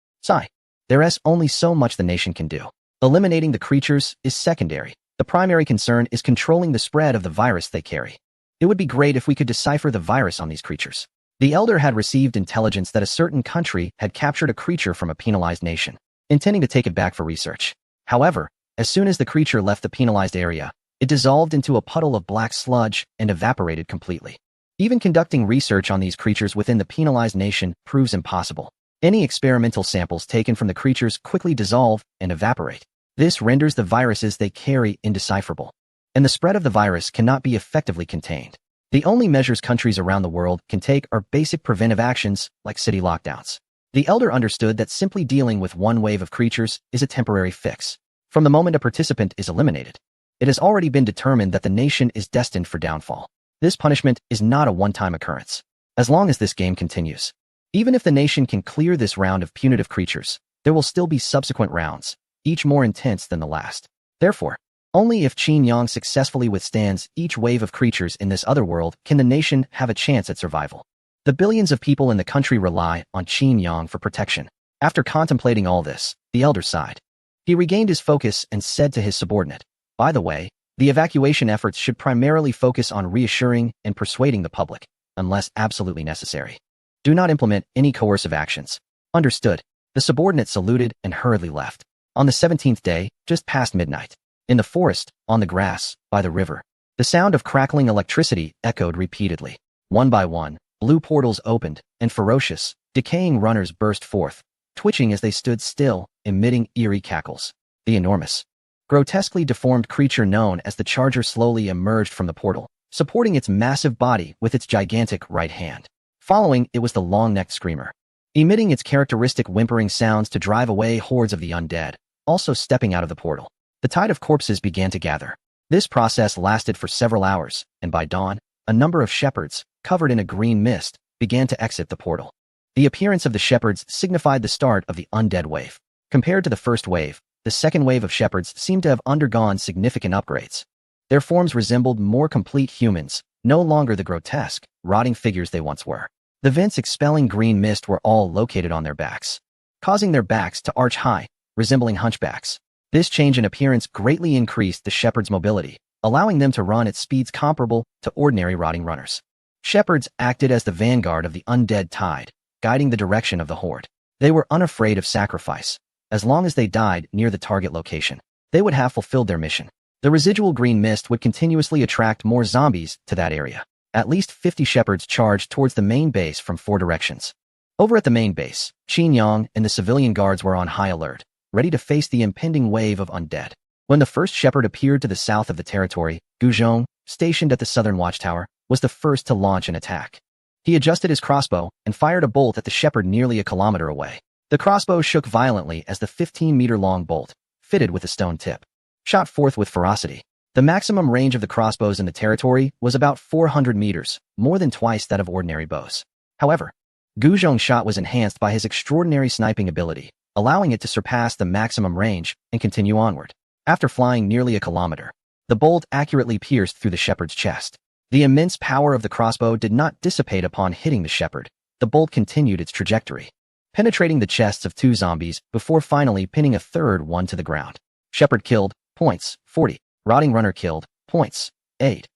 There's only so much the nation can do. Eliminating the creatures is secondary. The primary concern is controlling the spread of the virus they carry. It would be great if we could decipher the virus on these creatures. The elder had received intelligence that a certain country had captured a creature from a penalized nation, intending to take it back for research. However, as soon as the creature left the penalized area, it dissolved into a puddle of black sludge and evaporated completely. Even conducting research on these creatures within the penalized nation proves impossible. Any experimental samples taken from the creatures quickly dissolve and evaporate. This renders the viruses they carry indecipherable, and the spread of the virus cannot be effectively contained. The only measures countries around the world can take are basic preventive actions like city lockdowns. The elder understood that simply dealing with one wave of creatures is a temporary fix. From the moment a participant is eliminated, it has already been determined that the nation is destined for downfall. This punishment is not a one-time occurrence. As long as this game continues, even if the nation can clear this round of punitive creatures, there will still be subsequent rounds, each more intense than the last. Therefore, only if Qin Yang successfully withstands each wave of creatures in this other world can the nation have a chance at survival. The billions of people in the country rely on Qin Yang for protection. After contemplating all this, the elder sighed. He regained his focus and said to his subordinate, "By the way, the evacuation efforts should primarily focus on reassuring and persuading the public, unless absolutely necessary. Do not implement any coercive actions." Understood. The subordinate saluted and hurriedly left. On the 17th day, just past midnight, in the forest, on the grass, by the river, the sound of crackling electricity echoed repeatedly. One by one, blue portals opened, and ferocious, decaying runners burst forth, twitching as they stood still, emitting eerie cackles. The enormous, grotesquely deformed creature known as the Charger slowly emerged from the portal, supporting its massive body with its gigantic right hand. Following it was the long-necked screamer, emitting its characteristic whimpering sounds to drive away hordes of the undead, also stepping out of the portal. The tide of corpses began to gather. This process lasted for several hours, and by dawn, a number of shepherds, covered in a green mist, began to exit the portal. The appearance of the shepherds signified the start of the undead wave. Compared to the first wave, the second wave of shepherds seemed to have undergone significant upgrades. Their forms resembled more complete humans, no longer the grotesque, rotting figures they once were. The vents expelling green mist were all located on their backs, causing their backs to arch high, resembling hunchbacks. This change in appearance greatly increased the shepherds' mobility, allowing them to run at speeds comparable to ordinary rotting runners. Shepherds acted as the vanguard of the undead tide, guiding the direction of the horde. They were unafraid of sacrifice. As long as they died near the target location, they would have fulfilled their mission. The residual green mist would continuously attract more zombies to that area. At least 50 shepherds charged towards the main base from 4 directions. Over at the main base, Qin Yang and the civilian guards were on high alert, ready to face the impending wave of undead. When the first shepherd appeared to the south of the territory, Guzhong, stationed at the southern watchtower, was the first to launch an attack. He adjusted his crossbow and fired a bolt at the shepherd nearly a kilometer away. The crossbow shook violently as the 15-meter-long bolt, fitted with a stone tip, shot forth with ferocity. The maximum range of the crossbows in the territory was about 400 meters, more than twice that of ordinary bows. However, Guzhong's shot was enhanced by his extraordinary sniping ability, allowing it to surpass the maximum range and continue onward. After flying nearly a kilometer, the bolt accurately pierced through the shepherd's chest. The immense power of the crossbow did not dissipate upon hitting the shepherd. The bolt continued its trajectory, penetrating the chests of 2 zombies before finally pinning a third one to the ground. Shepherd killed, points, 40. Rotting runner killed, points, 8.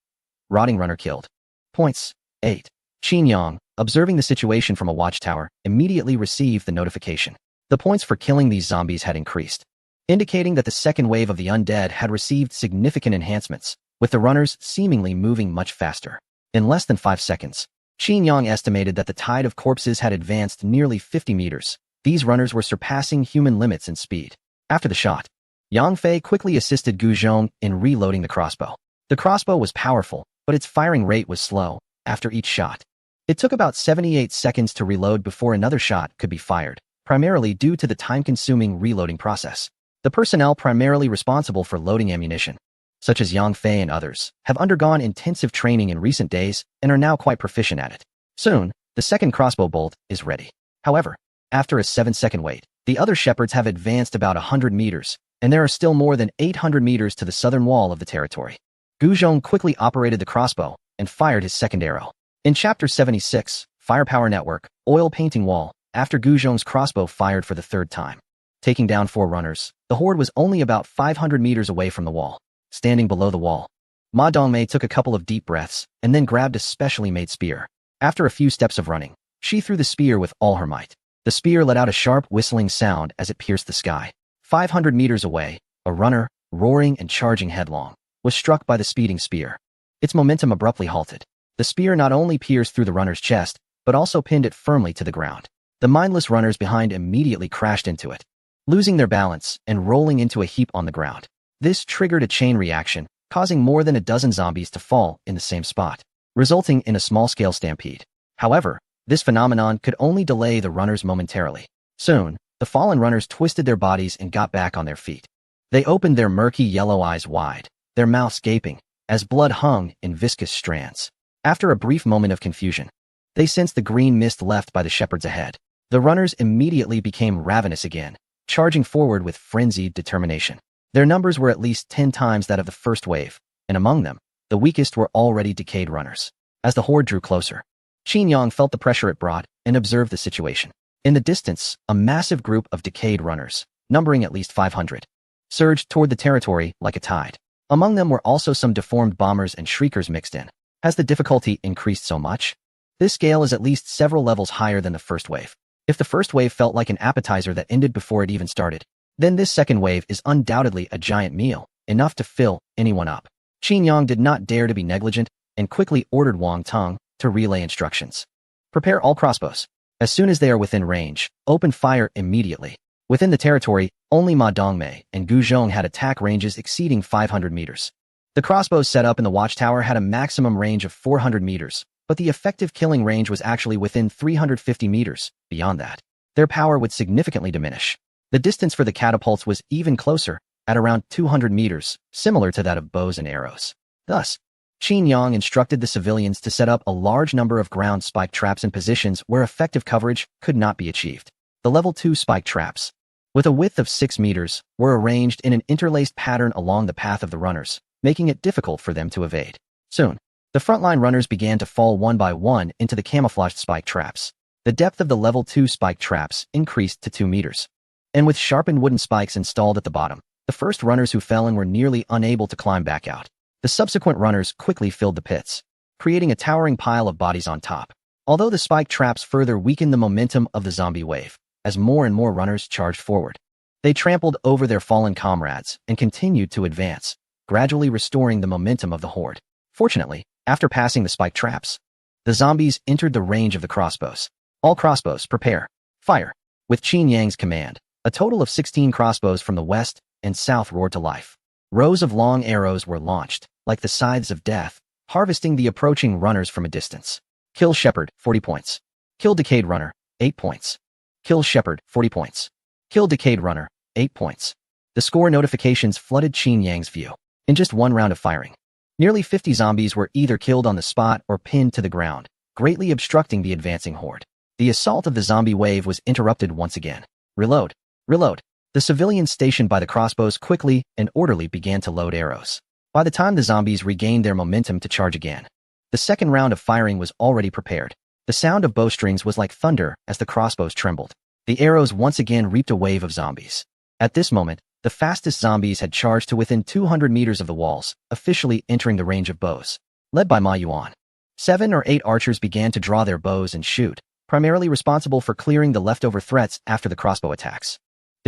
Rotting runner killed, points, 8. Qin Yang, observing the situation from a watchtower, immediately received the notification. The points for killing these zombies had increased. indicating that the second wave of the undead had received significant enhancements, with the runners seemingly moving much faster. In less than 5 seconds, Qin Yang estimated that the tide of corpses had advanced nearly 50 meters. These runners were surpassing human limits in speed. After the shot, Yang Fei quickly assisted Gu Zhong in reloading the crossbow. The crossbow was powerful, but its firing rate was slow after each shot. It took about 78 seconds to reload before another shot could be fired, primarily due to the time-consuming reloading process. The personnel primarily responsible for loading ammunition, such as Yang Fei and others, have undergone intensive training in recent days and are now quite proficient at it. Soon, the second crossbow bolt is ready. However, after a 7-second wait, the other shepherds have advanced about 100 meters, and there are still more than 800 meters to the southern wall of the territory. Gu Zhong quickly operated the crossbow and fired his second arrow. In Chapter 76, Firepower Network, Oil Painting Wall, after Gu Zhong's crossbow fired for the third time, taking down 4 runners, the horde was only about 500 meters away from the wall. Standing below the wall, Ma Dongmei took a couple of deep breaths and then grabbed a specially made spear. After a few steps of running, she threw the spear with all her might. The spear let out a sharp whistling sound as it pierced the sky. 500 meters away, a runner, roaring and charging headlong, was struck by the speeding spear. Its momentum abruptly halted. The spear not only pierced through the runner's chest, but also pinned it firmly to the ground. The mindless runners behind immediately crashed into it, losing their balance and rolling into a heap on the ground. This triggered a chain reaction, causing more than a dozen zombies to fall in the same spot, resulting in a small-scale stampede. However, this phenomenon could only delay the runners momentarily. Soon, the fallen runners twisted their bodies and got back on their feet. They opened their murky yellow eyes wide, their mouths gaping, as blood hung in viscous strands. After a brief moment of confusion, they sensed the green mist left by the shepherds ahead. The runners immediately became ravenous again, charging forward with frenzied determination. Their numbers were at least 10 times that of the first wave, and among them, the weakest were already decayed runners. As the horde drew closer, Qin Yang felt the pressure it brought and observed the situation. In the distance, a massive group of decayed runners, numbering at least 500, surged toward the territory like a tide. Among them were also some deformed bombers and shriekers mixed in. Has the difficulty increased so much? This scale is at least several levels higher than the first wave. If the first wave felt like an appetizer that ended before it even started, then this second wave is undoubtedly a giant meal, enough to fill anyone up. Qin Yang did not dare to be negligent and quickly ordered Wang Tong to relay instructions. Prepare all crossbows. As soon as they are within range, open fire immediately. Within the territory, only Ma Dongmei and Gu Zhong had attack ranges exceeding 500 meters. The crossbows set up in the watchtower had a maximum range of 400 meters, but the effective killing range was actually within 350 meters. Beyond that, their power would significantly diminish. The distance for the catapults was even closer, at around 200 meters, similar to that of bows and arrows. Thus, Qin Yang instructed the civilians to set up a large number of ground spike traps in positions where effective coverage could not be achieved. The level 2 spike traps, with a width of 6 meters, were arranged in an interlaced pattern along the path of the runners, making it difficult for them to evade. Soon, the frontline runners began to fall one by one into the camouflaged spike traps. The depth of the level 2 spike traps increased to 2 meters. And with sharpened wooden spikes installed at the bottom, the first runners who fell in were nearly unable to climb back out. The subsequent runners quickly filled the pits, creating a towering pile of bodies on top. Although the spike traps further weakened the momentum of the zombie wave, as more and more runners charged forward, they trampled over their fallen comrades and continued to advance, gradually restoring the momentum of the horde. Fortunately, after passing the spike traps, the zombies entered the range of the crossbows. All crossbows, prepare. Fire. With Qin Yang's command, a total of 16 crossbows from the west and south roared to life. Rows of long arrows were launched, like the scythes of death, harvesting the approaching runners from a distance. Kill Shepherd, 40 points. Kill Decayed Runner, 8 points. Kill Shepherd, 40 points. Kill Decayed Runner, 8 points. The score notifications flooded Qin Yang's view. In just one round of firing, nearly 50 zombies were either killed on the spot or pinned to the ground, greatly obstructing the advancing horde. The assault of the zombie wave was interrupted once again. Reload. Reload. The civilians stationed by the crossbows quickly and orderly began to load arrows. By the time the zombies regained their momentum to charge again, the second round of firing was already prepared. The sound of bowstrings was like thunder as the crossbows trembled. The arrows once again reaped a wave of zombies. At this moment, the fastest zombies had charged to within 200 meters of the walls, officially entering the range of bows. Led by Ma Yuan, 7 or 8 archers began to draw their bows and shoot, primarily responsible for clearing the leftover threats after the crossbow attacks.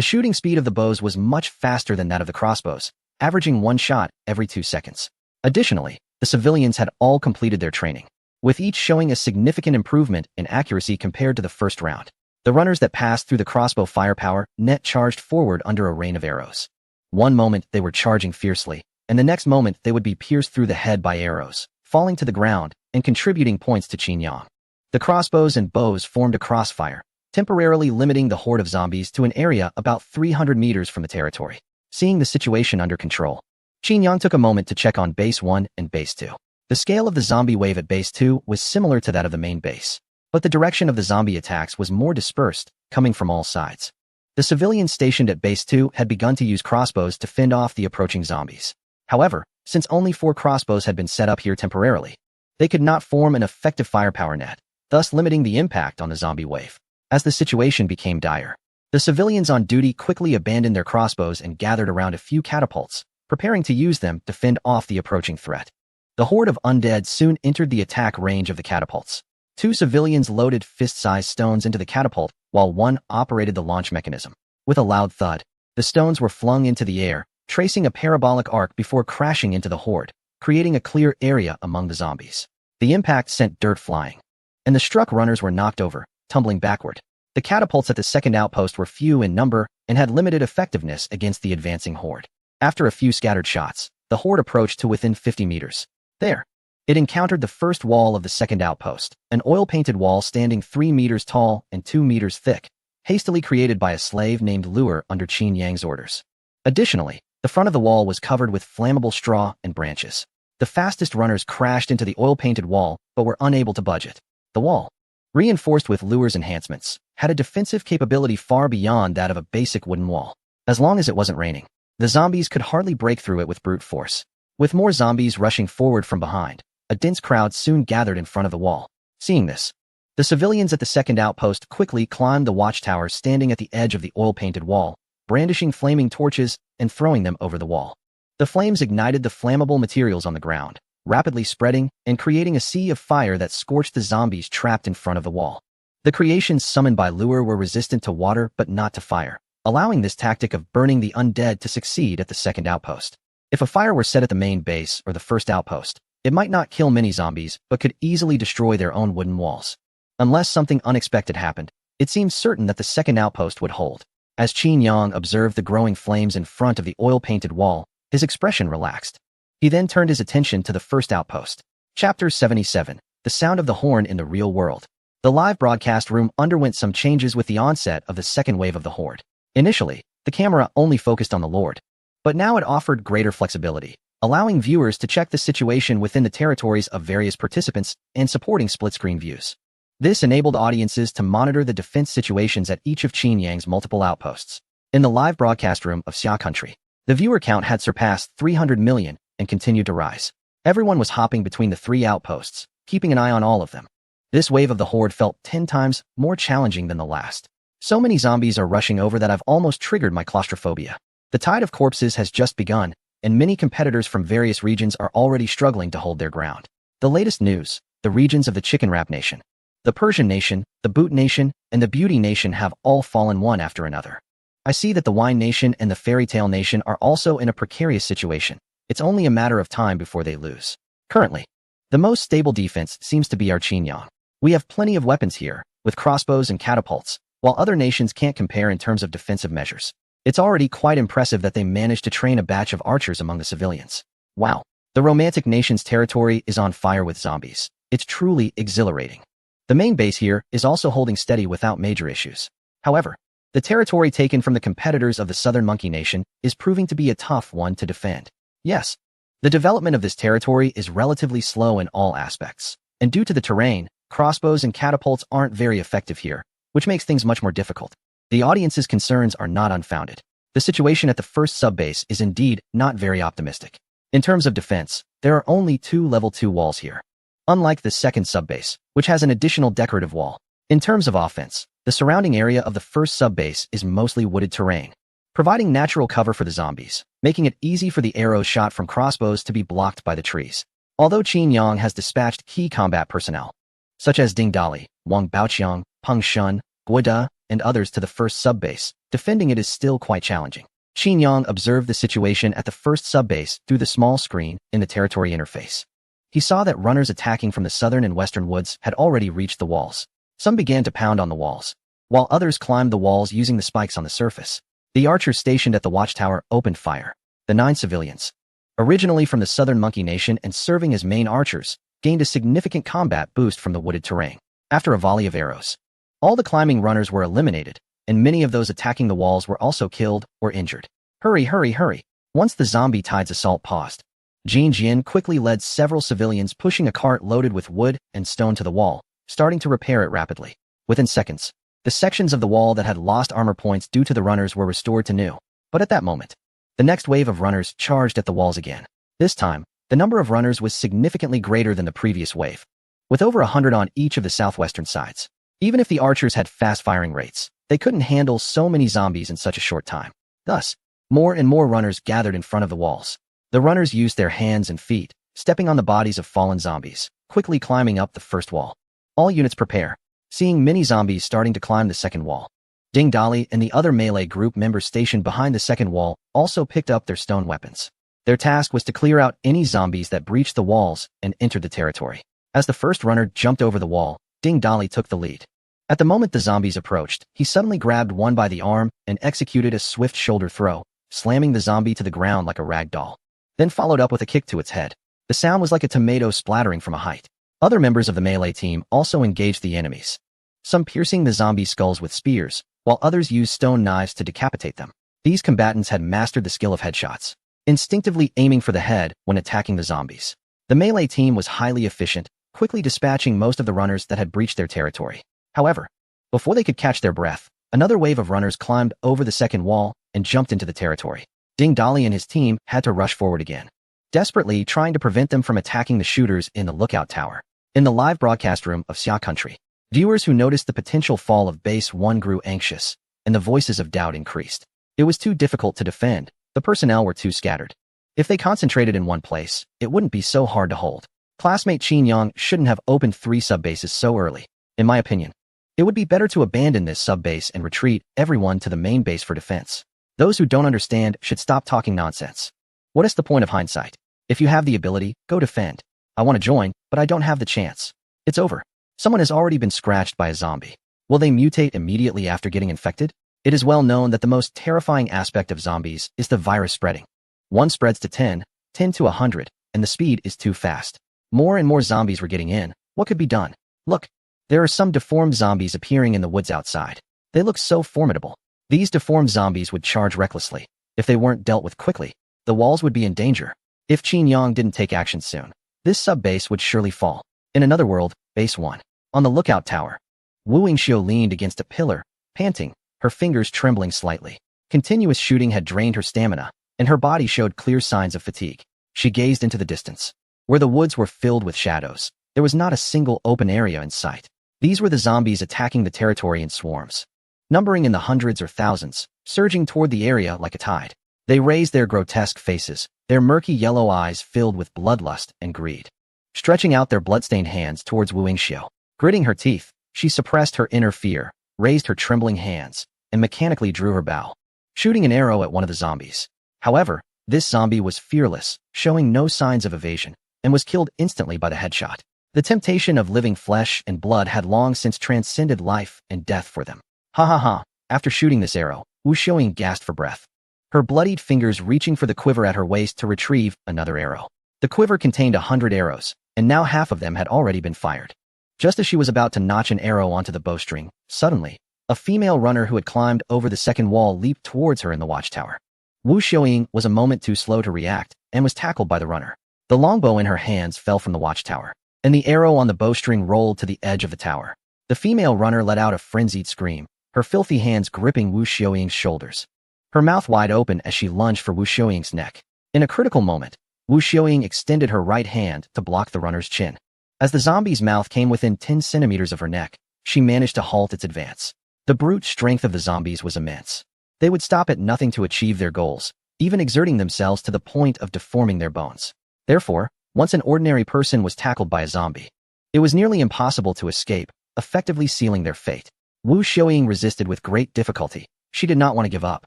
The shooting speed of the bows was much faster than that of the crossbows, averaging one shot every 2 seconds. Additionally, the civilians had all completed their training, with each showing a significant improvement in accuracy compared to the first round. The runners that passed through the crossbow firepower net charged forward under a rain of arrows. One moment they were charging fiercely, and the next moment they would be pierced through the head by arrows, falling to the ground and contributing points to Qin Yang. The crossbows and bows formed a crossfire, temporarily limiting the horde of zombies to an area about 300 meters from the territory. Seeing the situation under control, Qin Yang took a moment to check on Base 1 and Base 2. The scale of the zombie wave at Base 2 was similar to that of the main base, but the direction of the zombie attacks was more dispersed, coming from all sides. The civilians stationed at Base 2 had begun to use crossbows to fend off the approaching zombies. However, since only 4 crossbows had been set up here temporarily, they could not form an effective firepower net, thus limiting the impact on the zombie wave. As the situation became dire, the civilians on duty quickly abandoned their crossbows and gathered around a few catapults, preparing to use them to fend off the approaching threat. The horde of undead soon entered the attack range of the catapults. 2 civilians loaded fist-sized stones into the catapult, while one operated the launch mechanism. With a loud thud, the stones were flung into the air, tracing a parabolic arc before crashing into the horde, creating a clear area among the zombies. The impact sent dirt flying, and the struck runners were knocked over, tumbling backward. The catapults at the second outpost were few in number and had limited effectiveness against the advancing horde. After a few scattered shots, the horde approached to within 50 meters. There, it encountered the first wall of the second outpost, an oil-painted wall standing 3 meters tall and 2 meters thick, hastily created by a slave named Lure under Qin Yang's orders. Additionally, the front of the wall was covered with flammable straw and branches. The fastest runners crashed into the oil-painted wall but were unable to budge it. The wall, reinforced with Lure's enhancements, had a defensive capability far beyond that of a basic wooden wall. As long as it wasn't raining, the zombies could hardly break through it with brute force. With more zombies rushing forward from behind, a dense crowd soon gathered in front of the wall. Seeing this, the civilians at the second outpost quickly climbed the watchtower standing at the edge of the oil-painted wall, brandishing flaming torches and throwing them over the wall. The flames ignited the flammable materials on the ground, rapidly spreading and creating a sea of fire that scorched the zombies trapped in front of the wall. The creations summoned by Lure were resistant to water but not to fire, allowing this tactic of burning the undead to succeed at the second outpost. If a fire were set at the main base or the first outpost, it might not kill many zombies but could easily destroy their own wooden walls. Unless something unexpected happened, it seemed certain that the second outpost would hold. As Qin Yang observed the growing flames in front of the oil-painted wall, his expression relaxed. He then turned his attention to the first outpost. Chapter 77, The Sound of the Horn in the Real World. The live broadcast room underwent some changes with the onset of the second wave of the horde. Initially, the camera only focused on the Lord, but now it offered greater flexibility, allowing viewers to check the situation within the territories of various participants and supporting split-screen views. This enabled audiences to monitor the defense situations at each of Qin Yang's multiple outposts. In the live broadcast room of Xia Country, the viewer count had surpassed 300 million and continued to rise. Everyone was hopping between the 3 outposts, keeping an eye on all of them. This wave of the horde felt 10 times more challenging than the last. So many zombies are rushing over that I've almost triggered my claustrophobia. The tide of corpses has just begun, and many competitors from various regions are already struggling to hold their ground. The latest news, the regions of the Chicken Wrap Nation, the Persian Nation, the Boot Nation, and the Beauty Nation have all fallen one after another. I see that the Wine Nation and the Fairy Tale Nation are also in a precarious situation. It's only a matter of time before they lose. Currently, the most stable defense seems to be our Qin Yang. We have plenty of weapons here, with crossbows and catapults, while other nations can't compare in terms of defensive measures. It's already quite impressive that they managed to train a batch of archers among the civilians. Wow. The Romantic Nation's territory is on fire with zombies. It's truly exhilarating. The main base here is also holding steady without major issues. However, the territory taken from the competitors of the Southern Monkey Nation is proving to be a tough one to defend. Yes, the development of this territory is relatively slow in all aspects, and due to the terrain, crossbows and catapults aren't very effective here, which makes things much more difficult. The audience's concerns are not unfounded. The situation at the first sub-base is indeed not very optimistic. In terms of defense, there are only 2 level 2 walls here, unlike the second sub-base, which has an additional decorative wall. In terms of offense, the surrounding area of the first sub-base is mostly wooded terrain, providing natural cover for the zombies, making it easy for the arrows shot from crossbows to be blocked by the trees. Although Qin Yang has dispatched key combat personnel, such as Ding Dali, Wang Baoqiang, Peng Shun, Guo De, and others to the first subbase. Defending it is still quite challenging. Qin Yang observed the situation at the first subbase through the small screen in the territory interface. He saw that runners attacking from the southern and western woods had already reached the walls. Some began to pound on the walls, while others climbed the walls using the spikes on the surface. The archers stationed at the watchtower opened fire. The 9 civilians, originally from the southern Monkey Nation and serving as main archers, gained a significant combat boost from the wooded terrain. After a volley of arrows, all the climbing runners were eliminated, and many of those attacking the walls were also killed or injured. Hurry, hurry, hurry. Once the zombie tide's assault paused, Jin Jian quickly led several civilians pushing a cart loaded with wood and stone to the wall, starting to repair it rapidly. Within seconds, the sections of the wall that had lost armor points due to the runners were restored to new. But at that moment, the next wave of runners charged at the walls again. This time, the number of runners was significantly greater than the previous wave, with over 100 on each of the southwestern sides. Even if the archers had fast firing rates, they couldn't handle so many zombies in such a short time. Thus, more and more runners gathered in front of the walls. The runners used their hands and feet, stepping on the bodies of fallen zombies, quickly climbing up the first wall. All units prepare, seeing many zombies starting to climb the second wall. Ding Dali and the other melee group members stationed behind the second wall also picked up their stone weapons. Their task was to clear out any zombies that breached the walls and entered the territory. As the first runner jumped over the wall, Ding Dali took the lead. At the moment the zombies approached, he suddenly grabbed one by the arm and executed a swift shoulder throw, slamming the zombie to the ground like a rag doll. Then followed up with a kick to its head. The sound was like a tomato splattering from a height. Other members of the melee team also engaged the enemies, some piercing the zombie skulls with spears, while others used stone knives to decapitate them. These combatants had mastered the skill of headshots, instinctively aiming for the head when attacking the zombies. The melee team was highly efficient, quickly dispatching most of the runners that had breached their territory. However, before they could catch their breath, another wave of runners climbed over the second wall and jumped into the territory. Ding Dali and his team had to rush forward again, desperately trying to prevent them from attacking the shooters in the lookout tower. In the live broadcast room of Xia Country, viewers who noticed the potential fall of Base 1 grew anxious, and the voices of doubt increased. It was too difficult to defend. The personnel were too scattered. If they concentrated in one place, it wouldn't be so hard to hold. Classmate Qin Yang shouldn't have opened 3 subbases so early. In my opinion, it would be better to abandon this subbase and retreat everyone to the main base for defense. Those who don't understand should stop talking nonsense. What is the point of hindsight? If you have the ability, go defend. I want to join, but I don't have the chance. It's over. Someone has already been scratched by a zombie. Will they mutate immediately after getting infected? It is well known that the most terrifying aspect of zombies is the virus spreading. 1 spreads to 10, 10 to 100, and the speed is too fast. More and more zombies were getting in. What could be done? Look, there are some deformed zombies appearing in the woods outside. They look so formidable. These deformed zombies would charge recklessly. If they weren't dealt with quickly, the walls would be in danger. If Qin Yang didn't take action soon, this sub-base would surely fall. In another world, Base 1. On the lookout tower, Wu Yingxiu leaned against a pillar, panting, her fingers trembling slightly. Continuous shooting had drained her stamina, and her body showed clear signs of fatigue. She gazed into the distance, where the woods were filled with shadows. There was not a single open area in sight. These were the zombies attacking the territory in swarms, numbering in the hundreds or thousands, surging toward the area like a tide. They raised their grotesque faces, their murky yellow eyes filled with bloodlust and greed, stretching out their bloodstained hands towards Wu Yingxiu. Gritting her teeth, she suppressed her inner fear, raised her trembling hands, and mechanically drew her bow, shooting an arrow at one of the zombies. However, this zombie was fearless, showing no signs of evasion, and was killed instantly by the headshot. The temptation of living flesh and blood had long since transcended life and death for them. Ha ha ha. After shooting this arrow, Wu Xiaoying gasped for breath, her bloodied fingers reaching for the quiver at her waist to retrieve another arrow. The quiver contained 100 arrows, and now half of them had already been fired. Just as she was about to notch an arrow onto the bowstring, suddenly, a female runner who had climbed over the second wall leaped towards her in the watchtower. Wu Xiaoying was a moment too slow to react and was tackled by the runner. The longbow in her hands fell from the watchtower, and the arrow on the bowstring rolled to the edge of the tower. The female runner let out a frenzied scream, her filthy hands gripping Wu Xiaoying's shoulders, her mouth wide open as she lunged for Wu Xiaoying's neck. In a critical moment, Wu Xiaoying extended her right hand to block the runner's chin. As the zombie's mouth came within 10 centimeters of her neck, she managed to halt its advance. The brute strength of the zombies was immense. They would stop at nothing to achieve their goals, even exerting themselves to the point of deforming their bones. Therefore, once an ordinary person was tackled by a zombie, it was nearly impossible to escape, effectively sealing their fate. Wu Xiaoying resisted with great difficulty. She did not want to give up.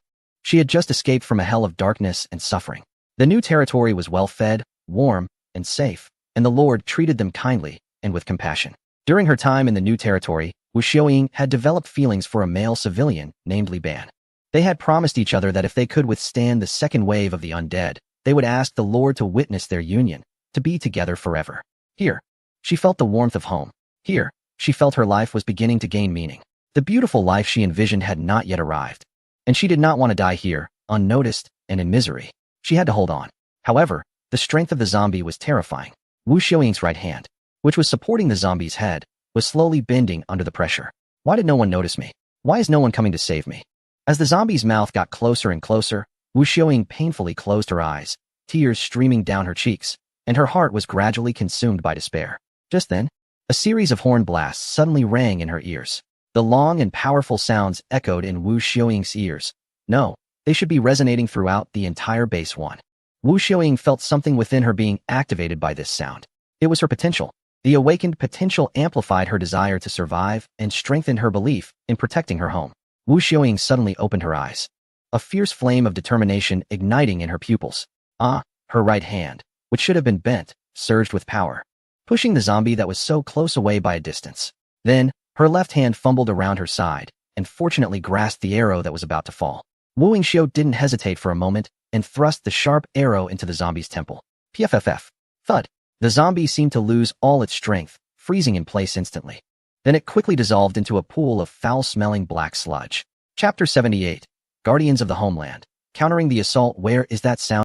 She had just escaped from a hell of darkness and suffering. The new territory was well-fed, warm, and safe, and the Lord treated them kindly and with compassion. During her time in the new territory, Wu Xiaoying had developed feelings for a male civilian named Li Ban. They had promised each other that if they could withstand the second wave of the undead, they would ask the Lord to witness their union, to be together forever. Here, she felt the warmth of home. Here, she felt her life was beginning to gain meaning. The beautiful life she envisioned had not yet arrived. And she did not want to die here, unnoticed and in misery. She had to hold on. However, the strength of the zombie was terrifying. Wu Xiaoying's right hand, which was supporting the zombie's head, was slowly bending under the pressure. Why did no one notice me? Why is no one coming to save me? As the zombie's mouth got closer and closer, Wu Xiaoying painfully closed her eyes, tears streaming down her cheeks, and her heart was gradually consumed by despair. Just then, a series of horn blasts suddenly rang in her ears. The long and powerful sounds echoed in Wu Xiaoying's ears. No, they should be resonating throughout the entire base 1. Wu Xiaoying felt something within her being activated by this sound. It was her potential. The awakened potential amplified her desire to survive and strengthened her belief in protecting her home. Wu Xiaoying suddenly opened her eyes, a fierce flame of determination igniting in her pupils. Her right hand, which should have been bent, surged with power, pushing the zombie that was so close away by a distance. Then, her left hand fumbled around her side and fortunately grasped the arrow that was about to fall. Wu Xiao didn't hesitate for a moment and thrust the sharp arrow into the zombie's temple. Pfff. Thud. The zombie seemed to lose all its strength, freezing in place instantly. Then it quickly dissolved into a pool of foul-smelling black sludge. Chapter 78. Guardians of the Homeland. Countering the assault. Where is that sound?